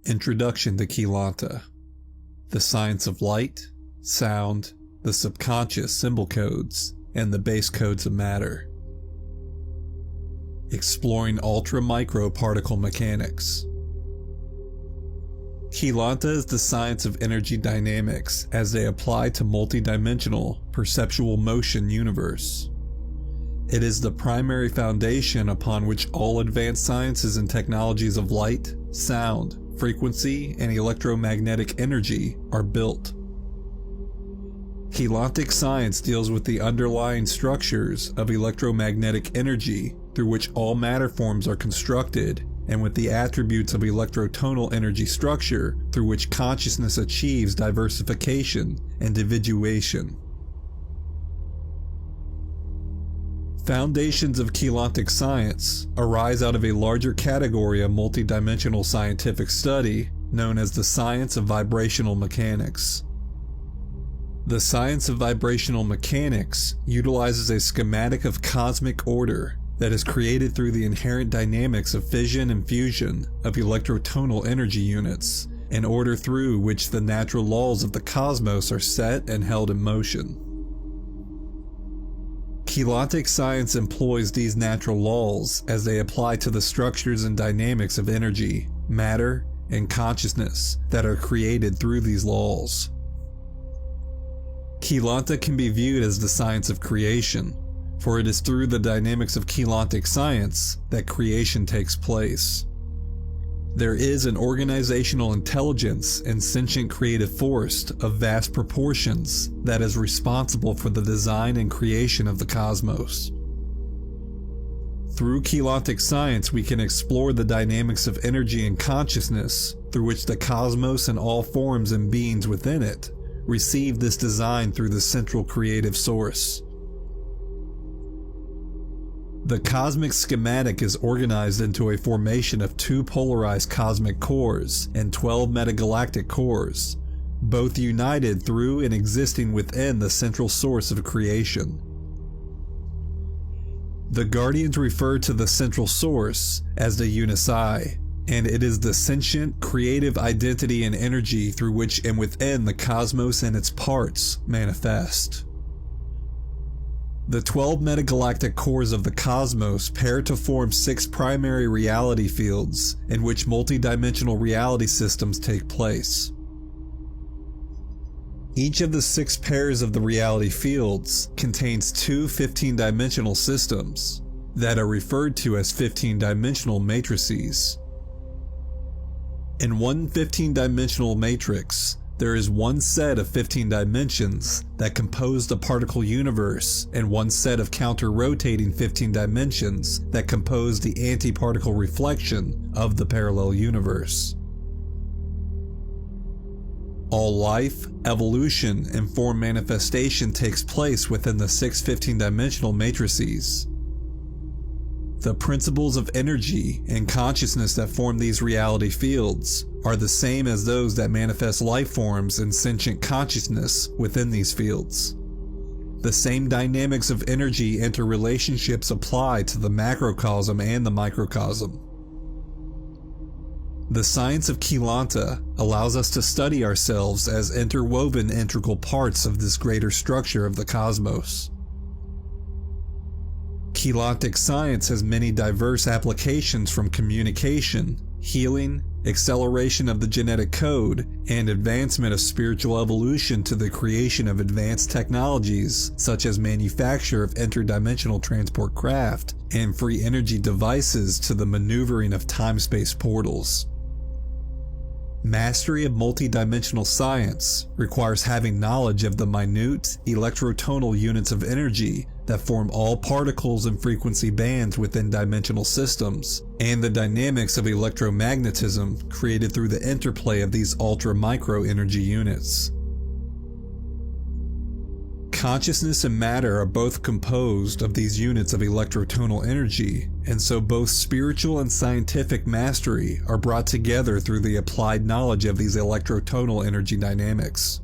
Introduction to Kilanta. The science of light, sound, the subconscious symbol codes, and the base codes of matter. Exploring ultra-micro particle mechanics. Kilanta is the science of energy dynamics as they apply to multidimensional, perceptual motion universe. It is the primary foundation upon which all advanced sciences and technologies of light, sound, frequency, and electromagnetic energy are built. Galantic science deals with the underlying structures of electromagnetic energy through which all matter forms are constructed, and with the attributes of electrotonal energy structure through which consciousness achieves diversification and individuation. Foundations of Galantic science arise out of a larger category of multidimensional scientific study known as the science of vibrational mechanics. The science of vibrational mechanics utilizes a schematic of cosmic order that is created through the inherent dynamics of fission and fusion of electrotonal energy units, an order through which the natural laws of the cosmos are set and held in motion. Galantic science employs these natural laws as they apply to the structures and dynamics of energy, matter, and consciousness that are created through these laws. Kilanta can be viewed as the science of creation, for it is through the dynamics of Galantic science that creation takes place. There is an organizational intelligence and sentient creative force of vast proportions that is responsible for the design and creation of the cosmos. Through Galantic science, we can explore the dynamics of energy and consciousness through which the cosmos and all forms and beings within it receive this design through the central creative source. The cosmic schematic is organized into a formation of 2 polarized cosmic cores and 12 metagalactic cores, both united through and existing within the central source of creation. The Guardians refer to the central source as the Unisci, and it is the sentient, creative identity and energy through which and within the cosmos and its parts manifest. The 12 metagalactic cores of the cosmos pair to form 6 primary reality fields in which multidimensional reality systems take place. Each of the 6 pairs of the reality fields contains 2 15-dimensional systems that are referred to as 15-dimensional matrices. In one 15-dimensional matrix, there is one set of 15 dimensions that compose the particle universe and one set of counter-rotating 15 dimensions that compose the anti-particle reflection of the parallel universe. All life, evolution, and form manifestation takes place within the 6 15-dimensional matrices. The principles of energy and consciousness that form these reality fields are the same as those that manifest life forms and sentient consciousness within these fields. The same dynamics of energy interrelationships apply to the macrocosm and the microcosm. The science of Kilanta allows us to study ourselves as interwoven integral parts of this greater structure of the cosmos. Galantic science has many diverse applications from communication, healing, acceleration of the genetic code, and advancement of spiritual evolution to the creation of advanced technologies such as manufacture of interdimensional transport craft and free energy devices to the maneuvering of time-space portals. Mastery of multidimensional science requires having knowledge of the minute electrotonal units of energy that form all particles and frequency bands within dimensional systems, and the dynamics of electromagnetism created through the interplay of these ultra-micro energy units. Consciousness and matter are both composed of these units of electrotonal energy, and so both spiritual and scientific mastery are brought together through the applied knowledge of these electrotonal energy dynamics.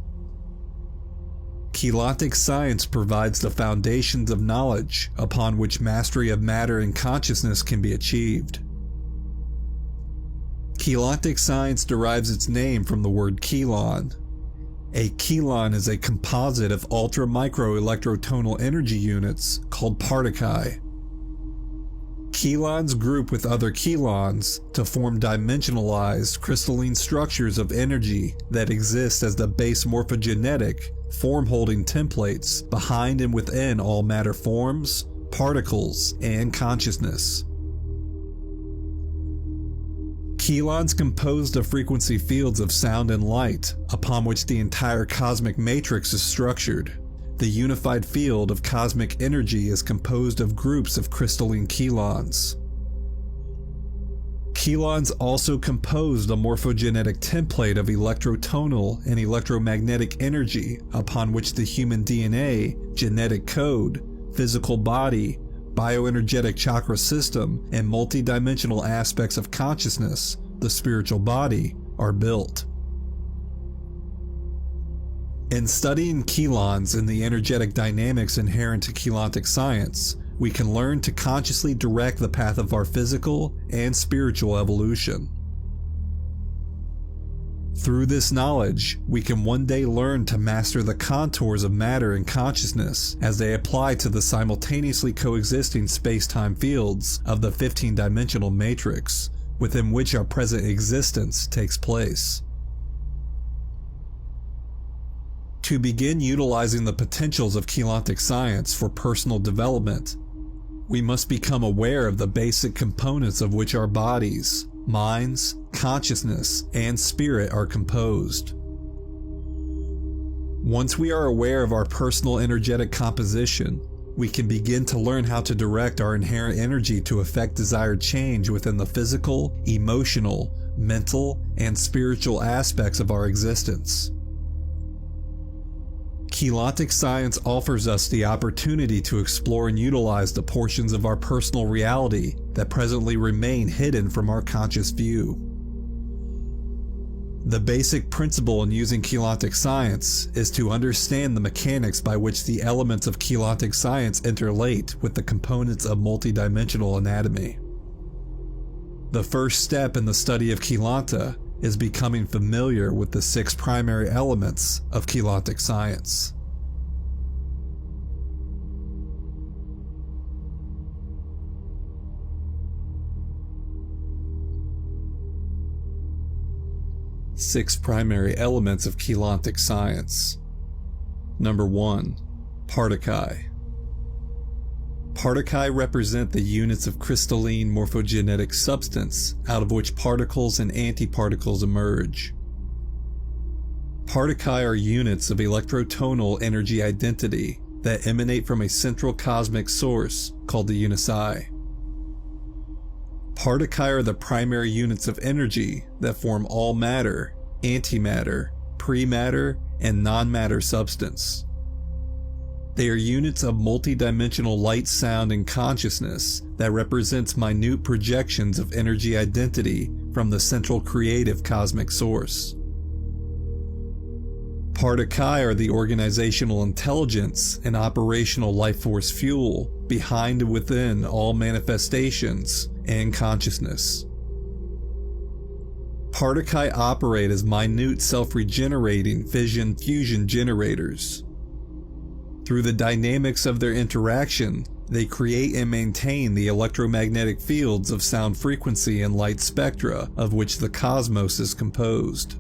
Galantic science provides the foundations of knowledge upon which mastery of matter and consciousness can be achieved. Galactic science derives its name from the word chelon. A chelon is a composite of ultra-micro electrotonal energy units called particuli. Chelons group with other chelons to form dimensionalized crystalline structures of energy that exist as the base morphogenetic, form-holding templates behind and within all matter forms, particles, and consciousness. Chelons composed of frequency fields of sound and light, upon which the entire cosmic matrix is structured. The unified field of cosmic energy is composed of groups of crystalline chelons. Chelons also compose the morphogenetic template of electrotonal and electromagnetic energy upon which the human DNA, genetic code, physical body, bioenergetic chakra system, and multidimensional aspects of consciousness, the spiritual body, are built. In studying chelons and the energetic dynamics inherent to chelantic science, we can learn to consciously direct the path of our physical and spiritual evolution. Through this knowledge, we can one day learn to master the contours of matter and consciousness as they apply to the simultaneously coexisting space-time fields of the 15-dimensional matrix within which our present existence takes place. To begin utilizing the potentials of chelantic science for personal development, we must become aware of the basic components of which our bodies, minds, consciousness, and spirit are composed. Once we are aware of our personal energetic composition, we can begin to learn how to direct our inherent energy to effect desired change within the physical, emotional, mental, and spiritual aspects of our existence. Chelantic science offers us the opportunity to explore and utilize the portions of our personal reality that presently remain hidden from our conscious view. The basic principle in using chelantic science is to understand the mechanics by which the elements of chelantic science interrelate with the components of multidimensional anatomy. The first step in the study of chelanta is becoming familiar with the 6 primary elements of chelantic science. Six primary elements of chelantic science. Number 1. Particuli. Particuli represent the units of crystalline morphogenetic substance out of which particles and antiparticles emerge. Particuli are units of electrotonal energy identity that emanate from a central cosmic source called the unici. Particuli are the primary units of energy that form all matter, antimatter, prematter, and non-matter substance. They are units of multidimensional light, sound, and consciousness that represents minute projections of energy identity from the central creative cosmic source. Particuli are the organizational intelligence and operational life force fuel behind and within all manifestations and consciousness. Particuli operate as minute self-regenerating fission-fusion generators. Through the dynamics of their interaction, they create and maintain the electromagnetic fields of sound frequency and light spectra of which the cosmos is composed.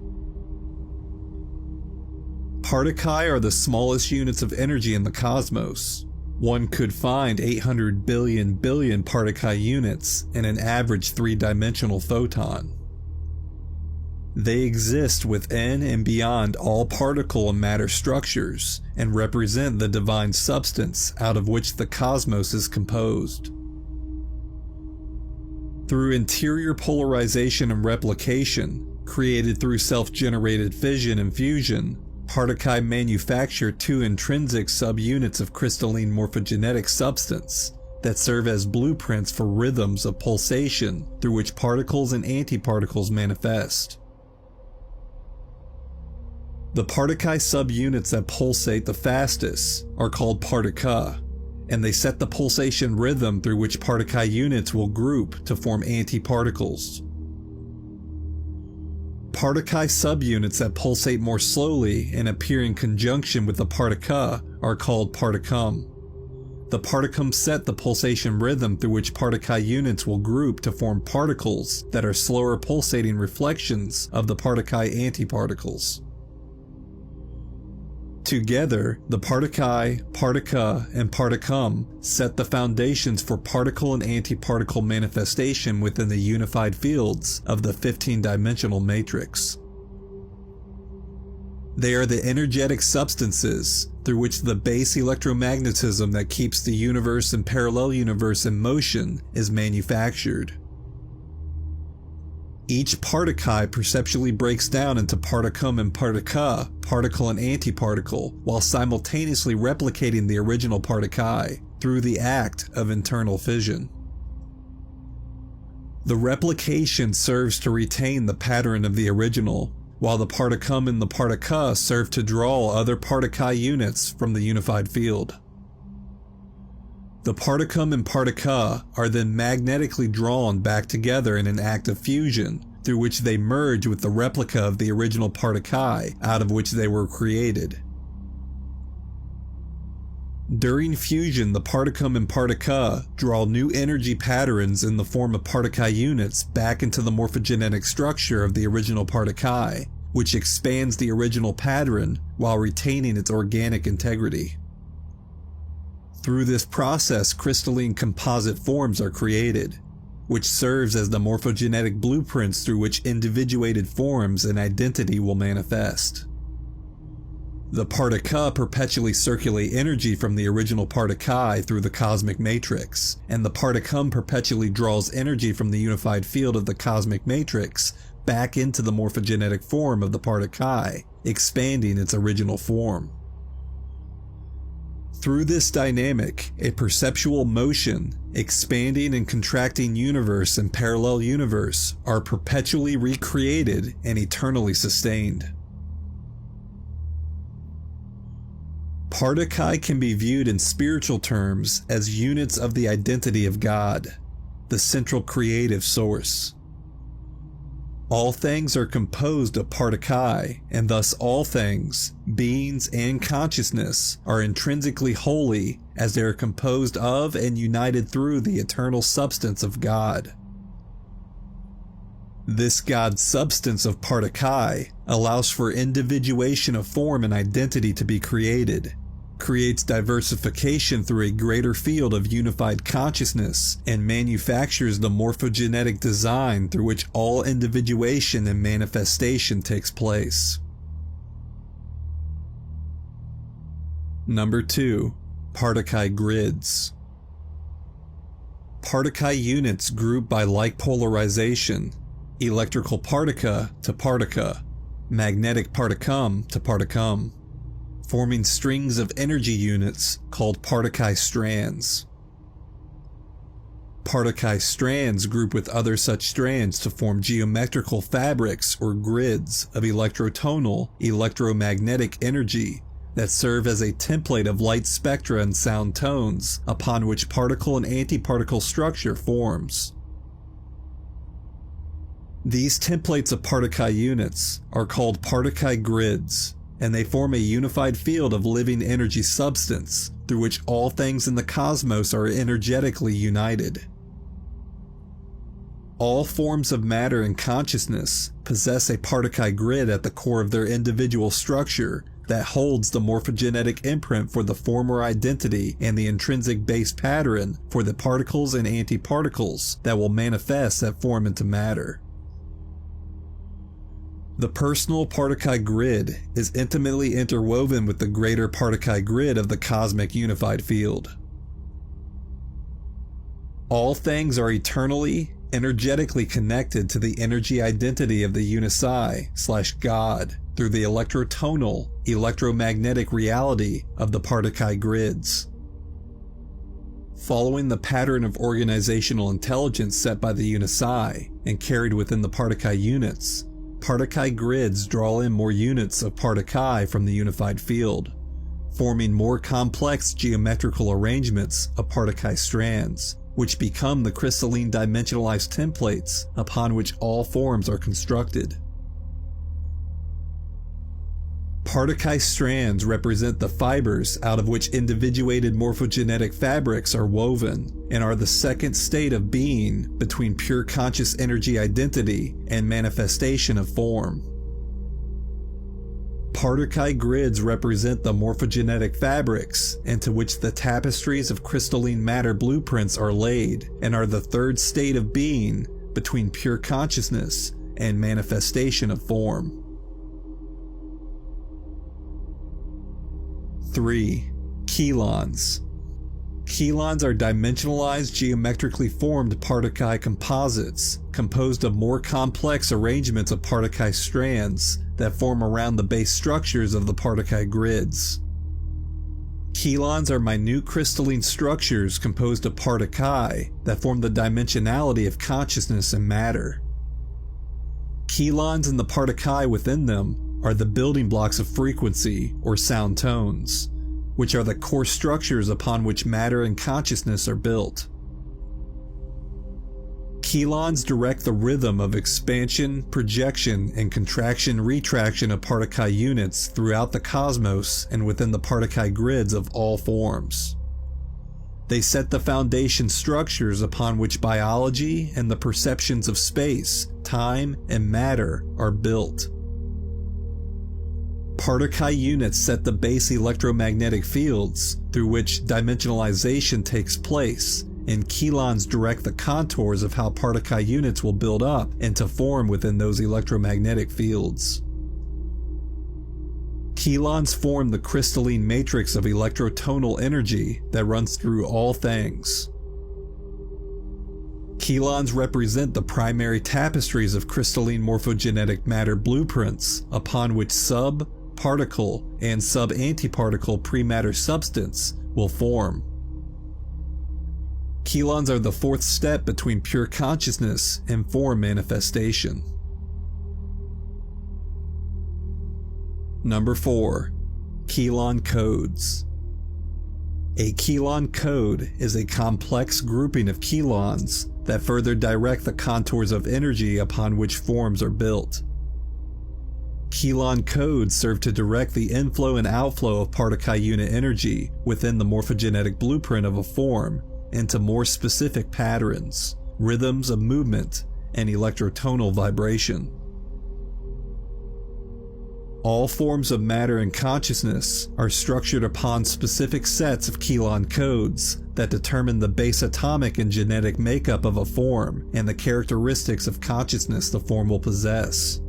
Particuli are the smallest units of energy in the cosmos. One could find 800 billion particuli units in an average 3-dimensional photon. They exist within and beyond all particle and matter structures and represent the divine substance out of which the cosmos is composed. Through interior polarization and replication, created through self-generated fission and fusion, particuli manufacture 2 intrinsic subunits of crystalline morphogenetic substance that serve as blueprints for rhythms of pulsation through which particles and antiparticles manifest. The particuli subunits that pulsate the fastest are called partica, and they set the pulsation rhythm through which particuli units will group to form antiparticles. Particae subunits that pulsate more slowly and appear in conjunction with the particle are called particum. The particum set the pulsation rhythm through which particae units will group to form particles that are slower pulsating reflections of the particae antiparticles. Together, the particae, particle, and particum set the foundations for particle and antiparticle manifestation within the unified fields of the 15-dimensional matrix. They are the energetic substances through which the base electromagnetism that keeps the universe and parallel universe in motion is manufactured. Each particae perceptually breaks down into particum and particle, particle and antiparticle, while simultaneously replicating the original particae through the act of internal fission. The replication serves to retain the pattern of the original, while the particum and the particle serve to draw other particae units from the unified field. The particum and particle are then magnetically drawn back together in an act of fusion, through which they merge with the replica of the original particae out of which they were created. During fusion, the particum and particle draw new energy patterns in the form of particae units back into the morphogenetic structure of the original particae, which expands the original pattern while retaining its organic integrity. Through this process, crystalline composite forms are created, which serves as the morphogenetic blueprints through which individuated forms and identity will manifest. The particle perpetually circulate energy from the original particae through the cosmic matrix, and the particum perpetually draws energy from the unified field of the cosmic matrix back into the morphogenetic form of the particae, expanding its original form. Through this dynamic, a perceptual motion, expanding and contracting universe and parallel universe are perpetually recreated and eternally sustained. Particae can be viewed in spiritual terms as units of the identity of God, the central creative source. All things are composed of particae, and thus all things, beings, and consciousness are intrinsically holy as they are composed of and united through the eternal substance of God. This God substance of particae allows for individuation of form and identity to be created, creates diversification through a greater field of unified consciousness, and manufactures the morphogenetic design through which all individuation and manifestation takes place. Number 2. Particae grids. Particae units group by like polarization, electrical particle to particle, magnetic particum to particum, forming strings of energy units called particae strands. Particae strands group with other such strands to form geometrical fabrics or grids of electrotonal, electromagnetic energy that serve as a template of light spectra and sound tones upon which particle and antiparticle structure forms. These templates of particae units are called particae grids, and they form a unified field of living energy substance through which all things in the cosmos are energetically united. All forms of matter and consciousness possess a particae grid at the core of their individual structure that holds the morphogenetic imprint for the form or identity and the intrinsic base pattern for the particles and antiparticles that will manifest that form into matter. The personal particae grid is intimately interwoven with the greater particae grid of the cosmic unified field. All things are eternally, energetically connected to the energy identity of the Unisci/God through the electrotonal, electromagnetic reality of the particae grids. Following the pattern of organizational intelligence set by the Unisci and carried within the particae units, particae grids draw in more units of particae from the unified field, forming more complex geometrical arrangements of particae strands, which become the crystalline dimensionalized templates upon which all forms are constructed. Partakai strands represent the fibers out of which individuated morphogenetic fabrics are woven, and are the second state of being between pure conscious energy identity and manifestation of form. Partakai grids represent the morphogenetic fabrics into which the tapestries of crystalline matter blueprints are laid, and are the third state of being between pure consciousness and manifestation of form. 3. Chelons. Chelons are dimensionalized, geometrically formed Partakai composites, composed of more complex arrangements of Partakai strands that form around the base structures of the Partakai grids. Chelons are minute crystalline structures composed of Partakai that form the dimensionality of consciousness and matter. Chelons and the Partakai within them are the building blocks of frequency, or sound tones, which are the core structures upon which matter and consciousness are built. Chelons direct the rhythm of expansion, projection, and contraction-retraction of Partakai units throughout the cosmos and within the Partakai grids of all forms. They set the foundation structures upon which biology and the perceptions of space, time, and matter are built. Partakai units set the base electromagnetic fields through which dimensionalization takes place, and chelons direct the contours of how Partakai units will build up into form within those electromagnetic fields. Chelons form the crystalline matrix of electrotonal energy that runs through all things. Chelons represent the primary tapestries of crystalline morphogenetic matter blueprints upon which sub-particle and sub-antiparticle prematter substance will form. Chelons are the fourth step between pure consciousness and form manifestation. Number 4. Chelon codes. A chelon code is a complex grouping of chelons that further direct the contours of energy upon which forms are built. Chelon codes serve to direct the inflow and outflow of Partakai unit energy within the morphogenetic blueprint of a form into more specific patterns, rhythms of movement, and electrotonal vibration. All forms of matter and consciousness are structured upon specific sets of chelon codes that determine the base atomic and genetic makeup of a form and the characteristics of consciousness the form will possess.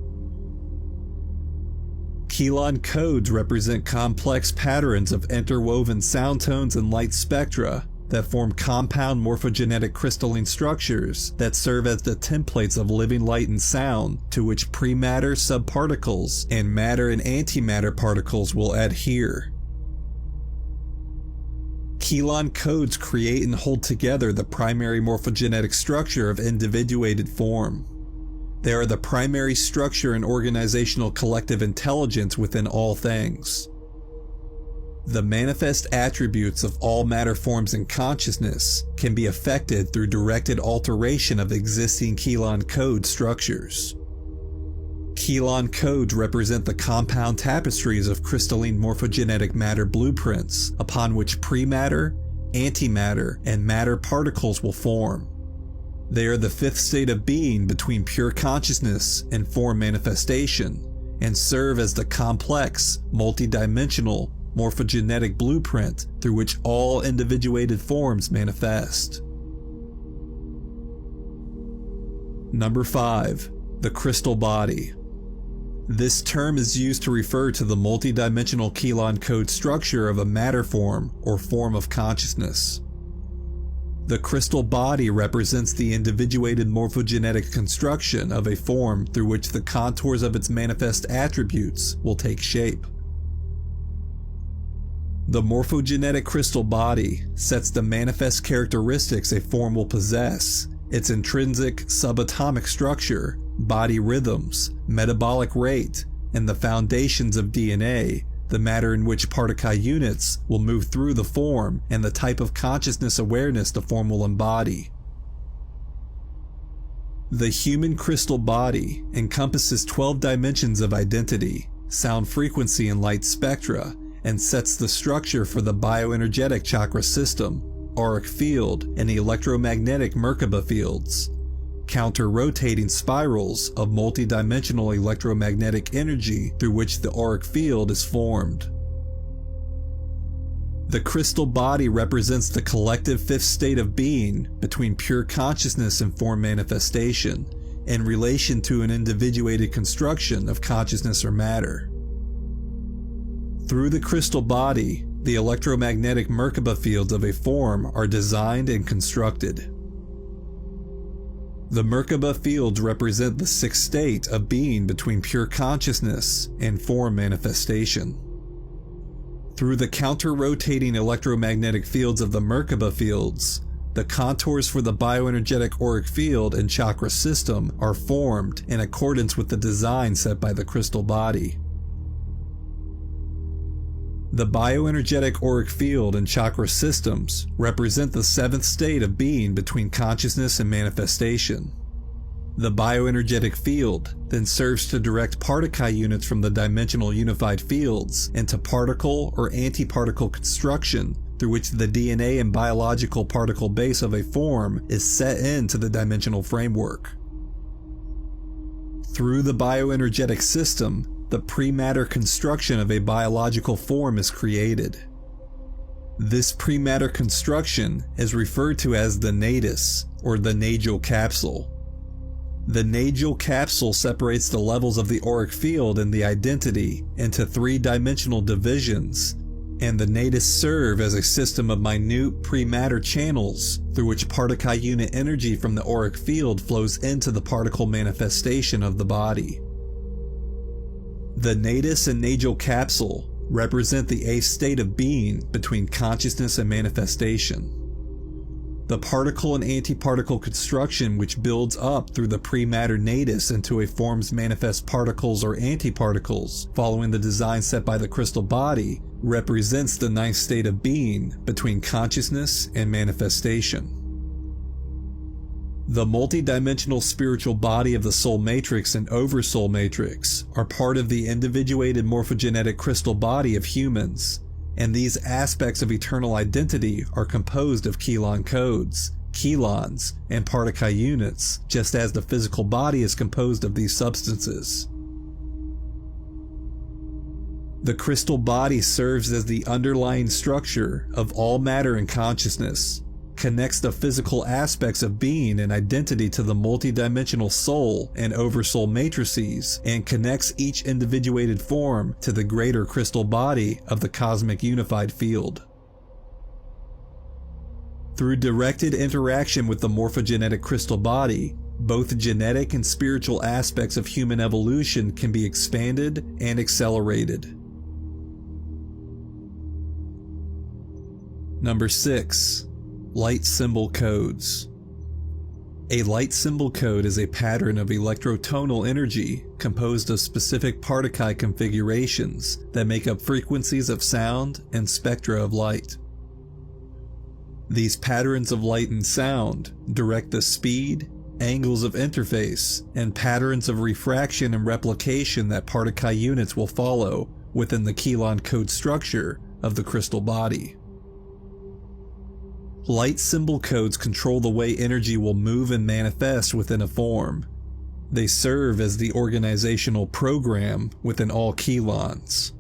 Chelon codes represent complex patterns of interwoven sound tones and light spectra that form compound morphogenetic crystalline structures that serve as the templates of living light and sound to which prematter subparticles and matter and antimatter particles will adhere. Chelon codes create and hold together the primary morphogenetic structure of individuated form. They are the primary structure and organizational collective intelligence within all things. The manifest attributes of all matter forms in consciousness can be affected through directed alteration of existing chelon code structures. Chelon codes represent the compound tapestries of crystalline morphogenetic matter blueprints upon which prematter, antimatter, and matter particles will form. They are the fifth state of being between pure consciousness and form manifestation, and serve as the complex, multidimensional, morphogenetic blueprint through which all individuated forms manifest. Number 5. The crystal body. This term is used to refer to the multidimensional chelon code structure of a matter form or form of consciousness. The crystal body represents the individuated morphogenetic construction of a form through which the contours of its manifest attributes will take shape. The morphogenetic crystal body sets the manifest characteristics a form will possess, its intrinsic subatomic structure, body rhythms, metabolic rate, and the foundations of DNA, the matter in which Partakai units will move through the form, and the type of consciousness awareness the form will embody. The human crystal body encompasses 12 dimensions of identity, sound frequency, and light spectra, and sets the structure for the bioenergetic chakra system, auric field, and the electromagnetic Merkaba fields, counter-rotating spirals of multidimensional electromagnetic energy through which the auric field is formed. The crystal body represents the collective fifth state of being between pure consciousness and form manifestation, in relation to an individuated construction of consciousness or matter. Through the crystal body, the electromagnetic Merkaba fields of a form are designed and constructed. The Merkaba fields represent the sixth state of being between pure consciousness and form manifestation. Through the counter-rotating electromagnetic fields of the Merkaba fields, the contours for the bioenergetic auric field and chakra system are formed in accordance with the design set by the crystal body. The bioenergetic auric field and chakra systems represent the seventh state of being between consciousness and manifestation. The bioenergetic field then serves to direct particle units from the dimensional unified fields into particle or antiparticle construction through which the DNA and biological particle base of a form is set into the dimensional framework. Through the bioenergetic system, the pre-matter construction of a biological form is created. This pre-matter construction is referred to as the natus, or the natal capsule. The natal capsule separates the levels of the auric field and the identity into three-dimensional divisions, and the natus serve as a system of minute pre-matter channels through which particle unit energy from the auric field flows into the particle manifestation of the body. The natus and natal capsule represent the eighth state of being between consciousness and manifestation. The particle and antiparticle construction which builds up through the pre-matter natus into a form's manifest particles or antiparticles following the design set by the crystal body represents the ninth state of being between consciousness and manifestation. The multidimensional spiritual body of the soul matrix and oversoul matrix are part of the individuated morphogenetic crystal body of humans, and these aspects of eternal identity are composed of Kelon codes, chelons, and particle units, just as the physical body is composed of these substances. The crystal body serves as the underlying structure of all matter and consciousness, connects the physical aspects of being and identity to the multidimensional soul and oversoul matrices, and connects each individuated form to the greater crystal body of the cosmic unified field. Through directed interaction with the morphogenetic crystal body, both genetic and spiritual aspects of human evolution can be expanded and accelerated. Number 6. Light symbol codes. A light symbol code is a pattern of electrotonal energy composed of specific particle configurations that make up frequencies of sound and spectra of light. These patterns of light and sound direct the speed, angles of interface, and patterns of refraction and replication that particle units will follow within the Kelon code structure of the crystal body. Light symbol codes control the way energy will move and manifest within a form. They serve as the organizational program within all Kelons.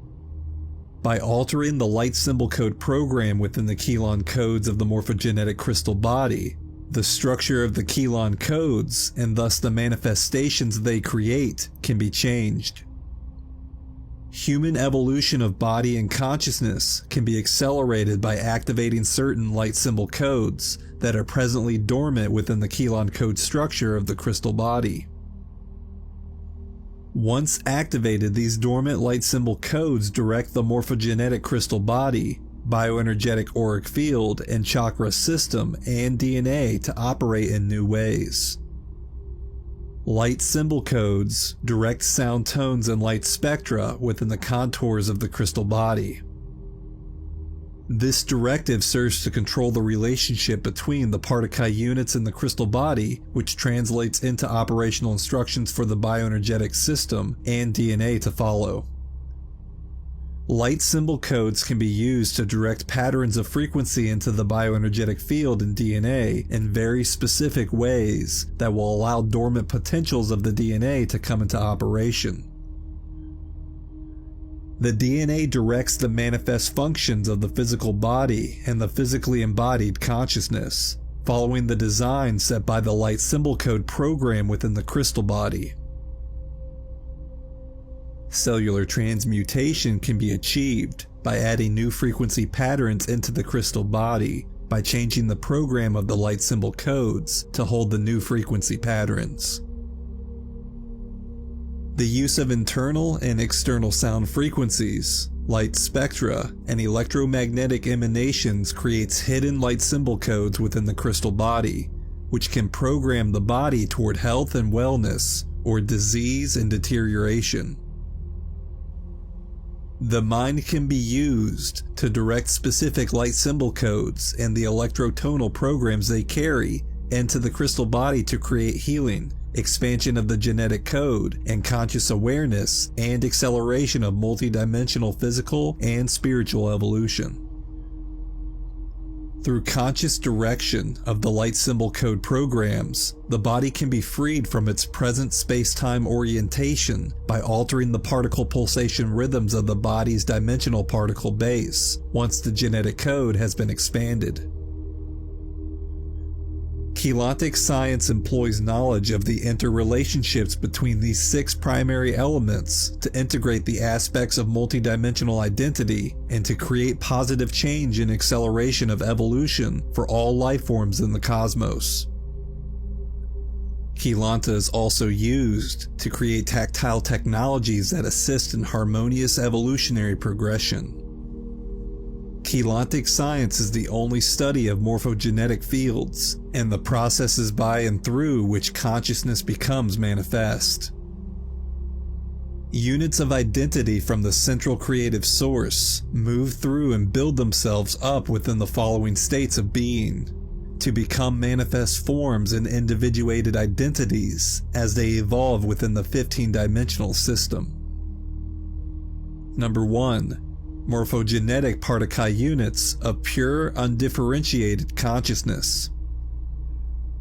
By altering the light symbol code program within the Kelon codes of the morphogenetic crystal body, the structure of the Kelon codes, and thus the manifestations they create, can be changed. Human evolution of body and consciousness can be accelerated by activating certain light symbol codes that are presently dormant within the Kelon code structure of the crystal body. Once activated, these dormant light symbol codes direct the morphogenetic crystal body, bioenergetic auric field, and chakra system and DNA to operate in new ways. Light symbol codes direct sound tones and light spectra within the contours of the crystal body. This directive serves to control the relationship between the particle units in the crystal body, which translates into operational instructions for the bioenergetic system and DNA to follow. Light symbol codes can be used to direct patterns of frequency into the bioenergetic field in DNA in very specific ways that will allow dormant potentials of the DNA to come into operation. The DNA directs the manifest functions of the physical body and the physically embodied consciousness, following the design set by the light symbol code program within the crystal body. Cellular transmutation can be achieved by adding new frequency patterns into the crystal body by changing the program of the light symbol codes to hold the new frequency patterns. The use of internal and external sound frequencies, light spectra, and electromagnetic emanations creates hidden light symbol codes within the crystal body, which can program the body toward health and wellness, or disease and deterioration. The mind can be used to direct specific light symbol codes and the electrotonal programs they carry into the crystal body to create healing, expansion of the genetic code, and conscious awareness and acceleration of multidimensional physical and spiritual evolution. Through conscious direction of the light symbol code programs, the body can be freed from its present space-time orientation by altering the particle pulsation rhythms of the body's dimensional particle base once the genetic code has been expanded. Galactic science employs knowledge of the interrelationships between these 6 primary elements to integrate the aspects of multidimensional identity and to create positive change and acceleration of evolution for all life forms in the cosmos. Galactic is also used to create tactile technologies that assist in harmonious evolutionary progression. Galactic science is the only study of morphogenetic fields and the processes by and through which consciousness becomes manifest. Units of identity from the central creative source move through and build themselves up within the following states of being, to become manifest forms and individuated identities as they evolve within the 15-dimensional system. Number 1. Morphogenetic particle units of pure undifferentiated consciousness.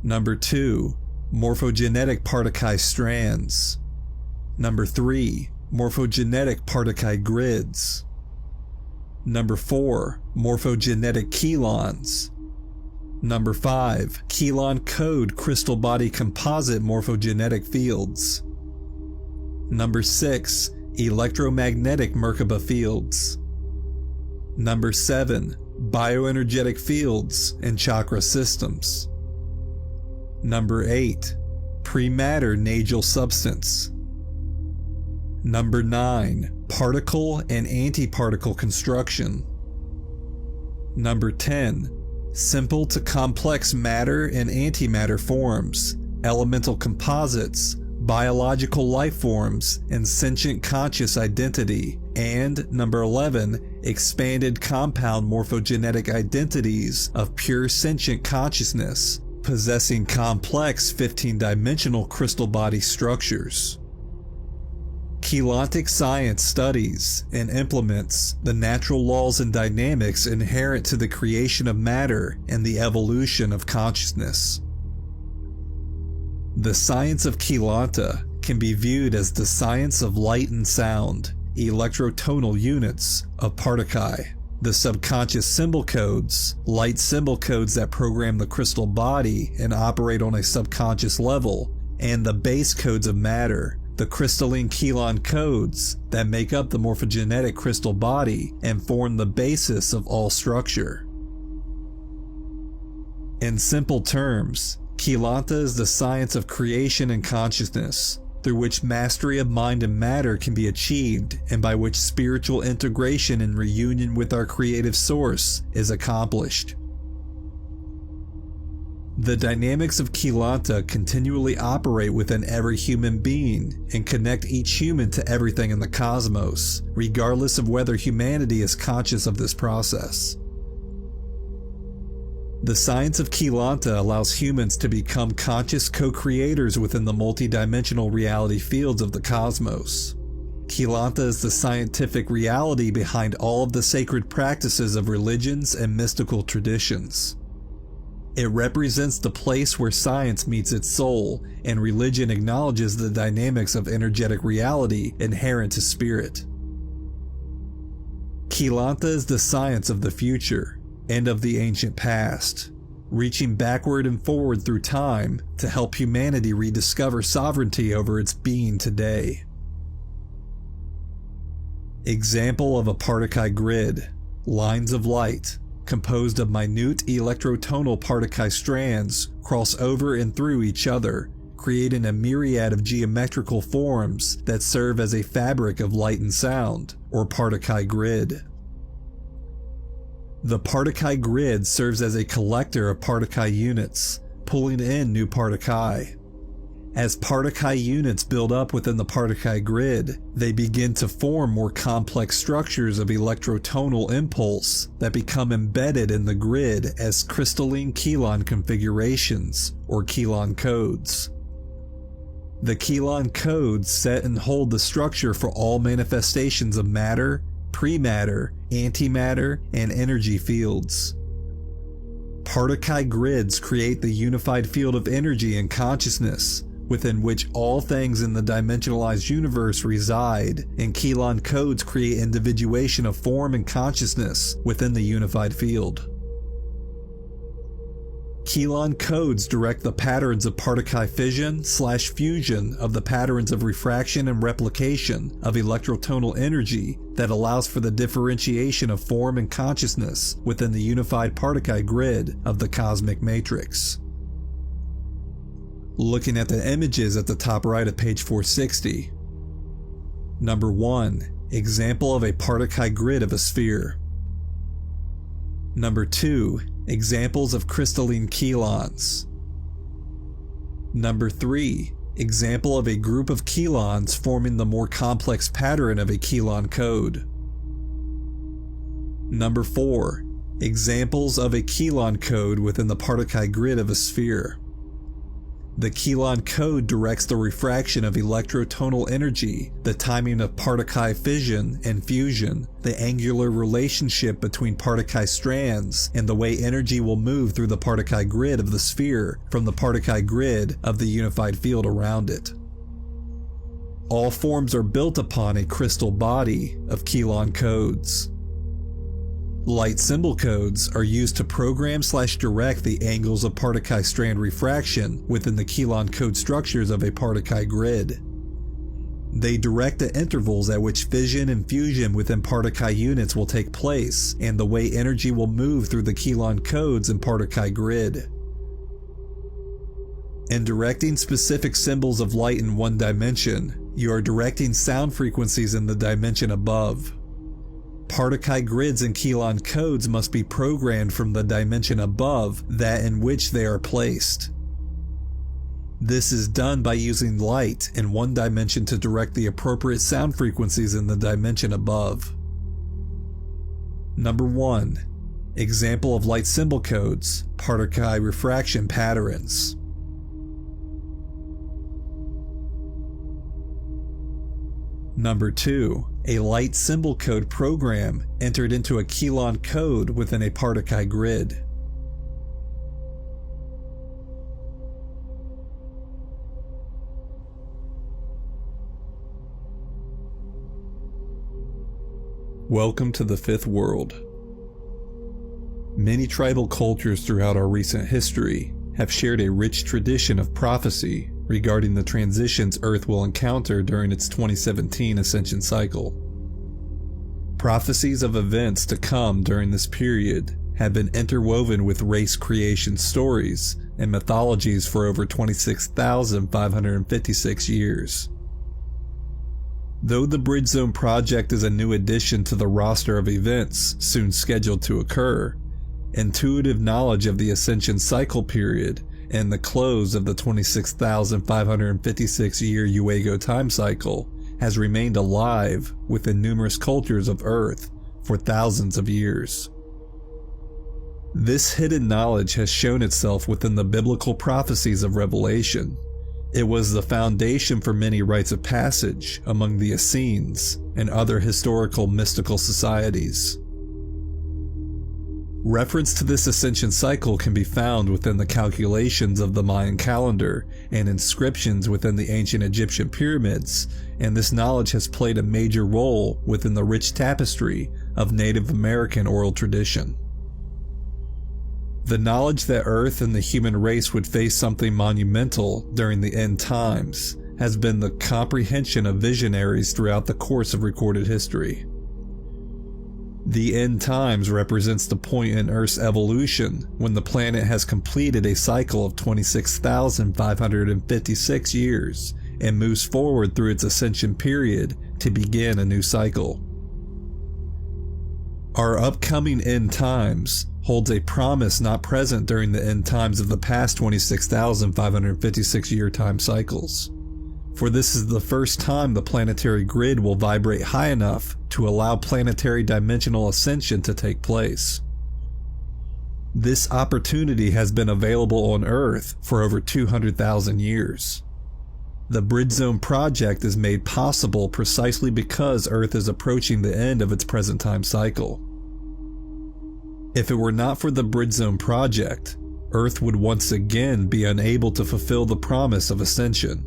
Number 2. Morphogenetic particle strands. Number 3. Morphogenetic particle grids. Number 4. Morphogenetic chelons. Number 5. Chelon code crystal body composite morphogenetic fields. Number 6. Electromagnetic Merkaba fields. Number 7. Bioenergetic fields and chakra systems. Number 8. Pre-matter nagal substance. Number 9. Particle and antiparticle construction. Number 10. Simple to complex matter and antimatter forms, elemental composites, biological life forms, and sentient conscious identity. And number 11, expanded compound morphogenetic identities of pure sentient consciousness, possessing complex 15-dimensional crystal body structures. Galactic science studies and implements the natural laws and dynamics inherent to the creation of matter and the evolution of consciousness. The science of Galactic can be viewed as the science of light and sound, electrotonal units of particle, the subconscious symbol codes, light symbol codes that program the crystal body and operate on a subconscious level, and the base codes of matter, the crystalline chelon codes that make up the morphogenetic crystal body and form the basis of all structure. In simple terms, Galactic is the science of creation and consciousness, through which mastery of mind and matter can be achieved and by which spiritual integration and reunion with our creative source is accomplished. The dynamics of Galactic continually operate within every human being and connect each human to everything in the cosmos, regardless of whether humanity is conscious of this process. The science of Galactic allows humans to become conscious co-creators within the multidimensional reality fields of the cosmos. Keylantha is the scientific reality behind all of the sacred practices of religions and mystical traditions. It represents the place where science meets its soul, and religion acknowledges the dynamics of energetic reality inherent to spirit. Keylantha is the science of the future and of the ancient past, reaching backward and forward through time to help humanity rediscover sovereignty over its being today. Example of a Partakai grid: lines of light, composed of minute electrotonal Partakai strands, cross over and through each other, creating a myriad of geometrical forms that serve as a fabric of light and sound, or Partakai grid. The Partakai grid serves as a collector of Partakai units, pulling in new Partakai. As Partakai units build up within the Partakai grid, they begin to form more complex structures of electrotonal impulse that become embedded in the grid as crystalline Keylon configurations, or Keylon codes. The Keylon codes set and hold the structure for all manifestations of matter, pre-matter, antimatter, and energy fields. Partakai grids create the unified field of energy and consciousness, within which all things in the dimensionalized universe reside, and Keylon codes create individuation of form and consciousness within the unified field. Keylon codes direct the patterns of Partakai fission/fusion of the patterns of refraction and replication of electrotonal energy that allows for the differentiation of form and consciousness within the unified Partakai grid of the cosmic matrix. Looking at the images at the top right of page 460. Number 1. Example of a Partakai grid of a sphere. Number 2. Examples of crystalline Keylons. Number 3. Example of a group of Keylons forming the more complex pattern of a Keylon code. Number 4. Examples of a Keylon code within the Partakai grid of a sphere. The Keylon code directs the refraction of electrotonal energy, the timing of Partakai fission and fusion, the angular relationship between Partakai strands, and the way energy will move through the Partakai grid of the sphere from the Partakai grid of the unified field around it. All forms are built upon a crystal body of Keylon codes. Light symbol codes are used to program/direct the angles of Partakai strand refraction within the Keylon code structures of a Partakai grid. They direct the intervals at which fission and fusion within Partakai units will take place and the way energy will move through the Keylon codes in Partakai grid. In directing specific symbols of light in one dimension, you are directing sound frequencies in the dimension above. Partakai grids and Keylon codes must be programmed from the dimension above that in which they are placed. This is done by using light in one dimension to direct the appropriate sound frequencies in the dimension above. Number 1. Example of light symbol codes, Partakai refraction patterns. Number 2. A light symbol code program entered into a Keylon code within a Partakai grid. Welcome to the Fifth World. Many tribal cultures throughout our recent history have shared a rich tradition of prophecy regarding the transitions Earth will encounter during its 2017 ascension cycle. Prophecies of events to come during this period have been interwoven with race creation stories and mythologies for over 26,556 years. Though the Bridge Zone project is a new addition to the roster of events soon scheduled to occur, intuitive knowledge of the ascension cycle period and the close of the 26,556-year Uego time cycle has remained alive within numerous cultures of Earth for thousands of years. This hidden knowledge has shown itself within the biblical prophecies of Revelation, It was the foundation for many rites of passage among the Essenes and other historical mystical societies. Reference to this ascension cycle can be found within the calculations of the Mayan calendar and inscriptions within the ancient Egyptian pyramids, and this knowledge has played a major role within the rich tapestry of Native American oral tradition. The knowledge that Earth and the human race would face something monumental during the end times has been the comprehension of visionaries throughout the course of recorded history. The end times represents the point in Earth's evolution when the planet has completed a cycle of 26,556 years and moves forward through its ascension period to begin a new cycle. Our upcoming end times holds a promise not present during the end times of the past 26,556 year time cycles. For this is the first time the planetary grid will vibrate high enough to allow planetary dimensional ascension to take place. This opportunity has been available on Earth for over 200,000 years. The Bridge Zone project is made possible precisely because Earth is approaching the end of its present time cycle. If it were not for the Bridge Zone project, Earth would once again be unable to fulfill the promise of ascension,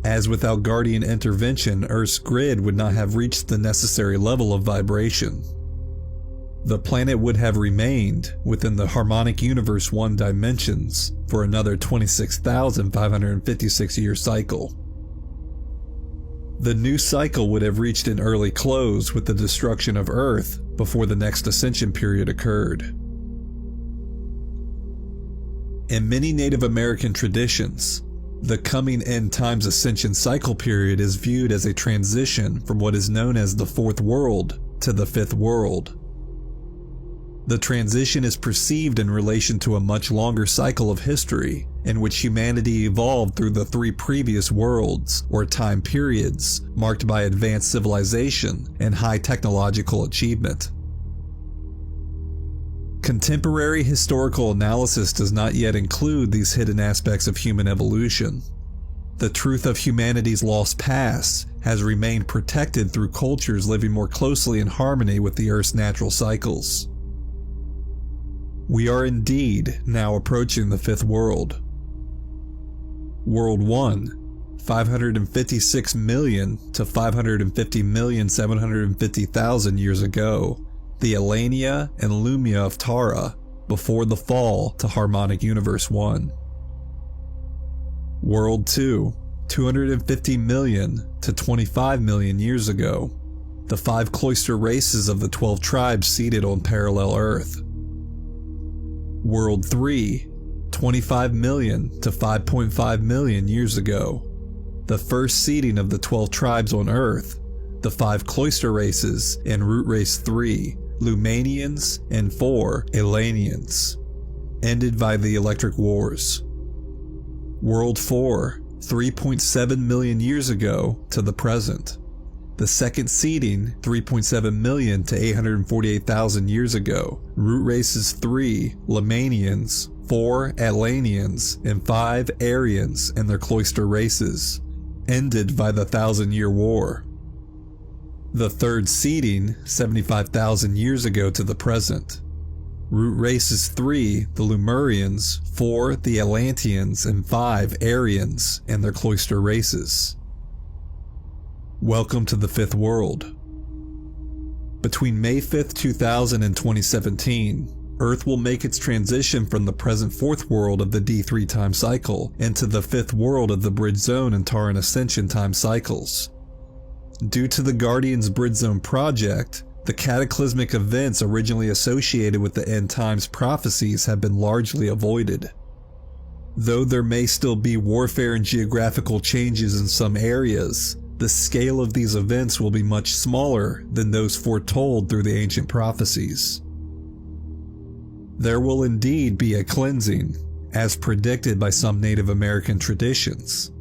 as without Guardian intervention, Earth's grid would not have reached the necessary level of vibration. The planet would have remained within the harmonic universe 1 dimensions for another 26,556 year cycle. The new cycle would have reached an early close with the destruction of Earth before the next ascension period occurred. In many Native American traditions, the coming end times ascension cycle period is viewed as a transition from what is known as the fourth world to the fifth world. The transition is perceived in relation to a much longer cycle of history in which humanity evolved through the 3 previous worlds or time periods marked by advanced civilization and high technological achievement. Contemporary historical analysis does not yet include these hidden aspects of human evolution. The truth of humanity's lost past has remained protected through cultures living more closely in harmony with the Earth's natural cycles. We are indeed now approaching the fifth world. World 1, 556 million to 550,750,000 years ago, the Elania and Lumia of Tara, before the fall to Harmonic Universe 1. World 2, 250 million to 25 million years ago, the 5 cloister races of the 12 tribes seated on parallel Earth. World 3, 25 million to 5.5 million years ago, the first seeding of the 12 tribes on Earth, the 5 cloister races and Root Race 3, Lumanians, and 4 Elanians, ended by the Electric Wars. World 4, 3.7 million years ago to the present. The second seeding, 3.7 million to 848,000 years ago. Root Races 3 Lemanians, 4 Atlanians, and 5 Aryans and their cloister races, ended by the 1,000-Year War. The third seeding, 75,000 years ago to the present. Root Races 3 the Lemurians, 4 the Atlanteans, and 5 Aryans and their cloister races. Welcome to the Fifth World. Between May 5th, 2000 and 2017, Earth will make its transition from the present fourth world of the D3 time cycle into the fifth world of the Bridge Zone and Taran Ascension time cycles. Due to the Guardians Bridge Zone project, the cataclysmic events originally associated with the end times prophecies have been largely avoided. Though there may still be warfare and geographical changes in some areas, the scale of these events will be much smaller than those foretold through the ancient prophecies. There will indeed be a cleansing, as predicted by some Native American traditions.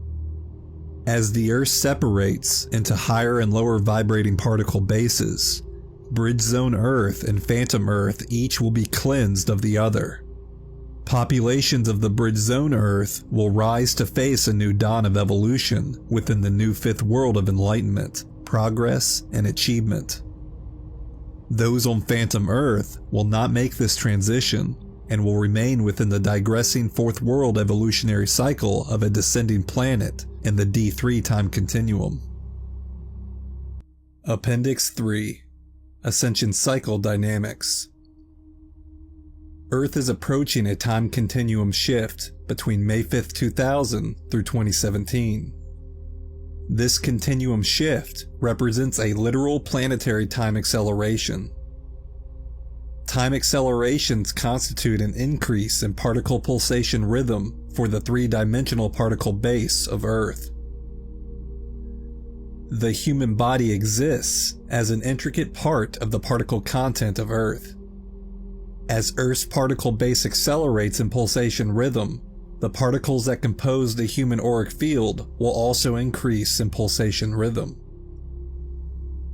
As the Earth separates into higher and lower vibrating particle bases, Bridge Zone Earth and Phantom Earth each will be cleansed of the other. Populations of the Bridge Zone Earth will rise to face a new dawn of evolution within the new fifth world of enlightenment, progress, and achievement. Those on Phantom Earth will not make this transition and will remain within the digressing fourth world evolutionary cycle of a descending planet in the D3 time continuum. Appendix 3. Ascension Cycle Dynamics. Earth is approaching a time continuum shift between May 5, 2000 through 2017. This continuum shift represents a literal planetary time acceleration. Time accelerations constitute an increase in particle pulsation rhythm for the three-dimensional particle base of Earth. The human body exists as an intricate part of the particle content of Earth. As Earth's particle base accelerates in pulsation rhythm, the particles that compose the human auric field will also increase in pulsation rhythm.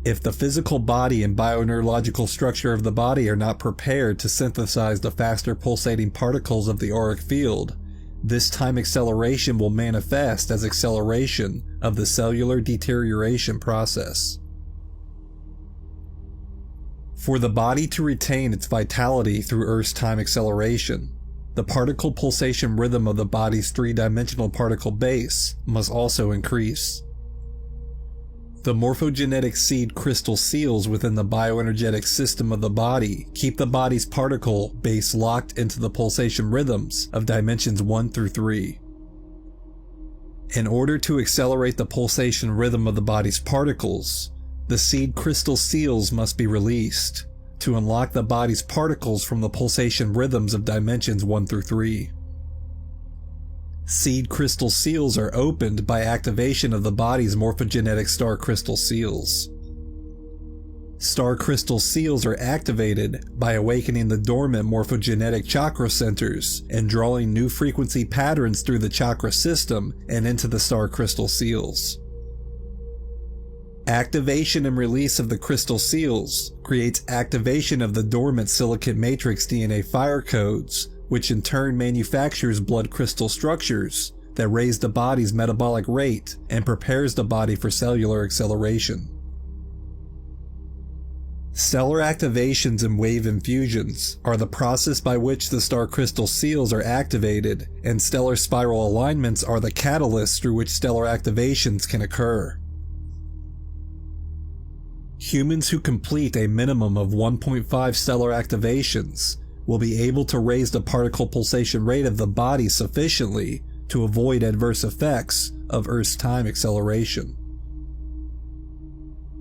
If the physical body and bioneurological structure of the body are not prepared to synthesize the faster pulsating particles of the auric field, this time acceleration will manifest as acceleration of the cellular deterioration process. For the body to retain its vitality through Earth's time acceleration, the particle pulsation rhythm of the body's three-dimensional particle base must also increase. The morphogenetic seed crystal seals within the bioenergetic system of the body keep the body's particle base locked into the pulsation rhythms of dimensions 1 through 3. In order to accelerate the pulsation rhythm of the body's particles, the seed crystal seals must be released to unlock the body's particles from the pulsation rhythms of dimensions 1 through 3. Seed crystal seals are opened by activation of the body's morphogenetic star crystal seals. Star crystal seals are activated by awakening the dormant morphogenetic chakra centers and drawing new frequency patterns through the chakra system and into the star crystal seals. Activation and release of the crystal seals creates activation of the dormant silicate matrix DNA fire codes, which in turn manufactures blood crystal structures that raise the body's metabolic rate and prepares the body for cellular acceleration. Stellar activations and wave infusions are the process by which the star crystal seals are activated, and stellar spiral alignments are the catalysts through which stellar activations can occur. Humans who complete a minimum of 1.5 stellar activations will be able to raise the particle pulsation rate of the body sufficiently to avoid adverse effects of Earth's time acceleration.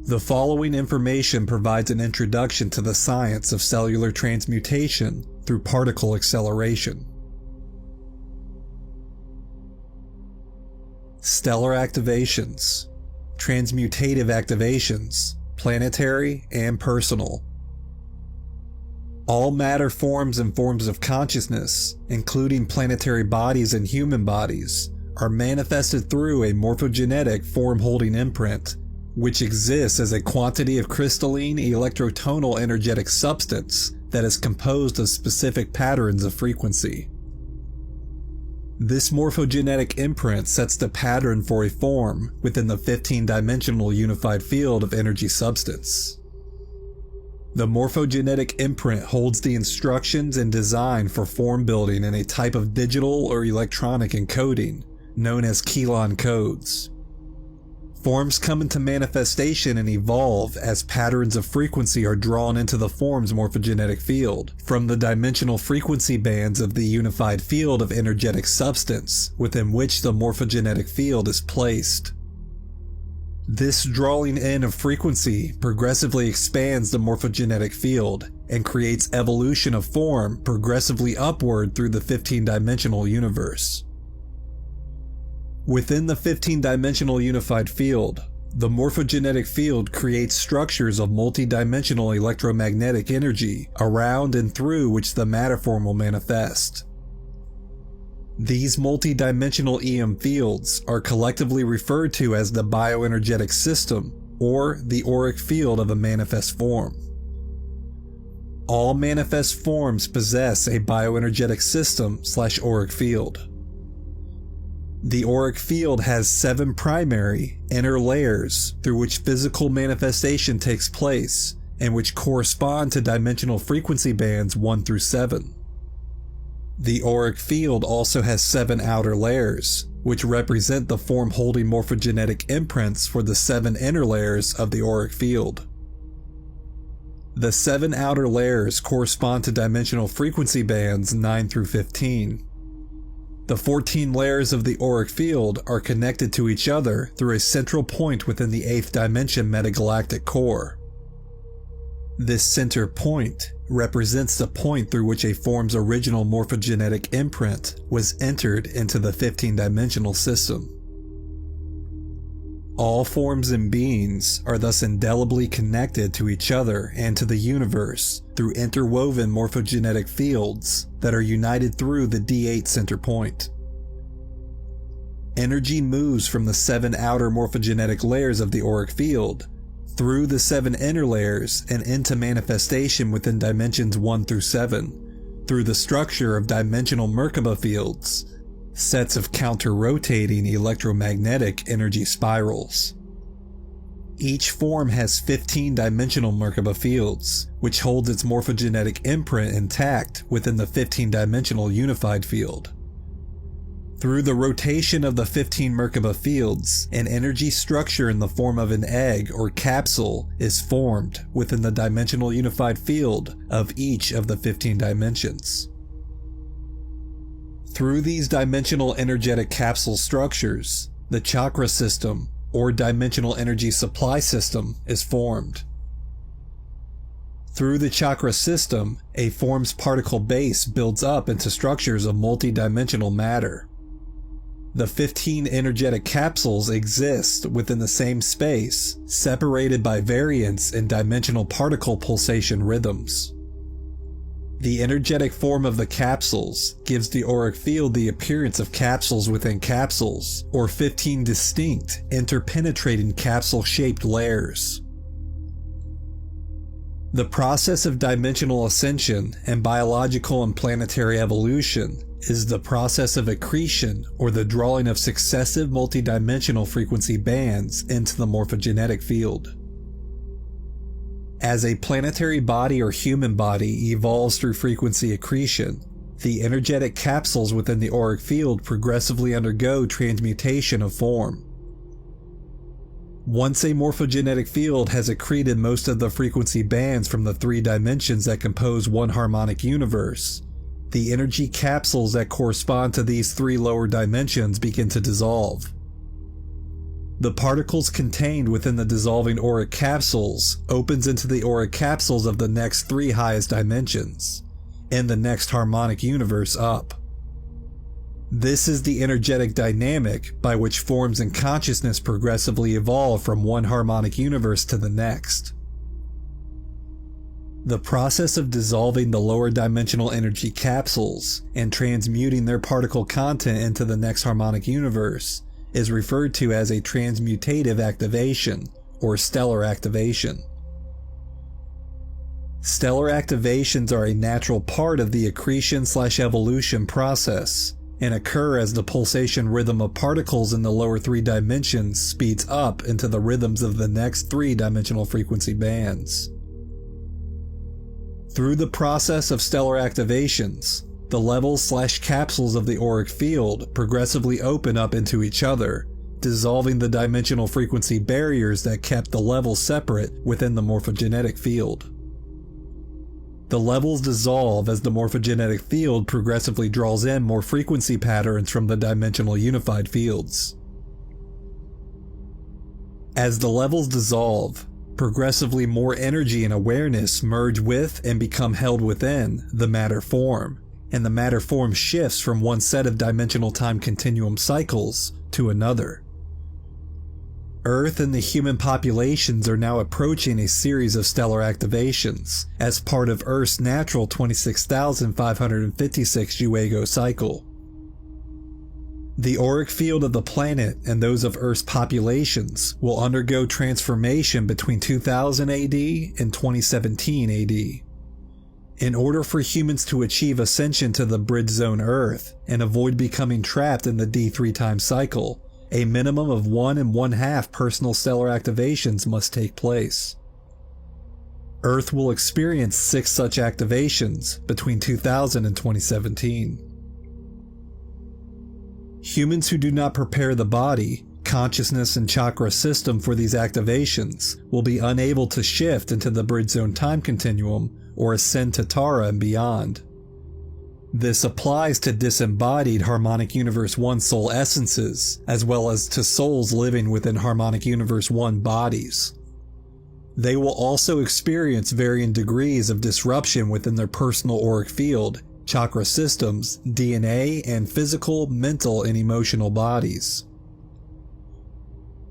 The following information provides an introduction to the science of cellular transmutation through particle acceleration. Stellar activations, transmutative activations, planetary and personal. All matter forms and forms of consciousness, including planetary bodies and human bodies, are manifested through a morphogenetic form-holding imprint, which exists as a quantity of crystalline electrotonal energetic substance that is composed of specific patterns of frequency. This morphogenetic imprint sets the pattern for a form within the 15-dimensional unified field of energy substance. The morphogenetic imprint holds the instructions and design for form building in a type of digital or electronic encoding known as Kelon codes. Forms come into manifestation and evolve as patterns of frequency are drawn into the form's morphogenetic field from the dimensional frequency bands of the unified field of energetic substance within which the morphogenetic field is placed. This drawing in of frequency progressively expands the morphogenetic field and creates evolution of form progressively upward through the 15-dimensional universe. Within the 15-dimensional unified field, the morphogenetic field creates structures of multi-dimensional electromagnetic energy around and through which the matter form will manifest. These multi-dimensional EM fields are collectively referred to as the bioenergetic system or the auric field of a manifest form. All manifest forms possess a bioenergetic system/auric field. The auric field has 7 primary, inner layers through which physical manifestation takes place and which correspond to dimensional frequency bands 1 through 7. The auric field also has 7 outer layers, which represent the form-holding morphogenetic imprints for the 7 inner layers of the auric field. The 7 outer layers correspond to dimensional frequency bands 9 through 15. The 14 layers of the auric field are connected to each other through a central point within the 8th dimension metagalactic core. This center point represents the point through which a form's original morphogenetic imprint was entered into the 15-dimensional system. All forms and beings are thus indelibly connected to each other and to the universe through interwoven morphogenetic fields that are united through the D8 center point. Energy moves from the 7 outer morphogenetic layers of the auric field through the 7 inner layers and into manifestation within dimensions 1 through 7 through the structure of dimensional Merkaba fields, sets of counter-rotating electromagnetic energy spirals. Each form has 15-dimensional Merkaba fields, which holds its morphogenetic imprint intact within the 15-dimensional unified field. Through the rotation of the 15 Merkaba fields, an energy structure in the form of an egg or capsule is formed within the dimensional unified field of each of the 15 dimensions. Through these dimensional energetic capsule structures, the chakra system, or dimensional energy supply system, is formed. Through the chakra system, a form's particle base builds up into structures of multidimensional matter. The 15 energetic capsules exist within the same space, separated by variance in dimensional particle pulsation rhythms. The energetic form of the capsules gives the auric field the appearance of capsules within capsules, or 15 distinct, interpenetrating capsule-shaped layers. The process of dimensional ascension and biological and planetary evolution is the process of accretion, or the drawing of successive multidimensional frequency bands into the morphogenetic field. As a planetary body or human body evolves through frequency accretion, the energetic capsules within the auric field progressively undergo transmutation of form. Once a morphogenetic field has accreted most of the frequency bands from the 3 dimensions that compose one harmonic universe, the energy capsules that correspond to these 3 lower dimensions begin to dissolve. The particles contained within the dissolving auric capsules opens into the auric capsules of the next 3 highest dimensions, and the next harmonic universe up. This is the energetic dynamic by which forms and consciousness progressively evolve from one harmonic universe to the next. The process of dissolving the lower dimensional energy capsules and transmuting their particle content into the next harmonic universe is referred to as a transmutative activation, or stellar activation. Stellar activations are a natural part of the accretion/evolution process, and occur as the pulsation rhythm of particles in the lower 3 dimensions speeds up into the rhythms of the next 3-dimensional frequency bands. Through the process of stellar activations, the levels/capsules of the auric field progressively open up into each other, dissolving the dimensional frequency barriers that kept the levels separate within the morphogenetic field. The levels dissolve as the morphogenetic field progressively draws in more frequency patterns from the dimensional unified fields. As the levels dissolve, progressively more energy and awareness merge with and become held within the matter form, and the matter form shifts from one set of dimensional time continuum cycles to another. Earth and the human populations are now approaching a series of stellar activations as part of Earth's natural 26,556 Uego cycle. The auric field of the planet and those of Earth's populations will undergo transformation between 2000 AD and 2017 AD. In order for humans to achieve ascension to the bridge zone Earth and avoid becoming trapped in the D3 time cycle, a minimum of 1 1/2 personal stellar activations must take place. Earth will experience 6 such activations between 2000 and 2017. Humans who do not prepare the body, consciousness, and chakra system for these activations will be unable to shift into the bridge zone time continuum or ascend to Tara and beyond. This applies to disembodied Harmonic Universe 1 soul essences, as well as to souls living within Harmonic Universe 1 bodies. They will also experience varying degrees of disruption within their personal auric field, chakra systems, DNA, and physical, mental, and emotional bodies.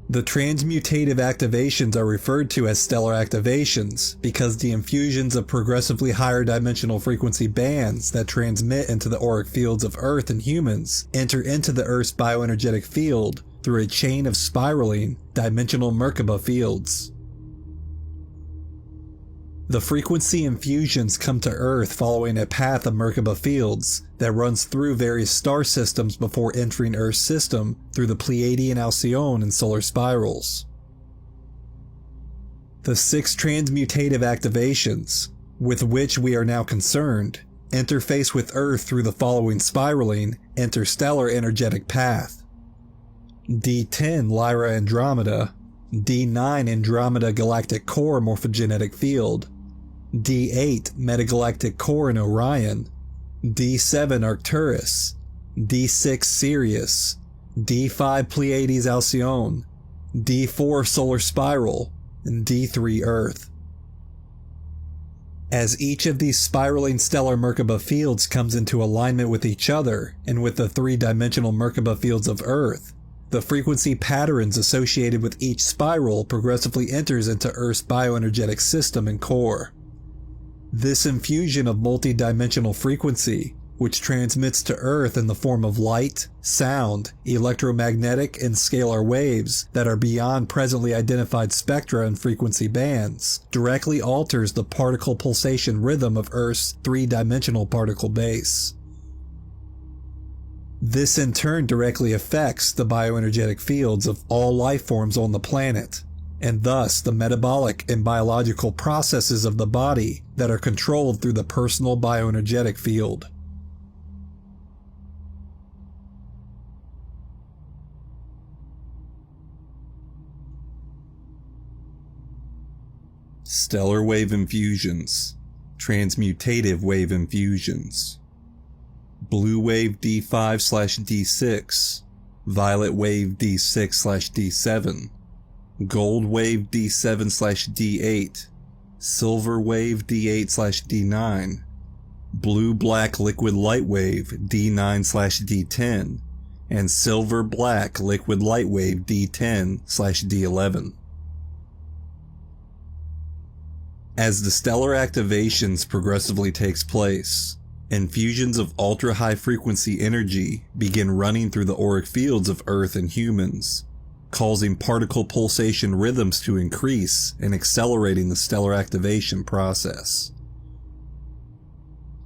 The transmutative activations are referred to as stellar activations because the infusions of progressively higher dimensional frequency bands that transmit into the auric fields of Earth and humans enter into the Earth's bioenergetic field through a chain of spiraling, dimensional Merkaba fields. The frequency infusions come to Earth following a path of Merkaba fields that runs through various star systems before entering Earth's system through the Pleiadian Alcyone and solar spirals. The 6 transmutative activations, with which we are now concerned, interface with Earth through the following spiraling, interstellar energetic path. D10 Lyra Andromeda, D9 Andromeda Galactic Core Morphogenetic Field, D8 Metagalactic Core in Orion, D7 Arcturus, D6 Sirius, D5 Pleiades Alcyone, D4 Solar Spiral, and D3 Earth. As each of these spiraling stellar Merkaba fields comes into alignment with each other and with the 3-dimensional Merkaba fields of Earth, the frequency patterns associated with each spiral progressively enters into Earth's bioenergetic system and core. This infusion of multi-dimensional frequency, which transmits to Earth in the form of light, sound, electromagnetic, and scalar waves that are beyond presently identified spectra and frequency bands, directly alters the particle pulsation rhythm of Earth's 3-dimensional particle base. This in turn directly affects the bioenergetic fields of all life forms on the planet, and thus the metabolic and biological processes of the body that are controlled through the personal bioenergetic field. Stellar wave infusions, transmutative wave infusions. Blue wave D5/D6, violet wave D6/D7, gold wave D7/D8, silver wave D8/D9, blue-black liquid light wave D9/D10, and silver-black liquid light wave D10/D11. As the stellar activations progressively takes place, infusions of ultra-high frequency energy begin running through the auric fields of Earth and humans, causing particle pulsation rhythms to increase and accelerating the stellar activation process.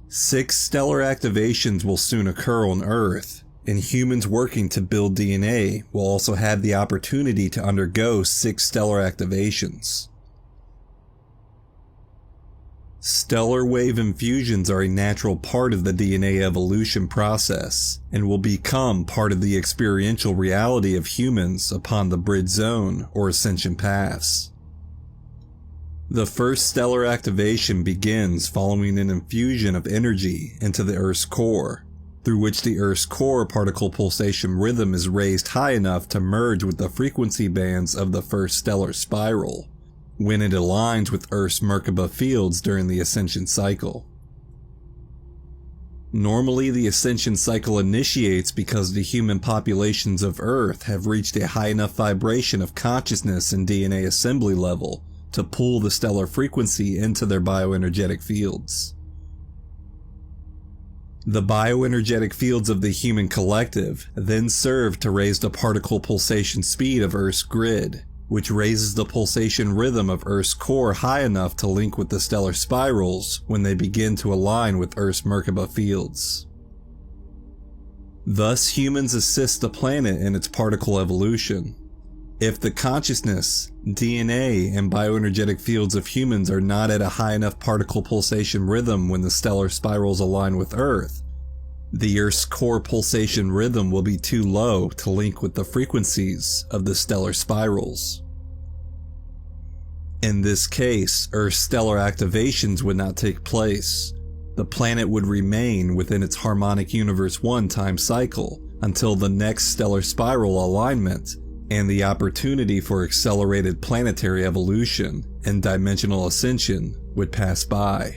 6 stellar activations will soon occur on Earth, and humans working to build DNA will also have the opportunity to undergo 6 stellar activations. Stellar wave infusions are a natural part of the DNA evolution process and will become part of the experiential reality of humans upon the bridge zone or ascension paths. The first stellar activation begins following an infusion of energy into the Earth's core, through which the Earth's core particle pulsation rhythm is raised high enough to merge with the frequency bands of the first stellar spiral, when it aligns with Earth's Merkaba fields during the ascension cycle. Normally, the ascension cycle initiates because the human populations of Earth have reached a high enough vibration of consciousness and DNA assembly level to pull the stellar frequency into their bioenergetic fields. The bioenergetic fields of the human collective then serve to raise the particle pulsation speed of Earth's grid, which raises the pulsation rhythm of Earth's core high enough to link with the stellar spirals when they begin to align with Earth's Merkaba fields. Thus, humans assist the planet in its particle evolution. If the consciousness, DNA, and bioenergetic fields of humans are not at a high enough particle pulsation rhythm when the stellar spirals align with Earth, the Earth's core pulsation rhythm will be too low to link with the frequencies of the stellar spirals. In this case, Earth's stellar activations would not take place. The planet would remain within its harmonic universe 1 time cycle until the next stellar spiral alignment and the opportunity for accelerated planetary evolution and dimensional ascension would pass by.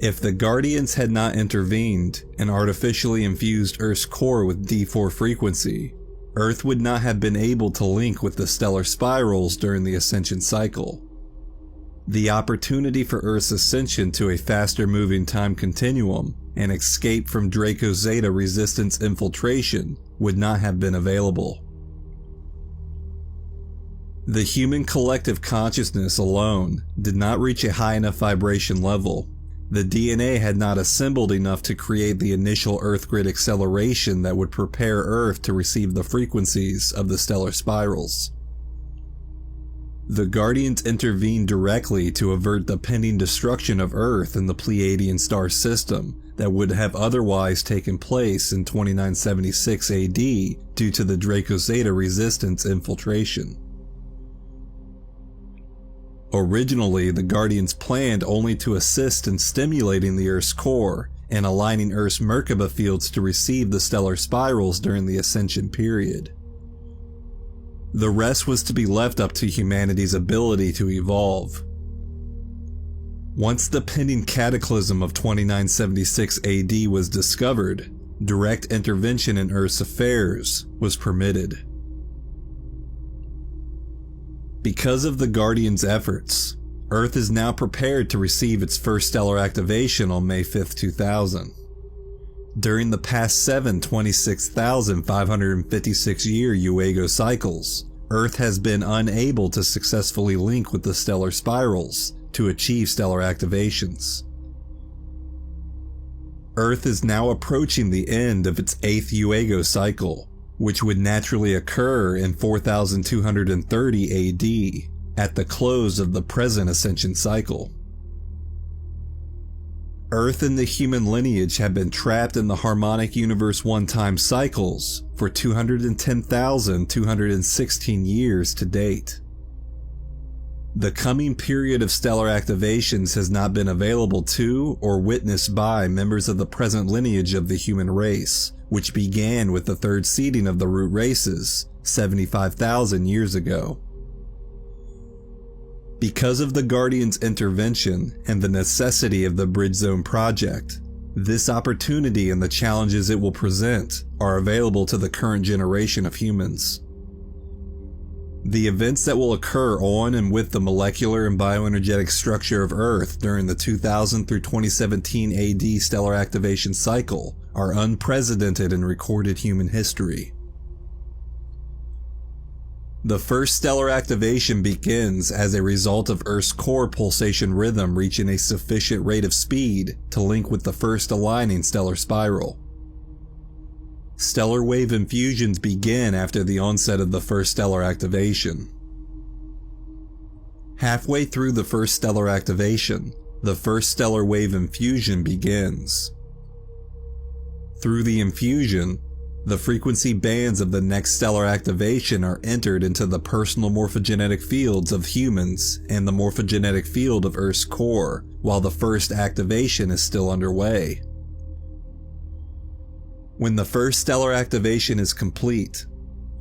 If the Guardians had not intervened and artificially infused Earth's core with D4 frequency, Earth would not have been able to link with the stellar spirals during the ascension cycle. The opportunity for Earth's ascension to a faster moving time continuum and escape from Draco Zeta resistance infiltration would not have been available. The human collective consciousness alone did not reach a high enough vibration level. The DNA had not assembled enough to create the initial Earth grid acceleration that would prepare Earth to receive the frequencies of the stellar spirals. The Guardians intervened directly to avert the pending destruction of Earth and the Pleiadian star system that would have otherwise taken place in 2976 AD due to the Draco Zeta resistance infiltration. Originally, the Guardians planned only to assist in stimulating the Earth's core and aligning Earth's Merkaba fields to receive the stellar spirals during the ascension period. The rest was to be left up to humanity's ability to evolve. Once the pending cataclysm of 2976 AD was discovered, direct intervention in Earth's affairs was permitted. Because of the Guardians' efforts, Earth is now prepared to receive its first stellar activation on May 5, 2000. During the past 7 26,556-year Uego cycles, Earth has been unable to successfully link with the stellar spirals to achieve stellar activations. Earth is now approaching the end of its 8th Uego cycle, which would naturally occur in 4230 AD at the close of the present ascension cycle. Earth and the human lineage have been trapped in the harmonic universe 1 time cycles for 210,216 years to date. The coming period of stellar activations has not been available to or witnessed by members of the present lineage of the human race, which began with the 3rd seeding of the root races 75,000 years ago. Because of the Guardians' intervention and the necessity of the Bridge Zone project, this opportunity and the challenges it will present are available to the current generation of humans. The events that will occur on and with the molecular and bioenergetic structure of Earth during the 2000 through 2017 AD stellar activation cycle are unprecedented in recorded human history. The first stellar activation begins as a result of Earth's core pulsation rhythm reaching a sufficient rate of speed to link with the first aligning stellar spiral. Stellar wave infusions begin after the onset of the first stellar activation. Halfway through the first stellar activation, the first stellar wave infusion begins. Through the infusion, the frequency bands of the next stellar activation are entered into the personal morphogenetic fields of humans and the morphogenetic field of Earth's core, while the first activation is still underway. When the first stellar activation is complete,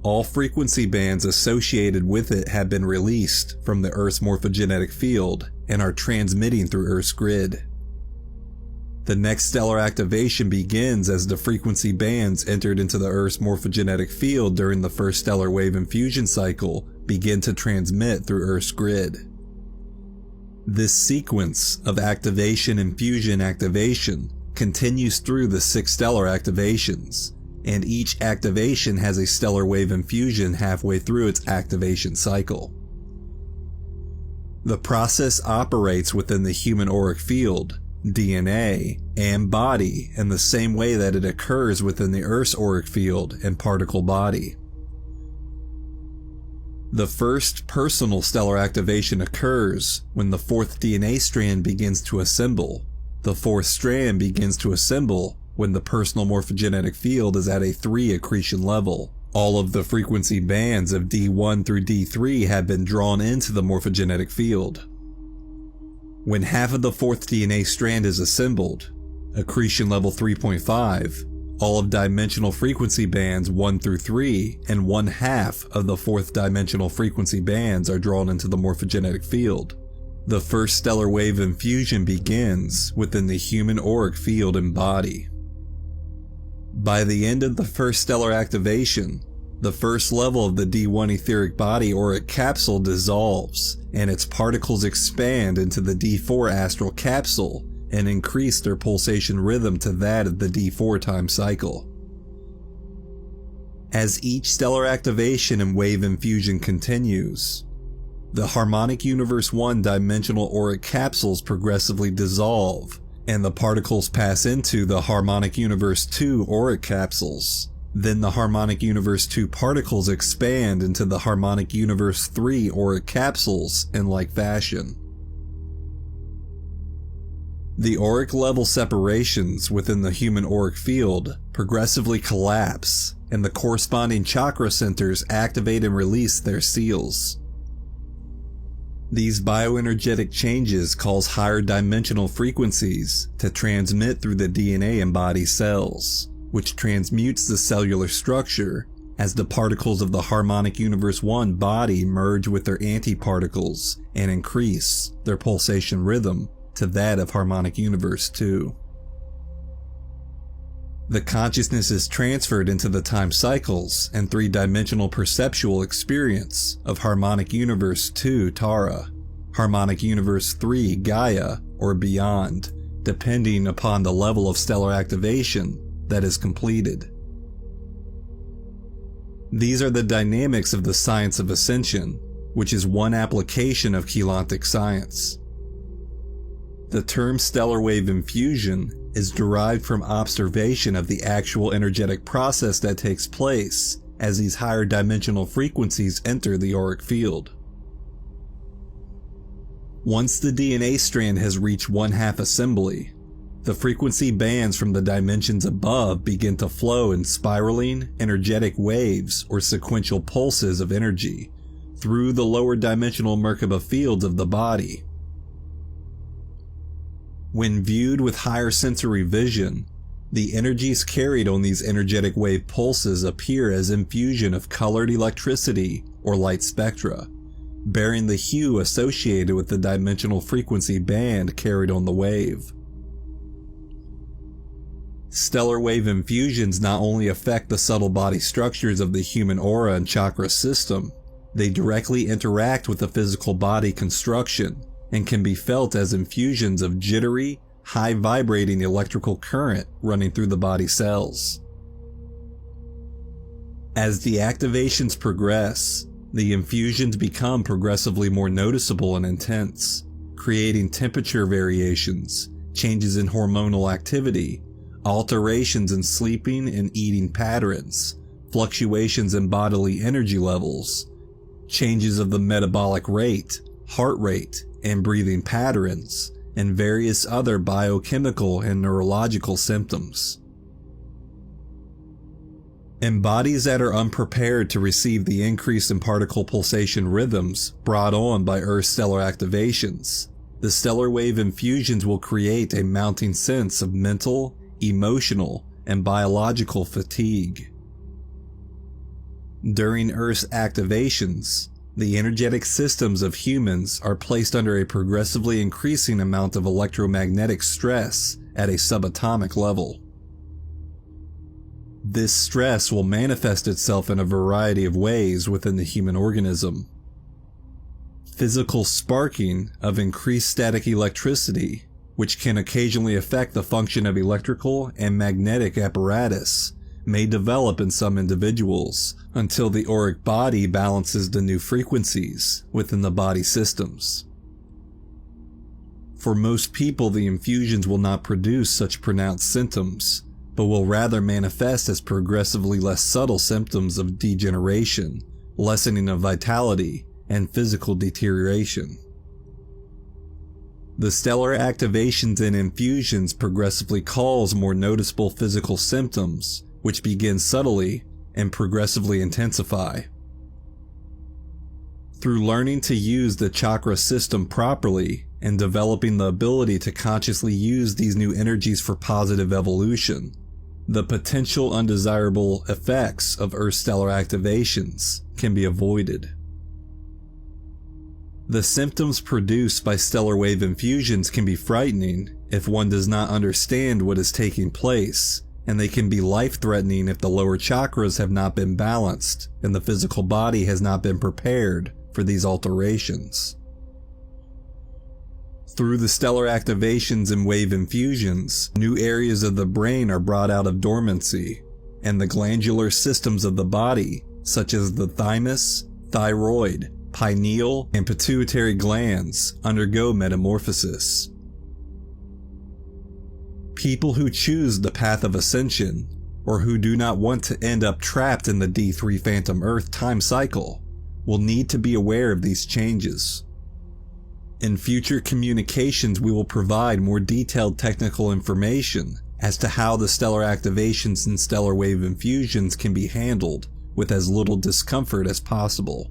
all frequency bands associated with it have been released from the Earth's morphogenetic field and are transmitting through Earth's grid. The next stellar activation begins as the frequency bands entered into the Earth's morphogenetic field during the first stellar wave infusion cycle begin to transmit through Earth's grid. This sequence of activation, infusion, activation continues through the 6 stellar activations, and each activation has a stellar wave infusion halfway through its activation cycle. The process operates within the human auric field, DNA, and body in the same way that it occurs within the Earth's auric field and particle body. The first personal stellar activation occurs when the fourth DNA strand begins to assemble. The fourth strand begins to assemble when the personal morphogenetic field is at a 3 accretion level. All of the frequency bands of D1 through D3 have been drawn into the morphogenetic field. When half of the fourth DNA strand is assembled, accretion level 3.5, all of dimensional frequency bands 1 through 3 and 1/2 of the fourth dimensional frequency bands are drawn into the morphogenetic field. The first stellar wave infusion begins within the human auric field and body. By the end of the first stellar activation, the first level of the D1 etheric body auric capsule dissolves, and its particles expand into the D4 astral capsule and increase their pulsation rhythm to that of the D4 time cycle. As each stellar activation and wave infusion continues, the harmonic universe 1 dimensional auric capsules progressively dissolve, and the particles pass into the harmonic universe 2 auric capsules. Then the harmonic universe 2 particles expand into the harmonic universe 3 auric capsules in like fashion. The auric level separations within the human auric field progressively collapse, and the corresponding chakra centers activate and release their seals. These bioenergetic changes cause higher dimensional frequencies to transmit through the DNA in body cells, which transmutes the cellular structure as the particles of the harmonic universe 1 body merge with their antiparticles and increase their pulsation rhythm to that of harmonic universe 2. The consciousness is transferred into the time cycles and 3-dimensional perceptual experience of harmonic universe 2 Tara, harmonic universe 3 Gaia, or beyond, depending upon the level of stellar activation that is completed. These are the dynamics of the science of ascension, which is one application of Galactic science. The term stellar wave infusion is derived from observation of the actual energetic process that takes place as these higher dimensional frequencies enter the auric field. Once the DNA strand has reached 1/2 assembly, the frequency bands from the dimensions above begin to flow in spiraling, energetic waves or sequential pulses of energy through the lower dimensional Merkaba fields of the body. When viewed with higher sensory vision, the energies carried on these energetic wave pulses appear as infusion of colored electricity or light spectra, bearing the hue associated with the dimensional frequency band carried on the wave. Stellar wave infusions not only affect the subtle body structures of the human aura and chakra system, they directly interact with the physical body construction and can be felt as infusions of jittery, high-vibrating electrical current running through the body cells. As the activations progress, the infusions become progressively more noticeable and intense, creating temperature variations, changes in hormonal activity, alterations in sleeping and eating patterns, fluctuations in bodily energy levels, changes of the metabolic rate, heart rate, and breathing patterns, and various other biochemical and neurological symptoms. In bodies that are unprepared to receive the increase in particle pulsation rhythms brought on by Earth's stellar activations, the stellar wave infusions will create a mounting sense of mental, emotional, and biological fatigue. During Earth's activations, the energetic systems of humans are placed under a progressively increasing amount of electromagnetic stress at a subatomic level. This stress will manifest itself in a variety of ways within the human organism. Physical sparking of increased static electricity, which can occasionally affect the function of electrical and magnetic apparatus, may develop in some individuals until the auric body balances the new frequencies within the body systems. For most people, the infusions will not produce such pronounced symptoms, but will rather manifest as progressively less subtle symptoms of degeneration, lessening of vitality, and physical deterioration. The stellar activations and infusions progressively cause more noticeable physical symptoms, which begin subtly and progressively intensify. Through learning to use the chakra system properly and developing the ability to consciously use these new energies for positive evolution, the potential undesirable effects of Earth's stellar activations can be avoided. The symptoms produced by stellar wave infusions can be frightening if one does not understand what is taking place, and they can be life-threatening if the lower chakras have not been balanced and the physical body has not been prepared for these alterations. Through the stellar activations and wave infusions, new areas of the brain are brought out of dormancy, and the glandular systems of the body, such as the thymus, thyroid, pineal, and pituitary glands, undergo metamorphosis. People who choose the path of ascension, or who do not want to end up trapped in the D3 Phantom Earth time cycle, will need to be aware of these changes. In future communications, we will provide more detailed technical information as to how the stellar activations and stellar wave infusions can be handled with as little discomfort as possible.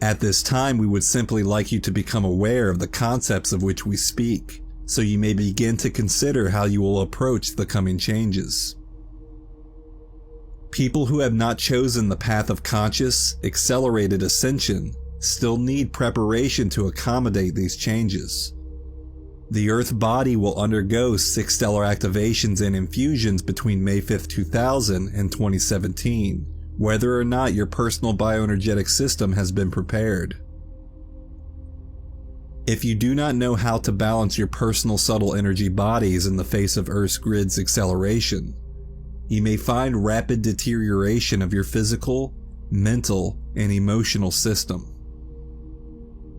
At this time, we would simply like you to become aware of the concepts of which we speak, so you may begin to consider how you will approach the coming changes. People who have not chosen the path of conscious, accelerated ascension still need preparation to accommodate these changes. The Earth body will undergo 6 stellar activations and infusions between May 5, 2000 and 2017, whether or not your personal bioenergetic system has been prepared. If you do not know how to balance your personal subtle energy bodies in the face of Earth's grid's acceleration, you may find rapid deterioration of your physical, mental, and emotional system.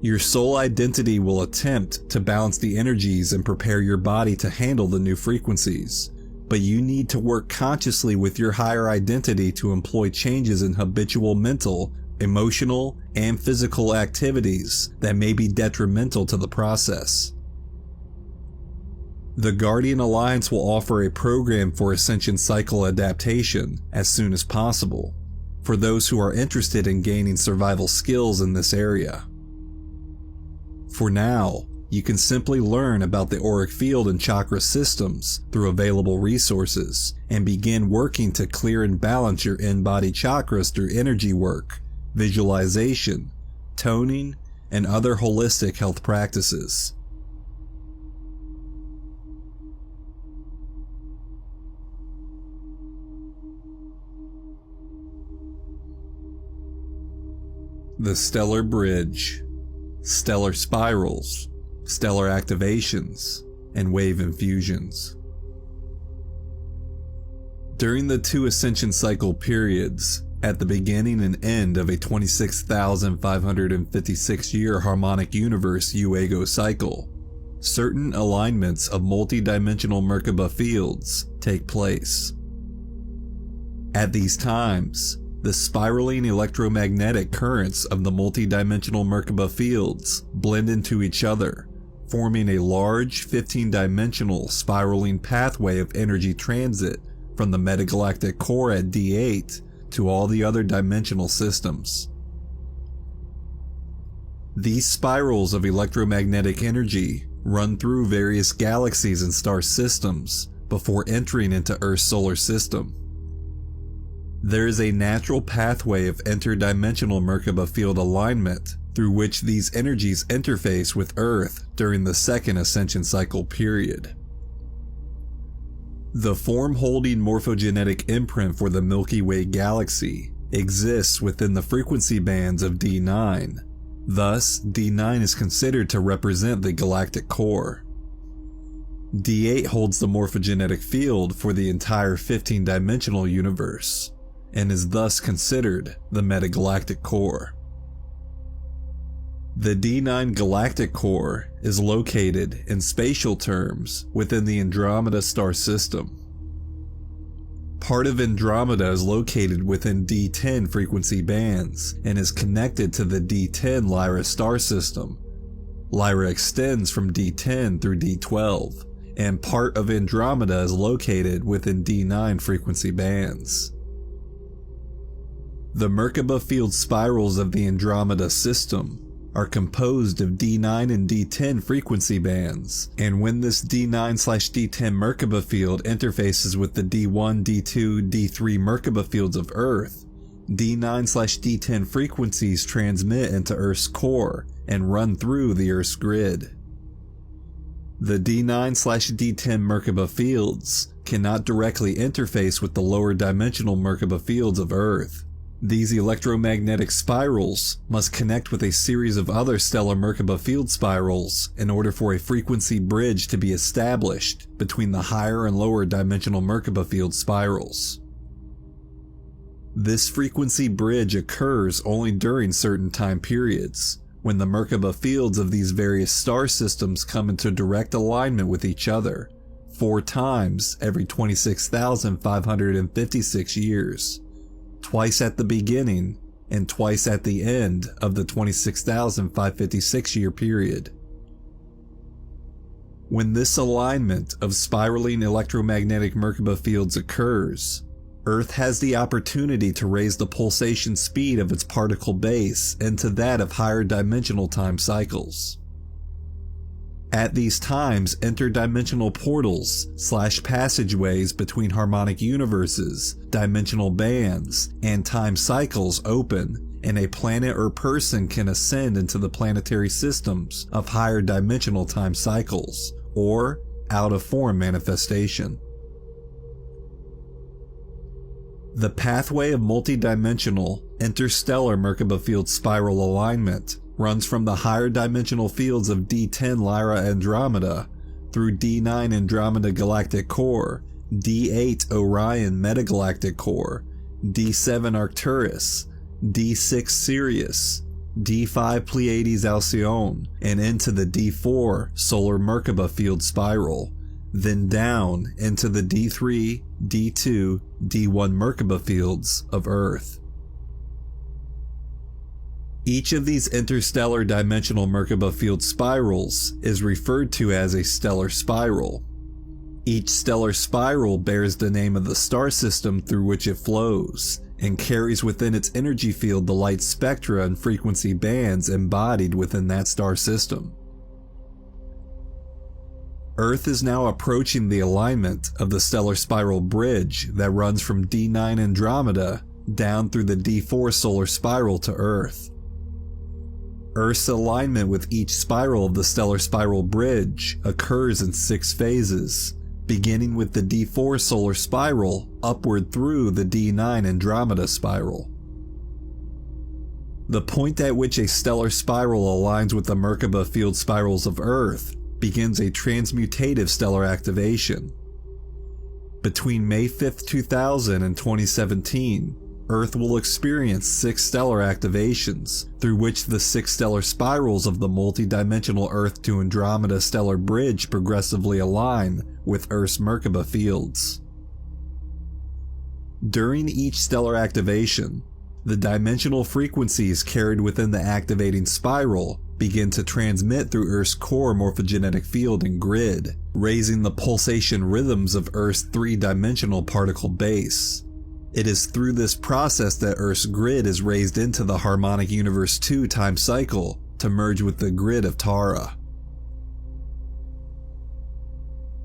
Your soul identity will attempt to balance the energies and prepare your body to handle the new frequencies, but you need to work consciously with your higher identity to employ changes in habitual mental, emotional, and physical activities that may be detrimental to the process. The Guardian Alliance will offer a program for Ascension Cycle adaptation as soon as possible, for those who are interested in gaining survival skills in this area. For now, you can simply learn about the auric field and chakra systems through available resources, and begin working to clear and balance your in-body chakras through energy work, visualization, toning, and other holistic health practices. The Stellar Bridge, Stellar Spirals, Stellar Activations, and Wave Infusions. During the 2 Ascension Cycle periods, at the beginning and end of a 26,556-year harmonic universe Uego cycle, certain alignments of multi-dimensional Merkaba fields take place. At these times, the spiraling electromagnetic currents of the multi-dimensional Merkaba fields blend into each other, forming a large 15-dimensional spiraling pathway of energy transit from the metagalactic core at D8 to all the other dimensional systems. These spirals of electromagnetic energy run through various galaxies and star systems before entering into Earth's solar system. There is a natural pathway of interdimensional Merkaba field alignment through which these energies interface with Earth during the 2nd Ascension Cycle period. The form-holding morphogenetic imprint for the Milky Way galaxy exists within the frequency bands of D9. Thus, D9 is considered to represent the galactic core. D8 holds the morphogenetic field for the entire 15-dimensional universe, and is thus considered the metagalactic core. The D9 galactic core is located in spatial terms within the Andromeda star system. Part of Andromeda is located within D10 frequency bands and is connected to the D10 Lyra star system. Lyra extends from D10 through D12, and part of Andromeda is located within D9 frequency bands. The Merkaba field spirals of the Andromeda system are composed of D9 and D10 frequency bands, and when this D9/D10 Merkaba field interfaces with the D1, D2, D3 Merkaba fields of Earth, D9/D10 frequencies transmit into Earth's core and run through the Earth's grid. The D9/D10 Merkaba fields cannot directly interface with the lower dimensional Merkaba fields of Earth. These electromagnetic spirals must connect with a series of other stellar Merkaba field spirals in order for a frequency bridge to be established between the higher and lower dimensional Merkaba field spirals. This frequency bridge occurs only during certain time periods, when the Merkaba fields of these various star systems come into direct alignment with each other, 4 times every 26,556 years. Twice at the beginning and twice at the end of the 26,556 year period. When this alignment of spiraling electromagnetic Merkaba fields occurs, Earth has the opportunity to raise the pulsation speed of its particle base into that of higher dimensional time cycles. At these times, interdimensional portals / passageways between harmonic universes, dimensional bands, and time cycles open, and a planet or person can ascend into the planetary systems of higher dimensional time cycles, or out-of-form manifestation. The pathway of multidimensional, interstellar Merkaba field spiral alignment runs from the higher dimensional fields of D10 Lyra Andromeda through D9 Andromeda Galactic Core, D8 Orion Metagalactic Core, D7 Arcturus, D6 Sirius, D5 Pleiades Alcyone, and into the D4 Solar Merkaba field spiral, then down into the D3, D2, D1 Merkaba fields of Earth. Each of these interstellar dimensional Merkaba field spirals is referred to as a stellar spiral. Each stellar spiral bears the name of the star system through which it flows, and carries within its energy field the light spectra and frequency bands embodied within that star system. Earth is now approaching the alignment of the stellar spiral bridge that runs from D9 Andromeda down through the D4 solar spiral to Earth. Earth's alignment with each spiral of the stellar spiral bridge occurs in 6 phases, beginning with the D4 solar spiral upward through the D9 Andromeda spiral. The point at which a stellar spiral aligns with the Merkaba field spirals of Earth begins a transmutative stellar activation. Between May 5, 2000 and 2017, Earth will experience 6 stellar activations, through which the 6 stellar spirals of the multi-dimensional Earth to Andromeda stellar bridge progressively align with Earth's Merkaba fields. During each stellar activation, the dimensional frequencies carried within the activating spiral begin to transmit through Earth's core morphogenetic field and grid, raising the pulsation rhythms of Earth's 3-dimensional particle base. It is through this process that Earth's grid is raised into the harmonic universe 2 time cycle to merge with the grid of Tara.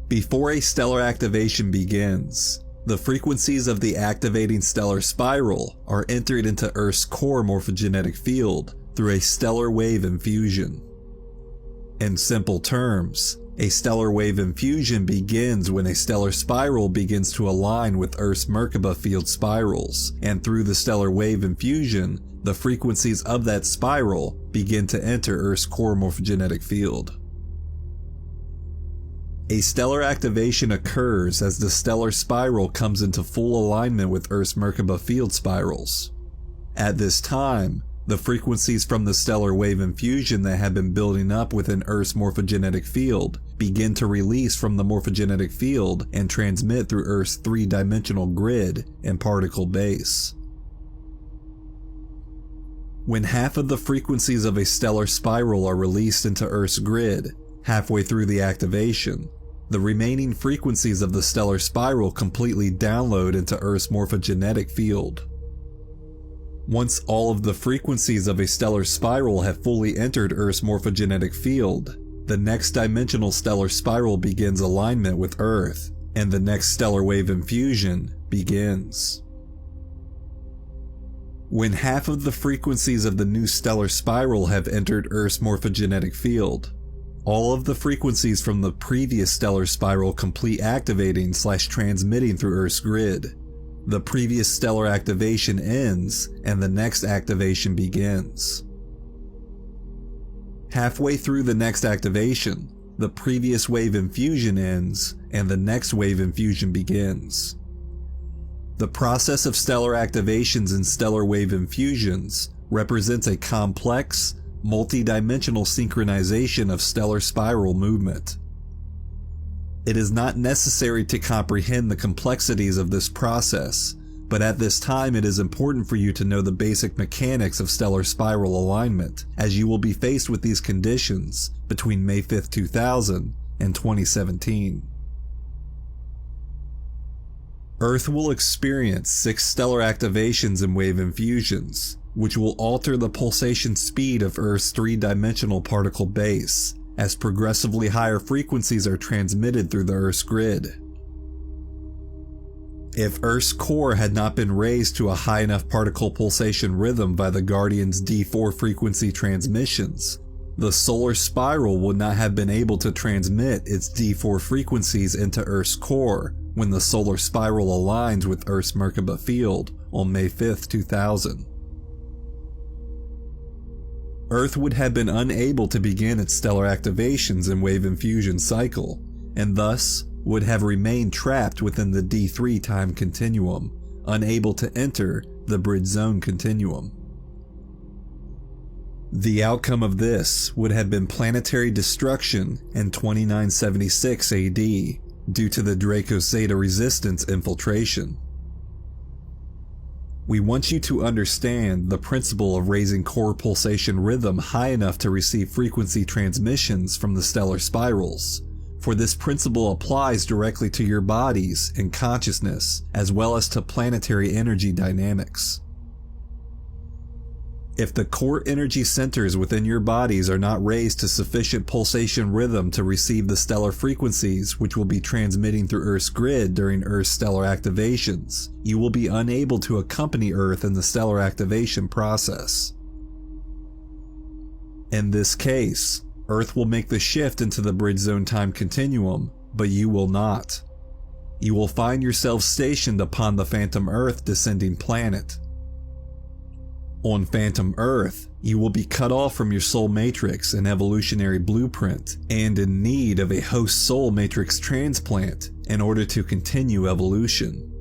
Before a stellar activation begins, the frequencies of the activating stellar spiral are entered into Earth's core morphogenetic field through a stellar wave infusion. In simple terms, a stellar wave infusion begins when a stellar spiral begins to align with Earth's Merkaba field spirals, and through the stellar wave infusion, the frequencies of that spiral begin to enter Earth's core morphogenetic field. A stellar activation occurs as the stellar spiral comes into full alignment with Earth's Merkaba field spirals. At this time, the frequencies from the stellar wave infusion that have been building up within Earth's morphogenetic field begin to release from the morphogenetic field and transmit through Earth's three-dimensional grid and particle base. When half of the frequencies of a stellar spiral are released into Earth's grid, halfway through the activation, the remaining frequencies of the stellar spiral completely download into Earth's morphogenetic field. Once all of the frequencies of a stellar spiral have fully entered Earth's morphogenetic field, the next dimensional stellar spiral begins alignment with Earth, and the next stellar wave infusion begins. When half of the frequencies of the new stellar spiral have entered Earth's morphogenetic field, all of the frequencies from the previous stellar spiral complete activating/transmitting through Earth's grid. The previous stellar activation ends and the next activation begins. Halfway through the next activation, the previous wave infusion ends and the next wave infusion begins. The process of stellar activations and stellar wave infusions represents a complex, multi-dimensional synchronization of stellar spiral movement. It is not necessary to comprehend the complexities of this process, but at this time it is important for you to know the basic mechanics of stellar spiral alignment, as you will be faced with these conditions between May 5, 2000 and 2017. Earth will experience 6 stellar activations and wave infusions, which will alter the pulsation speed of Earth's three-dimensional particle base, as progressively higher frequencies are transmitted through the Earth's grid. If Earth's core had not been raised to a high enough particle pulsation rhythm by the Guardian's D4 frequency transmissions, the solar spiral would not have been able to transmit its D4 frequencies into Earth's core when the solar spiral aligns with Earth's Merkaba field on May 5, 2000. Earth would have been unable to begin its stellar activations and wave infusion cycle, and thus would have remained trapped within the D3 time continuum, unable to enter the bridge zone continuum. The outcome of this would have been planetary destruction in 2976 AD due to the Draco Zeta resistance infiltration. We want you to understand the principle of raising core pulsation rhythm high enough to receive frequency transmissions from the stellar spirals, for this principle applies directly to your bodies and consciousness, as well as to planetary energy dynamics. If the core energy centers within your bodies are not raised to sufficient pulsation rhythm to receive the stellar frequencies which will be transmitting through Earth's grid during Earth's stellar activations, you will be unable to accompany Earth in the stellar activation process. In this case, Earth will make the shift into the bridge zone time continuum, but you will not. You will find yourself stationed upon the Phantom Earth descending planet. On Phantom Earth, you will be cut off from your soul matrix and evolutionary blueprint, and in need of a host soul matrix transplant in order to continue evolution.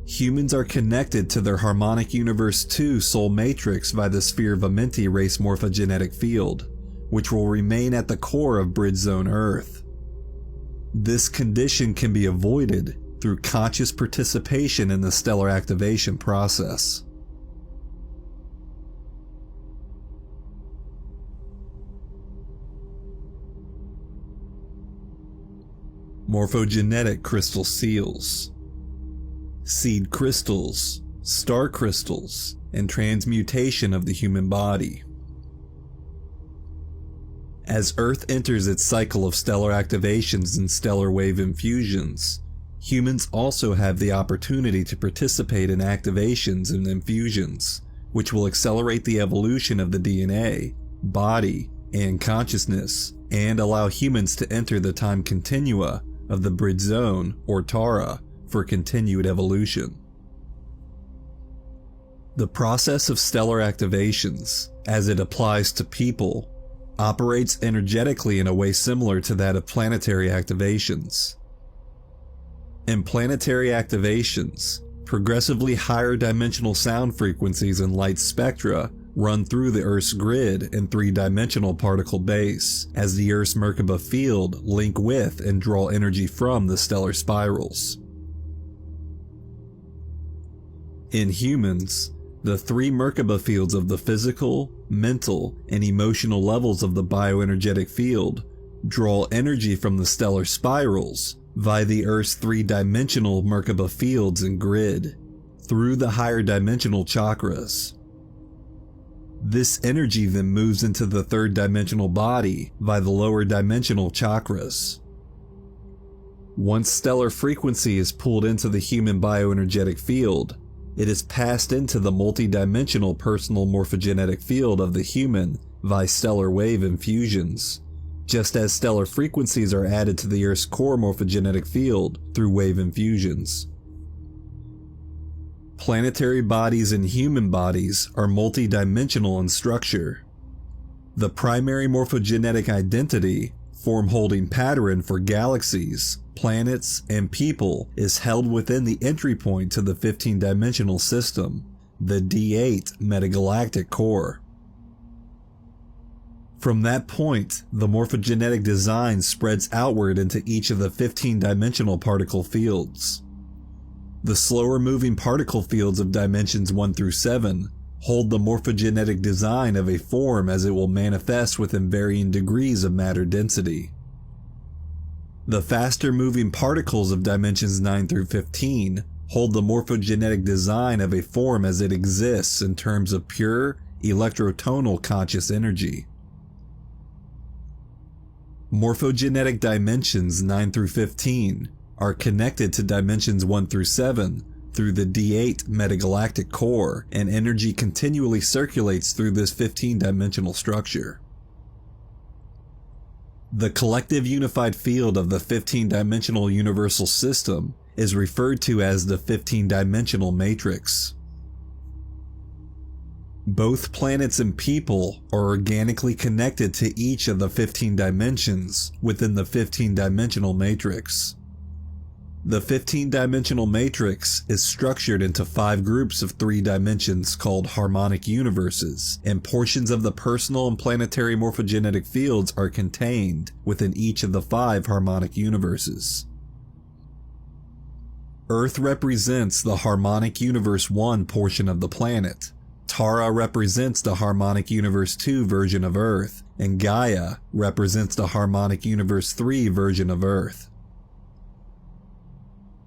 Humans are connected to their Harmonic Universe 2 soul matrix by the Sphere of Amenti race morphogenetic field, which will remain at the core of Bridge Zone Earth. This condition can be avoided through conscious participation in the stellar activation process. Morphogenetic crystal seals, seed crystals, star crystals, and transmutation of the human body. As Earth enters its cycle of stellar activations and stellar wave infusions, humans also have the opportunity to participate in activations and infusions, which will accelerate the evolution of the DNA, body, and consciousness, and allow humans to enter the time continua of the Bridge Zone, or Tara, for continued evolution. The process of stellar activations, as it applies to people, operates energetically in a way similar to that of planetary activations. In planetary activations, progressively higher dimensional sound frequencies and light spectra run through the Earth's grid and three-dimensional particle base, as the Earth's Merkaba field link with and draw energy from the stellar spirals. In humans, the three Merkaba fields of the physical, mental, and emotional levels of the bioenergetic field draw energy from the stellar spirals via the Earth's three-dimensional Merkaba fields and grid, through the higher dimensional chakras. This energy then moves into the third-dimensional body via the lower dimensional chakras. Once stellar frequency is pulled into the human bioenergetic field, it is passed into the multi-dimensional personal morphogenetic field of the human via stellar wave infusions, just as stellar frequencies are added to the Earth's core morphogenetic field through wave infusions. Planetary bodies and human bodies are multi-dimensional in structure. The primary morphogenetic identity, form-holding pattern for galaxies, planets, and people is held within the entry point to the 15-dimensional system, the D8 metagalactic core. From that point, the morphogenetic design spreads outward into each of the 15-dimensional particle fields. The slower-moving particle fields of dimensions 1 through 7 hold the morphogenetic design of a form as it will manifest within varying degrees of matter density. The faster-moving particles of dimensions 9 through 15 hold the morphogenetic design of a form as it exists in terms of pure, electrotonal conscious energy. Morphogenetic dimensions 9 through 15 are connected to dimensions 1 through 7 through the D8 metagalactic core, and energy continually circulates through this 15-dimensional structure. The collective unified field of the 15-dimensional universal system is referred to as the 15-dimensional matrix. Both planets and people are organically connected to each of the 15 dimensions within the 15-dimensional matrix. The 15-dimensional matrix is structured into 5 groups of 3 dimensions called harmonic universes, and portions of the personal and planetary morphogenetic fields are contained within each of the 5 harmonic universes. Earth represents the harmonic universe 1 portion of the planet, Tara represents the harmonic universe 2 version of Earth, and Gaia represents the harmonic universe 3 version of Earth.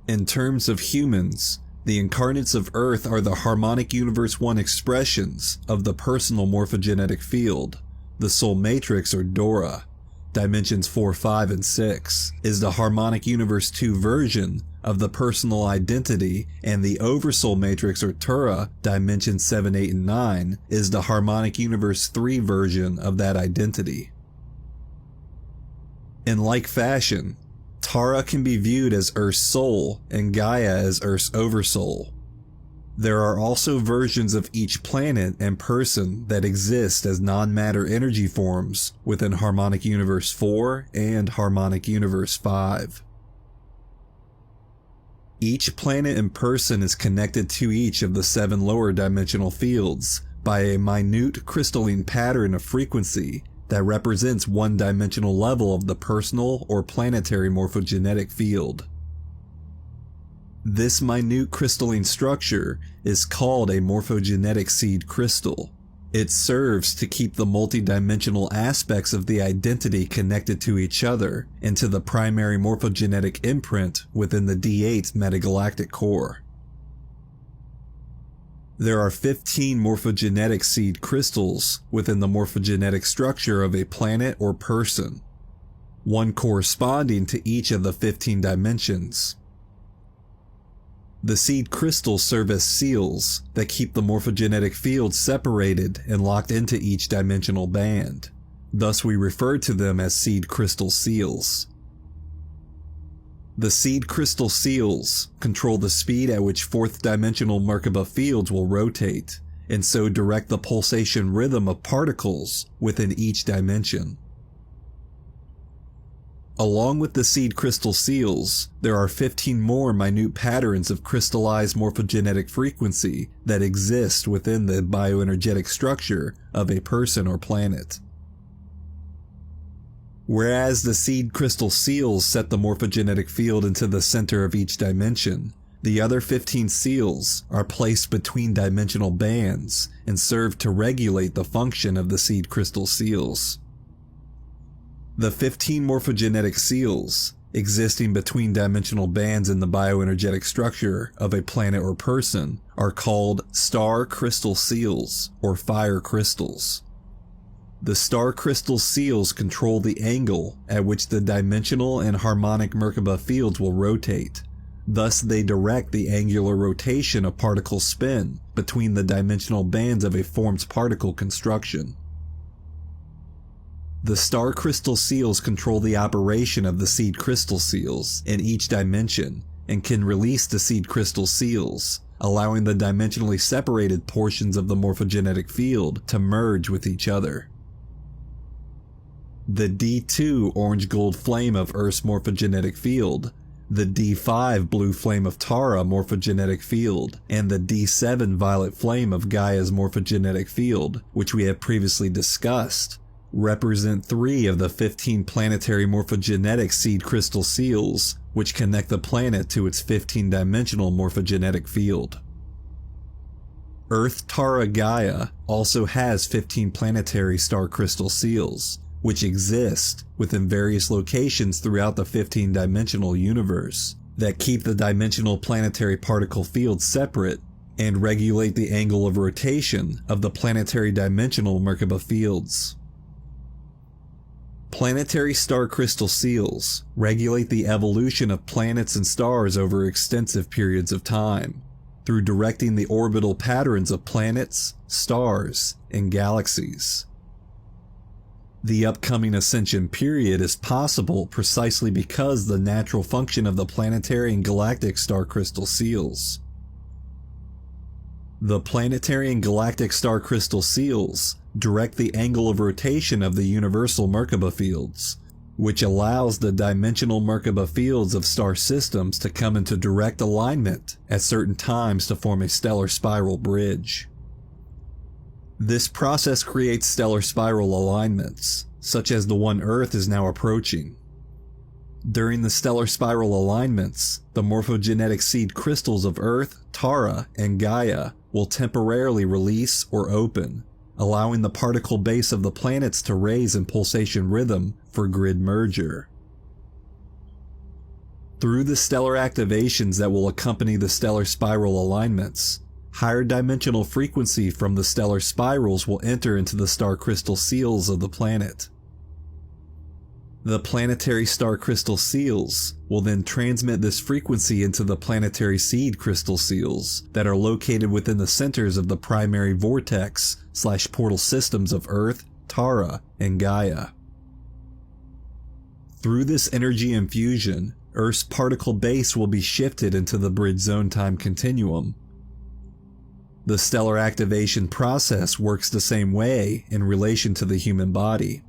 In terms of humans, the incarnates of Earth are the harmonic universe 1 expressions of the personal morphogenetic field. The soul matrix, or Dora, dimensions 4, 5, and 6, is the harmonic universe 2 version of the personal identity, and the oversoul matrix, or Tura, dimensions 7, 8, and 9, is the harmonic universe 3 version of that identity. In like fashion, Tara can be viewed as Earth's soul and Gaia as Earth's oversoul. There are also versions of each planet and person that exist as non-matter energy forms within Harmonic Universe 4 and Harmonic Universe 5. Each planet and person is connected to each of the 7 lower dimensional fields by a minute crystalline pattern of frequency that represents one-dimensional level of the personal or planetary morphogenetic field. This minute crystalline structure is called a morphogenetic seed crystal. It serves to keep the multidimensional aspects of the identity connected to each other and to the primary morphogenetic imprint within the D8 metagalactic core. There are 15 morphogenetic seed crystals within the morphogenetic structure of a planet or person, one corresponding to each of the 15 dimensions. The seed crystals serve as seals that keep the morphogenetic field separated and locked into each dimensional band. Thus we refer to them as seed crystal seals. The seed crystal seals control the speed at which 4th dimensional Merkaba fields will rotate, and so direct the pulsation rhythm of particles within each dimension. Along with the seed crystal seals, there are 15 more minute patterns of crystallized morphogenetic frequency that exist within the bioenergetic structure of a person or planet. Whereas the seed crystal seals set the morphogenetic field into the center of each dimension, the other 15 seals are placed between dimensional bands and serve to regulate the function of the seed crystal seals. The 15 morphogenetic seals, existing between dimensional bands in the bioenergetic structure of a planet or person, are called star crystal seals or fire crystals. The star crystal seals control the angle at which the dimensional and harmonic Merkaba fields will rotate. Thus, they direct the angular rotation of particle spin between the dimensional bands of a formed particle construction. The star crystal seals control the operation of the seed crystal seals in each dimension and can release the seed crystal seals, allowing the dimensionally separated portions of the morphogenetic field to merge with each other. The D2 orange-gold flame of Earth's morphogenetic field, the D5 blue flame of Tara morphogenetic field, and the D7 violet flame of Gaia's morphogenetic field, which we have previously discussed, represent 3 of the 15 planetary morphogenetic seed crystal seals, which connect the planet to its 15-dimensional morphogenetic field. Earth Tara Gaia also has 15 planetary star crystal seals, which exist within various locations throughout the 15-dimensional universe, that keep the dimensional planetary particle fields separate and regulate the angle of rotation of the planetary dimensional Merkaba fields. Planetary star crystal seals regulate the evolution of planets and stars over extensive periods of time, through directing the orbital patterns of planets, stars, and galaxies. The upcoming ascension period is possible precisely because the natural function of the planetary and galactic star crystal seals. The planetary and galactic star crystal seals direct the angle of rotation of the universal Merkaba fields, which allows the dimensional Merkaba fields of star systems to come into direct alignment at certain times to form a stellar spiral bridge. This process creates stellar spiral alignments, such as the one Earth is now approaching. During the stellar spiral alignments, the morphogenetic seed crystals of Earth, Tara, and Gaia will temporarily release or open, allowing the particle base of the planets to raise in pulsation rhythm for grid merger. Through the stellar activations that will accompany the stellar spiral alignments, higher dimensional frequency from the stellar spirals will enter into the star crystal seals of the planet. The planetary star crystal seals will then transmit this frequency into the planetary seed crystal seals that are located within the centers of the primary vortex/portal systems of Earth, Tara, and Gaia. Through this energy infusion, Earth's particle base will be shifted into the bridge zone time continuum. The stellar activation process works the same way in relation to the human body.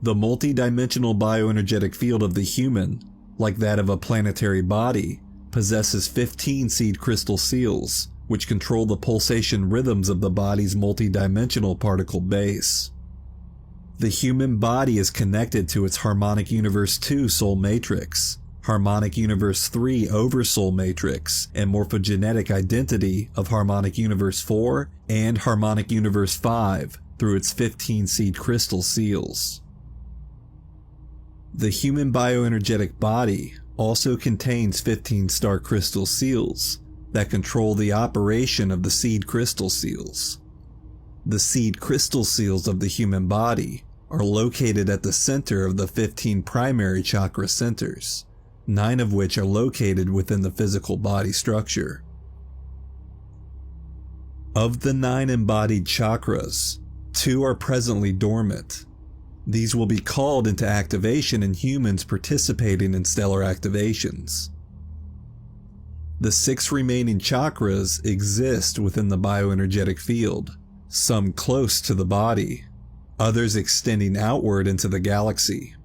The multi-dimensional bioenergetic field of the human, like that of a planetary body, possesses 15 seed crystal seals, which control the pulsation rhythms of the body's multi-dimensional particle base. The human body is connected to its Harmonic Universe 2 soul matrix, Harmonic Universe 3 Oversoul Matrix, and morphogenetic identity of Harmonic Universe 4 and Harmonic Universe 5 through its 15 seed crystal seals. The human bioenergetic body also contains 15 star crystal seals that control the operation of the seed crystal seals. The seed crystal seals of the human body are located at the center of the 15 primary chakra centers, 9 of which are located within the physical body structure. Of the 9 embodied chakras, 2 are presently dormant. These will be called into activation in humans participating in stellar activations. The 6 remaining chakras exist within the bioenergetic field, some close to the body, others extending outward into the galaxy.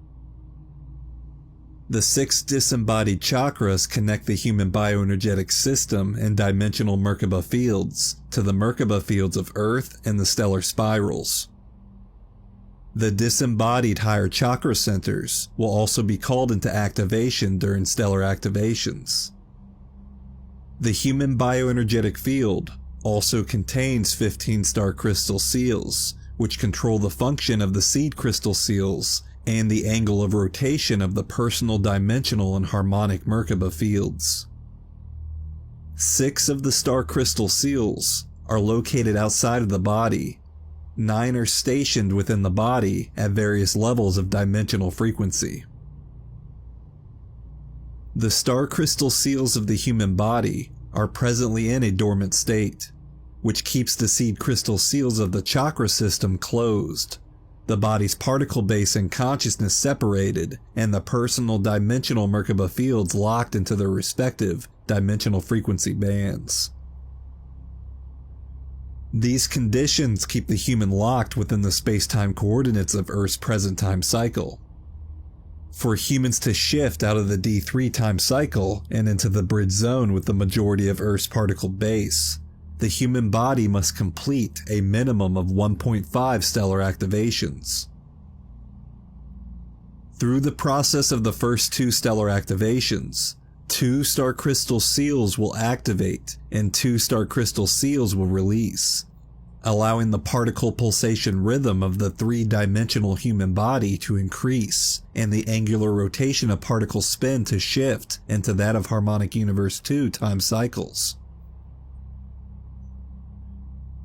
The 6 disembodied chakras connect the human bioenergetic system and dimensional Merkaba fields to the Merkaba fields of Earth and the stellar spirals. The disembodied higher chakra centers will also be called into activation during stellar activations. The human bioenergetic field also contains 15 star crystal seals, which control the function of the seed crystal seals and the angle of rotation of the personal dimensional and harmonic Merkaba fields. 6 of the star crystal seals are located outside of the body. 9 are stationed within the body at various levels of dimensional frequency. The star crystal seals of the human body are presently in a dormant state, which keeps the seed crystal seals of the chakra system closed, the body's particle base and consciousness separated, and the personal dimensional Merkaba fields locked into their respective dimensional frequency bands. These conditions keep the human locked within the space-time coordinates of Earth's present time cycle. For humans to shift out of the D3 time cycle and into the bridge zone with the majority of Earth's particle base, the human body must complete a minimum of 1.5 stellar activations. Through the process of the first 2 stellar activations, 2 star crystal seals will activate and 2 star crystal seals will release, allowing the particle pulsation rhythm of the 3-dimensional human body to increase and the angular rotation of particle spin to shift into that of Harmonic Universe 2 time cycles.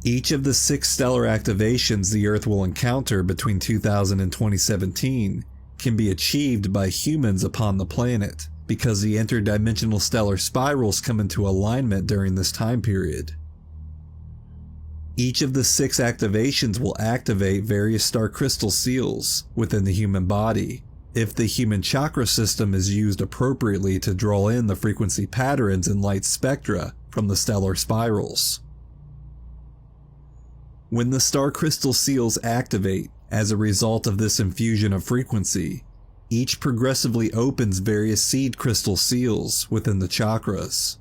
Each of the 6 stellar activations the Earth will encounter between 2000 and 2017 can be achieved by humans upon the planet, because the interdimensional stellar spirals come into alignment during this time period. Each of the 6 activations will activate various star crystal seals within the human body, if the human chakra system is used appropriately to draw in the frequency patterns and light spectra from the stellar spirals. When the star crystal seals activate as a result of this infusion of frequency, each progressively opens various seed crystal seals within the chakras.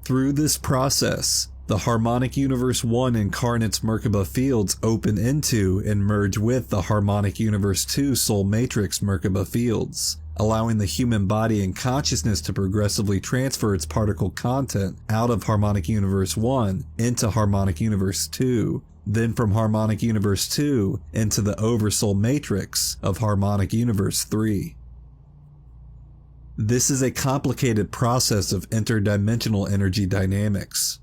Through this process, the Harmonic Universe 1 incarnate's Merkaba fields open into and merge with the Harmonic Universe 2 Soul Matrix Merkaba fields, allowing the human body and consciousness to progressively transfer its particle content out of Harmonic Universe 1 into Harmonic Universe 2, then from Harmonic Universe 2 into the Oversoul Matrix of Harmonic Universe 3. This is a complicated process of interdimensional energy dynamics.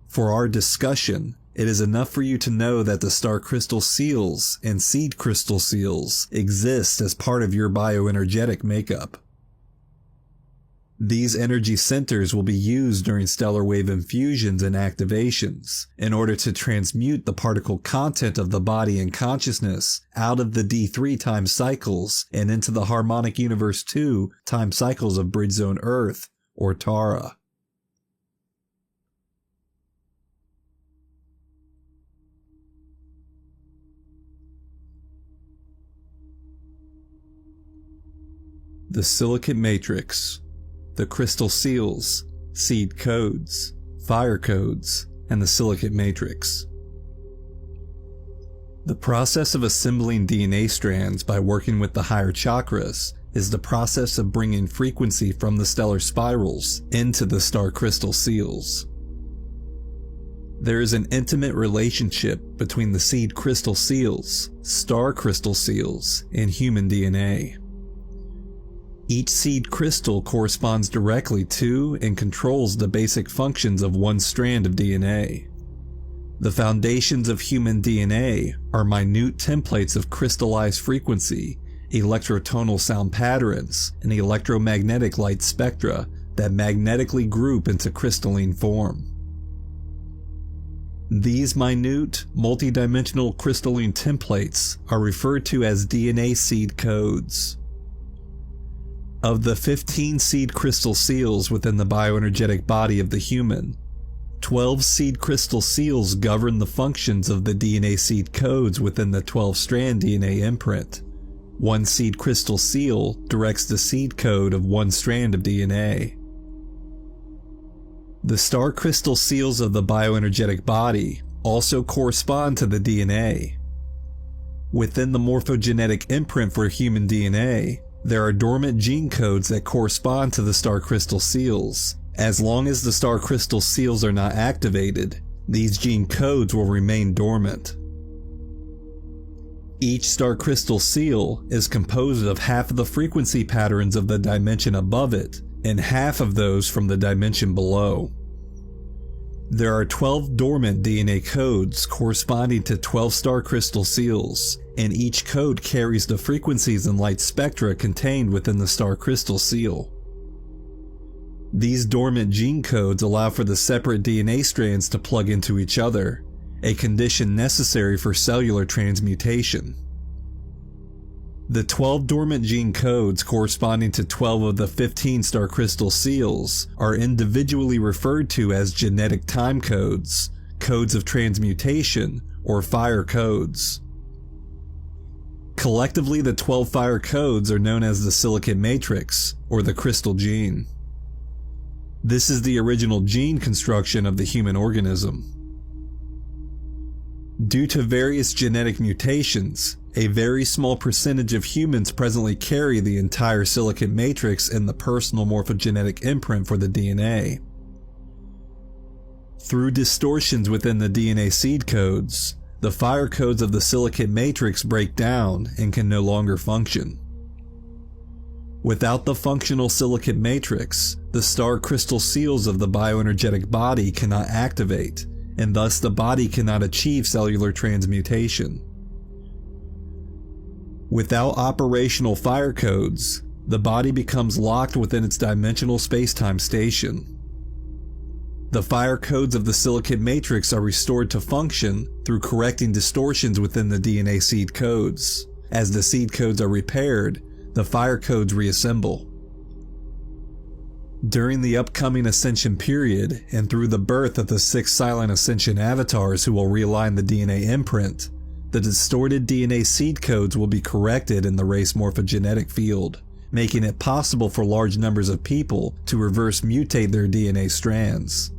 For our discussion, it is enough for you to know that the star crystal seals and seed crystal seals exist as part of your bioenergetic makeup. These energy centers will be used during stellar wave infusions and activations in order to transmute the particle content of the body and consciousness out of the D3 time cycles and into the Harmonic Universe 2 time cycles of Bridge Zone Earth, or Tara. The silicate matrix, the crystal seals, seed codes, fire codes, and the silicate matrix. The process of assembling DNA strands by working with the higher chakras is the process of bringing frequency from the stellar spirals into the star crystal seals. There is an intimate relationship between the seed crystal seals, star crystal seals, and human DNA. Each seed crystal corresponds directly to and controls the basic functions of one strand of DNA. The foundations of human DNA are minute templates of crystallized frequency, electrotonal sound patterns, and electromagnetic light spectra that magnetically group into crystalline form. These minute, multidimensional crystalline templates are referred to as DNA seed codes. Of the 15 seed crystal seals within the bioenergetic body of the human, 12 seed crystal seals govern the functions of the DNA seed codes within the 12-strand DNA imprint. One seed crystal seal directs the seed code of one strand of DNA. The star crystal seals of the bioenergetic body also correspond to the DNA. Within the morphogenetic imprint for human DNA, there are dormant gene codes that correspond to the star crystal seals. As long as the star crystal seals are not activated, these gene codes will remain dormant. Each star crystal seal is composed of half of the frequency patterns of the dimension above it and half of those from the dimension below. There are 12 dormant DNA codes corresponding to 12 star crystal seals, and each code carries the frequencies and light spectra contained within the star crystal seal. These dormant gene codes allow for the separate DNA strands to plug into each other, a condition necessary for cellular transmutation. The 12 dormant gene codes corresponding to 12 of the 15 star crystal seals are individually referred to as genetic time codes, codes of transmutation, or fire codes. Collectively, the 12 fire codes are known as the silicate matrix, or the crystal gene. This is the original gene construction of the human organism. Due to various genetic mutations, a very small percentage of humans presently carry the entire silicate matrix in the personal morphogenetic imprint for the DNA. Through distortions within the DNA seed codes, the fire codes of the silicate matrix break down and can no longer function. Without the functional silicate matrix, the star crystal seals of the bioenergetic body cannot activate, and thus the body cannot achieve cellular transmutation. Without operational fire codes, the body becomes locked within its dimensional space-time station. The fire codes of the silicate matrix are restored to function through correcting distortions within the DNA seed codes. As the seed codes are repaired, the fire codes reassemble. During the upcoming Ascension period, and through the birth of the 6 silent Ascension avatars who will realign the DNA imprint, the distorted DNA seed codes will be corrected in the race morphogenetic field, making it possible for large numbers of people to reverse mutate their DNA strands.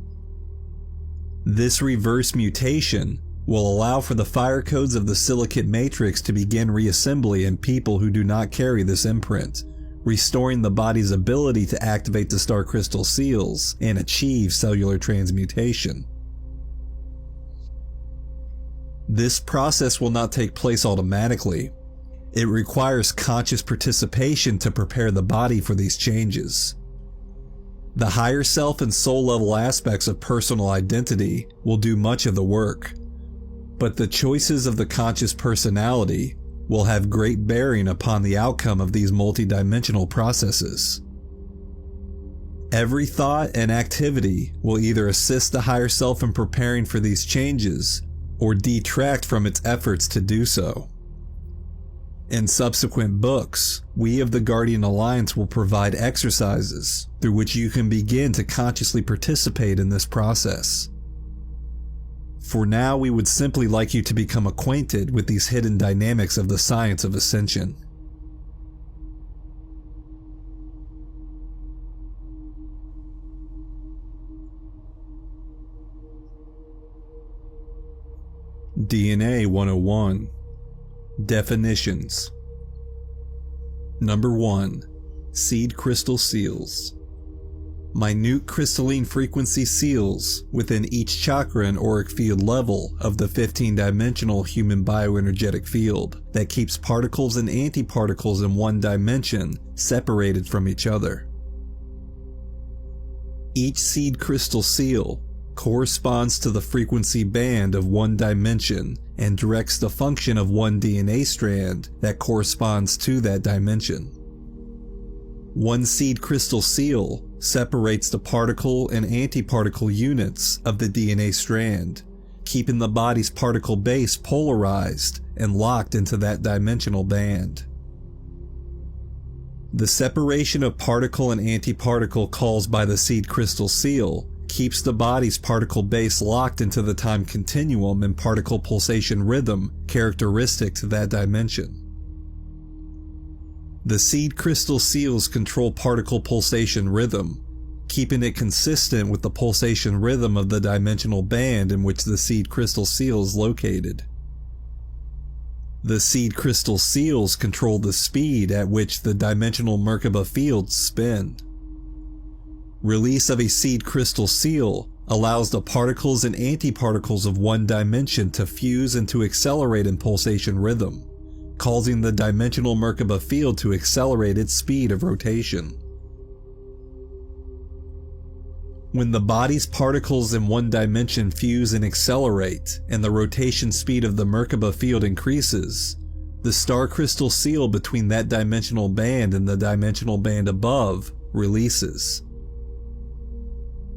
This reverse mutation will allow for the fire codes of the silicate matrix to begin reassembly in people who do not carry this imprint, restoring the body's ability to activate the star crystal seals and achieve cellular transmutation. This process will not take place automatically. It requires conscious participation to prepare the body for these changes. The higher self and soul level aspects of personal identity will do much of the work, but the choices of the conscious personality will have great bearing upon the outcome of these multidimensional processes. Every thought and activity will either assist the higher self in preparing for these changes or detract from its efforts to do so. In subsequent books, we of the Guardian Alliance will provide exercises through which you can begin to consciously participate in this process. For now, we would simply like you to become acquainted with these hidden dynamics of the science of ascension. DNA 101. Definitions. Number 1. Seed crystal seals. Minute crystalline frequency seals within each chakra and auric field level of the 15-dimensional human bioenergetic field that keeps particles and antiparticles in one dimension separated from each other. Each seed crystal seal corresponds to the frequency band of one dimension and directs the function of one DNA strand that corresponds to that dimension. One seed crystal seal separates the particle and antiparticle units of the DNA strand, keeping the body's particle base polarized and locked into that dimensional band. The separation of particle and antiparticle caused by the seed crystal seal keeps the body's particle base locked into the time continuum and particle pulsation rhythm characteristic to that dimension. The seed crystal seals control particle pulsation rhythm, keeping it consistent with the pulsation rhythm of the dimensional band in which the seed crystal seal is located. The seed crystal seals control the speed at which the dimensional Merkaba fields spin. Release of a seed crystal seal allows the particles and antiparticles of one dimension to fuse and to accelerate in pulsation rhythm, causing the dimensional Merkaba field to accelerate its speed of rotation. When the body's particles in one dimension fuse and accelerate, and the rotation speed of the Merkaba field increases, the star crystal seal between that dimensional band and the dimensional band above releases.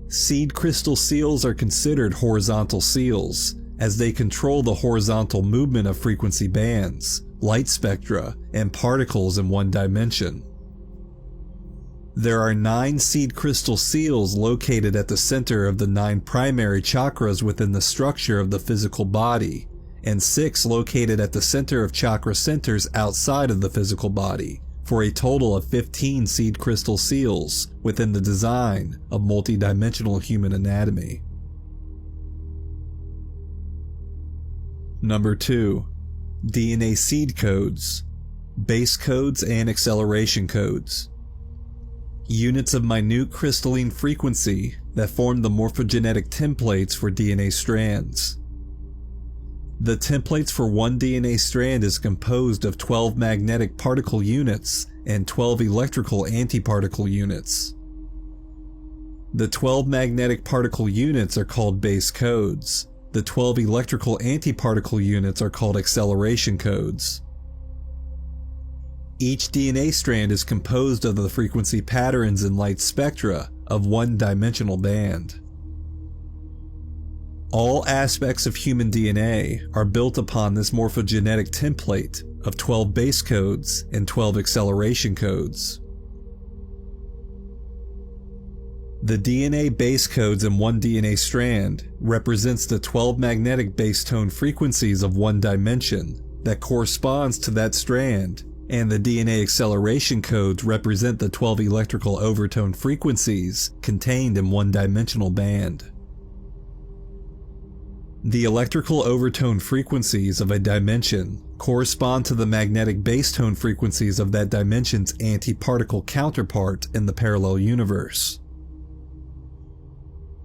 Seed crystal seals are considered horizontal seals, as they control the horizontal movement of frequency bands, light spectra, and particles in one dimension. There are 9 seed crystal seals located at the center of the 9 primary chakras within the structure of the physical body, and 6 located at the center of chakra centers outside of the physical body, for a total of 15 seed crystal seals within the design of multidimensional human anatomy. Number 2. DNA seed codes, base codes and acceleration codes. Units of minute crystalline frequency that form the morphogenetic templates for DNA strands. The templates for one DNA strand is composed of 12 magnetic particle units and 12 electrical antiparticle units. The 12 magnetic particle units are called base codes. The 12 electrical antiparticle units are called acceleration codes. Each DNA strand is composed of the frequency patterns and light spectra of one-dimensional band. All aspects of human DNA are built upon this morphogenetic template of 12 base codes and 12 acceleration codes. The DNA base codes in one DNA strand represents the 12 magnetic base tone frequencies of one dimension that corresponds to that strand, and the DNA acceleration codes represent the 12 electrical overtone frequencies contained in one-dimensional band. The electrical overtone frequencies of a dimension correspond to the magnetic base tone frequencies of that dimension's antiparticle counterpart in the parallel universe.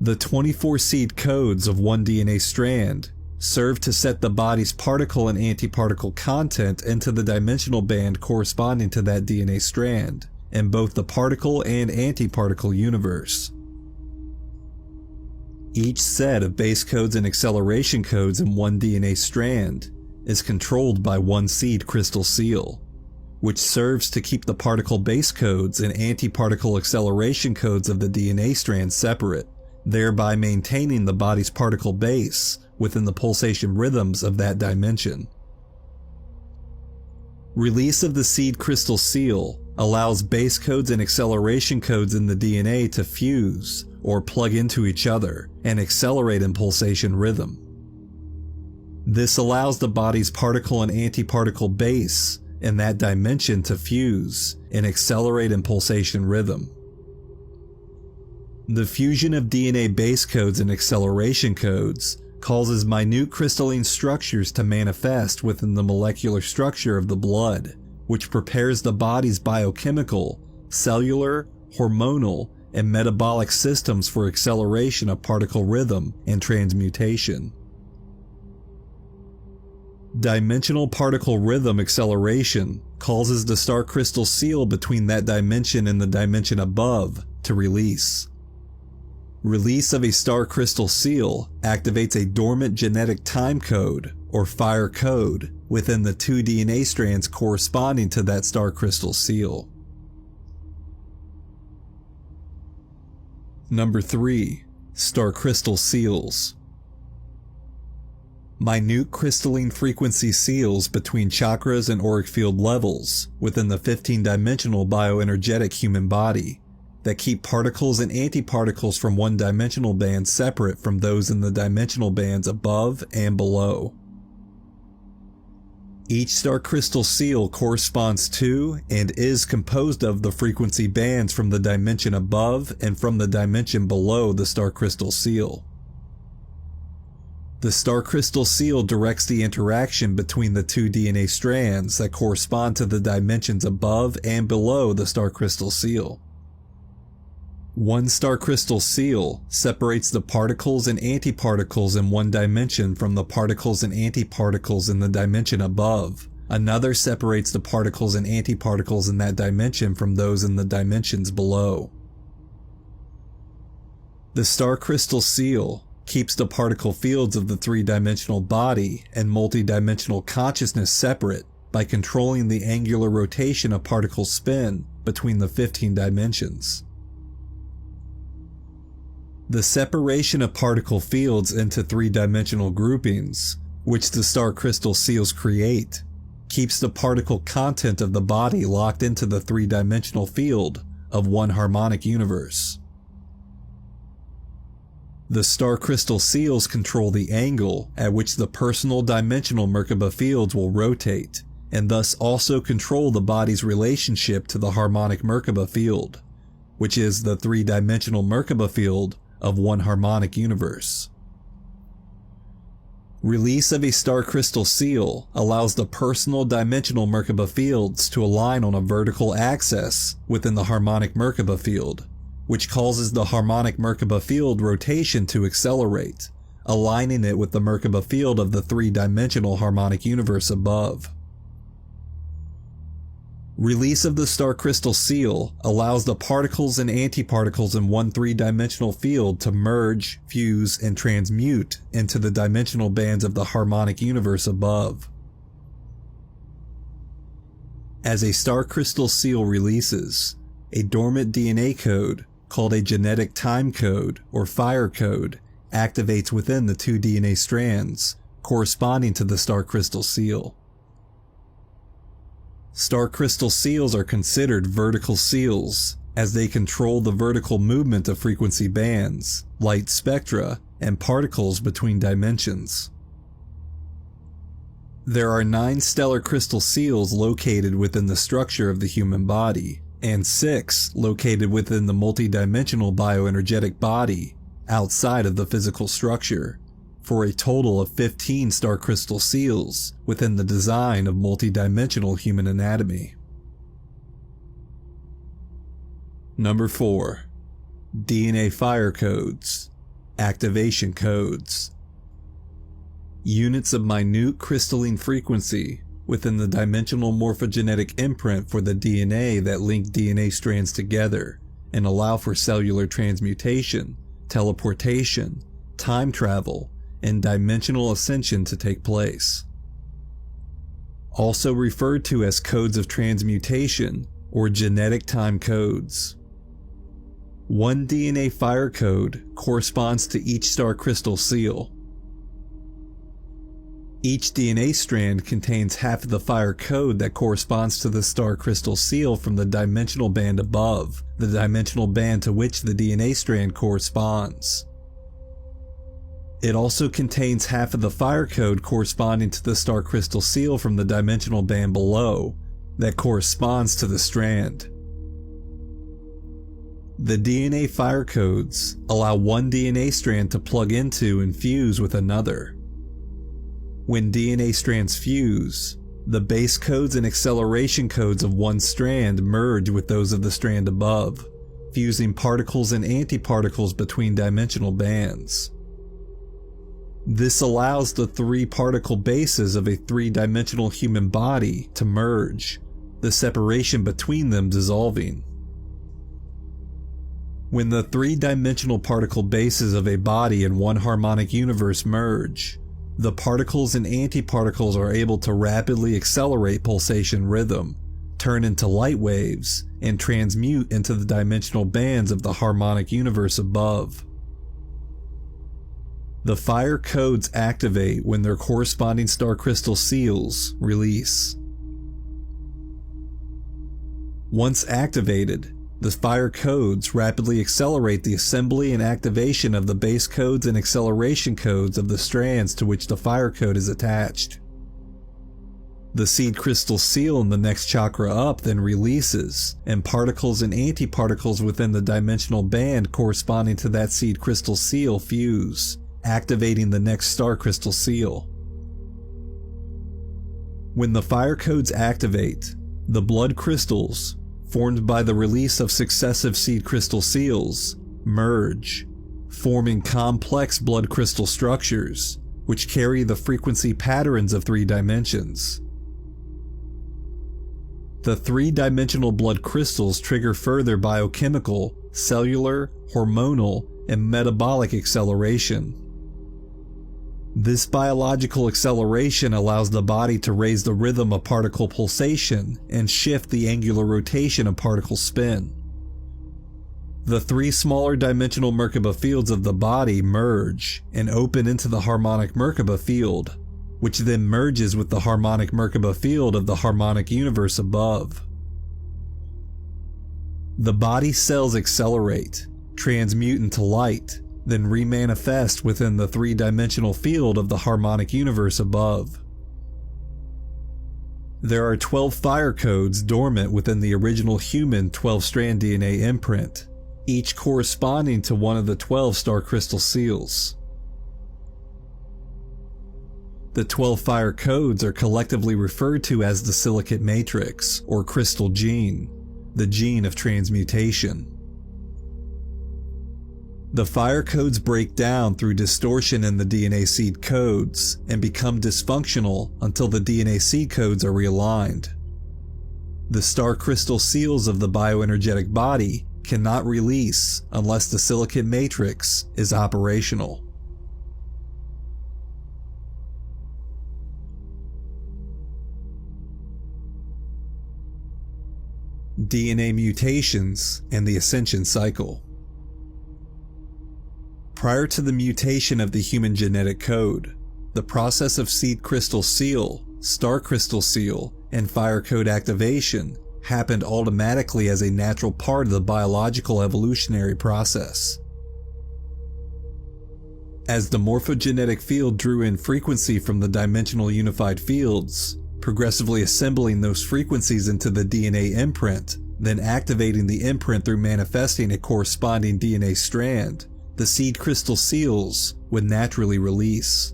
The 24 seed codes of one DNA strand serve to set the body's particle and antiparticle content into the dimensional band corresponding to that DNA strand in both the particle and antiparticle universe. Each set of base codes and acceleration codes in one DNA strand is controlled by one seed crystal seal, which serves to keep the particle base codes and antiparticle acceleration codes of the DNA strand separate, thereby maintaining the body's particle base within the pulsation rhythms of that dimension. Release of the seed crystal seal allows base codes and acceleration codes in the DNA to fuse or plug into each other and accelerate in pulsation rhythm. This allows the body's particle and antiparticle base in that dimension to fuse and accelerate in pulsation rhythm. The fusion of DNA base codes and acceleration codes causes minute crystalline structures to manifest within the molecular structure of the blood, which prepares the body's biochemical, cellular, hormonal, and metabolic systems for acceleration of particle rhythm and transmutation. Dimensional particle rhythm acceleration causes the star crystal seal between that dimension and the dimension above to release. Release of a star crystal seal activates a dormant genetic time code, or fire code, within the 2 DNA strands corresponding to that star crystal seal. Number 3. Star crystal seals. minute crystalline frequency seals between chakras and auric field levels within the 15-dimensional bioenergetic human body that keep particles and antiparticles from one-dimensional bands separate from those in the dimensional bands above and below. Each star crystal seal corresponds to and is composed of the frequency bands from the dimension above and from the dimension below the star crystal seal. The star crystal seal directs the interaction between the two DNA strands that correspond to the dimensions above and below the star crystal seal. One star crystal seal separates the particles and antiparticles in one dimension from the particles and antiparticles in the dimension above. Another separates the particles and antiparticles in that dimension from those in the dimensions below. The star crystal seal keeps the particle fields of the three-dimensional body and multi-dimensional consciousness separate by controlling the angular rotation of particle spin between the 15 dimensions. The separation of particle fields into three-dimensional groupings, which the star crystal seals create, keeps the particle content of the body locked into the three-dimensional field of one harmonic universe. The star crystal seals control the angle at which the personal dimensional Merkaba fields will rotate, and thus also control the body's relationship to the harmonic Merkaba field, which is the three-dimensional Merkaba field of one harmonic universe. Release of a star crystal seal allows the personal dimensional Merkaba fields to align on a vertical axis within the harmonic Merkaba field, which causes the harmonic Merkaba field rotation to accelerate, aligning it with the Merkaba field of the three-dimensional harmonic universe above. Release of the star crystal seal allows the particles and antiparticles in one three-dimensional field to merge, fuse, and transmute into the dimensional bands of the harmonic universe above. As a star crystal seal releases, a dormant DNA code called a genetic time code or fire code activates within the two DNA strands corresponding to the star crystal seal. Star crystal seals are considered vertical seals as they control the vertical movement of frequency bands, light spectra, and particles between dimensions. There are 9 stellar crystal seals located within the structure of the human body, and 6 located within the multidimensional bioenergetic body outside of the physical structure, for a total of 15 star crystal seals within the design of multidimensional human anatomy. Number 4. DNA Fire Codes. Activation Codes. Units of minute crystalline frequency within the dimensional morphogenetic imprint for the DNA that link DNA strands together and allow for cellular transmutation, teleportation, time travel, and dimensional ascension to take place. Also referred to as codes of transmutation or genetic time codes. One DNA fire code corresponds to each star crystal seal. Each DNA strand contains half of the fire code that corresponds to the star crystal seal from the dimensional band above, the dimensional band to which the DNA strand corresponds. It also contains half of the fire code corresponding to the star crystal seal from the dimensional band below that corresponds to the strand. The DNA fire codes allow one DNA strand to plug into and fuse with another. When DNA strands fuse, the base codes and acceleration codes of one strand merge with those of the strand above, fusing particles and antiparticles between dimensional bands. This allows the 3 particle bases of a 3-dimensional human body to merge, the separation between them dissolving. When the 3-dimensional particle bases of a body in one harmonic universe merge, the particles and antiparticles are able to rapidly accelerate pulsation rhythm, turn into light waves, and transmute into the dimensional bands of the harmonic universe above. The fire codes activate when their corresponding star crystal seals release. Once activated, the fire codes rapidly accelerate the assembly and activation of the base codes and acceleration codes of the strands to which the fire code is attached. The seed crystal seal in the next chakra up then releases, and particles and antiparticles within the dimensional band corresponding to that seed crystal seal fuse, activating the next star crystal seal. When the fire codes activate, the blood crystals, formed by the release of successive seed crystal seals, merge, forming complex blood crystal structures, which carry the frequency patterns of 3 dimensions. The 3-dimensional blood crystals trigger further biochemical, cellular, hormonal, and metabolic acceleration. This biological acceleration allows the body to raise the rhythm of particle pulsation and shift the angular rotation of particle spin. The 3 smaller dimensional Merkaba fields of the body merge and open into the harmonic Merkaba field, which then merges with the harmonic Merkaba field of the harmonic universe above. The body cells accelerate, transmute into light, then remanifest within the 3-dimensional field of the harmonic universe above. There are 12 fire codes dormant within the original human 12-strand DNA imprint, each corresponding to one of the 12 star crystal seals. The 12 fire codes are collectively referred to as the silicate matrix, or crystal gene, the gene of transmutation. The fire codes break down through distortion in the DNA seed codes and become dysfunctional until the DNA seed codes are realigned. The star crystal seals of the bioenergetic body cannot release unless the silicate matrix is operational. DNA mutations and the ascension cycle. Prior to the mutation of the human genetic code, the process of seed crystal seal, star crystal seal, and fire code activation happened automatically as a natural part of the biological evolutionary process. As the morphogenetic field drew in frequency from the dimensional unified fields, progressively assembling those frequencies into the DNA imprint, then activating the imprint through manifesting a corresponding DNA strand, the seed crystal seals would naturally release.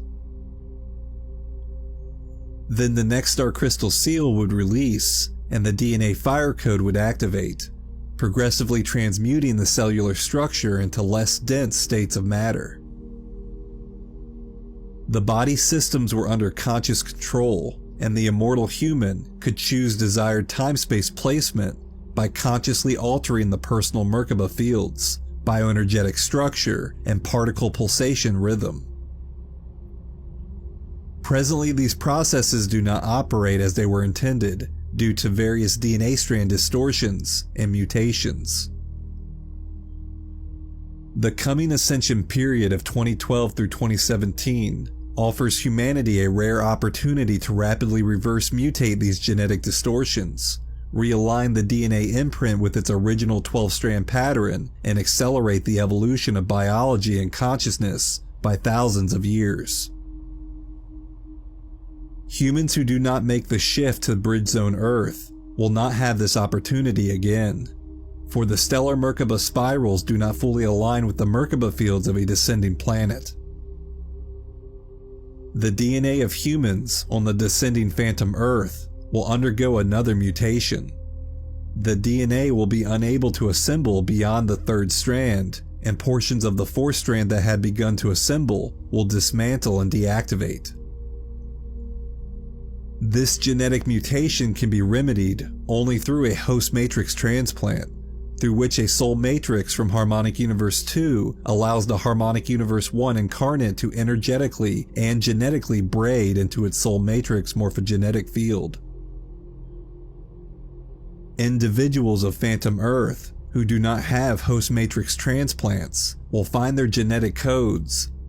Then the next star crystal seal would release, and the DNA fire code would activate, progressively transmuting the cellular structure into less dense states of matter. The body systems were under conscious control, and the immortal human could choose desired time-space placement by consciously altering the personal Merkaba fields, bioenergetic structure, and particle pulsation rhythm. Presently, these processes do not operate as they were intended due to various DNA strand distortions and mutations. The coming ascension period of 2012 through 2017 offers humanity a rare opportunity to rapidly reverse mutate these genetic distortions, realign the DNA imprint with its original 12-strand pattern, and accelerate the evolution of biology and consciousness by thousands of years. Humans who do not make the shift to Bridge Zone Earth will not have this opportunity again, for the stellar Merkaba spirals do not fully align with the Merkaba fields of a descending planet. The DNA of humans on the descending phantom Earth will undergo another mutation. The DNA will be unable to assemble beyond the 3rd strand, and portions of the 4th strand that had begun to assemble will dismantle and deactivate. This genetic mutation can be remedied only through a host matrix transplant, through which a soul matrix from Harmonic Universe 2 allows the Harmonic Universe 1 incarnate to energetically and genetically braid into its soul matrix morphogenetic field. Individuals of Phantom Earth who do not have host matrix transplants will find their genetic codes,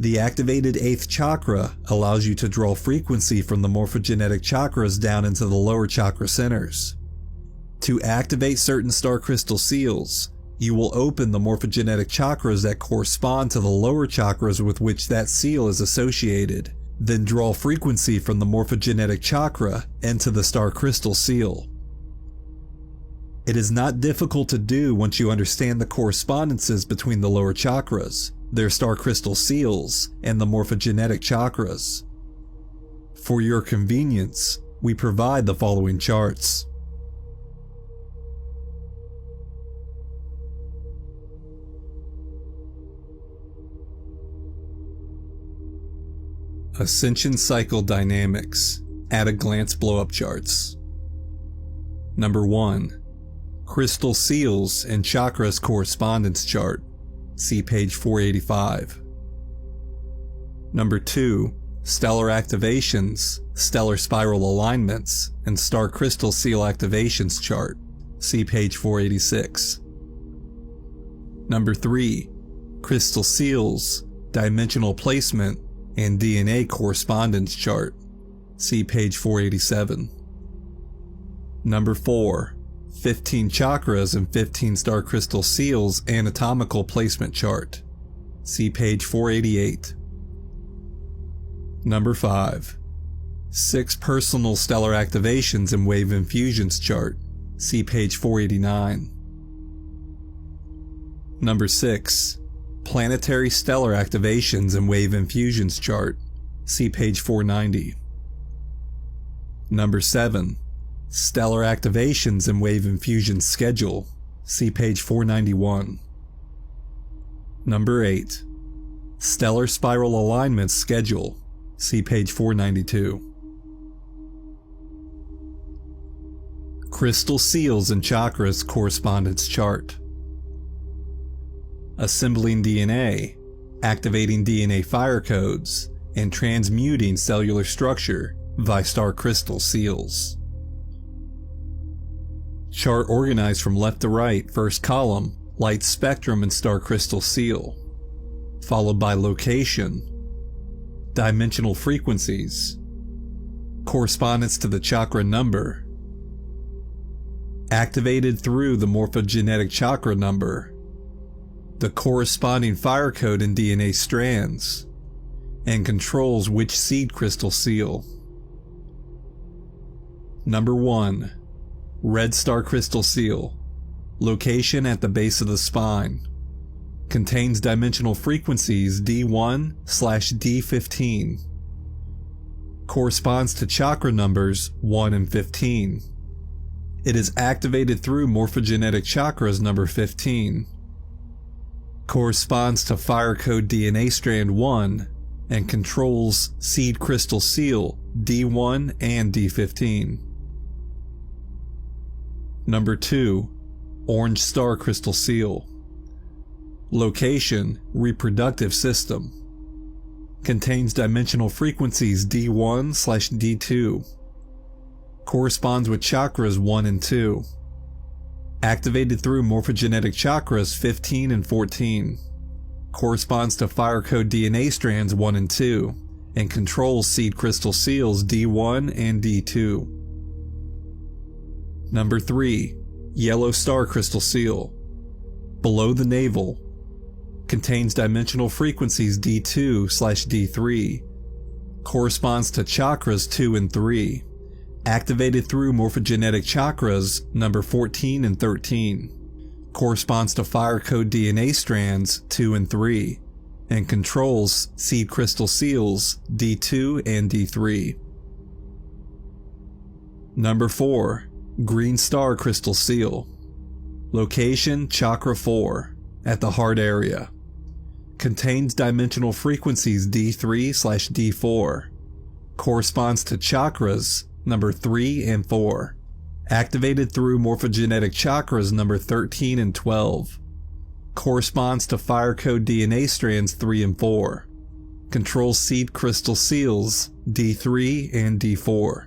The activated 8th chakra allows you to draw frequency from the morphogenetic chakras down into the lower chakra centers. To activate certain star crystal seals, you will open the morphogenetic chakras that correspond to the lower chakras with which that seal is associated, then draw frequency from the morphogenetic chakra into the star crystal seal. It is not difficult to do once you understand the correspondences between the lower chakras, their star crystal seals, and the morphogenetic chakras. For your convenience, we provide the following charts. Ascension Cycle Dynamics At-a-Glance Blow-Up Charts. Number 1. Crystal Seals and Chakras Correspondence Chart. See page 485. Number 2. Stellar Activations, Stellar Spiral Alignments, and Star Crystal Seal Activations Chart. See page 486. Number 3. Crystal Seals, Dimensional Placement, and DNA Correspondence Chart. See page 487. Number 4. 15 Chakras and 15 Star Crystal Seals Anatomical Placement Chart. See page 488. Number 5. 6 Personal Stellar Activations and Wave Infusions Chart. See page 489. Number 6. Planetary Stellar Activations and Wave Infusions Chart. See page 490. Number 7. Stellar Activations and Wave Infusion Schedule. See page 491. Number 8. Stellar Spiral Alignments Schedule. See page 492. Crystal Seals and Chakras Correspondence Chart. Assembling DNA, activating DNA fire codes, and transmuting cellular structure via star crystal seals. Chart organized from left to right, first column, light spectrum and star crystal seal, followed by location, dimensional frequencies, correspondence to the chakra number, activated through the morphogenetic chakra number, the corresponding fire code and DNA strands, and controls which seed crystal seal. Number 1. Red Star Crystal Seal. Location at the base of the spine. Contains dimensional frequencies D1/D15. Corresponds to chakra numbers 1 and 15. It is activated through morphogenetic chakras number 15. Corresponds to fire code DNA strand 1 and controls seed crystal seal D1 and D15. Number 2. Orange Star Crystal Seal. Location, reproductive system. Contains dimensional frequencies D1/D2. Corresponds with chakras 1 and 2. Activated through morphogenetic chakras 15 and 14. Corresponds to fire code DNA strands 1 and 2, and controls seed crystal seals D1 and D2. Number 3. Yellow Star Crystal Seal. Below the navel. Contains dimensional frequencies D2/D3. Corresponds to chakras 2 and 3. Activated through morphogenetic chakras number 14 and 13. Corresponds to fire code DNA strands 2 and 3. And controls seed crystal seals D2 and D3. Number 4. Green Star Crystal Seal. Location Chakra 4, at the heart area. Contains dimensional frequencies D3/D4. Corresponds to chakras number 3 and 4. Activated through morphogenetic chakras number 13 and 12. Corresponds to fire code DNA strands 3 and 4. Controls seed crystal seals D3 and D4.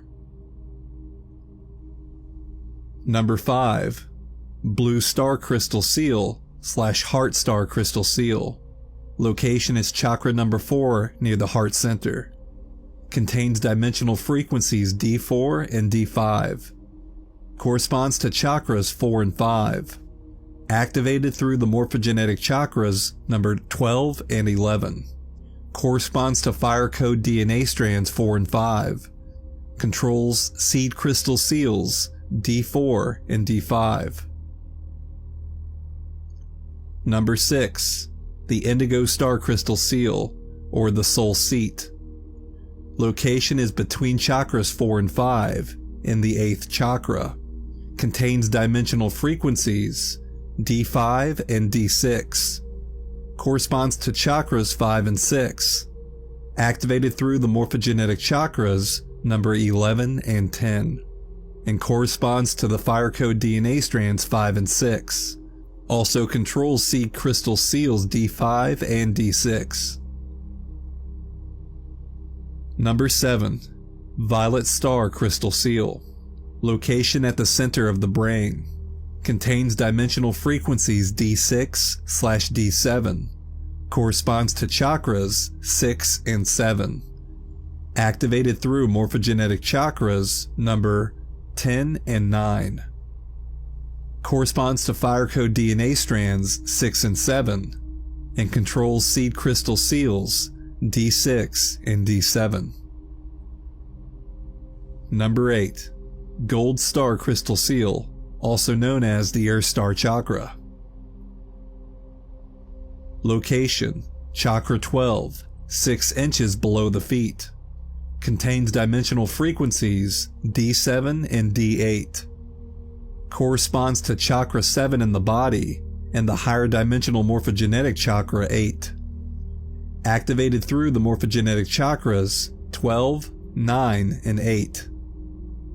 Number 5. Blue Star Crystal Seal / Heart Star Crystal Seal. Location is chakra number 4 near the heart center. Contains dimensional frequencies D4 and D5. Corresponds to chakras 4 and 5. Activated through the morphogenetic chakras number 12 and 11. Corresponds to fire code DNA strands 4 and 5. Controls seed crystal seals D4 and D5. Number 6. The Indigo Star Crystal Seal, or the Soul Seat. Location is between chakras 4 and 5, in the 8th chakra. Contains dimensional frequencies D5 and D6. Corresponds to chakras 5 and 6. Activated through the morphogenetic chakras number 11 and 10. And corresponds to the fire code DNA strands 5 and 6. Also controls seed crystal seals D5 and D6. Number 7. Violet Star Crystal Seal. Location at the center of the brain. Contains dimensional frequencies D6/D7. Corresponds to chakras 6 and 7. Activated through morphogenetic chakras number 10 and 9. Corresponds to fire code DNA strands 6 and 7, and controls seed crystal seals D6 and D7. Number 8. Gold Star Crystal Seal, also known as the Earth Star Chakra. Location: Chakra 12, 6 inches below the feet. Contains dimensional frequencies D7 and D8. Corresponds to chakra 7 in the body and the higher dimensional morphogenetic chakra 8. Activated through the morphogenetic chakras 12, 9, and 8.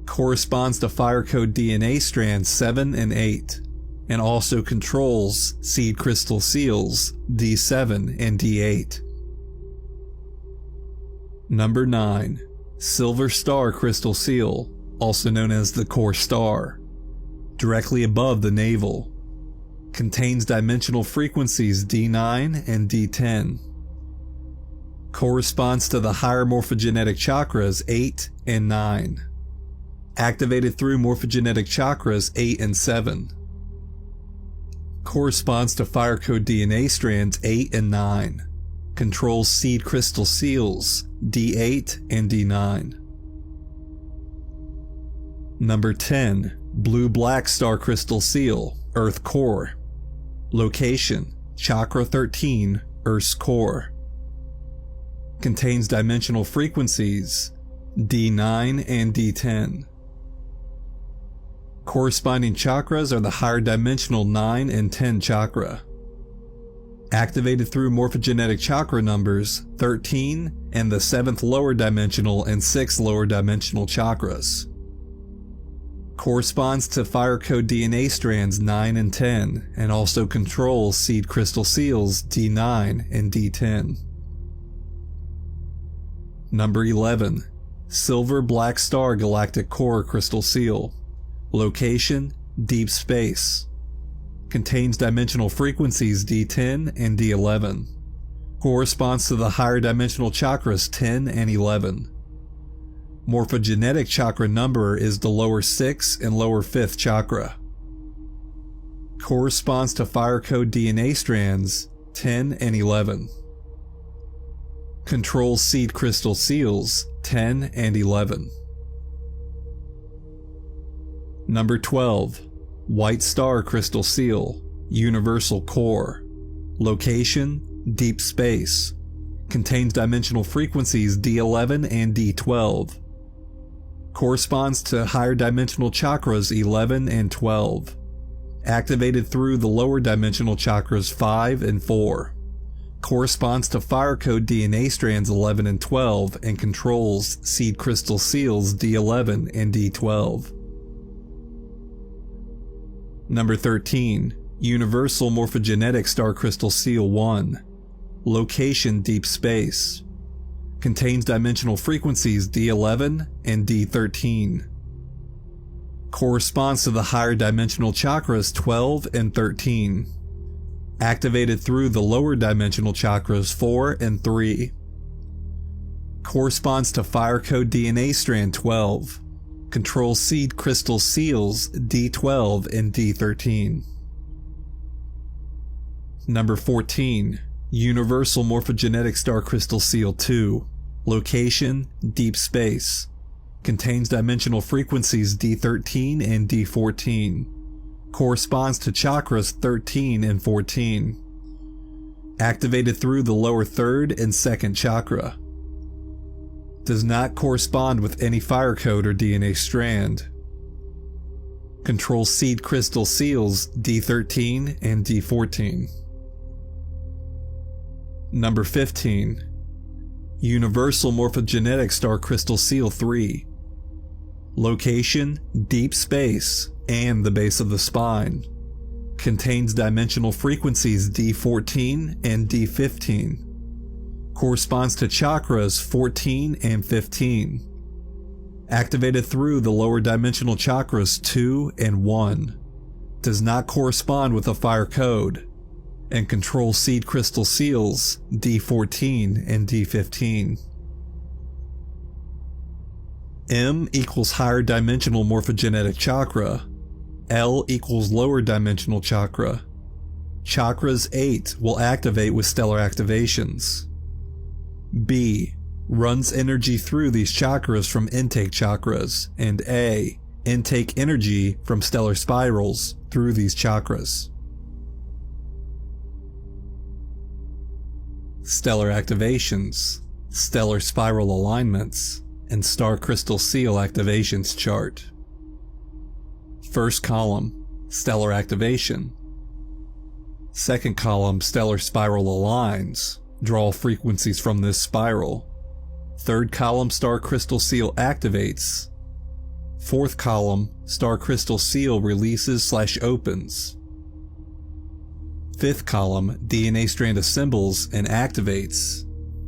Corresponds to fire code DNA strands 7 and 8, and also controls seed crystal seals D7 and D8. Number 9. Silver Star Crystal Seal, also known as the Core Star. Directly above the navel. Contains dimensional frequencies D9 and D10. Corresponds to the higher morphogenetic chakras 8 and 9. Activated through morphogenetic chakras 8 and 7. Corresponds to fire code DNA strands 8 and 9. Controls seed crystal seals D8 and D9. Number 10. Blue-Black Star Crystal Seal, Earth Core. Location: Chakra 13, Earth's Core. Contains dimensional frequencies D9 and D10. Corresponding chakras are the higher dimensional 9 and 10 chakra. Activated through morphogenetic chakra numbers 13 and the 7th lower dimensional and 6th lower dimensional chakras. Corresponds to fire code DNA strands 9 and 10, and also controls seed crystal seals D9 and D10. Number 11. Silver Black Star Galactic Core Crystal Seal. Location: Deep Space. Contains dimensional frequencies D10 and D11. Corresponds to the higher dimensional chakras 10 and 11. Morphogenetic chakra number is the lower 6th and lower 5th chakra. Corresponds to fire code DNA strands 10 and 11. Controls seed crystal seals 10 and 11. Number 12. White Star Crystal Seal, Universal Core. Location: Deep Space. Contains dimensional frequencies D11 and D12. Corresponds to higher dimensional chakras 11 and 12. Activated through the lower dimensional chakras 5 and 4. Corresponds to fire code DNA strands 11 and 12 and controls seed crystal seals D11 and D12. Number 13. Universal Morphogenetic Star Crystal Seal 1. Location: Deep Space. Contains dimensional frequencies D11 and D13. Corresponds to the higher dimensional chakras 12 and 13. activated through the lower dimensional chakras 4 and 3. Corresponds to Fire Code DNA Strand 12. Controls Seed Crystal Seals D12 and D13. Number 14. Universal Morphogenetic Star Crystal Seal 2. Location: Deep Space. Contains dimensional frequencies D13 and D14. Corresponds to chakras 13 and 14. Activated through the lower 3rd and 2nd chakra. Does not correspond with any fire code or DNA strand. Controls Seed Crystal Seals D13 and D14. Number 15. Universal Morphogenetic Star Crystal Seal 3. Location: Deep Space and the base of the spine. Contains dimensional frequencies D14 and D15. Corresponds to chakras 14 and 15. Activated through the lower dimensional chakras 2 and 1. Does not correspond with a fire code. And controls Seed Crystal Seals D14 and D15. M equals higher dimensional morphogenetic chakra. L equals lower dimensional chakra. Chakras 8 will activate with stellar activations. B runs energy through these chakras from intake chakras, and A intake energy from stellar spirals through these chakras. Stellar activations, stellar spiral alignments, and star crystal seal activations chart. First column, stellar activation. Second column, stellar spiral aligns. Draw frequencies from this spiral. Third column, star crystal seal activates. Fourth column, star crystal seal releases/opens. Fifth column, DNA strand assembles and activates.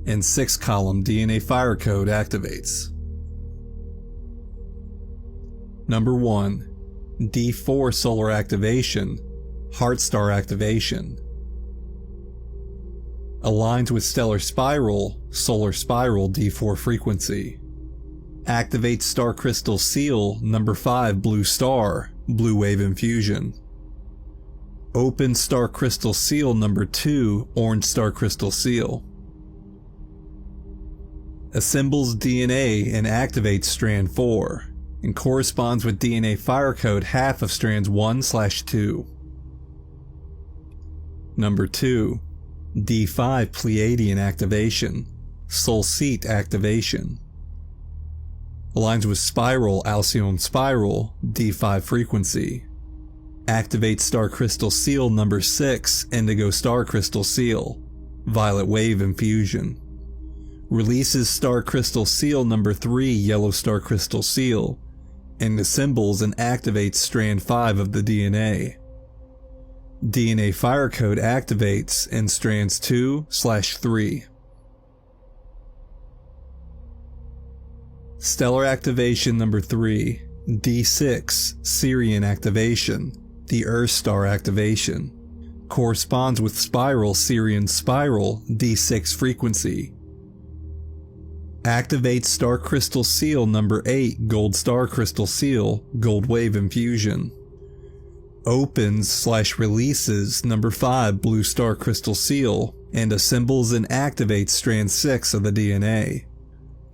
And sixth column, DNA fire code activates. Number 1. D4 solar activation, heart star activation. Aligns with stellar spiral, solar spiral D4 frequency. Activates star crystal seal number 5 blue star, blue wave infusion. Opens star crystal seal number 2 orange star crystal seal. Assembles DNA and activates strand 4, and corresponds with DNA fire code half of strands 1/2. Number 2. D5 Pleiadian activation, Soul Seat activation. Aligns with spiral Alcyone spiral D5 frequency. Activates star crystal seal number 6 indigo star crystal seal, violet wave infusion. Releases star crystal seal number 3 yellow star crystal seal, and assembles and activates strand 5 of the DNA. DNA fire code activates in strands 2/3. Stellar activation number 3, D6 Sirian activation, the Earth star activation. Corresponds with spiral Sirian spiral D6 frequency. Activates star crystal seal number 8 gold star crystal seal, gold wave infusion. Opens/releases number 5 blue star crystal seal, and assembles and activates strand 6 of the DNA.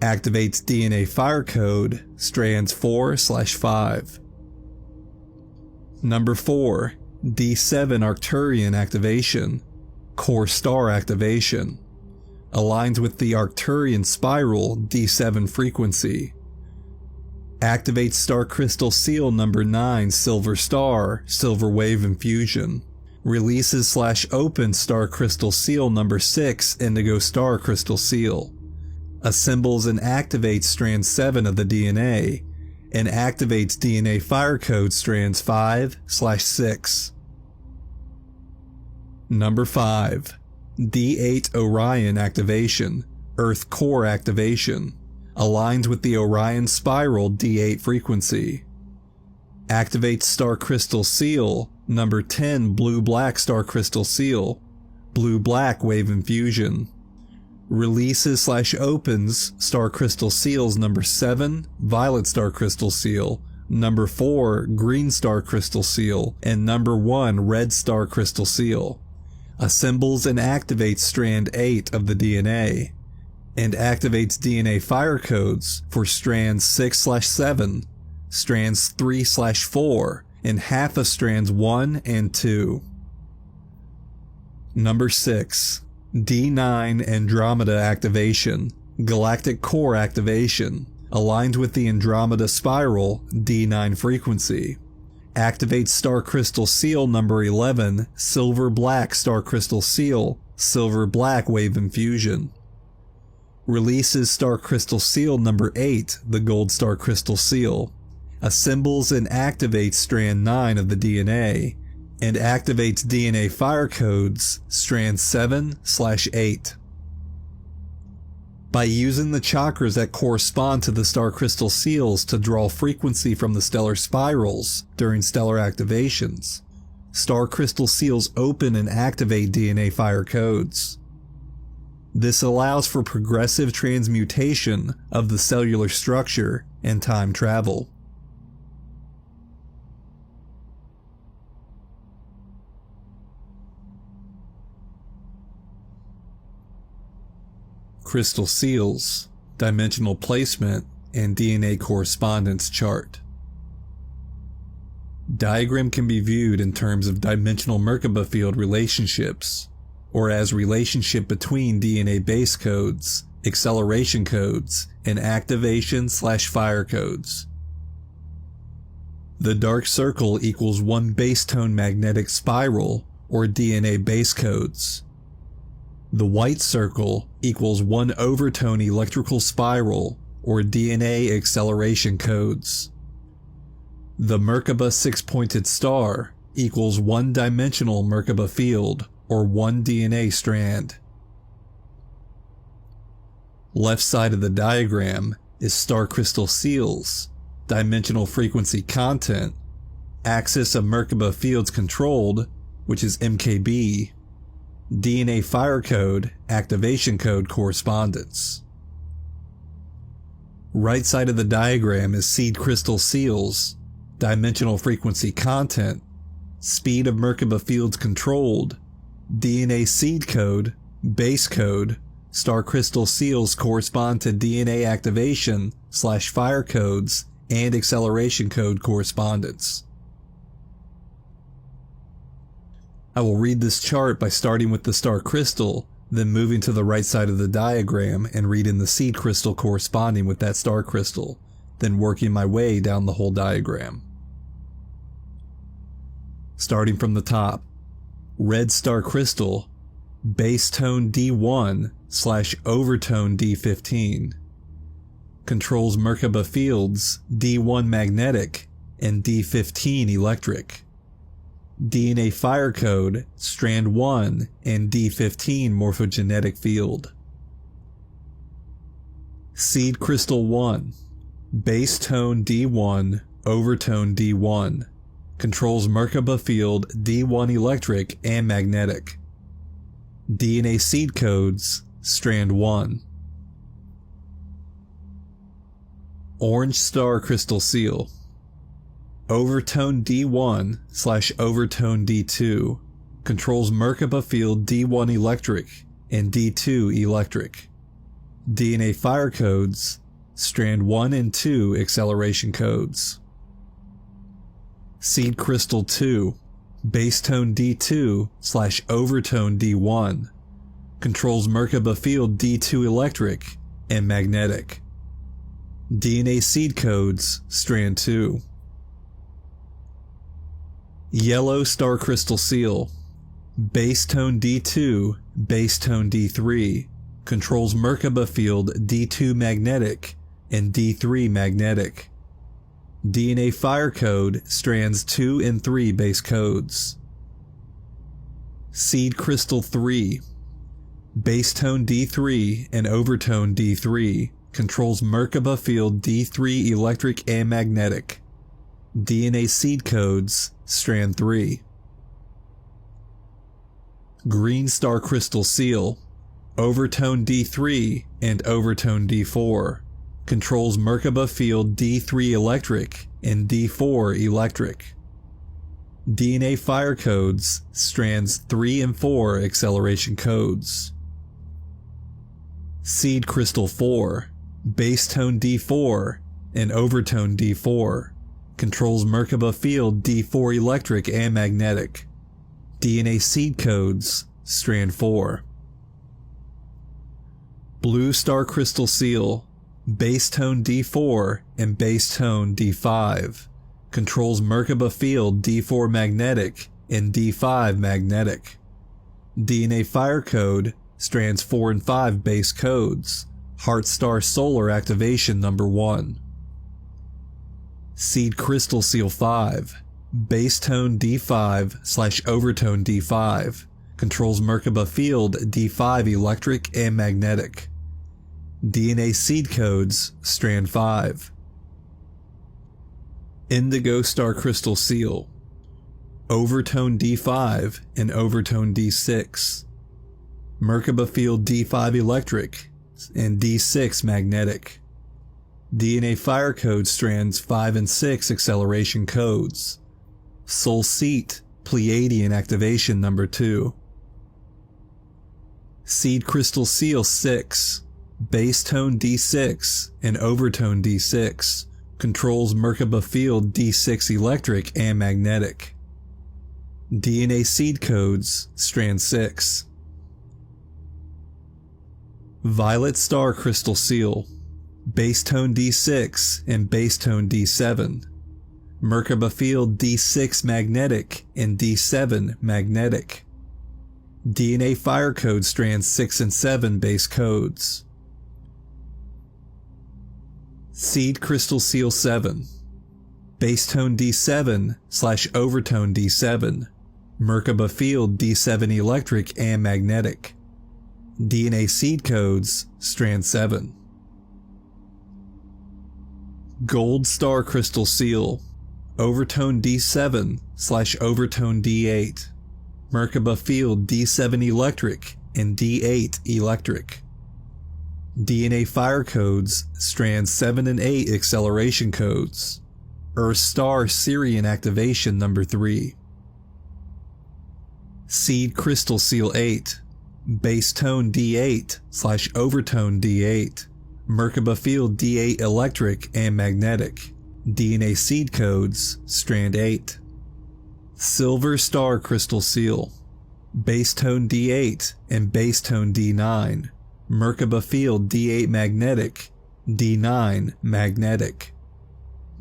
Activates DNA fire code strands 4/5. Number 4. D7 Arcturian activation, core star activation. Aligns with the Arcturian spiral D7 frequency. Activates star crystal seal number 9 silver star, silver wave infusion. Releases/opens star crystal seal number 6 indigo star crystal seal. Assembles and activates strand 7 of the DNA, and activates DNA fire code strands 5/6. Number 5. D8 Orion activation, Earth core activation. Aligns with the Orion spiral D8 frequency. Activates star crystal seal Number 10, blue-black star crystal seal, blue-black wave infusion. Releases/opens star crystal seals number 7, violet star crystal seal, number 4, green star crystal seal, and number 1, red star crystal seal. Assembles and activates strand 8 of the DNA, and activates DNA fire codes for strands 6/7, strands 3/4, and half of strands 1 and 2. Number 6, D9 Andromeda activation, galactic core activation, aligned with the Andromeda spiral D9 frequency. Activates star crystal seal number 11, silver black star crystal seal, silver black wave infusion. Releases star crystal seal number 8, the gold star crystal seal. Assembles and activates strand 9 of the DNA, and activates DNA fire codes strand 7/8. By using the chakras that correspond to the star crystal seals to draw frequency from the stellar spirals during stellar activations, star crystal seals open and activate DNA fire codes. This allows for progressive transmutation of the cellular structure and time travel. Crystal seals, dimensional placement, and DNA correspondence chart. Diagram can be viewed in terms of dimensional Merkaba field relationships, or as relationship between DNA base codes, acceleration codes, and activation/fire codes. The dark circle equals 1 base tone magnetic spiral, or DNA base codes. The white circle equals 1 overtone electrical spiral, or DNA acceleration codes. The Merkaba 6-pointed star equals 1-dimensional Merkaba field, or 1 DNA strand. Left side of the diagram is star crystal seals, dimensional frequency content, axis of Merkaba fields controlled, which is MKB, DNA fire code, activation code correspondence. Right side of the diagram is seed crystal seals, dimensional frequency content, speed of Merkaba fields controlled, DNA seed code, base code. Star crystal seals correspond to DNA activation/fire codes and acceleration code correspondence. I will read this chart by starting with the star crystal, then moving to the right side of the diagram and reading the seed crystal corresponding with that star crystal, then working my way down the whole diagram. Starting from the top, red star crystal, base tone D1/overtone D15. Controls Merkaba fields D1 magnetic and D15 electric. DNA fire code strand 1 and D15 morphogenetic field. Seed crystal 1, base tone D1, overtone D1. Controls Merkaba field D1 electric and magnetic. DNA seed codes strand 1. Orange star crystal seal, overtone D1/overtone D2. Controls Merkaba field D1 electric and D2 electric. DNA fire codes strand 1 and 2 acceleration codes. Seed crystal 2, base tone D2/overtone D1. Controls Merkaba field D2 electric and magnetic. DNA seed codes strand 2. Yellow star crystal seal, base tone D2, base tone D3. Controls Merkaba field D2 magnetic and D3 magnetic. DNA fire code strands 2 and 3 base codes. Seed crystal 3, base tone D3 and overtone D3. Controls Merkaba field D3 electric and magnetic. DNA seed codes strand 3. Green star crystal seal, overtone D3 and overtone D4, controls Merkaba field D3 electric and D4 electric. DNA fire codes, strands 3 and 4 acceleration codes. Seed crystal 4, base tone D4 and overtone D4, controls Merkaba field D4 electric and magnetic. DNA seed codes, strand 4. Blue star crystal seal, base tone D4 and base tone D5, controls Merkaba field D4 magnetic and D5 magnetic. DNA fire code, strands 4 and 5 base codes, heart star solar activation number 1. Seed crystal seal 5, base tone D5 / overtone D5, controls Merkaba field D5 electric and magnetic. DNA seed codes, strand 5. Indigo star crystal seal, overtone D5 and overtone D6, Merkaba field D5 electric and D6 magnetic. DNA fire code strands 5 and 6 acceleration codes. Soul seat Pleiadian activation number 2. Seed crystal seal 6, base tone D6 and overtone D6, controls Merkaba field D6 electric and magnetic. DNA seed codes, strand 6. Violet star crystal seal, base tone D6 and base tone D7, Merkaba field D6 magnetic and D7 magnetic. DNA fire code strands 6 and 7 base codes. Seed crystal seal 7, base tone D7 / overtone D7, Merkaba field D7 electric and magnetic. DNA seed codes, strand 7. Gold star crystal seal, overtone D7 / overtone D8, Merkaba field D7 electric and D8 electric. DNA fire codes, strands 7 and 8 acceleration codes. Earth star Sirian activation number 3. Seed crystal seal 8, base tone D8 / overtone D8, Merkaba field D8 electric and magnetic. DNA seed codes, strand 8. Silver star crystal seal, base tone D8 and base tone D9, Merkaba field D8 magnetic, D9 magnetic.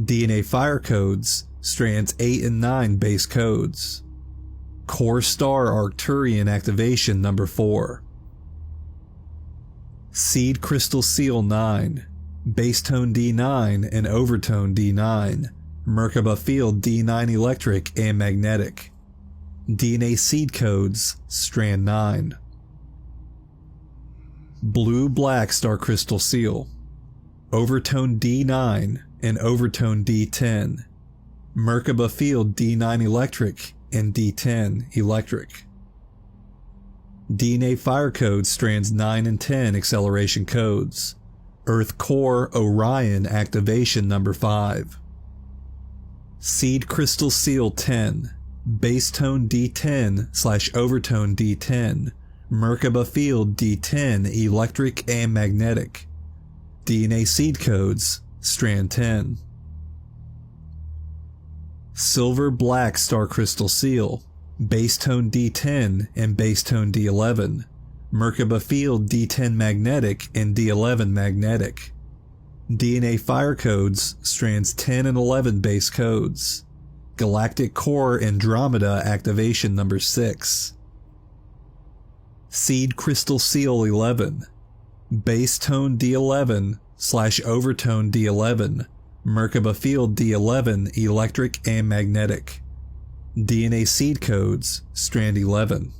DNA fire codes, strands 8 and 9 base codes. Core star Arcturian activation number 4. Seed crystal seal 9, base tone D9 and overtone D9, Merkaba field D9 electric and magnetic. DNA seed codes, strand 9. Blue black star crystal seal, overtone D9 and overtone D10, Merkaba field D9 electric and D10 electric. DNA fire code strands 9 and 10 acceleration codes. Earth core Orion activation number 5. Seed crystal seal 10, base tone D10 / overtone D10, Merkaba field D10 electric and magnetic. DNA seed codes, strand 10. Silver black star crystal seal, base tone D10 and base tone D11, Merkaba field D10 magnetic and D11 magnetic. DNA fire codes, strands 10 and 11 base codes. Galactic core Andromeda activation number 6. Seed crystal seal 11, base tone D11 / overtone D11, Merkaba field D11 electric and magnetic. DNA seed codes, strand 11.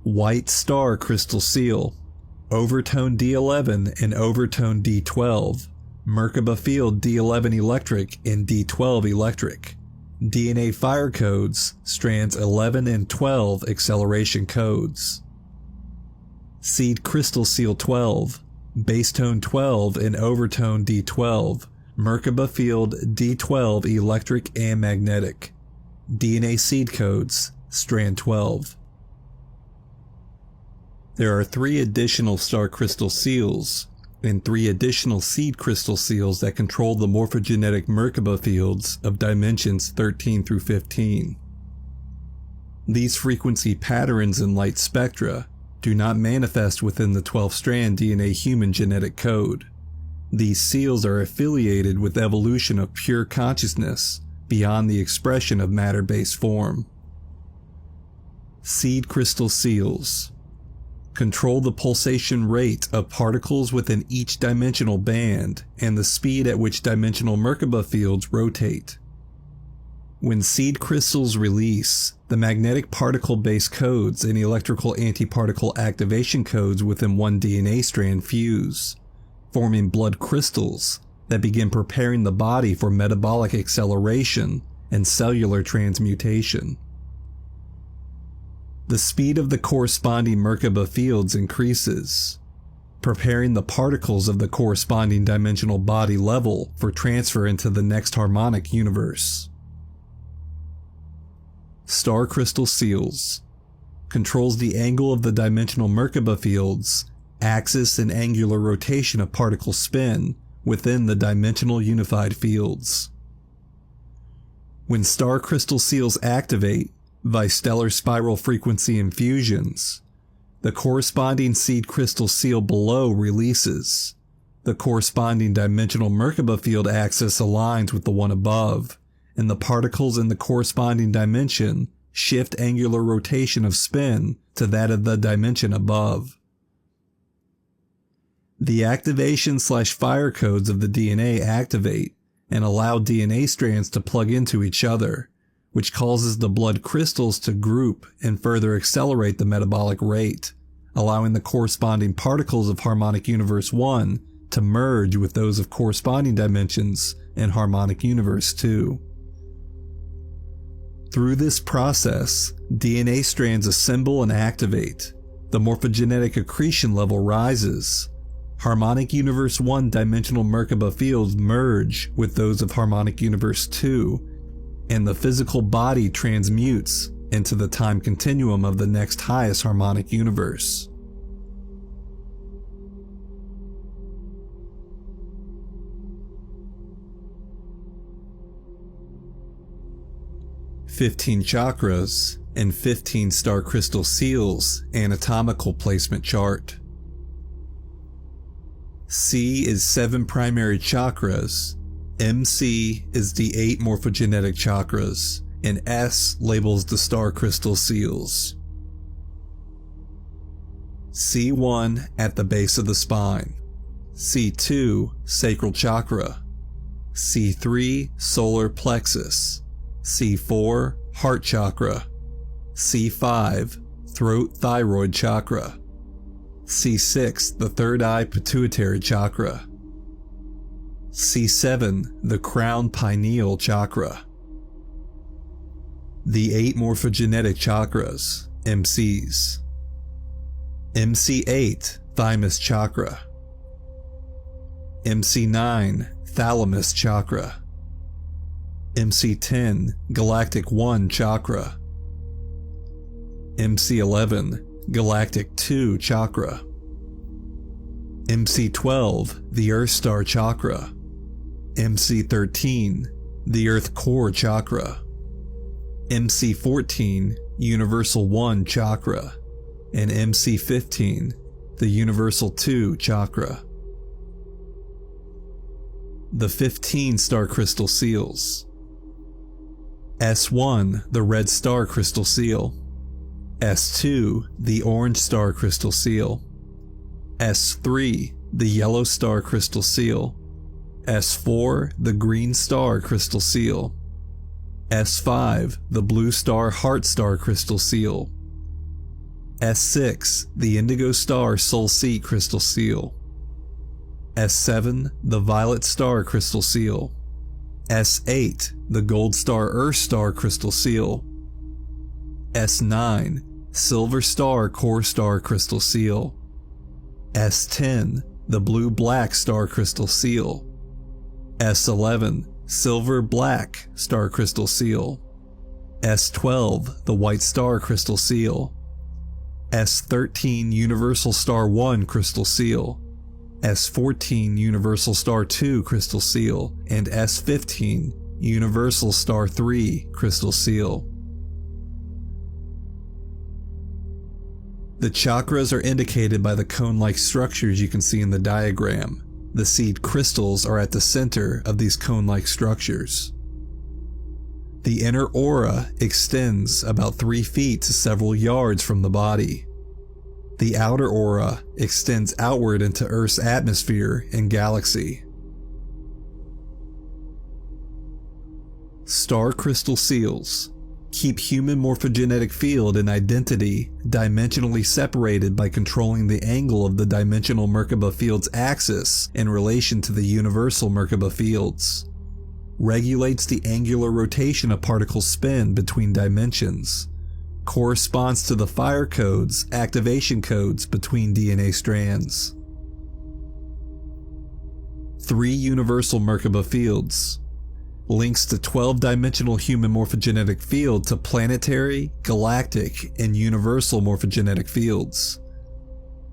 White star crystal seal, overtone D11 and overtone D12, Merkaba field D11 electric and D12 electric. DNA fire codes, strands 11 and 12 acceleration codes. Seed crystal seal 12, base tone 12 and overtone D12, Merkaba field D12 electric and magnetic. DNA seed codes, strand 12. There are 3 additional star crystal seals and 3 additional seed crystal seals that control the morphogenetic Merkaba fields of dimensions 13 through 15. These frequency patterns in light spectra do not manifest within the 12-strand DNA human genetic code. These seals are affiliated with evolution of pure consciousness beyond the expression of matter-based form. Seed crystal seals control the pulsation rate of particles within each dimensional band and the speed at which dimensional Merkaba fields rotate. When seed crystals release, the magnetic particle-based codes and electrical antiparticle activation codes within one DNA strand fuse, forming blood crystals that begin preparing the body for metabolic acceleration and cellular transmutation. The speed of the corresponding Merkaba fields increases, preparing the particles of the corresponding dimensional body level for transfer into the next harmonic universe. Star crystal seals controls the angle of the dimensional Merkaba fields, axis and angular rotation of particle spin within the dimensional unified fields. When star crystal seals activate by stellar spiral frequency infusions, the corresponding seed crystal seal below releases. The corresponding dimensional Merkaba field axis aligns with the one above, and the particles in the corresponding dimension shift angular rotation of spin to that of the dimension above. The activation/fire codes of the DNA activate and allow DNA strands to plug into each other, which causes the blood crystals to group and further accelerate the metabolic rate, allowing the corresponding particles of Harmonic Universe 1 to merge with those of corresponding dimensions in Harmonic Universe 2. Through this process, DNA strands assemble and activate. The morphogenetic accretion level rises. Harmonic Universe 1 dimensional Merkaba fields merge with those of Harmonic Universe 2, and the physical body transmutes into the time continuum of the next highest harmonic universe. "15 chakras and 15 star crystal seals anatomical placement chart." C is 7 primary chakras, MC is the 8 morphogenetic chakras, and S labels the star crystal seals. C1 at the base of the spine, C2 sacral chakra, C3 solar plexus, C4 heart chakra, C5 throat thyroid chakra, C6 the third eye pituitary chakra, C7 the crown pineal chakra. The 8 morphogenetic chakras, MCs. MC8 thymus chakra, MC9 thalamus chakra, MC10 galactic 1 chakra, MC11 galactic 2 chakra, MC12 the earth star chakra, MC13 the earth core chakra, MC14 universal 1 chakra, and MC15 the universal 2 chakra. The 15 star crystal seals. S1 the red star crystal seal, S2 the orange star crystal seal, S3 the yellow star crystal seal, S4 the green star crystal seal, S5 the blue star heart star crystal seal, S6 the indigo star soul seat crystal seal, S7 the violet star crystal seal, S8, the Gold Star Earth Star Crystal Seal. S9, Silver Star Core Star Crystal Seal. S10, the Blue Black Star Crystal Seal. S11, Silver Black Star Crystal Seal. S12, the White Star Crystal Seal. S13, Universal Star 1 Crystal Seal. S14, Universal Star 2 Crystal Seal. And S15, Universal Star 3 Crystal Seal. The chakras are indicated by the cone-like structures you can see in the diagram. The seed crystals are at the center of these cone-like structures. The inner aura extends about 3 feet to several yards from the body. The outer aura extends outward into Earth's atmosphere and galaxy. Star crystal seals keep human morphogenetic field and identity dimensionally separated by controlling the angle of the dimensional Merkaba field's axis in relation to the universal Merkaba fields. Regulates the angular rotation of particle spin between dimensions. Corresponds to the fire codes, activation codes between DNA strands. 3 universal Merkaba fields. Links the 12-dimensional human morphogenetic field to planetary, galactic, and universal morphogenetic fields.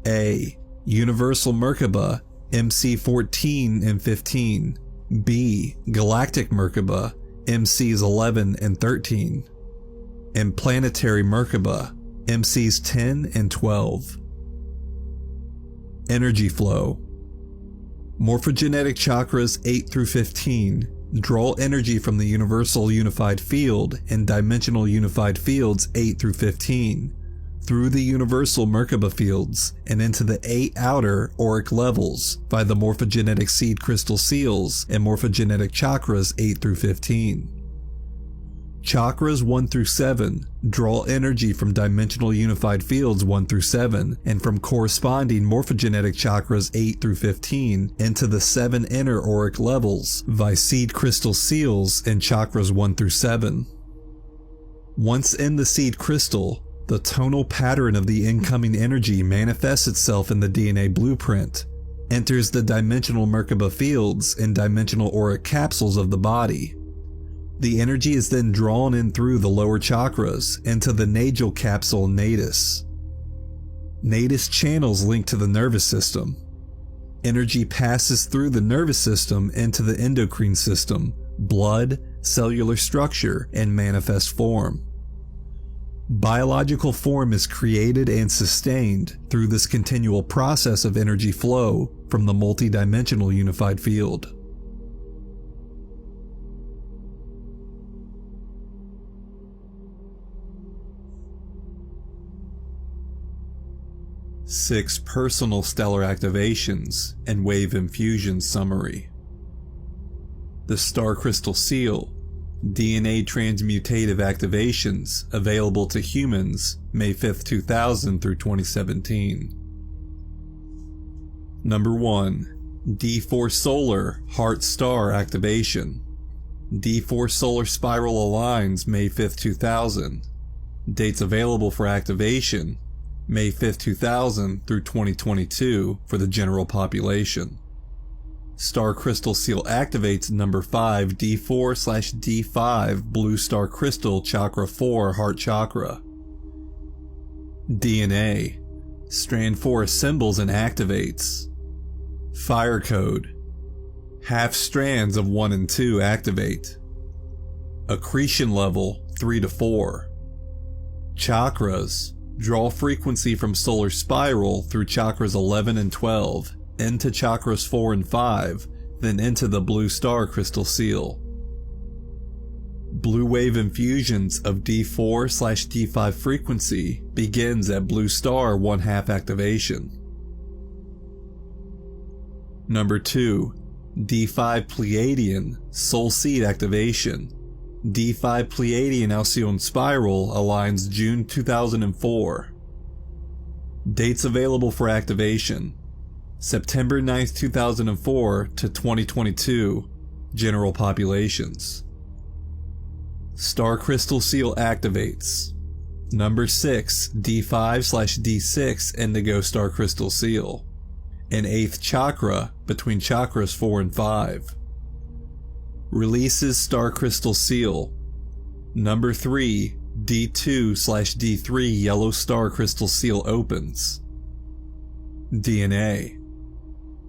A. Universal Merkaba, MC14 and 15. B. Galactic Merkaba, MCs 11 and 13. And planetary Merkaba, MCs 10 and 12. Energy flow. Morphogenetic chakras 8 through 15 draw energy from the universal unified field and dimensional unified fields 8 through 15 through the universal Merkaba fields and into the 8 outer auric levels by the morphogenetic seed crystal seals and morphogenetic chakras 8 through 15. Chakras 1 through 7 draw energy from dimensional unified fields 1 through 7 and from corresponding morphogenetic chakras 8 through 15 into the 7 inner auric levels by seed crystal seals and chakras 1 through 7. Once in the seed crystal, the tonal pattern of the incoming energy manifests itself in the DNA blueprint, enters the dimensional Merkaba fields and dimensional auric capsules of the body. The energy is then drawn in through the lower chakras into the natal capsule natus. Natus channels link to the nervous system. Energy passes through the nervous system into the endocrine system, blood, cellular structure, and manifest form. Biological form is created and sustained through this continual process of energy flow from the multidimensional unified field. Six personal stellar activations and wave infusion summary. The Star Crystal Seal, DNA transmutative activations available to humans May 5, 2000 through 2017. Number 1. D4 Solar Heart Star Activation. D4 Solar Spiral aligns May 5, 2000. Dates available for activation May 5, 2000 through 2022 for the general population. Star Crystal Seal activates number 5 D4/D5 Blue Star Crystal Chakra 4 Heart Chakra. DNA. Strand 4 assembles and activates. Fire Code. Half strands of 1 and 2 activate. Accretion level 3 to 4. Chakras. Draw frequency from solar spiral through chakras 11 and 12, into chakras 4 and 5, then into the blue star crystal seal. Blue wave infusions of D4/D5 frequency begins at blue star 1/2 activation. Number 2. D5 Pleiadian Soul Seed activation. D5 Pleiadian Alcyone Spiral aligns June 2004. Dates available for activation: September 9, 2004 to 2022, general populations. Star crystal seal activates. Number 6, D5/D6 indigo star crystal seal. An 8th chakra between chakras 4 and 5. Releases star crystal seal. Number 3, D2/D3 yellow star crystal seal opens. DNA.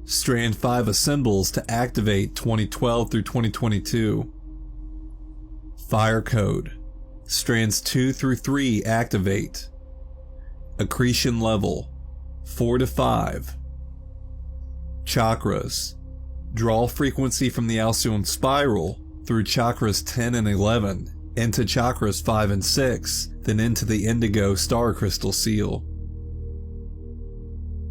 Strand 5 assembles to activate 2012 through 2022. Fire code. Strands 2 through 3 activate. Accretion level 4 to 5. Chakras. Draw frequency from the Alcyon spiral through chakras 10 and 11 into chakras 5 and 6, then into the indigo star crystal seal.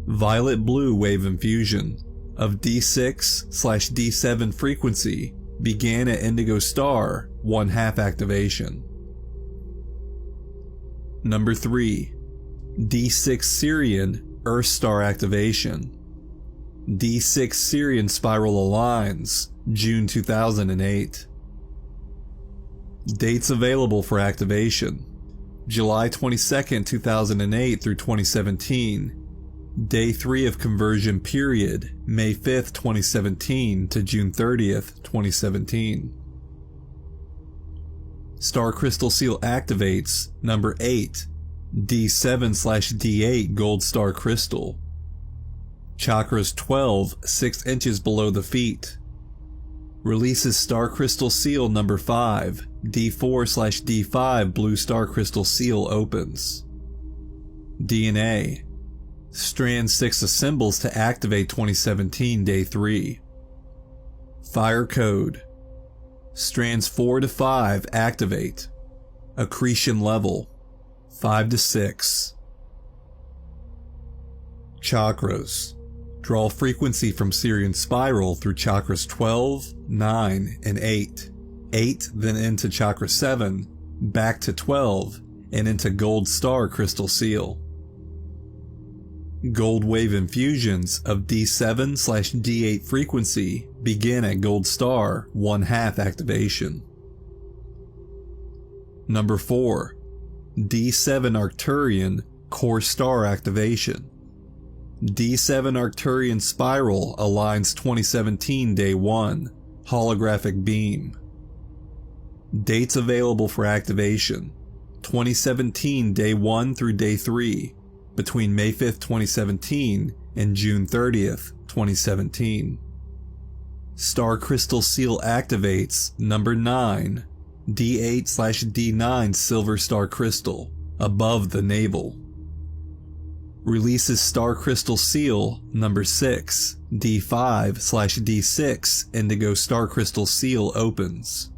Violet blue wave infusion of D6/D7 frequency began at indigo star 1/2 activation. Number 3, D6 Sirian Earth star activation. D6 Sirian spiral aligns June 2008. Dates available for activation: July 22, 2008 through 2017. Day 3 of conversion period, May 5, 2017 to June 30th, 2017. Star crystal seal activates number 8, D7/D8 gold star crystal. Chakras 12, 6 inches below the feet. Releases star crystal seal number 5, D4/D5 blue star crystal seal opens. DNA. Strand 6 assembles to activate 2017 Day 3. Fire code. Strands 4 to 5 activate. Accretion level 5 to 6. Chakras. Draw frequency from Sirian spiral through chakras 12, 9, and 8. 8 then into chakra 7, back to 12, and into gold star crystal seal. Gold wave infusions of D7/D8 frequency begin at gold star 1/2 activation. Number 4, D7 Arcturian core star activation. D7 Arcturian spiral aligns 2017 Day 1 holographic beam. Dates available for activation: 2017 Day 1 through Day 3, between May 5th, 2017 and June 30th, 2017. Star crystal seal activates number 9, D8/D9 silver star crystal, above the navel. Releases star crystal seal number 6, D5/D6 indigo star crystal seal opens.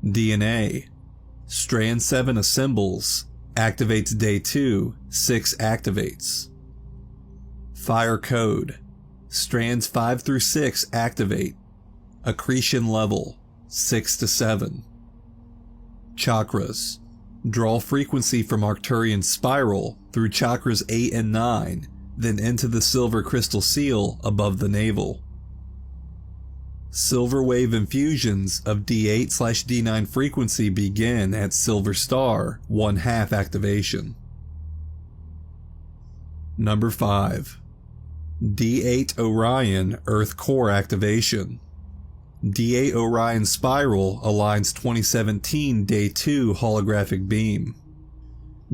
DNA. Strand 7 assembles, activates Day 2, 6 activates. Fire code. Strands 5 through 6 activate. Accretion level 6 to 7. Chakras. Draw frequency from Arcturian spiral through chakras 8 and 9, then into the silver crystal seal above the navel. Silver wave infusions of D8/D9 frequency begin at silver star 1/2 activation. Number 5, D8 Orion Earth core activation. D8 Orion spiral aligns 2017 Day 2 holographic beam.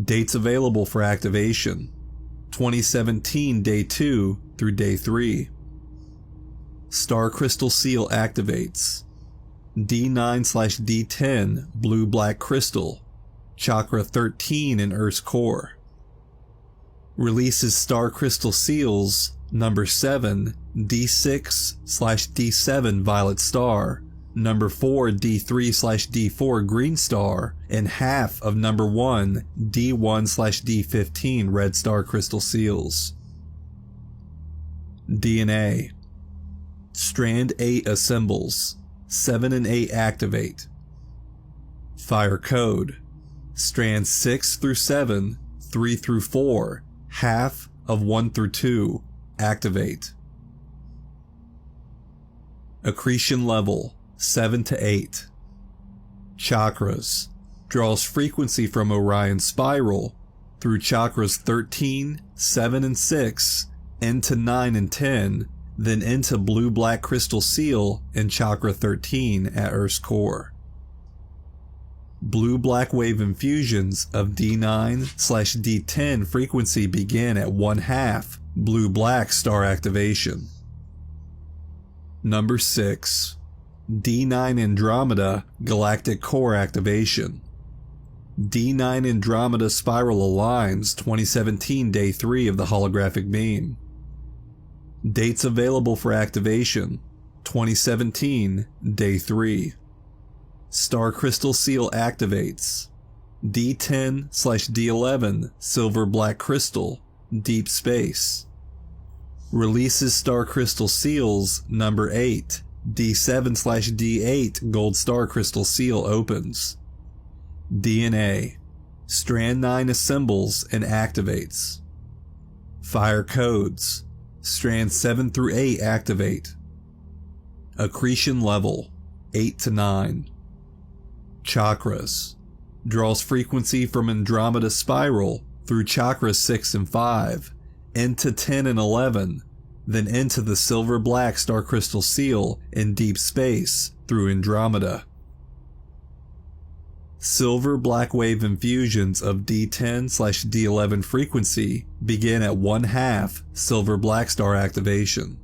Dates available for activation: 2017 Day 2 through Day 3. Star crystal seal activates. D9/D10 blue-black crystal, chakra 13 in Earth's core. Releases star crystal seals number 7, D6/D7 violet star, number 4, D3/D4 green star, and half of number 1, D1/D15 red star crystal seals. DNA. Strand 8 assembles, 7 and 8 activate. Fire code. Strands 6 through 7, 3 through 4, half of 1 through 2 activate. Accretion level 7 to 8. Chakras. Draws frequency from Orion's spiral through chakras 13, 7, and 6, into 9 and 10, then into blue-black crystal seal in chakra 13 at Earth's core. Blue-black wave infusions of D9/D10 frequency begin at 1/2 blue-black star activation. Number 6. D9 Andromeda Galactic Core Activation. D9 Andromeda Spiral aligns 2017 Day 3 of the holographic beam. Dates available for activation: 2017 Day 3. Star Crystal Seal activates. D10/D11 Silver Black Crystal Deep Space. Releases Star Crystal Seals number 8. D7/D8 Gold Star Crystal Seal opens. DNA. Strand 9 assembles and activates. Fire codes. Strands 7 through 8 activate. Accretion level 8 to 9. Chakras. Draws frequency from Andromeda Spiral through chakras 6 and 5, into 10 and 11, then into the silver black star crystal seal in deep space through Andromeda. Silver black wave infusions of D10/D11 frequency begin at 1/2 silver black star activation.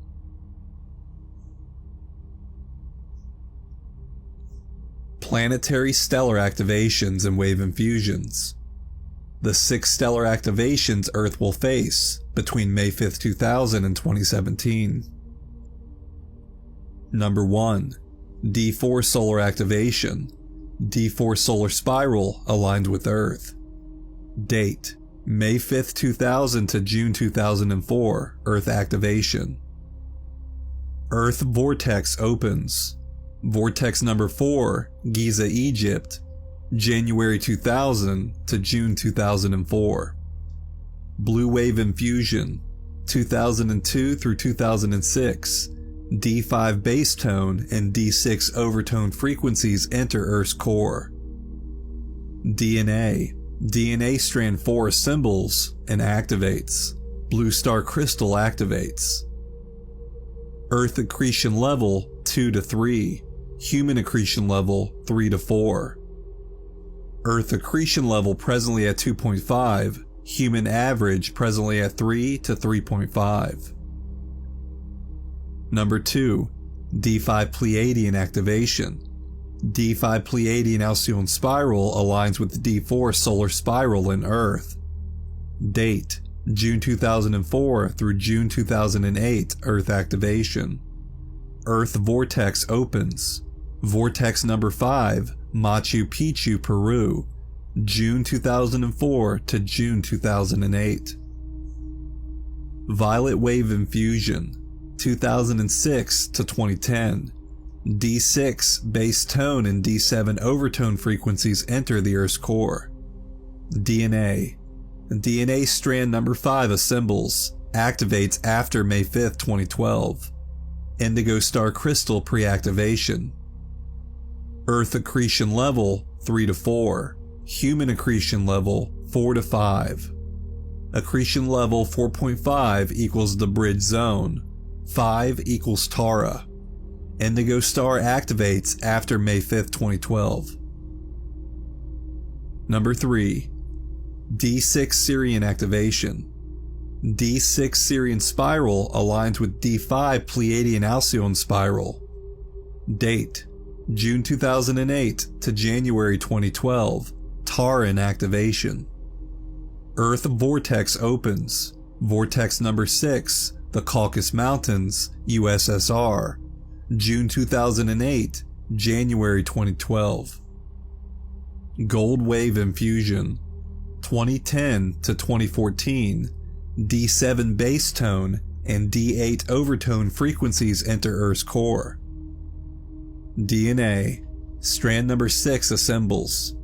Planetary stellar activations and wave infusions. The 6 stellar activations Earth will face between May 5th, 2000 and 2017. Number 1. D4 solar activation. D4 solar spiral aligned with Earth. Date: May 5th, 2000 to June 2004, Earth activation. Earth vortex opens. Vortex number 4, Giza, Egypt, January 2000 to June 2004. Blue wave infusion, 2002 through 2006. D5 bass tone and D6 overtone frequencies enter Earth's core. DNA. DNA strand 4 assembles and activates. Blue star crystal activates. Earth accretion level 2 to 3. Human accretion level 3 to 4. Earth accretion level presently at 2.5. Human average presently at 3 to 3.5. Number 2. D5 Pleiadian activation. D5 Pleiadian Alcyon spiral aligns with D4 solar spiral in Earth. Date: June 2004 through June 2008, Earth activation. Earth vortex opens. Vortex number 5, Machu Picchu, Peru, June 2004 to June 2008. Violet wave infusion, 2006 to 2010. D6 bass tone and D7 overtone frequencies enter the Earth's core. DNA. DNA strand number 5 assembles, activates after May 5th, 2012. Indigo star crystal pre-activation. Earth accretion level 3 to 4. Human accretion level 4 to 5. Accretion level 4.5 equals the bridge zone. 5 equals Tara. Indigo star activates after May 5th, 2012. Number 3. D6 Syrian activation. D6 Syrian spiral aligns with D5 Pleiadian Alcyon spiral. Date: June 2008 to January 2012, Taran activation. Earth vortex opens. Vortex number 6, the Caucasus Mountains, USSR, June 2008, January 2012. Gold wave infusion, 2010 to 2014. D7 bass tone and D8 overtone frequencies enter Earth's core. DNA. Strand number 6 assembles.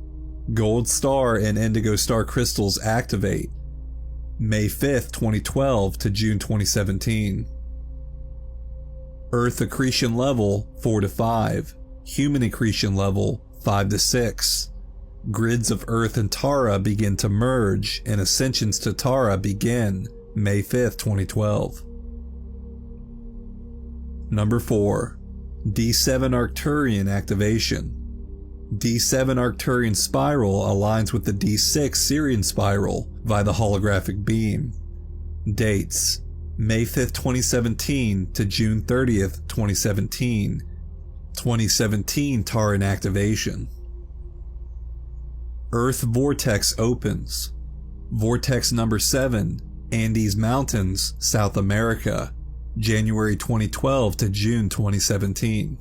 Gold star and indigo star crystals activate. May 5th, 2012 to June 2017. Earth accretion level 4 to 5. Human accretion level 5 to 6. Grids of Earth and Tara begin to merge, and ascensions to Tara begin May 5th, 2012. Number 4. D7 Arcturian activation. D7 Arcturian spiral aligns with the D6 Sirian spiral via the holographic beam. Dates: May 5th, 2017 to June 30th, 2017. 2017 Taran activation. Earth Vortex opens. Vortex number 7, Andes Mountains, South America, January 2012 to June 2017.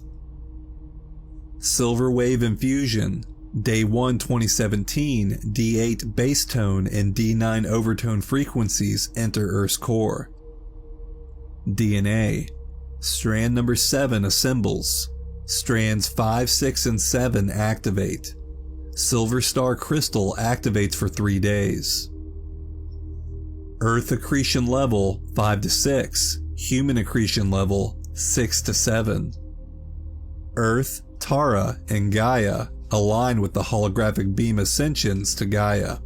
Silver Wave Infusion, Day 1 2017, D8 base tone and D9 overtone frequencies enter Earth's core. DNA, Strand number 7 assembles. Strands 5, 6, and 7 activate. Silver Star Crystal activates for 3 days. Earth accretion level 5 to 6. Human accretion level 6 to 7. Earth, Tara, and Gaia align with the holographic beam ascensions to Gaia.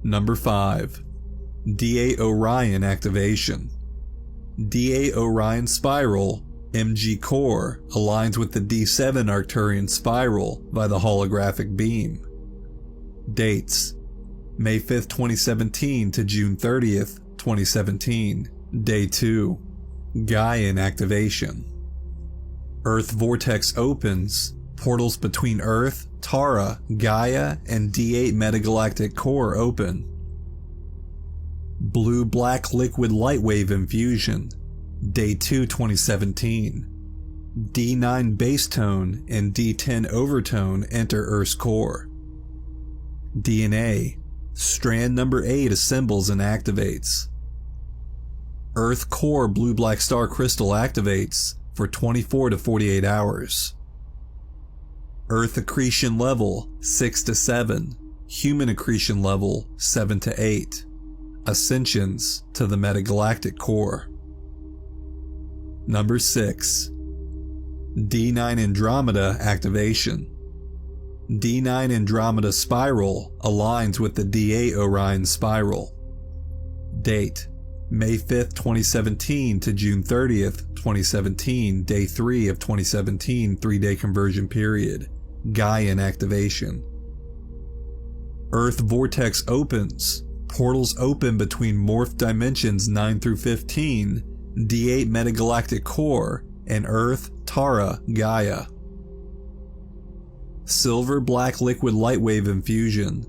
Number 5. D8 Orion activation. D8 Orion spiral, MG core, aligns with the D7 Arcturian spiral by the holographic beam. Dates: May 5th, 2017 to June 30th, 2017. Day 2. Gaian activation. Earth Vortex opens. Portals between Earth, Tara, Gaia, and D8 Metagalactic core open. Blue-black liquid lightwave infusion. Day 2 2017. D9 base tone and D10 overtone enter Earth's core. DNA, strand number 8 assembles and activates. Earth core blue-black star crystal activates for 24 to 48 hours. Earth accretion level 6 to 7. Human accretion level 7 to 8. Ascensions to the metagalactic core. Number 6. D9 Andromeda activation. D9 Andromeda spiral aligns with the D8 Orion spiral. Date: May 5th, 2017 to June 30th, 2017, Day 3 of 2017 3-day conversion period. Gaian activation. Earth Vortex opens. Portals open between morph dimensions 9 through 15, D8 Metagalactic core, and Earth, Tara, Gaia. Silver black liquid lightwave infusion.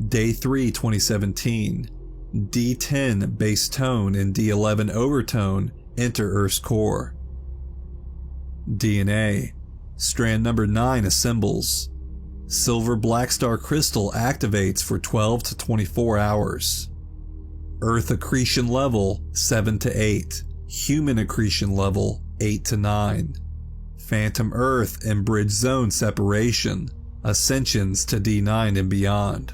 Day 3 2017. D10 base tone and D11 overtone enter Earth's core. DNA, strand number 9 assembles. Silver black star crystal activates for 12 to 24 hours. Earth accretion level 7 to 8. Human accretion level 8 to 9. Phantom Earth and bridge zone separation. Ascensions to D9 and beyond.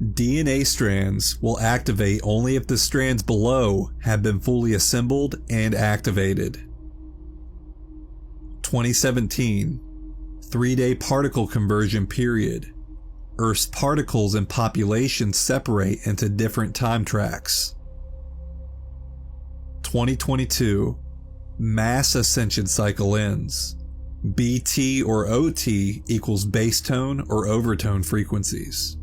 DNA strands will activate only if the strands below have been fully assembled and activated. 2017 3-day particle conversion period. Earth's particles and populations separate into different time tracks. 2022 mass ascension cycle ends. BT or OT equals base tone or overtone frequencies.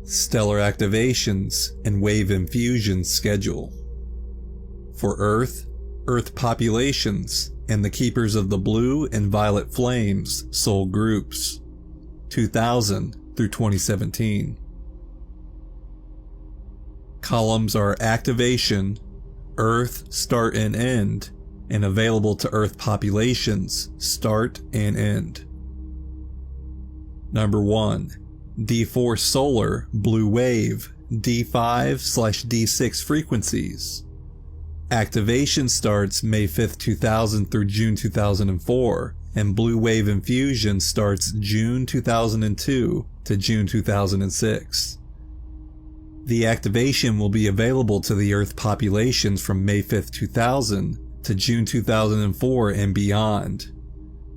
Stellar activations and wave infusion schedule. For Earth, Earth populations, and the Keepers of the Blue and Violet Flames soul groups, 2000 through 2017. Columns are activation, Earth, start and end, and available to Earth populations, start and end. Number 1. D4 solar, blue wave, D5/D6 frequencies. Activation starts May 5, 2000 through June 2004, and Blue Wave Infusion starts June 2002 to June 2006. The activation will be available to the Earth populations from May 5, 2000 to June 2004 and beyond.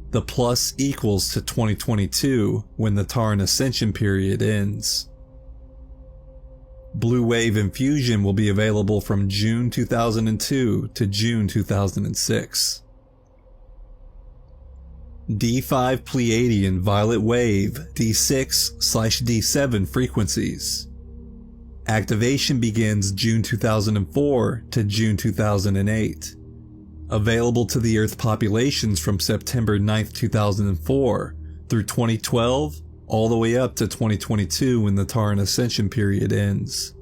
The plus equals to 2022 when the Taran Ascension period ends. Blue Wave Infusion will be available from June 2002 to June 2006. D5 Pleiadian Violet Wave D6/D7 frequencies. Activation begins June 2004 to June 2008. Available to the Earth populations from September 9, 2004 through 2012 all the way up to 2022 when the Taran Ascension period ends.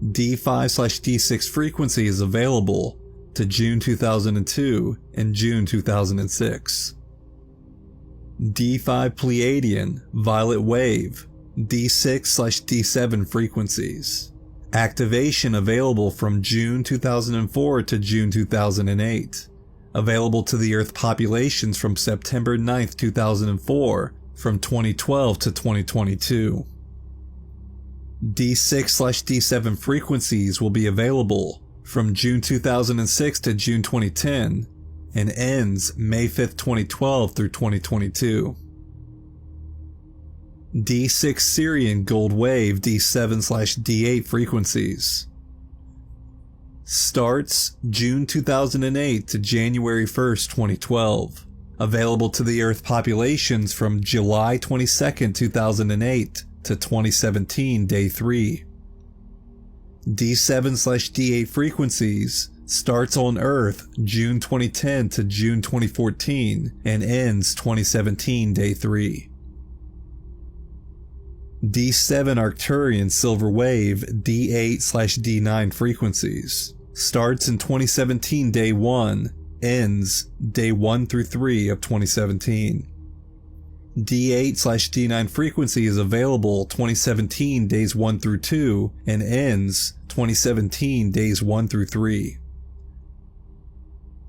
D5/D6 frequency is available to June 2002 and June 2006. D5 Pleiadian Violet Wave D6/D7 frequencies. Activation available from June 2004 to June 2008. Available to the Earth populations from September 9, 2004 from 2012 to 2022. D6/D7 frequencies will be available from June 2006 to June 2010 and ends May 5, 2012 through 2022. D6 Syrian Gold Wave D7/D8 frequencies. Starts June 2008 to January 1st, 2012. Available to the Earth populations from July 22, 2008 to 2017, Day 3. D7/D8 frequencies starts on Earth June 2010 to June 2014 and ends 2017, Day 3. D7 Arcturian Silver Wave D8/D9 frequencies. Starts in 2017 Day 1, ends Day 1 through 3 of 2017. D8/D9 frequency is available 2017 Days 1 through 2 and ends 2017 Days 1 through 3.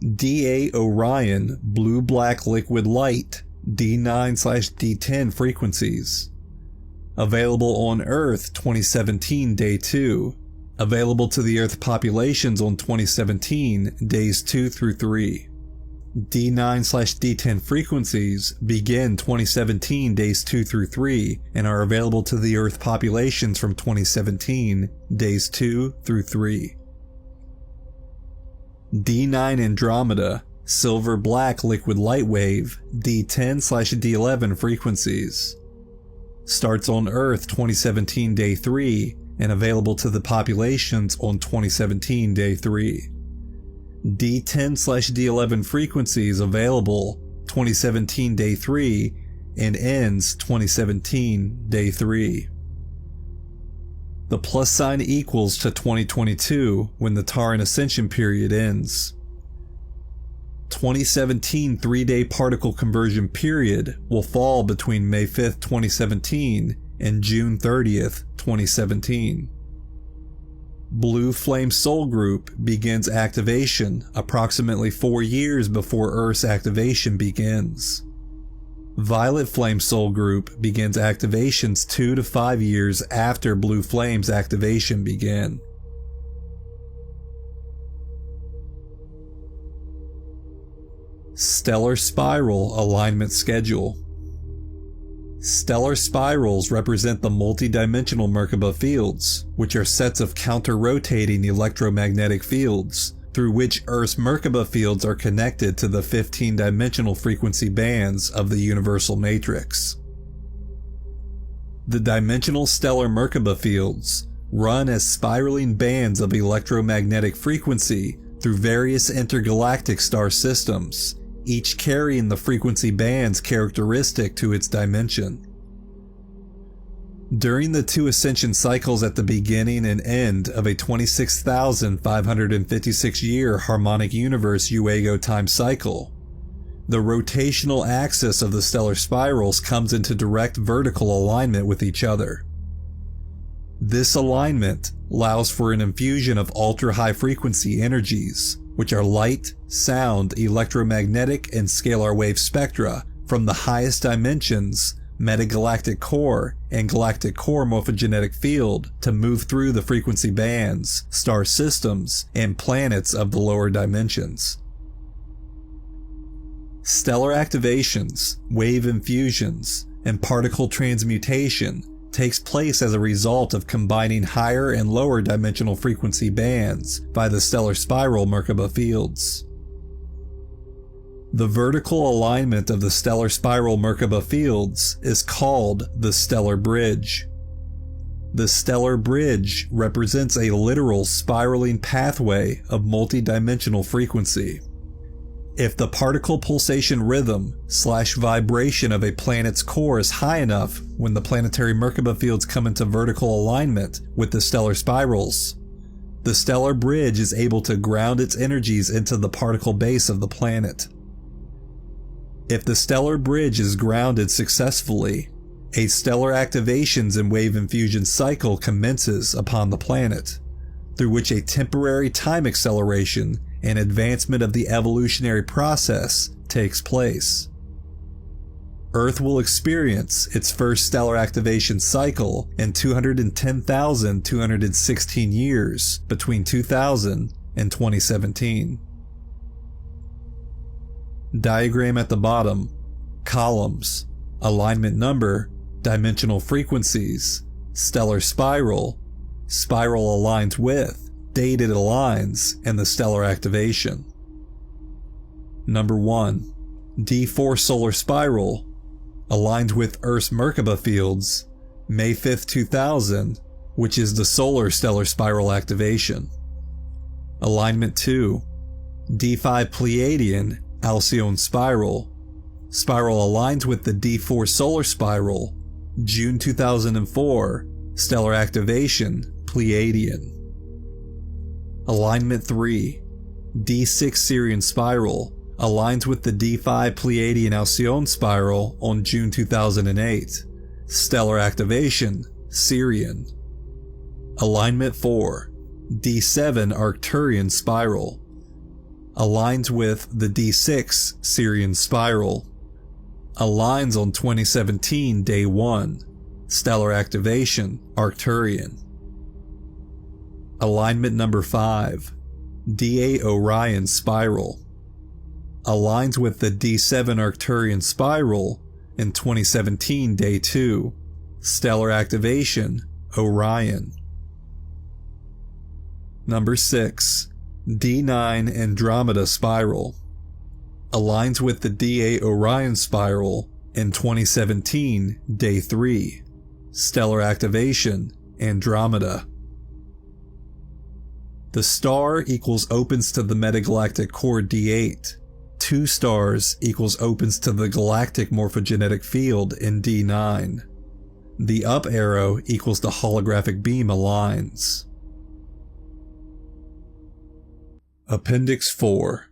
D8 Orion Blue-Black Liquid Light D9/D10 frequencies. Available on Earth 2017 Day 2. Available to the Earth populations on 2017 Days 2 through 3. D9/D10 frequencies begin 2017 Days 2 through 3 and are available to the Earth populations from 2017 Days 2 through 3. D9 Andromeda Silver Black Liquid Light Wave D10/D11 frequencies. Starts on Earth 2017 Day 3 and available to the populations on 2017 Day 3. D10/D11 frequencies available 2017 Day 3 and ends 2017 Day 3. The plus sign equals to 2022 when the Taran Ascension period ends. 2017 3-day particle conversion period will fall between May 5th, 2017 and June 30th, 2017. Blue Flame Soul Group begins activation approximately 4 years before Earth's activation begins. Violet Flame Soul Group begins activations 2 to 5 years after Blue Flame's activation began. Stellar Spiral Alignment Schedule. Stellar spirals represent the multi-dimensional Merkaba fields, which are sets of counter-rotating electromagnetic fields, through which Earth's Merkaba fields are connected to the 15-dimensional frequency bands of the universal matrix. The dimensional stellar Merkaba fields run as spiraling bands of electromagnetic frequency through various intergalactic star systems, each carrying the frequency bands characteristic to its dimension. During the 2 ascension cycles at the beginning and end of a 26,556-year harmonic universe Uego time cycle, the rotational axis of the stellar spirals comes into direct vertical alignment with each other. This alignment allows for an infusion of ultra-high frequency energies, which are light, sound, electromagnetic, and scalar wave spectra from the highest dimensions, metagalactic core, and galactic core morphogenetic field to move through the frequency bands, star systems, and planets of the lower dimensions. Stellar activations, wave infusions, and particle transmutation takes place as a result of combining higher and lower dimensional frequency bands by the stellar spiral Merkaba fields. The vertical alignment of the stellar spiral Merkaba fields is called the stellar bridge. The stellar bridge represents a literal spiraling pathway of multidimensional frequency. If the particle pulsation rhythm / vibration of a planet's core is high enough when the planetary Merkaba fields come into vertical alignment with the stellar spirals, the stellar bridge is able to ground its energies into the particle base of the planet. If the stellar bridge is grounded successfully, a stellar activations and wave infusion cycle commences upon the planet, through which a temporary time acceleration and advancement of the evolutionary process takes place. Earth will experience its first stellar activation cycle in 210,216 years between 2000 and 2017. Diagram at the bottom: columns, alignment number, dimensional frequencies, stellar spiral, spiral aligns with, date it aligns, and the stellar activation. Number 1. D4 solar spiral aligns with Earth's Merkaba fields, May 5th, 2000, which is the solar stellar spiral activation. Alignment 2. D5 Pleiadian Alcyone spiral aligns with the D4 solar spiral, June 2004, stellar activation, Pleiadian. Alignment 3. D6 Sirian spiral aligns with the D5 Pleiadian Alcyone spiral on June 2008. Stellar activation, Sirian. Alignment 4. D7 Arcturian spiral aligns with the D6 Sirian spiral. Aligns on 2017 Day 1. Stellar activation, Arcturian. Alignment number 5. D8 Orion spiral aligns with the D7 Arcturian spiral in 2017 Day 2. Stellar activation, Orion. Number 6. D9 Andromeda spiral aligns with the D8 Orion spiral in 2017 Day 3. Stellar activation, Andromeda. The star equals opens to the metagalactic core D8. 2 stars equals opens to the galactic morphogenetic field in D9. The up arrow equals the holographic beam aligns. Appendix 4.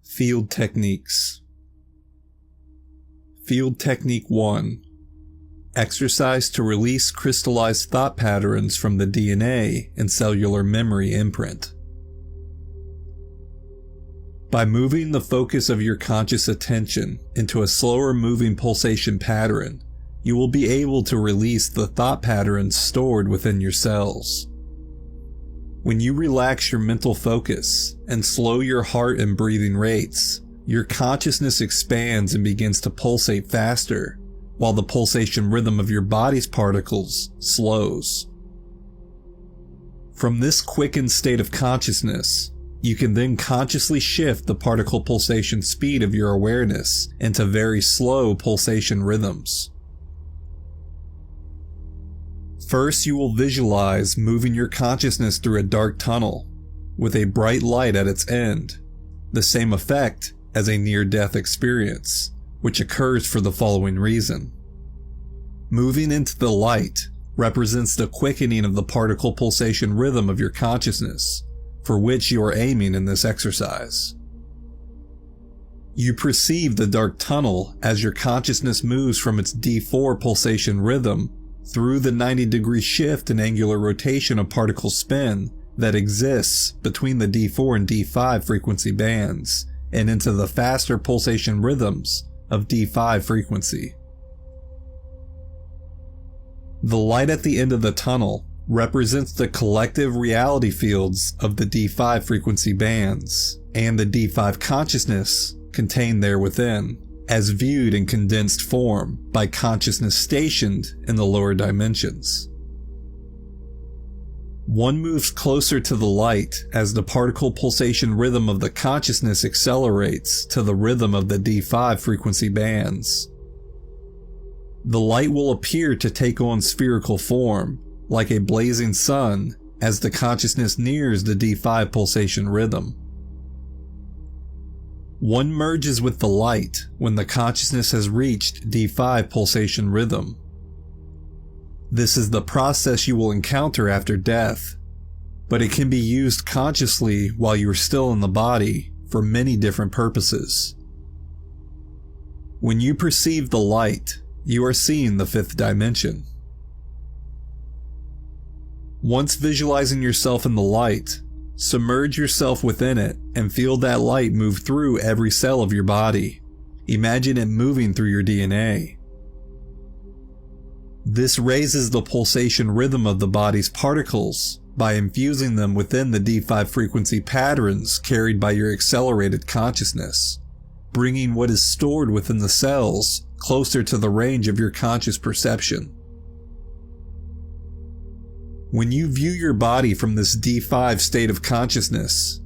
Field Techniques. Field Technique 1. Exercise to release crystallized thought patterns from the DNA and cellular memory imprint. By moving the focus of your conscious attention into a slower moving pulsation pattern, you will be able to release the thought patterns stored within your cells. When you relax your mental focus and slow your heart and breathing rates, your consciousness expands and begins to pulsate faster, while the pulsation rhythm of your body's particles slows. From this quickened state of consciousness, you can then consciously shift the particle pulsation speed of your awareness into very slow pulsation rhythms. First, you will visualize moving your consciousness through a dark tunnel with a bright light at its end, the same effect as a near-death experience, which occurs for the following reason. Moving into the light represents the quickening of the particle pulsation rhythm of your consciousness, for which you are aiming in this exercise. You perceive the dark tunnel as your consciousness moves from its D4 pulsation rhythm through the 90-degree shift in angular rotation of particle spin that exists between the D4 and D5 frequency bands and into the faster pulsation rhythms of D5 frequency. The light at the end of the tunnel represents the collective reality fields of the D5 frequency bands and the D5 consciousness contained there within, as viewed in condensed form by consciousness stationed in the lower dimensions. One moves closer to the light as the particle pulsation rhythm of the consciousness accelerates to the rhythm of the D5 frequency bands. The light will appear to take on spherical form, like a blazing sun, as the consciousness nears the D5 pulsation rhythm. One merges with the light when the consciousness has reached D5 pulsation rhythm. This is the process you will encounter after death, but it can be used consciously while you are still in the body for many different purposes. When you perceive the light, you are seeing the fifth dimension. Once visualizing yourself in the light, submerge yourself within it and feel that light move through every cell of your body. Imagine it moving through your DNA. This raises the pulsation rhythm of the body's particles by infusing them within the D5 frequency patterns carried by your accelerated consciousness, bringing what is stored within the cells closer to the range of your conscious perception. When you view your body from this D5 state of consciousness,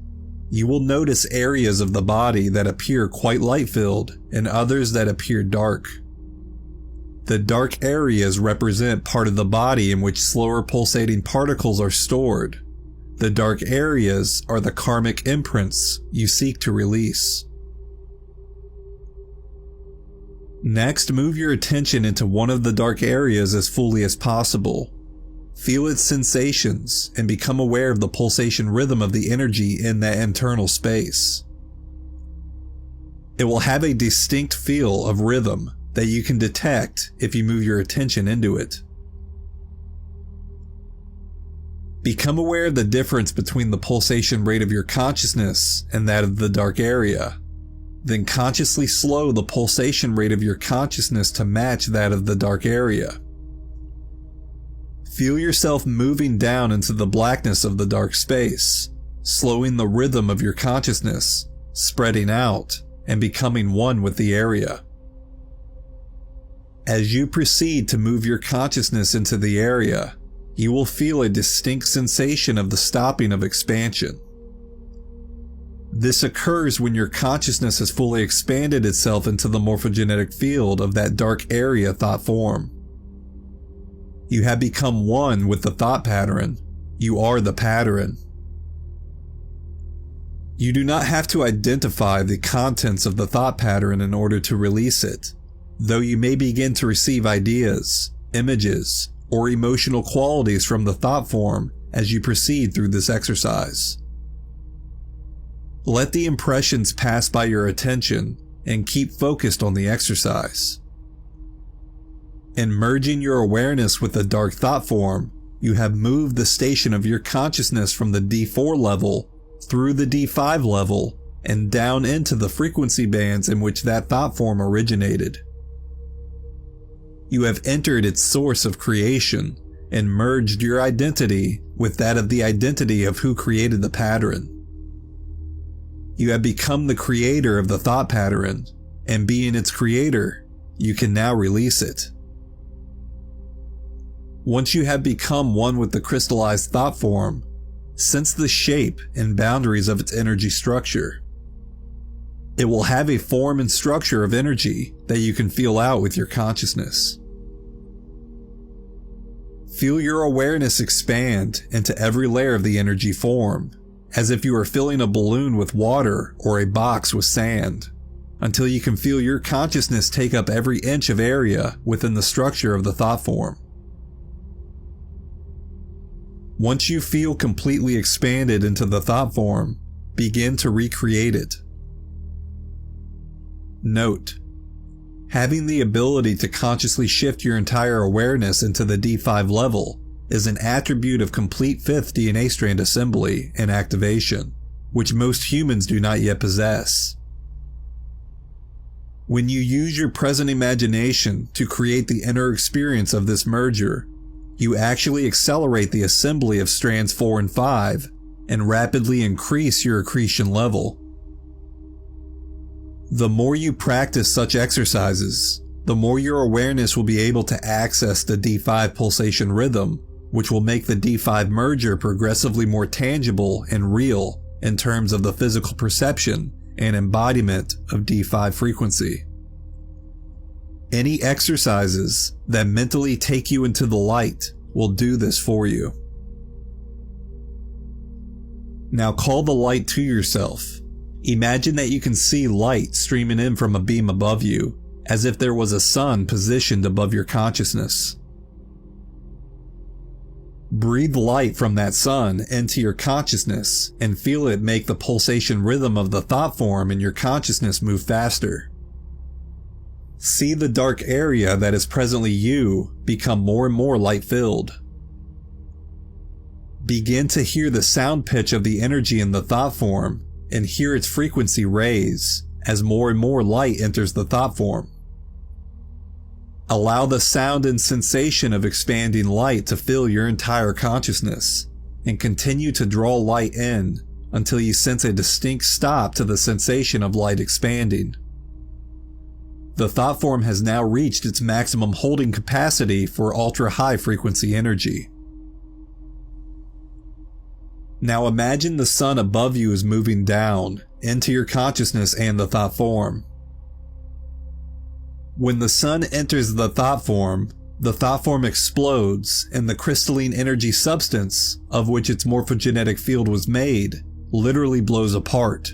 you will notice areas of the body that appear quite light-filled and others that appear dark. The dark areas represent part of the body in which slower pulsating particles are stored. The dark areas are the karmic imprints you seek to release. Next, move your attention into one of the dark areas as fully as possible. Feel its sensations and become aware of the pulsation rhythm of the energy in that internal space. It will have a distinct feel of rhythm that you can detect if you move your attention into it. Become aware of the difference between the pulsation rate of your consciousness and that of the dark area. Then consciously slow the pulsation rate of your consciousness to match that of the dark area. Feel yourself moving down into the blackness of the dark space, slowing the rhythm of your consciousness, spreading out, and becoming one with the area. As you proceed to move your consciousness into the area, you will feel a distinct sensation of the stopping of expansion. This occurs when your consciousness has fully expanded itself into the morphogenetic field of that dark area thought form. You have become one with the thought pattern. You are the pattern. You do not have to identify the contents of the thought pattern in order to release it, though you may begin to receive ideas, images, or emotional qualities from the thought form as you proceed through this exercise. Let the impressions pass by your attention and keep focused on the exercise. In merging your awareness with the dark thought form, you have moved the station of your consciousness from the D4 level through the D5 level and down into the frequency bands in which that thought form originated. You have entered its source of creation and merged your identity with that of the identity of who created the pattern. You have become the creator of the thought pattern, and being its creator, you can now release it. Once you have become one with the crystallized thought form, sense the shape and boundaries of its energy structure. It will have a form and structure of energy that you can feel out with your consciousness. Feel your awareness expand into every layer of the energy form, as if you are filling a balloon with water or a box with sand, until you can feel your consciousness take up every inch of area within the structure of the thought form. Once you feel completely expanded into the thought form, begin to recreate it. Note: Having the ability to consciously shift your entire awareness into the D5 level is an attribute of complete 5th DNA strand assembly and activation, which most humans do not yet possess. When you use your present imagination to create the inner experience of this merger, you actually accelerate the assembly of strands 4 and 5 and rapidly increase your accretion level. The more you practice such exercises, the more your awareness will be able to access the D5 pulsation rhythm, which will make the D5 merger progressively more tangible and real in terms of the physical perception and embodiment of D5 frequency. Any exercises that mentally take you into the light will do this for you. Now call the light to yourself. Imagine that you can see light streaming in from a beam above you, as if there was a sun positioned above your consciousness. Breathe light from that sun into your consciousness and feel it make the pulsation rhythm of the thought form in your consciousness move faster. See the dark area that is presently you become more and more light-filled. Begin to hear the sound pitch of the energy in the thought form and hear its frequency raise as more and more light enters the thought form. Allow the sound and sensation of expanding light to fill your entire consciousness, and continue to draw light in until you sense a distinct stop to the sensation of light expanding. The thought form has now reached its maximum holding capacity for ultra-high frequency energy. Now imagine the sun above you is moving down into your consciousness and the thought form. When the sun enters the thought form explodes and the crystalline energy substance of which its morphogenetic field was made literally blows apart.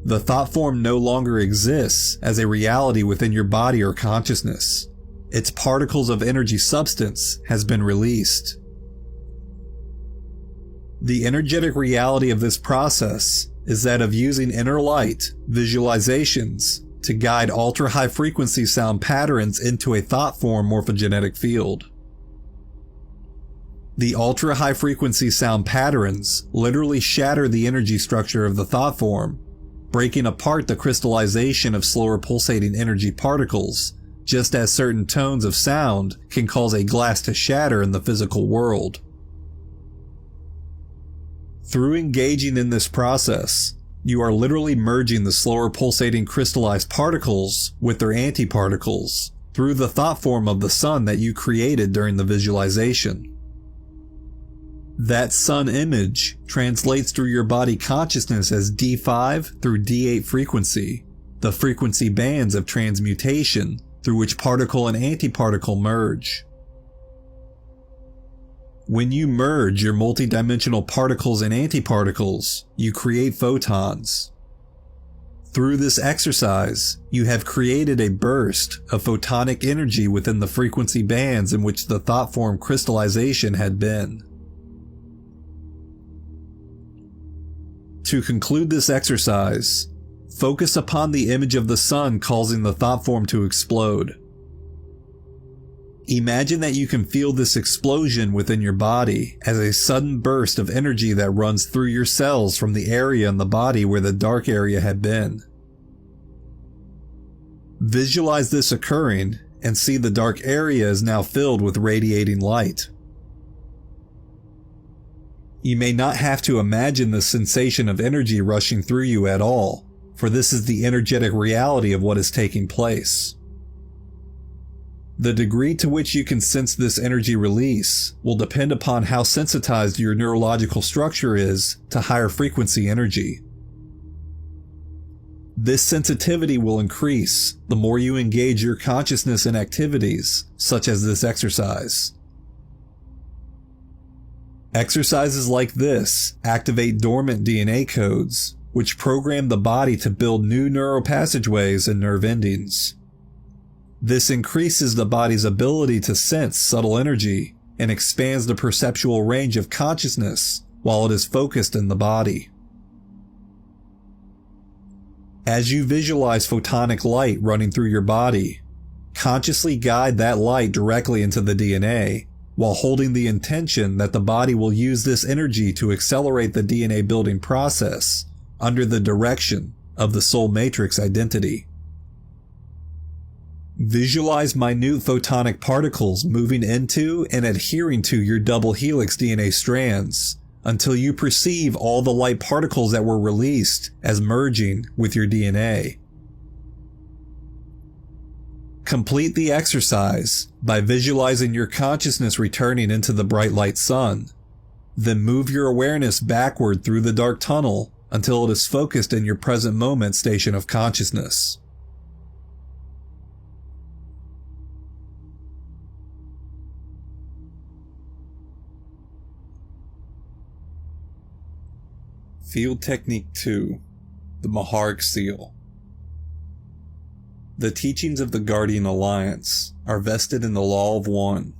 The thought form no longer exists as a reality within your body or consciousness. Its particles of energy substance has been released. The energetic reality of this process is that of using inner light, visualizations, to guide ultra-high frequency sound patterns into a thought form morphogenetic field. The ultra-high frequency sound patterns literally shatter the energy structure of the thought form, breaking apart the crystallization of slower pulsating energy particles, just as certain tones of sound can cause a glass to shatter in the physical world. Through engaging in this process, you are literally merging the slower pulsating crystallized particles with their antiparticles through the thought form of the sun that you created during the visualization. That sun image translates through your body consciousness as D5 through D8 frequency, the frequency bands of transmutation through which particle and antiparticle merge. When you merge your multidimensional particles and antiparticles, you create photons. Through this exercise, you have created a burst of photonic energy within the frequency bands in which the thought form crystallization had been. To conclude this exercise, focus upon the image of the sun causing the thought form to explode. Imagine that you can feel this explosion within your body as a sudden burst of energy that runs through your cells from the area in the body where the dark area had been. Visualize this occurring and see the dark area is now filled with radiating light. You may not have to imagine the sensation of energy rushing through you at all, for this is the energetic reality of what is taking place. The degree to which you can sense this energy release will depend upon how sensitized your neurological structure is to higher frequency energy. This sensitivity will increase the more you engage your consciousness in activities such as this exercise. Exercises like this activate dormant DNA codes, which program the body to build new neural passageways and nerve endings. This increases the body's ability to sense subtle energy and expands the perceptual range of consciousness while it is focused in the body. As you visualize photonic light running through your body, consciously guide that light directly into the DNA, while holding the intention that the body will use this energy to accelerate the DNA building process under the direction of the soul matrix identity. Visualize minute photonic particles moving into and adhering to your double helix DNA strands until you perceive all the light particles that were released as merging with your DNA. Complete the exercise by visualizing your consciousness returning into the bright light sun. Then move your awareness backward through the dark tunnel until it is focused in your present moment station of consciousness. Field Technique 2. The Maharic Seal. The teachings of the Guardian Alliance are vested in the Law of One,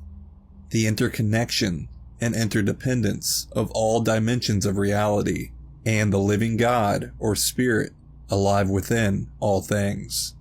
the interconnection and interdependence of all dimensions of reality, and the living God or Spirit alive within all things.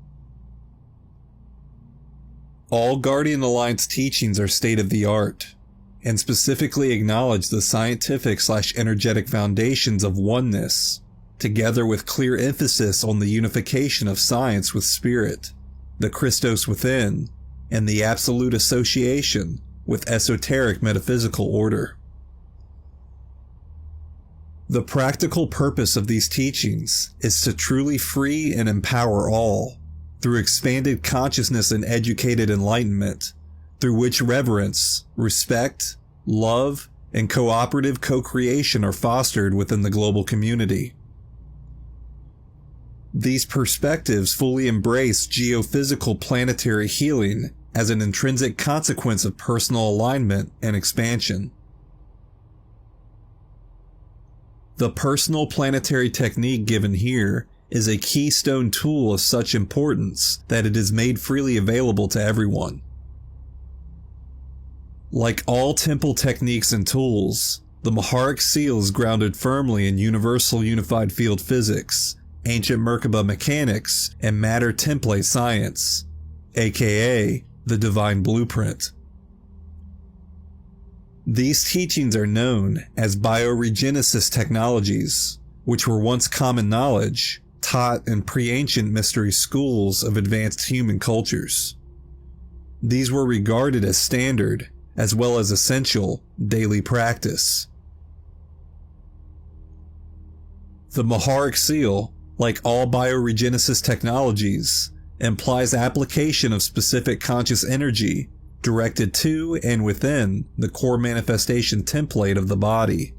All Guardian Alliance teachings are state-of-the-art, and specifically acknowledge the scientific/energetic foundations of oneness, together with clear emphasis on the unification of science with spirit, the Christos within, and the absolute association with esoteric metaphysical order. The practical purpose of these teachings is to truly free and empower all, through expanded consciousness and educated enlightenment, through which reverence, respect, love, and cooperative co-creation are fostered within the global community. These perspectives fully embrace geophysical planetary healing as an intrinsic consequence of personal alignment and expansion. The personal planetary technique given here is a keystone tool of such importance that it is made freely available to everyone. Like all temple techniques and tools, the Maharic Seal is grounded firmly in universal unified field physics, ancient Merkaba mechanics, and matter template science, aka the divine blueprint. These teachings are known as bioregenesis technologies, which were once common knowledge, taught in pre-ancient mystery schools of advanced human cultures. These were regarded as standard, as well as essential, daily practice. The Maharic Seal, like all bioregenesis technologies, implies application of specific conscious energy directed to and within the core manifestation template of the body.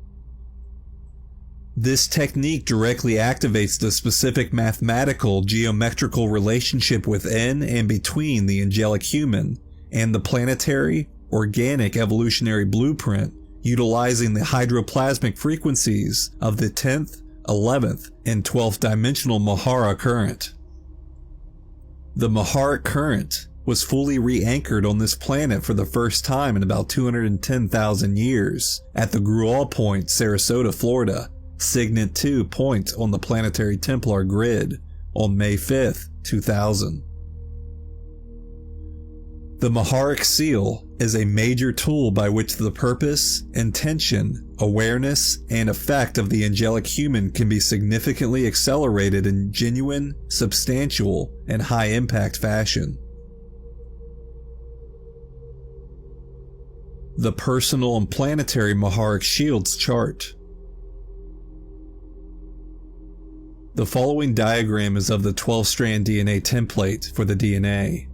This technique directly activates the specific mathematical geometrical relationship within and between the angelic human and the planetary, organic evolutionary blueprint, utilizing the hydroplasmic frequencies of the 10th, 11th, and 12th dimensional Mahara current. The Maharic current was fully re-anchored on this planet for the first time in about 210,000 years at the Grual Point, Sarasota, Florida, Signet 2 point on the planetary Templar grid on May 5th, 2000. The Maharic Seal is a major tool by which the purpose, intention, awareness, and effect of the angelic human can be significantly accelerated in genuine, substantial, and high-impact fashion. The personal and planetary Maharic Shields chart. The following diagram is of the 12-strand DNA template for the DNA.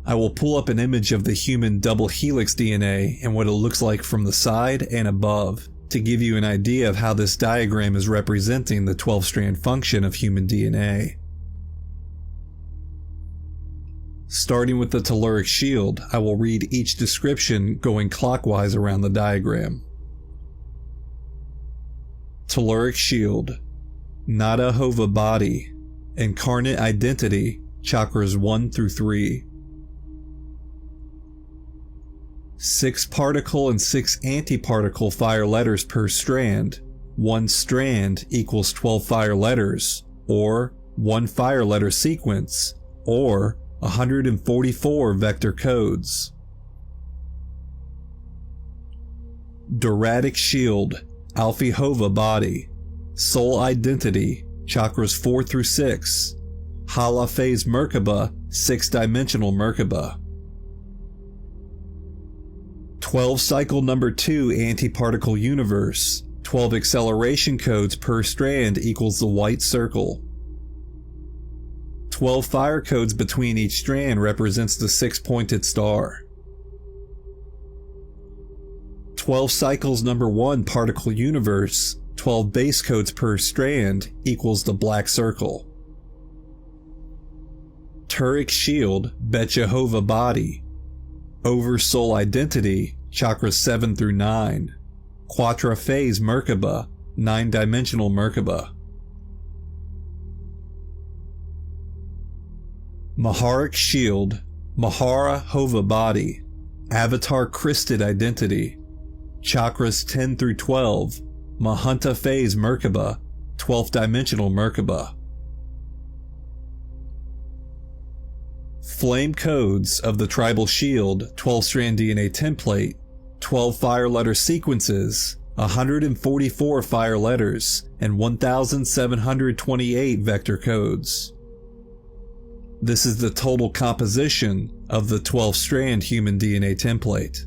I will pull up an image of the human double helix DNA and what it looks like from the side and above to give you an idea of how this diagram is representing the 12-strand function of human DNA. Starting with the telluric shield, I will read each description going clockwise around the diagram. Telluric shield, Nada Hova body, incarnate identity, chakras 1 through 3. 6 particle and 6 antiparticle fire letters per strand. 1 strand equals 12 fire letters, or 1 fire letter sequence, or 144 vector codes. Doratic shield, Alfihova body, soul identity, chakras 4 through 6, Hala phase Merkaba, 6-dimensional Merkaba. 12 cycle number 2 antiparticle universe, 12 acceleration codes per strand equals the white circle. 12 fire codes between each strand represents the 6-pointed star. 12 cycles number 1 particle universe, 12 base codes per strand equals the black circle. Turic shield, Bet Jehovah body, over soul identity, chakras 7 through 9, Quatra phase Merkaba, 9-dimensional Merkaba. Maharic shield, Mahara Hova body, avatar Christed identity, chakras 10 through 12, Mahanta phase Merkaba, 12th-dimensional Merkaba. Flame codes of the tribal shield, 12-strand DNA template, 12 fire letter sequences, 144 fire letters, and 1,728 vector codes. This is the total composition of the 12-strand human DNA template.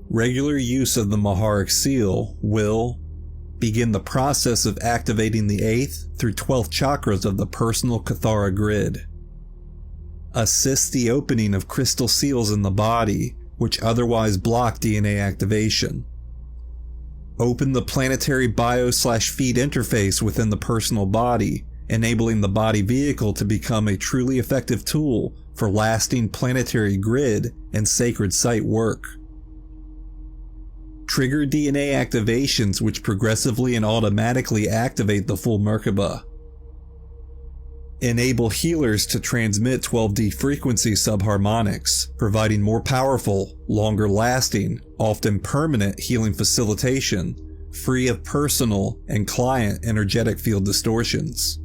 Regular use of the Maharic seal will begin the process of activating the 8th through 12th chakras of the personal Kathara grid. Assist the opening of crystal seals in the body, which otherwise block DNA activation. Open the planetary bio/feed interface within the personal body, enabling the body vehicle to become a truly effective tool for lasting planetary grid and sacred site work. Trigger DNA activations which progressively and automatically activate the full Merkaba. Enable healers to transmit 12D frequency subharmonics, providing more powerful, longer lasting, often permanent healing facilitation, free of personal and client energetic field distortions.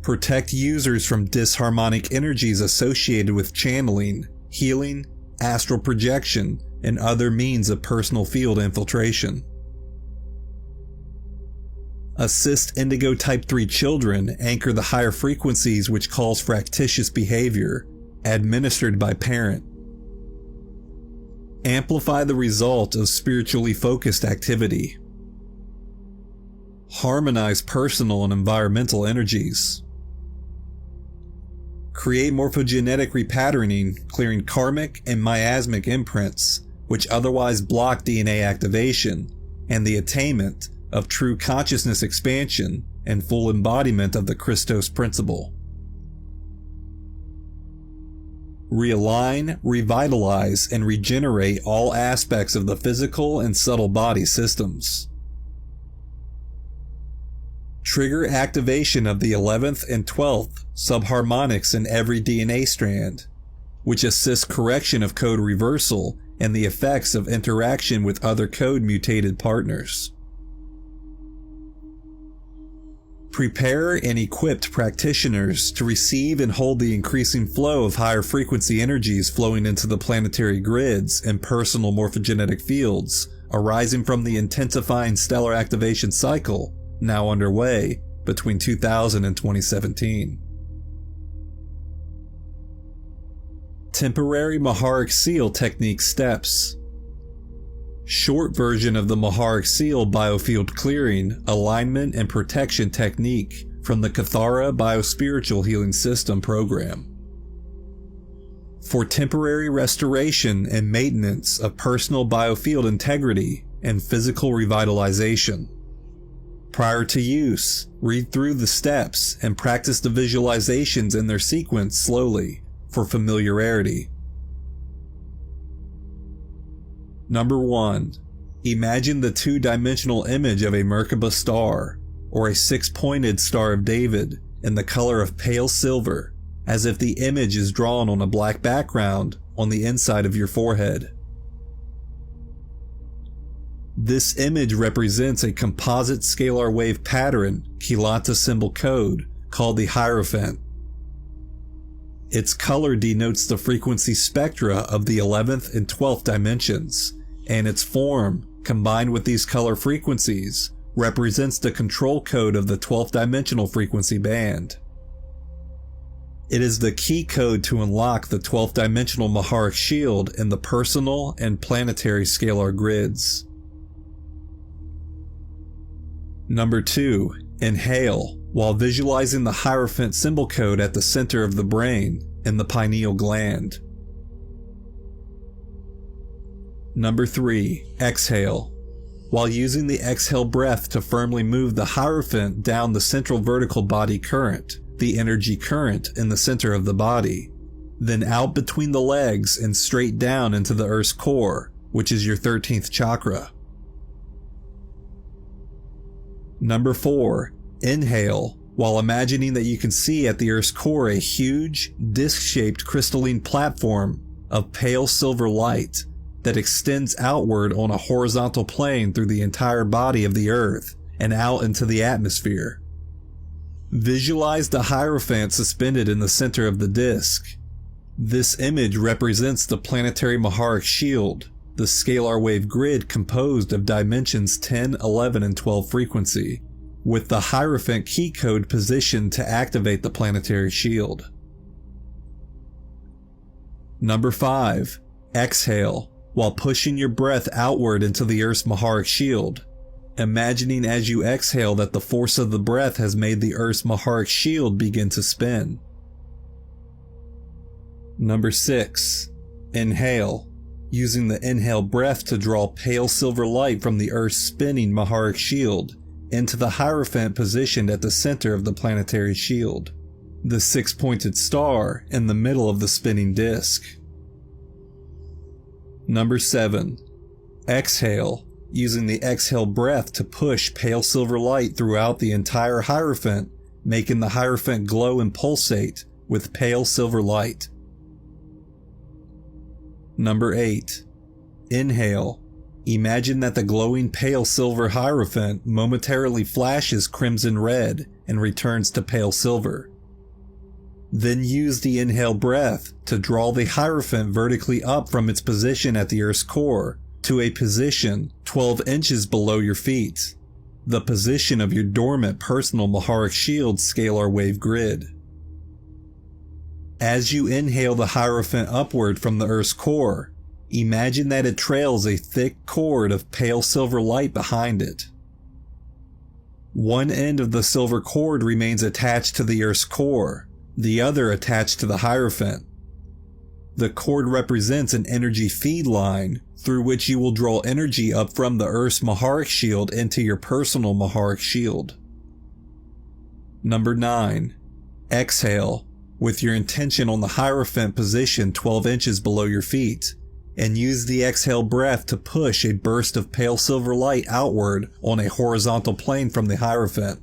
Protect users from disharmonic energies associated with channeling, healing, astral projection, and other means of personal field infiltration. Assist Indigo Type 3 children anchor the higher frequencies which cause fractious behavior, administered by parent. Amplify the result of spiritually focused activity. Harmonize personal and environmental energies. Create morphogenetic repatterning, clearing karmic and miasmic imprints, which otherwise block DNA activation, and the attainment of true consciousness expansion and full embodiment of the Christos principle. Realign, revitalize, and regenerate all aspects of the physical and subtle body systems. Trigger activation of the 11th and 12th subharmonics in every DNA strand, which assists correction of code reversal and the effects of interaction with other code mutated partners. Prepare and equipped practitioners to receive and hold the increasing flow of higher frequency energies flowing into the planetary grids and personal morphogenetic fields arising from the intensifying stellar activation cycle now underway between 2000 and 2017. Temporary Maharic Seal Technique Steps. Short version of the Maharic Seal Biofield Clearing, Alignment, and Protection Technique from the Kathara Biospiritual Healing System program. For temporary restoration and maintenance of personal biofield integrity and physical revitalization. Prior to use, read through the steps and practice the visualizations in their sequence slowly for familiarity. Number 1. Imagine the 2-dimensional image of a Merkaba star, or a 6-pointed Star of David, in the color of pale silver, as if the image is drawn on a black background on the inside of your forehead. This image represents a composite scalar wave pattern Quilata symbol code called the Hierophant. Its color denotes the frequency spectra of the 11th and 12th dimensions, and its form, combined with these color frequencies, represents the control code of the 12th dimensional frequency band. It is the key code to unlock the 12th dimensional Maharic shield in the personal and planetary scalar grids. Number 2. Inhale, while visualizing the Hierophant symbol code at the center of the brain in the pineal gland. Number 3. Exhale, while using the exhale breath to firmly move the Hierophant down the central vertical body current, the energy current in the center of the body, then out between the legs and straight down into the Earth's core, which is your 13th chakra. Number 4. Inhale, while imagining that you can see at the Earth's core a huge, disc-shaped crystalline platform of pale silver light that extends outward on a horizontal plane through the entire body of the Earth and out into the atmosphere. Visualize the Hierophant suspended in the center of the disc. This image represents the planetary Maharic shield, the scalar wave grid composed of dimensions 10, 11, and 12 frequency, with the Hierophant key code positioned to activate the planetary shield. Number 5. Exhale, while pushing your breath outward into the Earth's Maharic shield, imagining as you exhale that the force of the breath has made the Earth's Maharic shield begin to spin. Number 6. Inhale, using the inhale breath to draw pale silver light from the Earth's spinning Maharic shield into the Hierophant positioned at the center of the planetary shield, the 6-pointed star in the middle of the spinning disc. Number 7. Exhale, using the exhale breath to push pale silver light throughout the entire Hierophant, making the Hierophant glow and pulsate with pale silver light. Number 8. Inhale, imagine that the glowing pale silver Hierophant momentarily flashes crimson red and returns to pale silver. Then use the inhale breath to draw the Hierophant vertically up from its position at the Earth's core to a position 12 inches below your feet, the position of your dormant personal Maharic shield scalar wave grid. As you inhale the Hierophant upward from the Earth's core, imagine that it trails a thick cord of pale silver light behind it. One end of the silver cord remains attached to the Earth's core, the other attached to the Hierophant. The cord represents an energy feed line through which you will draw energy up from the Earth's Maharic shield into your personal Maharic shield. Number 9. Exhale, with your intention on the Hierophant position 12 inches below your feet, and use the exhale breath to push a burst of pale silver light outward on a horizontal plane from the Hierophant.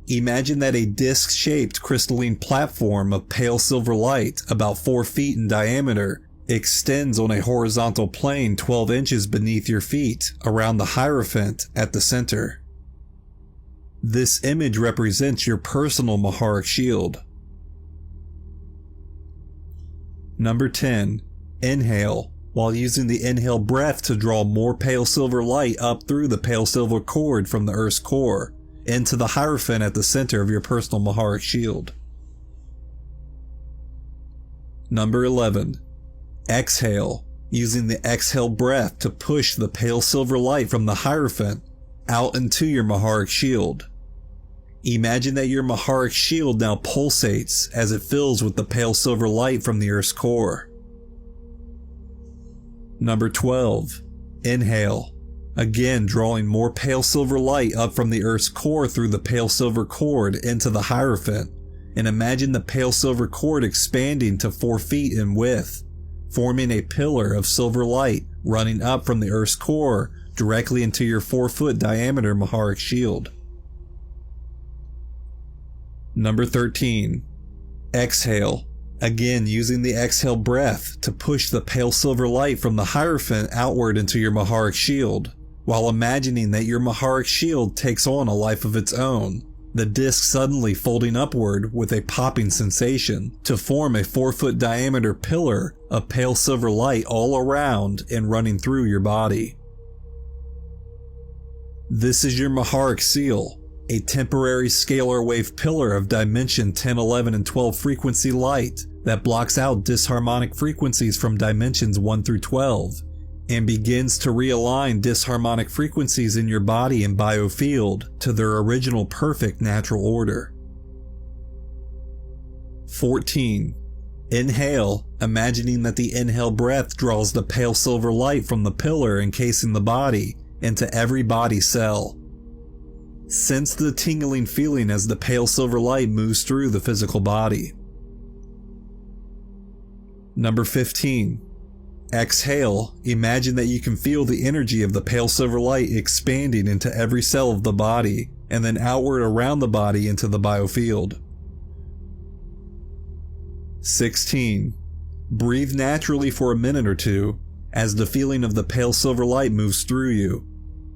Imagine that a disc-shaped crystalline platform of pale silver light about 4 feet in diameter extends on a horizontal plane 12 inches beneath your feet around the Hierophant at the center. This image represents your personal Maharic shield. Number 10. Inhale, while using the inhale breath to draw more pale silver light up through the pale silver cord from the Earth's core into the Hierophant at the center of your personal Maharic shield. Number 11. Exhale, using the exhale breath to push the pale silver light from the Hierophant out into your Maharic shield. Imagine that your Maharic shield now pulsates as it fills with the pale silver light from the Earth's core. Number 12. Inhale, again drawing more pale silver light up from the Earth's core through the pale silver cord into the Hierophant, and imagine the pale silver cord expanding to 4 feet in width, forming a pillar of silver light running up from the Earth's core directly into your 4-foot diameter Maharic shield. Number 13. Exhale, Again, using the exhale breath to push the pale silver light from the Hierophant outward into your Maharic shield, while imagining that your Maharic shield takes on a life of its own, the disc suddenly folding upward with a popping sensation to form a 4-foot diameter pillar of pale silver light all around and running through your body. This is your Maharic seal, a temporary scalar wave pillar of dimension 10, 11, and 12 frequency light that blocks out disharmonic frequencies from dimensions 1 through 12 and begins to realign disharmonic frequencies in your body and biofield to their original perfect natural order. 14. Inhale, imagining that the inhale breath draws the pale silver light from the pillar encasing the body into every body cell. Sense the tingling feeling as the pale silver light moves through the physical body. Number 15. Exhale, imagine that you can feel the energy of the pale silver light expanding into every cell of the body and then outward around the body into the biofield. 16. Breathe naturally for a minute or two as the feeling of the pale silver light moves through you,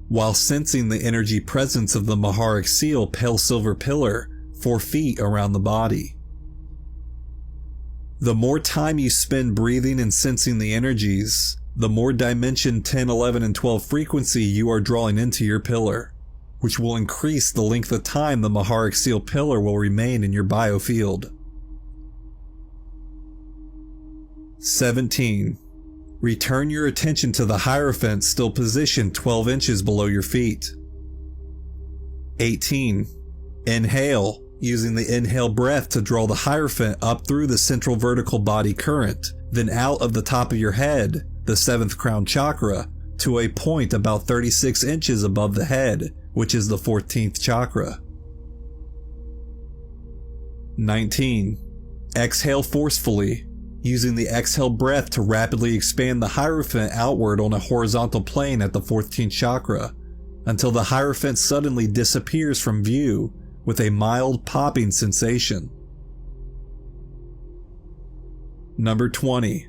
while sensing the energy presence of the Maharic seal pale silver pillar 4 feet around the body. The more time you spend breathing and sensing the energies, the more dimension 10, 11, and 12 frequency you are drawing into your pillar, which will increase the length of time the Maharic seal pillar will remain in your biofield. 17. Return your attention to the Hierophant still positioned 12 inches below your feet. 18. Inhale, using the inhale breath to draw the Hierophant up through the central vertical body current, then out of the top of your head, the 7th crown chakra, to a point about 36 inches above the head, which is the 14th chakra. 19. Exhale forcefully, using the exhale breath to rapidly expand the Hierophant outward on a horizontal plane at the 14th chakra, until the Hierophant suddenly disappears from view with a mild popping sensation. Number 20.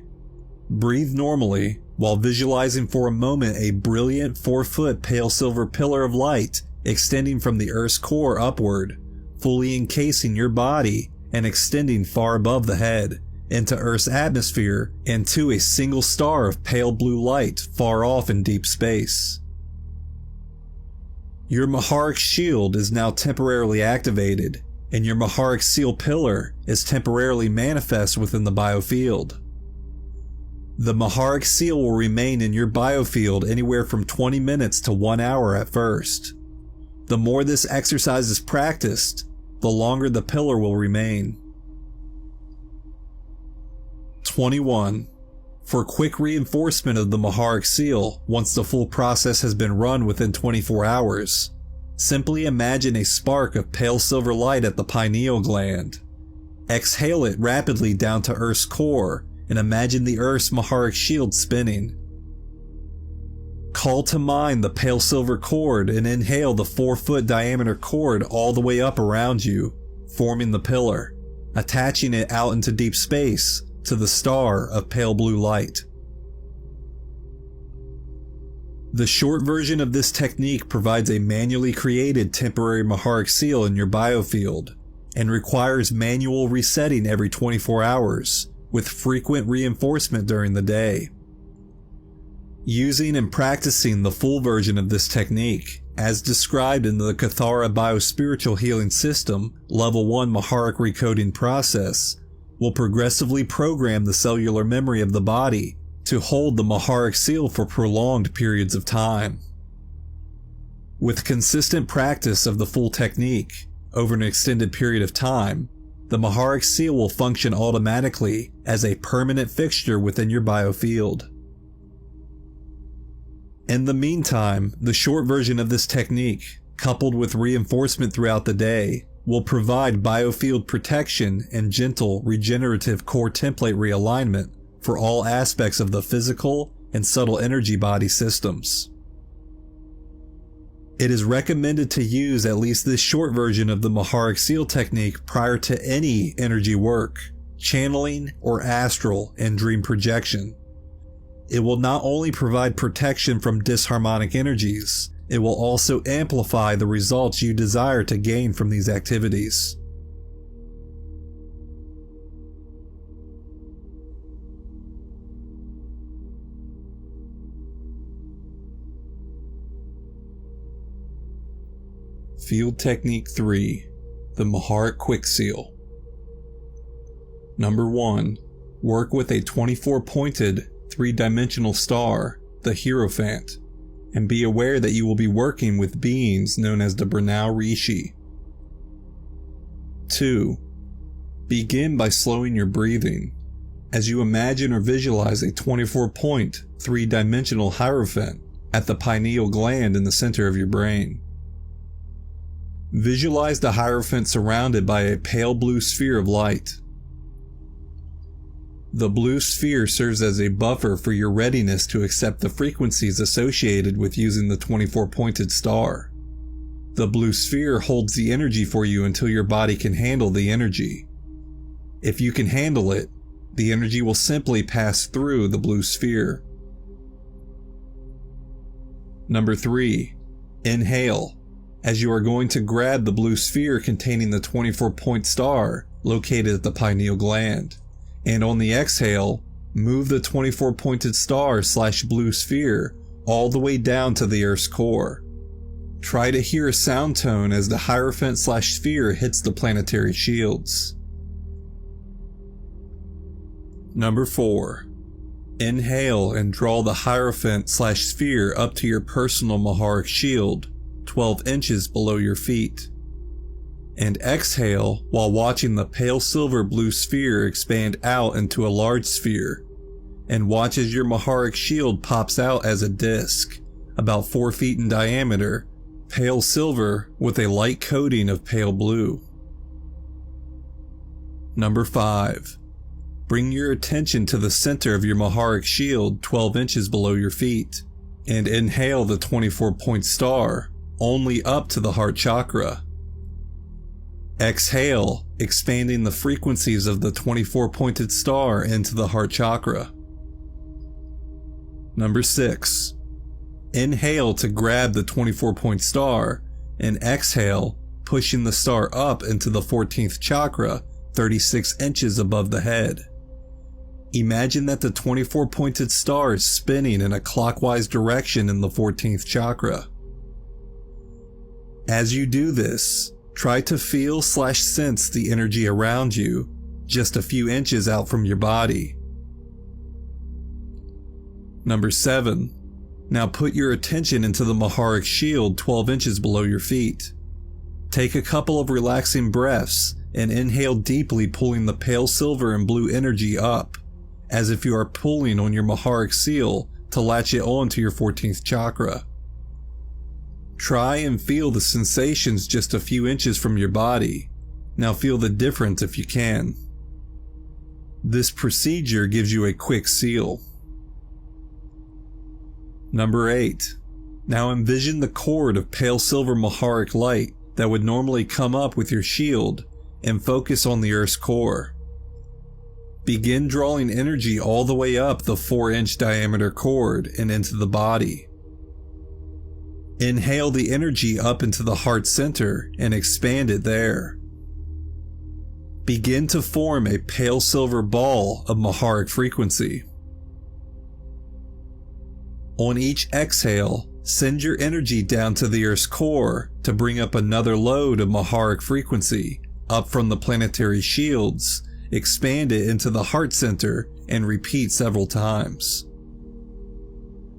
Breathe normally while visualizing for a moment a brilliant 4-foot pale silver pillar of light extending from the Earth's core upward, fully encasing your body and extending far above the head into Earth's atmosphere and to a single star of pale blue light far off in deep space. Your Maharic shield is now temporarily activated, and your Maharic seal pillar is temporarily manifest within the biofield. The Maharic seal will remain in your biofield anywhere from 20 minutes to 1 hour at first. The more this exercise is practiced, the longer the pillar will remain. 21. For quick reinforcement of the Maharic seal, once the full process has been run within 24 hours, simply imagine a spark of pale silver light at the pineal gland. Exhale it rapidly down to Earth's core and imagine the Earth's Maharic shield spinning. Call to mind the pale silver cord and inhale the 4-foot diameter cord all the way up around you, forming the pillar, attaching it out into deep space to the star of pale blue light. The short version of this technique provides a manually created temporary Maharic seal in your biofield and requires manual resetting every 24 hours with frequent reinforcement during the day. Using and practicing the full version of this technique, as described in the Kathara Biospiritual Healing System Level 1 Maharic Recoding process, will progressively program the cellular memory of the body to hold the Maharic seal for prolonged periods of time. With consistent practice of the full technique over an extended period of time, the Maharic seal will function automatically as a permanent fixture within your biofield. In the meantime, the short version of this technique, coupled with reinforcement throughout the day, will provide biofield protection and gentle regenerative core template realignment for all aspects of the physical and subtle energy body systems. It is recommended to use at least this short version of the Maharic seal technique prior to any energy work channeling, or astral and dream projection. It will not only provide protection from disharmonic energies, it will also amplify the results you desire to gain from these activities. Field Technique 3. The Maharic Quick Seal. Number 1. Work with a 24-pointed, 3-dimensional star, the Hierophant, and be aware that you will be working with beings known as the Brenau Rishi. 2. Begin by slowing your breathing, as you imagine or visualize a 24-point, 3-dimensional Hierophant at the pineal gland in the center of your brain. Visualize the Hierophant surrounded by a pale blue sphere of light. The blue sphere serves as a buffer for your readiness to accept the frequencies associated with using the 24-pointed star. The blue sphere holds the energy for you until your body can handle the energy. If you can handle it, the energy will simply pass through the blue sphere. Number 3. Inhale, as you are going to grab the blue sphere containing the 24-point star located at the pineal gland, and on the exhale, move the 24-pointed star/blue sphere all the way down to the Earth's core. Try to hear a sound tone as the Hierophant/sphere hits the planetary shields. Number 4. Inhale and draw the Hierophant/sphere up to your personal Maharic shield, 12 inches below your feet. And exhale while watching the pale silver blue sphere expand out into a large sphere, and watch as your Maharic shield pops out as a disc, about 4 feet in diameter, pale silver with a light coating of pale blue. Number 5. Bring your attention to the center of your Maharic shield 12 inches below your feet, and inhale the 24-point star only up to the heart chakra. Exhale, expanding the frequencies of the 24-pointed star into the heart chakra. Number 6. Inhale to grab the 24-point star, and exhale, pushing the star up into the 14th chakra, 36 inches above the head. Imagine that the 24-pointed star is spinning in a clockwise direction in the 14th chakra. As you do this, try to feel/sense the energy around you, just a few inches out from your body. Number 7. Now put your attention into the Maharic shield 12 inches below your feet. Take a couple of relaxing breaths and inhale deeply, pulling the pale silver and blue energy up, as if you are pulling on your Maharic seal to latch it on to your 14th chakra. Try and feel the sensations just a few inches from your body. Now feel the difference if you can. This procedure gives you a quick seal. Number 8. Now envision the cord of pale silver Maharic light that would normally come up with your shield and focus on the Earth's core. Begin drawing energy all the way up the 4-inch diameter cord and into the body. Inhale the energy up into the heart center and expand it there. Begin to form a pale silver ball of Maharic frequency. On each exhale, send your energy down to the Earth's core to bring up another load of Maharic frequency up from the planetary shields, expand it into the heart center, and repeat several times.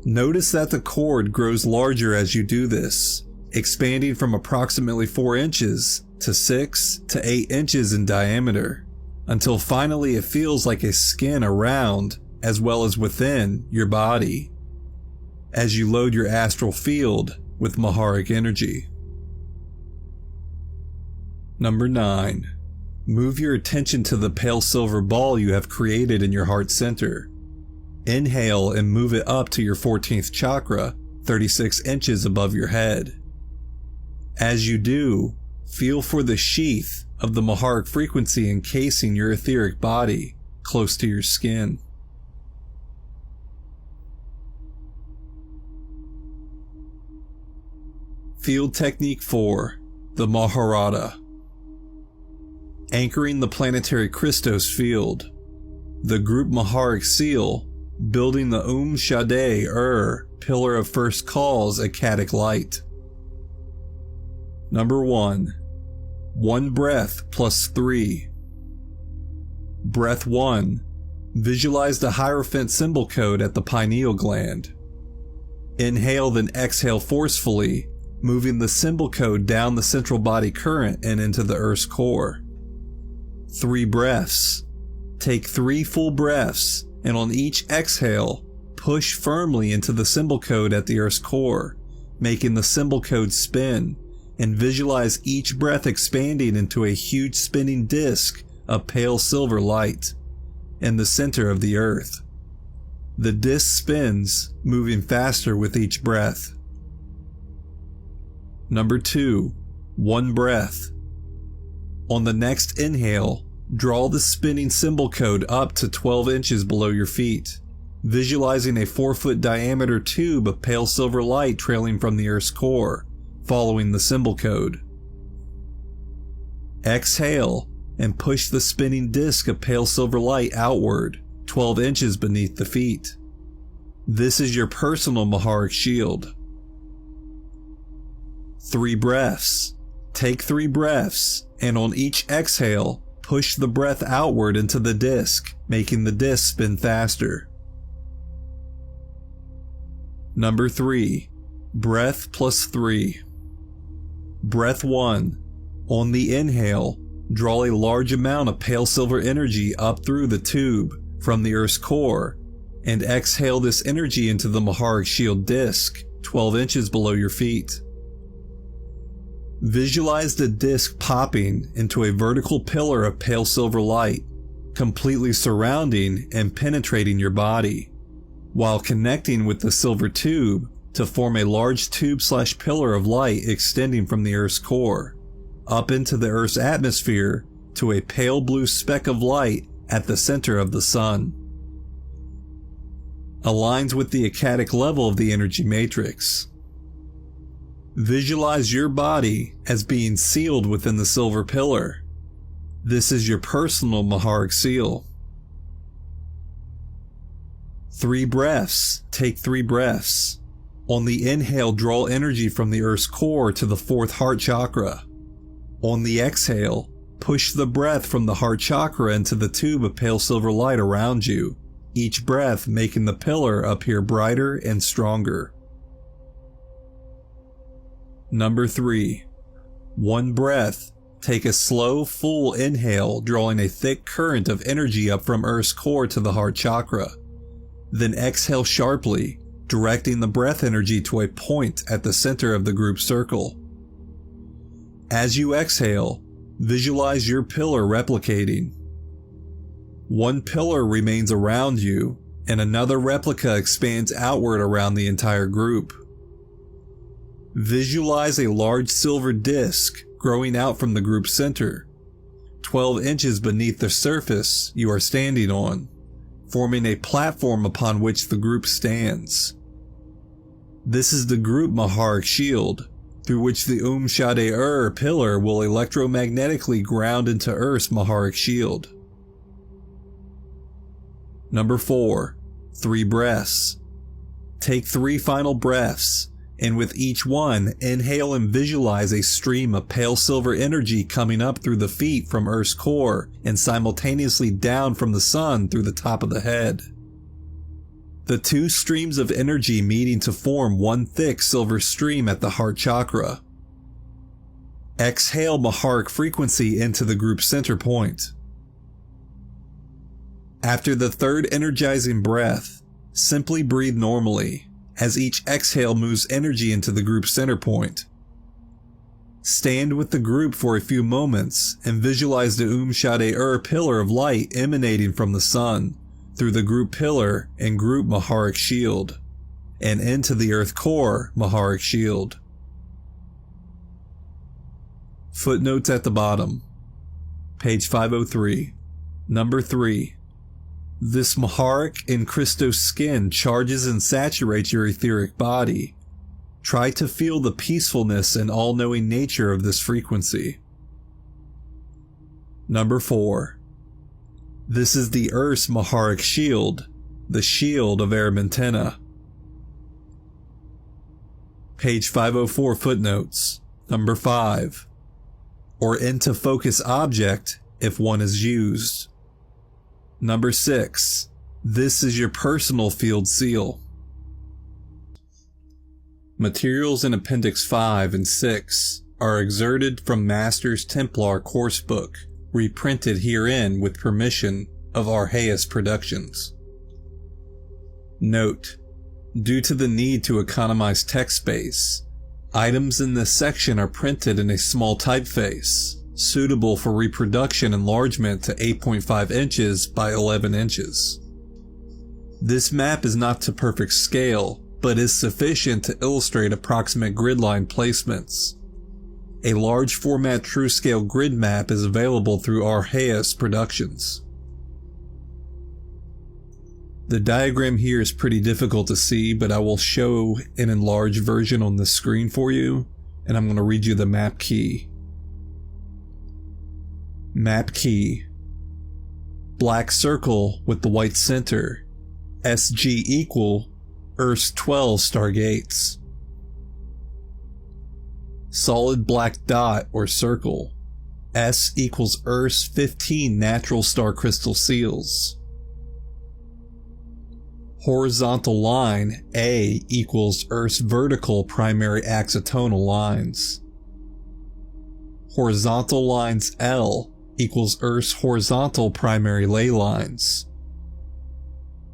Notice that the cord grows larger as you do this, expanding from approximately 4 inches to 6 to 8 inches in diameter, until finally it feels like a skin around as well as within your body, as you load your astral field with Maharic energy. Number 9. Move your attention to the pale silver ball you have created in your heart center. Inhale and move it up to your 14th chakra, 36 inches above your head. As you do, feel for the sheath of the Maharic frequency encasing your etheric body close to your skin. Field Technique 4, the Maharata. Anchoring the planetary Christos field. The group Maharic seal, building the Shade pillar of first cause Akkadic light. Number 1. 1 breath plus 3. Breath 1. Visualize the Hierophant symbol code at the pineal gland. Inhale, then exhale forcefully, moving the symbol code down the central body current and into the Earth's core. 3 breaths. Take 3 full breaths, and on each exhale, push firmly into the symbol code at the Earth's core, making the symbol code spin, and visualize each breath expanding into a huge spinning disk of pale silver light in the center of the Earth. The disk spins, moving faster with each breath. Number 2. 1 breath. On the next inhale, draw the spinning symbol code up to 12 inches below your feet, visualizing a 4-foot diameter tube of pale silver light trailing from the Earth's core, following the symbol code. Exhale and push the spinning disk of pale silver light outward, 12 inches beneath the feet. This is your personal Maharic shield. 3 breaths. Take 3 breaths, and on each exhale, push the breath outward into the disk, making the disk spin faster. Number 3. Breath plus 3. Breath 1. On the inhale, draw a large amount of pale silver energy up through the tube from the Earth's core, and exhale this energy into the Maharic shield disk, 12 inches below your feet. Visualize the disk popping into a vertical pillar of pale silver light, completely surrounding and penetrating your body, while connecting with the silver tube to form a large tube/pillar of light extending from the Earth's core, up into the Earth's atmosphere to a pale blue speck of light at the center of the sun. Aligns with the Akkadic level of the energy matrix. Visualize your body as being sealed within the silver pillar. This is your personal Maharic seal. 3 breaths. Take 3 breaths. On the inhale, draw energy from the Earth's core to the 4th heart chakra. On the exhale, push the breath from the heart chakra into the tube of pale silver light around you, each breath making the pillar appear brighter and stronger. Number 3. 1 breath. Take a slow, full inhale, drawing a thick current of energy up from Earth's core to the heart chakra. Then exhale sharply, directing the breath energy to a point at the center of the group circle. As you exhale, visualize your pillar replicating. 1 pillar remains around you, and another replica expands outward around the entire group. Visualize a large silver disc growing out from the group's center, 12 inches beneath the surface you are standing on, forming a platform upon which the group stands. This is the group Maharic shield, through which the Shade pillar will electromagnetically ground into Earth's Maharic shield. Number 4. 3 breaths. Take 3 final breaths, and with each one, inhale and visualize a stream of pale silver energy coming up through the feet from Earth's core and simultaneously down from the sun through the top of the head. The 2 streams of energy meeting to form one thick silver stream at the heart chakra. Exhale Maharic frequency into the group's center point. After the 3rd energizing breath, simply breathe normally, as each exhale moves energy into the group's center point. Stand with the group for a few moments and visualize the Shade pillar of light emanating from the sun, through the group pillar and group Maharic shield, and into the Earth core Maharic shield. Footnotes at the bottom. Page 503. Number 3. This Maharic in Christos skin charges and saturates your etheric body. Try to feel the peacefulness and all-knowing nature of this frequency. Number 4. This is the Earth's Maharic shield, the shield of Aramentena. Page 504 footnotes. Number 5. Or into focus object if one is used. Number 6. This is your personal field seal. Materials in Appendix 5 and 6 are excerpted from Master's Templar Coursebook, reprinted herein with permission of Arrhaeus Productions. Note: due to the need to economize text space, items in this section are printed in a small typeface, suitable for reproduction enlargement to 8.5 inches by 11 inches. This map is not to perfect scale, but is sufficient to illustrate approximate gridline placements. A large format true scale grid map is available through Arrhaeus Productions. The diagram here is pretty difficult to see, but I will show an enlarged version on the screen for you, and I'm going to read you the map key. Map key. Black circle with the white center. SG equal Earth's 12 stargates. Solid black dot or circle. S equals Earth's 15 natural star crystal seals. Horizontal line A equals Earth's vertical primary axitonal lines. Horizontal lines L equals Earth's horizontal primary ley lines.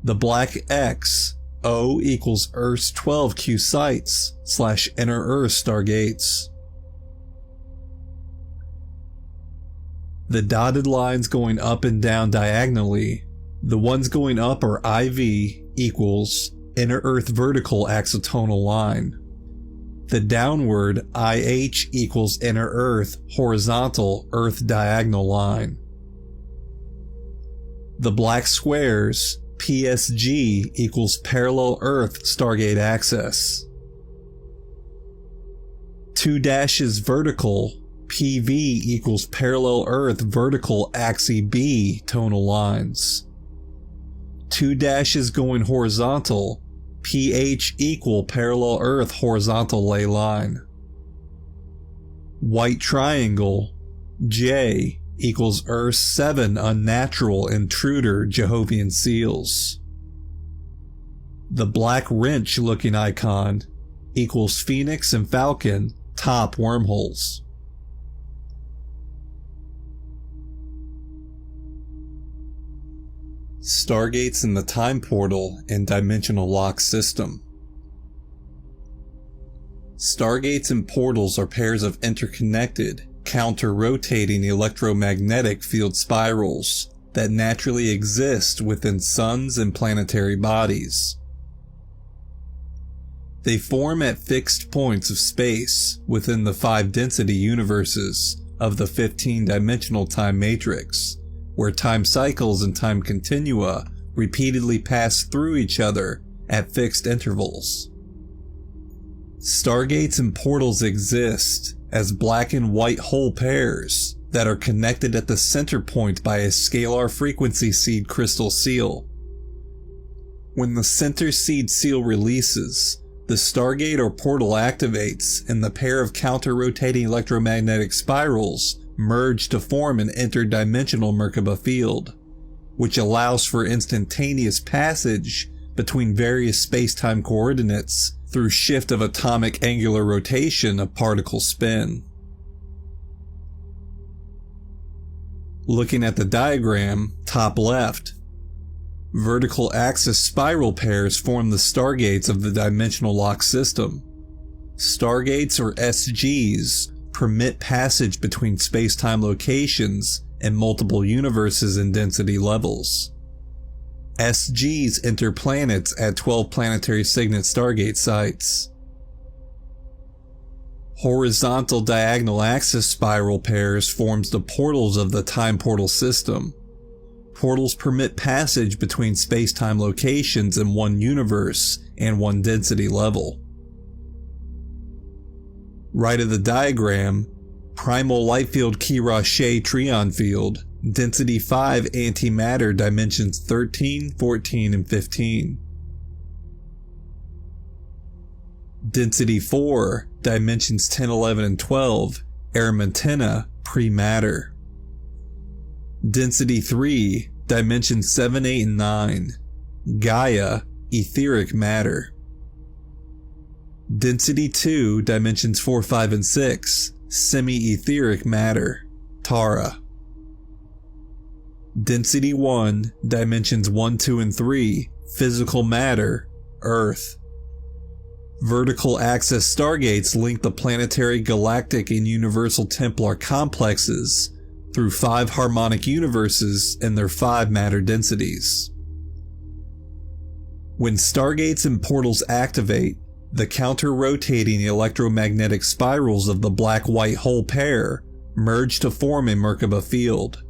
The black X, O equals Earth's 12 Q sites / inner Earth stargates. The dotted lines going up and down diagonally, the ones going up are IV equals inner Earth vertical axitonal line. The downward IH equals inner Earth horizontal Earth diagonal line. The black squares PSG equals parallel Earth stargate axis. 2 dashes vertical PV equals parallel Earth vertical axis B tonal lines. 2 dashes going horizontal PH equal parallel Earth horizontal ley line. White triangle J equals Earth's 7 unnatural intruder Jehovian seals. The black wrench looking icon equals Phoenix and Falcon top wormholes. Stargates in the time portal and dimensional lock system. Stargates and portals are pairs of interconnected, counter-rotating electromagnetic field spirals that naturally exist within suns and planetary bodies. They form at fixed points of space within the 5 density universes of the 15-dimensional time matrix, where time cycles and time continua repeatedly pass through each other at fixed intervals. Stargates and portals exist as black and white hole pairs that are connected at the center point by a scalar frequency seed crystal seal. When the center seed seal releases, the stargate or portal activates and the pair of counter-rotating electromagnetic spirals merge to form an interdimensional Merkaba field, which allows for instantaneous passage between various space-time coordinates through shift of atomic angular rotation of particle spin. Looking at the diagram, top left, vertical axis spiral pairs form the stargates of the dimensional lock system. Stargates or SGs permit passage between space-time locations and multiple universes and density levels. SGs enter planets at 12 planetary signet stargate sites. horizontal diagonal axis spiral pairs forms the portals of the time portal system. Portals permit passage between space-time locations in one universe and one density level. Right of the diagram, primal light field Kira-Shea Trion field, density 5 antimatter dimensions 13, 14, and 15. Density 4, dimensions 10, 11, and 12, Aramantina, pre-matter. Density 3, dimensions 7, 8, and 9, Gaia, etheric matter. Density 2, dimensions 4, 5, and 6, semi-etheric matter, Tara. Density 1, dimensions 1, 2, and 3, physical matter, Earth. Vertical axis stargates link the planetary, galactic, and universal Templar complexes through 5 harmonic universes and their 5 matter densities. When stargates and portals activate, the counter-rotating electromagnetic spirals of the black-white hole pair merge to form a Merkaba field.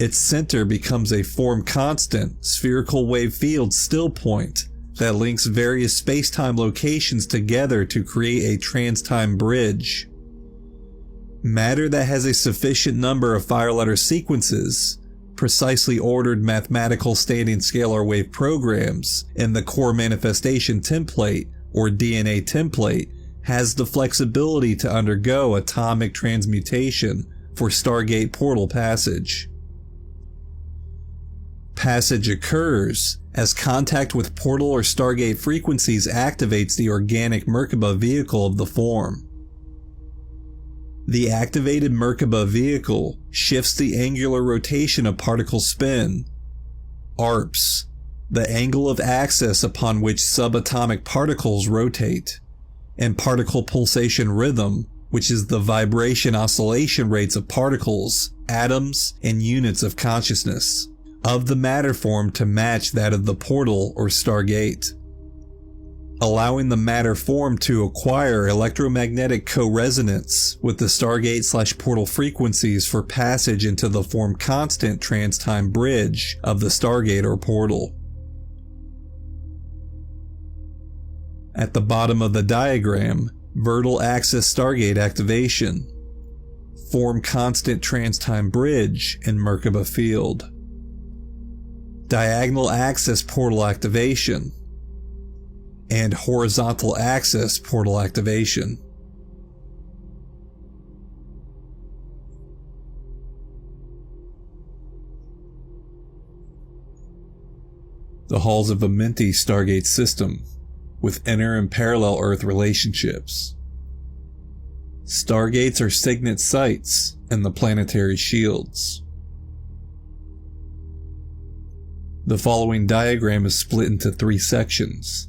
Its center becomes a form-constant, spherical wave field still point that links various space-time locations together to create a trans-time bridge. Matter that has a sufficient number of fire-letter sequences, precisely ordered mathematical standing scalar wave programs, and the core manifestation template, or DNA template, has the flexibility to undergo atomic transmutation for Stargate portal passage. Passage occurs as contact with portal or Stargate frequencies activates the organic Merkaba vehicle of the form. The activated Merkaba vehicle shifts the angular rotation of particle spin, ARPS, the angle of axis upon which subatomic particles rotate, and particle pulsation rhythm, which is the vibration oscillation rates of particles, atoms, and units of consciousness of the matter form to match that of the portal or Stargate, allowing the matter form to acquire electromagnetic co-resonance with the Stargate/portal frequencies for passage into the form constant trans-time bridge of the Stargate or portal. At the bottom of the diagram, vertical axis Stargate activation, form constant trans-time bridge and Merkaba field. Diagonal axis portal activation, and horizontal axis portal activation. The halls of Amenti Stargate system, with inner and parallel Earth relationships. Stargates are signet sites in the planetary shields. The following diagram is split into 3 sections.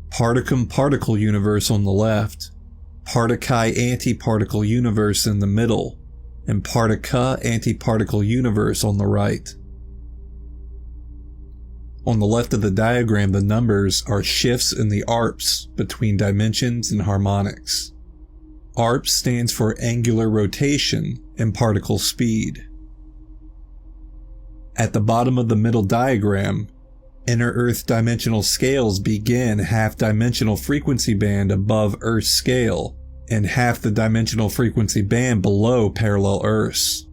Particum-particle universe on the left, Particae-antiparticle universe in the middle, and Partica-antiparticle universe on the right. On the left of the diagram, the numbers are shifts in the ARPS between dimensions and harmonics. ARPS stands for angular rotation and particle speed. At the bottom of the middle diagram, inner Earth dimensional scales begin half-dimensional frequency band above Earth's scale and half the dimensional frequency band below parallel Earth's.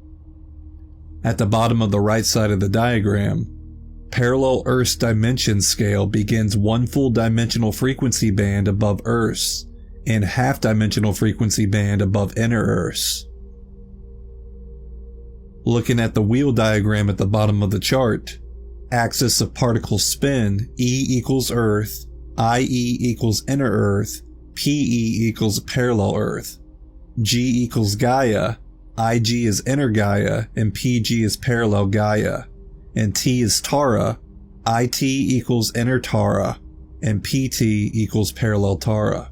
At the bottom of the right side of the diagram, parallel Earth's dimension scale begins one full dimensional frequency band above Earth's and half-dimensional frequency band above inner Earth's. Looking at the wheel diagram at the bottom of the chart, axis of particle spin E equals Earth, IE equals inner Earth, PE equals parallel Earth, G equals Gaia, IG is inner Gaia, and PG is parallel Gaia, and T is Tara, IT equals inner Tara, and PT equals parallel Tara.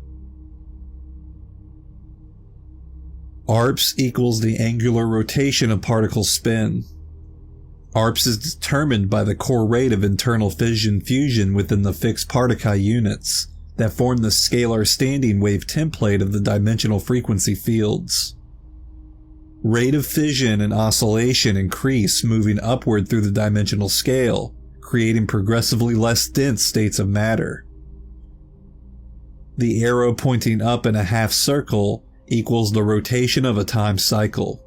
ARPS equals the angular rotation of particle spin. ARPS is determined by the core rate of internal fission fusion within the fixed Particae units, that form the scalar standing wave template of the dimensional frequency fields. Rate of fission and oscillation increase moving upward through the dimensional scale, creating progressively less dense states of matter. The arrow pointing up in a half circle equals the rotation of a time cycle.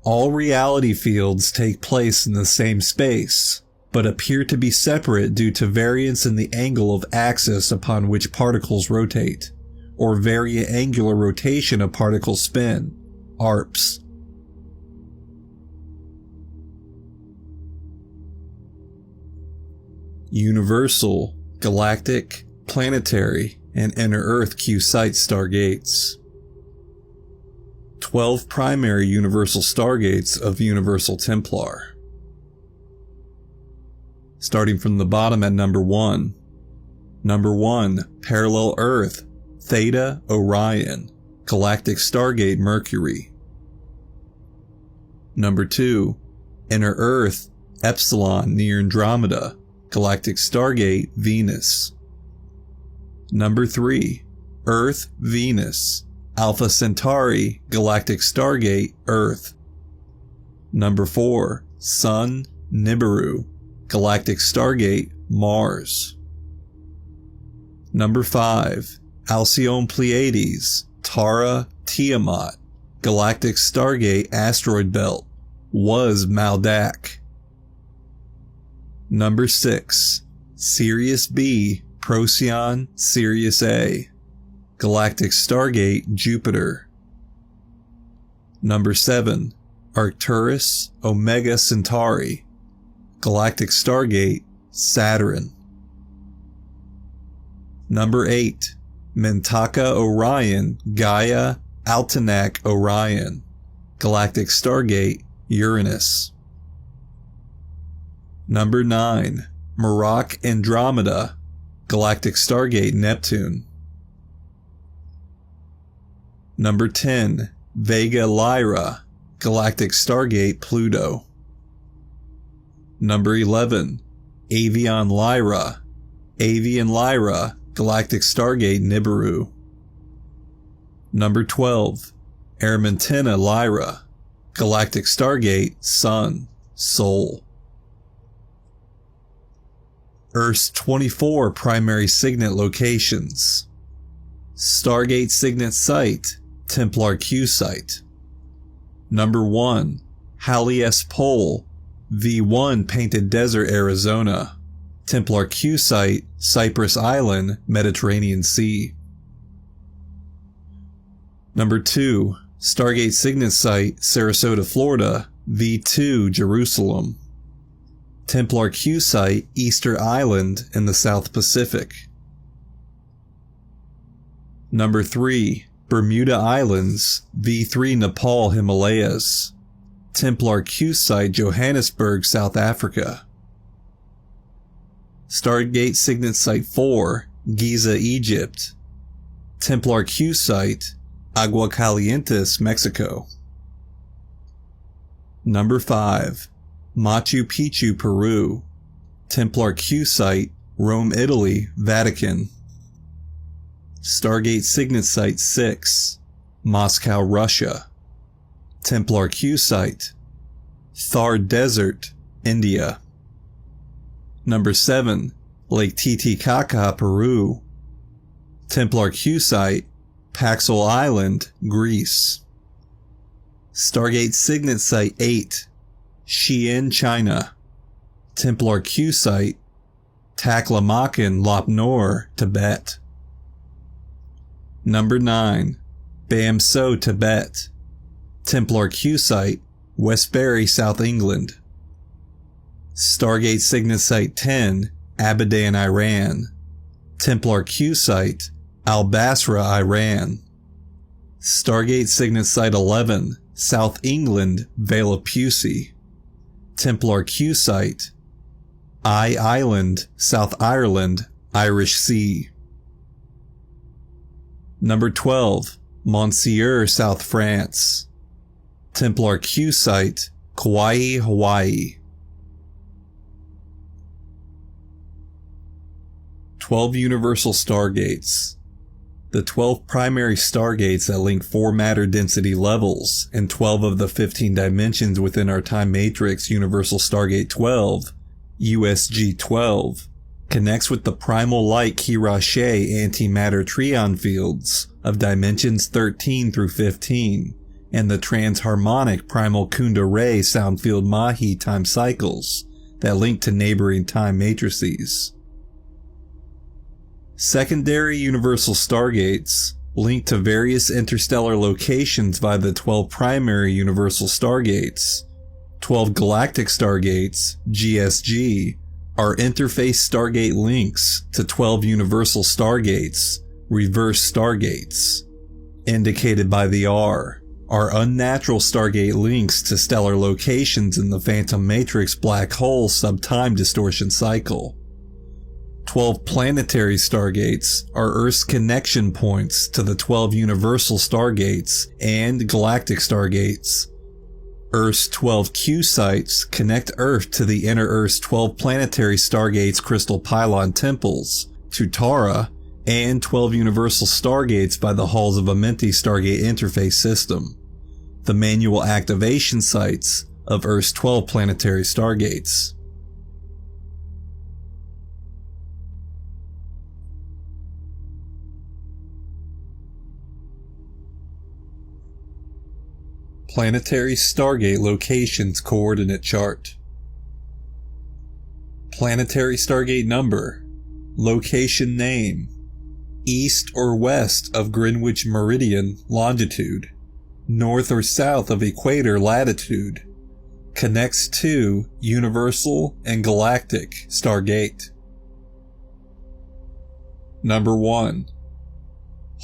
All reality fields take place in the same space, but appear to be separate due to variance in the angle of axis upon which particles rotate, or variangular rotation of particle spin, ARPS. Universal, galactic, planetary, and inner Earth Q-site stargates. 12 primary universal stargates of Universal Templar. Starting from the bottom at number 1. Number 1, Parallel Earth, Theta Orion, Galactic Stargate Mercury. Number 2, Inner Earth, Epsilon near Andromeda, Galactic Stargate Venus. Number 3, Earth Venus, Alpha Centauri, Galactic Stargate Earth. Number 4, Sun Nibiru, Galactic Stargate Mars. Number 5, Alcyone Pleiades, Tara Tiamat, Galactic Stargate Asteroid Belt, was Maldak. Number 6, Sirius B, Procyon Sirius A, Galactic Stargate Jupiter. Number 7, Arcturus Omega Centauri, Galactic Stargate Saturn. Number 8, Mintaka Orion Gaia Altenac Orion, Galactic Stargate Uranus. Number 9, Merak Andromeda, Galactic Stargate Neptune. Number 10, Vega Lyra, Galactic Stargate Pluto. Number 11, Avian Lyra, Galactic Stargate Nibiru. Number 12, Armentina Lyra, Galactic Stargate Sun, Sol. Earth's 24 primary signet locations. Stargate Signet Site, Templar Q Site. Number 1, Halley S Pole, V1 Painted Desert, Arizona, Templar Q Site, Cypress Island, Mediterranean Sea. Number 2, Stargate Signet Site, Sarasota, Florida, V2 Jerusalem, Templar Q Site, Easter Island in the South Pacific. Number 3, Bermuda Islands, V3 Nepal Himalayas, Templar Q Site, Johannesburg, South Africa. Stargate Signet Site 4, Giza, Egypt, Templar Q Site, Aguascalientes, Mexico. Number 5, Machu Picchu, Peru, Templar Q Site, Rome, Italy, Vatican. Stargate Signet Site 6, Moscow, Russia, Templar Q Site, Thar Desert, India. Number 7, Lake Titicaca, Peru, Templar Q Site, Paxil Island, Greece. Stargate Signet Site 8, Xi'an, China, Templar Q Site, Taklamakan, Lop Nor, Tibet. Number 9, Bam So, Tibet, Templar Q Site, Westbury, South England. Stargate Signet Site 10, Abadan, Iran, Templar Q Site, Al Basra, Iran. Stargate Signet Site 11, South England, Vale of Pusey, Templar Q Site, Island, South Ireland, Irish Sea. Number 12, Monsieur, South France, Templar Q Site, Kauai, Hawaii. 12 universal stargates. The 12 primary stargates that link 4 matter density levels and 12 of the 15 dimensions within our time matrix Universal Stargate 12, USG 12, connects with the primal light Kirache antimatter trion fields of dimensions 13 through 15 and the transharmonic primal Kunda Ray sound field Mahi time cycles that link to neighboring time matrices. Secondary universal stargates link to various interstellar locations via the 12 primary universal stargates. 12 galactic stargates, GSG, are interface stargate links to 12 universal stargates, reverse stargates, indicated by the R, are unnatural stargate links to stellar locations in the phantom matrix black hole subtime distortion cycle. 12 planetary stargates are Earth's connection points to the 12 universal stargates and galactic stargates. Earth's 12 Q sites connect Earth to the inner Earth's 12 planetary stargates crystal pylon temples, to Tara, and 12 universal stargates by the halls of Amenti Stargate interface system, the manual activation sites of Earth's 12 planetary stargates. Planetary Stargate Locations Coordinate Chart. Planetary Stargate Number. Location Name. East or west of Greenwich Meridian Longitude. North or south of Equator Latitude. Connects to Universal and Galactic Stargate. Number 1.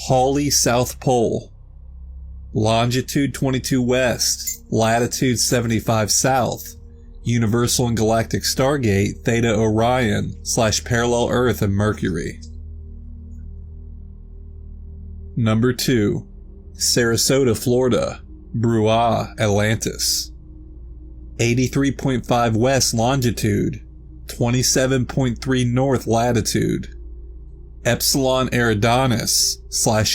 Hawley South Pole. Longitude 22 west, latitude 75 south, Universal and Galactic Stargate Theta Orion / Parallel Earth and Mercury. Number 2. Sarasota, Florida, Brua, Atlantis. 83.5 west longitude, 27.3 north latitude, Epsilon Eridanus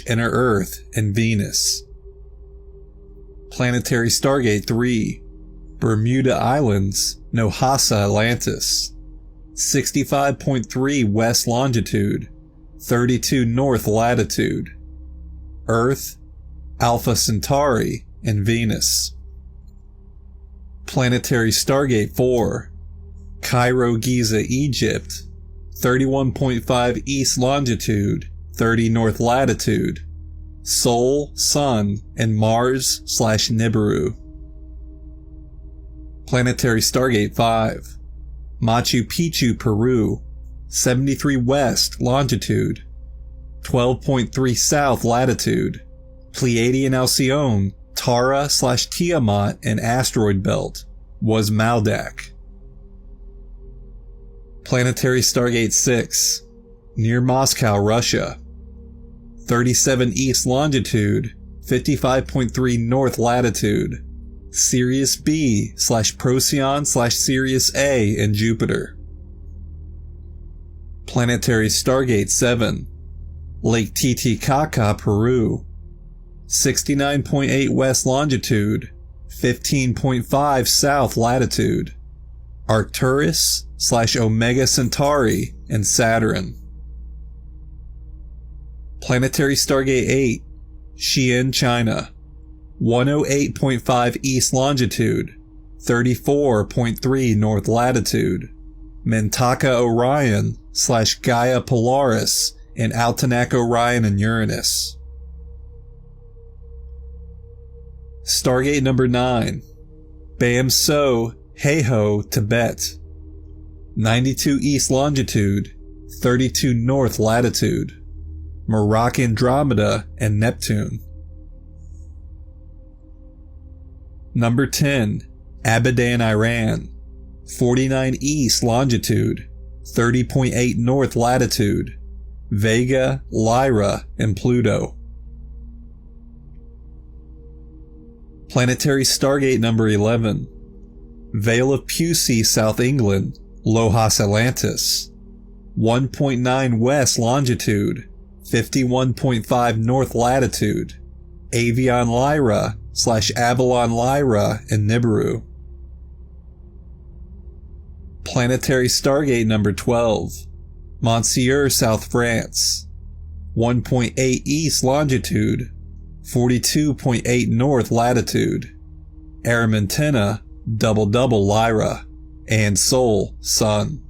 / Inner Earth and Venus. Planetary Stargate 3, Bermuda Islands, Nohasa, Atlantis. 65.3 west longitude, 32 north latitude, Earth, Alpha Centauri, and Venus. Planetary Stargate 4, Cairo, Giza, Egypt. 31.5 east longitude, 30 north latitude, Sol, Sun, and Mars / Nibiru. Planetary Stargate 5, Machu Picchu, Peru. 73 west longitude, 12.3 south latitude, Pleiadian Alcyone, Tara / Tiamat, and asteroid belt, was Maldak. Planetary Stargate 6, near Moscow, Russia. 37 east longitude, 55.3 north latitude, Sirius B / Procyon / Sirius A and Jupiter. Planetary Stargate 7, Lake Titicaca, Peru. 69.8 west longitude, 15.5 south latitude, Arcturus / Omega Centauri and Saturn. Planetary Stargate 8, Xi'an, China. 108.5 east longitude, 34.3 north latitude, Mintaka Orion / Gaia Polaris and Almanac Orion and Uranus. Stargate number 9, Bam So, Heiho, Tibet. 92 east longitude, 32 north latitude, Merak Andromeda and Neptune. Number 10, Abadan, Iran. 49 east longitude, 30.8 north latitude, Vega, Lyra, and Pluto. Planetary Stargate number 11, Vale of Pusey, South England, Lohas, Atlantis. 1.9 west longitude, 51.5 north latitude, Avion Lyra / Avalon Lyra in Nibiru. Planetary Stargate number 12, Monsieur, South France, 1.8 east longitude, 42.8 north latitude, Aramintina, double Lyra, and Sol, Sun.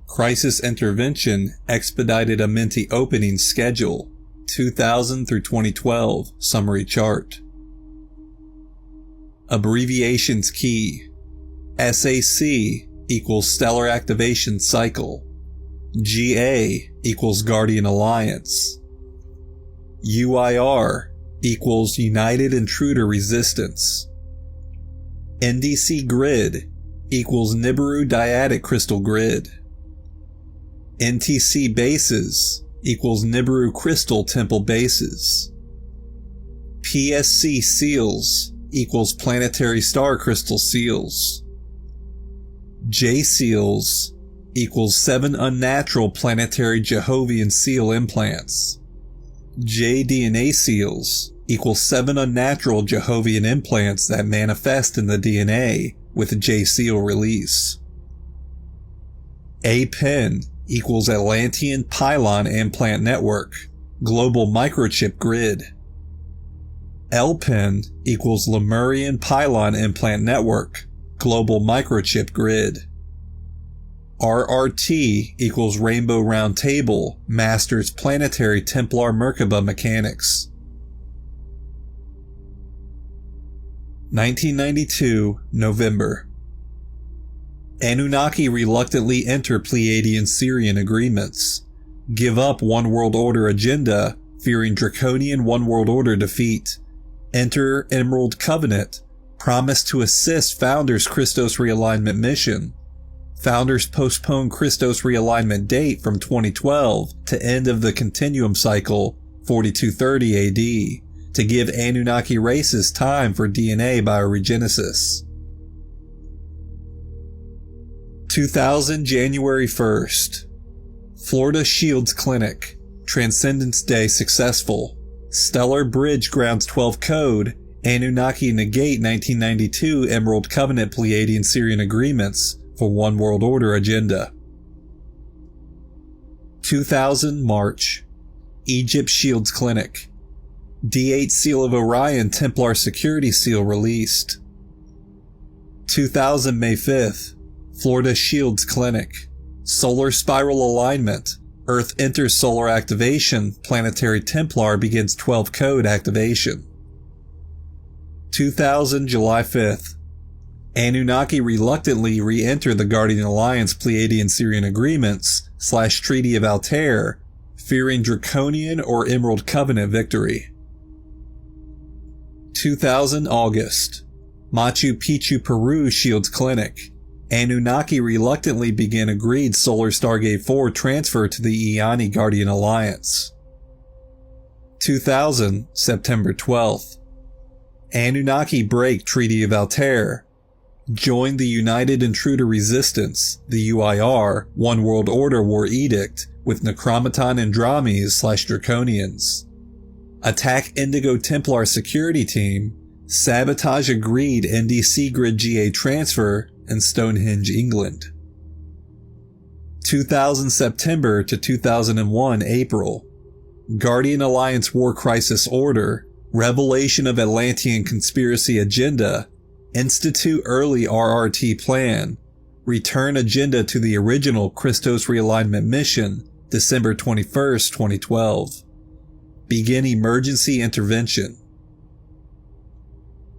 Crisis Intervention Expedited Amenti Opening Schedule 2000 through 2012 Summary Chart. Abbreviations Key: SAC equals Stellar Activation Cycle, GA equals Guardian Alliance, UIR equals United Intruder Resistance, NDC Grid equals Nibiru Dyadic Crystal Grid, NTC Bases equals Nibiru Crystal Temple Bases, PSC Seals equals Planetary Star Crystal Seals, J Seals equals 7 unnatural planetary Jehovian seal implants, J DNA Seals equals 7 unnatural Jehovian implants that manifest in the DNA with J Seal release, A Pen equals Atlantean Pylon Implant Network, Global Microchip Grid, L-Pen equals Lemurian Pylon Implant Network, Global Microchip Grid, RRT equals Rainbow Round Table, Masters Planetary Templar Merkaba Mechanics. 1992, November. Anunnaki reluctantly enter Pleiadian-Sirian agreements, give up One World Order agenda, fearing draconian One World Order defeat, enter Emerald Covenant, promise to assist Founders' Christos realignment mission. Founders postpone Christos realignment date from 2012 to end of the Continuum cycle 4230 AD to give Anunnaki races time for DNA bioregenesis. 2000 January 1st. Florida Shields Clinic. Transcendence Day successful. Stellar Bridge Grounds 12 code. Anunnaki negate 1992 Emerald Covenant Pleiadian-Sirian agreements for One World Order agenda. 2000 March. Egypt Shields Clinic. D8 Seal of Orion Templar Security Seal released. 2000 May 5th. Florida Shields Clinic. Solar Spiral Alignment. Earth enters solar activation. Planetary Templar begins 12 code activation. 2000 July 5th. Anunnaki reluctantly re-enter the Guardian Alliance Pleiadian-Sirian agreements / Treaty of Altair, fearing Draconian or Emerald Covenant victory. 2000 August. Machu Picchu, Peru Shields Clinic. Anunnaki reluctantly begin agreed Solar Stargate 4 transfer to the Iani Guardian Alliance. 2000 September 12th. Anunnaki break Treaty of Altair. Join the United Intruder Resistance, the UIR, One World Order War Edict with Necromaton Andromes / Draconians. Attack Indigo Templar Security Team. Sabotage agreed NDC Grid GA transfer in Stonehenge, England. 2000 September to 2001 April. Guardian Alliance War Crisis Order. Revelation of Atlantean Conspiracy Agenda. Institute Early RRT Plan. Return Agenda to the original Christos Realignment Mission, December 21st, 2012. Begin Emergency Intervention.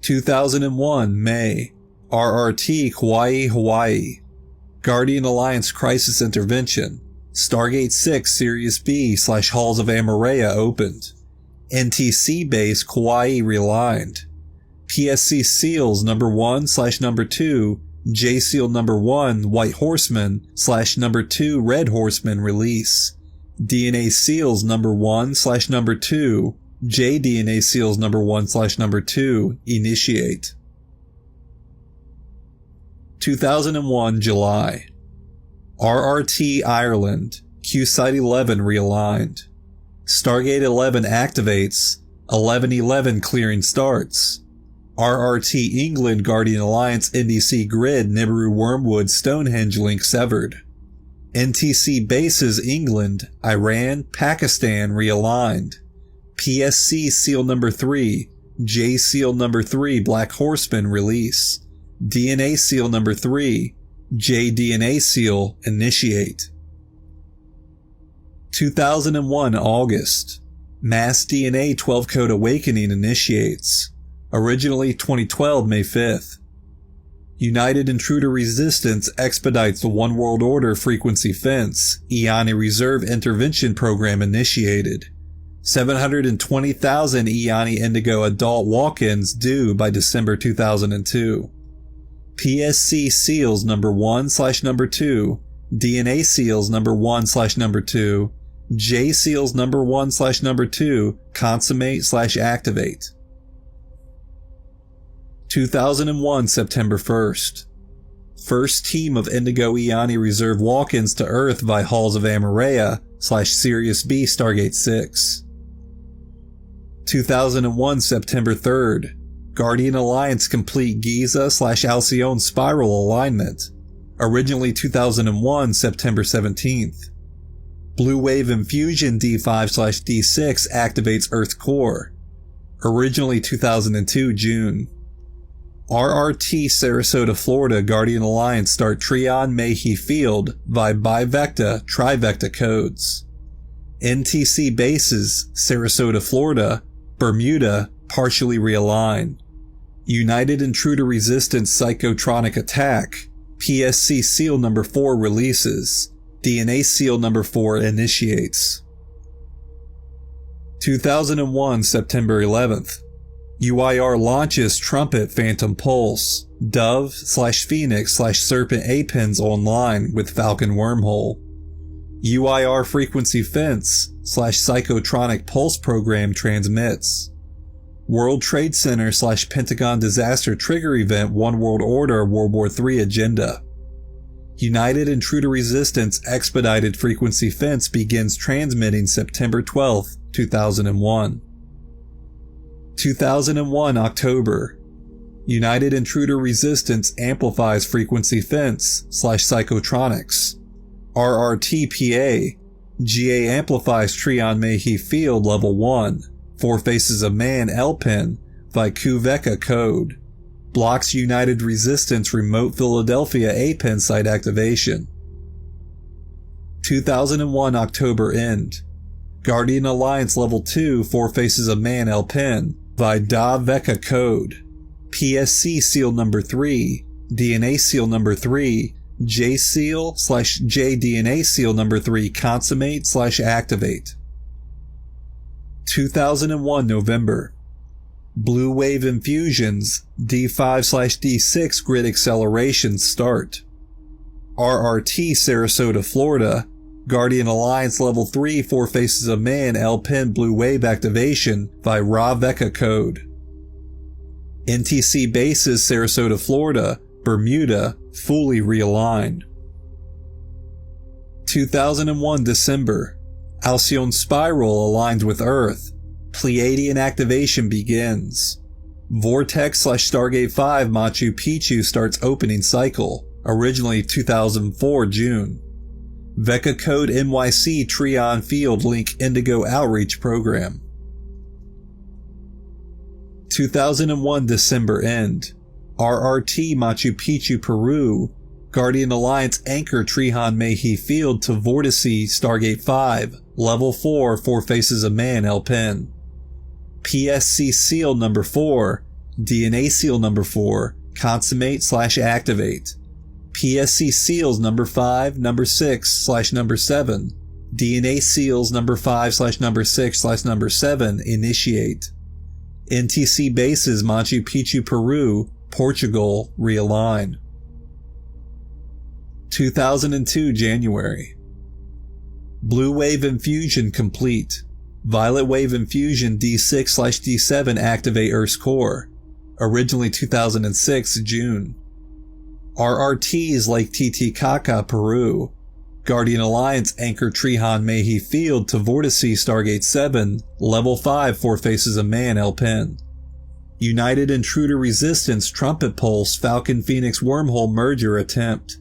2001 May. RRT Kauai, Hawaii. Guardian Alliance Crisis Intervention. Stargate 6 Sirius B / Halls of Amareya opened. NTC Base Kauai realigned. PSC Seals number 1 / number 2, J Seal number 1 White Horseman / number 2 Red Horseman release. DNA Seals number 1 / number 2, JDNA seals number 1/2 initiate. 2001 July. RRT Ireland, Q-Site 11 realigned. Stargate 11 activates, 1111 clearing starts. RRT England Guardian Alliance NDC Grid Nibiru Wormwood Stonehenge link severed. NTC Bases England, Iran, Pakistan realigned. PSC Seal number 3, J Seal number 3 Black Horseman release. DNA Seal number 3, JDNA Seal initiate. 2001 August. Mass DNA 12 Code Awakening initiates. Originally 2012 May 5th. United Intruder Resistance expedites the One World Order frequency fence. Iani Reserve Intervention Program initiated. 720,000 Iani Indigo adult walk-ins due by December 2002. PSC Seals number 1/number 2, DNA Seals number 1/number 2, J Seals number 1/number 2, consummate/activate. 2001 September 1st. First team of Indigo Iani Reserve walk-ins to Earth via Halls of Amareya/Sirius B Stargate 6. 2001 September 3rd. Guardian Alliance complete Giza/Alcyone spiral alignment. Originally 2001 September 17th. Blue Wave Infusion D5/D6 activates Earth core. Originally 2002 June. RRT Sarasota, Florida Guardian Alliance start Trion Mayhe Field via Bivecta Trivecta codes. NTC Bases Sarasota, Florida, Bermuda partially realigned. United Intruder Resistance Psychotronic Attack, PSC Seal number 4 releases. DNA Seal number 4 initiates. 2001 September 11th. UIR launches Trumpet Phantom Pulse, Dove/Phoenix/Serpent Apens online with Falcon Wormhole. UIR Frequency Fence/Psychotronic Pulse program transmits. World Trade Center/Pentagon Disaster Trigger Event One World Order World War III agenda. United Intruder Resistance Expedited Frequency Fence begins transmitting September 12th, 2001. 2001 October. United Intruder Resistance amplifies Frequency Fence/Psychotronics. RRTPA. GA amplifies Trion Mayhe Field Level 1. Four Faces of Man L-Pen via Kuveka code. Blocks United Resistance Remote Philadelphia A-Pen site activation. 2001 October end. Guardian Alliance Level 2 Four Faces of Man L-Pen via Da Veka code. PSC Seal number 3, DNA Seal number 3, J Seal/JDNA Seal number 3 consummate/activate. 2001 November. Blue Wave Infusions D5/D6 Grid Acceleration start. RRT Sarasota, Florida, Guardian Alliance Level 3 Four Faces of Man L-Pen Blue Wave activation via Ra Veka code. NTC Bases Sarasota, Florida, Bermuda fully realigned. 2001 December. Alcyone Spiral aligns with Earth. Pleiadian activation begins. Vortex/Stargate 5 Machu Picchu starts opening cycle. Originally 2004 June. Veka code NYC Trion Field Link Indigo Outreach Program. 2001 December end. RRT Machu Picchu, Peru. Guardian Alliance anchor Trion Mayhe Field to Vortice Stargate 5, Level 4 Four Faces of Man L-Pen. PSC Seal number 4, DNA Seal number 4, consummate/activate. PSC Seals number 5, number 6/number 7, DNA Seals number 5/number 6/number 7 initiate. NTC Bases Machu Picchu, Peru, Portugal realign. 2002 January. Blue Wave Infusion complete. Violet Wave Infusion D6/D7 activate Earth's core. Originally 2006 June. RRTs Lake Titicaca, Peru. Guardian Alliance anchor Trihan Mehi Field to Vortice Stargate 7, Level 5 Four Faces of Man Elpin. United Intruder Resistance Trumpet Pulse Falcon Phoenix Wormhole Merger Attempt.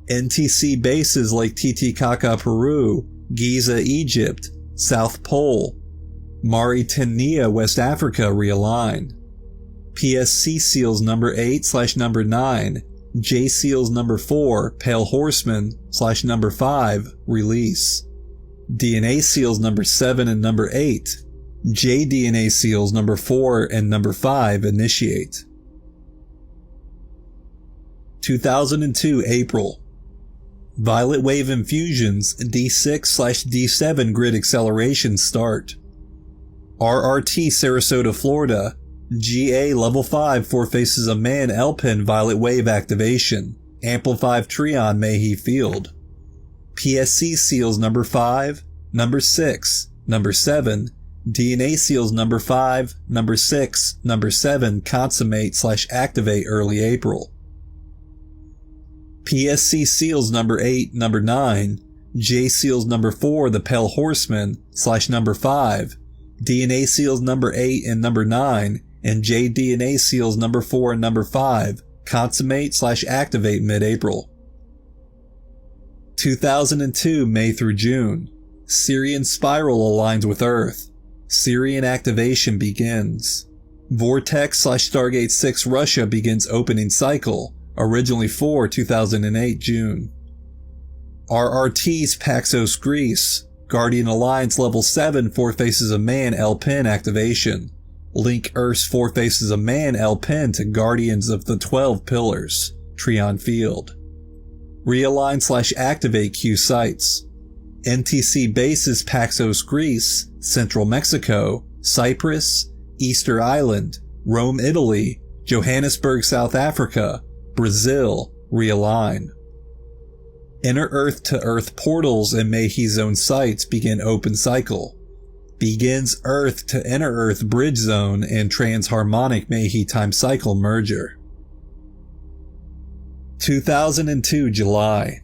NTC Bases Lake Titicaca, Peru, Giza, Egypt, South Pole, Mauritania, West Africa realign. PSC Seals number 8/number 9, J Seals number 4, Pale Horseman /number 5, release. DNA Seals number 7 and number 8, JDNA Seals number 4 and number 5, initiate. 2002 April. Violet Wave Infusions D6/D7 grid acceleration start. RRT Sarasota, Florida, GA Level 5 Four Faces of Man Elpin Violet Wave activation, Amplify Trion Mehi Field. PSC Seals number 5, number 6, number 7, DNA Seals number 5, number 6, number 7 consummate/activate early April. PSC Seals number 8, number 9, J Seals number 4, the Pale Horseman /number 5, DNA Seals number 8 and number 9, and JDNA Seals number 4 and number 5 consummate/activate mid-April. 2002 May through June. Sirian Spiral aligns with Earth. Sirian activation begins. Vortex/Stargate 6 Russia begins opening cycle, originally for 2008 June. RRT's Paxos Greece, Guardian Alliance Level 7 Four Faces of Man Elpin activation. Link Earth's Four Faces of Man Elpin to Guardians of the 12 Pillars, Trion Field. Realign/activate Q sites. NTC bases Paxos Greece, Central Mexico, Cyprus, Easter Island, Rome Italy, Johannesburg South Africa, Brazil, realign. Inner Earth to Earth portals and Mehi Zone sites begin open cycle. Begins Earth to Inner Earth bridge zone and transharmonic Mehi time cycle merger. 2002 July.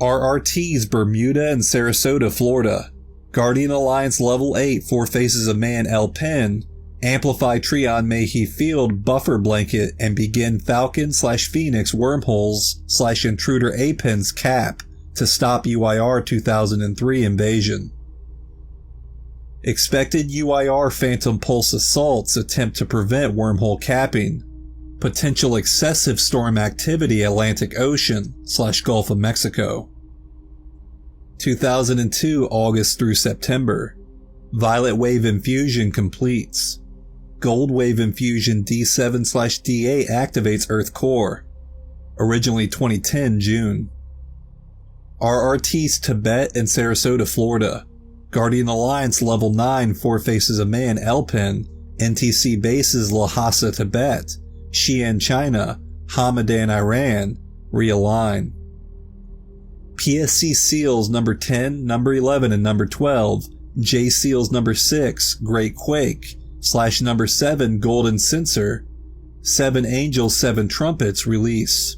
RRTs Bermuda and Sarasota, Florida. Guardian Alliance Level 8 Four Faces of Man Elpin, Amplify Trion Mehi Field Buffer Blanket and begin Falcon/Phoenix Wormholes/Intruder Apens Cap to stop UIR 2003 invasion. Expected UIR Phantom Pulse assaults attempt to prevent wormhole capping. Potential excessive storm activity Atlantic Ocean/Gulf of Mexico. 2002 August through September. Violet Wave Infusion completes. Gold Wave Infusion D7/D8 activates Earth Core. Originally 2010 June. RRT's Tibet and Sarasota, Florida. Guardian Alliance Level 9 Four Faces of Man Elpin, NTC bases Lhasa, Tibet, Xi'an, China, Hamadan, Iran, realign. PSC Seals number 10, number 11, and number 12, J Seals number 6, Great Quake, /number 7, Golden Censer, 7 Angels, 7 Trumpets, release.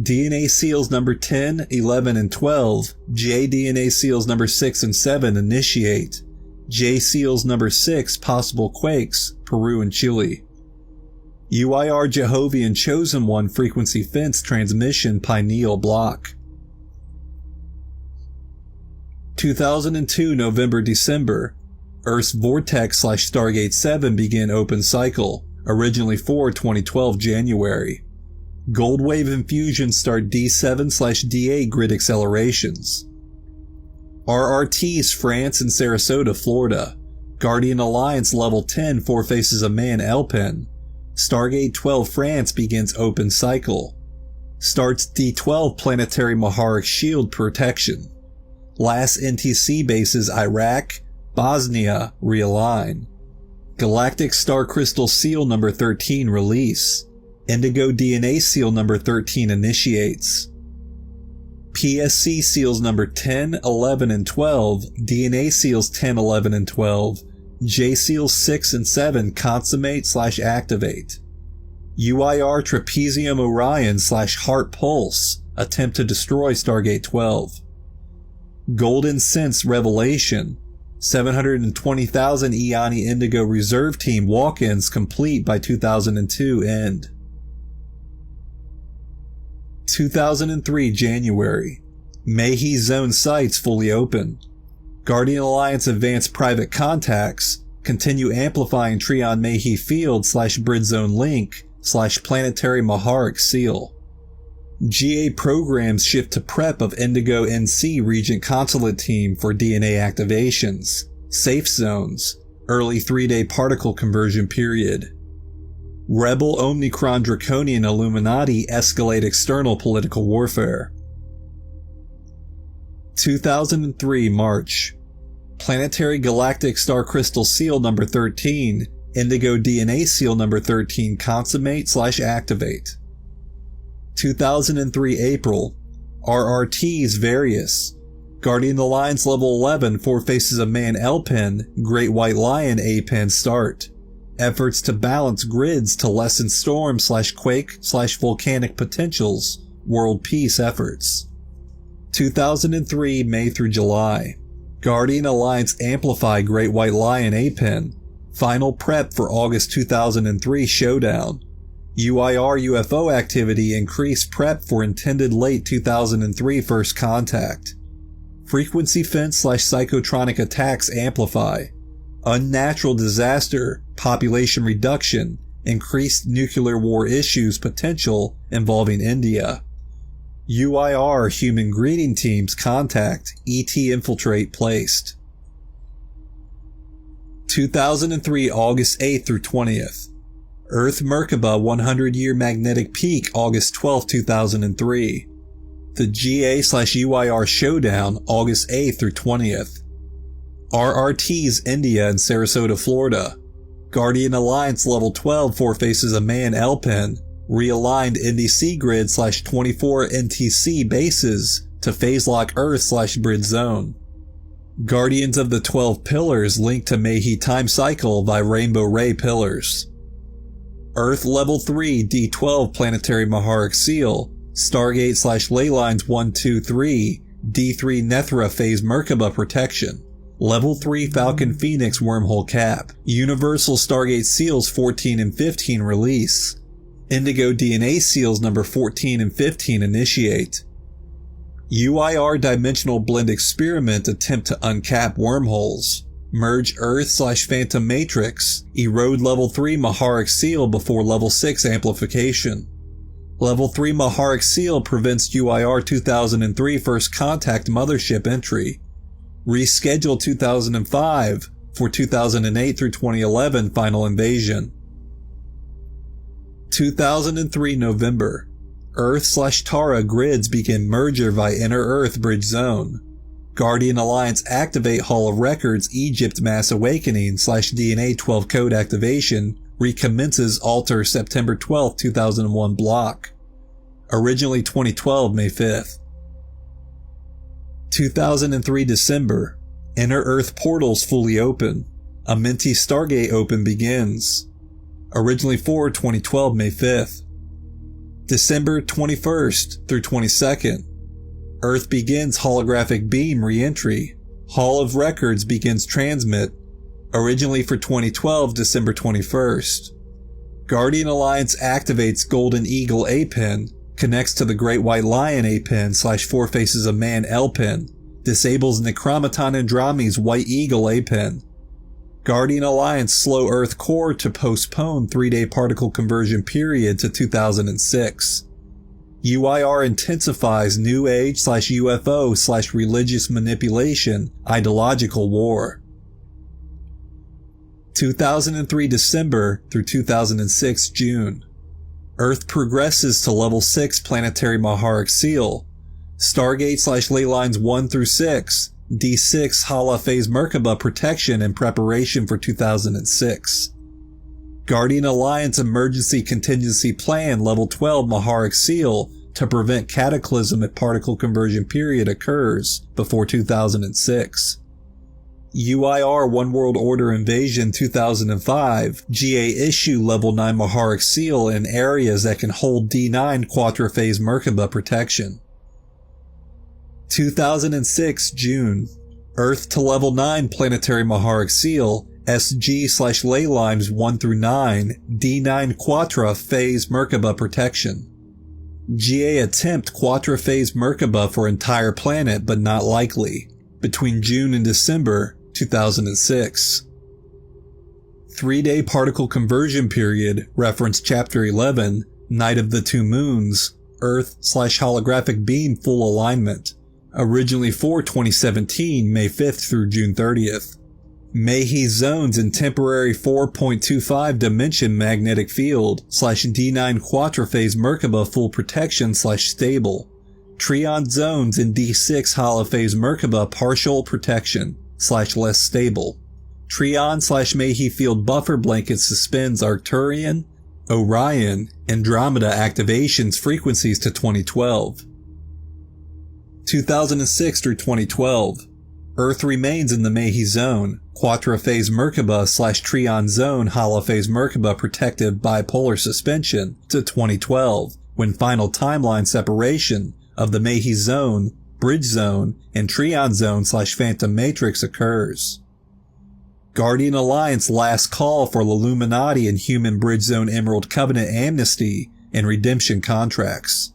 DNA Seals number 10, 11, and 12, JDNA Seals number 6 and 7, initiate. J Seals number 6, Possible Quakes, Peru and Chile. UIR Jehovian Chosen One Frequency Fence Transmission Pineal Block. 2002 November-December. Earth's Vortex/Stargate 7 begin open cycle, originally for 2012 January. Gold Wave Infusion start D7/D8 grid accelerations. RRT's France and Sarasota, Florida. Guardian Alliance Level 10 Four Faces of Man Elpin. Stargate 12 France begins open cycle. Starts D12 Planetary Maharic Shield protection. Last NTC bases Iraq, Bosnia, realign. Galactic Star Crystal Seal number 13 release. Indigo DNA Seal number 13 initiates. PSC seals number 10, 11, and 12, DNA seals 10, 11, and 12, J seals 6 and 7 consummate/activate. UIR Trapezium Orion/Heart Pulse attempt to destroy Stargate 12. Golden Sense Revelation 720,000 Iani Indigo Reserve Team walk-ins complete by 2002 end. 2003 January. Mayhe Zone sites fully open. Guardian Alliance Advanced Private Contacts continue amplifying Trion Mayhe Field/Brid Zone Link/Planetary Maharic Seal. GA programs shift to prep of Indigo NC Regent Consulate Team for DNA activations, safe zones, early 3-day particle conversion period. Rebel Omicron Draconian Illuminati escalate external political warfare. 2003 March. Planetary Galactic Star Crystal Seal number 13, Indigo DNA Seal number 13 consummate/activate. 2003 April. RRTs various. Guardian Alliance level 11 Four Faces of Man L-Pen, Great White Lion A-Pen start. Efforts to balance grids to lessen storm/quake/volcanic potentials. World peace efforts. 2003 May through July. Guardian Alliance amplify Great White Lion A-Pen. Final prep for August 2003 showdown. UIR UFO activity increased prep for intended late 2003 first contact. Frequency fence/psychotronic attacks amplify. Unnatural disaster, population reduction, increased nuclear war issues potential involving India. UIR human greeting teams contact, ET infiltrate placed. 2003 August 8th through 20th. Earth Merkaba 100-year magnetic peak August 12, 2003. The GA/UIR showdown August 8th through 20th. RRTs India and Sarasota, Florida. Guardian Alliance level 12 Four Faces of Man L-Pen realigned NDC grid/24 NTC bases to phase lock Earth/Brid Zone. Guardians of the 12 Pillars linked to Mayhe time cycle by Rainbow Ray Pillars. Earth Level 3 D12 Planetary Maharic Seal, Stargate/Leylines 123, D3 Nethra Phase Merkaba Protection, Level 3 Falcon Phoenix Wormhole Cap, Universal Stargate Seals 14 and 15 release, Indigo DNA Seals number 14 and 15 initiate, UIR Dimensional Blend Experiment attempt to uncap wormholes, merge Earth/Phantom Matrix, erode Level 3 Maharic Seal before Level 6 amplification. Level 3 Maharic Seal prevents UIR 2003 First Contact Mothership entry. Reschedule 2005 for 2008 through 2011 Final Invasion. 2003 November. Earth/Tara grids begin merger via Inner Earth Bridge Zone. Guardian Alliance activate Hall of Records Egypt Mass Awakening/DNA 12 code activation recommences alter September 12, 2001 block. Originally 2012 May 5th. 2003 December. Inner Earth portals fully open. Amenti Stargate open begins. Originally for 2012 May 5th. December 21st through 22nd. Earth begins holographic beam re-entry. Hall of Records begins transmit. Originally for 2012 December 21st. Guardian Alliance activates Golden Eagle A-Pen, connects to the Great White Lion A-Pen/Four Faces of Man L-Pen, disables Necromaton Androme's White Eagle A-Pen. Guardian Alliance slow Earth core to postpone 3-day particle conversion period to 2006. UIR intensifies New Age/UFO/religious manipulation ideological war. 2003 December through 2006 June. Earth progresses to Level 6 Planetary Maharic Seal. Stargate/Leylines 1 through 6. D6 Hala Phase Merkaba protection in preparation for 2006. Guardian Alliance Emergency Contingency Plan Level 12 Maharic Seal to prevent cataclysm at particle conversion period occurs before 2006. UIR One World Order Invasion 2005 GA issue Level 9 Maharic Seal in areas that can hold D9 Quatrephase Merkaba protection. 2006 June, Earth to Level 9 Planetary Maharic Seal SG/ley lines 1 through 9 D9 Quatra Phase Merkaba protection. GA attempt Quatrephase Merkaba for entire planet but not likely, between June and December 2006. 3-day particle conversion period, reference chapter 11, Night of the Two Moons, Earth/holographic beam full alignment, originally for 2017, May 5th through June 30th. Mayhe zones in temporary 4.25 dimension magnetic field /D9 Quatrephase Merkaba full protection /stable. Trion zones in D6 holophase Merkaba partial protection /less stable. Trion/Mayhe field buffer blanket suspends Arcturian, Orion, Andromeda activations frequencies to 2012. 2006 through 2012. Earth remains in the Mayhe zone, Quatrephase Merkaba /Trion zone holophase Merkaba protective bipolar suspension to 2012, when final timeline separation of the Mayhe zone, Bridge zone, and Trion zone /Phantom Matrix occurs. Guardian Alliance last call for Illuminati and Human Bridge Zone Emerald Covenant amnesty and redemption contracts.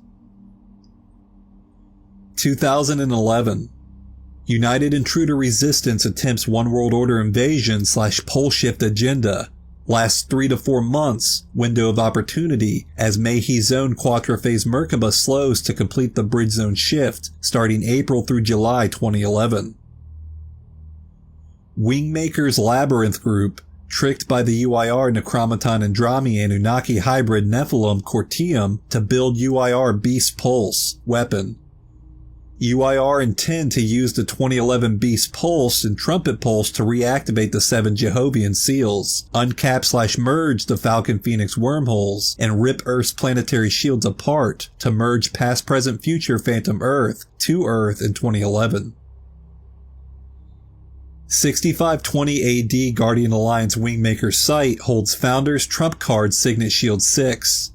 2011. United Intruder Resistance attempts One World Order invasion /pole shift agenda. Lasts 3 to 4 months, window of opportunity, as Mayhe Zone Quatrephase Merkaba slows to complete the Bridge Zone shift, starting April through July 2011. Wingmaker's Labyrinth Group, tricked by the UIR Necromaton Andromi Anunnaki hybrid Nephilim Cortium to build UIR Beast Pulse weapon. UIR intend to use the 2011 Beast Pulse and Trumpet Pulse to reactivate the 7 Jehovian seals, uncap/merge the Falcon Phoenix wormholes, and rip Earth's planetary shields apart to merge past, present, future Phantom Earth to Earth in 2011. 6520 AD Guardian Alliance Wingmaker site holds Founder's Trump Card Signet Shield 6.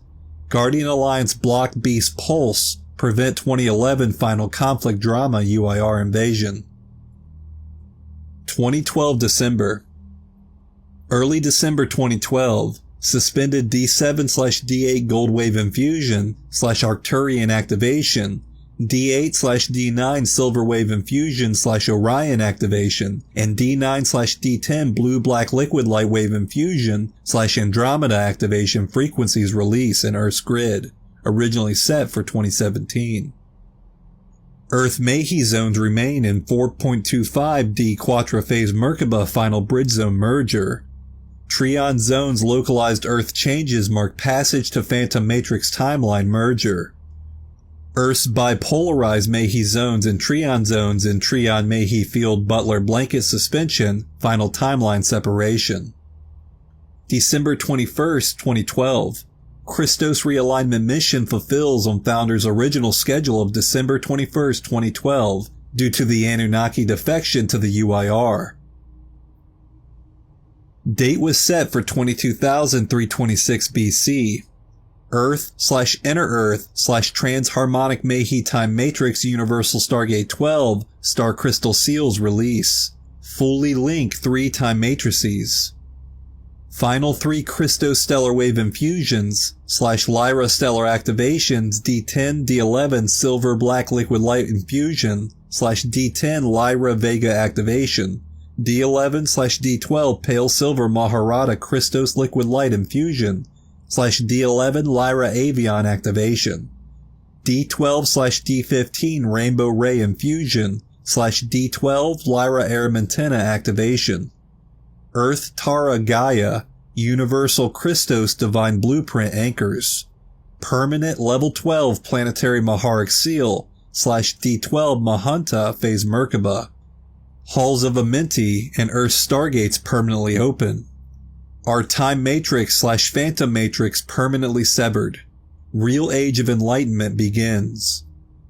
Guardian Alliance block Beast Pulse, prevent 2011 final conflict drama UIR invasion. 2012 December. Early December 2012, suspended D7/D8 Gold Wave infusion /Arcturian activation, D8/D9 Silver Wave infusion /Orion activation, and D9/D10 Blue-Black Liquid Light Wave infusion /Andromeda activation frequencies release in Earth's grid, originally set for 2017. Earth Mayhe zones remain in 4.25D Quatrephase Merkaba final Bridge Zone merger. Trion zones localized Earth changes mark passage to Phantom Matrix timeline merger. Earth's bipolarized Mayhe zones and Trion zones in Trion Mayhe field Butler blanket suspension, final timeline separation. December 21st, 2012. Christos realignment mission fulfills on Founder's original schedule of December 21st, 2012, due to the Anunnaki defection to the UIR. Date was set for 22,326 BC. Earth/Inner Earth/Transharmonic Mayhe Time Matrix Universal Stargate 12 Star Crystal Seals release. Fully link 3 time matrices. Final 3 Christos Stellar Wave infusions /Lyra Stellar activations D10 D11 Silver Black Liquid Light infusion /D10 Lyra Vega activation. D11/D12 Pale Silver Maharata Christos Liquid Light infusion /D11 Lyra Avion activation. D12/D15 Rainbow Ray infusion /D12 Lyra Aramintina activation. Earth Tara Gaia Universal Christos Divine Blueprint anchors. Permanent Level 12 Planetary Maharic Seal /D12 Mahunta Phase Merkaba. Halls of Amenti and Earth Stargates permanently open. Our Time Matrix /Phantom Matrix permanently severed. Real Age of Enlightenment begins.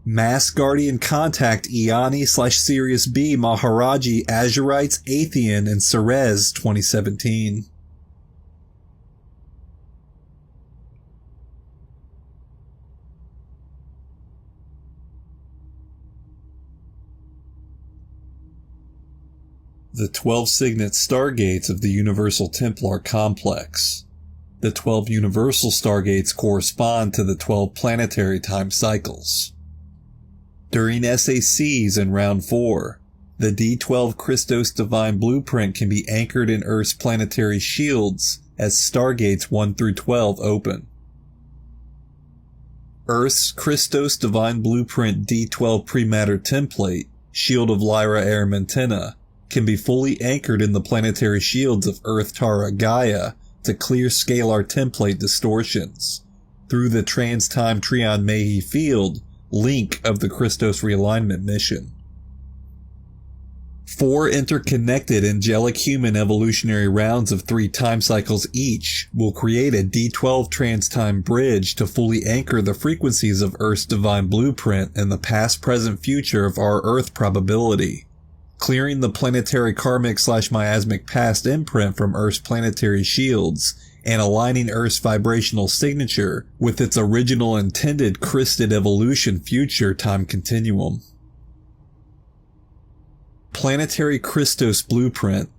Mass Guardian Contact Iani/Sirius B Maharaji Azurites Athean and Ceres 2017. The 12 Signet Stargates of the Universal Templar Complex. The 12 Universal Stargates correspond to the 12 planetary time cycles. During SACs in Round 4, the D12 Christos Divine Blueprint can be anchored in Earth's planetary shields as Stargates 1 through 12 open. Earth's Christos Divine Blueprint D12 Prematter Template, Shield of Lyra Aramentina, can be fully anchored in the planetary shields of Earth Tara Gaia to clear scalar template distortions through the Trans-Time Trion Mehi field link of the Christos Realignment mission. 4 interconnected angelic human evolutionary rounds of 3 time cycles each will create a D12 trans-time bridge to fully anchor the frequencies of Earth's divine blueprint and the past, present, future of our Earth probability, clearing the planetary karmic/miasmic past imprint from Earth's planetary shields and aligning Earth's vibrational signature with its original intended Christed evolution future time continuum. Planetary Christos Blueprint,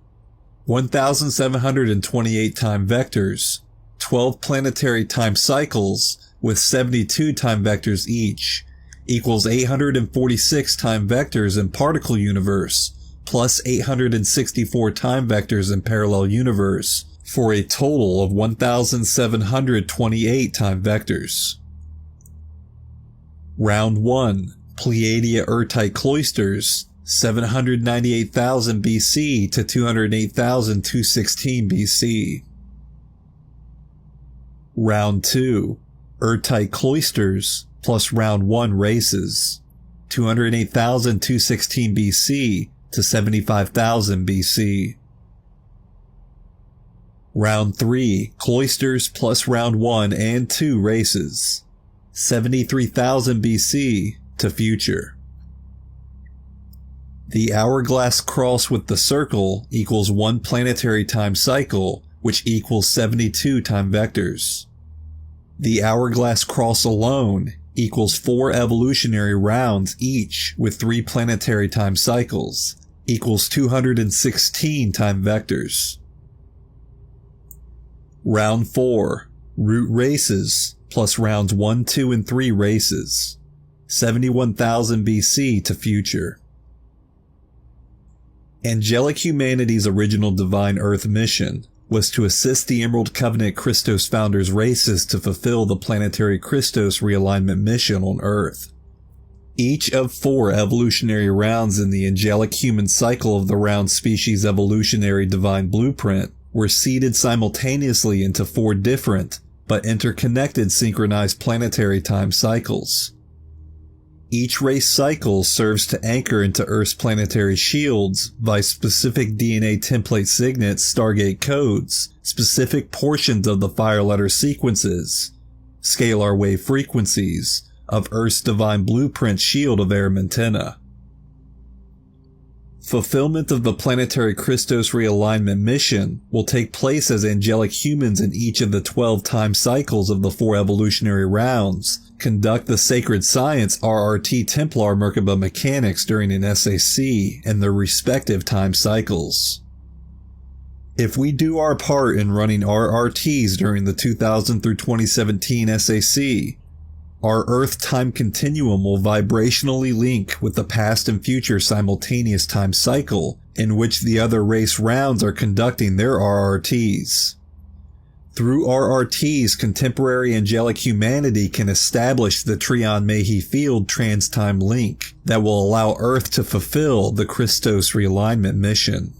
1,728 time vectors, 12 planetary time cycles with 72 time vectors each, equals 846 time vectors in particle universe, plus 864 time vectors in parallel universe, for a total of 1,728 time vectors. Round 1, Pleiadia Urtite Cloisters, 798,000 BC to 208,216 BC. Round 2, Urtite Cloisters, plus Round 1 races, 208,216 BC to 75,000 BC. Round 3, Cloisters plus Round 1 and 2 races, 73,000 BC to future. The hourglass cross with the circle equals 1 planetary time cycle, which equals 72 time vectors. The hourglass cross alone equals 4 evolutionary rounds each with 3 planetary time cycles, equals 216 time vectors. Round 4, Root Races, plus Rounds 1, 2, and 3 races, 71,000 BC to future. Angelic Humanity's original Divine Earth mission was to assist the Emerald Covenant Christos Founders races to fulfill the planetary Christos realignment mission on Earth. Each of 4 evolutionary rounds in the angelic human cycle of the round species evolutionary divine blueprint were seeded simultaneously into 4 different but interconnected synchronized planetary time cycles. Each race cycle serves to anchor into Earth's planetary shields by specific DNA template signet Stargate codes, specific portions of the fire letter sequences, scalar wave frequencies of Earth's divine blueprint shield of Aramentina. Fulfillment of the planetary Christos realignment mission will take place as angelic humans in each of the 12 time cycles of the 4 evolutionary rounds conduct the sacred science RRT Templar Merkaba mechanics during an SAC and their respective time cycles. If we do our part in running RRTs during the 2000 through 2017 SAC, our Earth time continuum will vibrationally link with the past and future simultaneous time cycle in which the other race rounds are conducting their RRTs. Through RRTs, contemporary angelic humanity can establish the Trion Mehi field trans-time link that will allow Earth to fulfill the Christos realignment mission.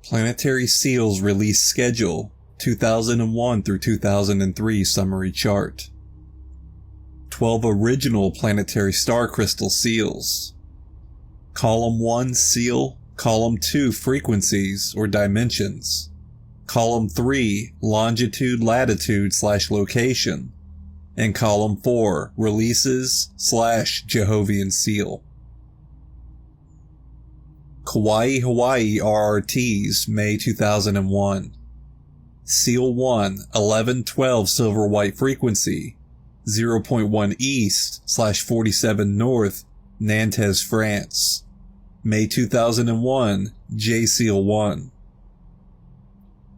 Planetary Seals Release Schedule, 2001 through 2003 Summary Chart. 12 Original Planetary Star Crystal Seals. Column 1 Seal, Column 2 Frequencies or Dimensions, Column 3 Longitude, Latitude / Location, and Column 4 Releases / Jehovian Seal. Kauai, Hawaii RRTs, May 2001. Seal 1, 1112 Silver White Frequency, 0.1 East / 47 North, Nantes, France, May 2001, J Seal 1.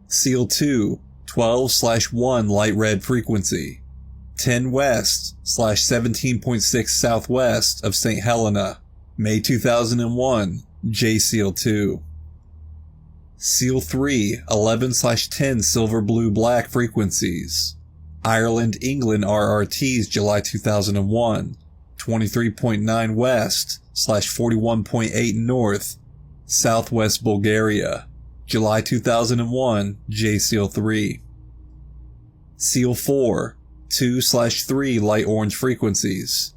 Seal 2, 12/1 Light Red Frequency, 10 West / 17.6 Southwest of St. Helena, May 2001, J Seal 2. Seal 3, 11/10 Silver Blue Black Frequencies, Ireland, England RRTs, July 2001, 23.9 West / 41.8 North, Southwest Bulgaria, July 2001, J Seal 3. Seal 4, 2/3 Light Orange Frequencies,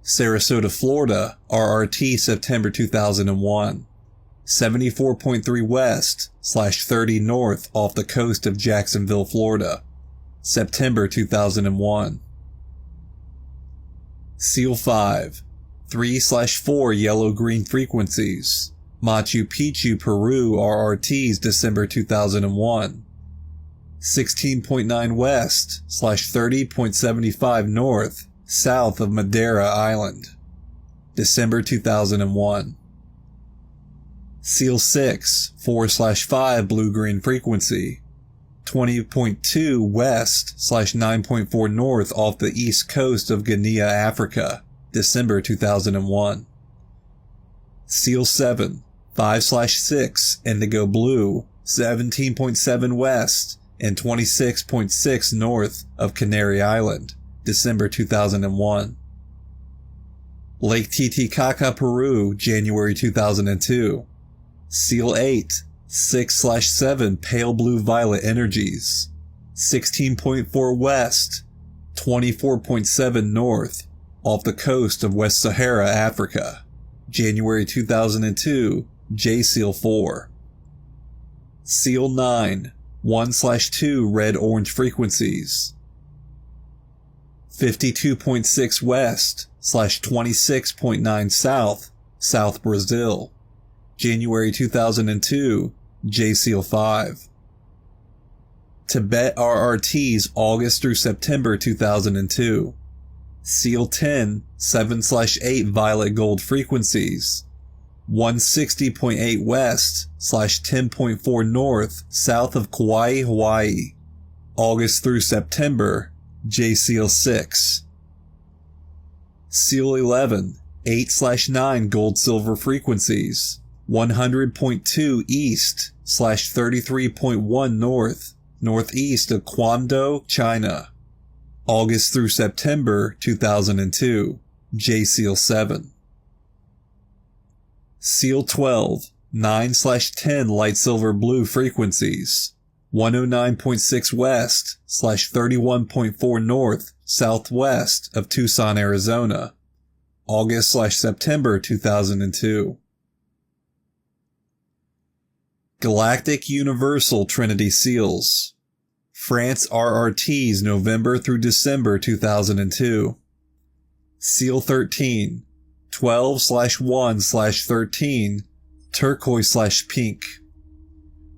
Sarasota, Florida, RRT, September 2001, 74.3 West / 30 North off the coast of Jacksonville, Florida, September 2001. Seal 5, 3/4 Yellow-Green Frequencies, Machu Picchu, Peru, RRTs, December 2001, 16.9 West / 30.75 North, south of Madeira Island, December 2001. Seal 6, 4/5 Blue-Green Frequency, 20.2 West / 9.4 North off the east coast of Guinea, Africa, December 2001. Seal 7, 5/6 Indigo Blue, 17.7 West and 26.6 North of Canary Island, December 2001. Lake Titicaca, Peru, January 2002. Seal 8, 6/7 Pale Blue Violet Energies, 16.4 West, 24.7 North, off the coast of West Sahara, Africa, January 2002, J Seal 4. Seal 9, 1/2 Red-Orange Frequencies, 52.6 West / 26.9 South, South Brazil, January 2002, J Seal 5. Tibet RRTs, August through September 2002. Seal 10, 7/8 Violet Gold Frequencies, 160.8 West / 10.4 North, south of Kauai, Hawaii, August through September, J Seal 6. Seal 11, 8/9 Gold Silver Frequencies, 100.2 East / 33.1 North, northeast of Guangdong, China, August through September 2002, J Seal 7. Seal 12, 9/10 Light Silver Blue Frequencies, 109.6 West / 31.4 North, southwest of Tucson, Arizona, August / September 2002. Galactic Universal Trinity Seals, France RRTs, November through December 2002. Seal 13, 12/1/13 turquoise/pink,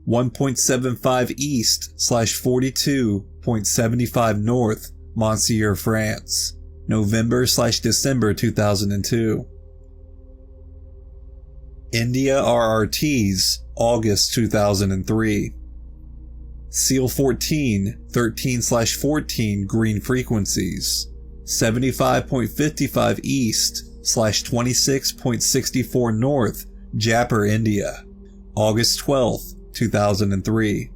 1.75 East / 42.75 North, Monsieur, France, November / December 2002. India RRTs, August 2003. Seal 14, 13/14 Green Frequencies, 75.55 East / 26.64 North, Jaipur, India, August 12th, 2003.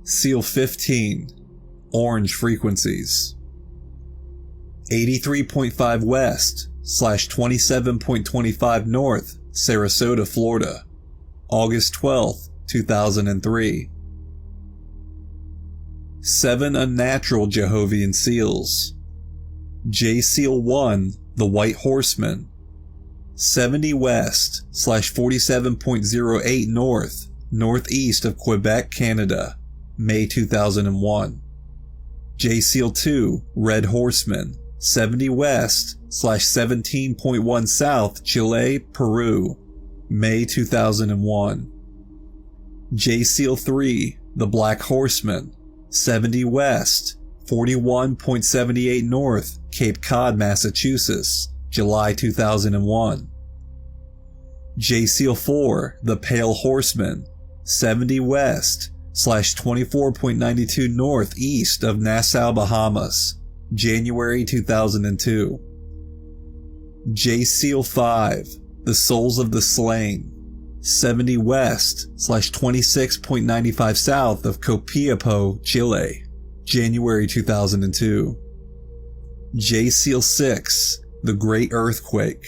Seal 15, Orange Frequencies, 83.5 West / 27.25 North, Sarasota, Florida, August 12th, 2003. 7 Unnatural Jehovian Seals, J Seal 1, The White Horseman, 70 west / 47.08 north, northeast of Quebec, Canada, May 2001. J-Seal 2, Red Horseman, 70 west / 17.1 south, Chile, Peru, May 2001. J-Seal 3, The Black Horseman, 70 west, 41.78 north, Cape Cod, Massachusetts, July 2001. J-Seal 4, The Pale Horseman, 70 west / 24.92 northeast of Nassau, Bahamas, January 2002. J-Seal 5, The Souls of the Slain, 70 west / 26.95 south of Copiapó, Chile, January 2002. J-Seal 6, The Great Earthquake,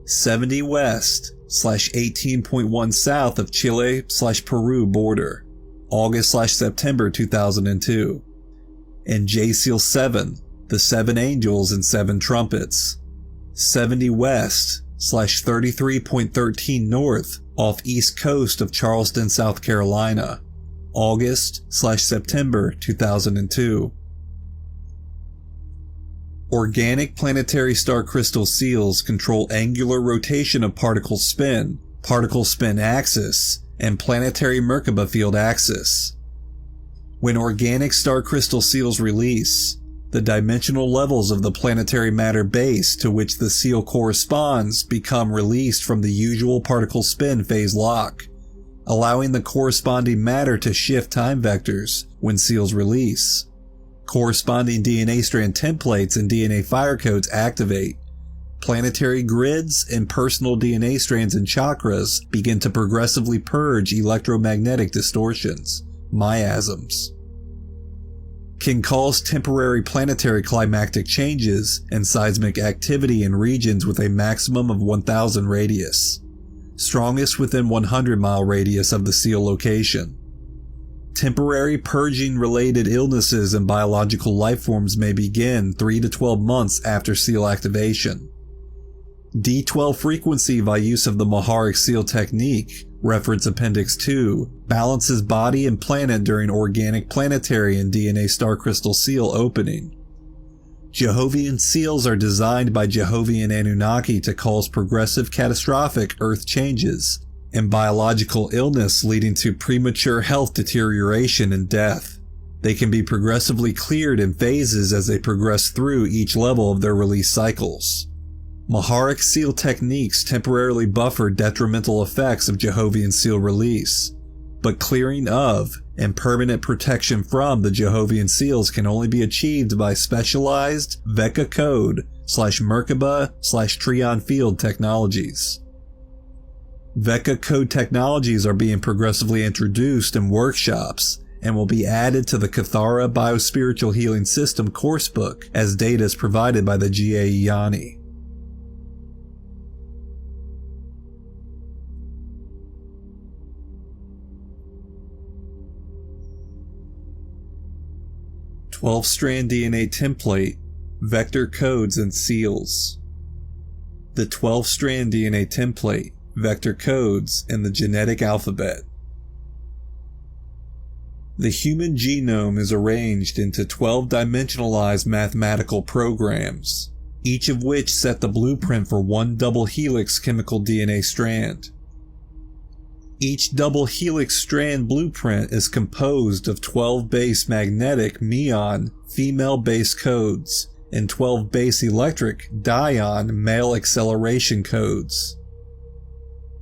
70 west / 18.1 south of Chile/Peru border, August/September 2002. And J-Seal 7, The Seven Angels and Seven Trumpets, 70 west / 33.13 north off east coast of Charleston, South Carolina, August/September 2002. Organic planetary star crystal seals control angular rotation of particle spin axis, and planetary Merkaba field axis. When organic star crystal seals release, the dimensional levels of the planetary matter base to which the seal corresponds become released from the usual particle spin phase lock, allowing the corresponding matter to shift time vectors when seals release. Corresponding DNA strand templates and DNA fire codes activate. Planetary grids and personal DNA strands and chakras begin to progressively purge electromagnetic distortions, miasms. Can cause temporary planetary climactic changes and seismic activity in regions with a maximum of 1,000 radius, strongest within 100-mile radius of the seal location. Temporary purging-related illnesses and biological life forms may begin 3 to 12 months after seal activation. D12 frequency by use of the Maharic seal technique, reference Appendix 2, balances body and planet during organic planetary and DNA star crystal seal opening. Jehovian seals are designed by Jehovian Anunnaki to cause progressive catastrophic Earth changes and biological illness leading to premature health deterioration and death. They can be progressively cleared in phases as they progress through each level of their release cycles. Maharic seal techniques temporarily buffer detrimental effects of Jehovian seal release, but clearing of and permanent protection from the Jehovian seals can only be achieved by specialized Veka code /Merkaba/Trion field technologies. Veka code technologies are being progressively introduced in workshops and will be added to the Kathara Biospiritual Healing System coursebook as data is provided by the Ashayana. "12-strand DNA template, vector codes and seals." The 12-strand DNA template, vector codes, and the genetic alphabet. The human genome is arranged into 12-dimensionalized mathematical programs, each of which set the blueprint for one double helix chemical DNA strand. Each double helix strand blueprint is composed of 12 base magnetic muon female base codes and 12 base electric dion male acceleration codes.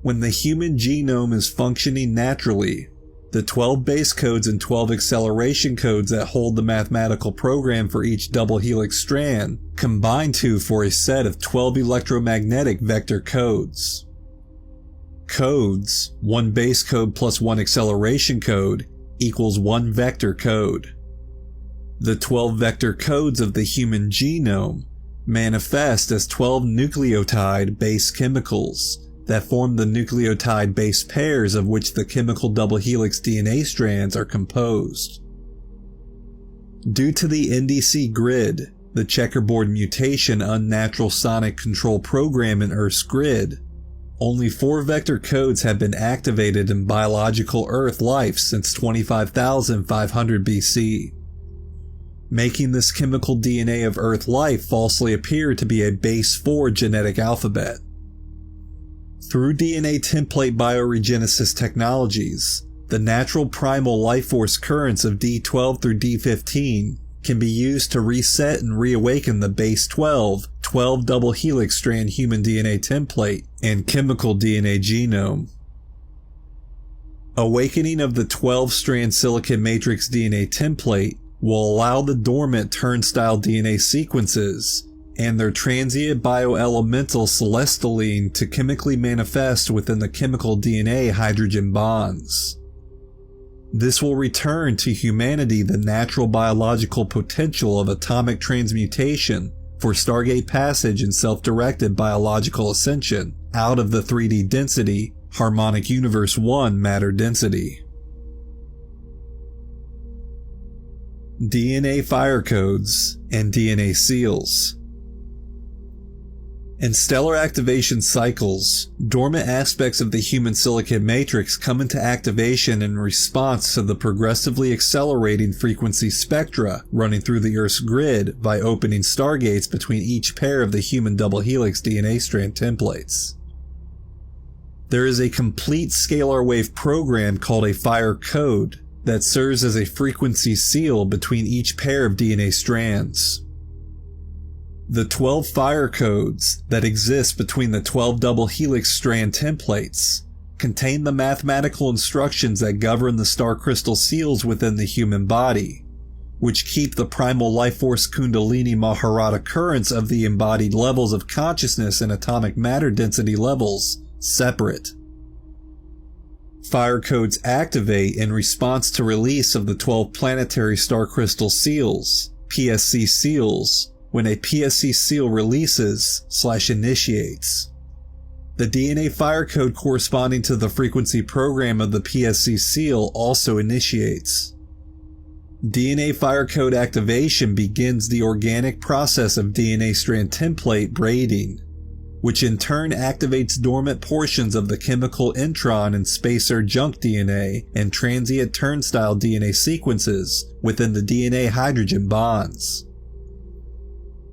When the human genome is functioning naturally, the 12 base codes and 12 acceleration codes that hold the mathematical program for each double helix strand combine to for a set of 12 electromagnetic vector codes. Codes, one base code plus one acceleration code, equals one vector code. The 12 vector codes of the human genome manifest as 12 nucleotide base chemicals that form the nucleotide base pairs of which the chemical double helix DNA strands are composed. Due to the NDC grid, the checkerboard mutation unnatural sonic control program in Earth's grid, only 4 vector codes have been activated in biological Earth life since 25,500 BC, making this chemical DNA of Earth life falsely appear to be a base 4 genetic alphabet. Through DNA template bioregenesis technologies, the natural primal life force currents of D12 through D15 can be used to reset and reawaken the base 12 double helix strand human DNA template and chemical DNA genome. Awakening of the 12-strand silicon matrix DNA template will allow the dormant turnstile DNA sequences and their transient bioelemental celestaline to chemically manifest within the chemical DNA hydrogen bonds. This will return to humanity the natural biological potential of atomic transmutation for Stargate passage and self-directed biological ascension out of the 3D density, harmonic universe 1 matter density. DNA fire codes and DNA seals. In stellar activation cycles, dormant aspects of the human silicate matrix come into activation in response to the progressively accelerating frequency spectra running through the Earth's grid by opening stargates between each pair of the human double helix DNA strand templates. There is a complete scalar wave program called a fire code that serves as a frequency seal between each pair of DNA strands. The 12 fire codes that exist between the 12 double helix strand templates contain the mathematical instructions that govern the star crystal seals within the human body, which keep the primal life force Kundalini Maharata currents of the embodied levels of consciousness and atomic matter density levels separate. Fire codes activate in response to release of the 12 planetary star crystal seals, PSC seals, when a PSC seal releases/initiates. The DNA fire code corresponding to the frequency program of the PSC seal also initiates. DNA fire code activation begins the organic process of DNA strand template braiding, which in turn activates dormant portions of the chemical intron and spacer junk DNA and transient turnstile DNA sequences within the DNA hydrogen bonds.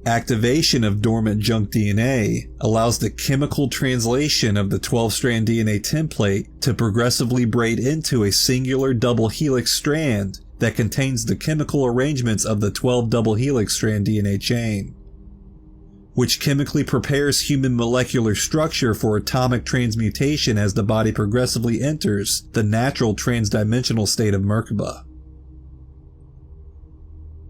Activation of dormant junk DNA allows the chemical translation of the 12-strand DNA template to progressively braid into a singular double helix strand that contains the chemical arrangements of the 12 double helix strand DNA chain, which chemically prepares human molecular structure for atomic transmutation as the body progressively enters the natural transdimensional state of Merkaba.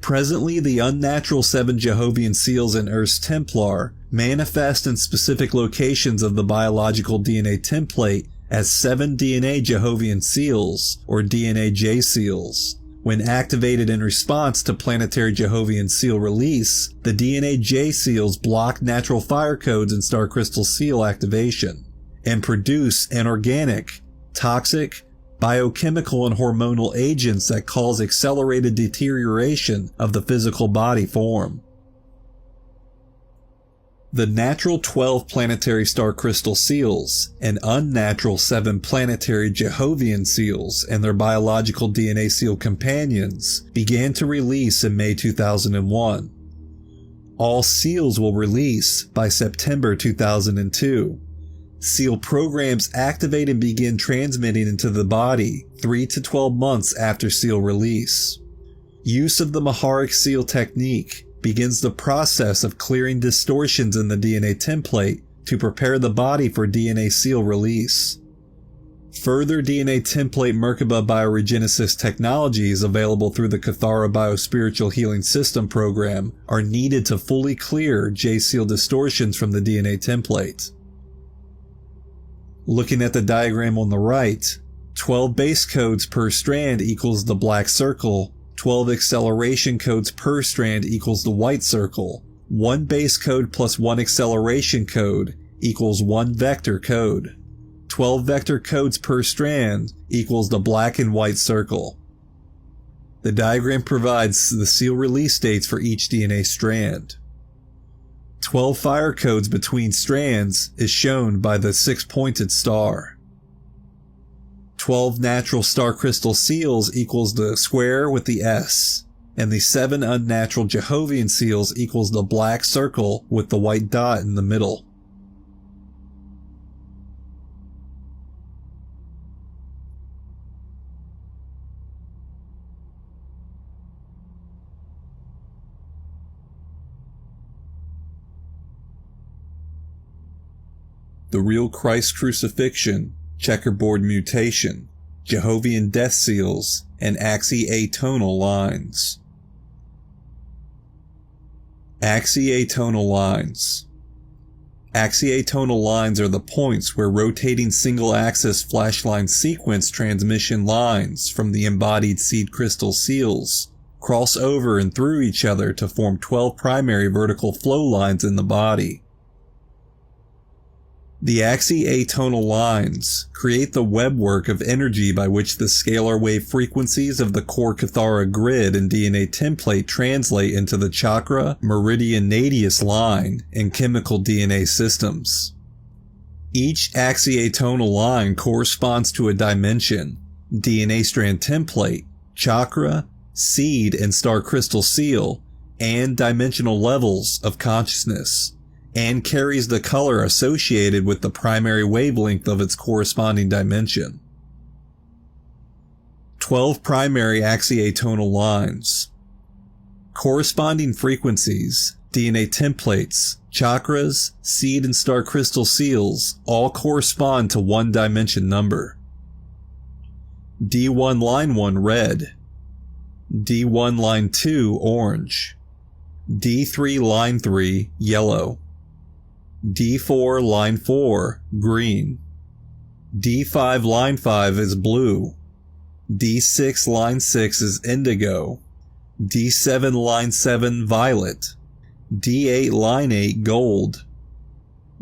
Presently, the unnatural 7 Jehovian seals in Earth's Templar manifest in specific locations of the biological DNA template as 7 DNA Jehovian seals, or DNA J seals. When activated in response to planetary Jehovian seal release, the DNA J seals block natural fire codes and star crystal seal activation, and produce inorganic, toxic, biochemical and hormonal agents that cause accelerated deterioration of the physical body form. The natural 12 planetary star crystal seals and unnatural 7 planetary Jehovian seals and their biological DNA seal companions began to release in May 2001. All seals will release by September 2002. Seal programs activate and begin transmitting into the body 3 to 12 months after seal release. Use of the Maharic seal technique begins the process of clearing distortions in the DNA template to prepare the body for DNA seal release. Further DNA template Merkaba bioregenesis technologies available through the Cathara Biospiritual Healing System program are needed to fully clear J-seal distortions from the DNA template. Looking at the diagram on the right, 12 base codes per strand equals the black circle, 12 acceleration codes per strand equals the white circle, 1 base code plus 1 acceleration code equals 1 vector code, 12 vector codes per strand equals the black and white circle. The diagram provides the seal release dates for each DNA strand. 12 fire codes between strands is shown by the 6-pointed star. 12 natural star crystal seals equals the square with the S, and the 7 unnatural Jehovian seals equals the black circle with the white dot in the middle. The real Christ crucifixion, checkerboard mutation, Jehovian death seals, and axiatonal lines. Axiatonal lines. Axiatonal lines are the points where rotating single-axis flashline sequence transmission lines from the embodied seed crystal seals cross over and through each other to form 12 primary vertical flow lines in the body. The axiatonal lines create the webwork of energy by which the scalar wave frequencies of the core Cathara grid and DNA template translate into the chakra, meridian radius line, and chemical DNA systems. Each axiatonal line corresponds to a dimension, DNA strand template, chakra, seed and star crystal seal, and dimensional levels of consciousness, and carries the color associated with the primary wavelength of its corresponding dimension. 12 primary axiatonal lines. Corresponding frequencies, DNA templates, chakras, seed and star crystal seals all correspond to one dimension number. D1 line 1 red, D1 line 2 orange, D3 line 3 yellow, D4 line 4 green, D5 line 5 is blue, D6 line 6 is indigo, D7 line 7 violet, D8 line 8 gold,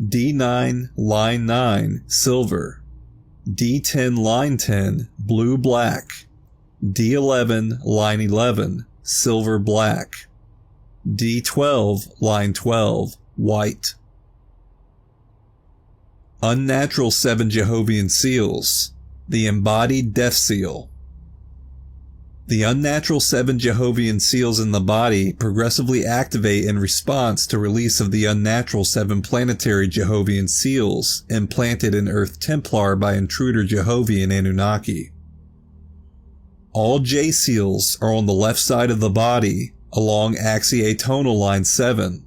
D9 line 9 silver, D10 line 10 blue black, D11 line 11 silver black, D12 line 12 white. Unnatural 7 Jehovian seals. The embodied death seal. The unnatural 7 Jehovian seals in the body progressively activate in response to release of the unnatural 7 planetary Jehovian seals implanted in Earth Templar by intruder Jehovian Anunnaki. All J seals are on the left side of the body along axiatonal line 7.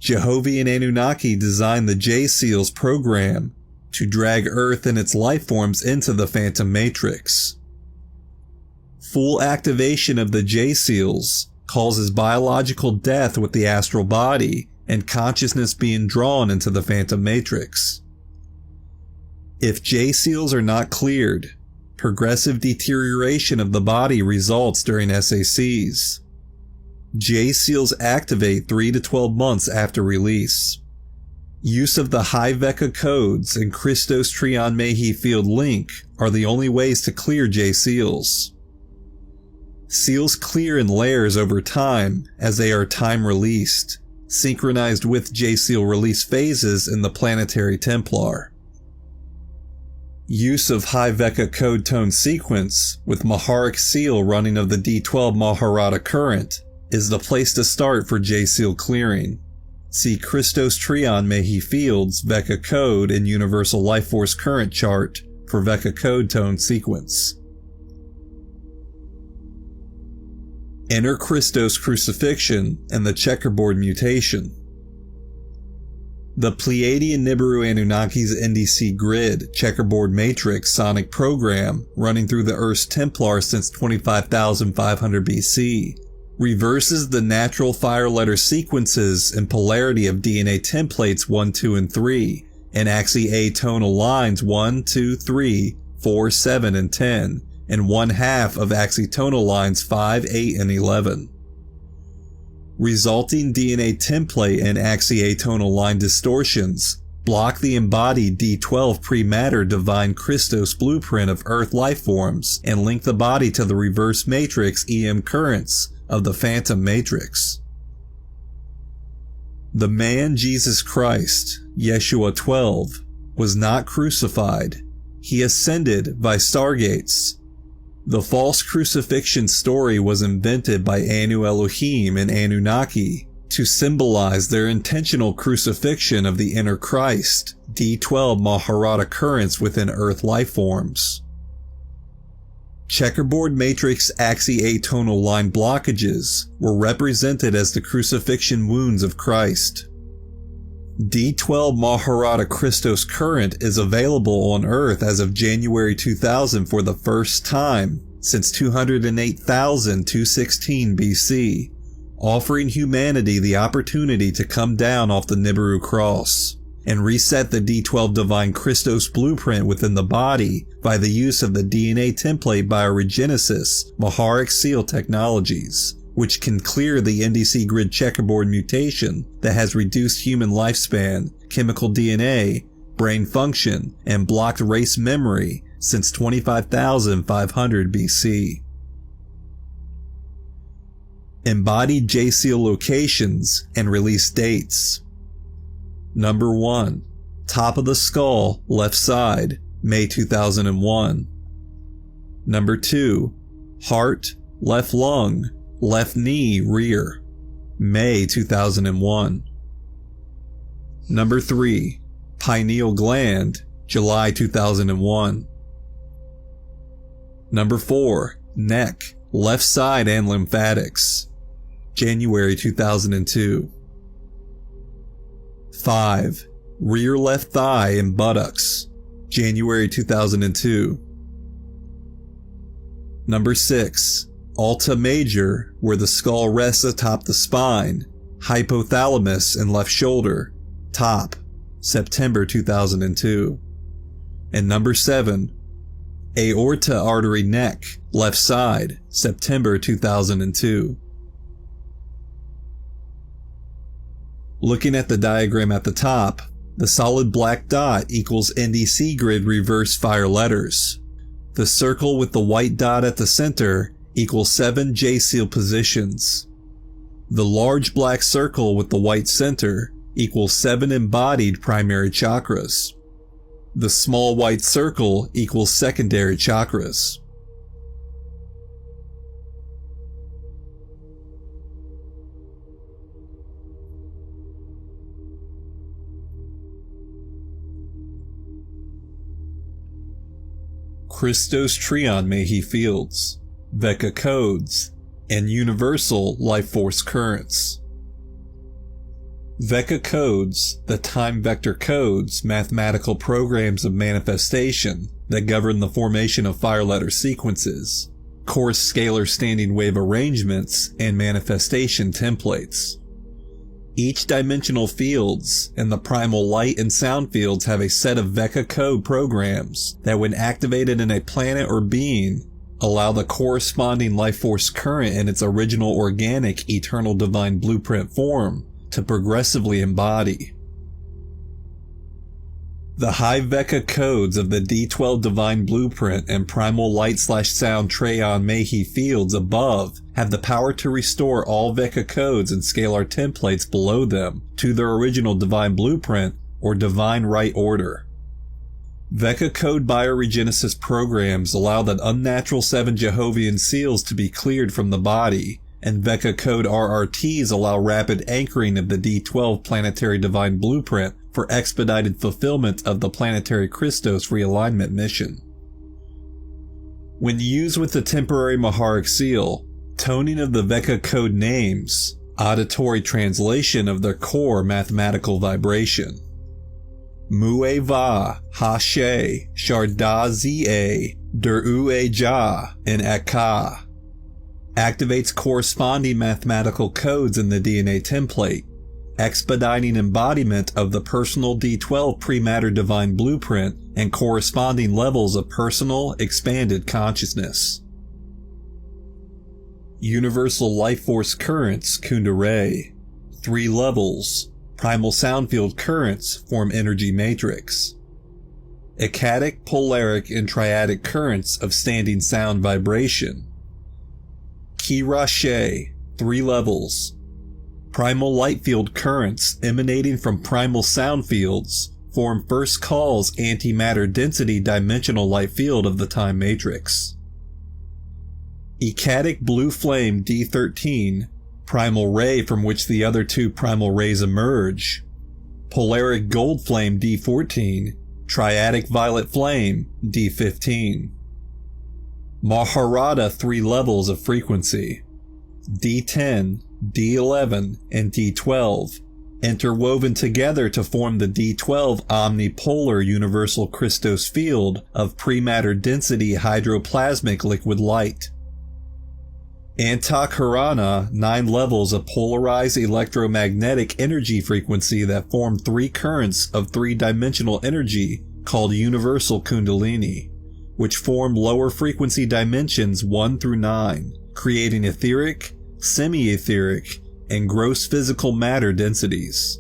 Jehovian Anunnaki designed the J seals program to drag Earth and its life forms into the Phantom Matrix. Full activation of the J seals causes biological death with the astral body and consciousness being drawn into the Phantom Matrix. If J seals are not cleared, progressive deterioration of the body results during SACs. J seals activate 3 to 12 months after release. Use of the high Veka codes and Christos Trion Mehi field link are the only ways to clear J seals. Seals clear in layers over time as they are time released, synchronized with J seal release phases in the planetary Templar. Use of high Veka code tone sequence with Maharic seal running of the D12 Maharata current is the place to start for J seal clearing. See Christos Trion Mehi Fields Veka code and Universal Life Force current chart for Veka code tone sequence. Inner Christos crucifixion and the checkerboard mutation. The Pleiadian Nibiru Anunnaki's NDC grid checkerboard matrix sonic program running through the Earth's Templar since 25,500 BC reverses the natural fire letter sequences and polarity of DNA templates 1, 2, and 3 and axiatonal lines 1, 2, 3, 4, 7, and 10 and 1/2 of axiatonal lines 5, 8, and 11. Resulting DNA template and axiatonal line distortions block the embodied D12 pre-matter divine Christos blueprint of Earth lifeforms, and link the body to the reverse matrix EM currents of the phantom matrix. The man Jesus Christ, Yeshua 12, was not crucified. He ascended by stargates. The false crucifixion story was invented by Anu Elohim and Anunnaki to symbolize their intentional crucifixion of the inner Christ, D12 Maharata currents within Earth lifeforms. Checkerboard matrix axi-atonal line blockages were represented as the crucifixion wounds of Christ. D12 Maharata Christos current is available on Earth as of January 2000 for the first time since 208,216 BC, offering humanity the opportunity to come down off the Nibiru cross and reset the D12 divine Christos blueprint within the body by the use of the DNA template bioregenesis Maharic seal technologies, which can clear the NDC grid checkerboard mutation that has reduced human lifespan, chemical DNA, brain function, and blocked race memory since 25,500 BC. Embodied J-seal locations and release dates. Number 1. Top of the skull, left side, May 2001. Number 2. Heart, left lung, left knee, rear, May 2001. Number 3. Pineal gland, July 2001. Number 4. Neck, left side and lymphatics, January 2002. 5. Rear left thigh and buttocks, January 2002. Number 6. Alta major, where the skull rests atop the spine, hypothalamus and left shoulder, top, September 2002. And number 7. Aorta artery neck, left side, September 2002. Looking at the diagram at the top, the solid black dot equals NDC grid reverse fire letters. The circle with the white dot at the center equals 7 J-seal positions. The large black circle with the white center equals 7 embodied primary chakras. The small white circle equals secondary chakras. Christos Trion Mehi fields, Vecca codes, and universal life force currents. Vecca codes, the time vector codes, mathematical programs of manifestation that govern the formation of fire letter sequences, coarse scalar standing wave arrangements, and manifestation templates. Each dimensional fields and the primal light and sound fields have a set of Vecca code programs that, when activated in a planet or being, allow the corresponding life force current in its original organic eternal divine blueprint form to progressively embody. The high Vecca codes of the D12 divine blueprint and primal light/sound Treon Mehi fields above have the power to restore all Vecca codes and scalar templates below them to their original divine blueprint or divine right order. Vecca code bioregenesis programs allow the unnatural 7 Jehovian seals to be cleared from the body, and Vecca code RRTs allow rapid anchoring of the D12 planetary divine blueprint for expedited fulfillment of the planetary Christos realignment mission. When used with the temporary Maharic seal, toning of the Vecca code names, auditory translation of their core mathematical vibration. Mue va, ha she, sharda zie, der ue ja, and aka. Activates corresponding mathematical codes in the DNA template, expediting embodiment of the personal D12 pre-matter divine blueprint and corresponding levels of personal expanded consciousness. Universal life force currents Kundalini, 3 levels, primal sound field currents form energy matrix. Ecadic, polaric, and triadic currents of standing sound vibration. Ki-Ra-She, 3 levels. Primal light field currents emanating from primal sound fields form first cause antimatter density dimensional light field of the time matrix. Ecadic blue flame D13, primal ray from which the other 2 primal rays emerge. Polaric gold flame D14, triadic violet flame D15. Maharada 3 levels of frequency. D10, D11, and D12, interwoven together to form the D12 omnipolar universal Christos field of prematter density hydroplasmic liquid light. Antakarana, 9 levels of polarized electromagnetic energy frequency that form 3 currents of 3-dimensional energy called universal kundalini, which form lower frequency dimensions 1 through 9, creating etheric, semi-etheric, and gross physical matter densities.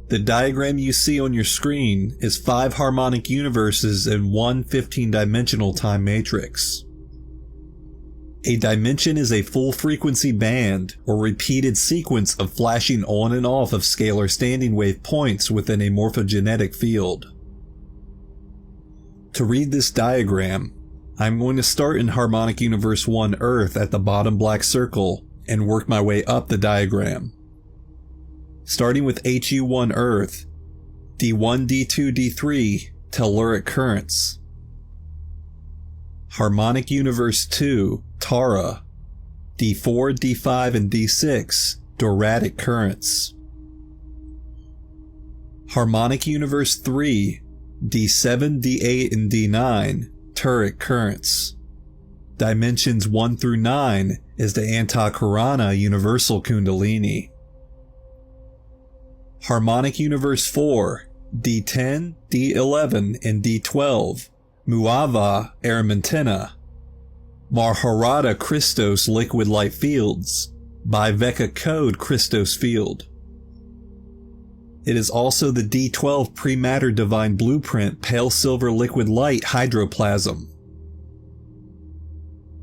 The diagram you see on your screen is 5 harmonic universes in one 15-dimensional time matrix. A dimension is a full frequency band or repeated sequence of flashing on and off of scalar standing wave points within a morphogenetic field. To read this diagram, I'm going to start in Harmonic Universe 1 Earth at the bottom black circle and work my way up the diagram. Starting with HU1 Earth, D1, D2, D3, telluric currents. Harmonic Universe 2, Tara, D4, D5, and D6, Doratic currents. Harmonic Universe 3, D7, D8, and D9, Turic currents. Dimensions 1 through 9 is the Antakarana Universal Kundalini. Harmonic Universe 4, D10, D11, and D12, Muava Aramantina. Maharada Christos liquid light fields, Biveka code Christos field. It is also the D12 prematter divine blueprint pale silver liquid light hydroplasm.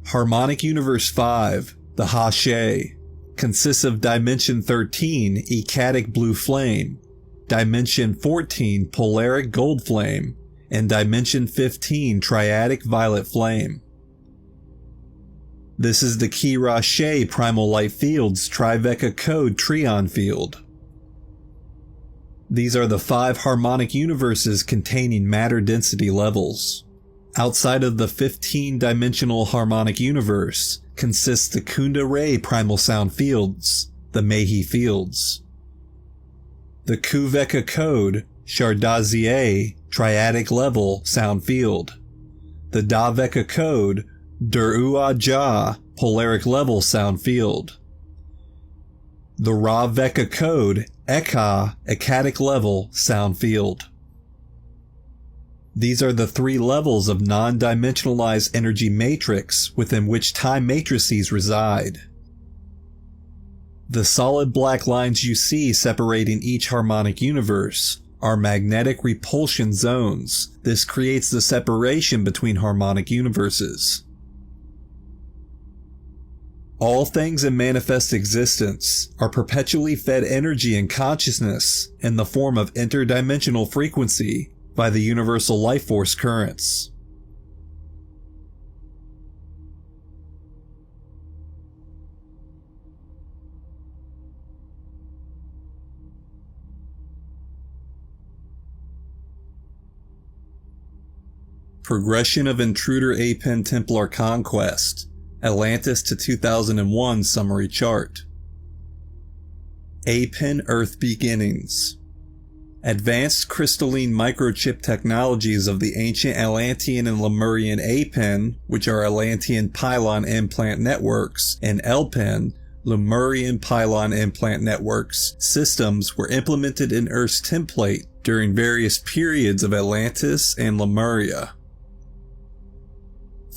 Harmonic Universe 5, the Ha-She, consists of Dimension 13 Ecadic blue flame, Dimension 14 polaric gold flame, and Dimension 15 triadic violet flame. This is the Ki-Ra-She primal light field's Triveka code Trion field. These are the 5 harmonic universes containing matter density levels. Outside of the 15-dimensional harmonic universe consists the Kunda Ray primal sound fields, the Mehi fields. The Kuveka code Shardazier triadic level sound field. The Daveka code Dur-Ua-Ja polaric level sound field. The Ra-Veka code Eka ecadic level sound field. These are the 3 levels of non-dimensionalized energy matrix within which time matrices reside. The solid black lines you see separating each harmonic universe are magnetic repulsion zones. This creates the separation between harmonic universes. All things in manifest existence are perpetually fed energy and consciousness in the form of interdimensional frequency by the universal life force currents. Progression of Intruder Apen Templar Conquest, Atlantis to 2001 Summary Chart. Apen Earth Beginnings. Advanced crystalline microchip technologies of the ancient Atlantean and Lemurian Apen, which are Atlantean pylon implant networks, and Elpen, Lemurian pylon implant networks, systems were implemented in Earth's template during various periods of Atlantis and Lemuria.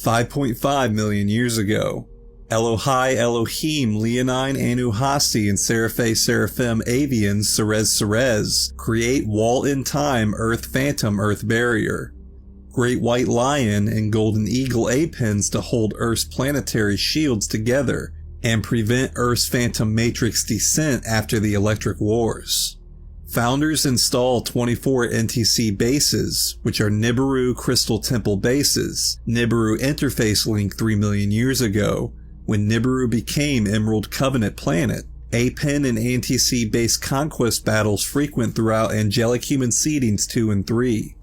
5.5 million years ago, Elohai Elohim Leonine Anu Hasi and Seraphe Seraphim Avians Serez create Wall in Time Earth Phantom Earth Barrier. Great White Lion and Golden Eagle Apens to hold Earth's planetary shields together and prevent Earth's Phantom Matrix descent after the Electric Wars. Founders install 24 NTC bases, which are Nibiru Crystal Temple bases, Nibiru Interface Link 3 million years ago, when Nibiru became Emerald Covenant Planet. Apen and NTC base conquest battles frequent throughout Angelic Human Seedings 2 and 3.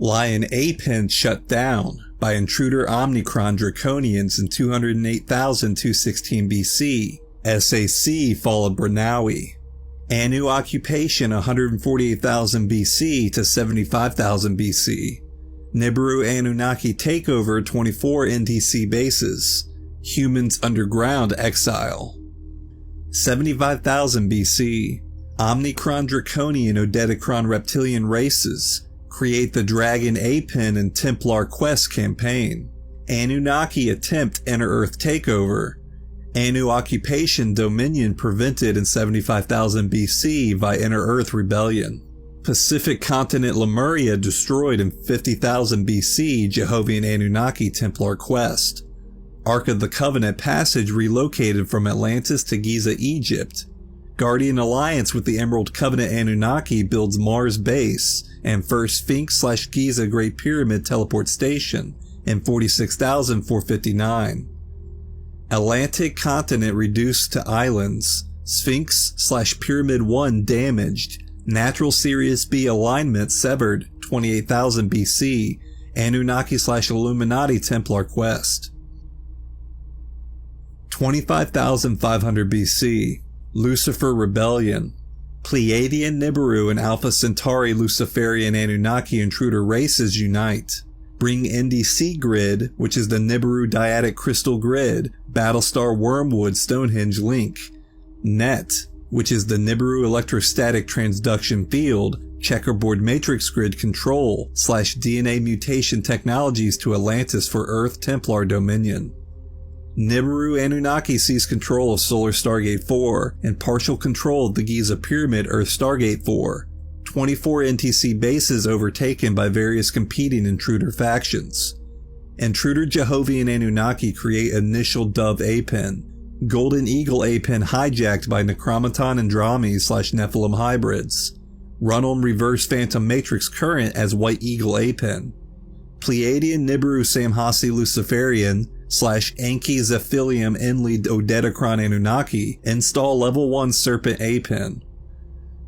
Lion Apen shut down by intruder Omnicron Draconians in 208,216 BC. SAC Fall of Branawi. Anu occupation 148,000 BC to 75,000 BC. Nibiru Anunnaki takeover 24 NTC bases. Humans underground exile. 75,000 BC. Omnicron Draconian Odedicron reptilian races create the Dragon Apen and Templar Quest campaign. Anunnaki attempt Inner Earth takeover. Anu occupation dominion prevented in 75,000 BC by Inner Earth rebellion. Pacific continent Lemuria destroyed in 50,000 BC Jehovian Anunnaki Templar quest. Ark of the Covenant passage relocated from Atlantis to Giza, Egypt. Guardian alliance with the Emerald Covenant Anunnaki builds Mars base and first Sphinx/Giza Great Pyramid teleport station in 46,459. Atlantic continent reduced to islands. Sphinx/Pyramid 1 damaged. Natural Sirius B alignment severed 28,000 BC. Anunnaki/Illuminati Templar quest. 25,500 BC. Lucifer rebellion. Pleiadian Nibiru and Alpha Centauri Luciferian Anunnaki intruder races unite. Bring NDC Grid, which is the Nibiru Dyadic Crystal Grid, Battlestar Wormwood Stonehenge link. Net, which is the Nibiru Electrostatic Transduction Field, Checkerboard Matrix Grid Control / DNA mutation technologies to Atlantis for Earth Templar Dominion. Nibiru Anunnaki seize control of Solar Stargate 4 and partial control of the Giza Pyramid Earth Stargate 4. 24 NTC bases overtaken by various competing intruder factions. Intruder Jehovian Anunnaki create initial Dove Apen. Golden Eagle Apen hijacked by Necromaton Andromes / Nephilim hybrids. Run on reverse Phantom Matrix current as White Eagle Apen. Pleiadian Nibiru Samhasi Luciferian / Anki Zephilium Enli Odedicron Anunnaki install level 1 Serpent Apen.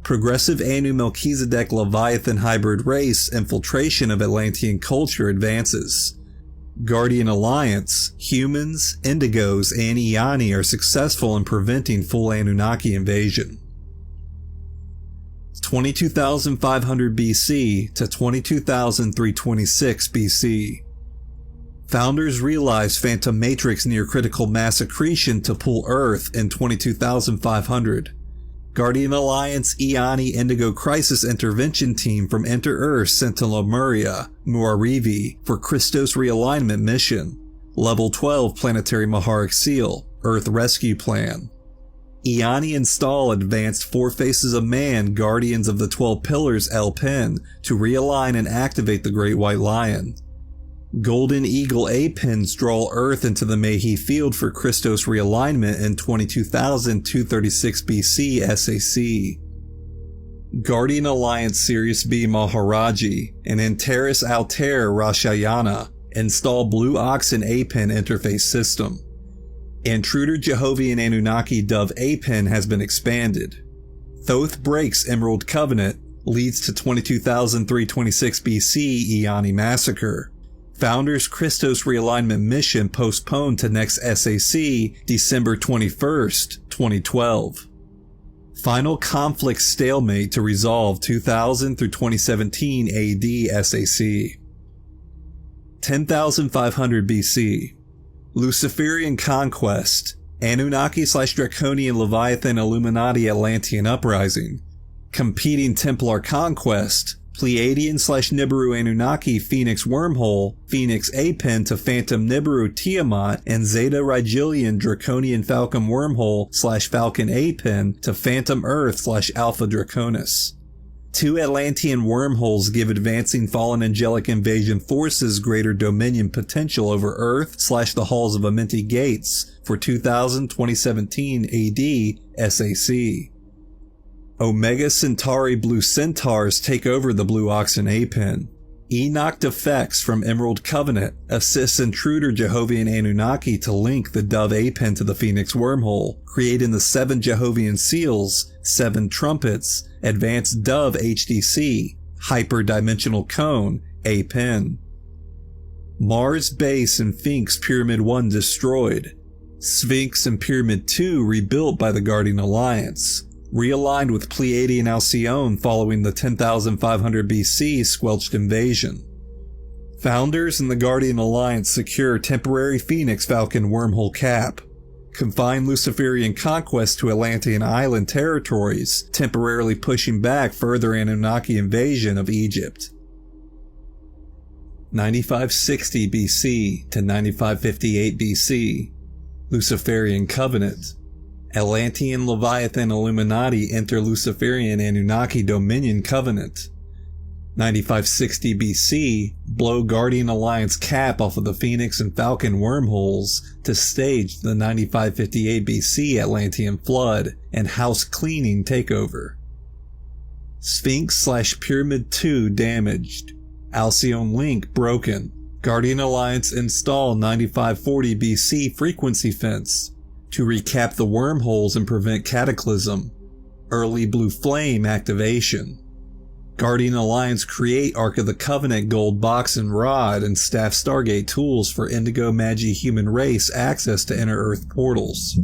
Progressive Anu Melchizedek Leviathan hybrid race infiltration of Atlantean culture advances. Guardian Alliance, humans, indigos, and Iani are successful in preventing full Anunnaki invasion. 22,500 BC to 22,326 BC. Founders realize Phantom Matrix near critical mass accretion to pull Earth in 22,500. Guardian Alliance Iani Indigo Crisis Intervention Team from Enter-Earth sent to Lemuria, Muarivi, for Christos Realignment Mission. Level 12 Planetary Maharic Seal, Earth Rescue Plan. Iani install advanced Four Faces of Man Guardians of the 12 Pillars El-Pen to realign and activate the Great White Lion. Golden Eagle Apens draw Earth into the Mehi field for Christos realignment in 22,236 BC SAC. Guardian Alliance Sirius B Maharaji and Antares Altair Rashayana install Blue Oxen Apen interface system. Intruder Jehovian Anunnaki Dove Apen has been expanded. Thoth breaks Emerald Covenant, leads to 22,326 BC Iani Massacre. Founders Christos realignment mission postponed to next SAC December 21st, 2012. Final conflict stalemate to resolve 2000 through 2017 AD SAC. 10,500 BC. Luciferian conquest. Anunnaki/Draconian Leviathan Illuminati Atlantean uprising. Competing Templar conquest. Pleiadian/Nibiru Anunnaki Phoenix Wormhole, Phoenix A-Pen to Phantom Nibiru Tiamat, and Zeta Rigelian Draconian Falcon Wormhole/Falcon A-Pen to Phantom Earth/Alpha Draconis. 2 Atlantean wormholes give advancing fallen angelic invasion forces greater dominion potential over Earth/the halls of Amenti Gates for 2017 AD SAC. Omega Centauri Blue Centaurs take over the Blue Oxen A-Pen. Enoch Defects from Emerald Covenant assists Intruder Jehovian Anunnaki to link the Dove A-Pen to the Phoenix Wormhole, creating the 7 Jehovian Seals, 7 Trumpets, Advanced Dove HDC, Hyperdimensional Cone, A-Pen. Mars Base and Sphinx Pyramid 1 destroyed. Sphinx and Pyramid 2 rebuilt by the Guardian Alliance. Realigned with Pleiadian Alcyone following the 10,500 BC squelched invasion. Founders and the Guardian Alliance secure temporary Phoenix Falcon wormhole cap. Confine Luciferian conquest to Atlantean island territories, temporarily pushing back further Anunnaki invasion of Egypt. 9560 BC to 9558 BC, Luciferian Covenant. Atlantean Leviathan Illuminati enter Luciferian Anunnaki Dominion Covenant. 9560 BC, blow Guardian Alliance cap off of the Phoenix and Falcon wormholes to stage the 9558 BC Atlantean Flood and House Cleaning takeover. Sphinx/Pyramid 2 damaged. Alcyone link broken. Guardian Alliance install 9540 BC frequency fence to recap the wormholes and prevent cataclysm. Early blue flame activation. Guardian Alliance create Ark of the Covenant gold box and rod and staff Stargate tools for Indigo Magi human race access to inner Earth portals.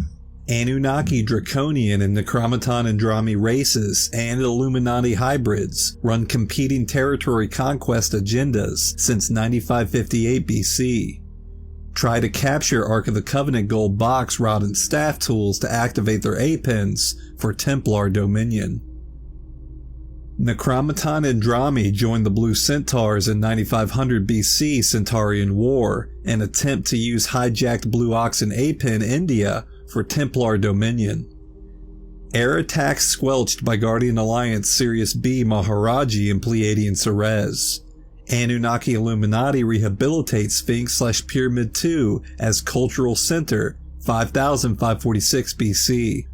Anunnaki Draconian and Necromaton Andrami races and Illuminati hybrids run competing territory conquest agendas since 9558 BC. Try to capture Ark of the Covenant gold box, rod, and staff tools to activate their A-Pens for Templar dominion. Necromaton Andrami joined the Blue Centaurs in 9500 BC Centaurian War and attempt to use hijacked Blue Oxen A-Pen India for Templar dominion. Air attacks squelched by Guardian Alliance Sirius B Maharaji and Pleiadian Ceres. Anunnaki Illuminati rehabilitates Sphinx/Pyramid 2 as cultural center 5546 BC.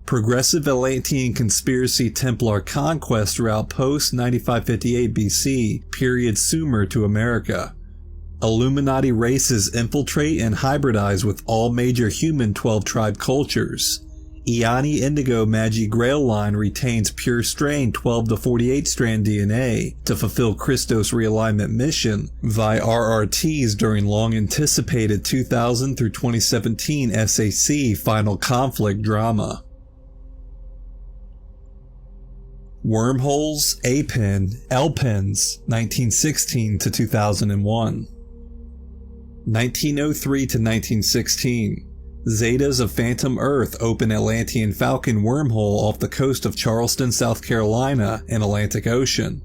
Progressive Atlantean conspiracy Templar conquest throughout post-9558 BC period Sumer to America. Illuminati races infiltrate and hybridize with all major human 12-tribe cultures. Iani Indigo Magi Grail line retains pure strain 12 to 48 strand DNA to fulfill Christos realignment mission via RRTs during long anticipated 2000 through 2017 SAC final conflict drama. Wormholes, A-Pen, L-Pens, 1916 to 2001. 1903 to 1916. Zetas of Phantom Earth open Atlantean Falcon wormhole off the coast of Charleston, South Carolina and Atlantic Ocean.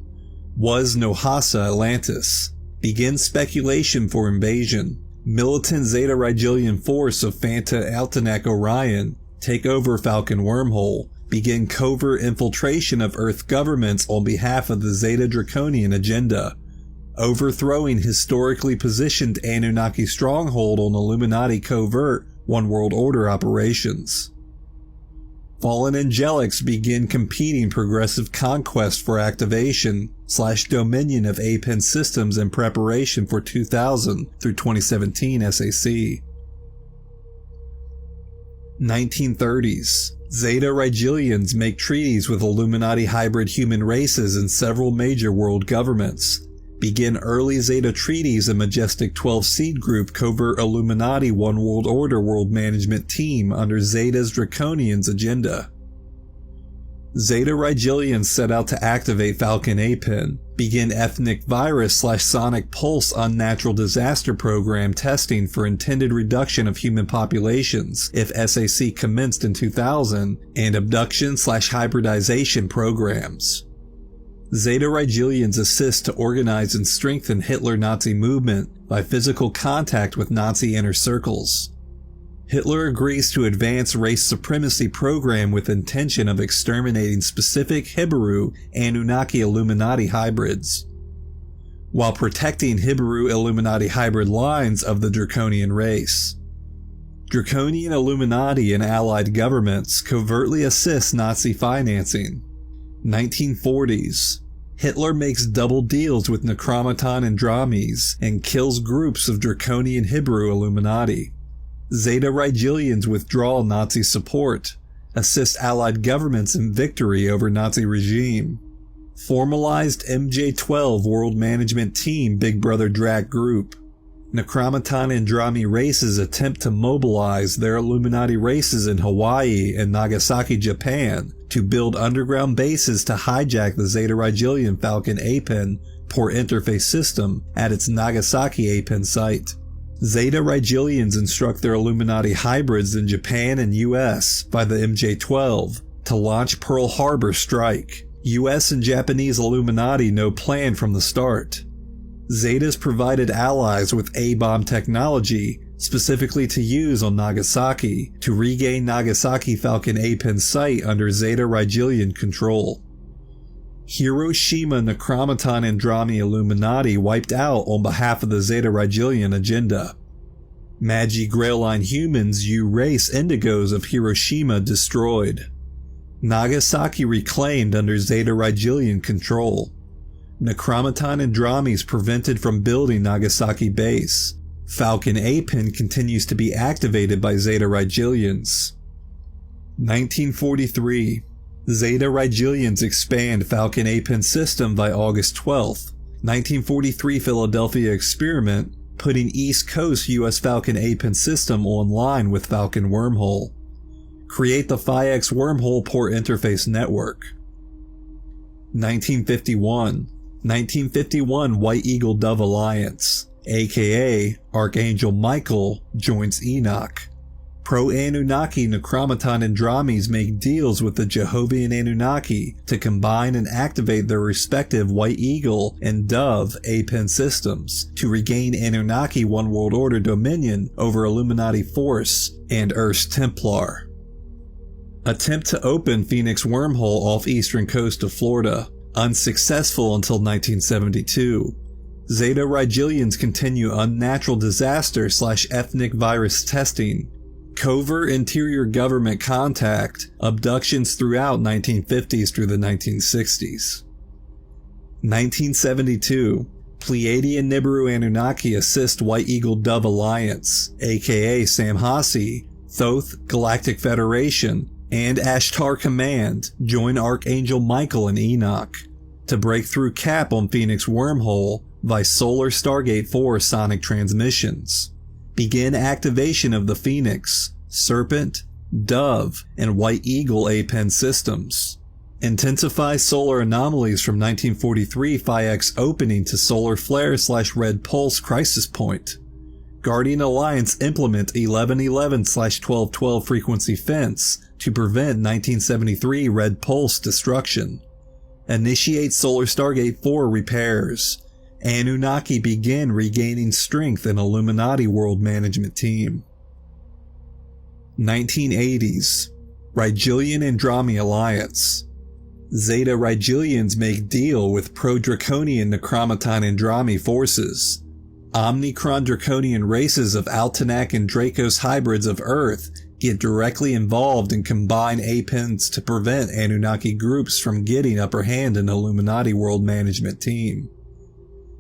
Was Nohasa Atlantis. Begin speculation for invasion. Militant Zeta Rigelian force of Phanta Altanak Orion take over Falcon wormhole. Begin covert infiltration of Earth governments on behalf of the Zeta Draconian agenda. Overthrowing historically positioned Anunnaki stronghold on Illuminati covert One World Order operations. Fallen Angelics begin competing progressive conquest for activation/dominion of A-Pen systems in preparation for 2000 through 2017 SAC. 1930s. Zeta Rigelians make treaties with Illuminati hybrid human races and several major world governments. Begin early Zeta treaties and Majestic 12 Seed Group covert Illuminati One World Order world management team under Zeta's Draconians agenda. Zeta Rigelians set out to activate Falcon A-Pen. Begin ethnic virus/sonic pulse unnatural disaster program testing for intended reduction of human populations if SAC commenced in 2000 and abduction/hybridization programs. Zeta Rigelians assist to organize and strengthen Hitler-Nazi movement by physical contact with Nazi inner circles. Hitler agrees to advance race supremacy program with intention of exterminating specific Hibiru Anunnaki Illuminati hybrids, while protecting Hibiru Illuminati hybrid lines of the Draconian race. Draconian Illuminati and allied governments covertly assist Nazi financing. 1940s. Hitler makes double deals with Necromaton Andromes and kills groups of Draconian Hibiru Illuminati. Zeta Rigelians withdraw Nazi support, assist allied governments in victory over Nazi regime. Formalized MJ-12 World Management Team Big Brother Drac Group. Necromaton Andromi races attempt to mobilize their Illuminati races in Hawaii and Nagasaki, Japan, to build underground bases to hijack the Zeta Rigelian Falcon APEN port interface system at its Nagasaki APEN site. Zeta Rigelians instruct their Illuminati hybrids in Japan and US by the MJ-12 to launch Pearl Harbor strike. US and Japanese Illuminati no plan from the start. Zetas provided allies with A-bomb technology specifically to use on Nagasaki to regain Nagasaki Falcon APEN site under Zeta Rigelian control. Hiroshima Necromaton Andromi Illuminati wiped out on behalf of the Zeta Rigelian agenda. Magi Grail-line humans U-race indigos of Hiroshima destroyed. Nagasaki reclaimed under Zeta Rigelian control. Necromaton Andromes prevented from building Nagasaki base. Falcon APEN continues to be activated by Zeta Rigelians. 1943. Zeta Rigelians expand Falcon APEN system by August 12th. 1943 Philadelphia experiment, putting East Coast US Falcon APEN system online with Falcon Wormhole. Create the Phi-X Wormhole Port Interface Network. 1951 White Eagle Dove Alliance, aka Archangel Michael, joins Enoch. Pro-Anunnaki Necromaton Andromes make deals with the Jehovian Anunnaki to combine and activate their respective White Eagle and Dove APEN systems to regain Anunnaki One World Order dominion over Illuminati Force and Earth's Templar. Attempt to open Phoenix Wormhole off eastern coast of Florida, unsuccessful until 1972. Zeta Rigelians continue unnatural disaster/ethnic virus testing. Covert interior government contact, abductions throughout 1950s through the 1960s. 1972. Pleiadian Nibiru Anunnaki assist White Eagle Dove Alliance, aka Samhasi, Thoth Galactic Federation, and Ashtar Command join Archangel Michael and Enoch to break through cap on Phoenix Wormhole by Solar Stargate 4 sonic transmissions. Begin activation of the Phoenix, Serpent, Dove, and White Eagle APEN systems. Intensify solar anomalies from 1943 Phi-X opening to solar flare/red pulse crisis point. Guardian Alliance implement 1111/1212 frequency fence to prevent 1973 red pulse destruction. Initiate Solar Stargate 4 repairs. Anunnaki begin regaining strength in Illuminati World Management Team. 1980s. Rigelian Andromi Alliance. Zeta Rigelians make deal with pro-Draconian Necromaton Andromi forces. Omnicron Draconian races of Altanak and Dracos hybrids of Earth get directly involved and combine APENs to prevent Anunnaki groups from getting upper hand in Illuminati World Management Team.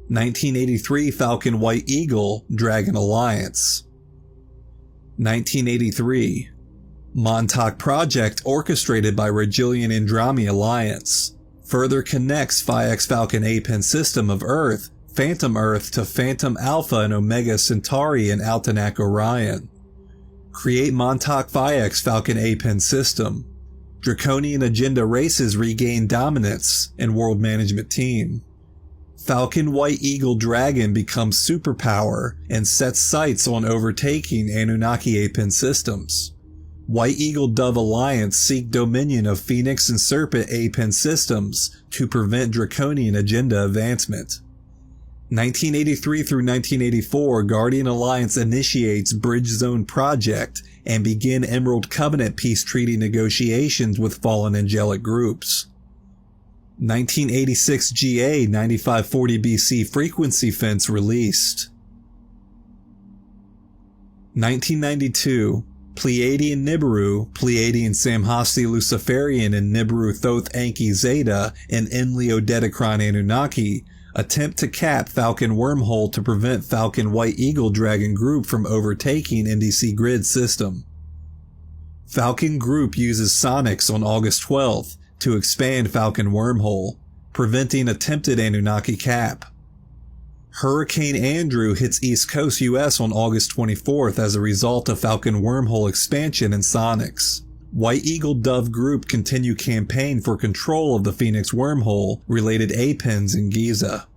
1983 Falcon White Eagle Dragon Alliance. 1983 Montauk Project orchestrated by Rigelian Andromi Alliance further connects Phi-X Falcon APEN system of Earth, Phantom Earth to Phantom Alpha and Omega Centauri and Altanak Orion. Create Montauk Phi-X Falcon APEN system. Draconian agenda races regain dominance in World Management Team. Falcon White Eagle Dragon becomes superpower and sets sights on overtaking Anunnaki APEN systems. White Eagle Dove Alliance seek dominion of Phoenix and Serpent APEN systems to prevent draconian agenda advancement. 1983 through 1984, Guardian Alliance initiates Bridge Zone Project and begin Emerald Covenant peace treaty negotiations with fallen angelic groups. 1986 GA 9540 BC frequency fence released. 1992 Pleiadian Nibiru, Pleiadian Samhasti Luciferian and Nibiru Thoth Anki Zeta and Enlil Dedicron Anunnaki attempt to cap Falcon Wormhole to prevent Falcon White Eagle Dragon Group from overtaking NDC Grid system. Falcon Group uses sonics on August 12th to expand Falcon Wormhole, preventing attempted Anunnaki cap. Hurricane Andrew hits East Coast US on August 24th as a result of Falcon Wormhole expansion and sonics. White Eagle Dove Group continue campaign for control of the Phoenix Wormhole related APENs in Giza.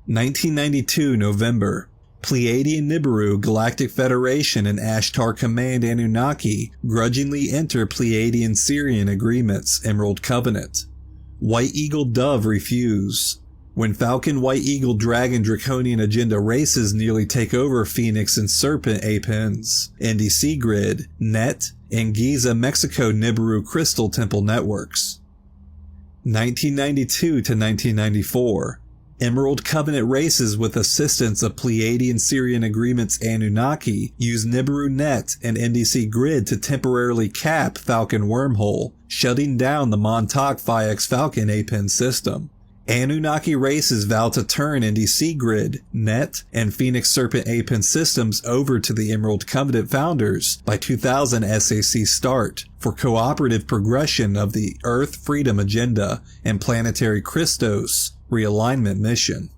1992 November. Pleiadian Nibiru, Galactic Federation and Ashtar Command Anunnaki grudgingly enter Pleiadian Syrian agreements, Emerald Covenant. White Eagle Dove refuse. When Falcon White Eagle Dragon Draconian Agenda races nearly take over Phoenix and Serpent APENs, NDC Grid, NET, and Giza, Mexico Nibiru Crystal Temple networks. 1992 to 1994. Emerald Covenant races with assistance of Pleiadian Syrian Agreements Anunnaki use Nibiru Net and NDC Grid to temporarily cap Falcon Wormhole, shutting down the Montauk Phi X Falcon APEN system. Anunnaki races vow to turn NDC Grid, NET, and Phoenix Serpent APEN systems over to the Emerald Covenant founders by 2000 SAC start for cooperative progression of the Earth Freedom Agenda and Planetary Christos realignment mission.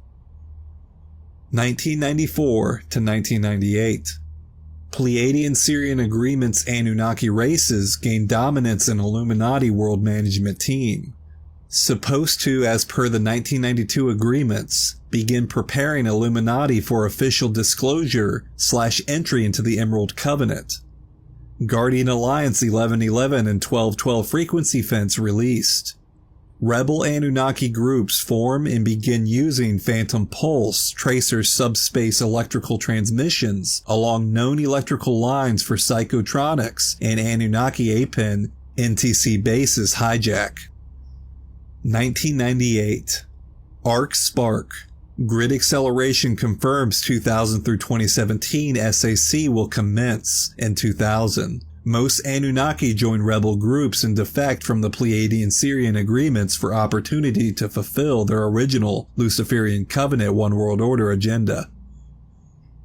1994 to 1998. Pleiadian Syrian Agreements Anunnaki races gain dominance in Illuminati World Management Team. Supposed to, as per the 1992 agreements, begin preparing Illuminati for official disclosure/entry into the Emerald Covenant. Guardian Alliance 1111 and 1212 frequency fence released. Rebel Anunnaki groups form and begin using Phantom Pulse tracer subspace electrical transmissions along known electrical lines for psychotronics and Anunnaki APEN NTC bases hijack. 1998. Arc Spark. Grid acceleration confirms 2000 through 2017 SAC will commence in 2000. Most Anunnaki join rebel groups and defect from the Pleiadian Syrian agreements for opportunity to fulfill their original Luciferian Covenant One World Order agenda.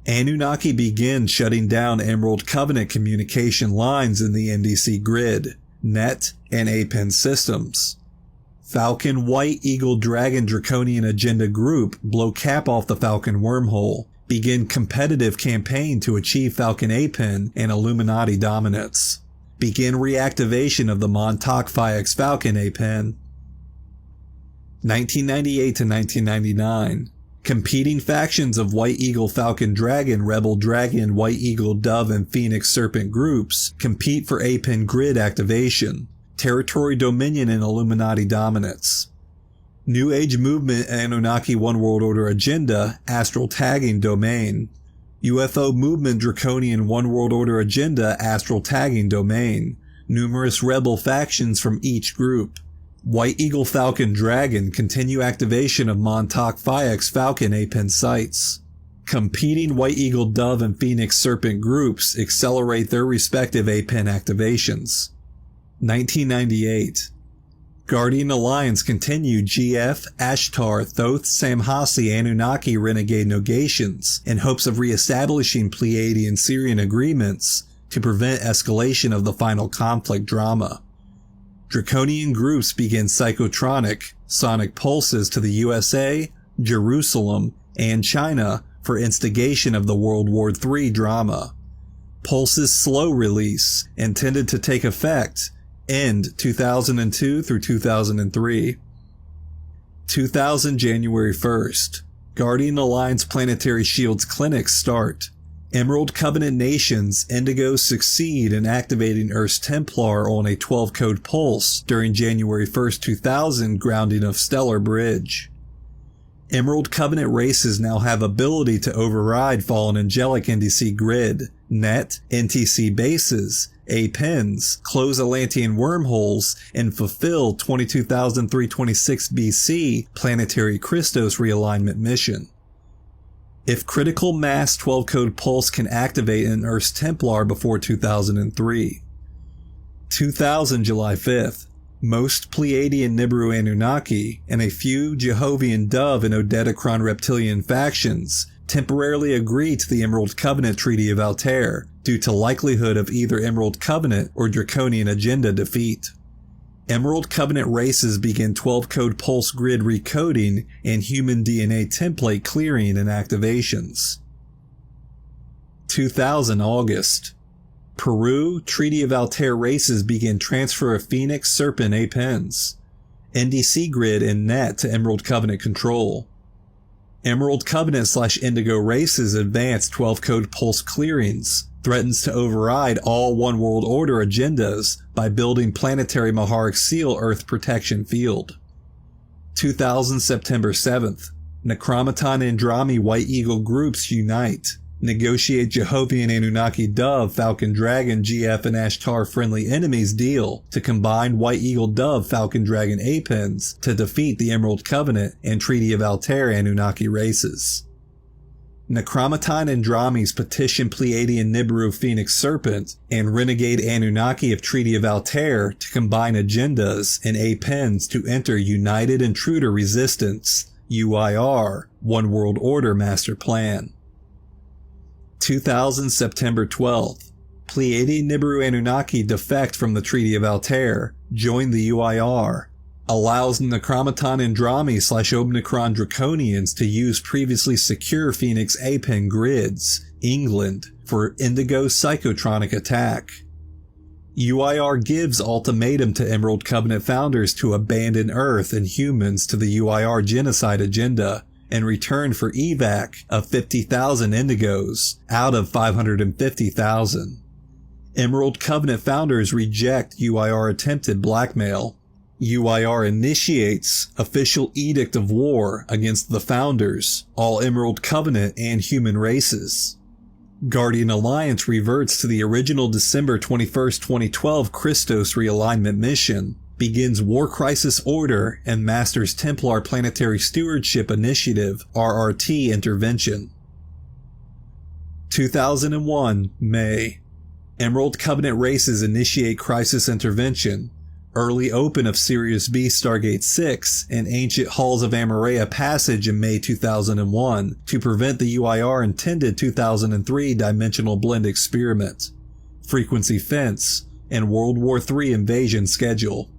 Anunnaki begin shutting down Emerald Covenant communication lines in the NDC Grid, NET, and APEN systems. Falcon White Eagle Dragon Draconian Agenda Group blow cap off the Falcon Wormhole, begin competitive campaign to achieve Falcon APEN and Illuminati dominance. Begin reactivation of the Montauk Phi X Falcon APEN. 1998 to 1999. Competing factions of White Eagle Falcon Dragon, Rebel Dragon, White Eagle Dove, and Phoenix Serpent groups compete for APEN grid activation, territory dominion, and Illuminati dominance. New Age Movement Anunnaki One World Order Agenda Astral Tagging Domain. UFO Movement Draconian One World Order Agenda Astral Tagging Domain. Numerous rebel factions from each group. White Eagle Falcon Dragon continue activation of Montauk Phi X Falcon APEN sites. Competing White Eagle Dove and Phoenix Serpent groups accelerate their respective APEN activations. 1998. Guardian Alliance continue GF, Ashtar, Thoth, Samhasi, Anunnaki renegade negations in hopes of re-establishing Pleiadian Syrian agreements to prevent escalation of the final conflict drama. Draconian groups begin psychotronic, sonic pulses to the USA, Jerusalem, and China for instigation of the World War III drama. Pulses slow release, intended to take effect end 2002 through 2003. 2000 January 1st. Guardian Alliance Planetary Shields clinics start. Emerald Covenant nations, Indigos succeed in activating Earth's Templar on a 12-code pulse during January 1st, 2000 grounding of Stellar Bridge. Emerald Covenant races now have ability to override fallen angelic NDC grid, net, NTC bases, A-pens, close Atlantean wormholes, and fulfill 22,326 BC planetary Christos realignment mission. If critical mass 12-code pulse can activate an Earth's Templar before 2003. 2000 July 5th. Most Pleiadian Nibiru Anunnaki and a few Jehovian Dove and Odetticron reptilian factions temporarily agree to the Emerald Covenant Treaty of Altair due to likelihood of either Emerald Covenant or Draconian Agenda defeat. Emerald Covenant races begin 12-code pulse grid recoding and human DNA template clearing and activations. 2000 August. Peru Treaty of Altair races begin transfer of Phoenix Serpent A-pens, NDC grid and net to Emerald Covenant control. Emerald Covenant/Indigo races advance 12-code pulse clearings, threatens to override all One World Order agendas by building planetary Maharic Seal Earth protection field. 2000 September 7th. Necromaton Andromi White Eagle groups unite. Negotiate Jehovian Anunnaki Dove, Falcon Dragon, GF, and Ashtar friendly enemies deal to combine White Eagle Dove, Falcon Dragon A-pens to defeat the Emerald Covenant and Treaty of Altair Anunnaki races. Necromaton Andromes petition Pleiadian Nibiru Phoenix Serpent and Renegade Anunnaki of Treaty of Altair to combine agendas and A-pens to enter United Intruder Resistance, UIR, One World Order Master Plan. 2000 September 12th. Pleiadian Nibiru Anunnaki defect from the Treaty of Altair, join the UIR, allows Necromaton Andromi/Omicron Draconians to use previously secure Phoenix A-pen grids, England, for Indigo Psychotronic attack. UIR gives ultimatum to Emerald Covenant founders to abandon Earth and humans to the UIR genocide agenda, in return for evac of 50,000 Indigos out of 550,000. Emerald Covenant founders reject UIR attempted blackmail. UIR initiates official edict of war against the founders, all Emerald Covenant and human races. Guardian Alliance reverts to the original December 21st, 2012 Christos realignment mission, begins War Crisis Order and Masters Templar Planetary Stewardship Initiative RRT intervention. 2001 May. Emerald Covenant races initiate crisis intervention, early open of Sirius B Stargate 6 and Ancient Halls of Amareya passage in May 2001 to prevent the UIR intended 2003 dimensional blend experiment, frequency fence, and World War III invasion schedule.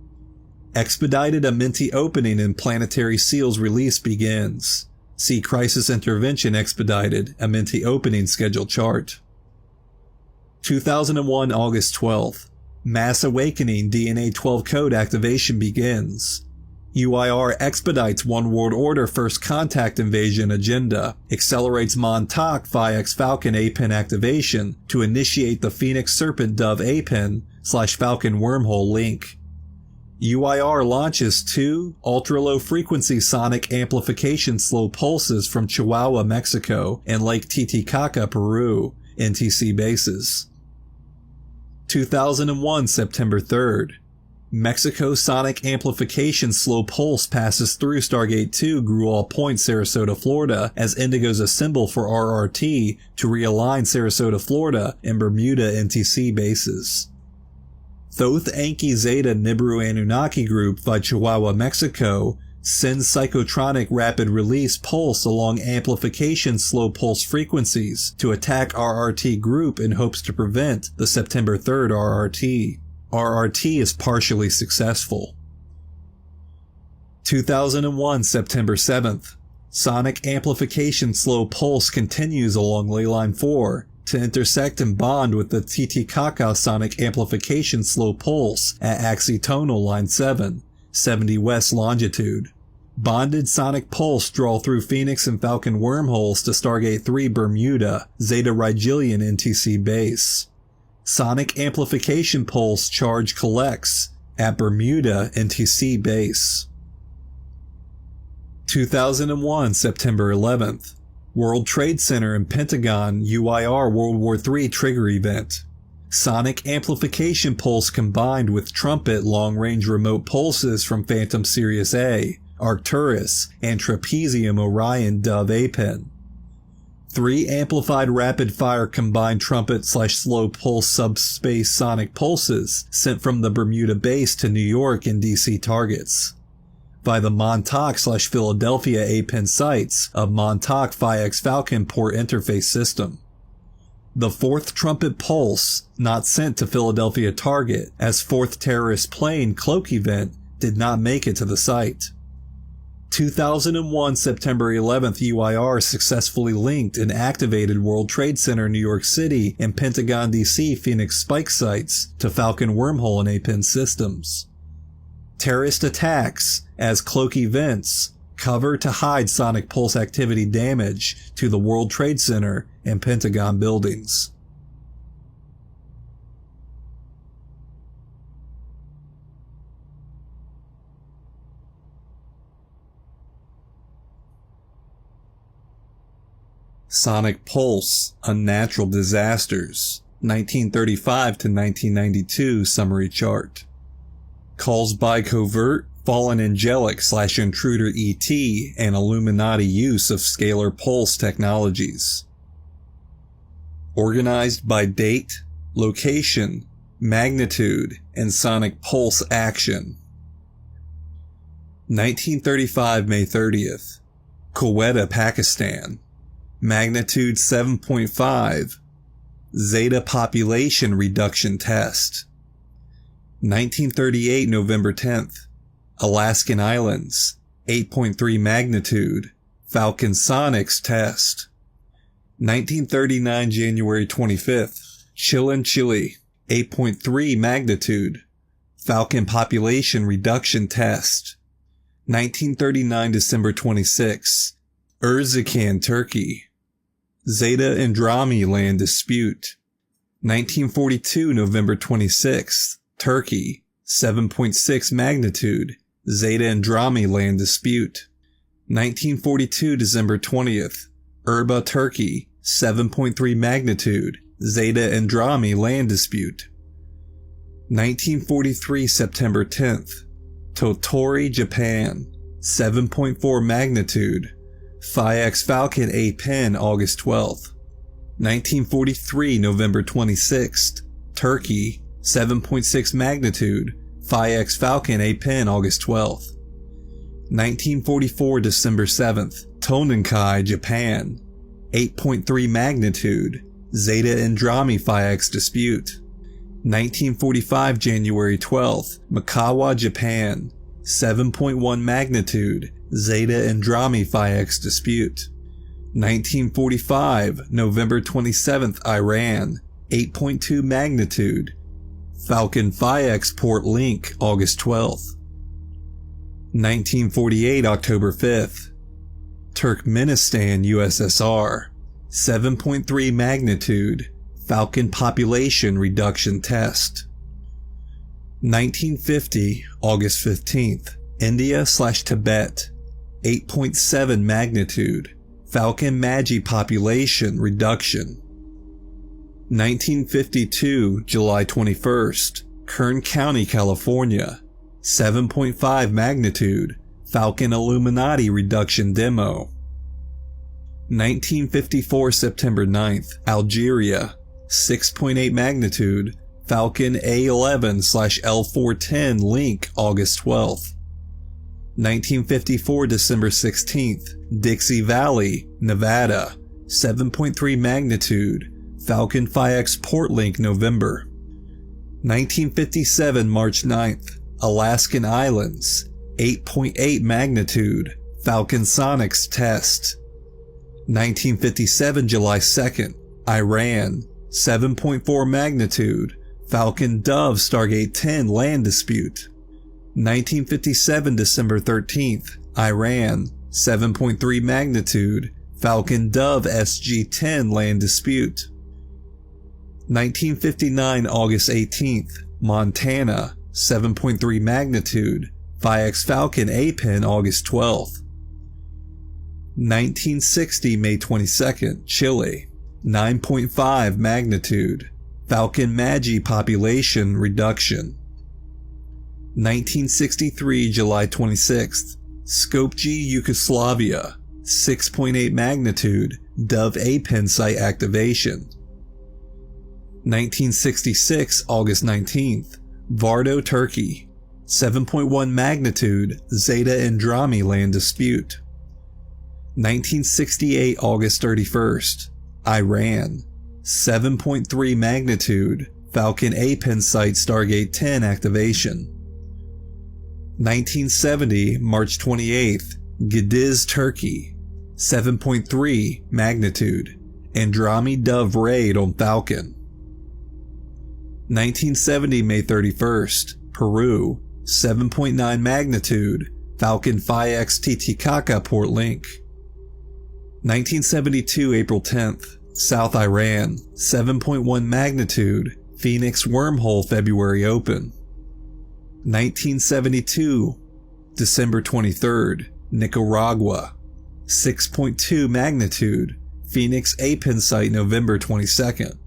Expedited Amenti opening and planetary seals release begins. See Crisis Intervention Expedited Amenti opening schedule chart. 2001 August 12th. Mass Awakening DNA 12 code activation begins. UIR expedites One World Order First Contact Invasion agenda, accelerates Montauk Phi-X Falcon A-pen activation to initiate the Phoenix Serpent Dove A-pen/Falcon wormhole link. UIR launches 2 ultra-low frequency sonic amplification slow pulses from Chihuahua, Mexico and Lake Titicaca, Peru, NTC bases. 2001 September 3rd. Mexico Sonic Amplification Slow Pulse passes through Stargate 2 Grual Point, Sarasota, Florida as Indigos assemble for RRT to realign Sarasota, Florida and Bermuda NTC bases. Thoth Anki Zeta Nibiru Anunnaki Group via Chihuahua, Mexico sends Psychotronic Rapid Release Pulse along amplification slow pulse frequencies to attack RRT group in hopes to prevent the September 3rd RRT. RRT is partially successful. 2001 September 7th. Sonic Amplification Slow Pulse continues along Leyline 4 to intersect and bond with the Titicaca Sonic Amplification Slow Pulse at Axitonal Line 7, 70 West longitude. Bonded sonic pulse draw through Phoenix and Falcon wormholes to Stargate 3 Bermuda, Zeta Rigilian NTC base. Sonic amplification pulse charge collects at Bermuda NTC base. 2001 September 11th. World Trade Center and Pentagon UIR World War III trigger event. Sonic amplification pulse combined with trumpet long-range remote pulses from Phantom Sirius A, Arcturus, and Trapezium Orion Dove A-Pen. 3 amplified rapid-fire combined trumpet/slow pulse subspace sonic pulses sent from the Bermuda base to New York and DC targets. By the Montauk/Philadelphia A-Pen sites of Montauk Phi-X Falcon port interface system. The 4th trumpet pulse, not sent to Philadelphia target as 4th terrorist plane cloak event, did not make it to the site. 2001 September 11th UIR successfully linked and activated World Trade Center New York City and Pentagon DC Phoenix Spike sites to Falcon wormhole and A-Pen systems. Terrorist attacks as cloak events cover to hide sonic pulse activity damage to the World Trade Center and Pentagon buildings. Sonic Pulse, Unnatural Disasters, 1935 to 1992 summary chart. Calls by covert, fallen angelic/intruder ET, and Illuminati use of scalar pulse technologies. Organized by date, location, magnitude, and sonic pulse action. 1935 May 30th. Quetta, Pakistan. Magnitude 7.5. Zeta population reduction test. 1938 November 10th. Alaskan Islands, 8.3 magnitude, Falcon Sonics test. 1939 January 25th. Chillán, Chile, 8.3 magnitude, Falcon population reduction test. 1939 December 26th. Erzincan, Turkey. Zeta Andromi land dispute. 1942 November 26th. Turkey, 7.6 magnitude, Zeta Andromi land dispute. 1942 December 20th. Erba, Turkey, 7.3 magnitude, Zeta Andromi land dispute. 1943 September 10th. Tottori, Japan, 7.4 magnitude, Phi-X Falcon A-Pen August 12th. 1943 November 26th. Turkey, 7.6 magnitude, Phi-X Falcon A-Pen August 12th. 1944 December 7th. Tonankai, Japan, 8.3 magnitude, Zeta Andromi Phi-X dispute. 1945 January 12th. Mikawa, Japan, 7.1 magnitude, Zeta Andromi Phi-X dispute. 1945 November 27th. Iran, 8.2 magnitude, Falcon Phi-X port link August 12th. 1948 October 5th. Turkmenistan, USSR, 7.3 magnitude, Falcon population reduction test. 1950 August 15th. India/Tibet, 8.7 magnitude, Falcon Magi population reduction. 1952 July 21st. Kern County, California, 7.5 magnitude, Falcon Illuminati reduction demo. 1954 September 9th. Algeria, 6.8 magnitude, Falcon A11/L410 link August 12th. 1954 December 16th. Dixie Valley, Nevada, 7.3 magnitude, Falcon Phi-X port link November. 1957 March 9th. Alaskan Islands, 8.8 magnitude, Falcon Sonics test. 1957 July 2nd. Iran, 7.4 magnitude, Falcon Dove Stargate 10 land dispute. 1957 December 13th, Iran, 7.3 magnitude, Falcon Dove SG-10 land dispute. 1959 August 18th, Montana, 7.3 magnitude, Phi-X Falcon A-Pen August 12th. 1960 May 22nd, Chile, 9.5 magnitude, Falcon Magi population reduction. 1963 July 26th, Skopje, Yugoslavia, 6.8 magnitude, Dove A-Pen site activation. 1966 August 19th, Vardo, Turkey, 7.1 magnitude, Zeta Andromi land dispute. 1968 August 31st, Iran, 7.3 magnitude, Falcon A-Pen site Stargate 10 activation. 1970 March 28th, Gediz, Turkey, 7.3 magnitude, Andromi Dove raid on Falcon. 1970 May 31st, Peru, 7.9 magnitude, Falcon Phi-X Titicaca port link. 1972 April 10th, South Iran, 7.1 magnitude, Phoenix wormhole February open. 1972 December 23rd, Nicaragua, 6.2 magnitude, Phoenix A-Pen site November 22nd.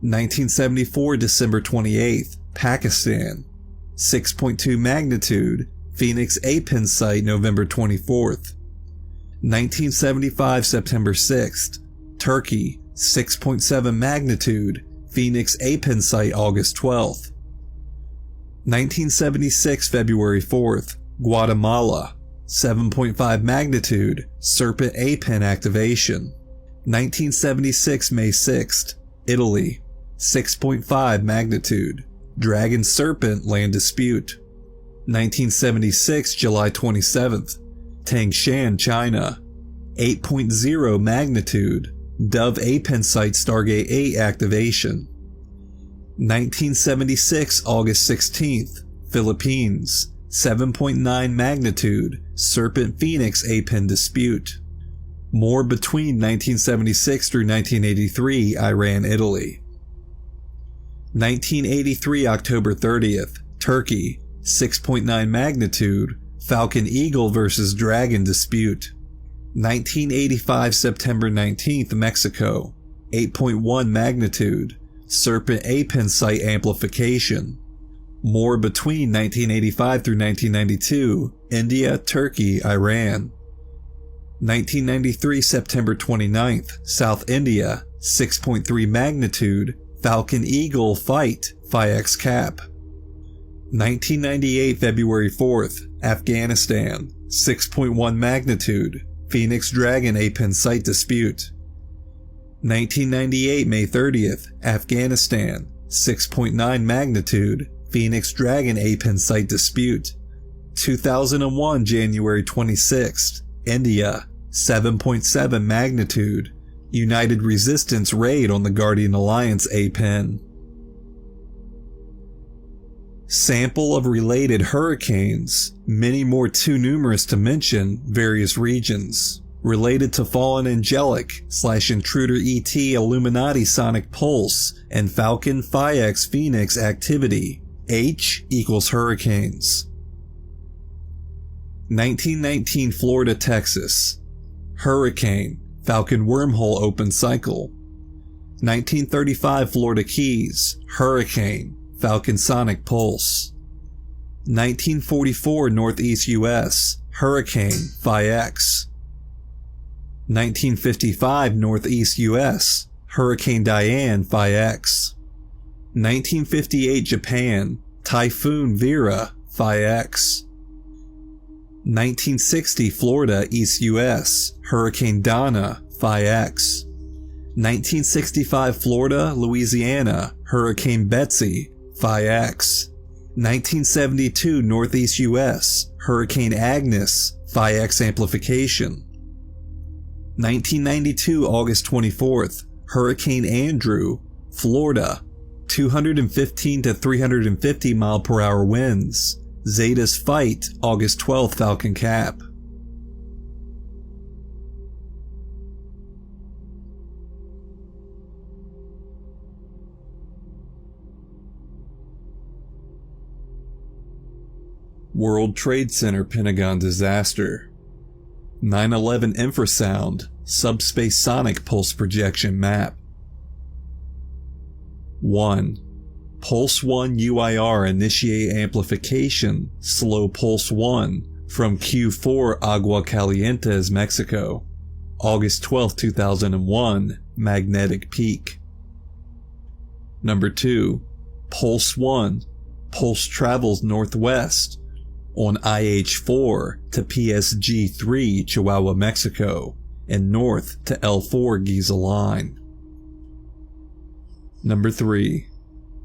1974 December 28th, Pakistan, 6.2 magnitude, Phoenix A-Pen site November 24th. 1975 September 6th, Turkey, 6.7 magnitude, Phoenix A-Pen site August 12th. 1976 February 4th, Guatemala, 7.5 magnitude, Serpent A-Pen activation. 1976 May 6th, Italy, 6.5 magnitude, Dragon Serpent land dispute. 1976 July 27th, Tangshan, China, 8.0 magnitude, Dove A-Pen site Stargate 8 activation. 1976 August 16th, Philippines, 7.9 magnitude, Serpent Phoenix A-Pen dispute. More between 1976 through 1983, Iran, Italy. 1983 October 30th, Turkey, 6.9 magnitude, Falcon Eagle vs. Dragon dispute. 1985 September 19th, Mexico, 8.1 magnitude, Serpent A-Pen site amplification. More between 1985 through 1992, India, Turkey, Iran. 1993 September 29th, South India, 6.3 magnitude, Falcon Eagle fight, Phi-X cap. 1998 February 4th, Afghanistan, 6.1 magnitude, Phoenix Dragon A-Pen site dispute. 1998 May 30th, Afghanistan, 6.9 magnitude, Phoenix Dragon A-Pen site dispute. 2001 January 26th, India, 7.7 magnitude, United Resistance raid on the Guardian Alliance A-Pen. Sample of related hurricanes, many more too numerous to mention, various regions. Related to Fallen Angelic / Intruder ET Illuminati Sonic Pulse and Falcon Phi-X Phoenix activity. H equals hurricanes. 1919 Florida, Texas. Hurricane, Falcon wormhole open cycle. 1935 Florida Keys. Hurricane, Falcon sonic pulse. 1944 Northeast US. Hurricane, Phi-X. 1955 Northeast US. Hurricane Diane, Phi-X. 1958 Japan. Typhoon Vera, Phi-X. 1960 Florida, East US. Hurricane Donna, Phi-X. 1965 Florida, Louisiana. Hurricane Betsy, Phi-X. 1972 Northeast US. Hurricane Agnes, Phi-X amplification. 1992 August 24th. Hurricane Andrew, Florida. 215 to 350 mile per hour winds. Zeta's Fight, August 12th, Falcon Cap. World Trade Center Pentagon disaster. 9/11 infrasound, subspace sonic pulse projection map. 1. Pulse 1 UIR initiate amplification, slow pulse 1, from Q4 Agua Calientes, Mexico. August 12, 2001, magnetic peak. Number 2. Pulse 1, pulse travels northwest on IH4 to PSG3 Chihuahua, Mexico, and north to L4 Giza Line. Number 3.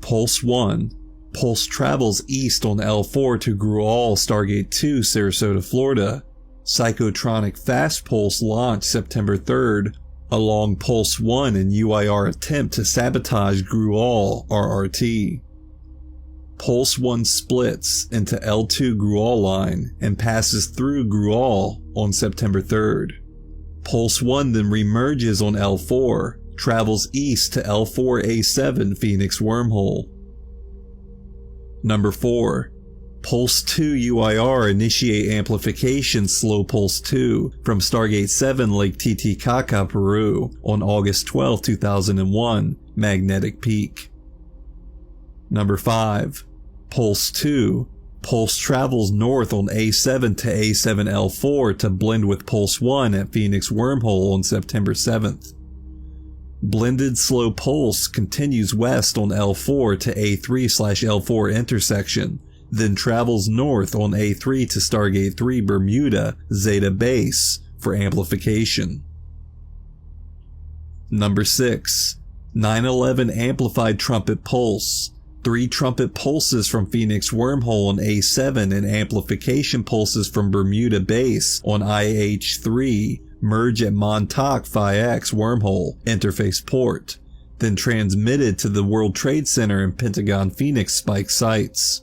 Pulse 1, pulse travels east on L4 to Grual Stargate 2 Sarasota, Florida. Psychotronic fast pulse launch September 3rd along pulse 1 and UIR attempt to sabotage Grual RRT. Pulse 1 splits into L2 Grual line and passes through Grual on September 3rd. Pulse 1 then remerges on L4, travels east to L4A7 Phoenix wormhole. Number 4. Pulse 2 UIR initiate amplification slow pulse 2 from Stargate 7 Lake Titicaca, Peru on August 12, 2001, magnetic peak. Number 5. Pulse 2, pulse travels north on A7 to A7L4 to blend with pulse 1 at Phoenix wormhole on September 7th. Blended slow pulse continues west on L4 to A3/L4 intersection, then travels north on A3 to Stargate 3 Bermuda Zeta Base for amplification. Number 6. 9/11 amplified trumpet pulse. 3 trumpet pulses from Phoenix wormhole on A7 and amplification pulses from Bermuda Base on IH3 merge at Montauk Phi X wormhole interface port, then transmitted to the World Trade Center and Pentagon Phoenix spike sites.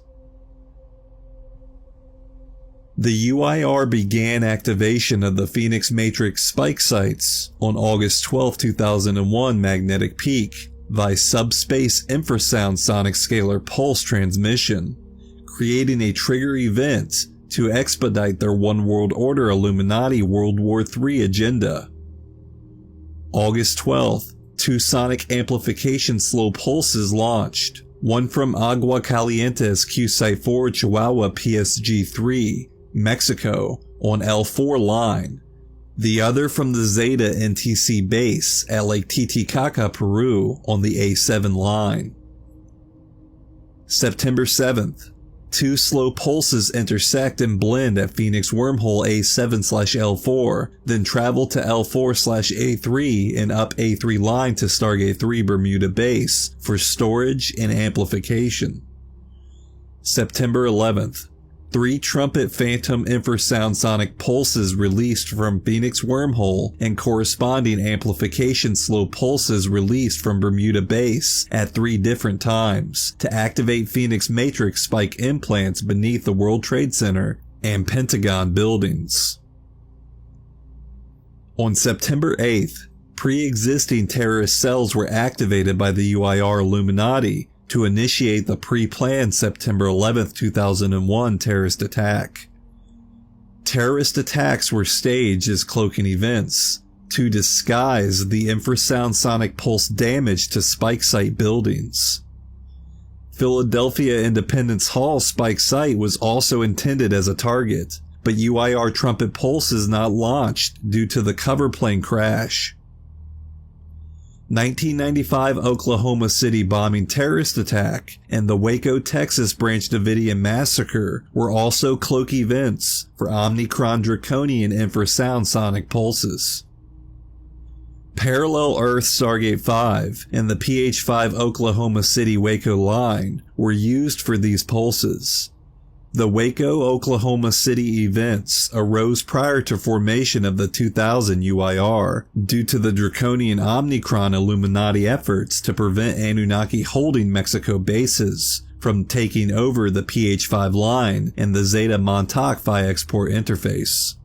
The UIR began activation of the Phoenix Matrix spike sites on August 12, 2001 magnetic peak via subspace infrasound sonic scalar pulse transmission, creating a trigger event to expedite their One World Order Illuminati World War III agenda. August 12th, 2 sonic amplification slow pulses launched, one from Agua Calientes QSite 4 Chihuahua PSG3, Mexico on L4 line, the other from the Zeta NTC base at Lake Titicaca, Peru on the A7 line. September 7th, 2 slow pulses intersect and blend at Phoenix wormhole A7/L4, then travel to L4/A3 and up A3 line to Stargate 3 Bermuda Base for storage and amplification. September 11th, 3 trumpet phantom infrasound sonic pulses released from Phoenix wormhole and corresponding amplification slow pulses released from Bermuda Base at 3 different times to activate Phoenix Matrix spike implants beneath the World Trade Center and Pentagon buildings. On September 8th, pre-existing terrorist cells were activated by the UIR Illuminati to initiate the pre-planned September 11, 2001 terrorist attack. Terrorist attacks were staged as cloaking events to disguise the infrasound sonic pulse damage to spike site buildings. Philadelphia Independence Hall spike site was also intended as a target, but UIR trumpet pulses not launched due to the cover plane crash. 1995 Oklahoma City bombing terrorist attack and the Waco, Texas Branch Davidian massacre were also cloak events for Omicron draconian infrasound sonic pulses. Parallel Earth Stargate 5 and the PH5 Oklahoma City Waco line were used for these pulses. The Waco, Oklahoma City events arose prior to formation of the 2000 UIR due to the draconian Omicron Illuminati efforts to prevent Anunnaki holding Mexico bases from taking over the PH5 line and the Zeta Montauk via export interface.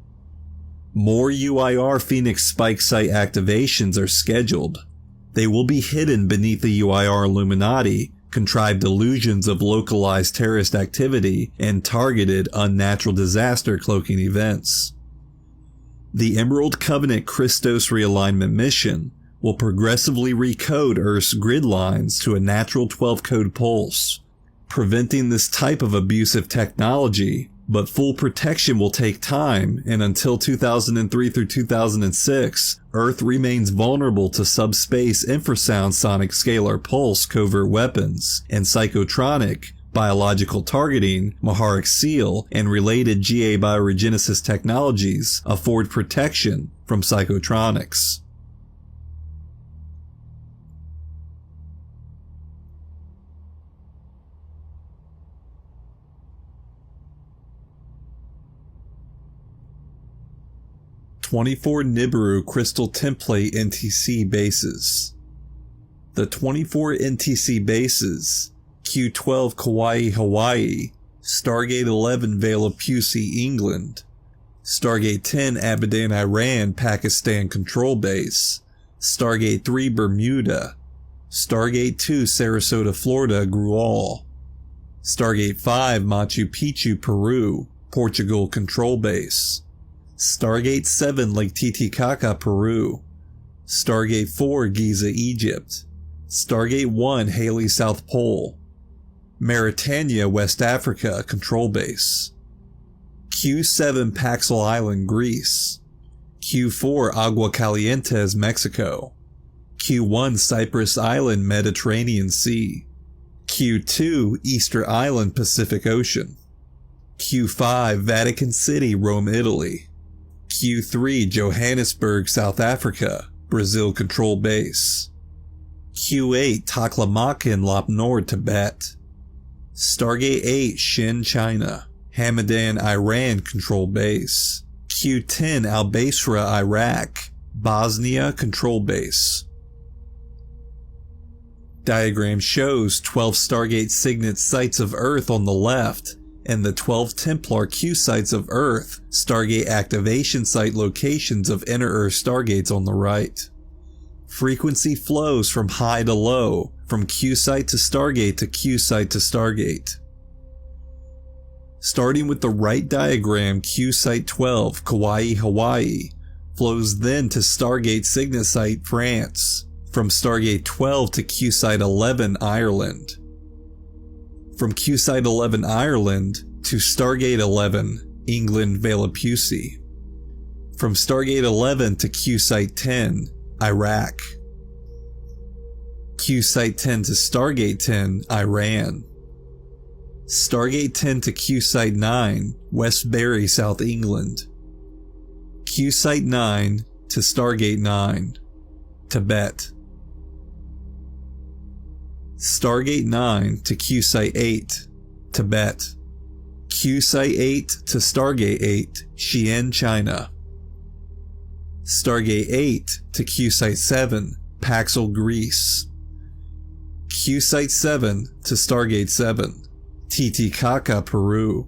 More UIR Phoenix Spike Site activations are scheduled. They will be hidden beneath the UIR Illuminati, contrived illusions of localized terrorist activity, and targeted unnatural disaster cloaking events. The Emerald Covenant Christos realignment mission will progressively recode Earth's grid lines to a natural 12-code pulse, preventing this type of abusive technology, but full protection will take time, and until 2003 through 2006, Earth remains vulnerable to subspace infrasound sonic scalar pulse covert weapons and psychotronic, biological targeting, Maharic seal, and related GA bioregenesis technologies afford protection from psychotronics. "24 Nibiru Crystal Template NTC Bases." The 24 NTC bases, Q12 Kauai, Hawaii, Stargate 11 Vale of Pusey, England, Stargate 10 Abadan, Iran, Pakistan Control Base, Stargate 3 Bermuda, Stargate 2 Sarasota, Florida, Grual, Stargate 5 Machu Picchu, Peru, Portugal Control Base, Stargate 7 Lake Titicaca, Peru, Stargate 4 Giza, Egypt, Stargate 1 Haley, South Pole, Mauritania, West Africa, Control Base, Q7 Paxil Island, Greece, Q4 Aguascalientes, Mexico, Q1 Cyprus Island, Mediterranean Sea, Q2 Easter Island, Pacific Ocean, Q5 Vatican City, Rome, Italy, Q3 Johannesburg, South Africa, Brazil Control Base, Q8 Taklamakan, Lop Nord, Tibet, Stargate 8 Shin, China, Hamadan, Iran Control Base, Q10 Al-Basra, Iraq, Bosnia Control Base. Diagram shows 12 Stargate Signet sites of Earth on the left, and the 12 Templar Q sites of Earth, Stargate activation site locations of inner Earth Stargates on the right. Frequency flows from high to low, from Q site to Stargate to Q site to Stargate. Starting with the right diagram, Q site 12, Kauai, Hawaii, flows then to Stargate Signet site France, from Stargate 12 to Q site 11, Ireland. From Q site 11, Ireland, to Stargate 11, England, Vale of Pusey. From Stargate 11 to Q site 10, Iraq. Q site 10 to Stargate 10, Iran. Stargate 10 to Q site 9, West Bury, South England. Q site 9 to Stargate 9, Tibet. Stargate 9 to Q site 8, Tibet. Q site 8 to Stargate 8, Xi'an, China. Stargate 8 to Q site 7, Paxil, Greece. Q site 7 to Stargate 7, Titicaca, Peru.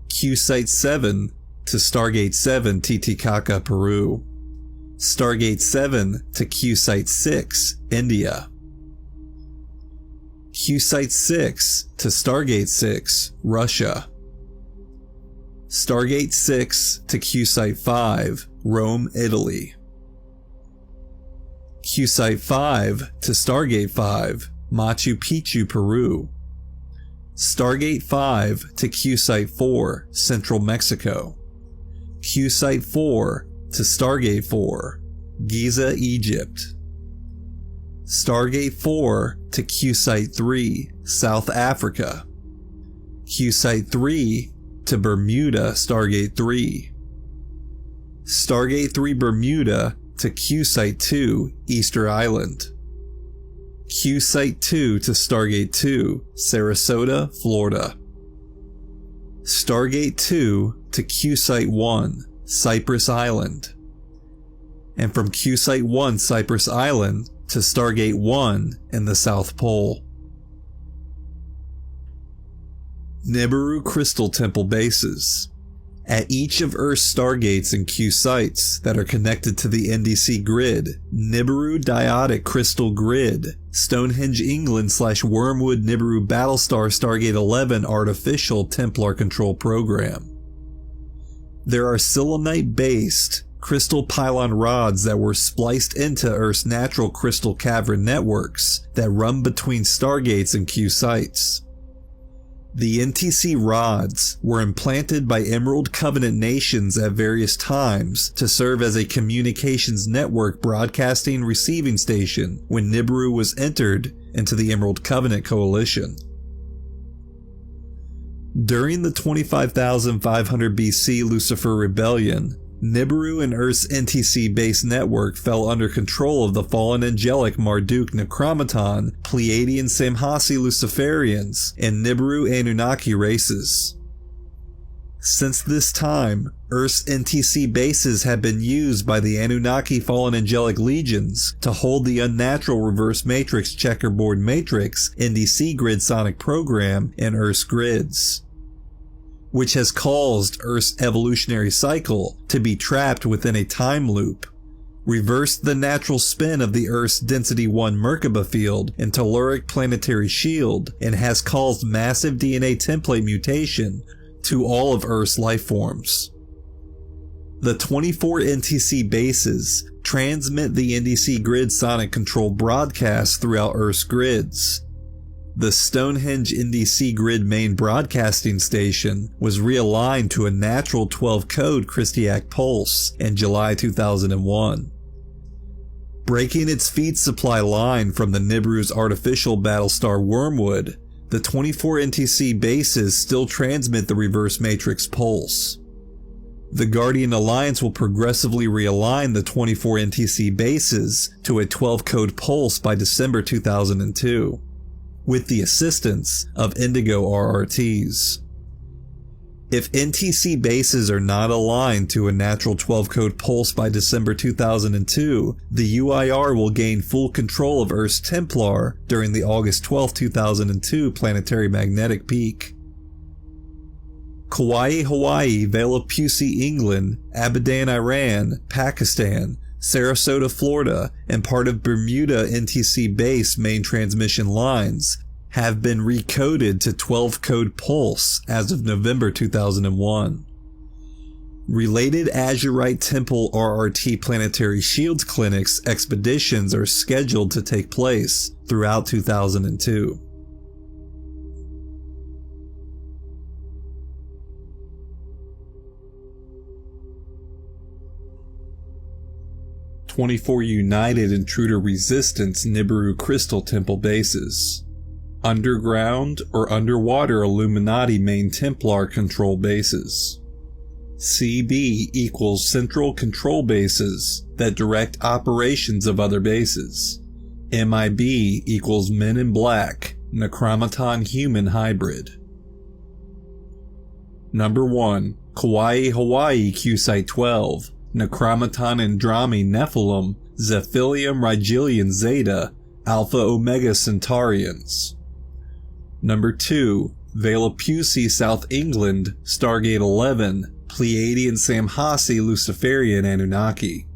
Q site 7 to Stargate 7, Titicaca, Peru. Stargate 7 to Q site 6, India. Q site 6 to Stargate 6, Russia. Stargate 6 to Q site 5, Rome, Italy. Q site 5 to Stargate 5, Machu Picchu, Peru. Stargate 5 to Q site 4, Central Mexico. Q site 4 to Stargate 4, Giza, Egypt. Stargate 4 to Q site 3, South Africa. Q site 3 to Bermuda, Stargate 3. Stargate 3 Bermuda to Q site 2, Easter Island. Q site 2 to Stargate 2, Sarasota, Florida. Stargate 2 to Q site 1, Cyprus Island. And from Q site 1, Cyprus Island, to Stargate 1 in the South Pole. Nibiru Crystal Temple bases. At each of Earth's stargates and Q sites that are connected to the NDC grid, Nibiru Diotic Crystal Grid, Stonehenge England / Wormwood Nibiru Battlestar Stargate 11 Artificial Templar Control Program. There are selenite-based crystal pylon rods that were spliced into Earth's natural crystal cavern networks that run between stargates and Q sites. The NTC rods were implanted by Emerald Covenant nations at various times to serve as a communications network broadcasting receiving station when Nibiru was entered into the Emerald Covenant coalition. During the 25,500 BC Lucifer Rebellion, Nibiru and Earth's NTC base network fell under control of the fallen angelic Marduk Necromaton, Pleiadian Samhasi Luciferians, and Nibiru Anunnaki races. Since this time, Earth's NTC bases have been used by the Anunnaki Fallen Angelic Legions to hold the unnatural reverse matrix checkerboard matrix NDC grid sonic program in Earth's grids, which has caused Earth's evolutionary cycle to be trapped within a time loop, reversed the natural spin of the Earth's Density 1 Merkaba field and telluric planetary shield, and has caused massive DNA template mutation to all of Earth's life forms. The 24 NTC bases transmit the NDC grid sonic control broadcasts throughout Earth's grids. The Stonehenge NDC grid main broadcasting station was realigned to a natural 12-code Christiac pulse in July 2001. Breaking its feed supply line from the Nibiru's artificial Battlestar Wormwood, the 24 NTC bases still transmit the reverse matrix pulse. The Guardian Alliance will progressively realign the 24 NTC bases to a 12-code pulse by December 2002. With the assistance of Indigo RRTs. If NTC bases are not aligned to a natural 12-code pulse by December 2002, the UIR will gain full control of Earth's Templar during the August 12, 2002 planetary magnetic peak. Kauai, Hawaii, Velapusi, England, Abadan, Iran, Pakistan, Sarasota, Florida, and part of Bermuda NTC base main transmission lines have been recoded to 12-code pulse as of November 2001. Related Azurite Temple RRT planetary shields clinics expeditions are scheduled to take place throughout 2002. "24 United Intruder Resistance Nibiru Crystal Temple bases. Underground or underwater Illuminati main Templar control bases. CB equals central control bases that direct operations of other bases. MIB equals Men in Black, Necromaton Human Hybrid." Number 1. Kauai, Hawaii Q-Site 12, Necromaton Andromi Nephilim, Zephilium Rigelian Zeta, Alpha Omega Centaurians. Number 2. Velapusi, South England, Stargate 11, Pleiadian Samhasi Luciferian Anunnaki.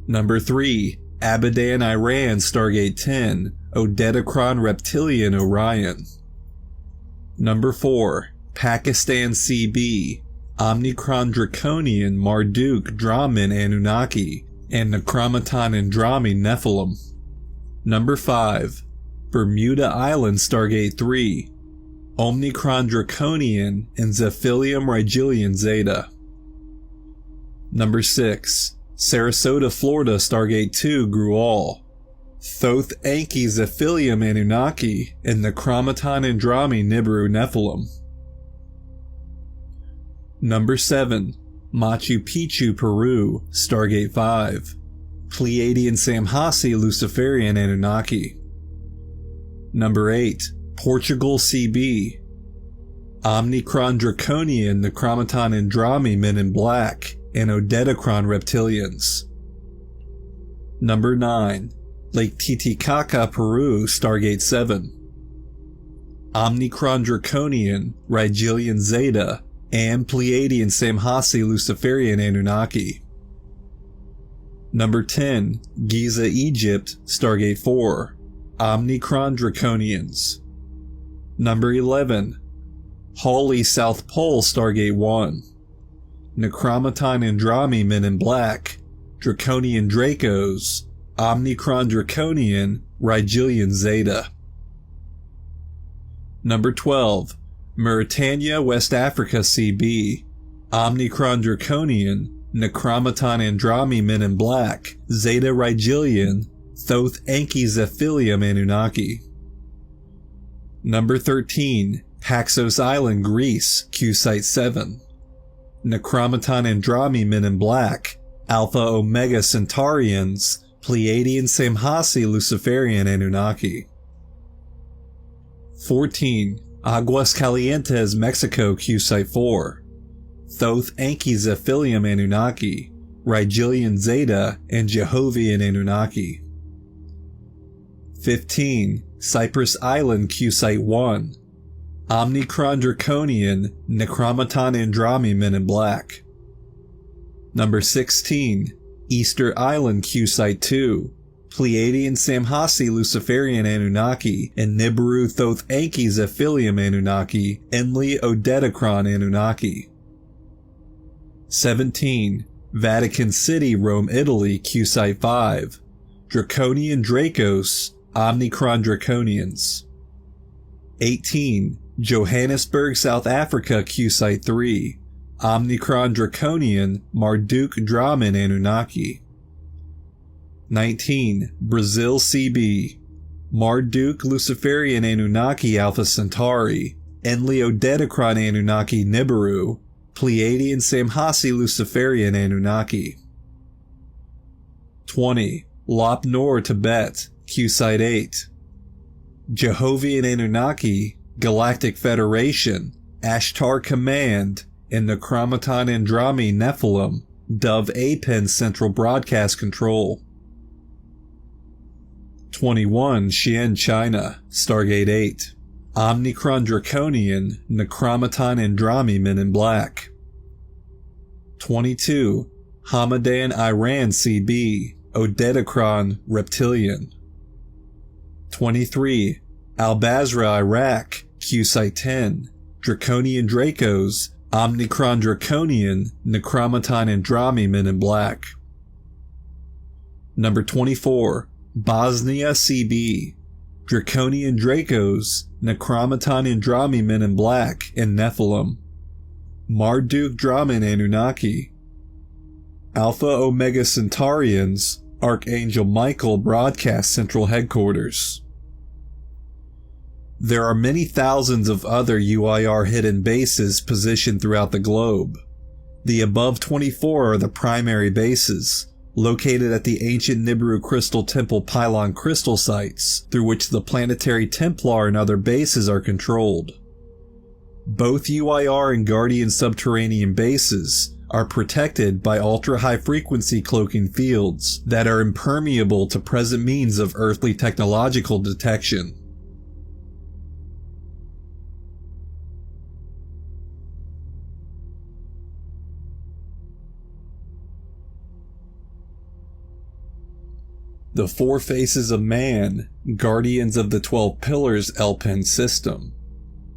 Number 3. Abadan, Iran, Stargate 10, Odedicron Reptilian Orion. Number 4. Pakistan CB, Omnicron Draconian Marduk Drahmin Anunnaki, and Necromaton Andromi Nephilim. Number 5. Bermuda Island Stargate 3, Omnicron Draconian and Zephilium Rigelian Zeta. Number 6. Sarasota, Florida Stargate 2 Grual, Thoth Anki Zephilium Anunnaki and Necromaton Andromi Nibiru Nephilim. Number 7. Machu Picchu, Peru, Stargate 5, Pleiadian Samhasi Luciferian Anunnaki. Number 8. Portugal CB, Omnicron Draconian Necromaton Andromi Men in Black and Odedicron Reptilians. Number 9. Lake Titicaca, Peru, Stargate 7, Omicron Draconian, Rigelian Zeta, and Pleiadian Samhasi Luciferian Anunnaki. Number 10. Giza, Egypt, Stargate 4, Omicron Draconians. Number 11. Hawley, South Pole, Stargate 1, Necromaton Andromi Men in Black, Draconian Dracos, Omicron Draconian, Rigelian Zeta. Number 12. Mauritania, West Africa, CB, Omicron Draconian, Necromaton Andromi Men in Black, Zeta Rigelian, Thoth Enki Zephilium Anunnaki. Number 13. Paxos Island, Greece, Q-Site 7, Necromaton Andromi Men in Black, Alpha Omega Centaurians, Pleiadian Samhasi Luciferian Anunnaki. 14. Aguas Calientes, Mexico, Q-Site 4, Thoth Enki Zephilium Anunnaki, Rigelian Zeta, and Jehovian Anunnaki. 15. Cyprus Island, Q-Site 1, Omicron Draconian, Necromaton Andromi Men in Black. Number 16. Easter Island, Q-Site 2, Pleiadian Samhasi Luciferian Anunnaki, and Nibiru Thoth Enki Zephilium Anunnaki, Enli Odedicron Anunnaki. 17. Vatican City, Rome, Italy, Q-Site 5, Draconian Dracos, Omicron Draconians. 18. Johannesburg, South Africa, Q-Site 3, Omicron Draconian, Marduk Draman Anunnaki. 19. Brazil, CB, Marduk Luciferian Anunnaki Alpha Centauri, Enli Odedicron Anunnaki Nibiru, Pleiadian Samhasi Luciferian Anunnaki. 20. Lop Nor, Tibet, Q-Site 8, Jehovian Anunnaki, Galactic Federation, Ashtar Command, and Necromaton Andromi Nephilim, Dove Apen Central Broadcast Control. 21. Xi'an, China, Stargate 8, Omicron Draconian, Necromaton Andromi Men in Black. 22. Hamadan, Iran, CB, Odedicron Reptilian. 23. Al-Basra, Iraq, Q-Site 10, Draconian Dracos, Omicron Draconian, Necromaton Andromi Men in Black. Number 24. Bosnia, CB, Draconian Dracos, Necromaton Andromi Men in Black, and Nephilim, Marduk Draman Anunnaki. Alpha Omega Centaurians, Archangel Michael Broadcast Central Headquarters. There are many thousands of other UIR hidden bases positioned throughout the globe. The above 24 are the primary bases, located at the ancient Nibiru Crystal Temple pylon crystal sites, through which the Planetary Templar and other bases are controlled. Both UIR and Guardian subterranean bases are protected by ultra-high frequency cloaking fields that are impermeable to present means of earthly technological detection. The Four Faces of Man, Guardians of the 12 Pillars Elpin System,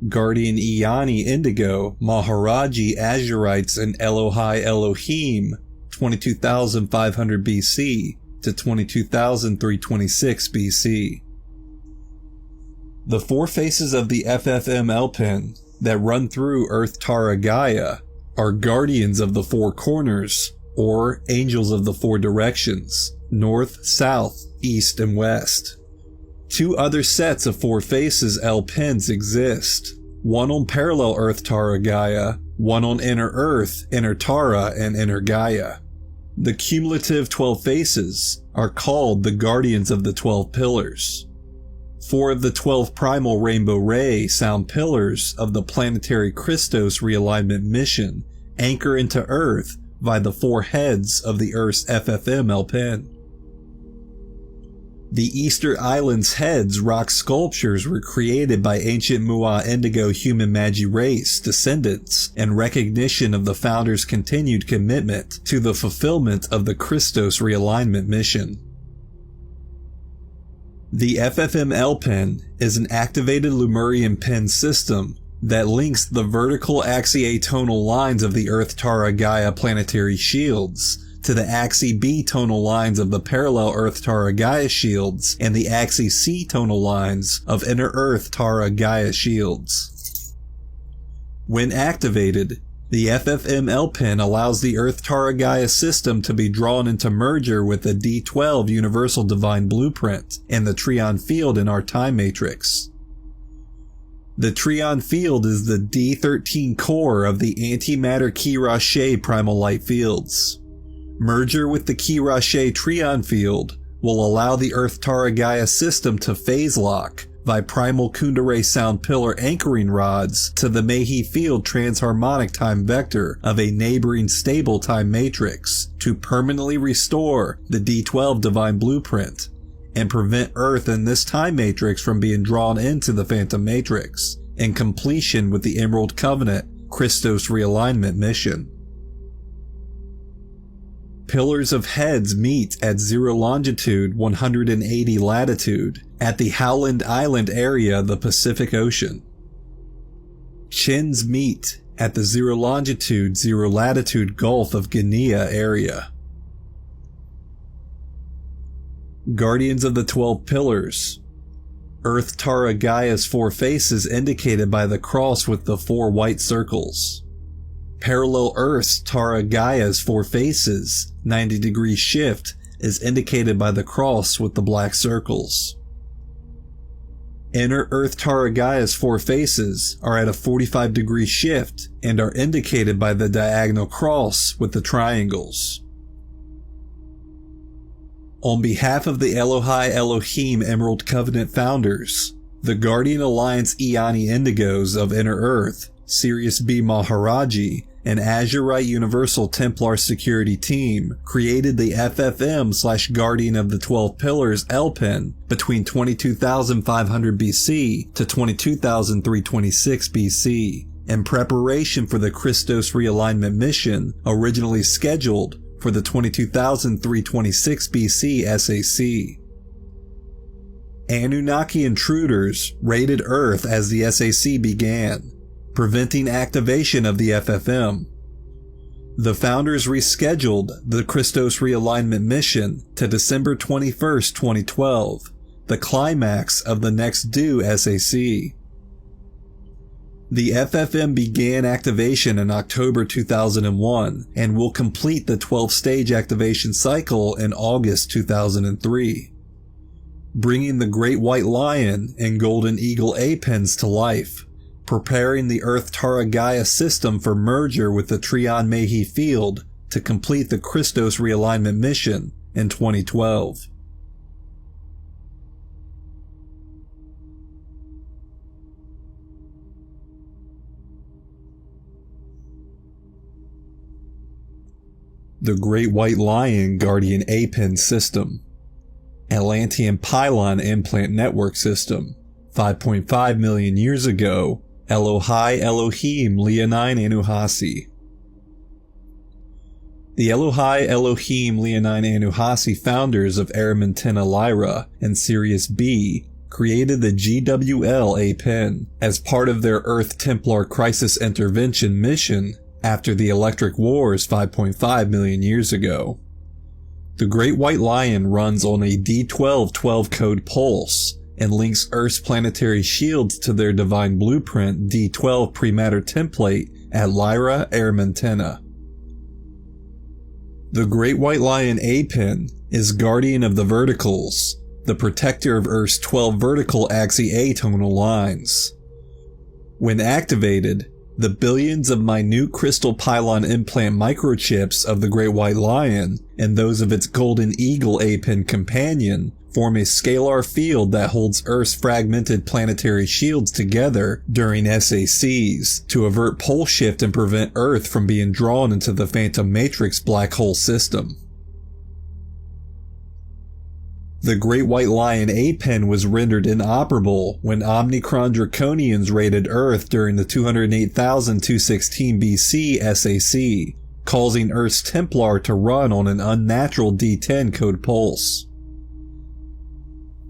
Guardian Iani Indigo, Maharaji Azurites, and Elohai Elohim, 22,500 BC to 22,326 BC. The four faces of the FFM Elpin that run through Earth Tara Gaia are Guardians of the Four Corners, or Angels of the Four Directions, North, South, East, and West. Two other sets of four faces Elpins exist, one on parallel Earth Tara Gaia, one on Inner Earth, Inner Tara, and Inner Gaia. The cumulative 12 faces are called the Guardians of the 12 Pillars. Four of the 12 primal rainbow ray sound pillars of the planetary Christos realignment mission anchor into Earth via the four heads of the Earth's FFM Elpin. The Easter Islands Heads rock sculptures were created by ancient Mua Indigo human Magi race descendants in recognition of the founders' continued commitment to the fulfillment of the Christos realignment mission. The FFM-L pin is an activated Lemurian pin system that links the vertical axi-A-tonal lines of the Earth-Tara-Gaia planetary shields to the axi-B tonal lines of the parallel Earth-Tara-Gaia shields and the axi-C tonal lines of inner Earth-Tara-Gaia shields. When activated, the FFM-L pin allows the Earth-Tara-Gaia system to be drawn into merger with the D12 Universal Divine Blueprint and the Trion field in our time matrix. The Trion field is the D13 core of the antimatter Ki-Rashe primal light fields. Merger with the Ki-Rashe Trion field will allow the Earth-Tara-Gaia system to phase lock by primal Kundalini sound pillar anchoring rods to the Mehi field transharmonic time vector of a neighboring stable time matrix to permanently restore the D12 divine blueprint and prevent Earth in this time matrix from being drawn into the Phantom Matrix in completion with the Emerald Covenant Christos realignment mission. Pillars of heads meet at 0 longitude 180 latitude at the Howland Island area of the Pacific Ocean. Chins meet at the 0 longitude 0 latitude Gulf of Guinea area. Guardians of the 12 Pillars. Earth-Tara-Gaia's 4 faces indicated by the cross with the 4 white circles. Parallel Earth's Tara-Gaia's 4 faces, 90-degree shift, is indicated by the cross with the black circles. Inner Earth-Tara-Gaia's 4 faces are at a 45-degree shift and are indicated by the diagonal cross with the triangles. On behalf of the Elohai Elohim Emerald Covenant founders, the Guardian Alliance Iani Indigos of Inner Earth, Sirius B Maharaji, and Azurite Universal Templar Security Team created the FFM/Guardian of the 12 Pillars L-Pin between 22,500 BC to 22,326 BC in preparation for the Christos realignment mission originally scheduled for the 22,326 BC SAC. Anunnaki intruders raided Earth as the SAC began, preventing activation of the FFM. The founders rescheduled the Christos realignment mission to December 21, 2012, the climax of the next due SAC. The FFM began activation in October 2001 and will complete the 12-stage activation cycle in August 2003, bringing the Great White Lion and Golden Eagle A-Pins to life, preparing the Earth-Tara-Gaia system for merger with the Trion Mehi field to complete the Christos realignment mission in 2012. The Great White Lion Guardian A-Pin System. Atlantean Pylon Implant Network System. 5.5 million years ago, Elohai Elohim Leonine Anuhasi. The Elohai Elohim Leonine Anuhasi founders of Aramantina Lyra and Sirius B created the GWL A-Pin as part of their Earth Templar Crisis Intervention mission after the Electric Wars 5.5 million years ago. The Great White Lion runs on a D12 12-code pulse and links Earth's planetary shields to their divine blueprint D12 prematter template at Lyra Aramantina. The Great White Lion A-Pin is guardian of the verticals, the protector of Earth's 12 vertical axi-A tonal lines. When activated, the billions of minute crystal pylon implant microchips of the Great White Lion and those of its Golden Eagle A-Pin companion form a scalar field that holds Earth's fragmented planetary shields together during SACs to avert pole shift and prevent Earth from being drawn into the Phantom Matrix black hole system. The Great White Lion A-Pen was rendered inoperable when Omicron Draconians raided Earth during the 208,216 BC SAC, causing Earth's Templar to run on an unnatural D10 code pulse.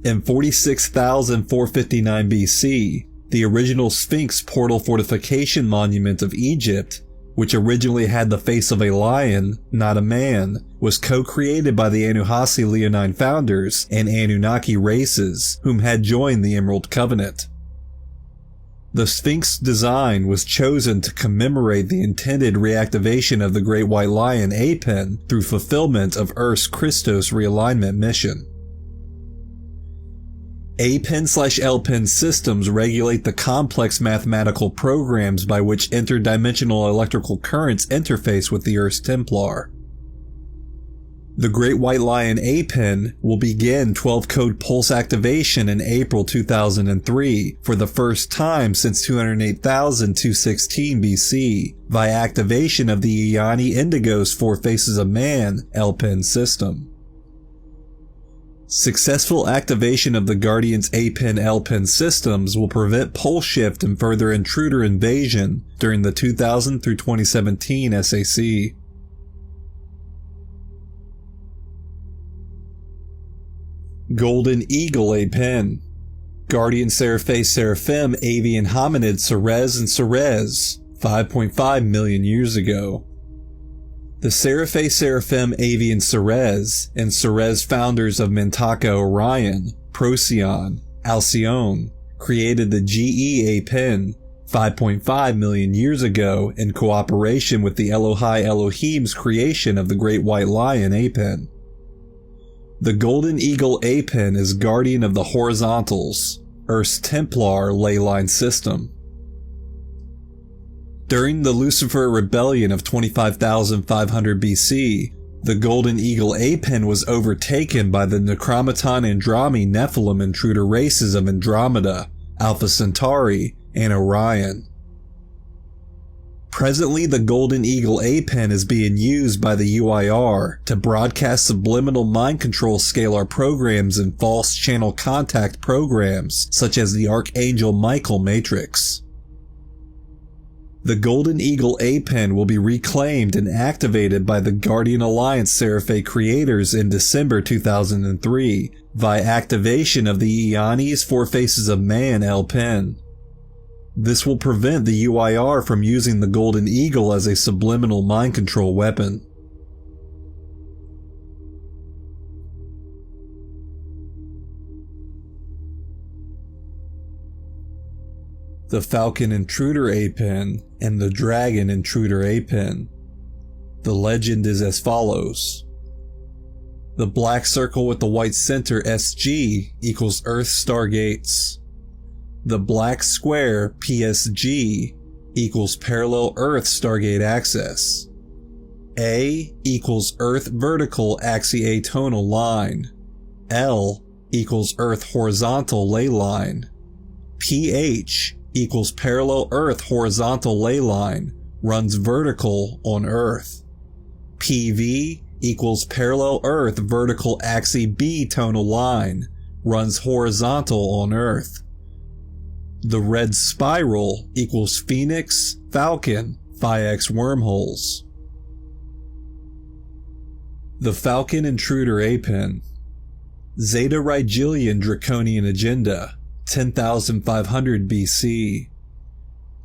In 46,459 BC, the original Sphinx portal fortification monument of Egypt, which originally had the face of a lion, not a man, was co-created by the Anuhasi Leonine founders and Anunnaki races, whom had joined the Emerald Covenant. The Sphinx design was chosen to commemorate the intended reactivation of the Great White Lion A-Pen through fulfillment of Earth's Christos realignment mission. A-Pen/L-Pen systems regulate the complex mathematical programs by which interdimensional electrical currents interface with the Earth's Templar. The Great White Lion A-Pen will begin 12-code pulse activation in April 2003 for the first time since 208,216 BC via activation of the Iani Indigo's Four Faces of Man L-Pen system. Successful activation of the Guardian's A-Pen L-Pen systems will prevent pole shift and further intruder invasion during the 2000 through 2017 SAC. Golden Eagle A-Pen, Guardian Seraphe Seraphim Avian Hominid Ceres and Ceres, 5.5 million years ago. The Seraphe Seraphim Avian Ceres and Ceres founders of Mintaka Orion, Procyon, Alcyone, created the GE A-Pen 5.5 million years ago in cooperation with the Elohai Elohim's creation of the Great White Lion A-Pen. The Golden Eagle A-Pen is guardian of the Horizontals, Earth's Templar ley line system. During the Lucifer Rebellion of 25,500 BC, the Golden Eagle A-Pen was overtaken by the Necromaton Andromi Nephilim intruder races of Andromeda, Alpha Centauri, and Orion. Presently, the Golden Eagle A-Pen is being used by the UIR to broadcast subliminal mind control scalar programs and false channel contact programs such as the Archangel Michael Matrix. The Golden Eagle A-Pen will be reclaimed and activated by the Guardian Alliance Seraphe creators in December 2003 via activation of the Iani's Four Faces of Man L-Pen. This will prevent the UIR from using the Golden Eagle as a subliminal mind control weapon. The Falcon Intruder A-Pen and the Dragon Intruder A-Pen. The legend is as follows. The black circle with the white center SG equals Earth Stargates. The black square PSG equals parallel Earth Stargate access. A equals Earth vertical axiatonal line. L equals Earth horizontal ley line. PH equals parallel Earth horizontal ley line, runs vertical on Earth. PV equals parallel Earth vertical axis B tonal line, runs horizontal on Earth. The red spiral equals Phoenix, Falcon, Phi X wormholes. The Falcon Intruder A-Pen. Zeta Rigelian Draconian Agenda, 10,500 BC.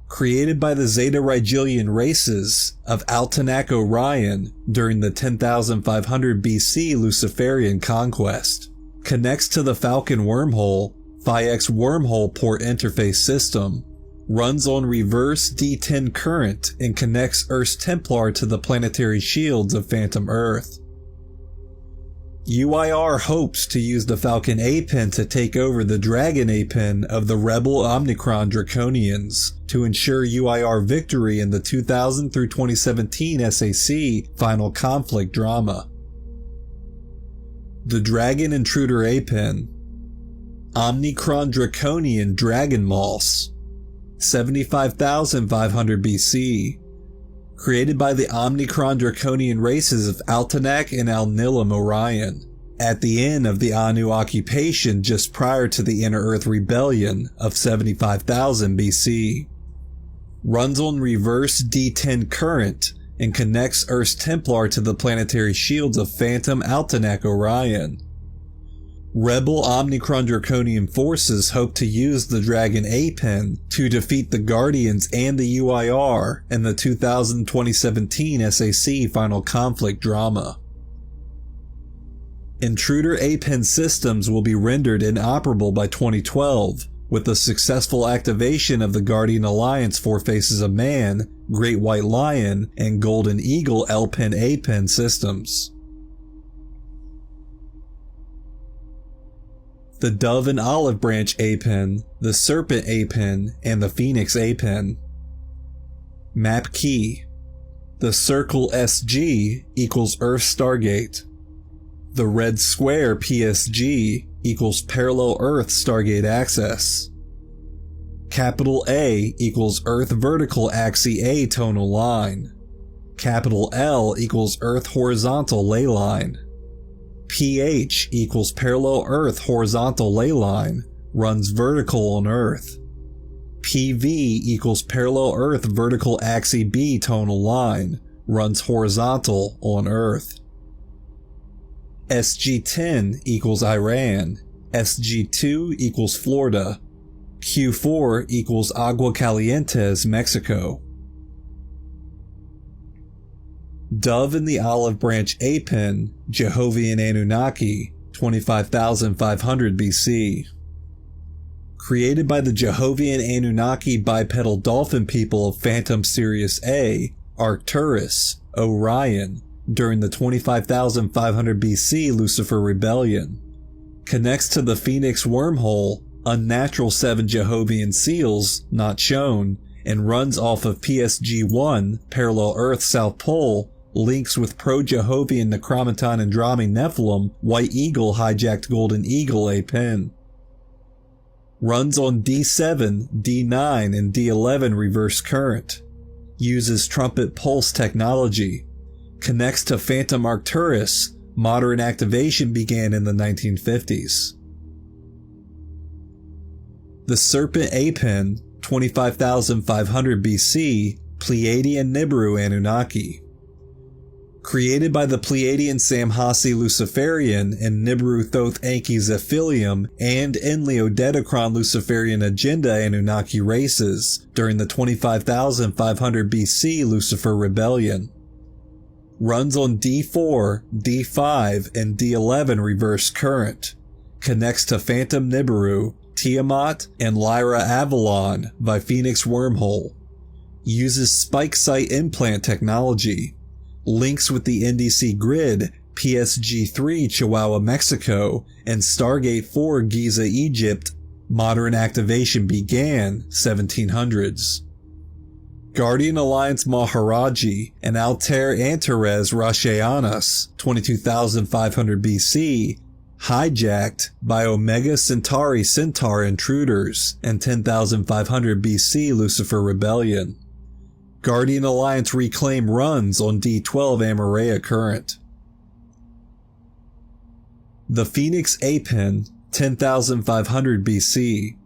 Created by the Zeta Rigelian races of Altanak Orion during the 10,500 BC Luciferian conquest. Connects to the Falcon wormhole, Phi X wormhole port interface system. Runs on reverse D10 current and connects Earth's Templar to the planetary shields of Phantom Earth. UIR hopes to use the Falcon A-Pen to take over the Dragon A-Pen of the rebel Omicron Draconians to ensure UIR victory in the 2000 through 2017 SAC final conflict drama. The Dragon Intruder A-Pen. Omicron Draconian Dragon Moss, 75,500 BC. Created by the Omicron Draconian races of Altanak and Alnilam Orion, at the end of the Anu occupation just prior to the Inner Earth Rebellion of 75,000 BC. Runs on reverse D10 current and connects Earth's Templar to the planetary shields of Phantom Altanak Orion. Rebel Omnicron Draconian forces hope to use the Dragon A-Pen to defeat the Guardians and the UIR in the 2017 SAC Final Conflict drama. Intruder A-Pen systems will be rendered inoperable by 2012, with the successful activation of the Guardian Alliance Four Faces of Man, Great White Lion, and Golden Eagle L-Pen A-Pen systems. The Dove and Olive Branch A-Pen, the Serpent A-Pen, and the Phoenix A-Pen. Map Key. The circle SG equals Earth Stargate. The red square PSG equals Parallel Earth Stargate Access. Capital A equals Earth Vertical Axis A Tonal Line. Capital L equals Earth Horizontal Ley Line. PH equals Parallel Earth Horizontal Ley Line, runs vertical on Earth. PV equals Parallel Earth Vertical Axis B Tonal Line, runs horizontal on Earth. SG10 equals Iran. SG2 equals Florida. Q4 equals Aguascalientes, Mexico. Dove in the Olive Branch A-Pen, Jehovian Anunnaki, 25,500 BC. Created by the Jehovian Anunnaki bipedal dolphin people of Phantom Sirius A, Arcturus, Orion, during the 25,500 BC Lucifer Rebellion. Connects to the Phoenix wormhole, unnatural 7 Jehovian seals, not shown, and runs off of PSG-1, Parallel Earth South Pole, links with pro-Jehovian Necromaton Andromi Nephilim, White Eagle hijacked Golden Eagle A-Pen. Runs on D7, D9, and D11 reverse current. Uses trumpet pulse technology. Connects to Phantom Arcturus. Modern activation began in the 1950s. The Serpent A-Pen, 25,500 BC, Pleiadian Nibiru Anunnaki. Created by the Pleiadian Samhasi Luciferian and Nibiru Thoth Enki Zephilium and Enleo-Dedicron Luciferian Agenda Anunnaki races during the 25,500 BC Lucifer Rebellion. Runs on D4, D5, and D11 reverse current. Connects to Phantom Nibiru, Tiamat, and Lyra Avalon by Phoenix Wormhole. Uses spike site implant technology. Links with the NDC grid, PSG-3 Chihuahua, Mexico, and Stargate 4 Giza, Egypt. Modern activation began 1700s. Guardian Alliance Maharaji and Altair Antares Rashayanas, 22,500 BC, hijacked by Omega Centauri Centaur intruders and 10,500 BC Lucifer Rebellion. Guardian Alliance reclaim runs on D12 Amareya current. The Phoenix A-Pen, 10,500 BC.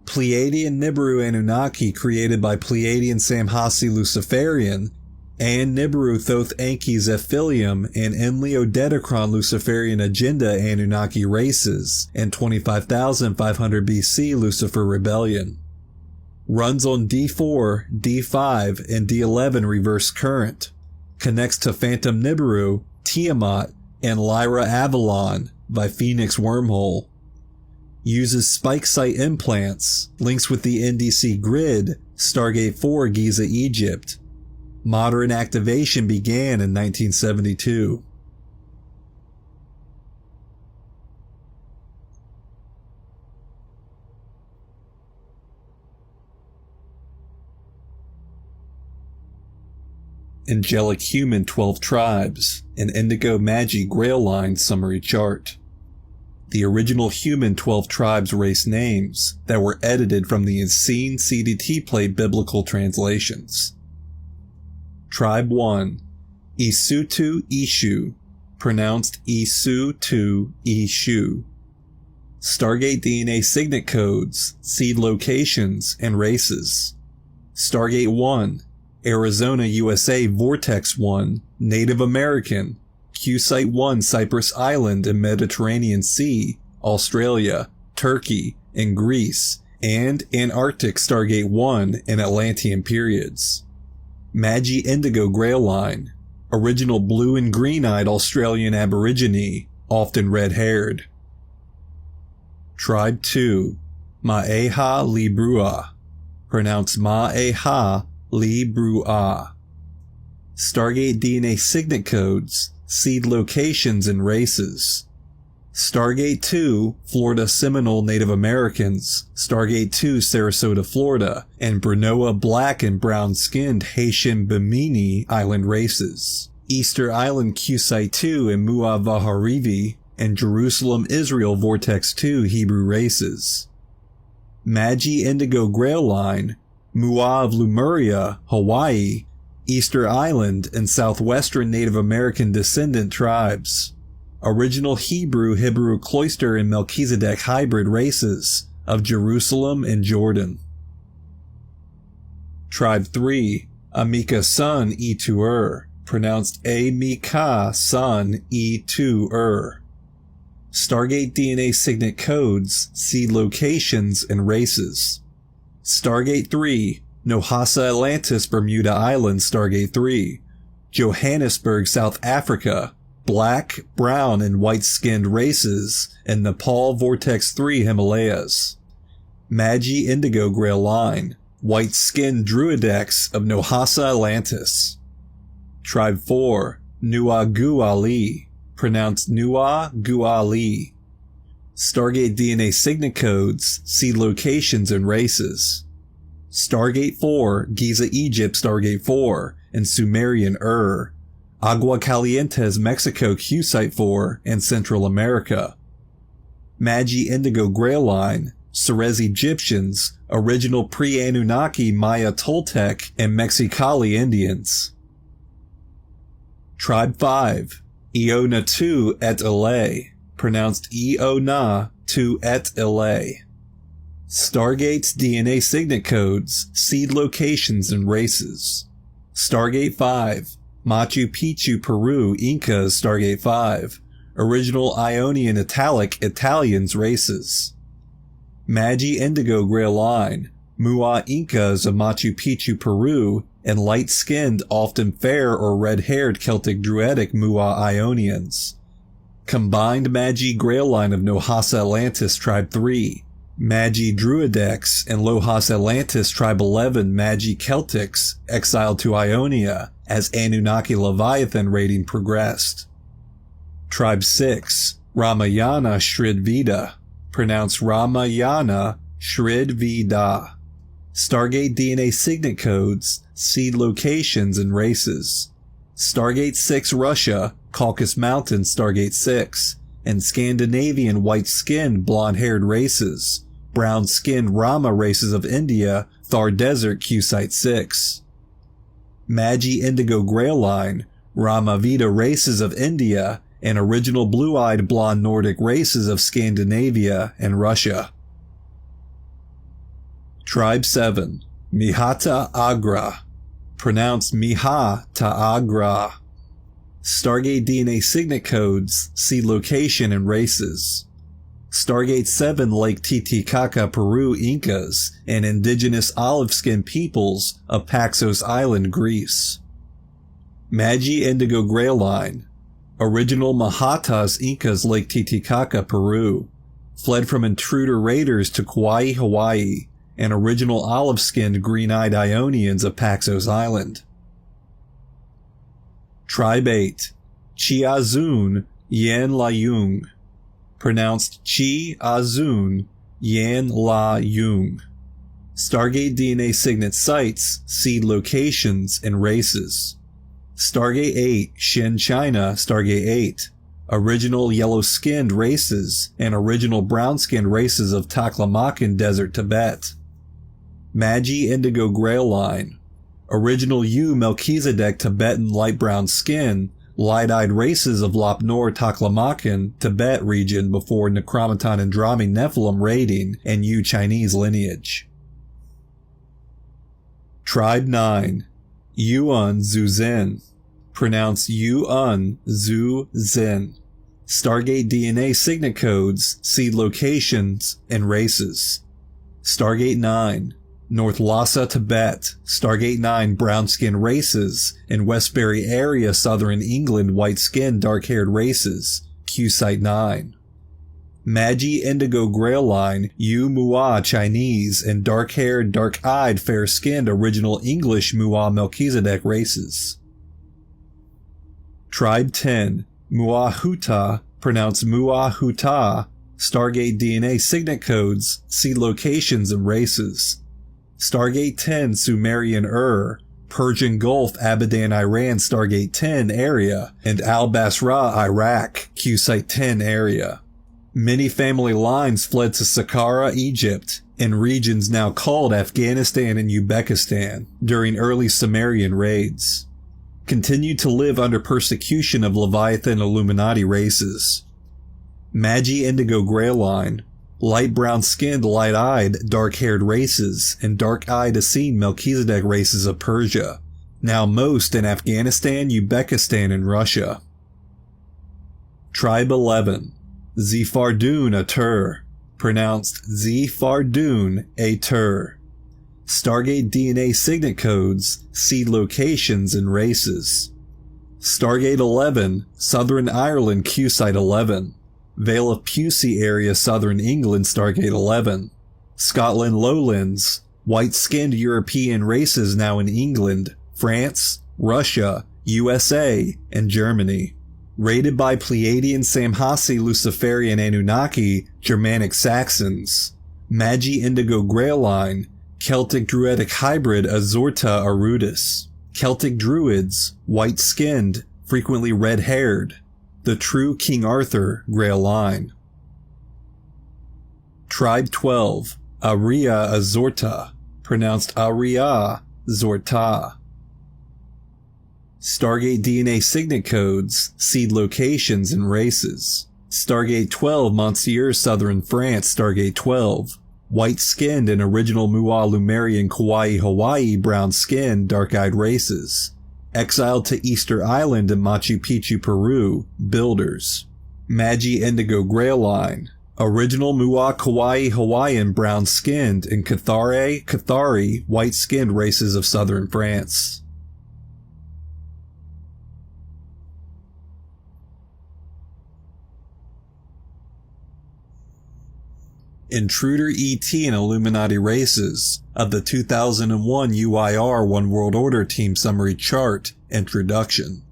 Pleiadian Nibiru Anunnaki created by Pleiadian Samhasi Luciferian and Nibiru Thoth Enki Zephilium and Enleo-Dedicron Luciferian Agenda Anunnaki races and 25,500 BC Lucifer Rebellion. Runs on D4, D5, and D11 reverse current. Connects to Phantom Nibiru, Tiamat, and Lyra Avalon by Phoenix Wormhole. Uses spike site implants. Links with the NDC grid, Stargate 4 Giza, Egypt. Modern activation began in 1972. Angelic Human 12 Tribes, an Indigo Magi Grail Line Summary Chart. The original Human 12 Tribes race names that were edited from the Essene CDT Play biblical translations. Tribe 1, Isutu Ishu, pronounced Isu-2 Ishu. Stargate DNA signet codes, seed locations, and races. Stargate 1, Arizona, USA Vortex 1, Native American, Q-Site 1 Cyprus Island and Mediterranean Sea, Australia, Turkey, and Greece, and Antarctic Stargate 1 and Atlantean periods. Magi Indigo Grail Line, original blue and green-eyed Australian Aborigine, often red-haired. Tribe 2, Ma'eha Librua, pronounced Ma'eha Librua. Stargate DNA signet codes, seed locations, and races. Stargate 2, Florida Seminole Native Americans, Stargate 2 Sarasota, Florida, and Brunoa black and brown-skinned Haitian Bimini Island races. Easter Island Q-Site 2 and Mu'a Vaharivi, and Jerusalem, Israel Vortex 2 Hebrew races. Magi Indigo Grail Line, Mu'a of Lemuria, Hawaii, Easter Island, and southwestern Native American descendant tribes. Original Hebrew Cloister and Melchizedek hybrid races of Jerusalem and Jordan. Tribe 3, Amika Sun E2 pronounced A-Mika Sun E2 Stargate DNA signet codes, seed locations, and races. Stargate 3, Nohasa Atlantis Bermuda Island Stargate 3, Johannesburg, South Africa, black, brown, and white-skinned races in Nepal Vortex 3 Himalayas. Magi Indigo Grail Line, white-skinned Druidex of Nohasa Atlantis. Tribe 4, Nua Gu Ali, pronounced Nua Gu Ali. Stargate DNA signet codes, seed locations, and races. Stargate 4, Giza Egypt Stargate 4, and Sumerian Agua Calientes Mexico Q-Site 4, and Central America. Magi Indigo Grail Line, Suez Egyptians, original pre-Anunnaki Maya Toltec, and Mexicali Indians. Tribe 5, Iona 2 et Ile, pronounced Iona 2 et Ile. Stargate's DNA signet codes, seed locations, and races. Stargate 5, Machu Picchu, Peru, Incas Stargate 5, original Ionian Italic Italians races. Magi Indigo Grail Line, Mu'a Incas of Machu Picchu, Peru, and light-skinned, often fair or red-haired Celtic Druidic Mu'a Ionians. Combined Magi Grail Line of Nohasa Atlantis Tribe 3, Magi Druidex, and Lohas Atlantis Tribe 11 Magi Celtics exiled to Ionia as Anunnaki Leviathan raiding progressed. Tribe 6, Ramayana Shridvida, pronounced Ramayana Shridvida. Stargate DNA signet codes, seed locations, and races. Stargate 6 Russia, Caucasus Mountains Stargate 6, and Scandinavian white-skinned blonde-haired races, brown-skinned Rama races of India, Thar Desert Q-Site 6. Magi Indigo Grail Line, Ramavida races of India, and original blue-eyed blonde Nordic races of Scandinavia and Russia. Tribe 7, Mihata Agra, pronounced Mihata Agra. Stargate DNA signet codes, seed location, and races. Stargate 7 Lake Titicaca, Peru Incas, and indigenous olive-skinned peoples of Paxos Island, Greece. Magi Indigo Grail Line, original Mahatas Incas Lake Titicaca, Peru, fled from intruder raiders to Kauai, Hawaii, and original olive-skinned green-eyed Ionians of Paxos Island. Tribe 8, Chi-Azun Yan La-Yung, pronounced Chi-Azun Yan La-Yung. Stargate DNA signet sites, seed locations, and races. Stargate 8, Shin China Stargate 8, original yellow-skinned races and original brown-skinned races of Taklamakan Desert, Tibet. Magi Indigo Grail Line, original Yu Melchizedek Tibetan light brown skin, light-eyed races of Lop Nor Taklamakan, Tibet region before Necromaton Andrami Nephilim raiding, and Yu Chinese lineage. Tribe 9. Yuan Zuzhen, pronounced Yuan Zuzhen. Stargate DNA signet codes, seed locations, and races. Stargate 9. North Lhasa, Tibet, Stargate 9 brown-skinned races, and Westbury area, southern England white-skinned dark-haired races, Q-Site 9. Magi Indigo Grail Line, Yu Mua Chinese, and dark-haired, dark-eyed, fair-skinned original English Mua Melchizedek races. Tribe 10, Mua Huta, pronounced Mua Huta, Stargate DNA signet codes, seed locations, and races. Stargate 10 Sumerian Persian Gulf Abadan Iran Stargate 10 area, and Al-Basra Iraq Q-Site 10 area. Many family lines fled to Saqqara, Egypt, and regions now called Afghanistan and Uzbekistan during early Sumerian raids. Continued to live under persecution of Leviathan Illuminati races. Magi Indigo Grail Line, light brown-skinned, light-eyed, dark-haired races, and dark-eyed Essene Melchizedek races of Persia, now most in Afghanistan, Uzbekistan, and Russia. Tribe 11. Zfardun Atur, pronounced Zfardun Atur. Stargate DNA signet codes, seed locations, and races. Stargate 11, Southern Ireland Q-Site 11. Vale of Pusey area, southern England, Stargate 11. Scotland Lowlands, white-skinned European races now in England, France, Russia, USA, and Germany. Raided by Pleiadian Samhasi Luciferian Anunnaki, Germanic Saxons. Magi Indigo Grail Line, Celtic Druidic hybrid Azorta Arudis. Celtic Druids, white-skinned, frequently red-haired. The true King Arthur Grail Line. Tribe 12. Aria Azorta, pronounced Aria Zorta. Stargate DNA signet codes, seed locations, and races. Stargate 12 Monsieur, southern France, Stargate 12. White-skinned and original Mua Lumerian Kauai, Hawaii, brown-skinned, dark-eyed races. Exiled to Easter Island in Machu Picchu, Peru, builders. Magi Indigo Grail Line, original Mua Kauai Hawaiian brown-skinned and Cathari white-skinned races of southern France. Intruder ET and Illuminati races of the 2001 UIR One World Order Team Summary Chart Introduction.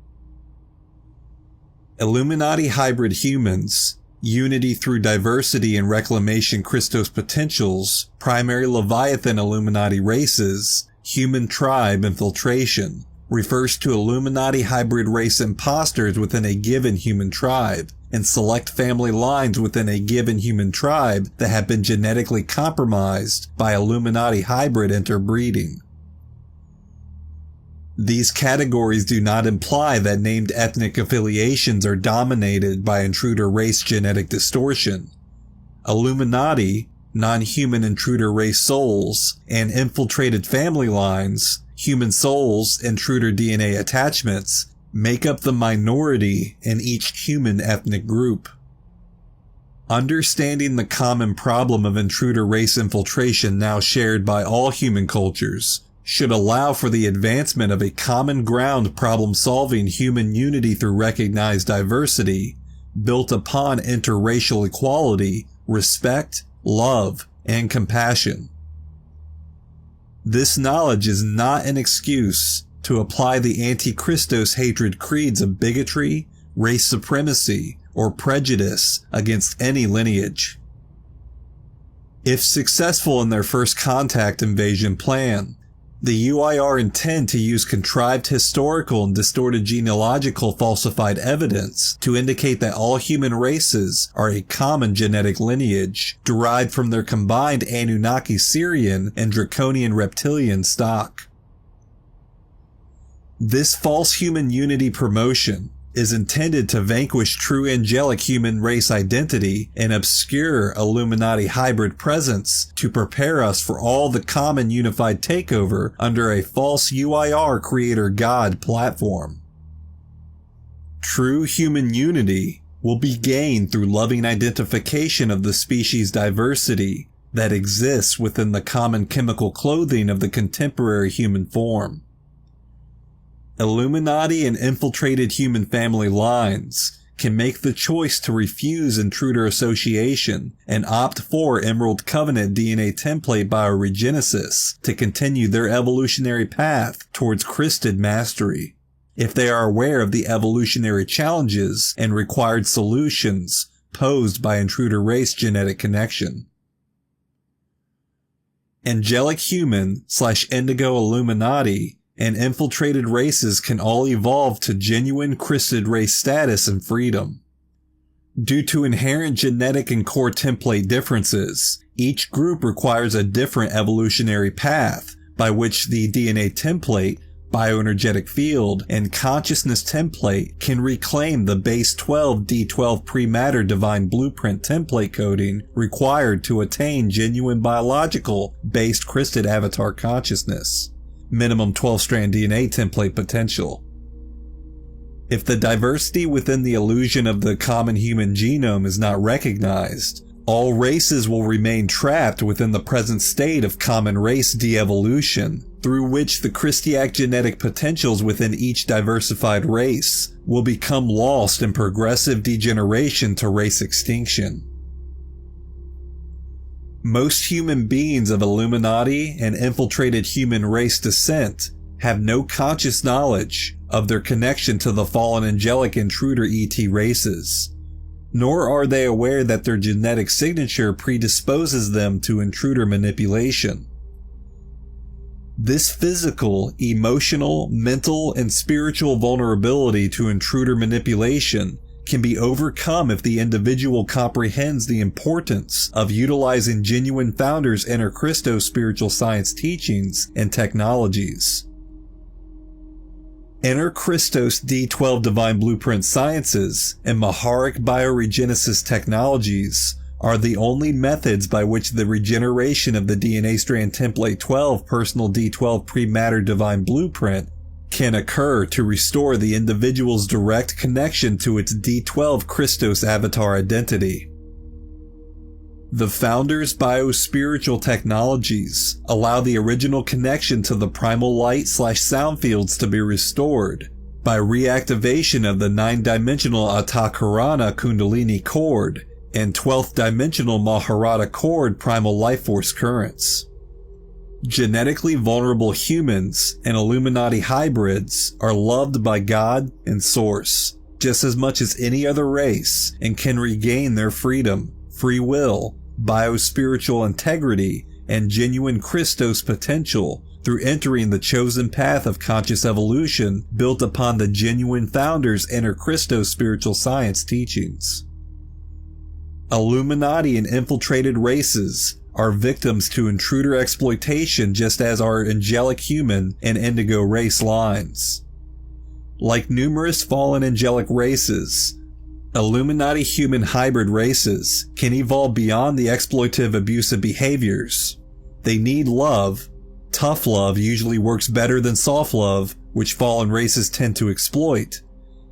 Illuminati hybrid humans, unity through diversity and reclamation Christos potentials, primary Leviathan Illuminati races, human tribe infiltration, refers to Illuminati hybrid race imposters within a given human tribe, and select family lines within a given human tribe that have been genetically compromised by Illuminati hybrid interbreeding. These categories do not imply that named ethnic affiliations are dominated by intruder race genetic distortion. Illuminati, non-human intruder race souls, and infiltrated family lines, human souls, intruder DNA attachments, make up the minority in each human ethnic group. Understanding the common problem of intruder race infiltration now shared by all human cultures should allow for the advancement of a common ground problem-solving human unity through recognized diversity, built upon interracial equality, respect, love, and compassion. This knowledge is not an excuse to apply the anti-Christos hatred creeds of bigotry, race supremacy, or prejudice against any lineage. If successful in their first contact invasion plan, the UIR intend to use contrived historical and distorted genealogical falsified evidence to indicate that all human races are a common genetic lineage derived from their combined Anunnaki Syrian and Draconian reptilian stock. This false human unity promotion, is intended to vanquish true angelic human race identity and obscure Illuminati hybrid presence to prepare us for all the common unified takeover under a false UIR creator God platform. True human unity will be gained through loving identification of the species diversity that exists within the common chemical clothing of the contemporary human form. Illuminati and infiltrated human family lines can make the choice to refuse intruder association and opt for Emerald Covenant DNA template bioregenesis to continue their evolutionary path towards Christed mastery, if they are aware of the evolutionary challenges and required solutions posed by intruder race genetic connection. Angelic human / indigo Illuminati and infiltrated races can all evolve to genuine Christed race status and freedom. Due to inherent genetic and core template differences, each group requires a different evolutionary path by which the DNA template, bioenergetic field, and consciousness template can reclaim the base 12 D12 pre-matter divine blueprint template coding required to attain genuine biological based Christed avatar consciousness. Minimum 12-strand DNA template potential. If the diversity within the illusion of the common human genome is not recognized, all races will remain trapped within the present state of common race de-evolution, through which the Christiac genetic potentials within each diversified race will become lost in progressive degeneration to race extinction. Most human beings of Illuminati and infiltrated human race descent have no conscious knowledge of their connection to the fallen angelic intruder ET races, nor are they aware that their genetic signature predisposes them to intruder manipulation. This physical, emotional, mental, and spiritual vulnerability to intruder manipulation can be overcome if the individual comprehends the importance of utilizing genuine founders' inner Christos spiritual science teachings and technologies. Inner Christos D12 Divine Blueprint Sciences and Maharic Bioregenesis Technologies are the only methods by which the regeneration of the DNA strand template 12 personal D12 pre-matter divine blueprint can occur to restore the individual's direct connection to its D12 Christos avatar identity. The Founders' biospiritual technologies allow the original connection to the primal light / sound fields to be restored by reactivation of the 9-dimensional Atakarana Kundalini cord and 12th dimensional Maharata cord primal life force currents. Genetically vulnerable humans and Illuminati hybrids are loved by God and Source just as much as any other race and can regain their freedom, free will, biospiritual integrity, and genuine Christos potential through entering the chosen path of conscious evolution built upon the genuine founders' inner Christos spiritual science teachings. Illuminati and infiltrated races are victims to intruder exploitation just as are angelic human and indigo race lines. Like numerous fallen angelic races, Illuminati human hybrid races can evolve beyond the exploitive abusive behaviors. They need love. Tough love usually works better than soft love, which fallen races tend to exploit.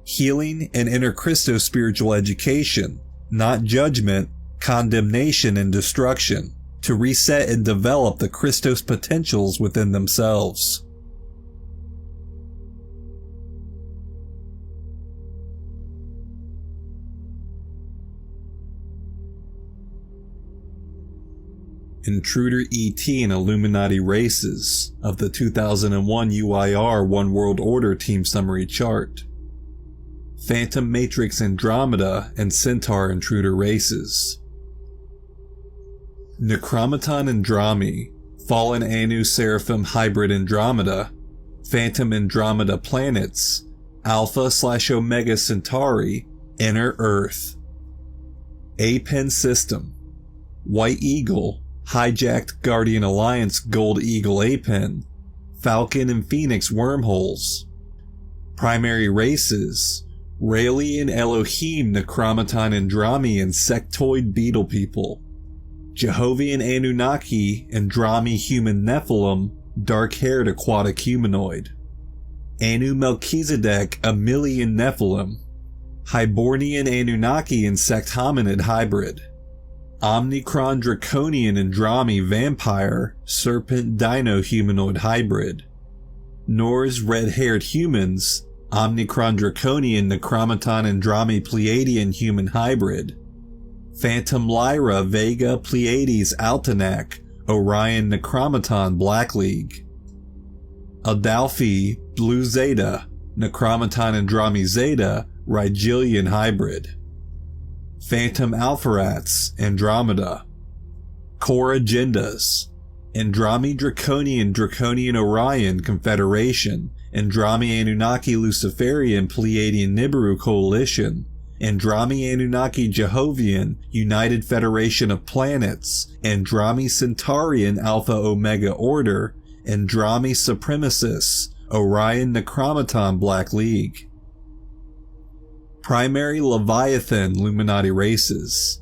Healing and inner Christos spiritual education, not judgment, condemnation, and destruction, to reset and develop the Christos potentials within themselves. Intruder ET and Illuminati races of the 2001 UIR One World Order Team Summary Chart. Phantom Matrix Andromeda and Centaur Intruder races. Necromaton Andromi, Fallen Anu Seraphim Hybrid Andromeda, Phantom Andromeda Planets, Alpha/Omega Centauri, Inner Earth. Apen System, White Eagle, Hijacked Guardian Alliance Gold Eagle Apen, Falcon and Phoenix Wormholes. Primary races, Raelian Elohim Necromaton Andrami Insectoid Beetle People, Jehovian Anunnaki Andrami Human Nephilim Dark-Haired Aquatic Humanoid, Anu Melchizedek Amelian Nephilim, Hibernian Anunnaki Insect Hominid Hybrid, Omnicron Draconian Andrami Vampire Serpent Dino Humanoid Hybrid, Norse Red-Haired Humans Omnicron Draconian Necromaton Andrami Pleiadian Human Hybrid, Phantom Lyra Vega Pleiades Altanak Orion Necromaton Black League, Adalphi Blue Zeta Necromaton Andrami Zeta Rigelian Hybrid, Phantom Alpharats Andromeda, Core Agendas Andrami Draconian Orion Confederation, Andrami Anunnaki Luciferian Pleiadian Nibiru Coalition, Andrami Anunnaki Jehovian United Federation of Planets, Andrami Centaurian Alpha Omega Order, Andrami Supremacists, Orion Necromaton Black League. Primary Leviathan Illuminati Races,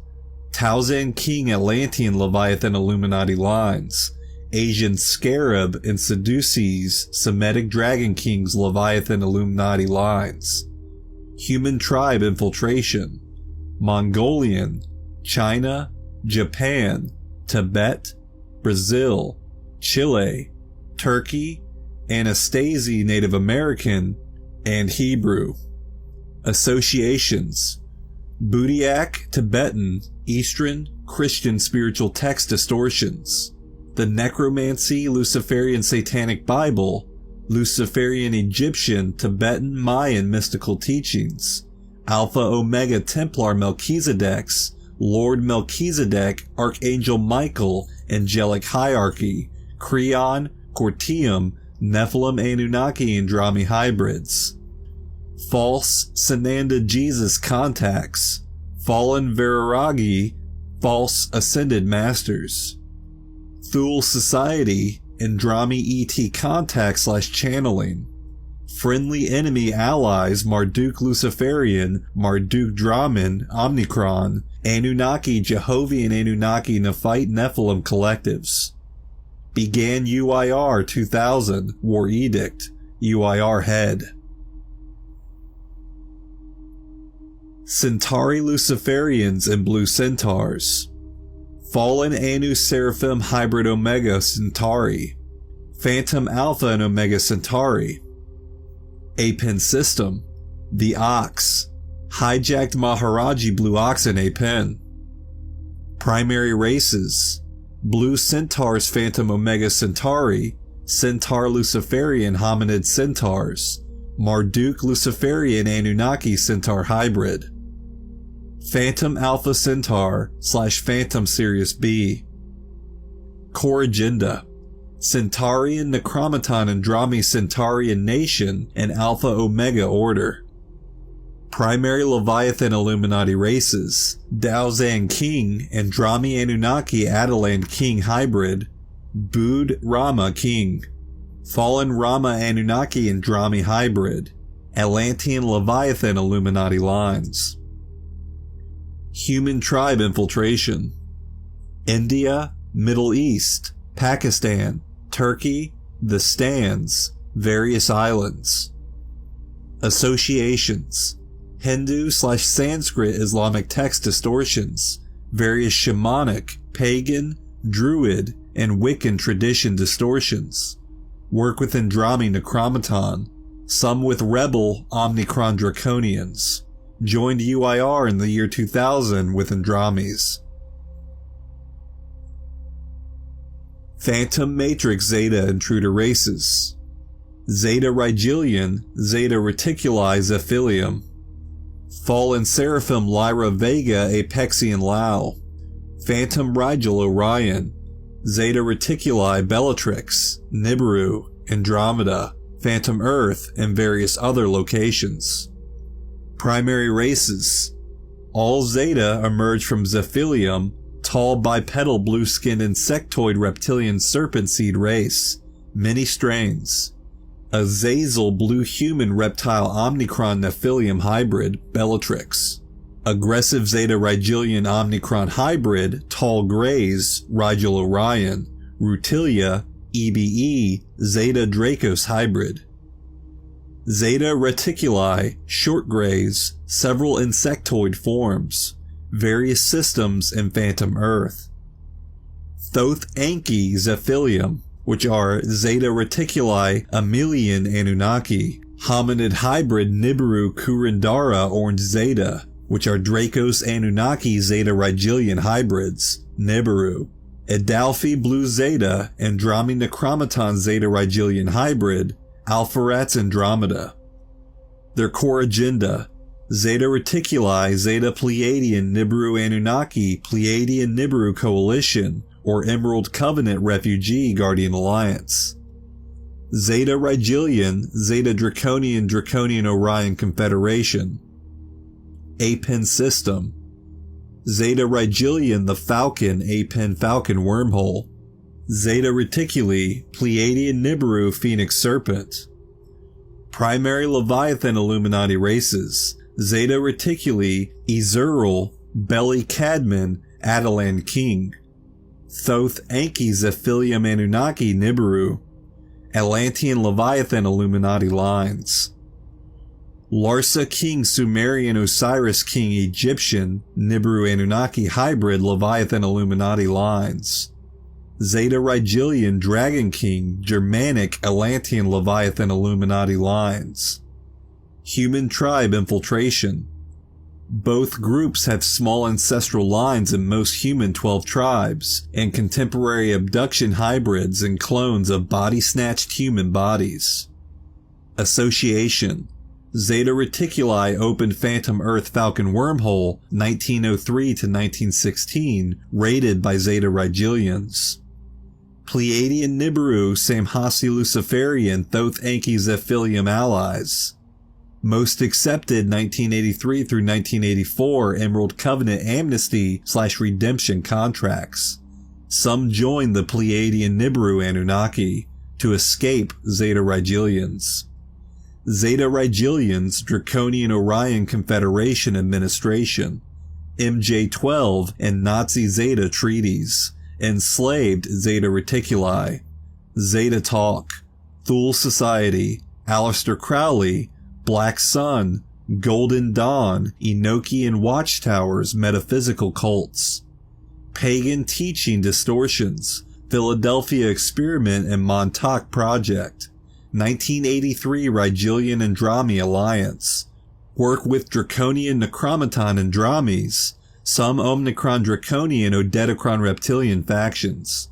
Tauzan King Atlantean Leviathan Illuminati Lines, Asian Scarab and Sadducees Semitic Dragon Kings Leviathan Illuminati Lines, Human Tribe Infiltration, Mongolian, China, Japan, Tibet, Brazil, Chile, Turkey, Anasazi Native American, and Hebrew. Associations: Budiak Tibetan Eastern Christian Spiritual Text Distortions, the Necromancy Luciferian Satanic Bible, Luciferian Egyptian Tibetan Mayan Mystical Teachings, Alpha Omega Templar Melchizedeks, Lord Melchizedek, Archangel Michael, Angelic Hierarchy, Creon, Cortium, Nephilim Anunnaki Andrami Hybrids, False Sananda Jesus Contacts, Fallen Vairagi, False Ascended Masters, Thule Society, Andrami ET Contact / Channeling, Friendly Enemy Allies Marduk Luciferian, Marduk Draman, Omnicron, Anunnaki Jehovian Anunnaki Nephite Nephilim Collectives. Began UIR 2000, War Edict, UIR Head. Centauri Luciferians and Blue Centaurs, Fallen Anu Seraphim Hybrid Omega Centauri, Phantom Alpha and Omega Centauri, Apen System, The Ox, Hijacked Maharaji Blue Ox and Apen. Primary Races: Blue Centaurs Phantom Omega Centauri, Centaur Luciferian Hominid Centaurs, Marduk Luciferian Anunnaki Centaur Hybrid, Phantom Alpha Centaur / Phantom Sirius B. Core Agenda: Centaurian Necromaton Andrami Centaurian Nation and Alpha Omega Order. Primary Leviathan Illuminati Races: Daozan King, Andrami Anunnaki Adeland King Hybrid, Bud Rama King, Fallen Rama Anunnaki Andrami Hybrid, Atlantean Leviathan Illuminati Lines. Human Tribe Infiltration: India, Middle East, Pakistan, Turkey, the Stands, various islands. Associations: Hindu / Sanskrit Islamic text distortions, various shamanic, pagan, druid, and Wiccan tradition distortions. Work with Andrami Necromaton, some with rebel Omnicron Draconians. Joined UIR in the year 2000 with Andramis. Phantom Matrix Zeta Intruder Races: Zeta Rigelian, Zeta Reticuli Zephilium, Fallen Seraphim Lyra Vega Apexian Lao, Phantom Rigel Orion, Zeta Reticuli Bellatrix, Nibiru, Andromeda, Phantom Earth, and various other locations. Primary Races: All Zeta emerge from Zephilium, tall bipedal blue-skinned insectoid reptilian serpent seed race, many strains. Azazel blue human reptile Omicron Nephilium hybrid, Bellatrix. Aggressive Zeta Rigelian Omicron hybrid, Tall Greys, Rigel Orion, Rutilia, EBE, Zeta Dracos hybrid. Zeta Reticuli, Short Greys, several insectoid forms, various systems in Phantom Earth. Thoth Anki Zephilium, which are Zeta Reticuli Amelian Anunnaki, hominid hybrid Nibiru Kurindara Orange Zeta, which are Dracos Anunnaki Zeta Rigelian hybrids, Nibiru. Adalphi Blue Zeta Andromi Necromaton Zeta Rigelian hybrid, Alpharats Andromeda. Their core agenda: Zeta Reticuli Zeta Pleiadian Nibiru Anunnaki Pleiadian Nibiru Coalition or Emerald Covenant Refugee Guardian Alliance. Zeta Rigelian Zeta Draconian Draconian Orion Confederation. Apen System: Zeta Rigelian the Falcon Apen Falcon Wormhole. Zeta Reticuli Pleiadian Nibiru Phoenix Serpent. Primary Leviathan Illuminati races: Zeta Reticuli Ezuril Belly Cadman Atalan King. Thoth Anki Zephilium Anunnaki Nibiru. Atlantean Leviathan Illuminati lines. Larsa King Sumerian Osiris King Egyptian Nibiru Anunnaki hybrid Leviathan Illuminati lines. Zeta Rigelian Dragon King Germanic Atlantean Leviathan Illuminati lines. Human tribe infiltration: both groups have small ancestral lines in most human 12 tribes, and contemporary abduction hybrids and clones of body-snatched human bodies. Association: Zeta Reticuli opened Phantom Earth Falcon Wormhole 1903 to 1916, raided by Zeta Rigelians. Pleiadian Nibiru Samhasi Luciferian Thoth Anki Zephilium allies. Most accepted 1983 through 1984 Emerald Covenant amnesty/redemption contracts. Some joined the Pleiadian Nibiru Anunnaki to escape Zeta Rigelians. Zeta Rigelians Draconian Orion Confederation Administration. MJ-12 and Nazi Zeta treaties. Enslaved Zeta Reticuli. Zeta Talk. Thule Society. Aleister Crowley. Black Sun, Golden Dawn, Enochian Watchtowers, Metaphysical Cults. Pagan Teaching Distortions, Philadelphia Experiment and Montauk Project. 1983 Rigelian Andromi Alliance. Work with Draconian Necromaton Andromies, some Omicron Draconian Odedicron Reptilian factions.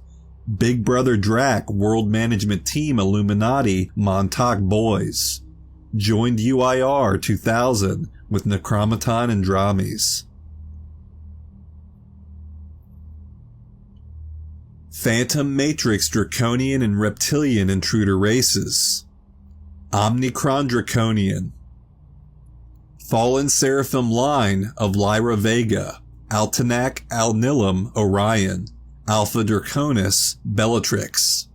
Big Brother Drac World Management Team Illuminati Montauk Boys. Joined UIR 2000 with Necromaton Andromies. Phantom Matrix Draconian and Reptilian Intruder races. Omicron Draconian. Fallen Seraphim line of Lyra Vega, Altanak Alnilum Orion, Alpha Draconis Bellatrix.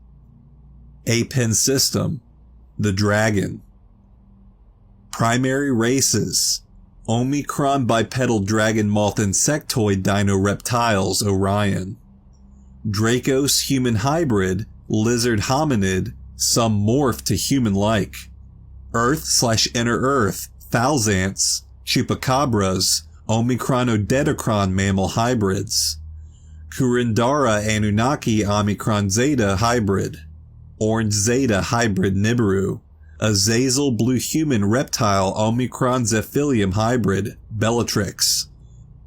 Apen System: the Dragon. Primary races: Omicron bipedal dragon moth insectoid dino reptiles Orion. Dracos human hybrid, lizard hominid, some morph to human-like. Earth/Inner Earth, Thalzants, Chupacabras, Omicron Odedicron mammal hybrids. Kurindara Anunnaki Omicron Zeta hybrid. Orange Zeta hybrid Nibiru. Azazel blue human reptile Omicron Zephilium hybrid, Bellatrix.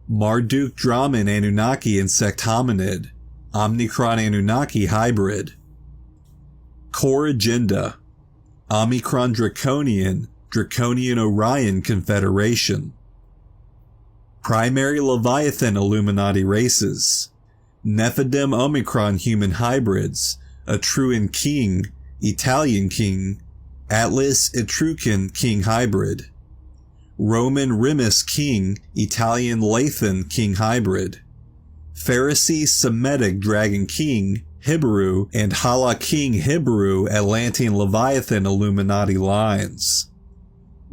Marduk Draman Anunnaki insect hominid, Omicron Anunnaki hybrid. Core agenda: Omicron Draconian, Draconian Orion Confederation. Primary Leviathan Illuminati races: Nephidim Omicron human hybrids, Etruan King, Italian King, Atlas Etrucan King hybrid. Roman Remus King, Italian Lathan King hybrid. Pharisee Semitic Dragon King, Hibiru, and Hala King Hibiru Atlantean Leviathan Illuminati lines.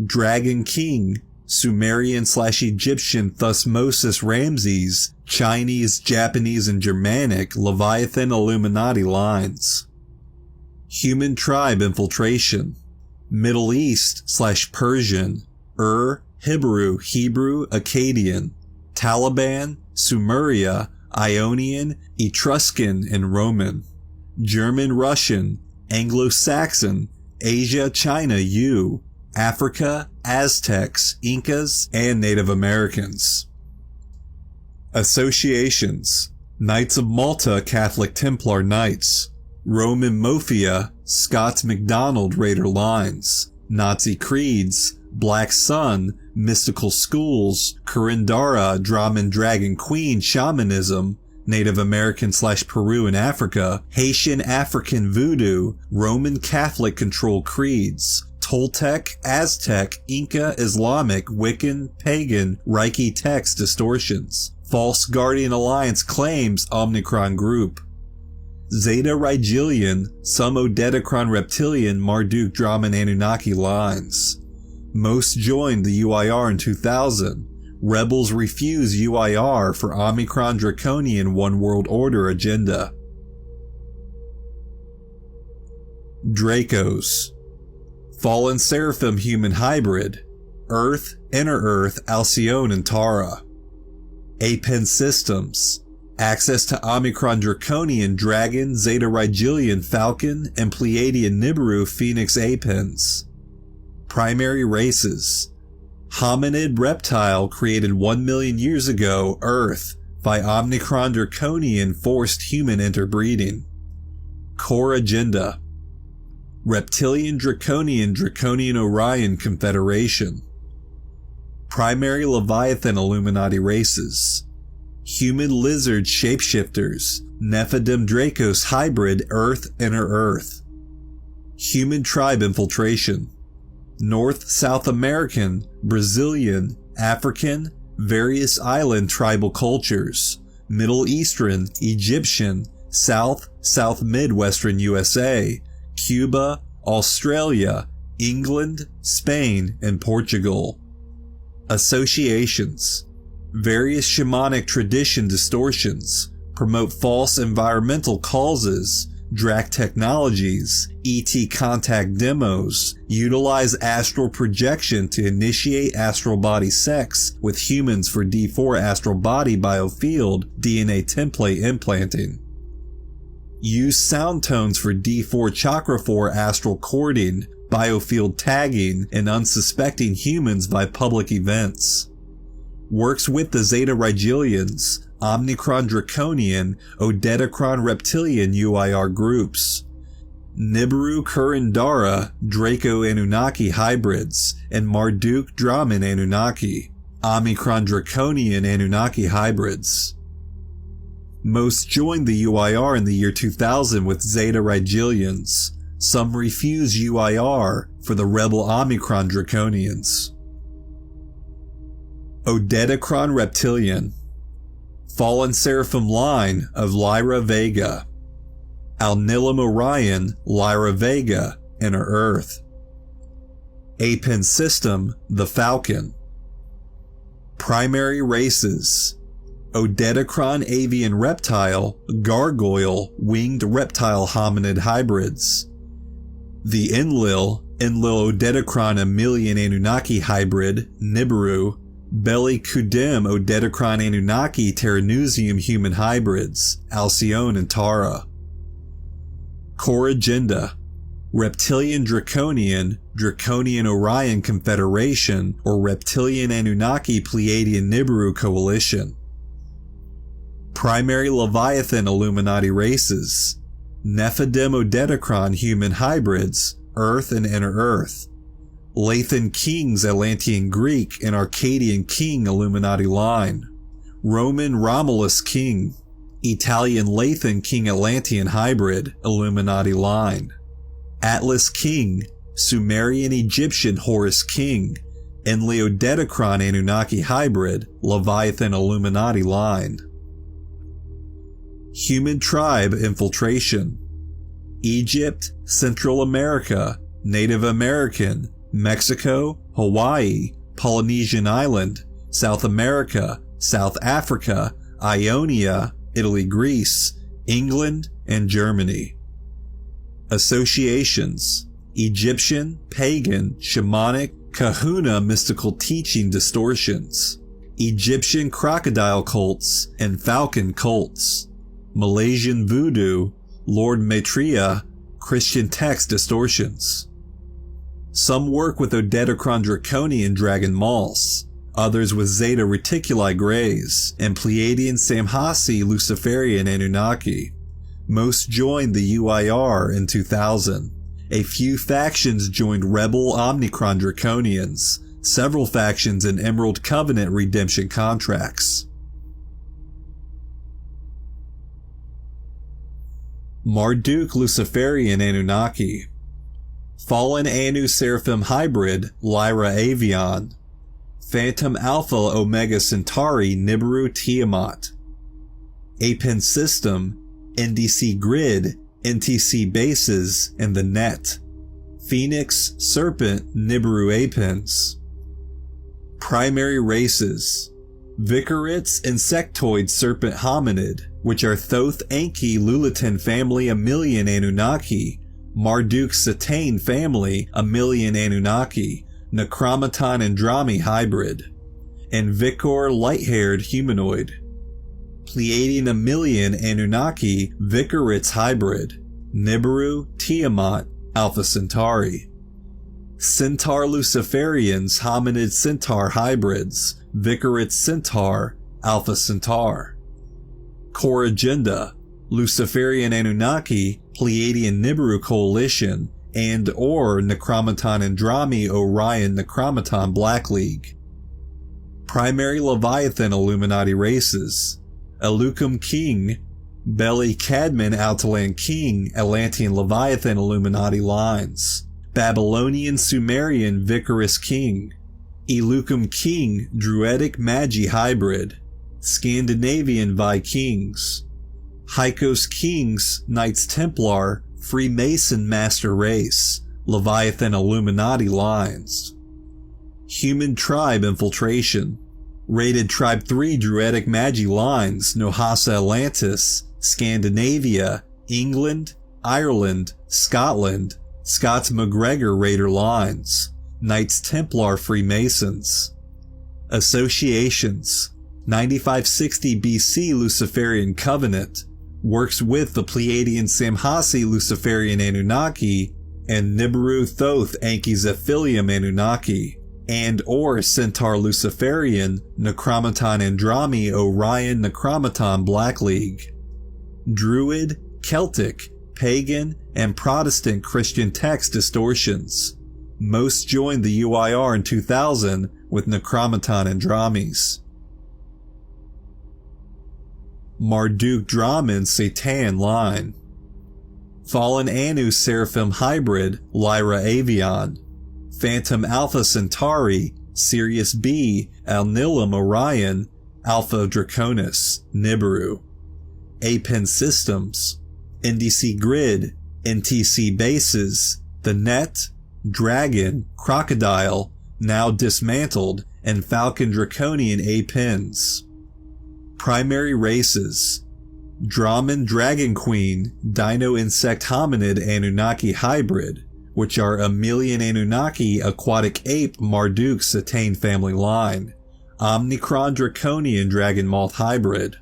Dragon King, Sumerian/Egyptian Thutmosis Ramses, Chinese, Japanese, and Germanic Leviathan Illuminati lines. Human tribe infiltration. Middle East/Persian, Hibiru, Hebrew, Akkadian, Taliban, Sumeria, Ionian, Etruscan, and Roman. German, Russian, Anglo-Saxon, Asia, China, Africa, Aztecs, Incas, and Native Americans. Associations. Knights of Malta Catholic Templar Knights. Roman Mafia, Scots MacDonald Raider Lines. Nazi Creeds, Black Sun, Mystical Schools, Kurindara, Drahman Dragon Queen Shamanism, Native American/Peru and Africa, Haitian African Voodoo, Roman Catholic Control Creeds, Toltec, Aztec, Inca, Islamic, Wiccan, Pagan, Reiki Text Distortions, False Guardian Alliance Claims Omicron Group, Zeta Rigelian, some Odedicron Reptilian Marduk Drahman Anunnaki lines. Most joined the UIR in 2000. Rebels refuse UIR for Omicron Draconian One World Order agenda. Dracos. Fallen Seraphim Human Hybrid. Earth, Inner Earth, Alcyone, and Tara. Apen Systems. Access to Omicron Draconian Dragon, Zeta Rigelian Falcon, and Pleiadian Nibiru Phoenix Apens. Primary races. Hominid reptile created 1 million years ago, Earth, by Omicron Draconian forced human interbreeding. Core agenda. Reptilian Draconian Orion Confederation. Primary Leviathan Illuminati races. Human lizard shapeshifters, Nephilim Dracos hybrid Earth Inner Earth. Human tribe infiltration. North South American, Brazilian, African, various island tribal cultures, Middle Eastern, Egyptian, South Midwestern USA, Cuba, Australia, England, Spain, and Portugal. Associations. Various shamanic tradition distortions, promote false environmental causes, Drac technologies, ET contact demos, utilize astral projection to initiate astral body sex with humans for D4 astral body biofield DNA template implanting. Use sound tones for D4 chakra 4 astral courting, biofield tagging, and unsuspecting humans by public events. Works with the Zeta Rigelians, Omicron Draconian, Odedicron Reptilian UIR groups, Nibiru Kurindara, Draco Anunnaki hybrids, and Marduk Drahman Anunnaki, Omicron Draconian Anunnaki hybrids. Most joined the UIR in the year 2000 with Zeta Rigelians. Some refuse UIR for the rebel Omicron Draconians. Odedicron Reptilian. Fallen Seraphim line of Lyra Vega. Alnilam Orion, Lyra Vega, Inner Earth. Apen System, the Falcon. Primary races. Odedicron Avian Reptile, Gargoyle, Winged Reptile Hominid hybrids. The Enlil Odedicron Emilian Anunnaki hybrid, Nibiru, Belly Kudim Odedicron Anunnaki Terranusium human hybrids, Alcyone and Tara. Core agenda. Reptilian Draconian Orion Confederation, or Reptilian Anunnaki Pleiadian Nibiru Coalition. Primary Leviathan Illuminati races. Nephilim Odedicron human hybrids, Earth and Inner Earth. Lathan Kings Atlantean Greek and Arcadian King Illuminati line. Roman Romulus King. Italian Lathan King Atlantean hybrid, Illuminati line. Atlas King, Sumerian Egyptian Horus King, Enlil-Odedicron Anunnaki hybrid, Leviathan Illuminati line. Human tribe infiltration. Egypt, Central America, Native American, Mexico, Hawaii, Polynesian Island, South America, South Africa, Ionia, Italy, Greece, England, and Germany. Associations. Egyptian, pagan, shamanic, kahuna mystical teaching distortions. Egyptian crocodile cults and falcon cults. Malaysian voodoo, Lord Maitreya, Christian text distortions. Some work with Odedicron draconian dragon moss, others with Zeta Reticuli greys, and Pleiadian Samhasi Luciferian Anunnaki. Most joined the UIR in 2000. A few factions joined Rebel Omnicron Draconians, several factions in Emerald Covenant redemption contracts. Marduk Luciferian Anunnaki. Fallen Anu Seraphim Hybrid Lyra Avion. Phantom Alpha Omega Centauri Nibiru Tiamat. Apen System, NDC Grid, NTC Bases, and the Net. Phoenix Serpent Nibiru Apens. Primary races. Vicarites Insectoid Serpent Hominid, which are Thoth Anki Lulatin family Amelian Anunnaki, Marduk Satane family Amelian Anunnaki, Necromaton Andrami hybrid, and Vicor light-haired humanoid. Pleiadian Amelian Anunnaki Vicarites hybrid, Nibiru, Tiamat, Alpha Centauri. Centaur Luciferians Hominid Centaur hybrids, Vicarites Centaur, Alpha Centaur. Core agenda, Luciferian Anunnaki, Pleiadian Nibiru coalition, and or Necromaton Andrami Orion Necromaton Black League. Primary Leviathan Illuminati races, Elukum King, Beli Cadman Altalan King Atlantean Leviathan Illuminati lines, Babylonian Sumerian Vicarus King, Elukum King Druidic Magi hybrid, Scandinavian Vikings, Hykos Kings Knights Templar Freemason Master Race, Leviathan Illuminati lines. Human Tribe Infiltration, Rated Tribe 3 Druidic Magi lines Nohasa Atlantis, Scandinavia, England, Ireland, Scotland, Scots MacGregor Raider lines, Knights Templar Freemasons. Associations, 9560 BC Luciferian Covenant, works with the Pleiadian Samhasi Luciferian Anunnaki and Nibiru Thoth Anki Zephilium Anunnaki, and or Centaur Luciferian Necromaton Andrami Orion Necromaton Black League. Druid, Celtic, Pagan, and Protestant Christian text distortions. Most joined the UIR in 2000 with Necromaton Andramis. Marduk Draman Satan line. Fallen Anu Seraphim Hybrid Lyra Avion. Phantom Alpha Centauri Sirius B Alnilam Orion Alpha Draconis Nibiru. Apen Systems, NDC Grid, NTC Bases, The Net, Dragon, Crocodile, now dismantled, and Falcon Draconian Apens. Primary races, Draman Dragon Queen, Dino Insect Hominid Anunnaki Hybrid, which are Amelian Anunnaki Aquatic Ape Marduk Satane family line, Omnicron Draconian Dragon Moth Hybrid,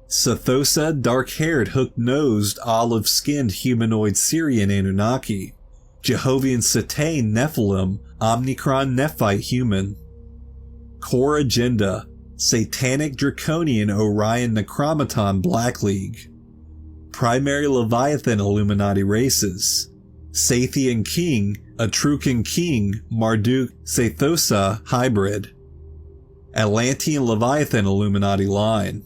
Sathosa dark-haired hook-nosed olive-skinned humanoid Syrian Anunnaki, Jehovian Satane Nephilim Omnicron Nephite human. Core agenda, Satanic Draconian Orion Necromaton Black League. Primary Leviathan Illuminati races, Sathian King, Etrucan King, Marduk Sathosa hybrid. Atlantean Leviathan Illuminati line,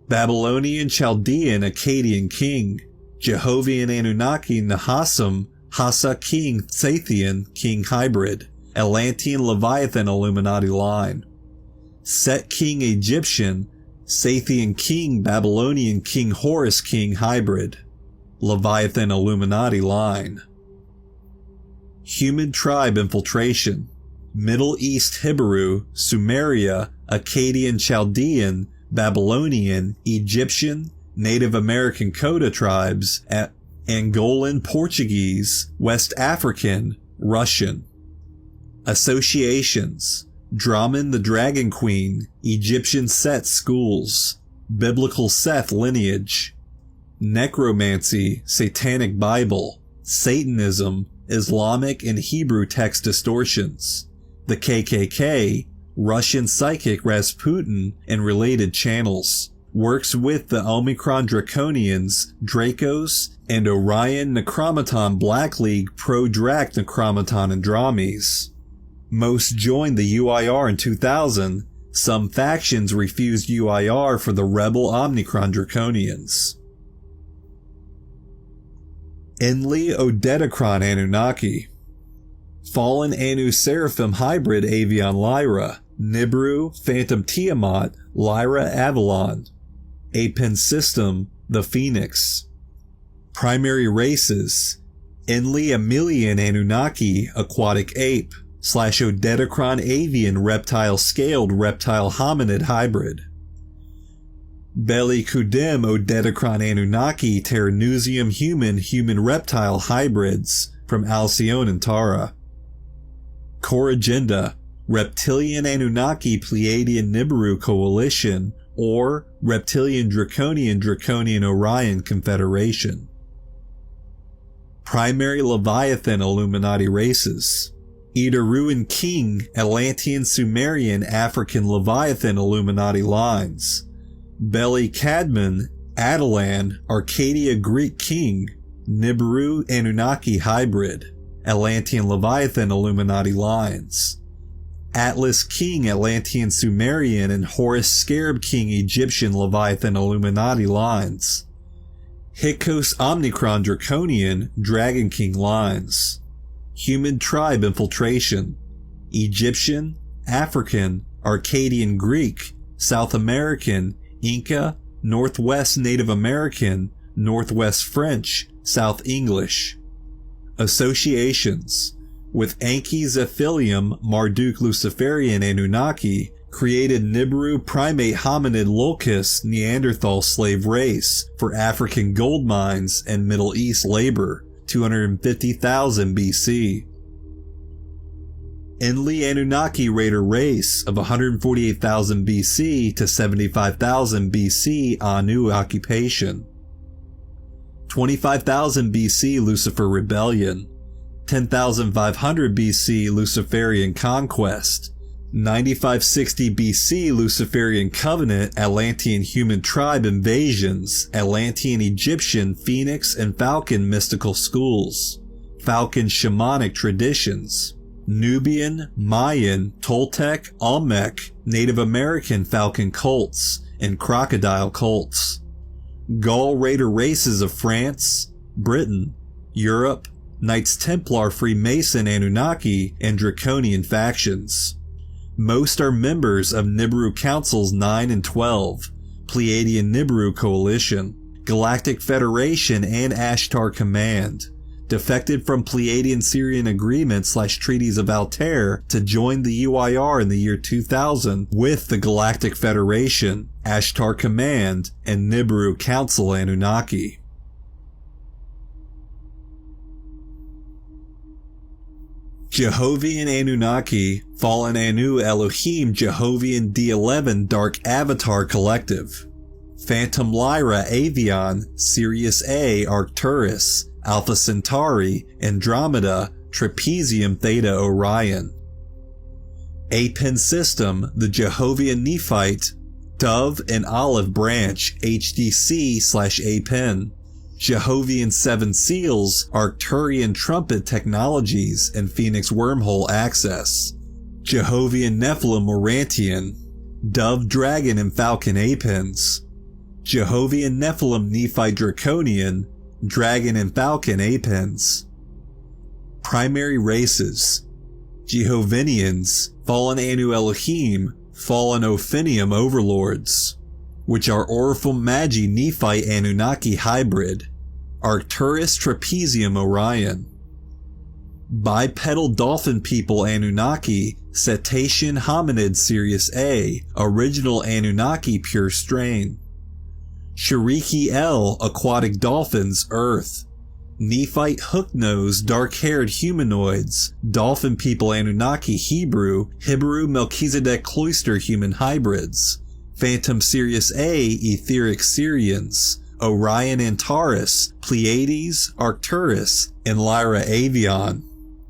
Babylonian Chaldean Akkadian King, Jehovian Anunnaki Nahasam Hassa King Sathian King hybrid, Atlantean Leviathan Illuminati line. Set King Egyptian, Scythian King Babylonian King Horus King hybrid. Leviathan Illuminati line. Human tribe infiltration. Middle East Hebrew, Sumeria, Akkadian Chaldean, Babylonian, Egyptian, Native American Coda tribes, Angolan Portuguese, West African, Russian. Associations. Draman the Dragon Queen, Egyptian Set schools, Biblical Seth lineage. Necromancy, Satanic Bible, Satanism, Islamic and Hebrew text distortions, the KKK, Russian psychic Rasputin and related channels, works with the Omicron Draconians, Dracos, and Orion Necromaton Black League pro-Drac Necromaton Andromes. Most joined the UIR in 2000, some factions refused UIR for the rebel Omicron Draconians. Enli Odedicron Anunnaki. Fallen Anu Seraphim Hybrid Avion Lyra, Nibiru Phantom Tiamat, Lyra Avalon. Apen System, the Phoenix. Primary races. Enli Amelian Anunnaki Aquatic Ape / Odedicron Avian Reptile Scaled Reptile Hominid Hybrid. Beli Kudim Odedicron Anunnaki Terranusium Human Reptile Hybrids from Alcyone and Tara. Core Agenda, Reptilian Anunnaki Pleiadian Nibiru Coalition or Reptilian Draconian Orion Confederation. Primary Leviathan Illuminati races. Idaruan King Atlantean Sumerian African Leviathan Illuminati lines. Beli Cadman, Atalan, Arcadia Greek King, Nibiru Anunnaki Hybrid, Atlantean Leviathan Illuminati lines. Atlas King Atlantean Sumerian and Horus Scarab King Egyptian Leviathan Illuminati lines. Hyksos Omicron Draconian Dragon King lines. Human tribe infiltration. Egyptian, African, Arcadian Greek, South American, Inca, Northwest Native American, Northwest French, South English. Associations. With Anki Zephilium Marduk Luciferian Anunnaki, created Nibiru primate hominid locust Neanderthal slave race for African gold mines and Middle East labor, 250,000 BC. Enli Anunnaki Raider race of 148,000 BC to 75,000 BC Anu occupation. 25,000 BC Lucifer rebellion. 10,500 BC Luciferian conquest. 9560 BC Luciferian covenant Atlantean human tribe invasions, Atlantean Egyptian Phoenix and Falcon mystical schools, Falcon shamanic traditions, Nubian, Mayan, Toltec, Olmec, Native American Falcon cults, and crocodile cults. Gaul Raider races of France, Britain, Europe, Knights Templar Freemason Anunnaki, and Draconian factions. Most are members of Nibiru Councils 9 and 12, Pleiadian Nibiru Coalition, Galactic Federation and Ashtar Command. Defected from Pleiadian Syrian Agreement / Treaties of Altair to join the UIR in the year 2000 with the Galactic Federation, Ashtar Command, and Nibiru Council Anunnaki. Jehovian Anunnaki, Fallen Anu Elohim Jehovian D11 Dark Avatar Collective. Phantom Lyra Avion, Sirius A Arcturus, Alpha Centauri, Andromeda, Trapezium Theta Orion. Apen System, the Jehovian Nephite, Dove and Olive Branch, HDC/Apen. Jehovian Seven Seals, Arcturian Trumpet Technologies, and Phoenix Wormhole Access. Jehovian Nephilim Morantian, Dove Dragon and Falcon Apens. Jehovian Nephilim Nephite Draconian, Dragon and Falcon Apens. Primary races. Jehovinians, Fallen Anu Elohim, Fallen Ophinium Overlords. which are Orphan Magi Nephite Anunnaki hybrid, Arcturus trapezium Orion. Bipedal dolphin people Anunnaki, cetacean hominid Sirius A, original Anunnaki pure strain. Shariki L, aquatic dolphins Earth. Nephite hook-nosed, dark-haired humanoids, dolphin people Anunnaki Hebrew Melchizedek cloister human hybrids. Phantom Sirius A, etheric Syrians. Orion Antares, Pleiades, Arcturus, and Lyra Avion.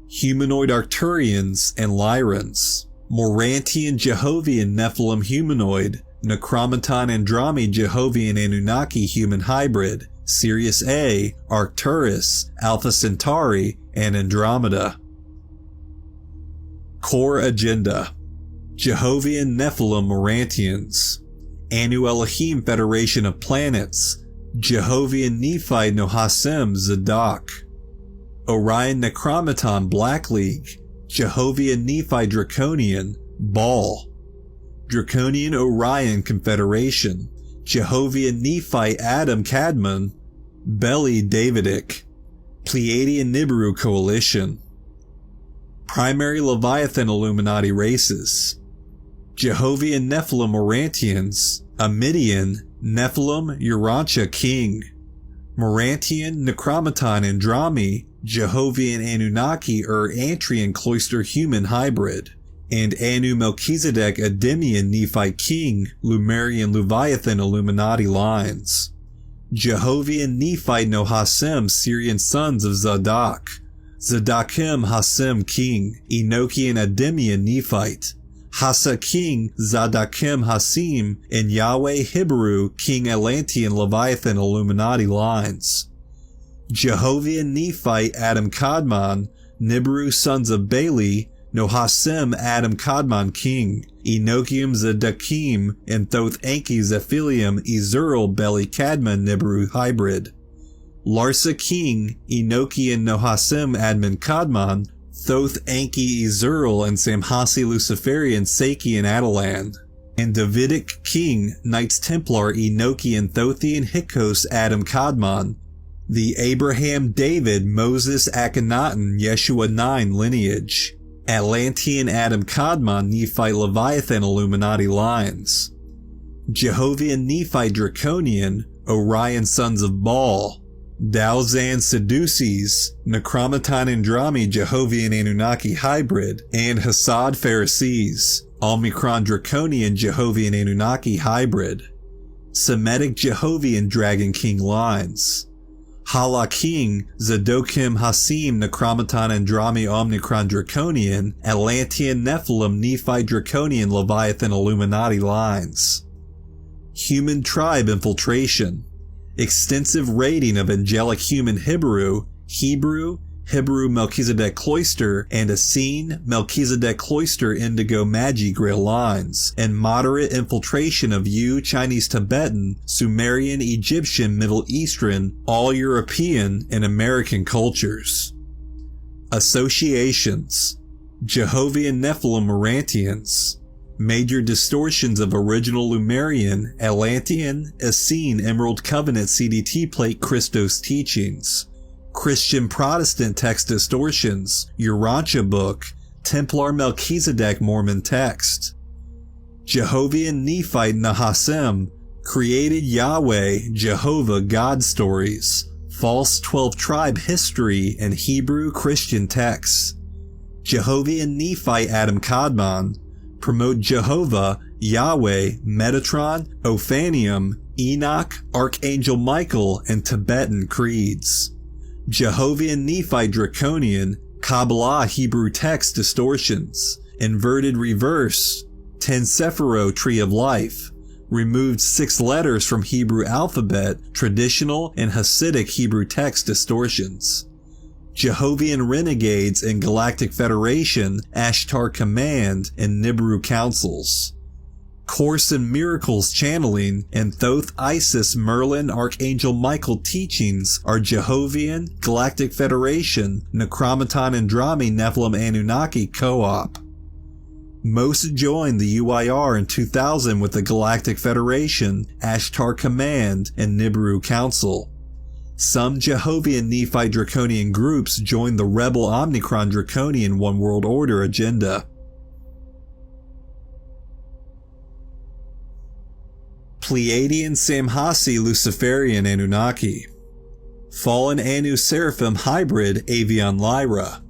Humanoid Arcturians and Lyrans. Morantian Jehovian Nephilim humanoid, Necromaton Andromi Jehovian Anunnaki human hybrid, Sirius A, Arcturus, Alpha Centauri, and Andromeda. Core Agenda: Jehovian Nephilim Morantians. Anu Elohim Federation of Planets, Jehovian Nephite Nohasem Zadok. Orion Necromaton Black League, Jehovian Nephite Draconian, Baal. Draconian Orion Confederation, Jehovian Nephite Adam Cadmon, Beli Davidic. Pleiadian Nibiru Coalition. Primary Leviathan Illuminati races: Jehovian Nephilim Morantians, Amidian, Nephilim Urantia King. Morantian Necromaton Andromi, Jehovian Anunnaki Antrian cloister human hybrid, and Anu Melchizedek Adimian Nephite King, Lumerian Leviathan Illuminati lines. Jehovian Nephite Nohasem Syrian sons of Zadok, Zadakim Hasem King, Enochian Adimian Nephite, Hasa King Zadakim Hasim, and Yahweh Hebrew King Atlantean Leviathan Illuminati lines. Jehovian Nephite Adam Kadmon, Nibiru sons of Bailey, Nohasem Adam Kadmon King, Enochium Zadakim, and Thoth Anki Zephilium Ezuril Beli Kadmon Nibiru hybrid. Larsa King, Enochian Nohasem Admin Kadmon, Thoth Anki Ezuril, and Samhasi Luciferian Saki and Atalan. And Davidic King, Knights Templar Enochian Thothian Hyksos Adam Kadmon, the Abraham David Moses Akhenaten Yeshua 9 lineage. Atlantean Adam Kadmon Nephite Leviathan Illuminati lines. Jehovian Nephite Draconian, Orion sons of Baal. Daozan Sadducees, Necromaton Andromi Jehovian Anunnaki hybrid, and Hassad Pharisees, Omicron Draconian Jehovian Anunnaki hybrid. Semitic Jehovian Dragon King lines. Hala King, Zadokim Hasim Necromaton Andromi Omicron Draconian, Atlantean Nephilim Nephite Draconian Leviathan Illuminati lines. Human tribe infiltration. Extensive raiding of angelic human Hebrew Melchizedek cloister, and Essene Melchizedek cloister indigo Magi Grail lines, and moderate infiltration of Chinese Tibetan, Sumerian Egyptian Middle Eastern, all European, and American cultures. Associations: Jehovian Nephilim Morantians. Major distortions of original Lumerian, Atlantean, Essene Emerald Covenant CDT plate Christos teachings. Christian Protestant text distortions, Urantia book, Templar Melchizedek Mormon text. Jehovian Nephite Nahasem, created Yahweh, Jehovah God stories, false 12 tribe history and Hebrew Christian texts. Jehovian Nephite Adam Kadmon, promote Jehovah, Yahweh, Metatron, Ophanium, Enoch, Archangel Michael, and Tibetan creeds. Jehovian Nephite Draconian, Kabbalah Hebrew text distortions, inverted reverse, Ten Sephiro Tree of Life, removed 6 letters from Hebrew alphabet, traditional and Hasidic Hebrew text distortions. Jehovian Renegades and Galactic Federation, Ashtar Command, and Nibiru Councils. Course in Miracles channeling and Thoth Isis Merlin Archangel Michael teachings are Jehovian, Galactic Federation, Necromaton Andromi Nephilim Anunnaki co-op. Most joined the UIR in 2000 with the Galactic Federation, Ashtar Command, and Nibiru Council. Some Jehovian Nephite Draconian groups joined the rebel Omnicron Draconian One World Order agenda. Pleiadian Samhasi Luciferian Anunnaki. Fallen Anu Seraphim Hybrid Avion Lyra.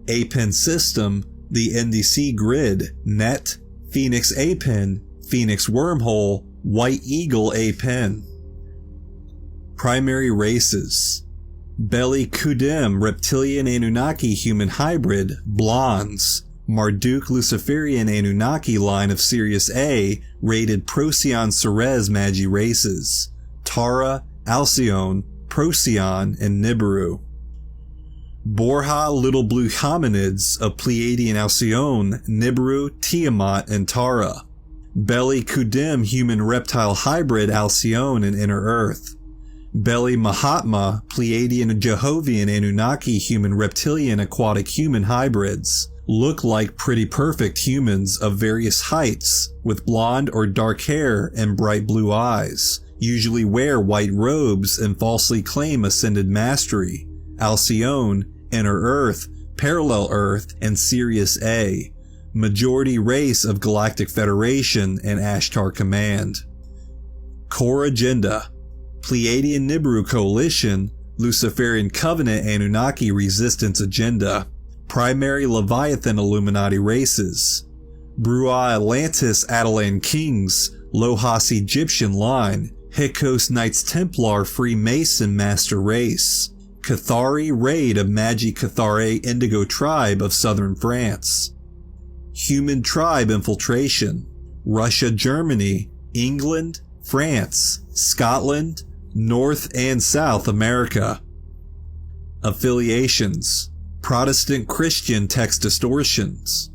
Apen System, the NDC Grid, Net, Phoenix Apen, Phoenix Wormhole, White Eagle Apen. Primary races: Beli Kudim Reptilian Anunnaki Human Hybrid, Blondes. Marduk Luciferian Anunnaki line of Sirius A, rated Procyon Ceres Magi races, Tara, Alcyone, Procyon, and Nibiru. Borja Little Blue Hominids of Pleiadian Alcyone, Nibiru, Tiamat, and Tara. Beli Kudim Human Reptile Hybrid Alcyone and Inner Earth. Beli Mahatma Pleiadian Jehovian Anunnaki Human Reptilian Aquatic Human Hybrids. Look like pretty perfect humans of various heights, with blonde or dark hair and bright blue eyes, usually wear white robes and falsely claim ascended mastery. Alcyone, Inner Earth, Parallel Earth, and Sirius A. Majority race of Galactic Federation and Ashtar Command. Core agenda: Pleiadian Nibiru Coalition, Luciferian Covenant Anunnaki Resistance Agenda. Primary Leviathan Illuminati races: Brua Atlantis Atalan Kings, Lohas Egyptian line, Hyksos Knights Templar Freemason Master Race, Cathari Raid of Magi Cathare Indigo Tribe of Southern France, Human Tribe Infiltration, Russia, Germany, England, France, Scotland, North and South America. Affiliations: Protestant Christian Text Distortions,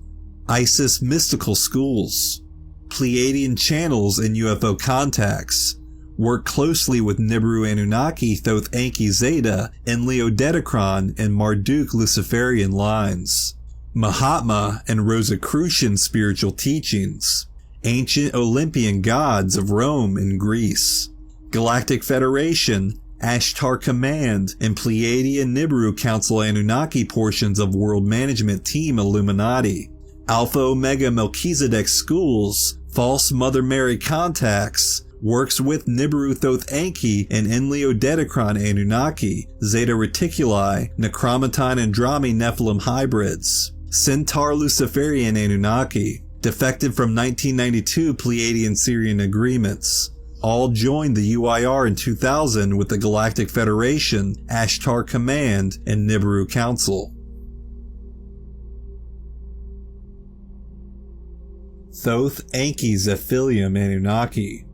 ISIS Mystical Schools, Pleiadian Channels and UFO Contacts, work closely with Nibiru Anunnaki Thoth Enki Zeta and Leodedicron and Marduk Luciferian lines, Mahatma and Rosicrucian spiritual teachings, ancient Olympian gods of Rome and Greece, Galactic Federation, Ashtar Command, and Pleiadian Nibiru Council Anunnaki portions of World Management Team Illuminati, Alpha Omega Melchizedek Schools, False Mother Mary Contacts, works with Nibiru Thoth Enki and Enleo-Dedicron Anunnaki, Zeta Reticuli, Necromaton Andromi Nephilim hybrids, Centaur Luciferian Anunnaki, defected from 1992 Pleiadian Syrian agreements. All joined the UIR in 2000 with the Galactic Federation, Ashtar Command, and Nibiru Council. Thoth Enki Zephilium Anunnaki.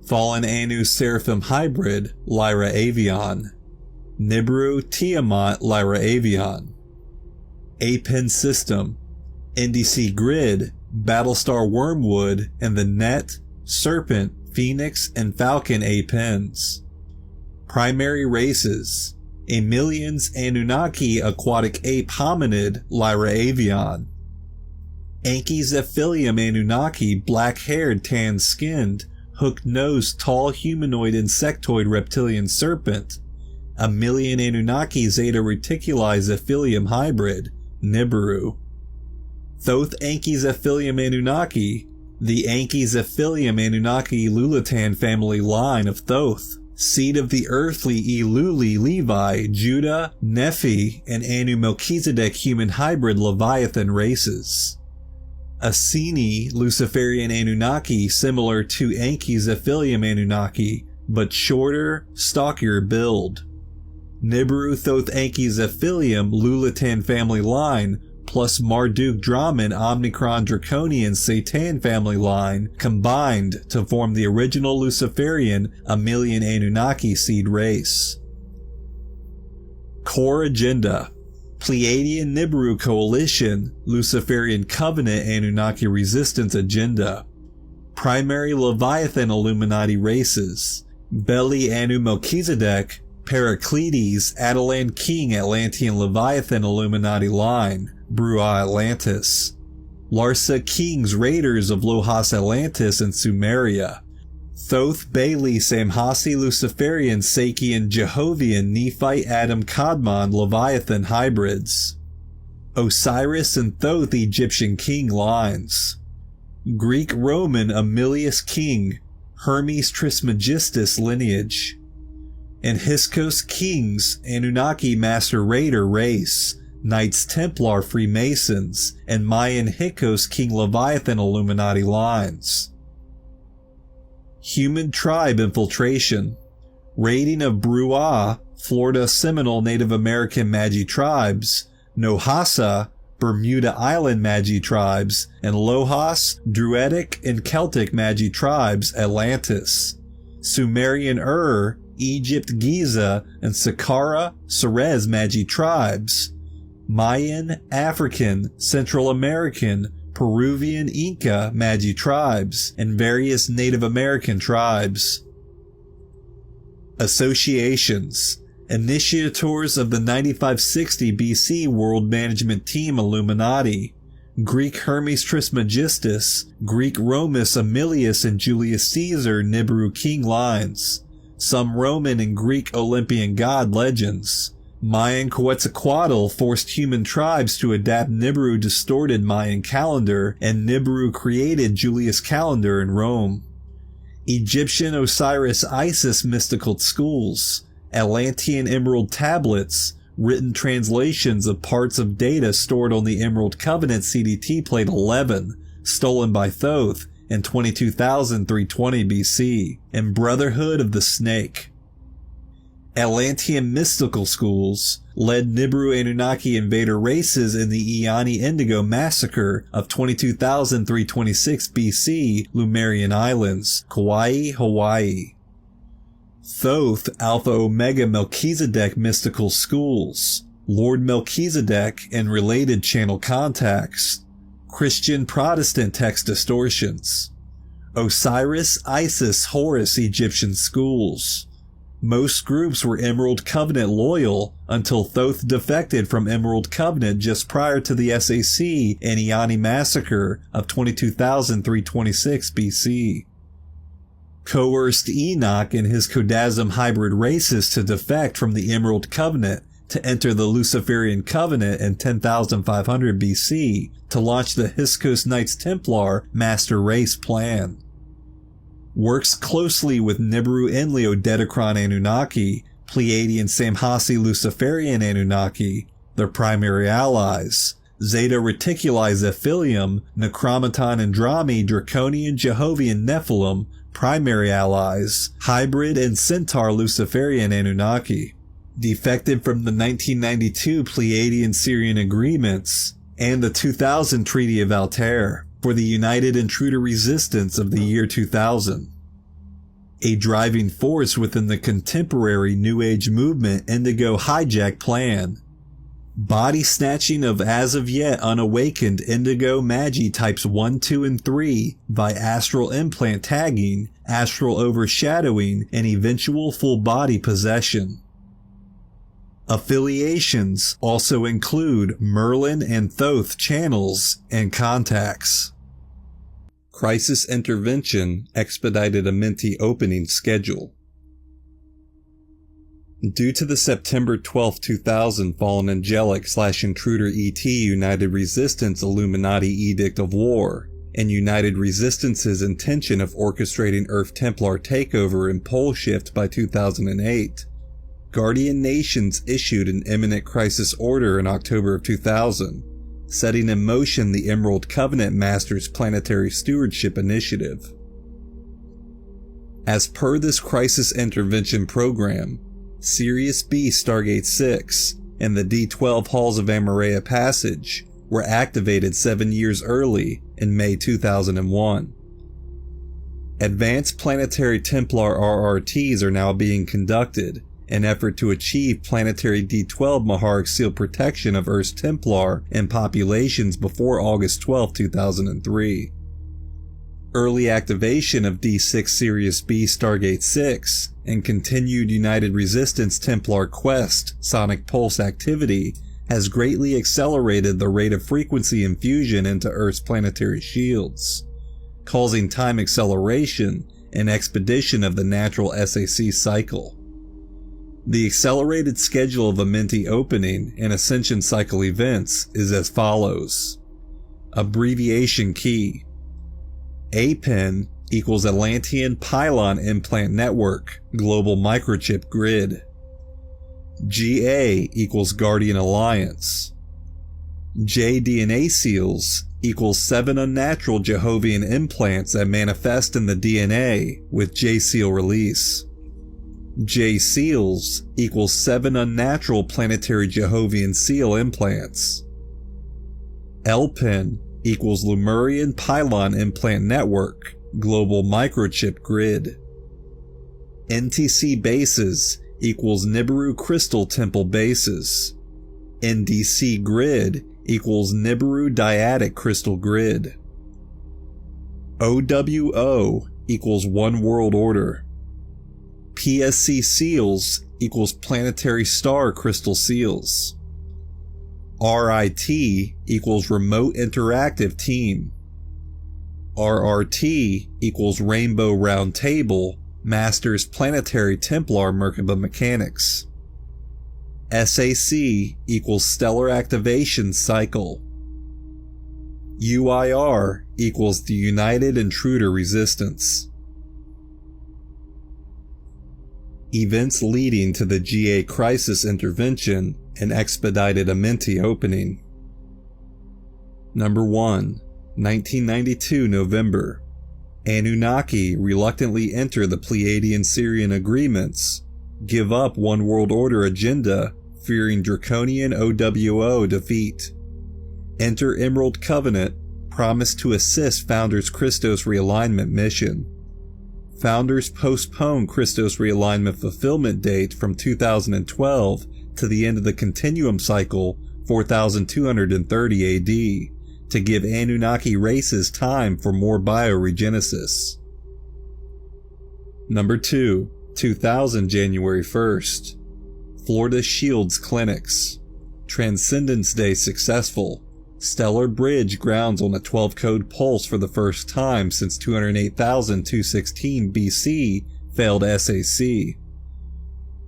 Fallen Anu Seraphim Hybrid, Lyra Avion. Nibiru Tiamat Lyra Avion. Apen System, NDC Grid, Battlestar Wormwood, and the Net, Serpent, Phoenix, and Falcon Apens. Primary races: Amelians Anunnaki Aquatic Ape Hominid Lyra Avion. Enki Zephilium Anunnaki Black-haired tan-skinned, hooked-nosed tall humanoid insectoid reptilian serpent. Amelian Anunnaki Zeta Reticuli Zephilium Hybrid, Nibiru. Thoth Enki Zephilium Anunnaki, the Enki Zephilium Anunnaki Lulatan family line of Thoth, seed of the earthly Eluli Levi, Judah, Nephi, and Anu Melchizedek human hybrid Leviathan races. Asini Luciferian Anunnaki similar to Enki Zephilium Anunnaki, but shorter, stockier build. Nibiru Thoth Enki Zephilium Lulatan family line plus Marduk Draman Omnicron Draconian Satan family line combined to form the original Luciferian Amelian Anunnaki seed race. Core agenda: Pleiadian Nibiru Coalition, Luciferian Covenant Anunnaki Resistance Agenda. Primary Leviathan Illuminati races: Beli Anu Melchizedek, Pericletes, Atalan King Atlantean Leviathan Illuminati line, Brua Atlantis. Larsa Kings Raiders of Lohas Atlantis and Sumeria, Thoth Bailey Samhasi Luciferian Sakian Jehovian Nephite Adam Kadmon Leviathan hybrids, Osiris and Thoth Egyptian king lines, Greek Roman Amelius king Hermes Trismegistus lineage, and Hyksos kings Anunnaki master raider race, Knights Templar Freemasons, and Mayan Hyksos king Leviathan Illuminati lines. Human tribe infiltration, raiding of Bruaa, Florida Seminole Native American Magi tribes, Nohasa, Bermuda Island Magi tribes, and Lohas, Druidic, and Celtic Magi tribes, Atlantis, Sumerian Egypt Giza, and Saqqara, Serez Magi tribes, Mayan, African, Central American, Peruvian Inca Magi tribes, and various Native American tribes. Associations, initiators of the 9560 BC World Management Team Illuminati, Greek Hermes Trismegistus, Greek Romus Aemilius and Julius Caesar Nibiru king lines, some Roman and Greek Olympian god legends, Mayan Quetzalcoatl forced human tribes to adapt Nibiru distorted Mayan calendar, and Nibiru created Julius calendar in Rome. Egyptian Osiris Isis mystical schools, Atlantean emerald tablets, written translations of parts of data stored on the Emerald Covenant CDT plate 11, stolen by Thoth in 22,320 BC, and Brotherhood of the Snake. Atlantean mystical schools led Nibiru Anunnaki invader races in the Iani Indigo massacre of 22,326 BC, Lemurian Islands, Kauai, Hawaii. Thoth Alpha Omega Melchizedek mystical schools, Lord Melchizedek and related channel contacts, Christian Protestant text distortions, Osiris Isis Horus Egyptian schools. Most groups were Emerald Covenant loyal until Thoth defected from Emerald Covenant just prior to the SAC and Iani massacre of 22,326 BC. Coerced Enoch and his Kodazim hybrid races to defect from the Emerald Covenant to enter the Luciferian Covenant in 10,500 BC to launch the Hyksos Knights Templar master race plan. Works closely with Nibiru Enlil Dedekron Anunnaki, Pleiadian Samhasi Luciferian Anunnaki, their primary allies, Zeta Reticuli Zephilium, Necromaton Andrami Draconian Jehovian Nephilim, primary allies, Hybrid and Centaur Luciferian Anunnaki, defected from the 1992 Pleiadian Syrian agreements, and the 2000 Treaty of Altair for the United Intruder Resistance of the year 2000. A driving force within the contemporary New Age movement Indigo Hijack Plan. Body snatching of as of yet unawakened Indigo Magi types 1, 2, and 3 by astral implant tagging, astral overshadowing, and eventual full body possession. Affiliations also include Merlin and Thoth channels and contacts. Crisis Intervention Expedited Amenti Opening Schedule. Due to the September 12, 2000 fallen angelic/intruder ET United Resistance Illuminati Edict of War, and United Resistance's intention of orchestrating Earth Templar takeover and pole shift by 2008, Guardian Nations issued an imminent crisis order in October of 2000, setting in motion the Emerald Covenant Masters Planetary Stewardship Initiative. As per this crisis intervention program, Sirius B Stargate 6 and the D12 Halls of Amareya Passage were activated 7 years early in May 2001. Advanced Planetary Templar RRTs are now being conducted in effort to achieve planetary D12 Maharic Seal protection of Earth's Templar and populations before August 12, 2003. Early activation of D6 Sirius B Stargate 6 and continued United Resistance Templar Quest Sonic Pulse activity has greatly accelerated the rate of frequency infusion into Earth's planetary shields, causing time acceleration and expedition of the natural SAC cycle. The accelerated schedule of Amenti opening and ascension cycle events is as follows. Abbreviation key. APIN equals Atlantean Pylon Implant Network Global Microchip Grid. GA equals Guardian Alliance. JDNA seals equals 7 unnatural Jehovian implants that manifest in the DNA with J-seal release. J-seals equals 7 unnatural planetary Jehovian seal implants. LPIN equals Lemurian Pylon Implant Network Global Microchip Grid. NTC bases equals Nibiru Crystal Temple bases. NDC grid equals Nibiru Dyadic Crystal Grid. OWO equals One World Order. PSC seals equals Planetary Star Crystal Seals. RIT equals Remote Interactive Team. RRT equals Rainbow Round Table Masters Planetary Templar Merkaba Mechanics. SAC equals Stellar Activation Cycle. UIR equals the United Intruder Resistance. Events leading to the GA Crisis Intervention and expedited Amenti opening. Number 1. 1992 November. Anunnaki reluctantly enter the Pleiadian-Sirian agreements, give up One World Order agenda, fearing draconian OWO defeat. Enter Emerald Covenant, promise to assist Founders Christos realignment mission. Founders postpone Christos realignment fulfillment date from 2012 to the end of the Continuum cycle 4230 AD to give Anunnaki races time for more bioregenesis. Number 2, 2000 January 1st. Florida Shields Clinics. Transcendence Day successful. Stellar Bridge grounds on a 12-code pulse for the first time since 208,216 BC failed SAC.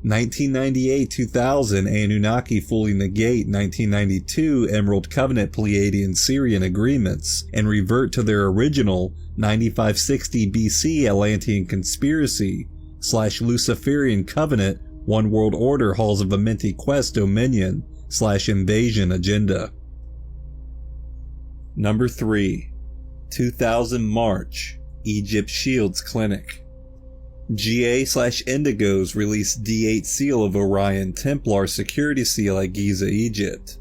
1998-2000 Anunnaki fully negate 1992 Emerald Covenant Pleiadian-Sirian agreements and revert to their original 9560 BC Atlantean Conspiracy / Luciferian Covenant One World Order Halls of Amenti Quest Dominion / Invasion agenda. Number 3. 2000 March. Egypt Shields Clinic. GA/Indigos released D8 Seal of Orion Templar Security Seal at Giza, Egypt.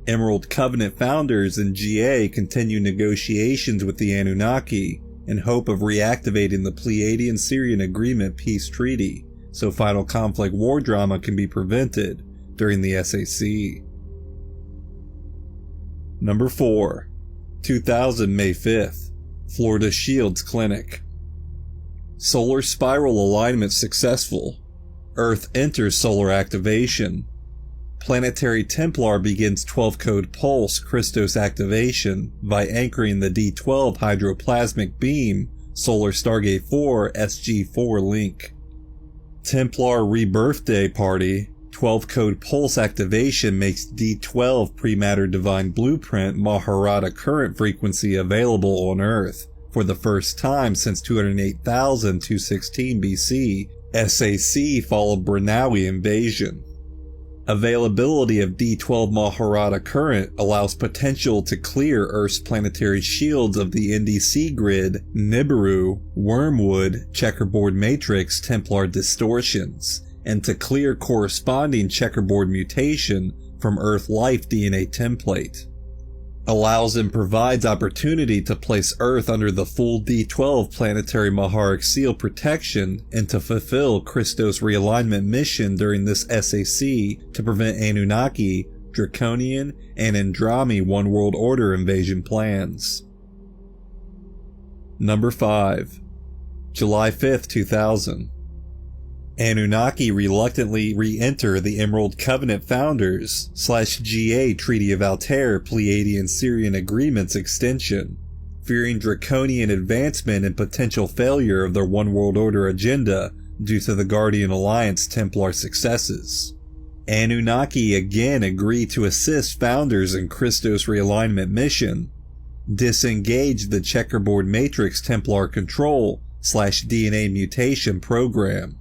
Emerald Covenant founders and GA continue negotiations with the Anunnaki in hope of reactivating the Pleiadian-Sirian Agreement peace treaty so final conflict war drama can be prevented during the SAC. Number 4. 2000 May 5th. Florida Shields Clinic. Solar spiral alignment successful. Earth enters solar activation. Planetary Templar begins 12-code pulse Christos activation by anchoring the D12 hydroplasmic beam Solar Stargate 4 SG4 link. Templar Rebirth Day Party 12-code pulse activation makes D12 Prematter Divine Blueprint Maharata current frequency available on Earth for the first time since 208,216 BC SAC Fall of Branawi invasion. Availability of D12 Maharata current allows potential to clear Earth's planetary shields of the NDC grid, Nibiru, Wormwood, Checkerboard Matrix Templar distortions, and to clear corresponding checkerboard mutation from Earth life DNA template. Allows and provides opportunity to place Earth under the full D12 planetary Maharic seal protection and to fulfill Christos realignment mission during this SAC to prevent Anunnaki, Draconian, and Andrami One World Order invasion plans. Number 5. July 5th, 2000. Anunnaki reluctantly re-enter the Emerald Covenant Founders /GA Treaty of Altair Pleiadian-Sirian Agreements extension, fearing draconian advancement and potential failure of their One World Order agenda due to the Guardian Alliance Templar successes. Anunnaki again agree to assist Founders in Christos realignment mission, disengage the Checkerboard Matrix Templar Control /DNA mutation program,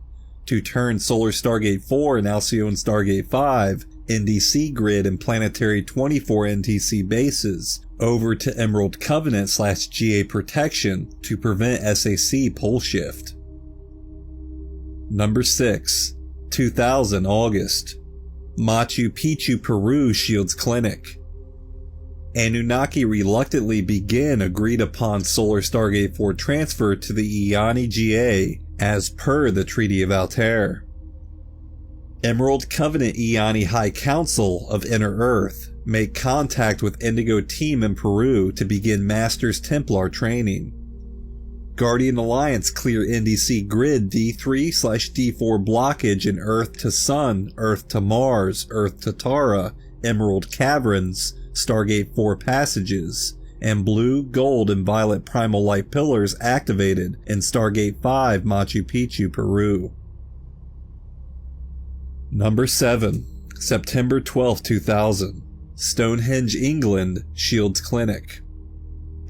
to turn Solar Stargate 4 and Alcyone Stargate 5 NDC grid and Planetary 24 NTC bases over to Emerald Covenant /GA protection to prevent SAC pole shift. Number 6. 2000 August. Machu Picchu, Peru Shields Clinic. Anunnaki reluctantly begin agreed upon Solar Stargate 4 transfer to the Iani GA as per the Treaty of Altair. Emerald Covenant Iani High Council of Inner Earth make contact with Indigo Team in Peru to begin Masters Templar training. Guardian Alliance clear NDC grid D3/D4 blockage in Earth to Sun, Earth to Mars, Earth to Tara, Emerald Caverns, Stargate 4 passages, and blue, gold, and violet primal light pillars activated in Stargate 5 Machu Picchu, Peru. Number 7. September 12, 2000. Stonehenge, England Shields Clinic.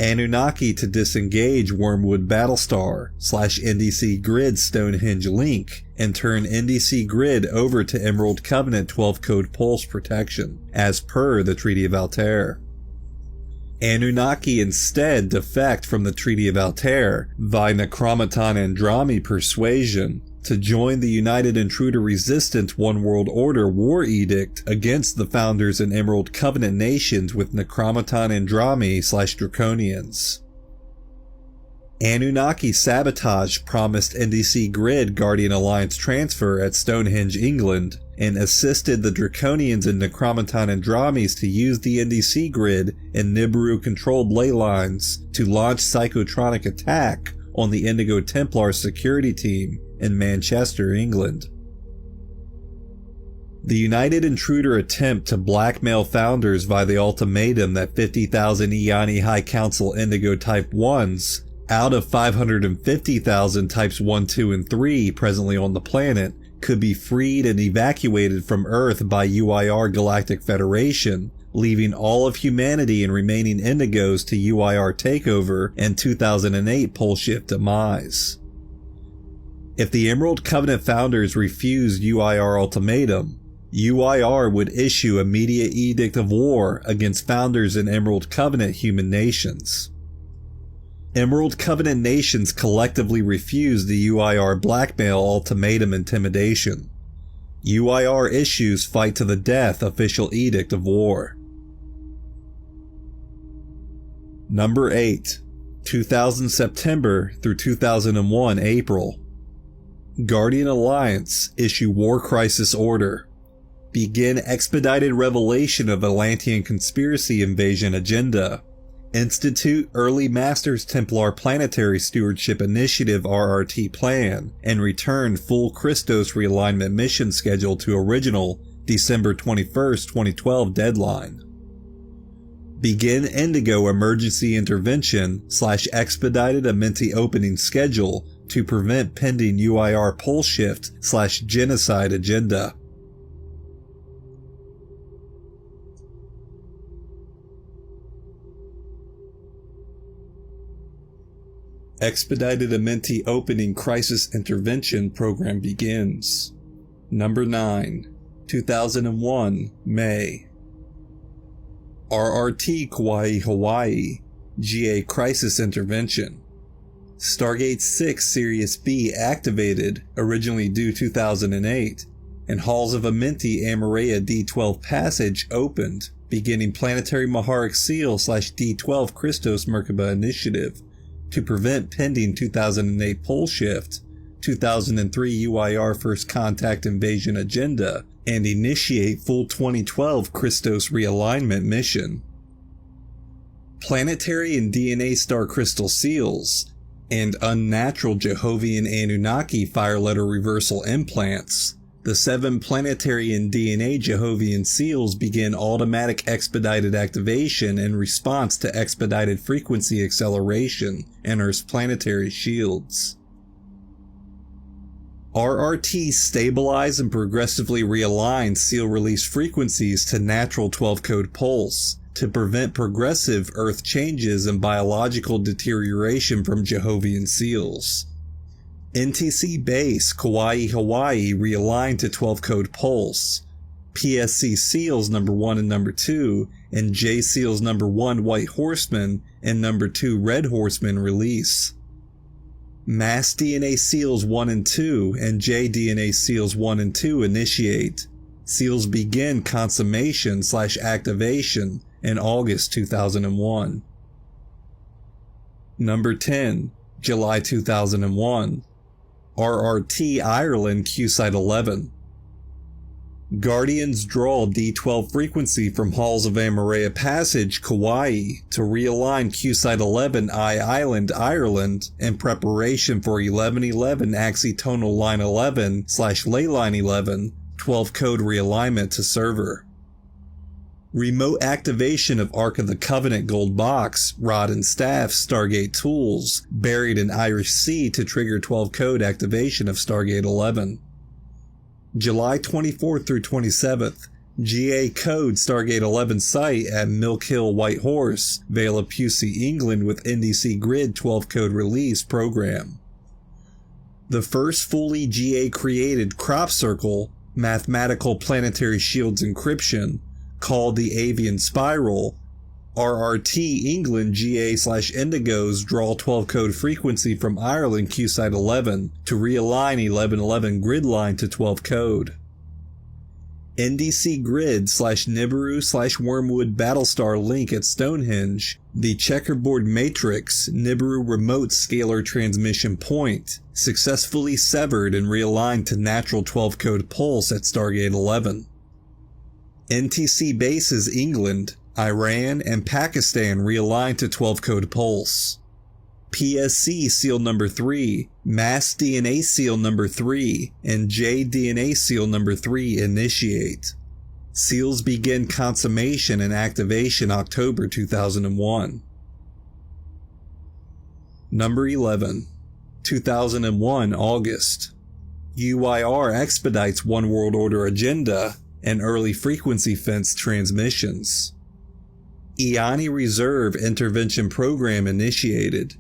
Anunnaki to disengage Wormwood Battlestar /NDC Grid Stonehenge link and turn NDC Grid over to Emerald Covenant 12 Code Pulse protection, as per the Treaty of Altair. Anunnaki instead defect from the Treaty of Altair via Necromaton Andromi persuasion to join the United Intruder Resistant One World Order War Edict against the Founders and Emerald Covenant nations with Necromaton Andromi /Draconians. Anunnaki sabotage promised NDC Grid Guardian Alliance transfer at Stonehenge, England, and assisted the Draconians and Necromaton Andromes to use the NDC Grid and Nibiru-controlled ley lines to launch psychotronic attack on the Indigo Templar security team in Manchester, England. The United Intruder attempt to blackmail Founders via the ultimatum that 50,000 Iani High Council Indigo Type 1s out of 550,000 Types 1, 2, and 3 presently on the planet could be freed and evacuated from Earth by UIR Galactic Federation, leaving all of humanity and remaining Indigos to UIR takeover and 2008 pole shift demise. If the Emerald Covenant Founders refused UIR ultimatum, UIR would issue immediate edict of war against Founders and Emerald Covenant human nations. Emerald Covenant nations collectively refused the UIR blackmail ultimatum intimidation. UIR issues fight to the death official edict of war. Number 8. 2000 September through 2001 April. Guardian Alliance issue War Crisis Order. Begin expedited revelation of Atlantean conspiracy invasion agenda. Institute Early Masters Templar Planetary Stewardship Initiative RRT plan and return full Christos realignment mission schedule to original December 21, 2012 deadline. Begin Indigo emergency intervention / expedited Amenti opening schedule to prevent pending UIR pole shift / genocide agenda. Expedited Amenti opening crisis intervention program begins. Number 9. 2001 May. RRT Kauai, Hawaii GA crisis intervention. Stargate 6 Sirius B activated, originally due 2008, and Halls of Amenti Amarea D12 passage opened, beginning Planetary Maharic Seal / D12 Christos Merkaba initiative to prevent pending 2008 pole shift, 2003 UIR First Contact invasion agenda, and initiate full 2012 Christos realignment mission. Planetary and DNA star crystal seals, and unnatural Jehovian Anunnaki fire letter reversal implants, the 7 planetary and DNA Jehovian seals begin automatic expedited activation in response to expedited frequency acceleration in Earth's planetary shields. RRT stabilize and progressively realign seal release frequencies to natural 12-code pulse to prevent progressive Earth changes and biological deterioration from Jehovian seals. NTC base Kauai, Hawaii realigned to 12-code pulse. PSC seals number 1 and number 2 and J seals number 1 White Horseman and number 2 Red Horseman release. Mass DNA seals 1 and 2 and JDNA seals 1 and 2 initiate. Seals begin consummation/activation in August 2001. Number 10, July 2001. RRT Ireland QSite 11. Guardians draw D12 frequency from Halls of Amarea Passage, Kauai, to realign QSite 11 Island, Ireland, in preparation for 1111 Axitonal Line 11/Ley Line 11 12-code realignment to server. Remote activation of Ark of the Covenant Gold Box, Rod and Staff Stargate tools buried in Irish Sea to trigger 12-code activation of Stargate 11. July 24th through 27th, GA code Stargate 11 site at Milk Hill White Horse, Vale of Pusey, England with NDC Grid 12-code release program. The first fully GA created crop circle, mathematical planetary shields encryption, called the Avian Spiral, RRT England GA/Indigos draw 12-code frequency from Ireland QSite 11 to realign 1111 grid line to 12-code. NDC Grid/Nibiru/Wormwood Battlestar link at Stonehenge, the checkerboard matrix Nibiru remote scalar transmission point, successfully severed and realigned to natural 12-code pulse at Stargate 11. NTC bases England, Iran, and Pakistan realigned to 12-code pulse. PSC seal number 3, Mass DNA seal number 3, and JDNA seal number 3 initiate. Seals begin consummation and activation October 2001. Number 11, 2001 August. UIR expedites One World Order agenda and early frequency fence transmissions. Iani Reserve Intervention Program initiated.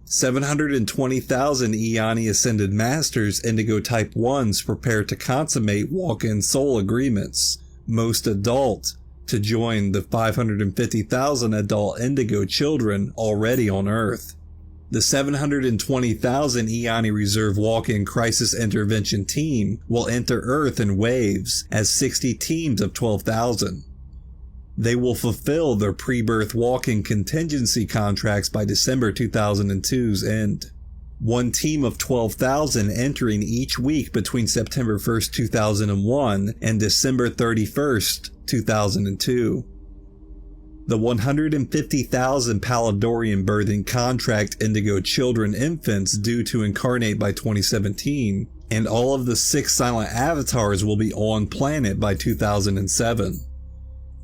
720,000 Iani Ascended Masters Indigo Type 1s prepare to consummate walk-in soul agreements, most adult, to join the 550,000 adult Indigo children already on Earth. The 720,000 Iani Reserve walk-in crisis intervention team will enter Earth in waves as 60 teams of 12,000. They will fulfill their pre-birth walk-in contingency contracts by December 2002's end. One team of 12,000 entering each week between September 1st, 2001 and December 31st, 2002. The 150,000 Palladorian birthing contract Indigo children infants due to incarnate by 2017, and all of the 6 silent avatars will be on planet by 2007.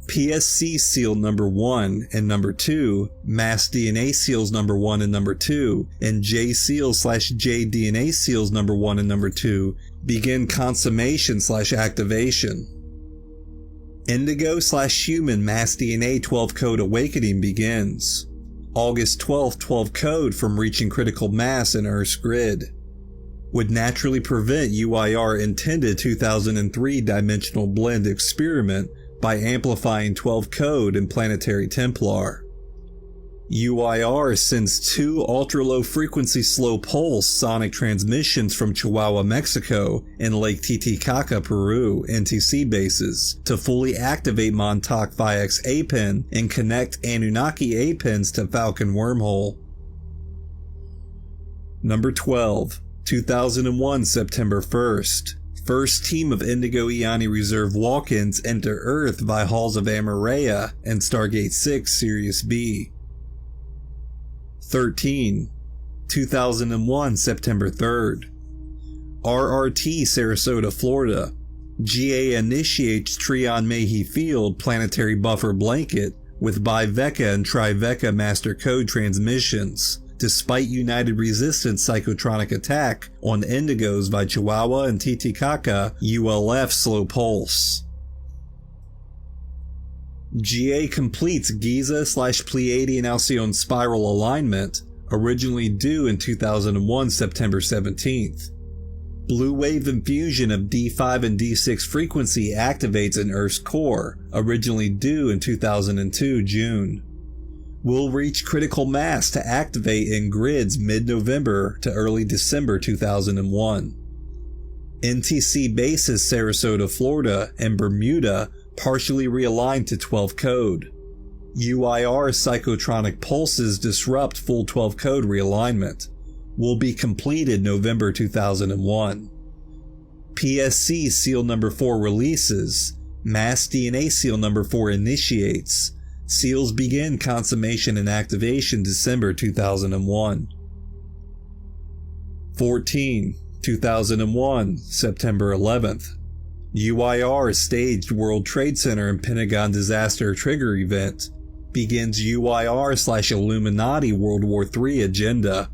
PSC seal number 1 and number 2, Mass DNA seals number 1 and number 2, and J seals/JDNA seals number 1 and number 2 begin consummation/activation. Indigo/Human Mass DNA 12-code awakening begins. August 12th 12-code from reaching critical mass in Earth's grid. Would naturally prevent UIR intended 2003 dimensional blend experiment by amplifying 12-code and planetary Templar. UIR sends 2 ultra-low frequency slow pulse sonic transmissions from Chihuahua, Mexico and Lake Titicaca, Peru NTC bases to fully activate Montauk Phi-X A-Pen and connect Anunnaki A-Pens to Falcon Wormhole. Number 12, 2001 September 1st. First team of Indigo Iani Reserve walk-ins enter Earth by Halls of Amarea and Stargate 6 Sirius B. 13. 2001 September 3rd. RRT Sarasota, Florida. GA initiates Trion-Mayhe Field planetary buffer blanket with Biveka and Triveka master code transmissions, despite United Resistance psychotronic attack on Indigos by Chihuahua and Titicaca ULF slow pulse. GA completes Giza/Pleiadian Alcyone spiral alignment, originally due in 2001 September 17th. Blue wave infusion of D5 and D6 frequency activates in Earth's core, originally due in 2002 June. Will reach critical mass to activate in grids mid-November to early December 2001. NTC bases Sarasota, Florida and Bermuda partially realigned to 12 code. UIR psychotronic pulses disrupt full 12 code realignment. Will be completed November 2001. PSC Seal Number 4 releases. Mass DNA Seal Number 4 initiates. Seals begin consummation and activation December 2001. 2001 September 11th. UIR staged World Trade Center and Pentagon disaster trigger event. Begins UIR/Illuminati World War III agenda.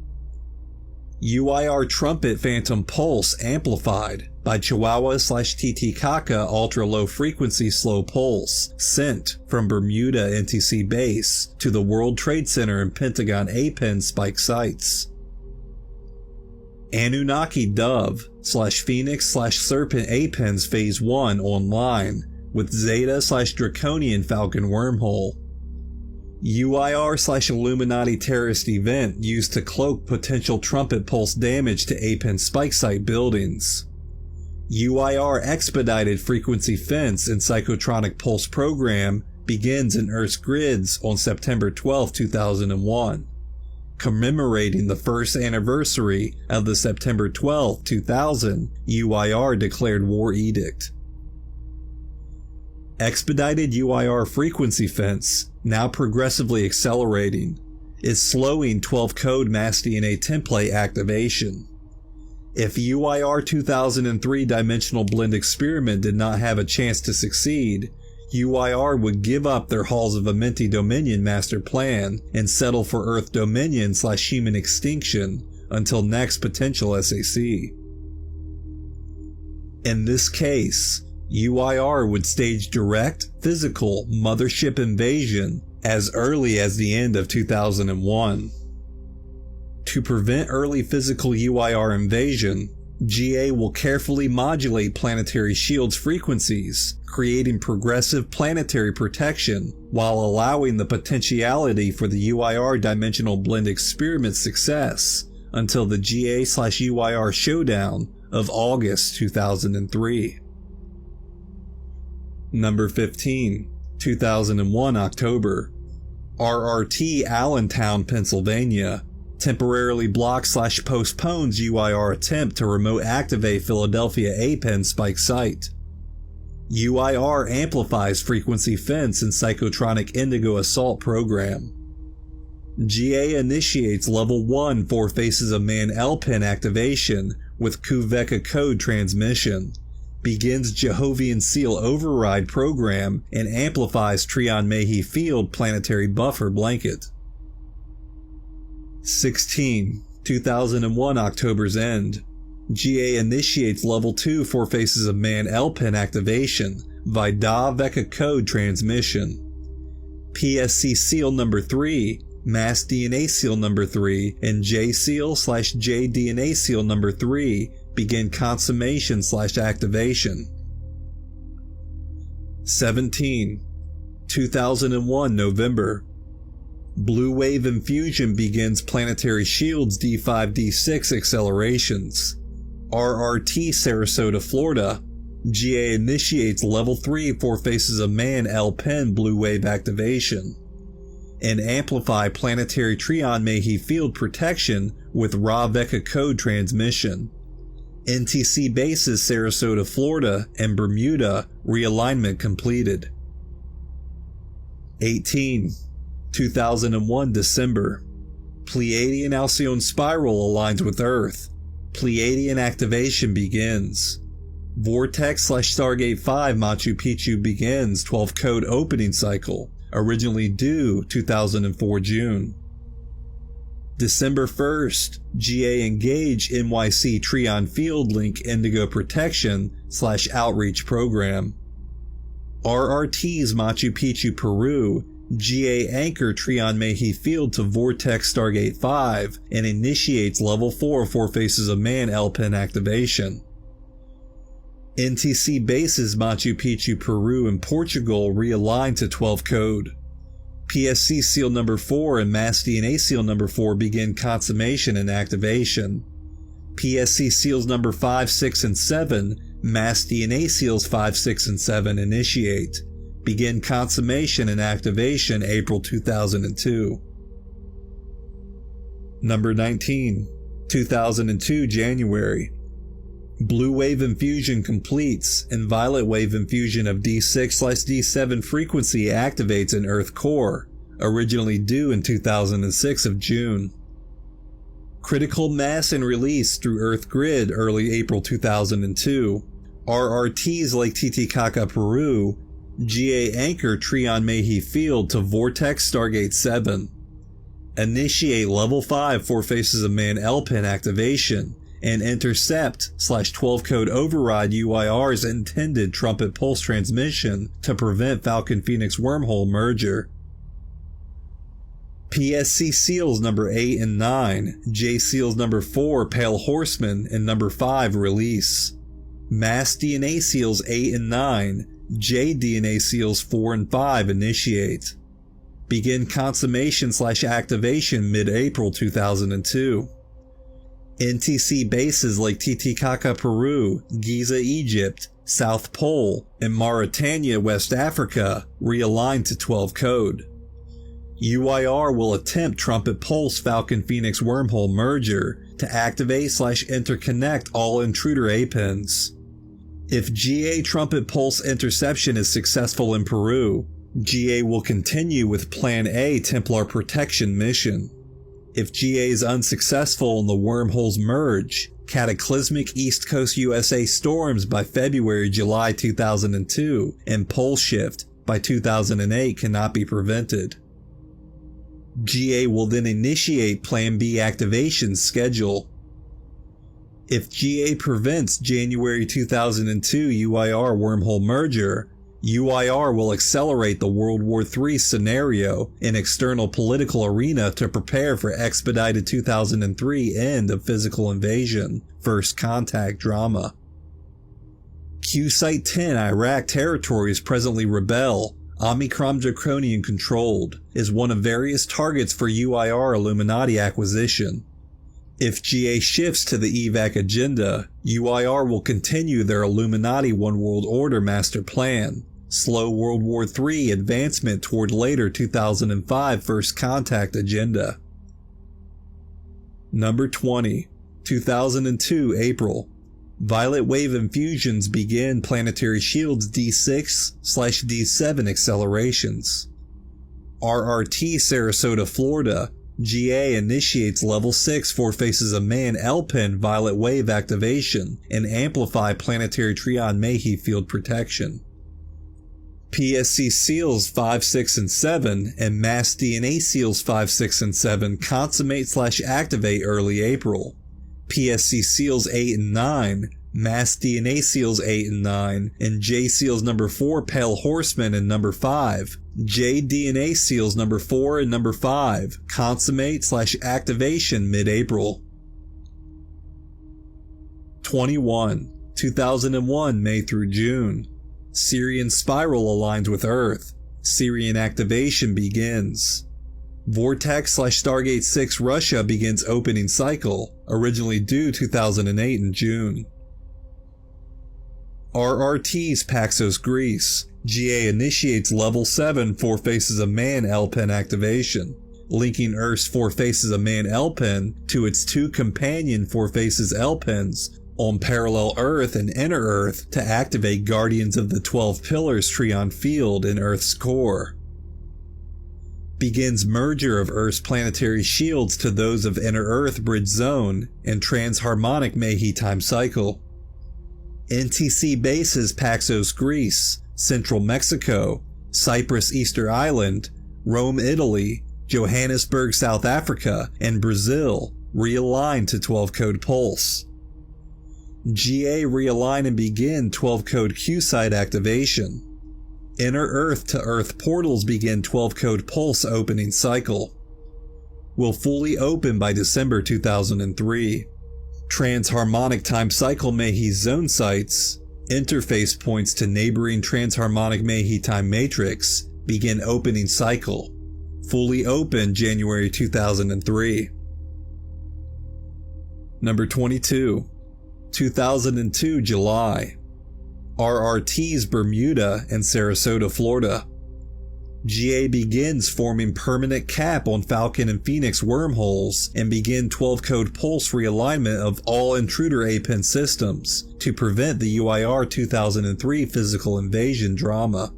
UIR trumpet phantom pulse amplified by Chihuahua/Titicaca ultra low frequency slow pulse sent from Bermuda NTC base to the World Trade Center and Pentagon APEN spike sites. Anunnaki Dove/Phoenix/Serpent APENs Phase 1 online with Zeta/Draconian Falcon wormhole. UIR/Illuminati terrorist event used to cloak potential trumpet pulse damage to APEN spike site buildings. UIR expedited frequency fence and psychotronic pulse program begins in Earth's grids on September 12, 2001, commemorating the first anniversary of the September 12, 2000 UIR declared war edict. Expedited UIR frequency fence, now progressively accelerating, is slowing 12 code mass DNA template activation. If UIR 2003 dimensional blend experiment did not have a chance to succeed, UIR would give up their Halls of Amenti Dominion master plan and settle for Earth Dominion/human extinction until next potential SAC. In this case, UIR would stage direct, physical mothership invasion as early as the end of 2001. To prevent early physical UIR invasion, GA will carefully modulate planetary shields frequencies, creating progressive planetary protection while allowing the potentiality for the UIR dimensional blend experiment success until the GA/UIR showdown of August 2003. Number 15, 2001 October. RRT Allentown, Pennsylvania temporarily blocks/postpones UIR attempt to remote activate Philadelphia APEN spike site. UIR amplifies frequency fence and psychotronic indigo assault program. GA initiates level 1 4 Faces of Man LPEN activation with Kuveka code transmission. Begins Jehovian Seal override program and amplifies Trion-Mayhe Field planetary buffer blanket. 2001 October's end. GA initiates level 2 4 Faces of Man LPEN activation Vida Veka code transmission. PSC Seal Number 3, Mass DNA Seal Number 3, and J Seal/J DNA Seal Number 3 begin consummation/activation. 2001 November. Blue wave infusion begins planetary shields D5 D6 accelerations. RRT Sarasota, Florida. GA initiates level 3 4 Faces of Man LPEN blue wave activation. And amplify planetary Trion-Mayhe Field protection with Ra Veka code transmission. NTC bases Sarasota, Florida and Bermuda realignment completed. 2001 December. Pleiadian Alcyone spiral aligns with Earth. Pleiadian activation begins. Vortex/Stargate 5 Machu Picchu begins 12 code opening cycle, originally due 2004 June. December 1st, GA engage NYC Trion Field Link Indigo Protection/Outreach Program. RRT's Machu Picchu, Peru, GA anchor Trion Meiji Field to Vortex Stargate 5 and initiates Level 4 Four Faces of Man LPIN activation. NTC bases Machu Picchu, Peru and Portugal realign to 12 code. PSC Seal Number 4 and Mass DNA Seal Number 4 begin consummation and activation. PSC Seals Number 5, 6, and 7, Mass DNA Seals 5, 6, and 7 initiate. Begin consummation and activation April 2002. Number 19, 2002 January. Blue wave infusion completes and violet wave infusion of D6/D7 frequency activates in Earth core, originally due in 2006 of June. Critical mass and release through Earth grid early April 2002. RRT's Lake Titicaca, Peru, GA anchor Trion Meiji Field to Vortex Stargate 7. Initiate Level 5 Four Faces of Man LPIN activation and intercept/12 code override UIR's intended trumpet pulse transmission to prevent Falcon Phoenix wormhole merger. PSC Seals Number 8 and 9, J Seals Number 4 Pale Horseman and Number 5 release. Mass DNA Seals 8 and 9, J DNA Seals 4 and 5 initiate. Begin consummation/activation mid-April 2002. NTC bases Lake Titicaca, Peru, Giza, Egypt, South Pole, and Mauritania, West Africa realign to 12 code. UIR will attempt Trumpet Pulse Falcon Phoenix wormhole merger to activate/interconnect all intruder APINs. If GA Trumpet Pulse interception is successful in Peru, GA will continue with Plan A Templar protection mission. If GA is unsuccessful and the wormholes merge, cataclysmic East Coast USA storms by February-July 2002 and pole shift by 2008 cannot be prevented. GA will then initiate Plan B activation schedule. If GA prevents January 2002 UIR wormhole merger, UIR will accelerate the World War III scenario in external political arena to prepare for expedited 2003 end of physical invasion, first contact drama. Q-Site 10 Iraq territories presently rebel, Omicron Draconian controlled, is one of various targets for UIR Illuminati acquisition. If GA shifts to the evac agenda, UIR will continue their Illuminati One World Order master plan, slow World War III advancement toward later 2005 first contact agenda. Number 20, 2002 April. Violet wave infusions begin planetary shields D6/D7 accelerations. RRT Sarasota, Florida, GA initiates Level 6 Four Faces of Man LPIN violet wave activation and amplify planetary Trion Meiji field protection. PSC Seals 5, 6, and 7 and Mass DNA Seals 5, 6, and 7 consummate/activate early April. PSC Seals 8 and 9, Mass DNA Seals 8 and 9, and J Seals Number 4 Pale Horseman and Number 5, J DNA Seals Number 4 and Number 5 consummate/activation mid-April. 21, 2001 May through June. Syrian spiral aligns with Earth. Syrian activation begins. Vortex/Stargate 6 Russia begins opening cycle, originally due 2008 in June. RRT's Paxos Greece, GA initiates Level 7 Four Faces of Man LPIN activation, linking Earth's Four Faces of Man LPIN to its two companion Four Faces LPINs on parallel Earth and inner Earth to activate Guardians of the 12 Pillars Trion Field in Earth's core. begins merger of Earth's planetary shields to those of Inner Earth Bridge Zone and Transharmonic Meiji Time Cycle. NTC bases Paxos Greece, Central Mexico, Cyprus Easter Island, Rome Italy, Johannesburg South Africa, and Brazil realign to 12-code pulse. GA realign and begin 12-code Q-site activation. Inner Earth to Earth portals begin 12-code pulse opening cycle. Will fully open by December 2003. Transharmonic time cycle Meiji zone sites, interface points to neighboring transharmonic Meiji time matrix, begin opening cycle. Fully open January 2003. Number 22. 2002 July. RRTs Bermuda and Sarasota, Florida. GA begins forming permanent cap on Falcon and Phoenix wormholes and begin 12-code pulse realignment of all intruder APEN systems to prevent the UIR 2003 physical invasion drama.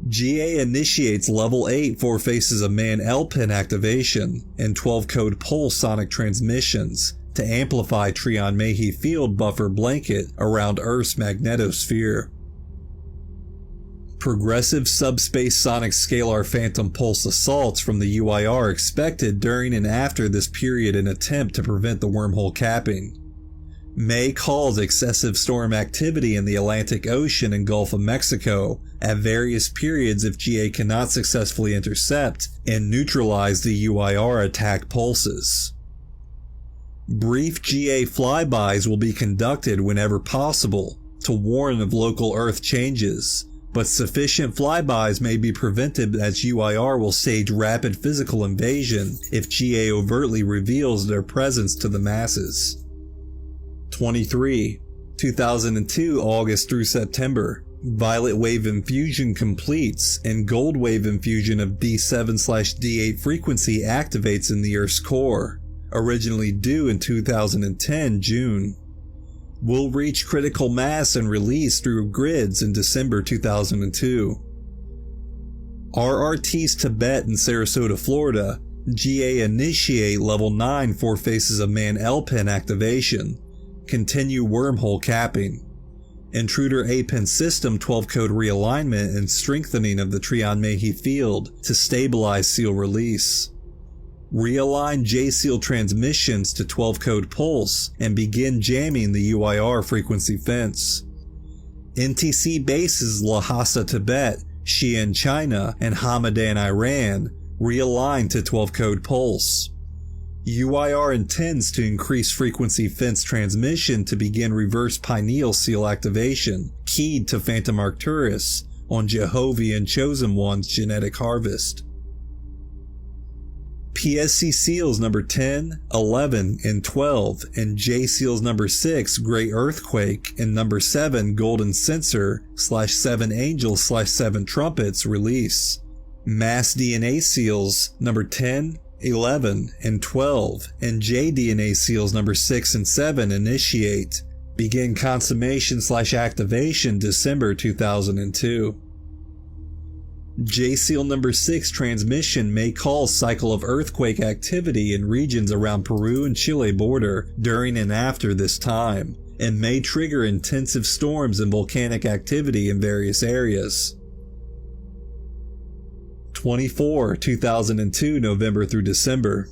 GA initiates Level 8 Four Faces of Man LPEN activation and 12-code pulse sonic transmissions to amplify Trion Meiji field buffer blanket around Earth's magnetosphere. Progressive subspace sonic scalar phantom pulse assaults from the UIR expected during and after this period in attempt to prevent the wormhole capping. May cause excessive storm activity in the Atlantic Ocean and Gulf of Mexico at various periods if GA cannot successfully intercept and neutralize the UIR attack pulses. Brief GA flybys will be conducted whenever possible to warn of local Earth changes, but sufficient flybys may be prevented as UIR will stage rapid physical invasion if GA overtly reveals their presence to the masses. 23. 2002 August through September. Violet wave infusion completes and gold wave infusion of D7/D8 frequency activates in the Earth's core, originally due in 2010 June. Will reach critical mass and release through grids in December 2002. RRTs Tibet and Sarasota, Florida. GA initiate Level 9 Four Faces of Man LPEN activation. Continue wormhole capping. Intruder APEN system 12-code realignment and strengthening of the Trion Meiji field to stabilize seal release. Realign J-Seal transmissions to 12-code pulse and begin jamming the UIR frequency fence. NTC bases Lhasa, Tibet, Xi'an, China, and Hamadan, Iran realign to 12-code pulse. UIR intends to increase frequency fence transmission to begin reverse pineal seal activation, keyed to Phantom Arcturus on Jehovian Chosen One's genetic harvest. PSC Seals number 10, 11, and 12, and J Seals number 6, Great Earthquake, and number 7, Golden Censer/7 Angels/7 Trumpets release. Mass DNA Seals number 10, 11, and 12, and JDNA Seals number 6 and 7 initiate. Begin consummation/activation December 2002. J-Seal number 6 transmission may cause cycle of earthquake activity in regions around Peru and Chile border during and after this time, and may trigger intensive storms and volcanic activity in various areas. 24, 2002 November through December.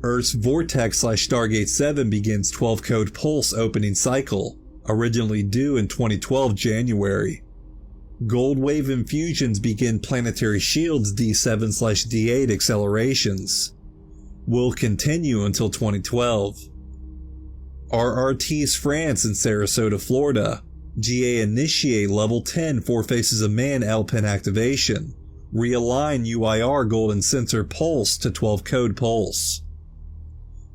Earth's Vortex/Stargate 7 begins 12-code pulse opening cycle, originally due in 2012 January. Gold wave infusions begin planetary shields D7/D8 accelerations. Will continue until 2012. RRTs France and Sarasota, Florida. GA initiate Level 10 Four Faces of Man LPEN activation. Realign UIR Golden Censer pulse to 12-code pulse.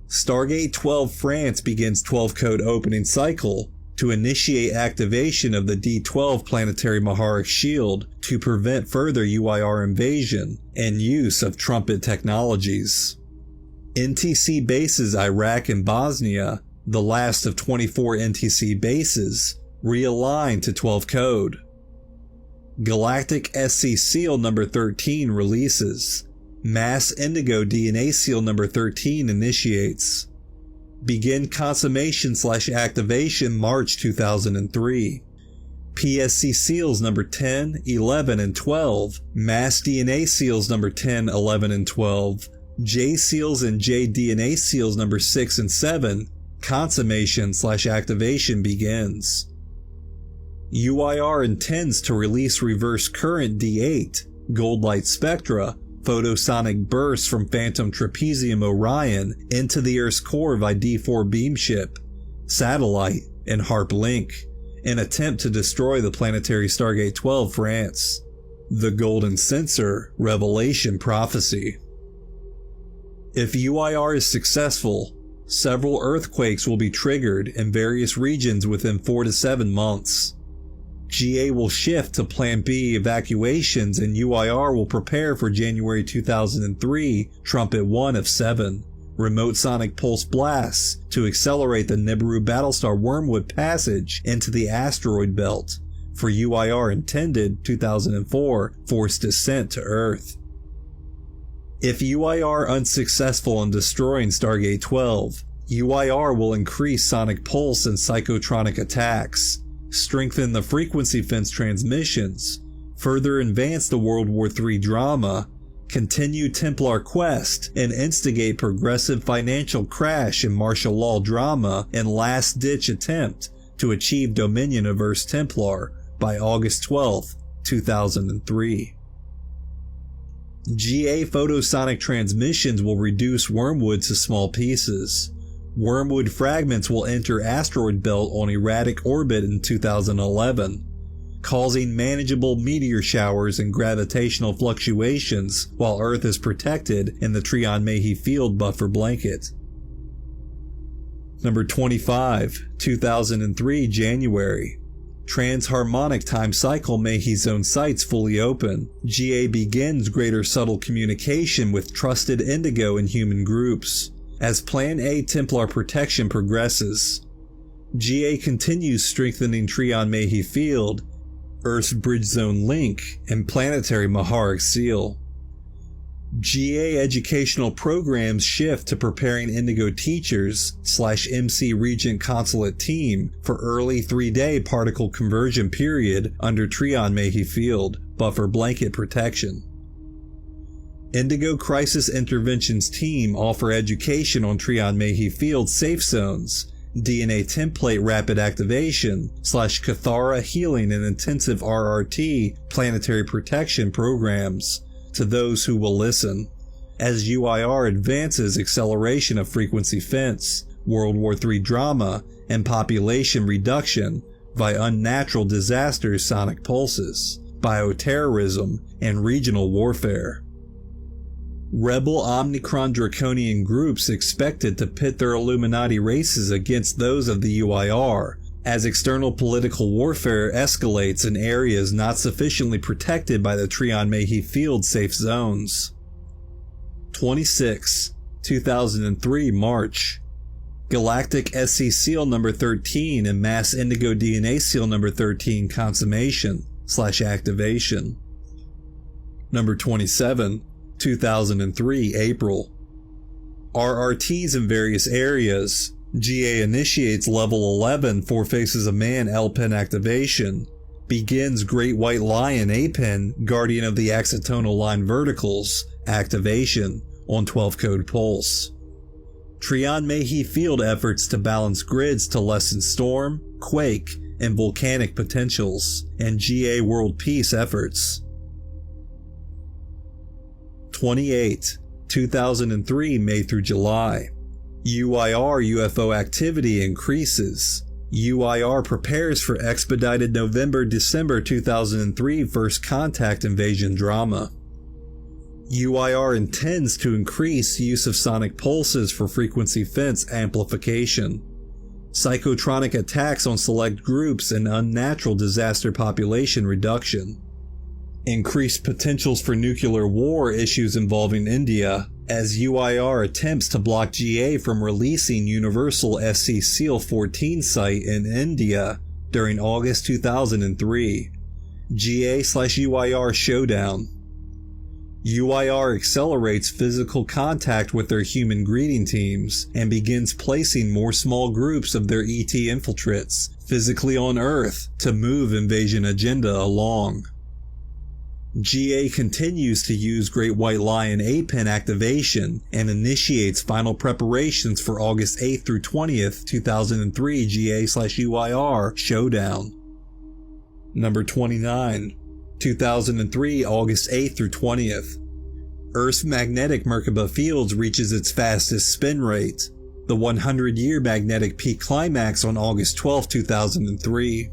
Stargate 12 France begins 12-code opening cycle to initiate activation of the D12 planetary Maharic shield to prevent further UIR invasion and use of trumpet technologies. NTC bases Iraq and Bosnia, the last of 24 NTC bases, realign to 12 code. Galactic SC Seal number 13 releases. Mass Indigo DNA Seal number 13 initiates. Begin consummation/activation March 2003. PSC Seals number 10, 11, and 12. Mass DNA Seals number 10, 11, and 12. J Seals and J DNA Seals number 6 and 7. Consummation/activation begins. UIR intends to release Reverse Current D8, Gold Light Spectra, photosonic bursts from Phantom Trapezium Orion into the Earth's core via D4 beam ship, satellite, and HARP link, in attempt to destroy the planetary Stargate 12 France. The Golden Censer Revelation Prophecy. If UIR is successful, several earthquakes will be triggered in various regions within 4 to 7 months. GA will shift to Plan B evacuations, and UIR will prepare for January 2003 Trumpet 1 of 7 remote sonic pulse blasts to accelerate the Nibiru Battlestar Wormwood passage into the asteroid belt for UIR intended 2004 forced descent to Earth. If UIR unsuccessful in destroying Stargate 12, UIR will increase sonic pulse and psychotronic attacks, strengthen the frequency fence transmissions, further advance the World War III drama, continue Templar quest, and instigate progressive financial crash and martial law drama and last-ditch attempt to achieve dominion of Earth's Templar by August 12, 2003. GA photosonic transmissions will reduce Wormwood to small pieces. Wormwood fragments will enter asteroid belt on erratic orbit in 2011, causing manageable meteor showers and gravitational fluctuations while Earth is protected in the Trion-Mayhew field buffer blanket. Number 25, 2003 January. Transharmonic time cycle Mayhew zone sites fully open. GA begins greater subtle communication with trusted indigo and human groups. As Plan A Templar protection progresses, GA continues strengthening Trion-Mayhew field, Earth's Bridge Zone link, and planetary Maharic seal. GA educational programs shift to preparing Indigo teachers / MC Regent Consulate team for early 3-day particle conversion period under Trion-Mayhew field buffer blanket protection. Indigo Crisis Interventions team offer education on Trion-Mayhew field safe zones, DNA template rapid activation / Cathara healing and intensive RRT planetary protection programs to those who will listen. As UIR advances acceleration of frequency fence, World War III drama, and population reduction via unnatural disasters, sonic pulses, bioterrorism, and regional warfare. Rebel Omnicron Draconian groups expected to pit their Illuminati races against those of the UIR as external political warfare escalates in areas not sufficiently protected by the Trion-Mayhew field safe zones. 26, 2003 March. Galactic SC Seal number 13 and Mass Indigo DNA Seal number 13 consummation / activation. Number 27, 2003 April. RRTs in various areas. GA initiates level 11 Four Faces of Man L-Pen activation. Begins Great White Lion A-Pen Guardian of the Accitonal Line Verticals activation on 12 code pulse. Trion-Mayhew field efforts to balance grids to lessen storm, quake, and volcanic potentials, and GA world peace efforts. 28, 2003 May through July. UIR UFO activity increases. UIR prepares for expedited November-December 2003 first contact invasion drama. UIR intends to increase use of sonic pulses for frequency fence amplification, psychotronic attacks on select groups, and unnatural disaster population reduction. Increased potentials for nuclear war issues involving India, as UIR attempts to block GA from releasing Universal SC Seal 14 site in India during August 2003. GA/UIR Showdown. UIR accelerates physical contact with their human greeting teams and begins placing more small groups of their ET infiltrates physically on Earth to move invasion agenda along. GA continues to use Great White Lion APEN activation and initiates final preparations for August 8th through 20th, 2003 GA/UIR Showdown. Number 29. 2003 August 8th through 20th. Earth's magnetic Merkaba fields reaches its fastest spin rate, the 100-year magnetic peak climax on August 12, 2003.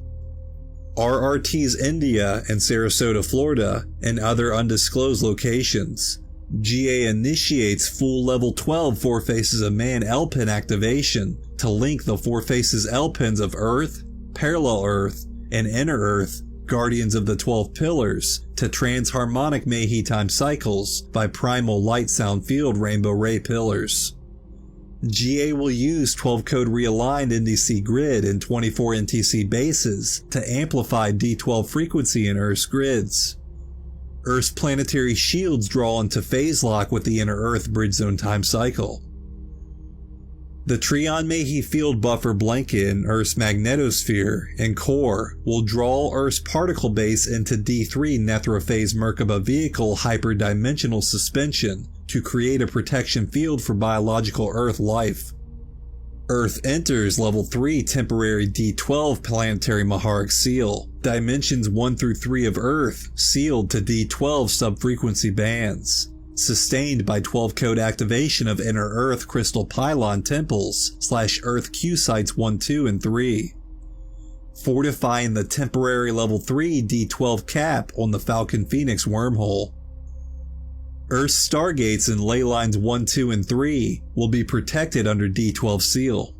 RRT's India and Sarasota, Florida, and other undisclosed locations. GA initiates full level 12 Four Faces of Man L-Pin activation to link the Four Faces L-Pins of Earth, Parallel Earth, and Inner Earth, Guardians of the 12 Pillars, to transharmonic Mehi time cycles by primal light sound field rainbow ray pillars. GA will use 12 code realigned NDC grid and 24 NTC bases to amplify D12 frequency in Earth's grids. Earth's planetary shields draw into phase lock with the Inner Earth bridge zone time cycle. The Trion Mehi field buffer blanket in Earth's magnetosphere and core will draw Earth's particle base into D3 Nephrophase Merkaba vehicle hyperdimensional suspension to create a protection field for biological Earth life. Earth enters level 3 temporary D12 planetary Maharic seal, dimensions 1 through 3 of Earth sealed to D12 subfrequency bands, sustained by 12 code activation of Inner Earth crystal pylon temples / Earth Q sites 1, 2, and 3, fortifying the temporary level 3 D12 cap on the Falcon Phoenix wormhole. Earth's stargates in ley lines 1, 2, and 3 will be protected under D12 seal.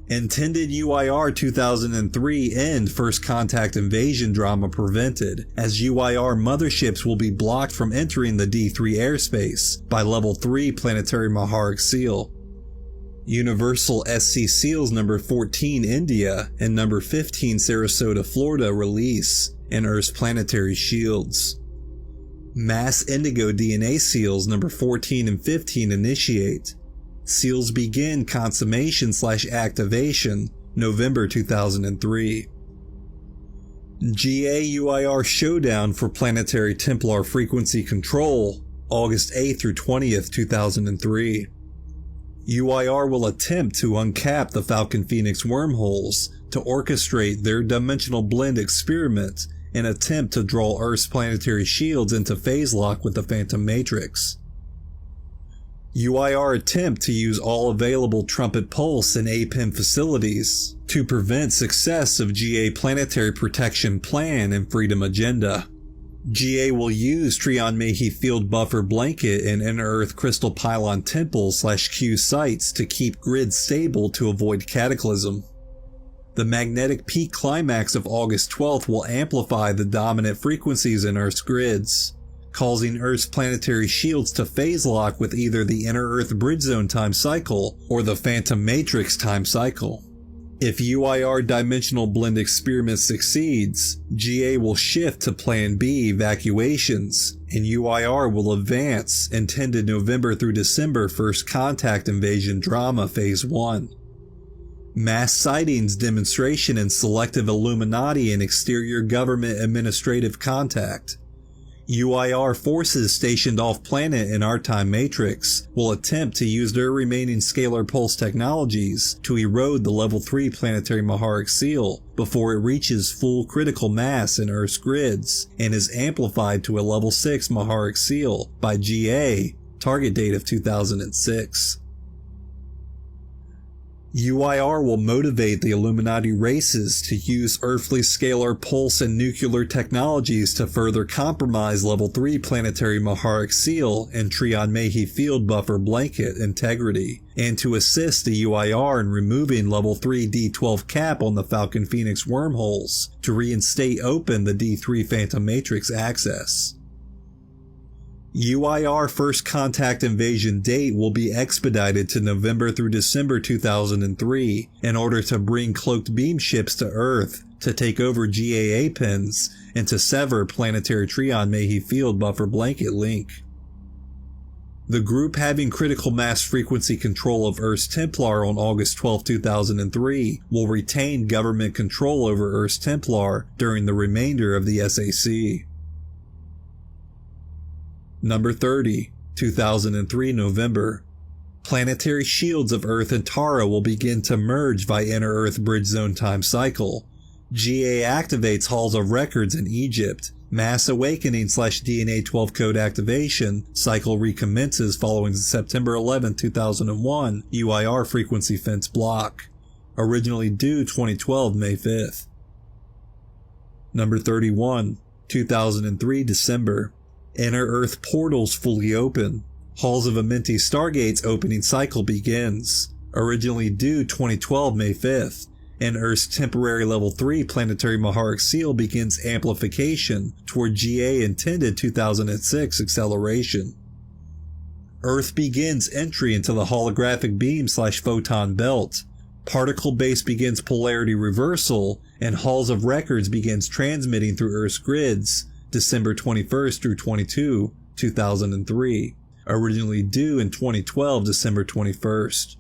Intended UIR 2003 end first contact invasion drama prevented, as UIR motherships will be blocked from entering the D3 airspace by level 3 planetary Maharic seal. Universal SC seals number 14 India and number 15 Sarasota, Florida release in Earth's planetary shields. Mass Indigo DNA seals number 14 and 15 initiate. Seals begin consummation / activation November 2003. GA/UIR Showdown for Planetary Templar Frequency Control August 8th through 20th, 2003. UIR will attempt to uncap the Falcon Phoenix wormholes to orchestrate their dimensional blend experiment and attempt to draw Earth's planetary shields into phase lock with the Phantom Matrix. UIR attempt to use all available Trumpet Pulse and APEM facilities to prevent success of GA planetary protection plan and freedom agenda. GA will use Trion Mehi field buffer blanket and Inner Earth crystal pylon temple / Q sites to keep grids stable to avoid cataclysm. The magnetic peak climax of August 12th will amplify the dominant frequencies in Earth's grids, causing Earth's planetary shields to phase lock with either the Inner Earth bridge zone time cycle or the Phantom Matrix time cycle. If UIR dimensional blend experiment succeeds, GA will shift to Plan B evacuations, and UIR will advance intended November through December first contact invasion drama phase 1. Mass sightings demonstration and selective Illuminati and exterior government administrative contact. UIR forces stationed off-planet in our time matrix will attempt to use their remaining scalar pulse technologies to erode the level 3 planetary Maharic seal before it reaches full critical mass in Earth's grids and is amplified to a level 6 Maharic seal by GA, target date of 2006. UIR will motivate the Illuminati races to use earthly scalar pulse and nuclear technologies to further compromise level 3 planetary Maharic seal and Trion Mehi field buffer blanket integrity, and to assist the UIR in removing level 3 D12 cap on the Falcon Phoenix wormholes to reinstate open the D3 Phantom Matrix access. UIR First Contact Invasion date will be expedited to November through December 2003 in order to bring cloaked beam ships to Earth to take over GAA pins and to sever Planetary Trion-Mayhe Field Buffer Blanket link. The group having critical mass frequency control of Earth's Templar on August 12, 2003 will retain government control over Earth's Templar during the remainder of the SAC. Number 30, 2003 November. Planetary shields of Earth and Tara will begin to merge via Inter-Earth Bridge Zone time cycle. GA activates Halls of Records in Egypt. Mass Awakening / DNA 12 code activation cycle recommences following the September 11, 2001 UIR frequency fence block. Originally due 2012 May 5th. Number 31, 2003 December. Inter-Earth portals fully open. Halls of Amenti Stargates opening cycle begins. Originally due 2012 May 5th. And Earth's temporary level 3 planetary Maharic seal begins amplification toward GA intended 2006 acceleration. Earth begins entry into the holographic beam / photon belt. Particle base begins polarity reversal, and Halls of Records begins transmitting through Earth's grids December 21st through 22, 2003. Originally due in 2012 December 21st.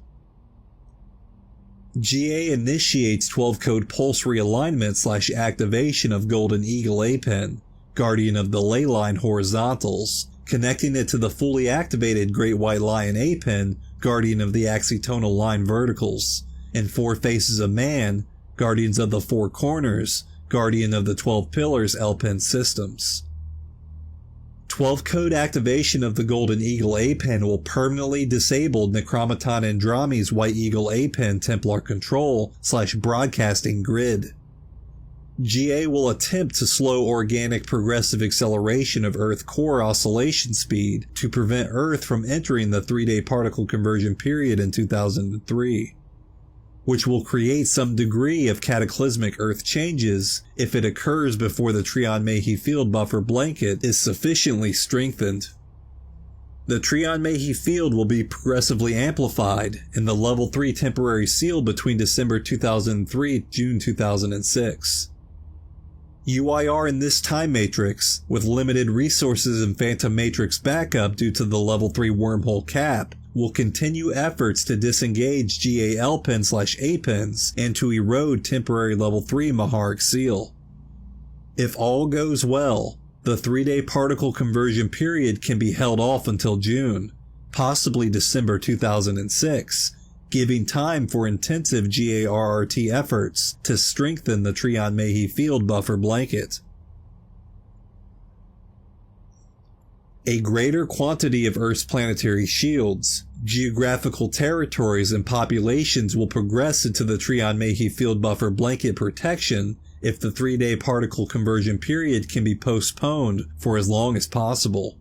GA initiates 12-code pulse realignment / activation of Golden Eagle A-Pen, Guardian of the Ley Line horizontals, connecting it to the fully activated Great White Lion A-Pen, Guardian of the Axitonal Line verticals, and Four Faces of Man, Guardians of the Four Corners, Guardian of the 12 Pillars L-Pen systems. 12-code activation of the Golden Eagle A-Pen will permanently disable Necromaton Androme's White Eagle A-Pen Templar control / broadcasting grid. GA will attempt to slow organic progressive acceleration of Earth core oscillation speed to prevent Earth from entering the 3-day particle conversion period in 2003. Which will create some degree of cataclysmic Earth changes if it occurs before the Trion-Mayhe Field Buffer Blanket is sufficiently strengthened. The Trion-Mayhe Field will be progressively amplified in the Level 3 temporary seal between December 2003 and June 2006. UIR in this time matrix, with limited resources and Phantom Matrix backup due to the Level 3 wormhole cap, will continue efforts to disengage GA L-Pen / A-Pens and to erode temporary Level 3 Maharic Seal. If all goes well, the 3-day particle conversion period can be held off until June, possibly December 2006, giving time for intensive GARRT efforts to strengthen the Trion-Mayhe Field Buffer Blanket. A greater quantity of Earth's planetary shields, geographical territories, and populations will progress into the Trion-Mayhe Field Buffer Blanket protection if the 3-day particle conversion period can be postponed for as long as possible.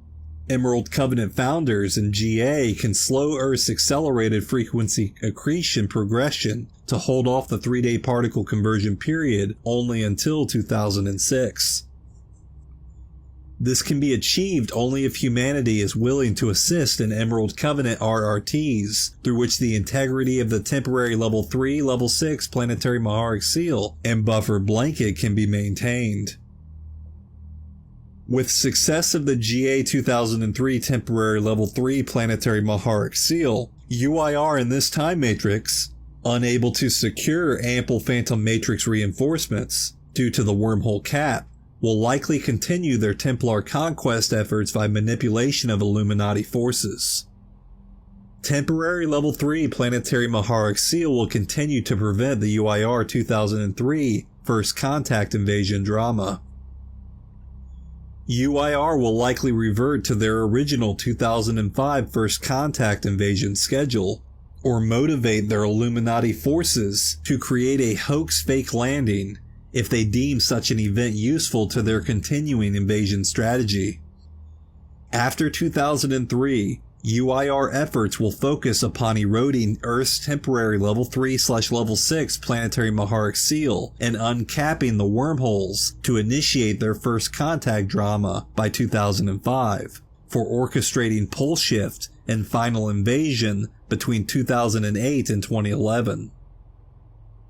Emerald Covenant founders and GA can slow Earth's accelerated frequency accretion progression to hold off the 3-day particle conversion period only until 2006. This can be achieved only if humanity is willing to assist in Emerald Covenant RRTs, through which the integrity of the temporary Level 3, Level 6 planetary Maharic Seal and Buffer Blanket can be maintained. With success of the GA 2003 temporary Level 3 planetary Maharic Seal, UIR in this time matrix, unable to secure ample Phantom Matrix reinforcements due to the wormhole cap, will likely continue their Templar conquest efforts by manipulation of Illuminati forces. Temporary Level 3 planetary Maharic Seal will continue to prevent the UIR 2003 First Contact invasion drama. UIR will likely revert to their original 2005 First Contact invasion schedule, or motivate their Illuminati forces to create a hoax fake landing if they deem such an event useful to their continuing invasion strategy. After 2003, UIR efforts will focus upon eroding Earth's temporary Level 3 / Level 6 planetary Maharic Seal and uncapping the wormholes to initiate their First Contact drama by 2005, for orchestrating pole shift and final invasion between 2008 and 2011.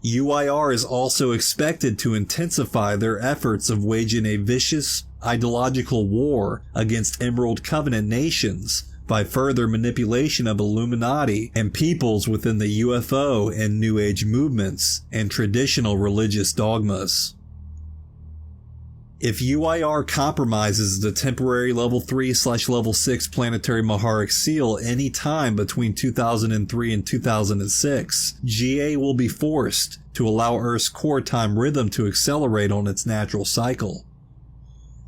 UIR is also expected to intensify their efforts of waging a vicious, ideological war against Emerald Covenant nations by further manipulation of Illuminati and peoples within the UFO and New Age movements and traditional religious dogmas. If UIR compromises the temporary Level 3/Level 6 planetary Maharic seal any time between 2003 and 2006, GA will be forced to allow Earth's core time rhythm to accelerate on its natural cycle.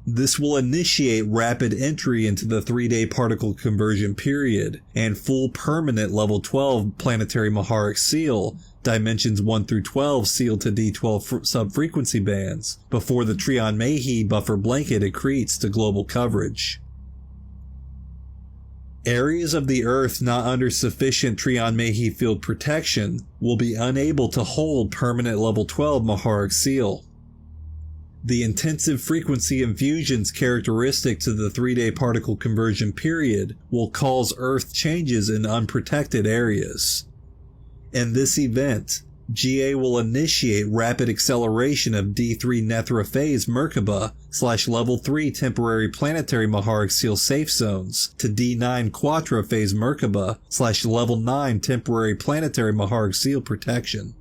This will initiate rapid entry into the 3-day particle conversion period and full permanent Level 12 planetary Maharic seal, dimensions 1 through 12 sealed to D12 sub-frequency bands, before the Trion-Mayhe buffer blanket accretes to global coverage. Areas of the Earth not under sufficient Trion-Mayhe field protection will be unable to hold permanent Level 12 Maharic seal. The intensive frequency infusions characteristic to the 3-day particle conversion period will cause Earth changes in unprotected areas. In this event, GA will initiate rapid acceleration of D3 Nethra phase Merkaba / Level 3 temporary planetary Maharic seal safe zones to D9 Quatra phase Merkaba / Level 9 temporary planetary Maharic seal protection.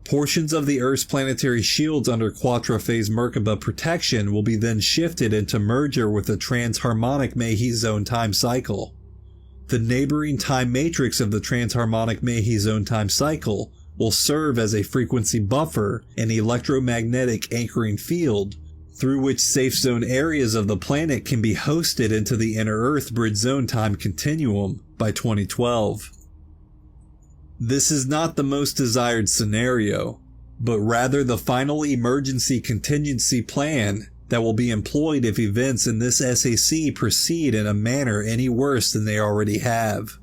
Portions of the Earth's planetary shields under Quatra phase Merkaba protection will be then shifted into merger with the transharmonic Mayhe zone time cycle. The neighboring time matrix of the transharmonic Mayhe zone time cycle will serve as a frequency buffer and electromagnetic anchoring field through which safe zone areas of the planet can be hosted into the inner Earth bridge zone time continuum by 2012. This is not the most desired scenario, but rather the final emergency contingency plan that will be employed if events in this SAC proceed in a manner any worse than they already have.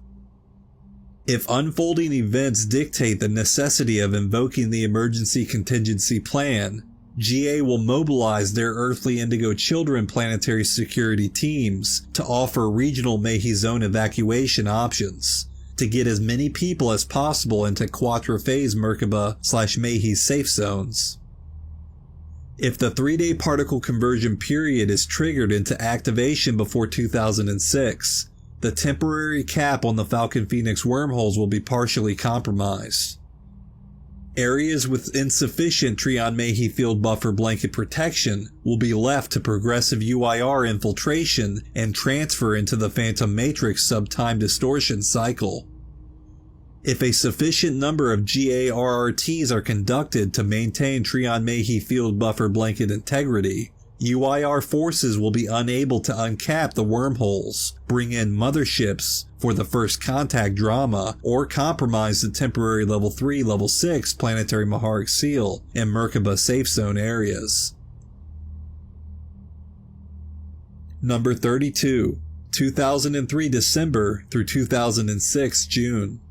If unfolding events dictate the necessity of invoking the emergency contingency plan, GA will mobilize their Earthly Indigo Children planetary security teams to offer regional Mayhe zone evacuation options, to get as many people as possible into Quatra phase Merkaba / Mayhe safe zones. If the 3-day particle conversion period is triggered into activation before 2006, the temporary cap on the Falcon Phoenix wormholes will be partially compromised. Areas with insufficient Trion-Mayhe field buffer blanket protection will be left to progressive UIR infiltration and transfer into the Phantom Matrix sub-time distortion cycle. If a sufficient number of GARRTs are conducted to maintain Trion-Mayhe field buffer blanket integrity, UIR forces will be unable to uncap the wormholes, bring in motherships for the first contact drama, or compromise the temporary Level 3, Level 6 planetary Maharic seal and Merkaba safe zone areas. Number 32. 2003 December through 2006 June.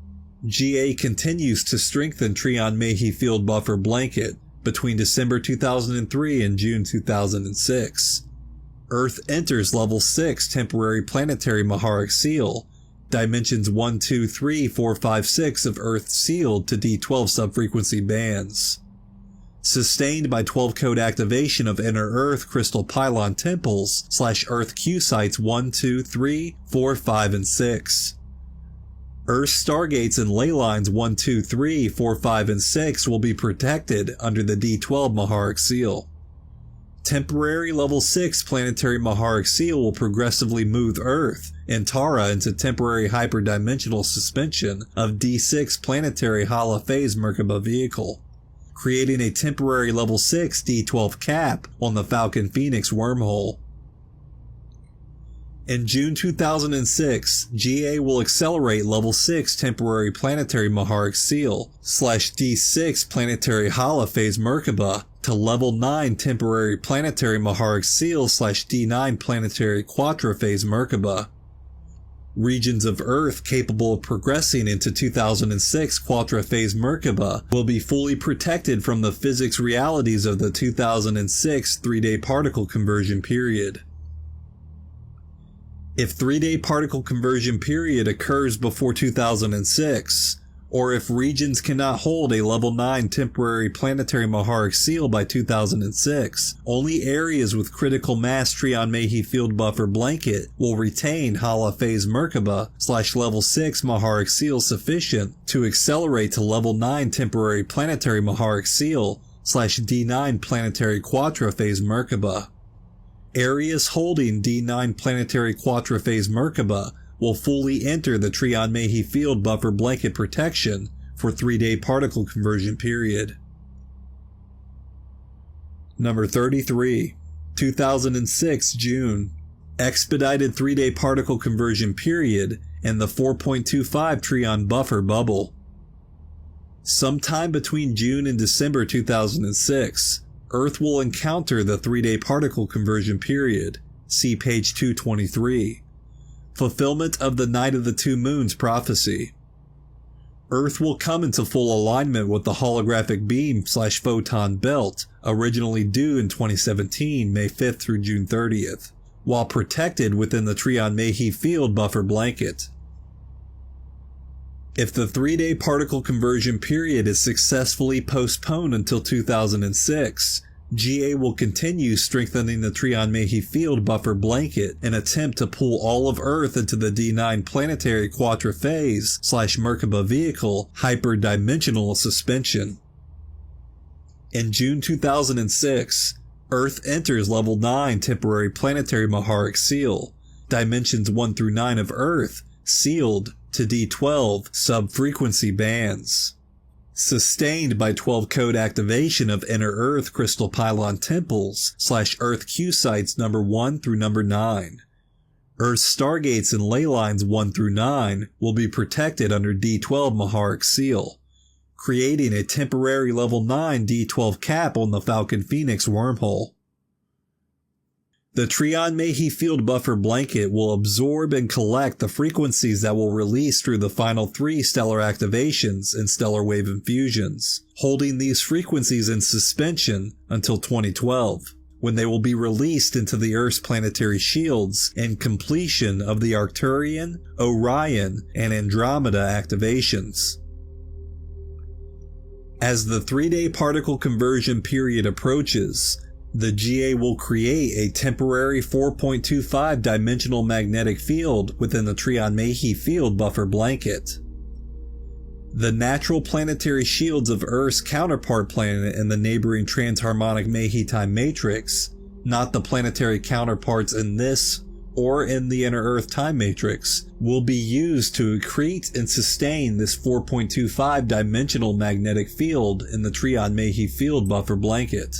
GA continues to strengthen Trion-Mayhe field buffer blanket between December 2003 and June 2006. Earth enters Level 6 temporary planetary Maharic seal, dimensions 1, 2, 3, 4, 5, 6 of Earth sealed to D12 subfrequency bands. Sustained by 12 code activation of inner Earth crystal pylon temples / Earth Q sites 1, 2, 3, 4, 5, and 6. Earth stargates and ley lines 1, 2, 3, 4, 5, and 6 will be protected under the D12 Maharic seal. Temporary Level 6 planetary Maharic seal will progressively move Earth and Tara into temporary hyperdimensional suspension of D6 planetary Hala phase Merkaba vehicle, creating a temporary Level 6 D12 cap on the Falcon Phoenix wormhole. In June 2006, GA will accelerate Level 6 temporary planetary Maharic seal / D6 planetary Hala phase Merkaba to Level 9 temporary planetary Maharic seal / D9 planetary Quatra phase Merkaba. Regions of Earth capable of progressing into 2006 Quatra phase Merkaba will be fully protected from the physics realities of the 2006 3-day particle conversion period. If 3-day particle conversion period occurs before 2006, or if regions cannot hold a level 9 temporary planetary Maharic seal by 2006, only areas with critical mass Trion-Mehi field buffer blanket will retain Hala phase Merkaba / level 6 Maharic seal sufficient to accelerate to level 9 temporary planetary Maharic seal / D9 planetary Quatra phase Merkaba. Areas holding D9 planetary Quatra phase Merkaba will fully enter the Trion-Mehi field buffer blanket protection for 3-day particle conversion period. Number 33. 2006 June. Expedited 3-day particle conversion period and the 4.25 Trion buffer bubble. Sometime between June and December 2006, Earth will encounter the 3-day particle conversion period. See page 223. Fulfillment of the Night of the Two Moons prophecy. Earth will come into full alignment with the holographic beam / photon belt originally due in 2017, May 5th through June 30th, while protected within the Trion-Mehi field buffer blanket. If the 3-day particle conversion period is successfully postponed until 2006, GA will continue strengthening the Trion-Mehi field buffer blanket and attempt to pull all of Earth into the D9 planetary Quatra phase / Merkaba vehicle hyperdimensional suspension. In June 2006, Earth enters level 9 temporary planetary Maharic seal, dimensions 1 through 9 of Earth, sealed to D12 sub-frequency bands. Sustained by 12 code activation of Inner Earth Crystal Pylon Temples / Earth Q sites number 1 through number 9. Earth Stargates and ley lines 1 through 9 will be protected under D12 Maharic seal, creating a temporary level 9 D12 cap on the Falcon Phoenix wormhole. The Trion-Mehi field buffer blanket will absorb and collect the frequencies that will release through the final 3 stellar activations and stellar wave infusions, holding these frequencies in suspension until 2012, when they will be released into the Earth's planetary shields and completion of the Arcturian, Orion, and Andromeda activations. As the 3-day particle conversion period approaches, the GA will create a temporary 4.25 dimensional magnetic field within the Trion-Mehi field buffer blanket. The natural planetary shields of Earth's counterpart planet in the neighboring transharmonic Mehi time matrix, not the planetary counterparts in this or in the Inner Earth time matrix, will be used to accrete and sustain this 4.25 dimensional magnetic field in the Trion-Mehi field buffer blanket.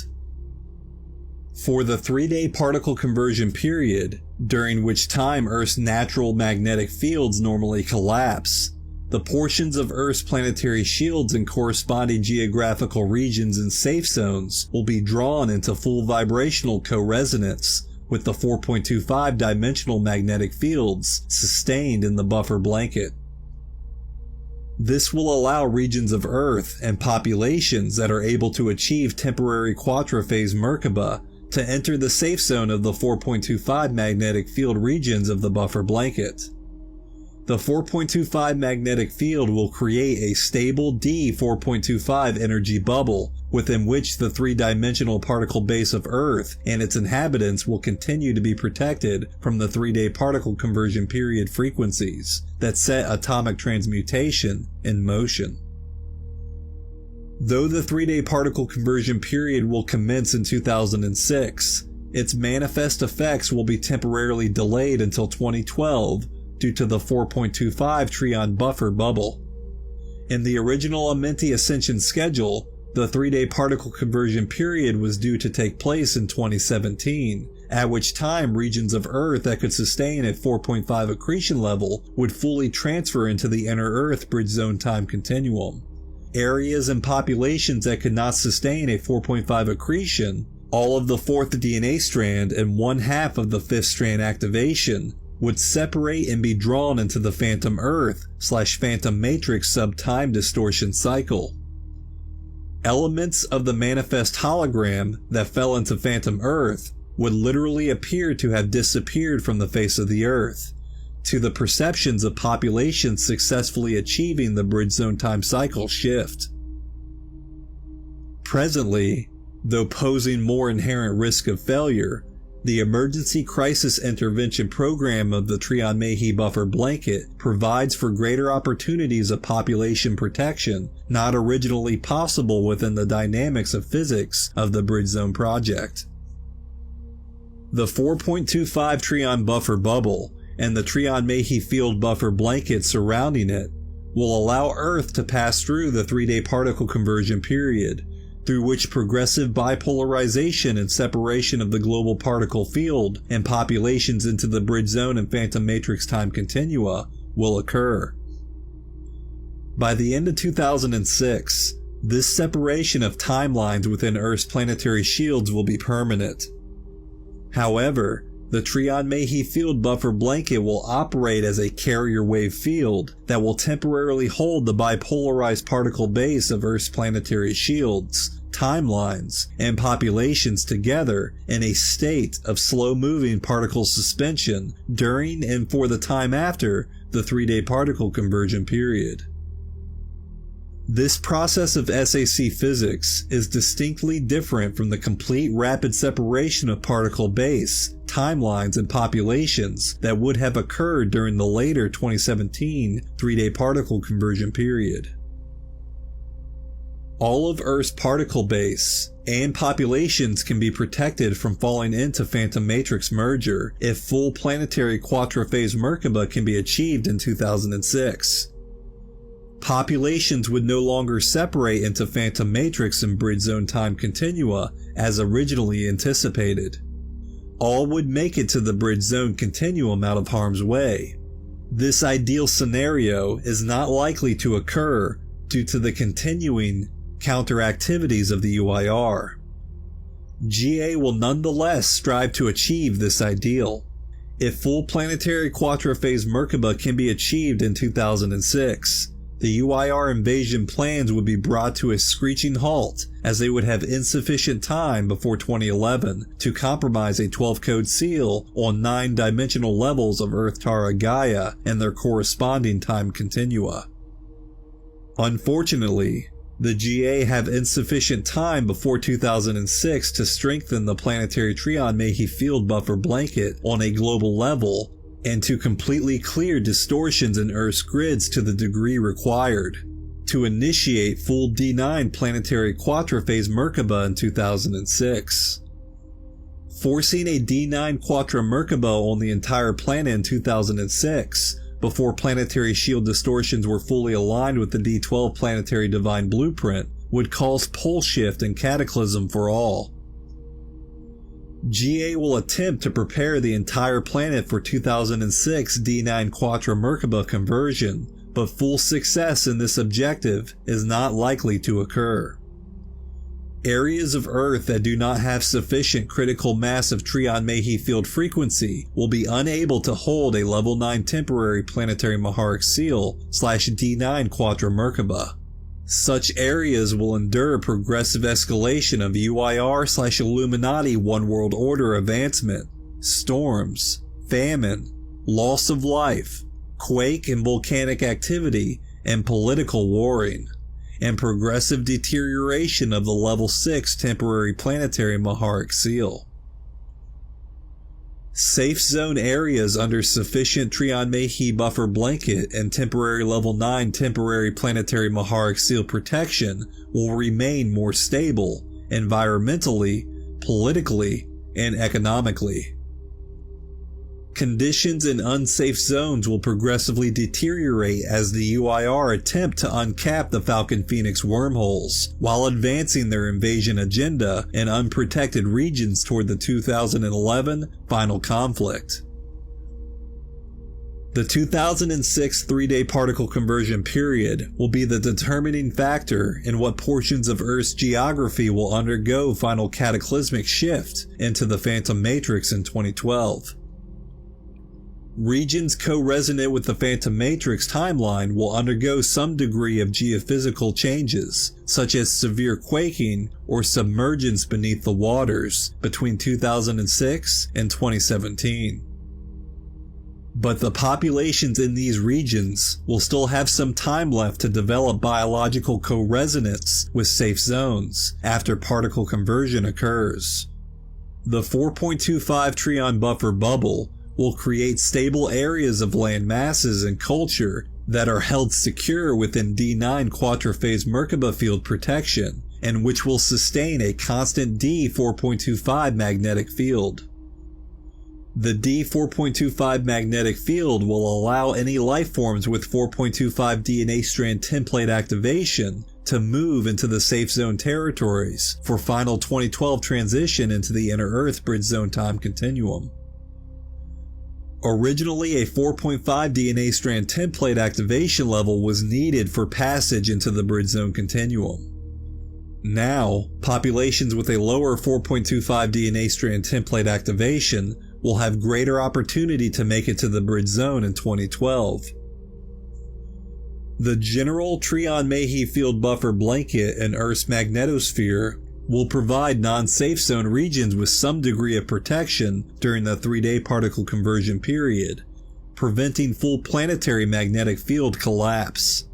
For the 3-day particle conversion period, during which time Earth's natural magnetic fields normally collapse, the portions of Earth's planetary shields and corresponding geographical regions and safe zones will be drawn into full vibrational co-resonance with the 4.25 dimensional magnetic fields sustained in the buffer blanket. This will allow regions of Earth and populations that are able to achieve temporary Quatra phase Merkaba to enter the safe zone of the 4.25 magnetic field regions of the buffer blanket. The 4.25 magnetic field will create a stable D 4.25 energy bubble within which the 3-dimensional particle base of Earth and its inhabitants will continue to be protected from the 3-day particle conversion period frequencies that set atomic transmutation in motion. Though the 3-day particle conversion period will commence in 2006, its manifest effects will be temporarily delayed until 2012 due to the 4.25 Trion buffer bubble. In the original Amenti Ascension schedule, the 3-day particle conversion period was due to take place in 2017, at which time regions of Earth that could sustain a 4.5 accretion level would fully transfer into the Inner Earth Bridge Zone time continuum. Areas and populations that could not sustain a 4.5 accretion, all of the 4th DNA strand and 1/2 of the 5th strand activation would separate and be drawn into the Phantom Earth / Phantom Matrix sub-time distortion cycle. Elements of the manifest hologram that fell into Phantom Earth would literally appear to have disappeared from the face of the Earth, to the perceptions of populations successfully achieving the bridge zone time cycle shift. Presently, though posing more inherent risk of failure, the Emergency Crisis Intervention Program of the Trion-Mayhe Buffer Blanket provides for greater opportunities of population protection not originally possible within the dynamics of physics of the Bridge Zone project. The 4.25 Trion Buffer Bubble and the Trion-Mayhe Field Buffer Blanket surrounding it will allow Earth to pass through the 3-day particle conversion period, through which progressive bipolarization and separation of the global particle field and populations into the bridge zone and phantom matrix time continua will occur. By the end of 2006, this separation of timelines within Earth's planetary shields will be permanent. However, the Trion-Mayhe Field Buffer Blanket will operate as a carrier wave field that will temporarily hold the bipolarized particle base of Earth's planetary shields, timelines, and populations together in a state of slow-moving particle suspension during and for the time after the 3-day particle conversion period. This process of SAC physics is distinctly different from the complete rapid separation of particle base, timelines, and populations that would have occurred during the later 2017 3-day particle conversion period. All of Earth's particle base and populations can be protected from falling into phantom matrix merger if full planetary quadraphase Merkaba can be achieved in 2006. Populations would no longer separate into phantom matrix and bridge zone time continua as originally anticipated. All would make it to the bridge zone continuum out of harm's way. This ideal scenario is not likely to occur due to the continuing counteractivities of the UIR. GA will nonetheless strive to achieve this ideal. If full planetary quadraphase Merkaba can be achieved in 2006, the UIR invasion plans would be brought to a screeching halt, as they would have insufficient time before 2011 to compromise a 12-code seal on 9-dimensional levels of Earth Tara Gaia and their corresponding time continua. Unfortunately, the GA have insufficient time before 2006 to strengthen the planetary Trion-Mayhe Field Buffer Blanket on a global level and to completely clear distortions in Earth's grids to the degree required to initiate full D9 planetary quadraphase Merkaba in 2006. Forcing a D9 quadra Merkaba on the entire planet in 2006 before planetary shield distortions were fully aligned with the D12 planetary divine blueprint would cause pole shift and cataclysm for all. GA will attempt to prepare the entire planet for 2006 D9 Quattro Merkaba conversion, but full success in this objective is not likely to occur. Areas of Earth that do not have sufficient critical mass of Trion-Mayhe field frequency will be unable to hold a level 9 temporary planetary Maharic seal / D9 Quattro Merkaba. Such areas will endure progressive escalation of UIR / Illuminati One World Order advancement, storms, famine, loss of life, quake and volcanic activity, and political warring, and progressive deterioration of the level 6 temporary planetary Maharic seal. Safe zone areas under sufficient Trion-Mayhe buffer blanket and temporary level 9 temporary planetary Maharic seal protection will remain more stable environmentally, politically, and economically. Conditions in unsafe zones will progressively deteriorate as the UIR attempt to uncap the Falcon Phoenix wormholes, while advancing their invasion agenda in unprotected regions toward the 2011 final conflict. The 2006 3-day particle conversion period will be the determining factor in what portions of Earth's geography will undergo final cataclysmic shift into the Phantom Matrix in 2012. Regions co-resonant with the Phantom Matrix timeline will undergo some degree of geophysical changes, such as severe quaking or submergence beneath the waters between 2006 and 2017. But the populations in these regions will still have some time left to develop biological co-resonance with safe zones after particle conversion occurs. The 4.25 Trion buffer bubble will create stable areas of land masses and culture that are held secure within D9 quadriphase Merkaba field protection, and which will sustain a constant D 4.25 magnetic field. The D 4.25 magnetic field will allow any life forms with 4.25 DNA strand template activation to move into the safe zone territories for final 2012 transition into the inner Earth bridge zone time continuum. Originally, a 4.5 DNA strand template activation level was needed for passage into the bridge zone continuum. Now, populations with a lower 4.25 DNA strand template activation will have greater opportunity to make it to the bridge zone in 2012. The general Trion-Mayhe field buffer blanket in Earth's magnetosphere will provide non-safe zone regions with some degree of protection during the 3-day particle conversion period, preventing full planetary magnetic field collapse.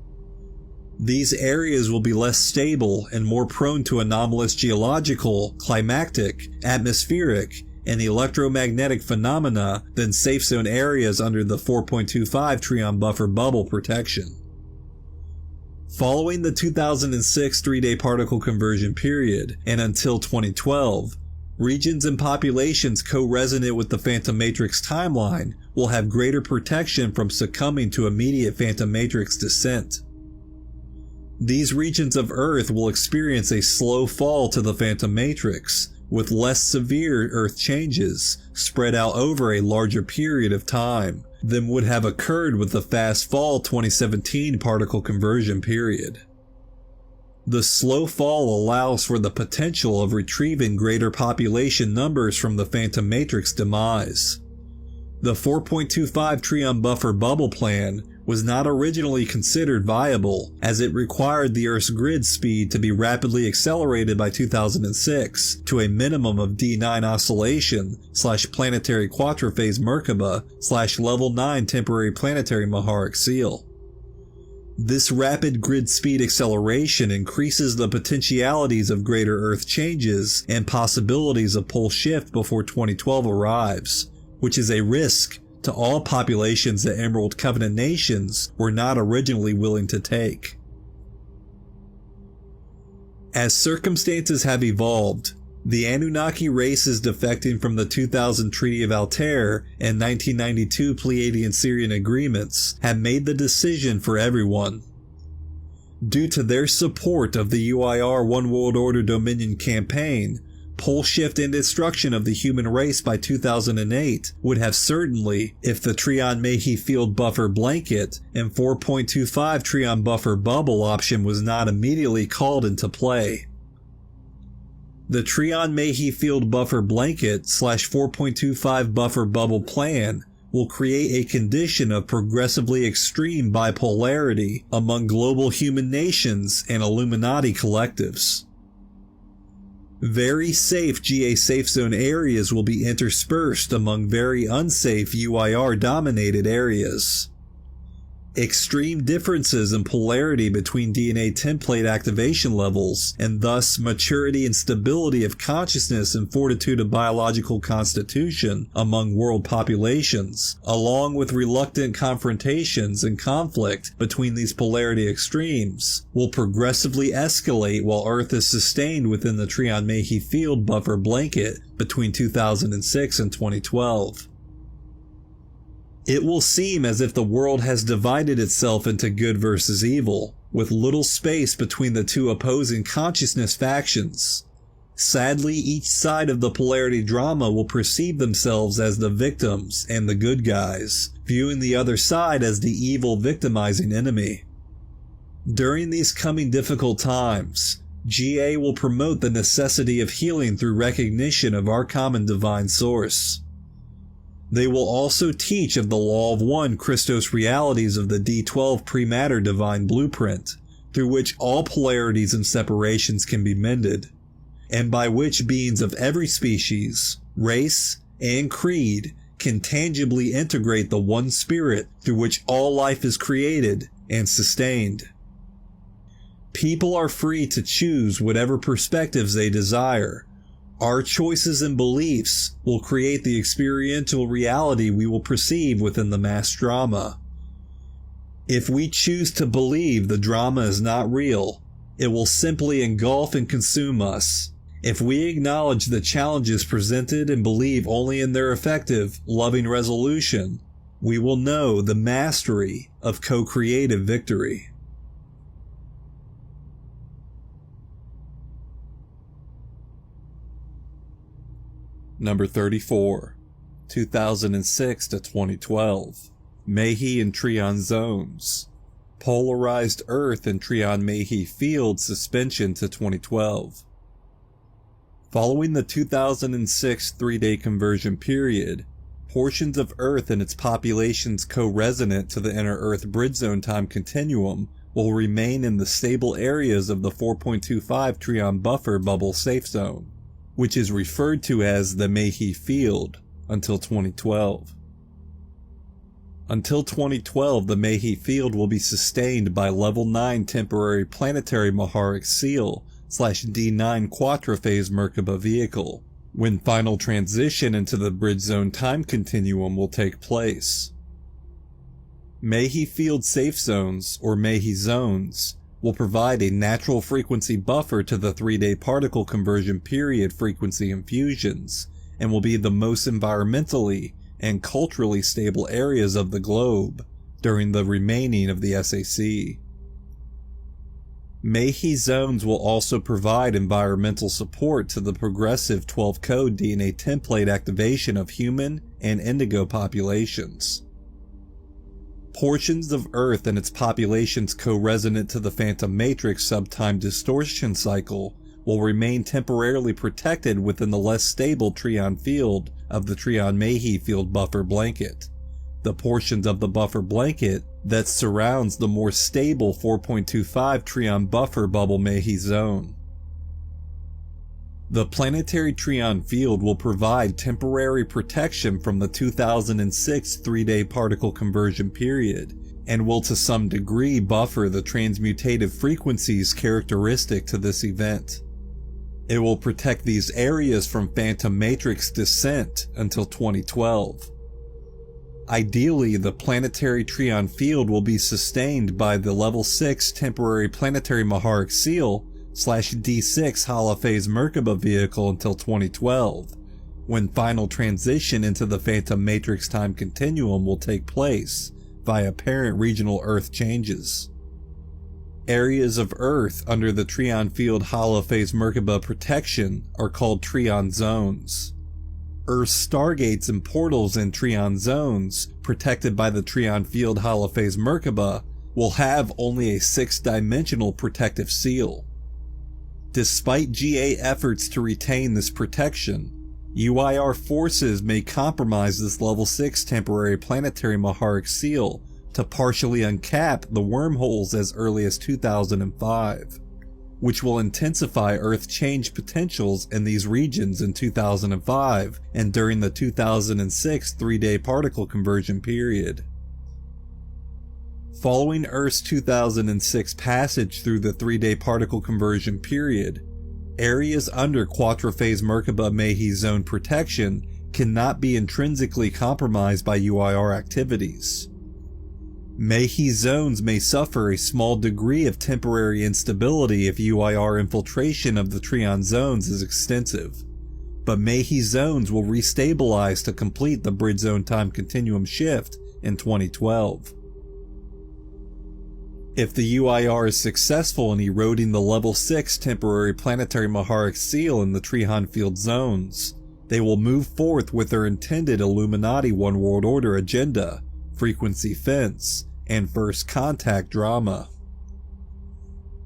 These areas will be less stable and more prone to anomalous geological, climatic, atmospheric, and electromagnetic phenomena than safe zone areas under the 4.25 Trion buffer bubble protection. Following the 2006 3-day particle conversion period and until 2012, regions and populations co-resonant with the Phantom Matrix timeline will have greater protection from succumbing to immediate Phantom Matrix descent. These regions of Earth will experience a slow fall to the Phantom Matrix, with less severe Earth changes spread out over a larger period of time than would have occurred with the fast fall 2017 particle conversion period. The slow fall allows for the potential of retrieving greater population numbers from the Phantom Matrix demise. The 4.25 Trion buffer bubble plan was not originally considered viable, as it required the Earth's grid speed to be rapidly accelerated by 2006 to a minimum of D9 oscillation / planetary quadriphase Merkaba / level 9 temporary planetary Maharic seal. This rapid grid speed acceleration increases the potentialities of greater Earth changes and possibilities of pole shift before 2012 arrives, which is a risk to all populations that Emerald Covenant nations were not originally willing to take. As circumstances have evolved, the Anunnaki races defecting from the 2000 Treaty of Altair and 1992 Pleiadian-Sirian agreements have made the decision for everyone. Due to their support of the UIR One World Order Dominion campaign, pole shift and destruction of the human race by 2008 would have certainly, if the Trion-Mayhe field buffer blanket and 4.25 Trion buffer bubble option was not immediately called into play. The Trion-Mayhe field buffer blanket / 4.25 buffer bubble plan will create a condition of progressively extreme bipolarity among global human nations and Illuminati collectives. Very safe GA safe zone areas will be interspersed among very unsafe UIR-dominated areas. Extreme differences in polarity between DNA template activation levels, and thus maturity and stability of consciousness and fortitude of biological constitution among world populations, along with reluctant confrontations and conflict between these polarity extremes, will progressively escalate while Earth is sustained within the Trion-Mayhe field buffer blanket between 2006 and 2012. It will seem as if the world has divided itself into good versus evil, with little space between the two opposing consciousness factions. Sadly, each side of the polarity drama will perceive themselves as the victims and the good guys, viewing the other side as the evil victimizing enemy. During these coming difficult times, GA will promote the necessity of healing through recognition of our common divine source. They will also teach of the Law of One Christos realities of the D12 pre-matter divine blueprint, through which all polarities and separations can be mended, and by which beings of every species, race, and creed can tangibly integrate the one spirit through which all life is created and sustained. People are free to choose whatever perspectives they desire. Our choices and beliefs will create the experiential reality we will perceive within the mass drama. If we choose to believe the drama is not real, it will simply engulf and consume us. If we acknowledge the challenges presented and believe only in their effective, loving resolution, we will know the mastery of co-creative victory. Number 34, 2006 to 2012. Mehi and Trion Zones. Polarized Earth and Trion Mehi Field Suspension to 2012. Following the 2006 3-day conversion period, portions of Earth and its populations co-resonant to the inner Earth Bridge Zone time continuum will remain in the stable areas of the 4.25 Trion Buffer Bubble Safe Zone, which is referred to as the Mehi Field, until 2012. Until 2012, the Mehi Field will be sustained by Level 9 Temporary Planetary Maharic Seal / D9 Quatraphase Merkaba Vehicle, when final transition into the Bridge Zone time continuum will take place. Mehi Field Safe Zones, or Mehi Zones, will provide a natural frequency buffer to the 3-day particle conversion period frequency infusions, and will be the most environmentally and culturally stable areas of the globe during the remaining of the SAC. Mehi Zones will also provide environmental support to the progressive 12-code DNA template activation of human and indigo populations. Portions of Earth and its populations co-resonant to the Phantom Matrix subtime distortion cycle will remain temporarily protected within the less stable Trion field of the Trion Mehi Field Buffer Blanket, the portions of the buffer blanket that surrounds the more stable 4.25 Trion Buffer Bubble Mehi Zone. The planetary Trion field will provide temporary protection from the 2006 3-day particle conversion period, and will to some degree buffer the transmutative frequencies characteristic to this event. It will protect these areas from Phantom Matrix descent until 2012. Ideally, the planetary Trion field will be sustained by the Level 6 Temporary Planetary Maharic Seal / D6 Holophase Merkaba Vehicle until 2012, when final transition into the Phantom Matrix time continuum will take place via apparent regional Earth changes. Areas of Earth under the Trion Field Holophase Merkaba protection are called Trion Zones. Earth's stargates and portals in Trion Zones, protected by the Trion Field Holophase Merkaba, will have only a 6-dimensional protective seal. Despite GA efforts to retain this protection, UIR forces may compromise this Level 6 Temporary Planetary Maharic Seal to partially uncap the wormholes as early as 2005, which will intensify Earth change potentials in these regions in 2005 and during the 2006 3-day particle conversion period. Following Earth's 2006 passage through the 3-day particle conversion period, areas under Quatraphase Merkaba Mehi Zone protection cannot be intrinsically compromised by UIR activities. Mehi Zones may suffer a small degree of temporary instability if UIR infiltration of the Trion Zones is extensive, but Mehi Zones will restabilize to complete the Bridge Zone time continuum shift in 2012. If the UIR is successful in eroding the Level 6 Temporary Planetary Maharic Seal in the Trion Field Zones, they will move forth with their intended Illuminati One World Order agenda, frequency fence, and first contact drama.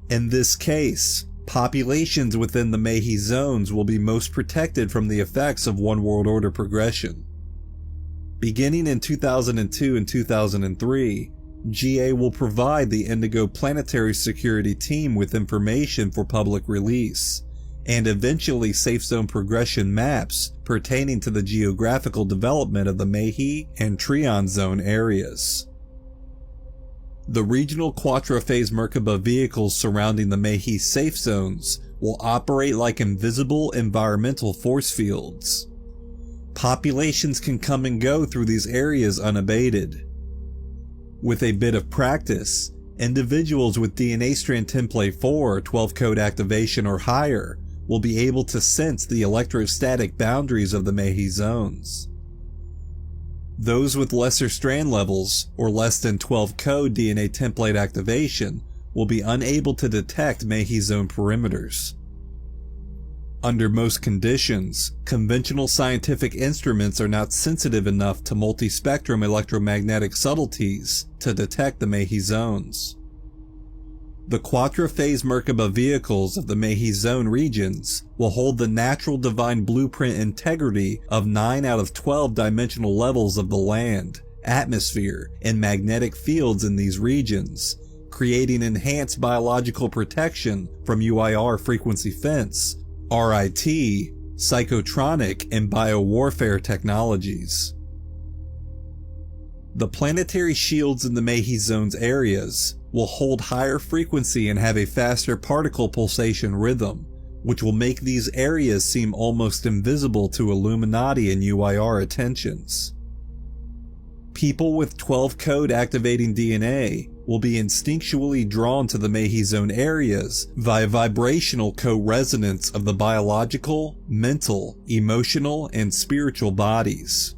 In this case, populations within the Mehi Zones will be most protected from the effects of One World Order progression. Beginning in 2002 and 2003, GA will provide the Indigo Planetary Security Team with information for public release, and eventually safe zone progression maps pertaining to the geographical development of the Mehi and Trion zone areas. The regional quadrophase Merkaba vehicles surrounding the Mehi safe zones will operate like invisible environmental force fields. Populations can come and go through these areas unabated. With a bit of practice, individuals with DNA strand template 4 12 code activation or higher will be able to sense the electrostatic boundaries of the Mehi zones. Those with lesser strand levels or less than 12 code DNA template activation will be unable to detect Mehi zone perimeters. Under most conditions, conventional scientific instruments are not sensitive enough to multispectrum electromagnetic subtleties to detect the Mehi zones. The quadrophase Merkaba vehicles of the Mehi zone regions will hold the natural divine blueprint integrity of 9 out of 12 dimensional levels of the land, atmosphere, and magnetic fields in these regions, creating enhanced biological protection from UIR frequency fence, RIT, psychotronic, and biowarfare technologies. The planetary shields in the Mehi zone's areas will hold higher frequency and have a faster particle pulsation rhythm, which will make these areas seem almost invisible to Illuminati and UIR attentions. People with 12 code activating DNA will be instinctually drawn to the Mehi zone areas via vibrational co-resonance of the biological, mental, emotional, and spiritual bodies.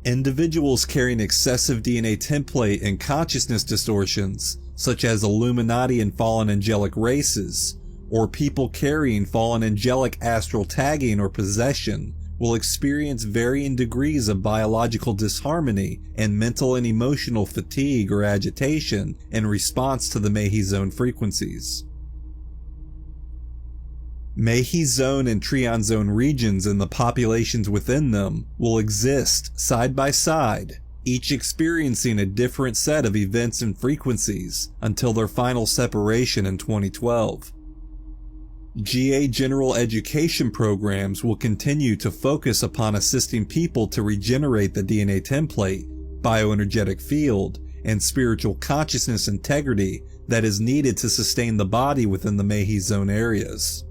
Individuals carrying excessive DNA template and consciousness distortions, such as Illuminati and fallen angelic races, or people carrying fallen angelic astral tagging or possession, will experience varying degrees of biological disharmony and mental and emotional fatigue or agitation in response to the Mehi zone frequencies. Mehi zone and Trion zone regions and the populations within them will exist side by side, each experiencing a different set of events and frequencies until their final separation in 2012. GA general education programs will continue to focus upon assisting people to regenerate the DNA template, bioenergetic field, and spiritual consciousness integrity that is needed to sustain the body within the Mehi zone areas.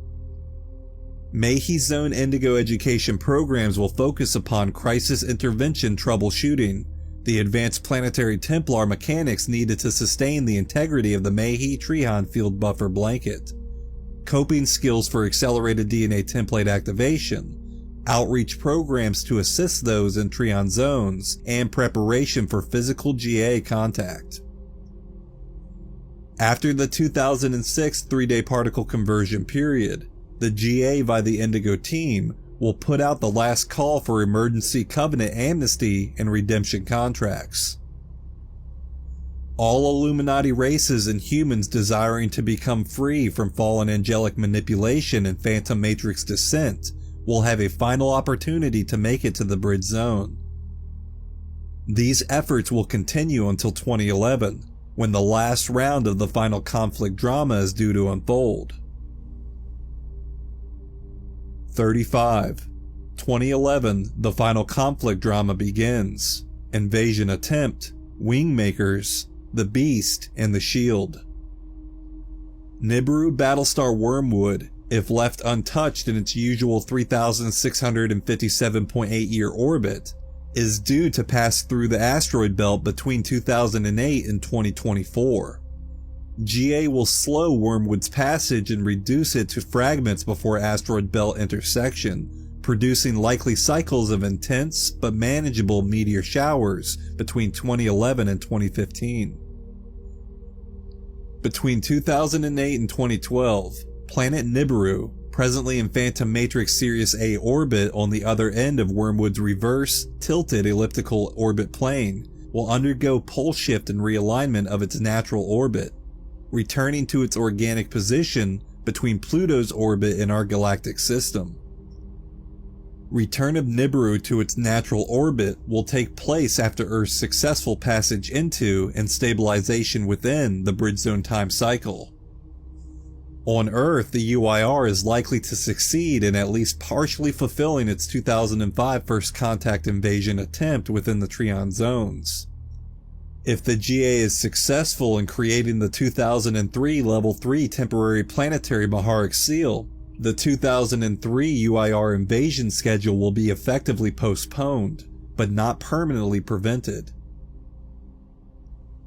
Mehi zone Indigo education programs will focus upon crisis intervention troubleshooting, the advanced planetary Templar mechanics needed to sustain the integrity of the Mehi Trion field buffer blanket, coping skills for accelerated DNA template activation, outreach programs to assist those in Trion zones, and preparation for physical GA contact. After the 2006 3-day particle conversion period, the GA by the Indigo team will put out the last call for emergency covenant amnesty and redemption contracts. All Illuminati races and humans desiring to become free from fallen angelic manipulation and phantom matrix descent will have a final opportunity to make it to the bridge zone. These efforts will continue until 2011, when the last round of the final conflict drama is due to unfold. 35. 2011, the final conflict drama begins. Invasion attempt, Wingmakers, the Beast, and the Shield. Nibiru Battlestar Wormwood, if left untouched in its usual 3,657.8 year orbit, is due to pass through the asteroid belt between 2008 and 2024. GA will slow Wormwood's passage and reduce it to fragments before asteroid belt intersection, producing likely cycles of intense but manageable meteor showers between 2011 and 2015. Between 2008 and 2012, planet Nibiru, presently in Phantom Matrix Sirius A orbit on the other end of Wormwood's reverse, tilted elliptical orbit plane, will undergo pole shift and realignment of its natural orbit, returning to its organic position between Pluto's orbit and our galactic system. Return of Nibiru to its natural orbit will take place after Earth's successful passage into and stabilization within the Bridge Zone time cycle. On Earth, the UIR is likely to succeed in at least partially fulfilling its 2005 First Contact invasion attempt within the Trion zones. If the GA is successful in creating the 2003 Level 3 temporary planetary Maharic seal, the 2003 UIR invasion schedule will be effectively postponed, but not permanently prevented.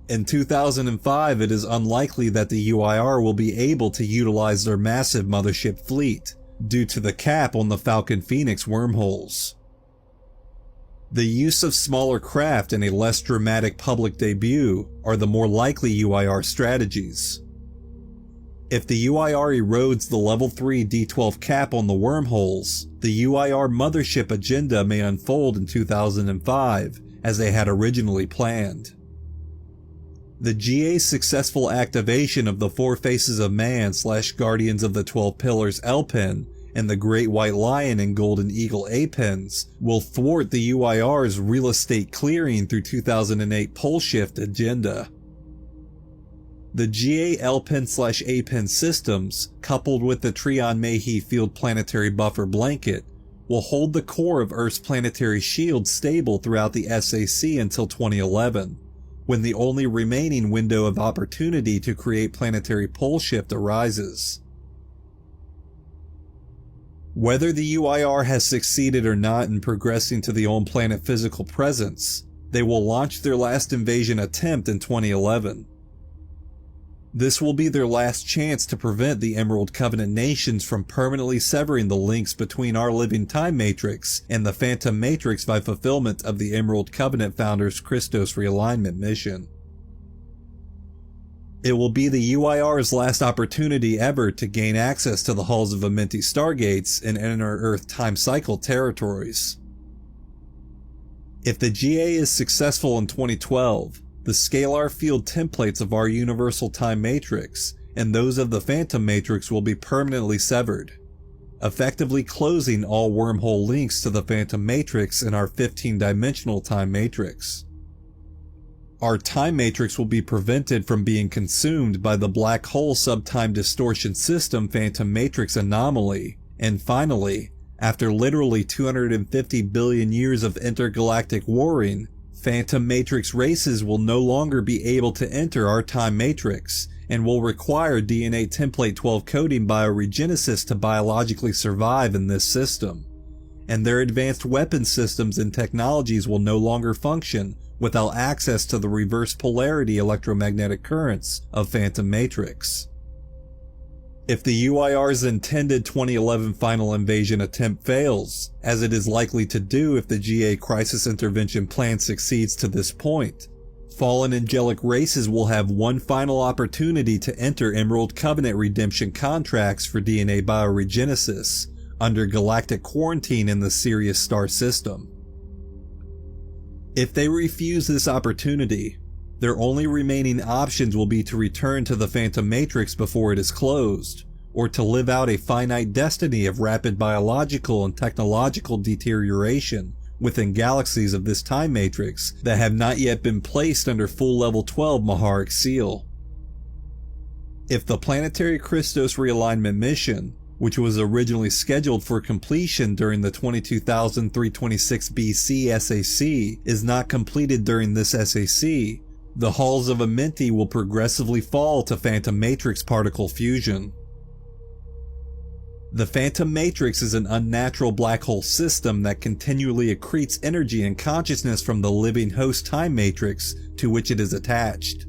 In 2005, it is unlikely that the UIR will be able to utilize their massive mothership fleet, due to the cap on the Falcon Phoenix wormholes. The use of smaller craft and a less dramatic public debut are the more likely UIR strategies. If the UIR erodes the Level 3 D12 cap on the wormholes, the UIR mothership agenda may unfold in 2005 as they had originally planned. The GA's successful activation of the Four Faces of Man / Guardians of the 12 Pillars L-Pen and the Great White Lion and Golden Eagle A-Pens will thwart the UIR's real estate clearing through 2008 pole shift agenda. The GA L-Pen / A-Pen systems, coupled with the Trion Mayhe Field Planetary Buffer Blanket, will hold the core of Earth's planetary shield stable throughout the SAC until 2011, when the only remaining window of opportunity to create planetary pole shift arises. Whether the UIR has succeeded or not in progressing to the on-planet physical presence, they will launch their last invasion attempt in 2011. This will be their last chance to prevent the Emerald Covenant nations from permanently severing the links between our living time matrix and the Phantom Matrix by fulfillment of the Emerald Covenant founders' Christos realignment mission. It will be the UIR's last opportunity ever to gain access to the halls of Amenti stargates and enter Earth time cycle territories. If the GA is successful in 2012, the scalar field templates of our universal time matrix and those of the Phantom Matrix will be permanently severed, effectively closing all wormhole links to the Phantom Matrix in our 15-dimensional time matrix. Our time matrix will be prevented from being consumed by the black hole subtime distortion system Phantom Matrix anomaly, and finally, after literally 250 billion years of intergalactic warring, Phantom Matrix races will no longer be able to enter our time matrix, and will require DNA template 12 coding bioregenesis to biologically survive in this system, and their advanced weapon systems and technologies will no longer function without access to the reverse polarity electromagnetic currents of Phantom Matrix. If the UIR's intended 2011 final invasion attempt fails, as it is likely to do if the GA crisis intervention plan succeeds to this point, fallen angelic races will have one final opportunity to enter Emerald Covenant redemption contracts for DNA bioregenesis under galactic quarantine in the Sirius star system. If they refuse this opportunity, their only remaining options will be to return to the Phantom Matrix before it is closed, or to live out a finite destiny of rapid biological and technological deterioration within galaxies of this time matrix that have not yet been placed under full level 12 Maharic seal. If the planetary Christos realignment mission, which was originally scheduled for completion during the 22,326 BC SAC, is not completed during this SAC, the halls of Amenti will progressively fall to Phantom Matrix particle fusion. The Phantom Matrix is an unnatural black hole system that continually accretes energy and consciousness from the living host time matrix to which it is attached.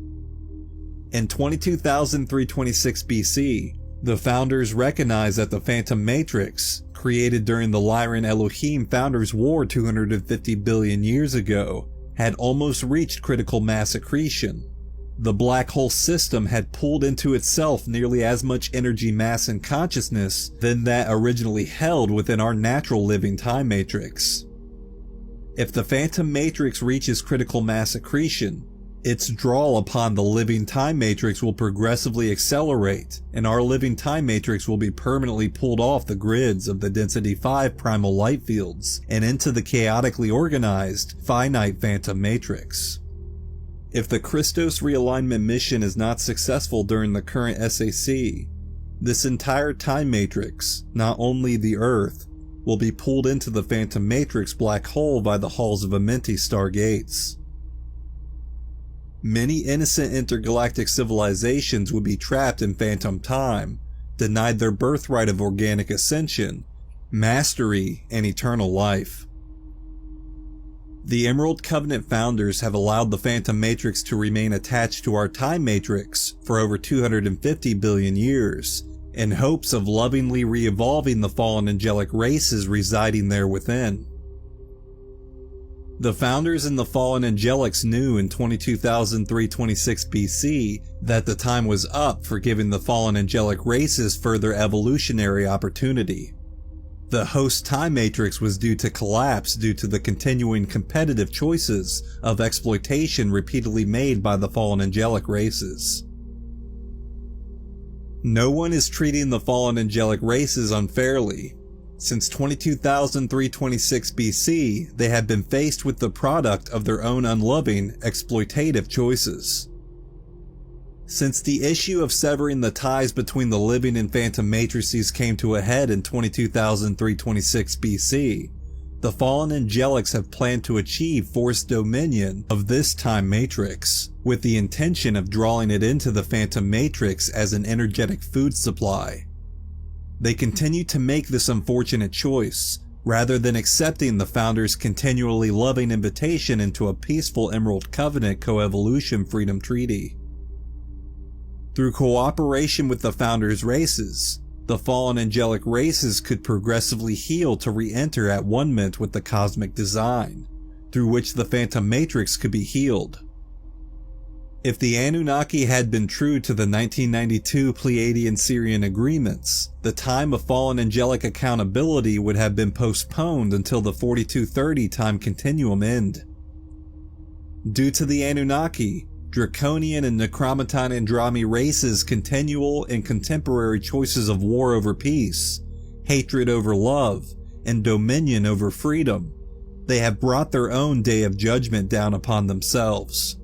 In 22,326 BC, the founders recognized that the Phantom Matrix, created during the Lyran Elohim Founders' War 250 billion years ago, had almost reached critical mass accretion. The black hole system had pulled into itself nearly as much energy, mass, and consciousness than that originally held within our natural living time matrix. If the Phantom Matrix reaches critical mass accretion, Its draw upon the living time matrix will progressively accelerate, and our living time matrix will be permanently pulled off the grids of the density 5 primal light fields and into the chaotically organized, finite phantom matrix. If the Christos realignment mission is not successful during the current SAC, this entire time matrix, not only the Earth, will be pulled into the phantom matrix black hole by the halls of Amenti stargates. Many innocent intergalactic civilizations would be trapped in phantom time, denied their birthright of organic ascension, mastery, and eternal life. The Emerald Covenant founders have allowed the phantom matrix to remain attached to our time matrix for over 250 billion years, in hopes of lovingly re-evolving the fallen angelic races residing there within. The founders and the fallen angelics knew in 22,326 BC that the time was up for giving the fallen angelic races further evolutionary opportunity. The host time matrix was due to collapse due to the continuing competitive choices of exploitation repeatedly made by the fallen angelic races. No one is treating the fallen angelic races unfairly. Since 22,326 BC, they have been faced with the product of their own unloving, exploitative choices. Since the issue of severing the ties between the living and phantom matrices came to a head in 22,326 BC, the fallen angelics have planned to achieve forced dominion of this time matrix, with the intention of drawing it into the phantom matrix as an energetic food supply. They continue to make this unfortunate choice, rather than accepting the founders' continually loving invitation into a peaceful Emerald Covenant coevolution freedom treaty. Through cooperation with the founders' races, the fallen angelic races could progressively heal to re-enter at one-ment with the cosmic design, through which the phantom matrix could be healed. If the Anunnaki had been true to the 1992 Pleiadian-Sirian agreements, the time of fallen angelic accountability would have been postponed until the 4230 time continuum end. Due to the Anunnaki, Draconian and Necromaton Andromi races' continual and contemporary choices of war over peace, hatred over love, and dominion over freedom, they have brought their own day of judgment down upon themselves.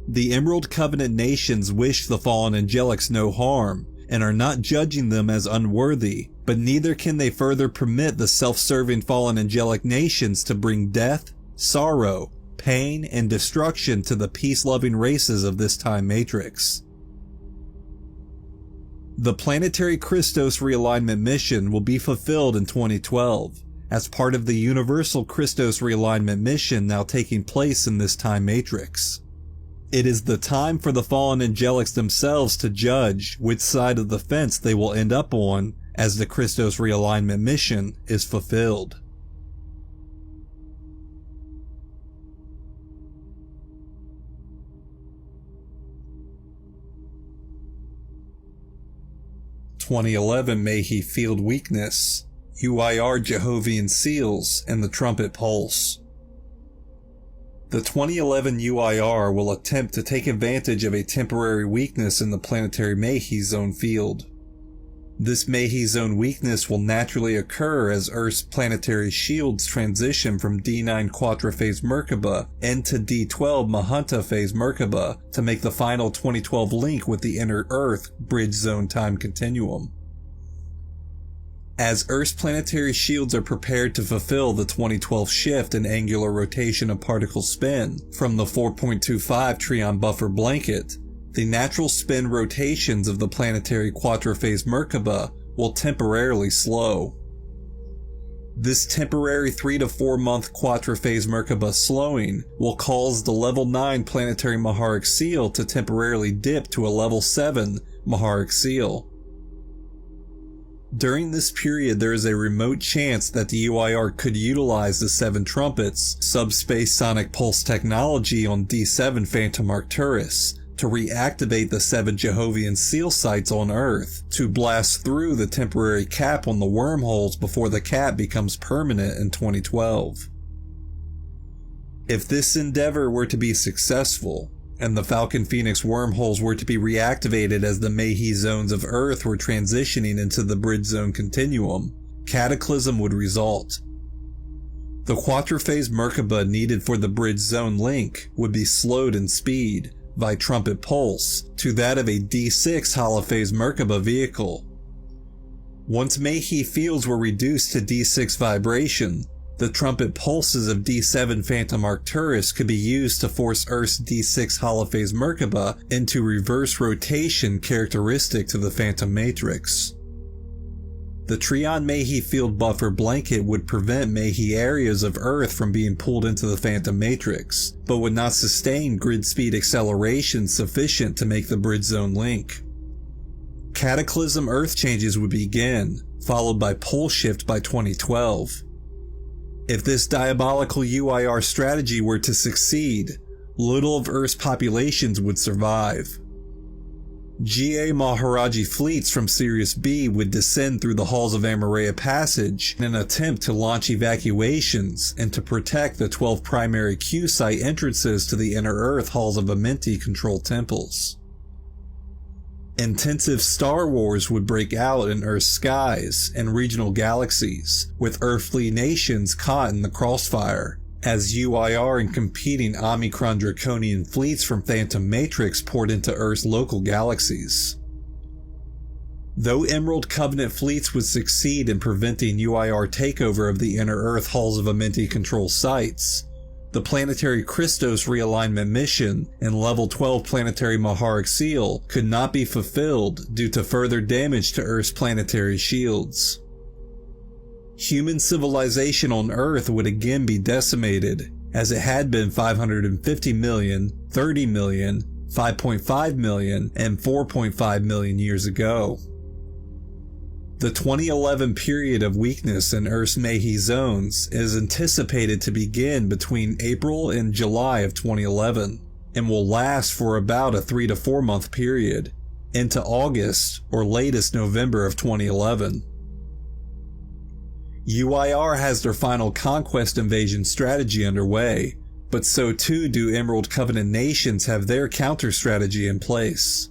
The Emerald Covenant nations wish the fallen angelics no harm, and are not judging them as unworthy, but neither can they further permit the self-serving fallen angelic nations to bring death, sorrow, pain, and destruction to the peace-loving races of this time matrix. The planetary Christos realignment mission will be fulfilled in 2012, as part of the universal Christos realignment mission now taking place in this time matrix. It is the time for the fallen angelics themselves to judge which side of the fence they will end up on as the Christos realignment mission is fulfilled. (2011) May he field weakness, UIR Jehovian seals, and the trumpet pulse. The 2011 UIR will attempt to take advantage of a temporary weakness in the planetary Mehi zone field. This Mehi zone weakness will naturally occur as Earth's planetary shields transition from D9 Quadraphase Merkaba into D12 Mahanta Phase Merkaba to make the final 2012 link with the inner Earth bridge zone time continuum. As Earth's planetary shields are prepared to fulfill the 2012 shift in angular rotation of particle spin from the 4.25 Trion buffer blanket, the natural spin rotations of the planetary quadraphase Merkaba will temporarily slow. This temporary 3 to 4 month quadraphase Merkaba slowing will cause the level 9 planetary Maharic seal to temporarily dip to a level 7 Maharic seal. During this period, there is a remote chance that the UIR could utilize the 7 Trumpets subspace sonic pulse technology on D7 Phantom Arcturus to reactivate the 7 Jehovian seal sites on Earth to blast through the temporary cap on the wormholes before the cap becomes permanent in 2012. If this endeavor were to be successful, and the Falcon Phoenix wormholes were to be reactivated as the Mayhe zones of Earth were transitioning into the Bridge Zone continuum, cataclysm would result. The quatrephase Merkaba needed for the Bridge Zone link would be slowed in speed by trumpet pulse to that of a D6 holophase Merkaba vehicle. Once Mayhe fields were reduced to D6 vibration, the trumpet pulses of D7 Phantom Arcturus could be used to force Earth's D6 holophase Merkaba into reverse rotation characteristic to the Phantom Matrix. The Trion Mayhe field buffer blanket would prevent Mayhe areas of Earth from being pulled into the Phantom Matrix, but would not sustain grid speed acceleration sufficient to make the Bridge Zone link. Cataclysm Earth changes would begin, followed by pole shift by 2012. If this diabolical UIR strategy were to succeed, little of Earth's populations would survive. GA Maharaji fleets from Sirius B would descend through the halls of Amareya Passage in an attempt to launch evacuations and to protect the 12 primary Q site entrances to the Inner Earth halls of Amenti controlled temples. Intensive Star Wars would break out in Earth's skies and regional galaxies, with earthly nations caught in the crossfire, as UIR and competing Omicron Draconian fleets from Phantom Matrix poured into Earth's local galaxies. Though Emerald Covenant fleets would succeed in preventing UIR takeover of the Inner Earth halls of Amenti control sites, the Planetary Christos realignment mission and Level 12 Planetary Maharic Seal could not be fulfilled due to further damage to Earth's planetary shields. Human civilization on Earth would again be decimated, as it had been 550 million, 30 million, 5.5 million, and 4.5 million years ago. The 2011 period of weakness in Earth's Mayhe zones is anticipated to begin between April and July of 2011, and will last for about a 3 to 4 month period, into August or latest November of 2011. UIR has their final conquest invasion strategy underway, but so too do Emerald Covenant nations have their counter strategy in place.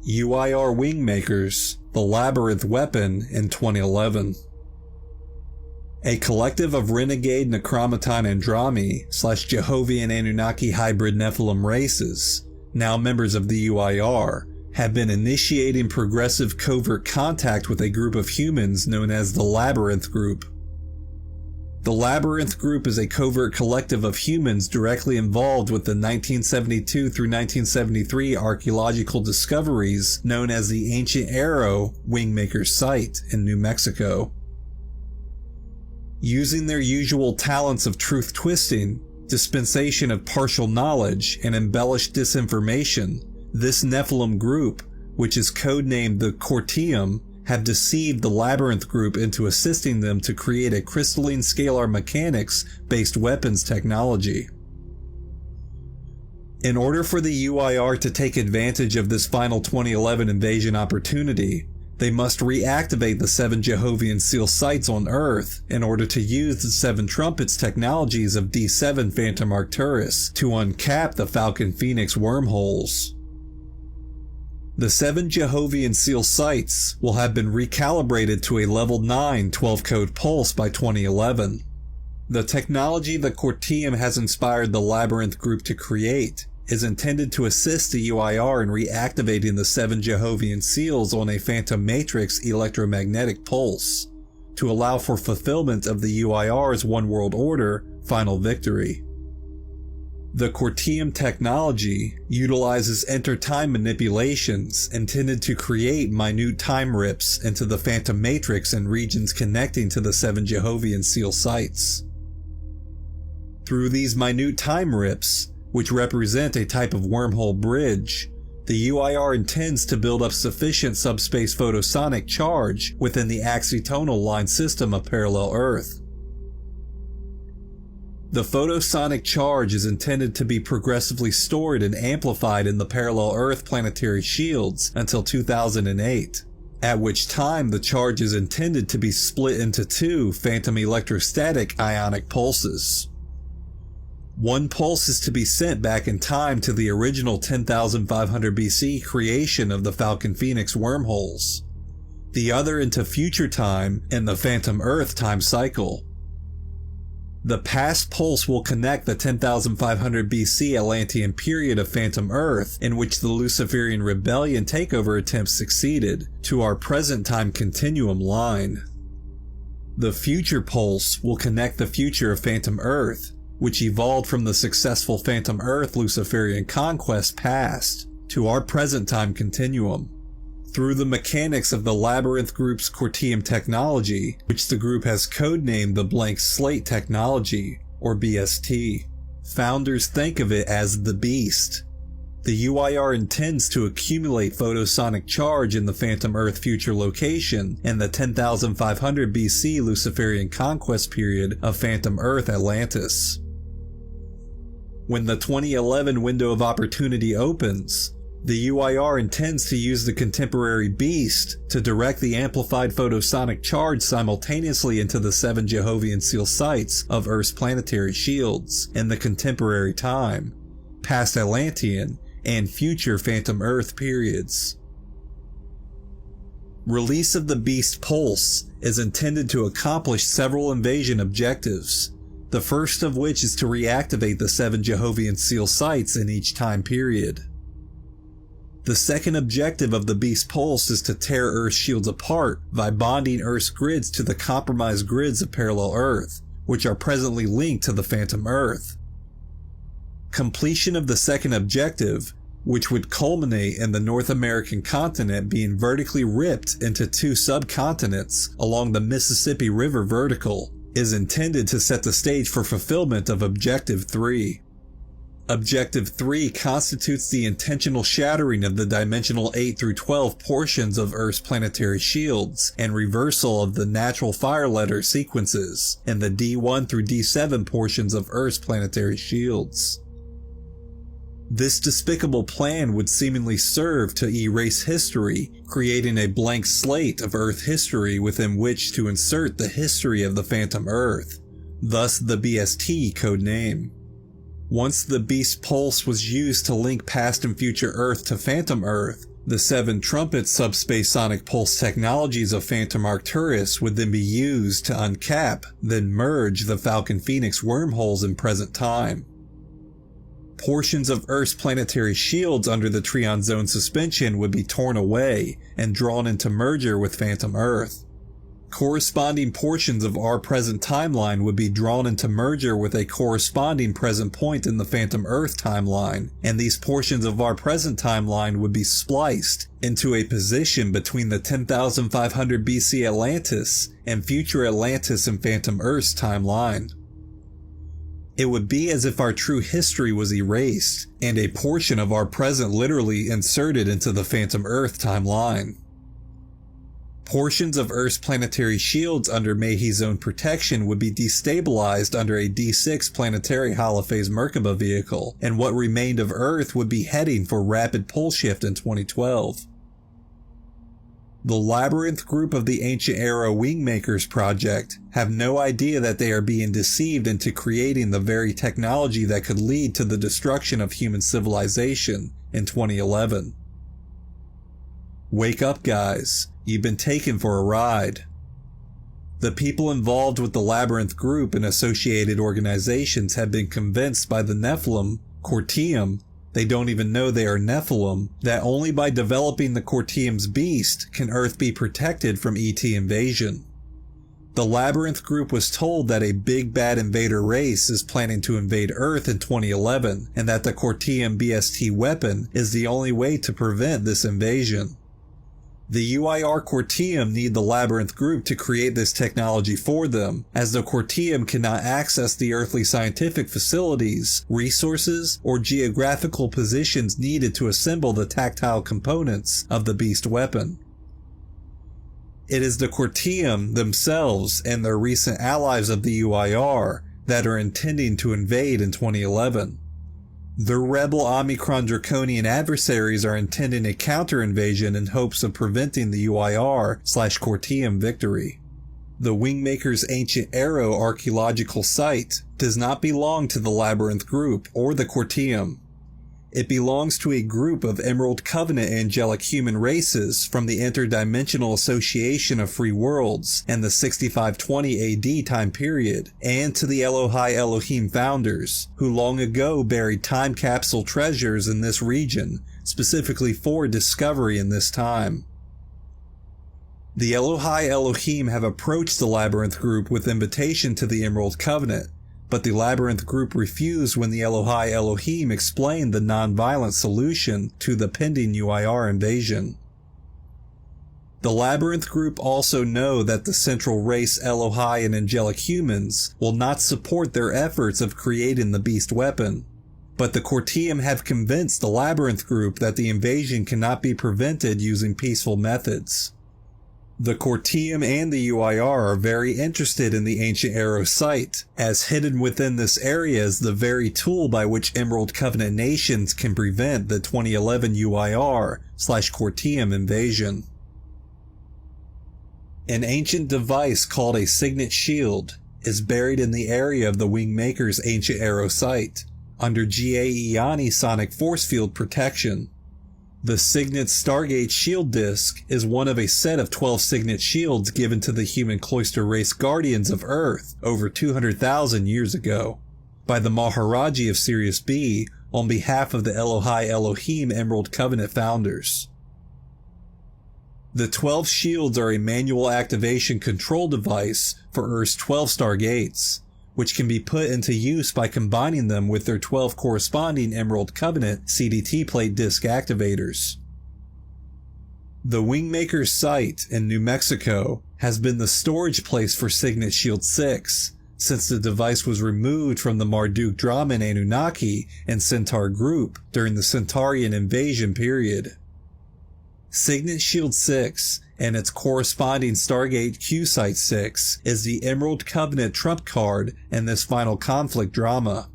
UIR Wingmakers, the Labyrinth Weapon in 2011. A collective of renegade Necromaton Andromi / Jehovian Anunnaki hybrid Nephilim races, now members of the UIR, have been initiating progressive covert contact with a group of humans known as the Labyrinth Group. The Labyrinth Group is a covert collective of humans directly involved with the 1972 through 1973 archaeological discoveries known as the Ancient Arrow Wingmaker Site in New Mexico. Using their usual talents of truth twisting, dispensation of partial knowledge, and embellished disinformation, this Nephilim group, which is codenamed the Cortium, have deceived the Labyrinth Group into assisting them to create a crystalline scalar mechanics-based weapons technology. In order for the UIR to take advantage of this final 2011 invasion opportunity, they must reactivate the 7 Jehovian Seal sites on Earth in order to use the 7 Trumpets technologies of D7 Phantom Arcturus to uncap the Falcon Phoenix wormholes. The 7 Jehovian Seal sites will have been recalibrated to a level 9 12-code pulse by 2011. The technology the Cortium has inspired the Labyrinth Group to create is intended to assist the UIR in reactivating the 7 Jehovian Seals on a Phantom Matrix electromagnetic pulse, to allow for fulfillment of the UIR's One World Order final victory. The Cortium technology utilizes intertime manipulations intended to create minute time rips into the Phantom Matrix in regions connecting to the 7 Jehovian Seal sites. Through these minute time rips, which represent a type of wormhole bridge, the UIR intends to build up sufficient subspace photosonic charge within the axitonal line system of parallel Earth. The photosonic charge is intended to be progressively stored and amplified in the parallel Earth planetary shields until 2008, at which time the charge is intended to be split into two phantom electrostatic ionic pulses. One pulse is to be sent back in time to the original 10,500 BC creation of the Falcon Phoenix wormholes, the other into future time in the Phantom Earth time cycle. The past pulse will connect the 10,500 BC Atlantean period of Phantom Earth, in which the Luciferian rebellion takeover attempts succeeded, to our present time continuum line. The future pulse will connect the future of Phantom Earth, which evolved from the successful Phantom Earth Luciferian conquest past, to our present time continuum, through the mechanics of the Labyrinth Group's Cortium technology, which the group has codenamed the Blank Slate Technology, or BST. Founders think of it as the Beast. The UIR intends to accumulate photosonic charge in the Phantom Earth future location in the 10,500 BC Luciferian conquest period of Phantom Earth Atlantis. When the 2011 window of opportunity opens, the UIR intends to use the contemporary Beast to direct the amplified photosonic charge simultaneously into the 7 Jehovian Seal sites of Earth's planetary shields in the contemporary time, past Atlantean, and future Phantom Earth periods. Release of the Beast Pulse is intended to accomplish several invasion objectives, the first of which is to reactivate the 7 Jehovian Seal sites in each time period. The second objective of the Beast Pulse is to tear Earth's shields apart by bonding Earth's grids to the compromised grids of parallel Earth, which are presently linked to the Phantom Earth. Completion of the second objective, which would culminate in the North American continent being vertically ripped into two subcontinents along the Mississippi River vertical, is intended to set the stage for fulfillment of Objective 3. Objective 3 constitutes the intentional shattering of the dimensional 8 through 12 portions of Earth's planetary shields and reversal of the natural fire letter sequences in the D1 through D7 portions of Earth's planetary shields. This despicable plan would seemingly serve to erase history, creating a blank slate of Earth history within which to insert the history of the Phantom Earth, thus the BST codename. Once the Beast Pulse was used to link past and future Earth to Phantom Earth, the 7 Trumpet subspace sonic pulse technologies of Phantom Arcturus would then be used to uncap, then merge the Falcon Phoenix wormholes in present time. Portions of Earth's planetary shields under the Trion Zone suspension would be torn away and drawn into merger with Phantom Earth. Corresponding portions of our present timeline would be drawn into merger with a corresponding present point in the Phantom Earth timeline, and these portions of our present timeline would be spliced into a position between the 10,500 BC Atlantis and future Atlantis and Phantom Earth's timeline. It would be as if our true history was erased, and a portion of our present literally inserted into the Phantom Earth timeline. Portions of Earth's planetary shields under Mayhe Zone protection would be destabilized under a D6 planetary holophase Merkaba vehicle, and what remained of Earth would be heading for rapid pole shift in 2012. The Labyrinth Group of the Ancient Era Wingmakers Project have no idea that they are being deceived into creating the very technology that could lead to the destruction of human civilization in 2011. Wake up, guys. You've been taken for a ride. The people involved with the Labyrinth Group and associated organizations have been convinced by the Nephilim, Cortium, they don't even know they are Nephilim, that only by developing the Cortium's beast can Earth be protected from ET invasion. The Labyrinth Group was told that a big bad invader race is planning to invade Earth in 2011, and that the Cortium BST weapon is the only way to prevent this invasion. The UIR Cortium need the Labyrinth Group to create this technology for them, as the Cortium cannot access the earthly scientific facilities, resources, or geographical positions needed to assemble the tactile components of the beast weapon. It is the Cortium themselves and their recent allies of the UIR that are intending to invade in 2011. Their rebel Omicron Draconian adversaries are intending a counter-invasion in hopes of preventing the UIR/Cortium victory. The Wingmaker's ancient arrow archaeological site does not belong to the Labyrinth group or the Cortium. It belongs to a group of Emerald Covenant angelic human races from the Interdimensional Association of Free Worlds and the 6520 AD time period, and to the Elohai Elohim founders, who long ago buried time capsule treasures in this region, specifically for discovery in this time. The Elohai Elohim have approached the Labyrinth group with invitation to the Emerald Covenant, but the Labyrinth group refused when the Elohai Elohim explained the non-violent solution to the pending UIR invasion. The Labyrinth group also know that the central race Elohai and angelic humans will not support their efforts of creating the beast weapon, but the Cortium have convinced the Labyrinth group that the invasion cannot be prevented using peaceful methods. The Cortium and the UIR are very interested in the Ancient Arrow site, as hidden within this area is the tool by which Emerald Covenant nations can prevent the 2011 UIR/Cortium invasion. An ancient device called a Signet Shield is buried in the area of the Wingmaker's Ancient Arrow site, under GA Iani sonic force field protection. The Signet Stargate Shield Disc is one of a set of 12 Signet Shields given to the human cloister race guardians of Earth over 200,000 years ago, by the Maharaji of Sirius B on behalf of the Elohai Elohim Emerald Covenant founders. The 12 shields are a manual activation control device for Earth's 12 Stargates, which can be put into use by combining them with their 12 corresponding Emerald Covenant CDT plate disc activators. The Wingmaker's site in New Mexico has been the storage place for Signet Shield 6 since the device was removed from the Marduk Draman Anunnaki and Centaur group during the Centaurian invasion period. Signet Shield 6 and its corresponding Stargate Q-Site 6 is the Emerald Covenant trump card in this final conflict drama.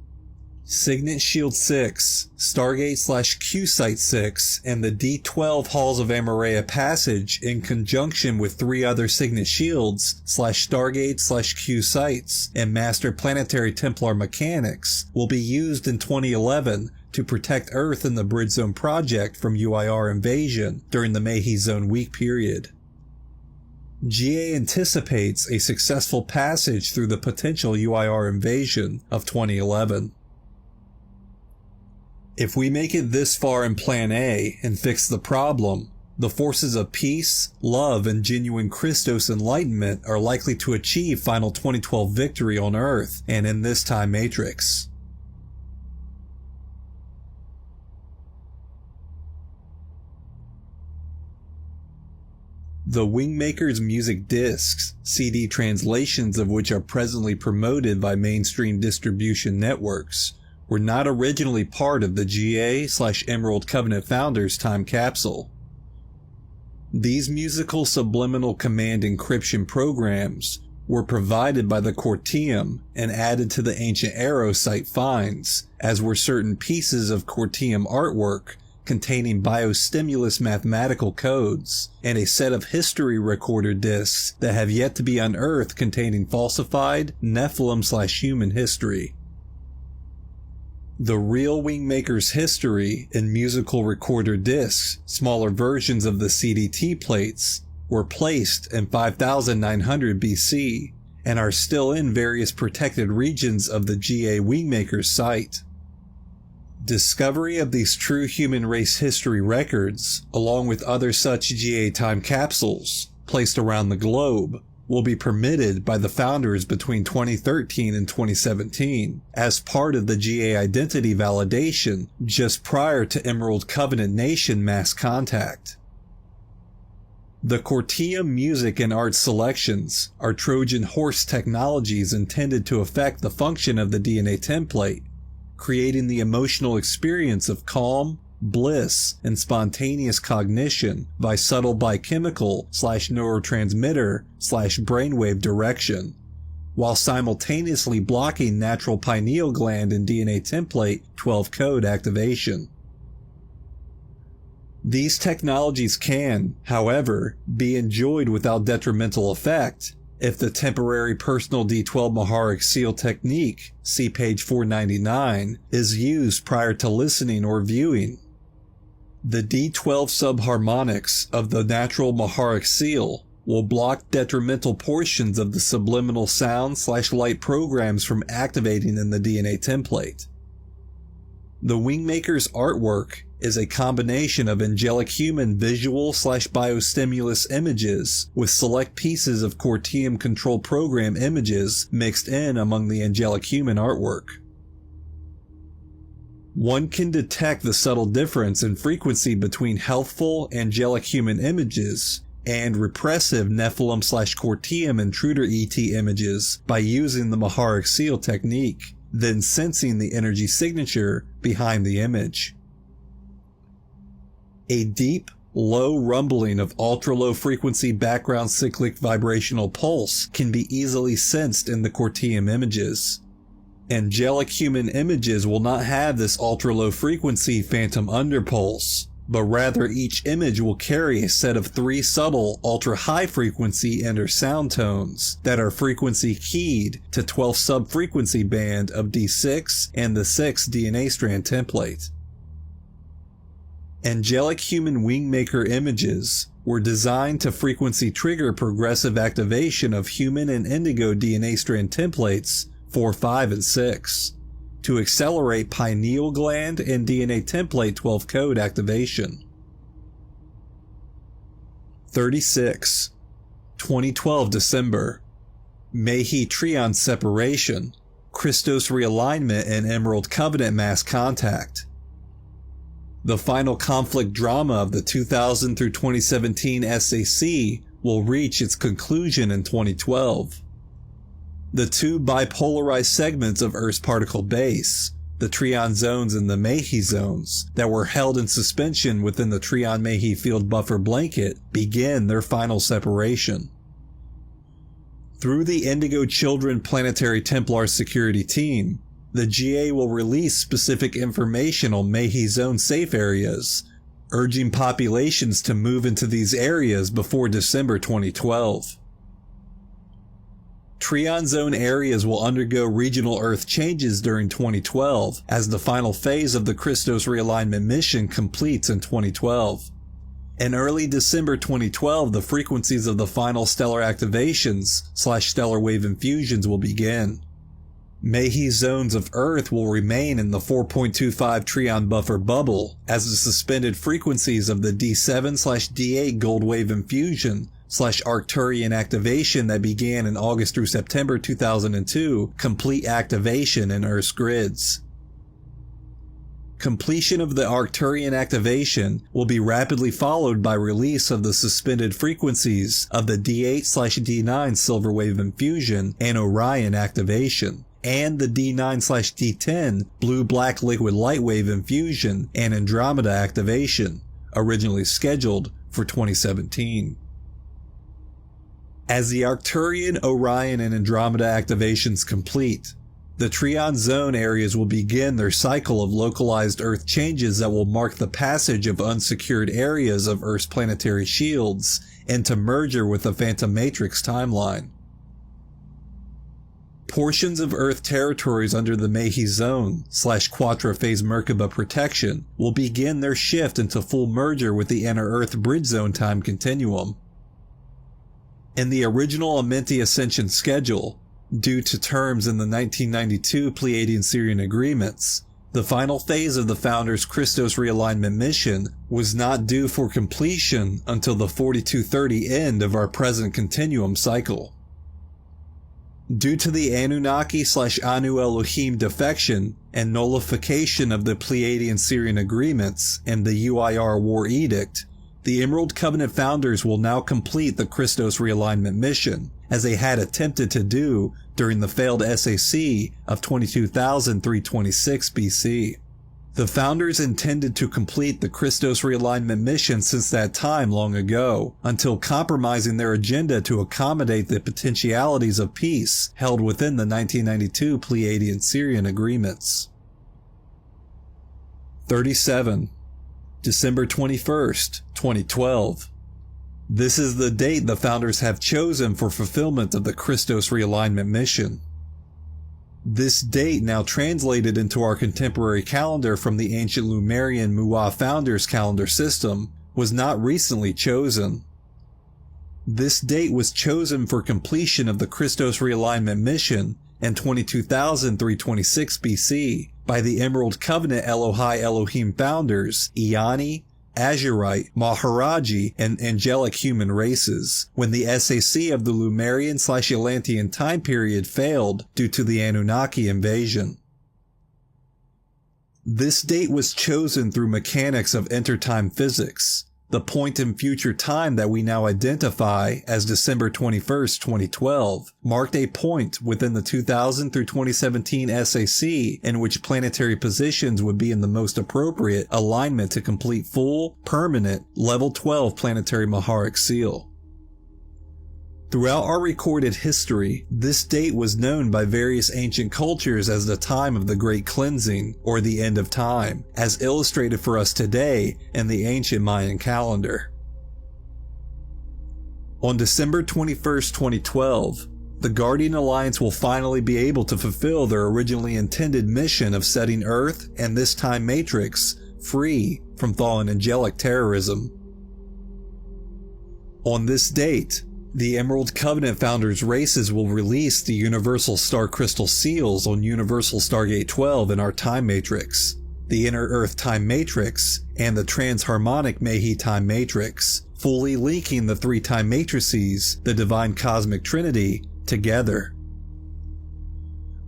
Signet Shield 6, Stargate/Q-Site 6, and the D12 Halls of Amareya Passage in conjunction with 3 other Signet Shields/Stargate/Q-Sites and Master Planetary Templar mechanics will be used in 2011 to protect Earth in the Bridge Zone project from UIR invasion during the Meiji Zone week period. GA anticipates a successful passage through the potential UIR invasion of 2011. If we make it this far in Plan A and fix the problem, the forces of peace, love, and genuine Christos enlightenment are likely to achieve final 2012 victory on Earth and in this time matrix. The Wingmaker's music discs, CD translations of which are presently promoted by mainstream distribution networks, were not originally part of the GA/Emerald Covenant founders' time capsule. These musical subliminal command encryption programs were provided by the Cortium and added to the Ancient Arrow site finds, as were certain pieces of Cortium artwork containing biostimulus mathematical codes, and a set of history recorder discs that have yet to be unearthed containing falsified Nephilim/human history. The real Wingmaker's history in musical recorder discs, smaller versions of the CDT plates, were placed in 5900 BC and are still in various protected regions of the GA Wingmaker's site. Discovery of these true human race history records, along with other such GA time capsules placed around the globe, will be permitted by the founders between 2013 and 2017 as part of the GA identity validation just prior to Emerald Covenant Nation mass contact. The Cortium music and art selections are Trojan horse technologies intended to affect the function of the DNA template, creating the emotional experience of calm, bliss, and spontaneous cognition by subtle biochemical/neurotransmitter/brainwave direction. while simultaneously blocking natural pineal gland and DNA template 12 code activation. These technologies can, however, be enjoyed without detrimental effect if the temporary personal D12 Maharic seal technique, see page 499, is used prior to listening or viewing. The D12 subharmonics of the natural Maharic seal will block detrimental portions of the subliminal sound/light programs from activating in the DNA template. The Wingmaker's artwork is a combination of angelic human visual/biostimulus images with select pieces of Cortium control program images mixed in among the angelic human artwork. One can detect the subtle difference in frequency between healthful angelic human images and repressive Nephilim/Cortium intruder ET images by using the Maharic seal technique, then sensing the energy signature behind the image. A deep, low rumbling of ultra-low frequency background cyclic vibrational pulse can be easily sensed in the Cortium images. Angelic human images will not have this ultra-low frequency phantom underpulse, but rather each image will carry a set of 3 subtle ultra-high frequency inner sound tones that are frequency keyed to 12th sub-frequency band of D6 and the 6th DNA strand template. Angelic human Wingmaker images were designed to frequency trigger progressive activation of human and indigo DNA strand templates 4, 5, and 6 to accelerate pineal gland and DNA template 12 code activation. 36. 2012 December. Mehi Trion separation, Christos realignment and Emerald Covenant mass contact. The final conflict drama of the 2000 through 2017 SAC will reach its conclusion in 2012. The 2 bipolarized segments of Earth's particle base, the Trion zones and the Mehi zones, that were held in suspension within the Trion-Mehi field buffer blanket, begin their final separation. Through the Indigo Children Planetary Templar Security Team, the GA will release specific information on Mehi Zone safe areas, urging populations to move into these areas before December 2012. Trion Zone areas will undergo regional Earth changes during 2012 as the final phase of the Christos realignment mission completes in 2012. In early December 2012, the frequencies of the final stellar activations/stellar wave infusions will begin. Mehi zones of Earth will remain in the 4.25 Trion buffer bubble as the suspended frequencies of the D7/D8 gold wave infusion/Arcturian activation that began in August through September 2002 complete activation in Earth's grids. Completion of the Arcturian activation will be rapidly followed by release of the suspended frequencies of the D8/D9 silver wave infusion and Orion activation, and the D9/D10 blue-black liquid light wave infusion and Andromeda activation, originally scheduled for 2017. As the Arcturian, Orion, and Andromeda activations complete, the Trion Zone areas will begin their cycle of localized Earth changes that will mark the passage of unsecured areas of Earth's planetary shields into merger with the Phantom Matrix timeline. Portions of Earth territories under the Mehi Zone/Quattro-phase Merkaba protection will begin their shift into full merger with the inner Earth Bridge Zone time continuum. In the original Amenti Ascension schedule, due to terms in the 1992 Pleiadian-Sirian agreements, the final phase of the Founders' Christos realignment mission was not due for completion until the 4230 end of our present continuum cycle. Due to the Anunnaki/Anu Elohim defection and nullification of the Pleiadian-Sirian agreements and the UIR War Edict, the Emerald Covenant Founders will now complete the Christos realignment mission, as they had attempted to do during the failed SAC of 22,326 BC. The founders intended to complete the Christos realignment mission since that time long ago, until compromising their agenda to accommodate the potentialities of peace held within the 1992 Pleiadian-Syrian agreements. 37. December 21st, 2012. This is the date the founders have chosen for fulfillment of the Christos realignment mission. This date, now translated into our contemporary calendar from the ancient Lemurian Mu'a founders calendar system, was not recently chosen. This date was chosen for completion of the Christos realignment mission in 22,326 BC by the Emerald Covenant Elohai Elohim founders Iani, Azurite, Maharaji, and angelic human races, when the SAC of the Lemurian/Atlantean time period failed due to the Anunnaki invasion. This date was chosen through mechanics of intertime physics. The point in future time that we now identify as December 21st, 2012, marked a point within the 2000 through 2017 SAC in which planetary positions would be in the most appropriate alignment to complete full, permanent, level 12 planetary Maharic seal. Throughout our recorded history, this date was known by various ancient cultures as the time of the Great Cleansing, or the end of time, as illustrated for us today in the ancient Mayan calendar. On December 21st, 2012, the Guardian Alliance will finally be able to fulfill their originally intended mission of setting Earth and this time matrix free from fallen angelic terrorism. On this date, the Emerald Covenant founders' races will release the Universal Star Crystal Seals on Universal Stargate 12 in our time matrix, the Inner Earth time matrix, and the Transharmonic Mehi time matrix, fully linking the three time matrices, the Divine Cosmic Trinity, together.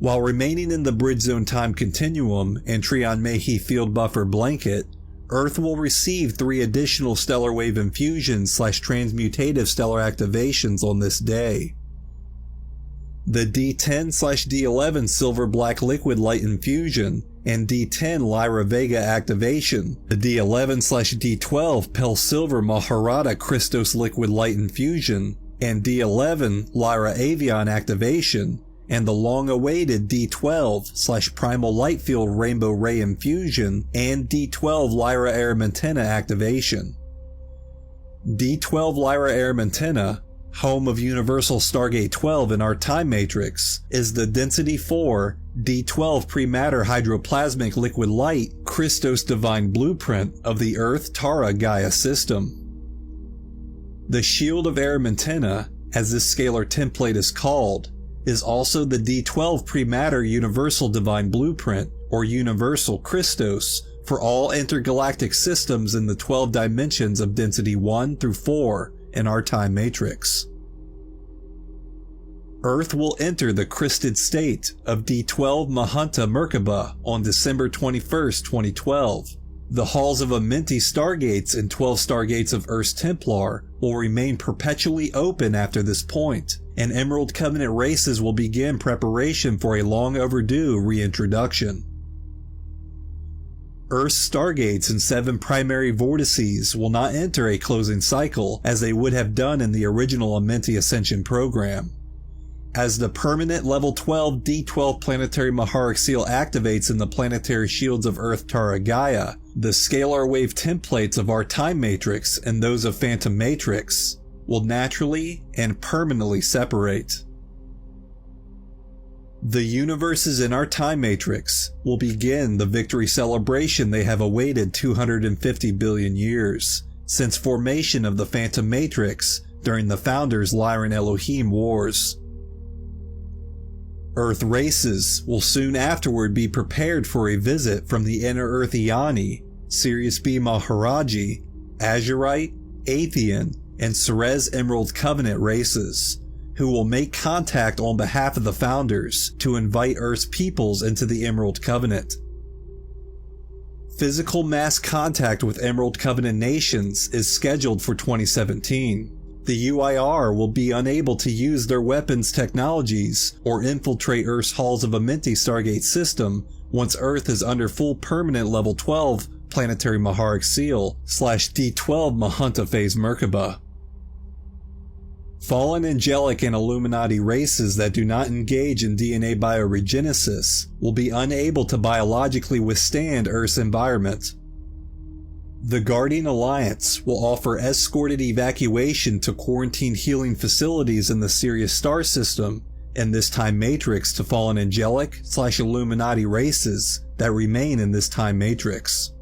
While remaining in the Bridge Zone time continuum and Trion Mehi field buffer blanket, Earth will receive 3 additional stellar wave infusions/transmutative stellar activations on this day. The D10/D11 silver black liquid light infusion and D10 Lyra Vega activation, the D11/D12 pale silver Maharata Christos liquid light infusion, and D11 Lyra Avion activation, and the long-awaited D12/Primal Lightfield Rainbow Ray Infusion and D12 Lyra Aramantina activation. D12 Lyra Aramantina, home of Universal Stargate 12 in our time matrix, is the Density 4 D12 Prematter Hydroplasmic Liquid Light Christos Divine Blueprint of the Earth Tara Gaia system. The Shield of Aramantina, as this scalar template is called, is also the D12 Prematter Universal Divine Blueprint, or Universal Christos, for all intergalactic systems in the 12 dimensions of density 1 through 4 in our time matrix. Earth will enter the Christed state of D12 Mahanta Merkaba on December 21st, 2012. The halls of Amenti stargates and 12 stargates of Earth's Templar will remain perpetually open after this point, and Emerald Covenant races will begin preparation for a long overdue reintroduction. Earth's stargates and 7 primary vortices will not enter a closing cycle as they would have done in the original Amenti Ascension program. As the permanent level 12 D12 planetary Maharic seal activates in the planetary shields of Earth Tara Gaia, the scalar wave templates of our time matrix and those of Phantom Matrix will naturally and permanently separate. The universes in our time matrix will begin the victory celebration they have awaited 250 billion years, since formation of the Phantom Matrix during the Founders' Lyran Elohim Wars. Earth races will soon afterward be prepared for a visit from the Inner Earth Iani, Sirius B Maharaji, Azurite, Athean, and Cerez Emerald Covenant races, who will make contact on behalf of the Founders to invite Earth's peoples into the Emerald Covenant. Physical mass contact with Emerald Covenant nations is scheduled for 2017. The UIR will be unable to use their weapons technologies or infiltrate Earth's halls of Amenti Stargate system once Earth is under full permanent level 12 planetary Maharic seal / D12 Mahunta phase Merkaba. Fallen angelic and Illuminati races that do not engage in DNA bioregenesis will be unable to biologically withstand Earth's environment. The Guardian Alliance will offer escorted evacuation to quarantined healing facilities in the Sirius star system and this time matrix to fallen angelic / Illuminati races that remain in this time matrix.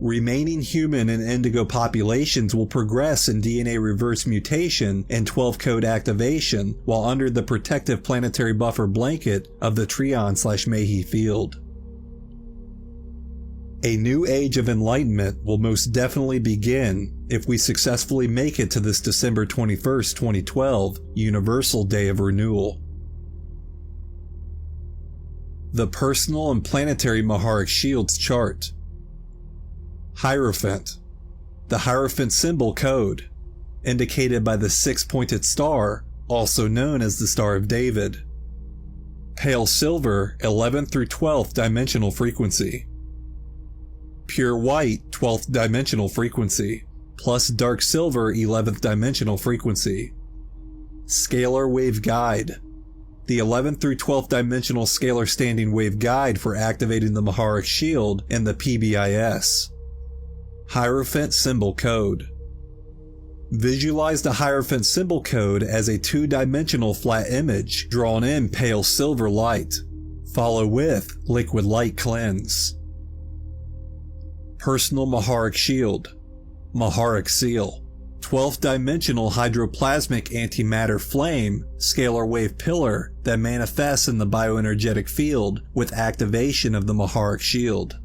Remaining human and indigo populations will progress in DNA reverse mutation and 12 code activation while under the protective planetary buffer blanket of the Trion / Mayhe field. A new age of enlightenment will most definitely begin if we successfully make it to this December 21st, 2012 Universal Day of Renewal. The Personal and Planetary Maharic Shields Chart. Hierophant. The Hierophant symbol code, indicated by the 6-pointed star, also known as the Star of David. Pale silver, 11th through 12th dimensional frequency. Pure white, 12th dimensional frequency, plus dark silver, 11th dimensional frequency. Scalar wave guide. The 11th through 12th dimensional scalar standing wave guide for activating the Maharic shield in the PBIS. Hierophant symbol code. Visualize the Hierophant symbol code as a 2-dimensional flat image drawn in pale silver light. Follow with liquid light cleanse. Personal Maharic shield. Maharic seal. 12th dimensional hydroplasmic antimatter flame scalar wave pillar that manifests in the bioenergetic field with activation of the Maharic shield.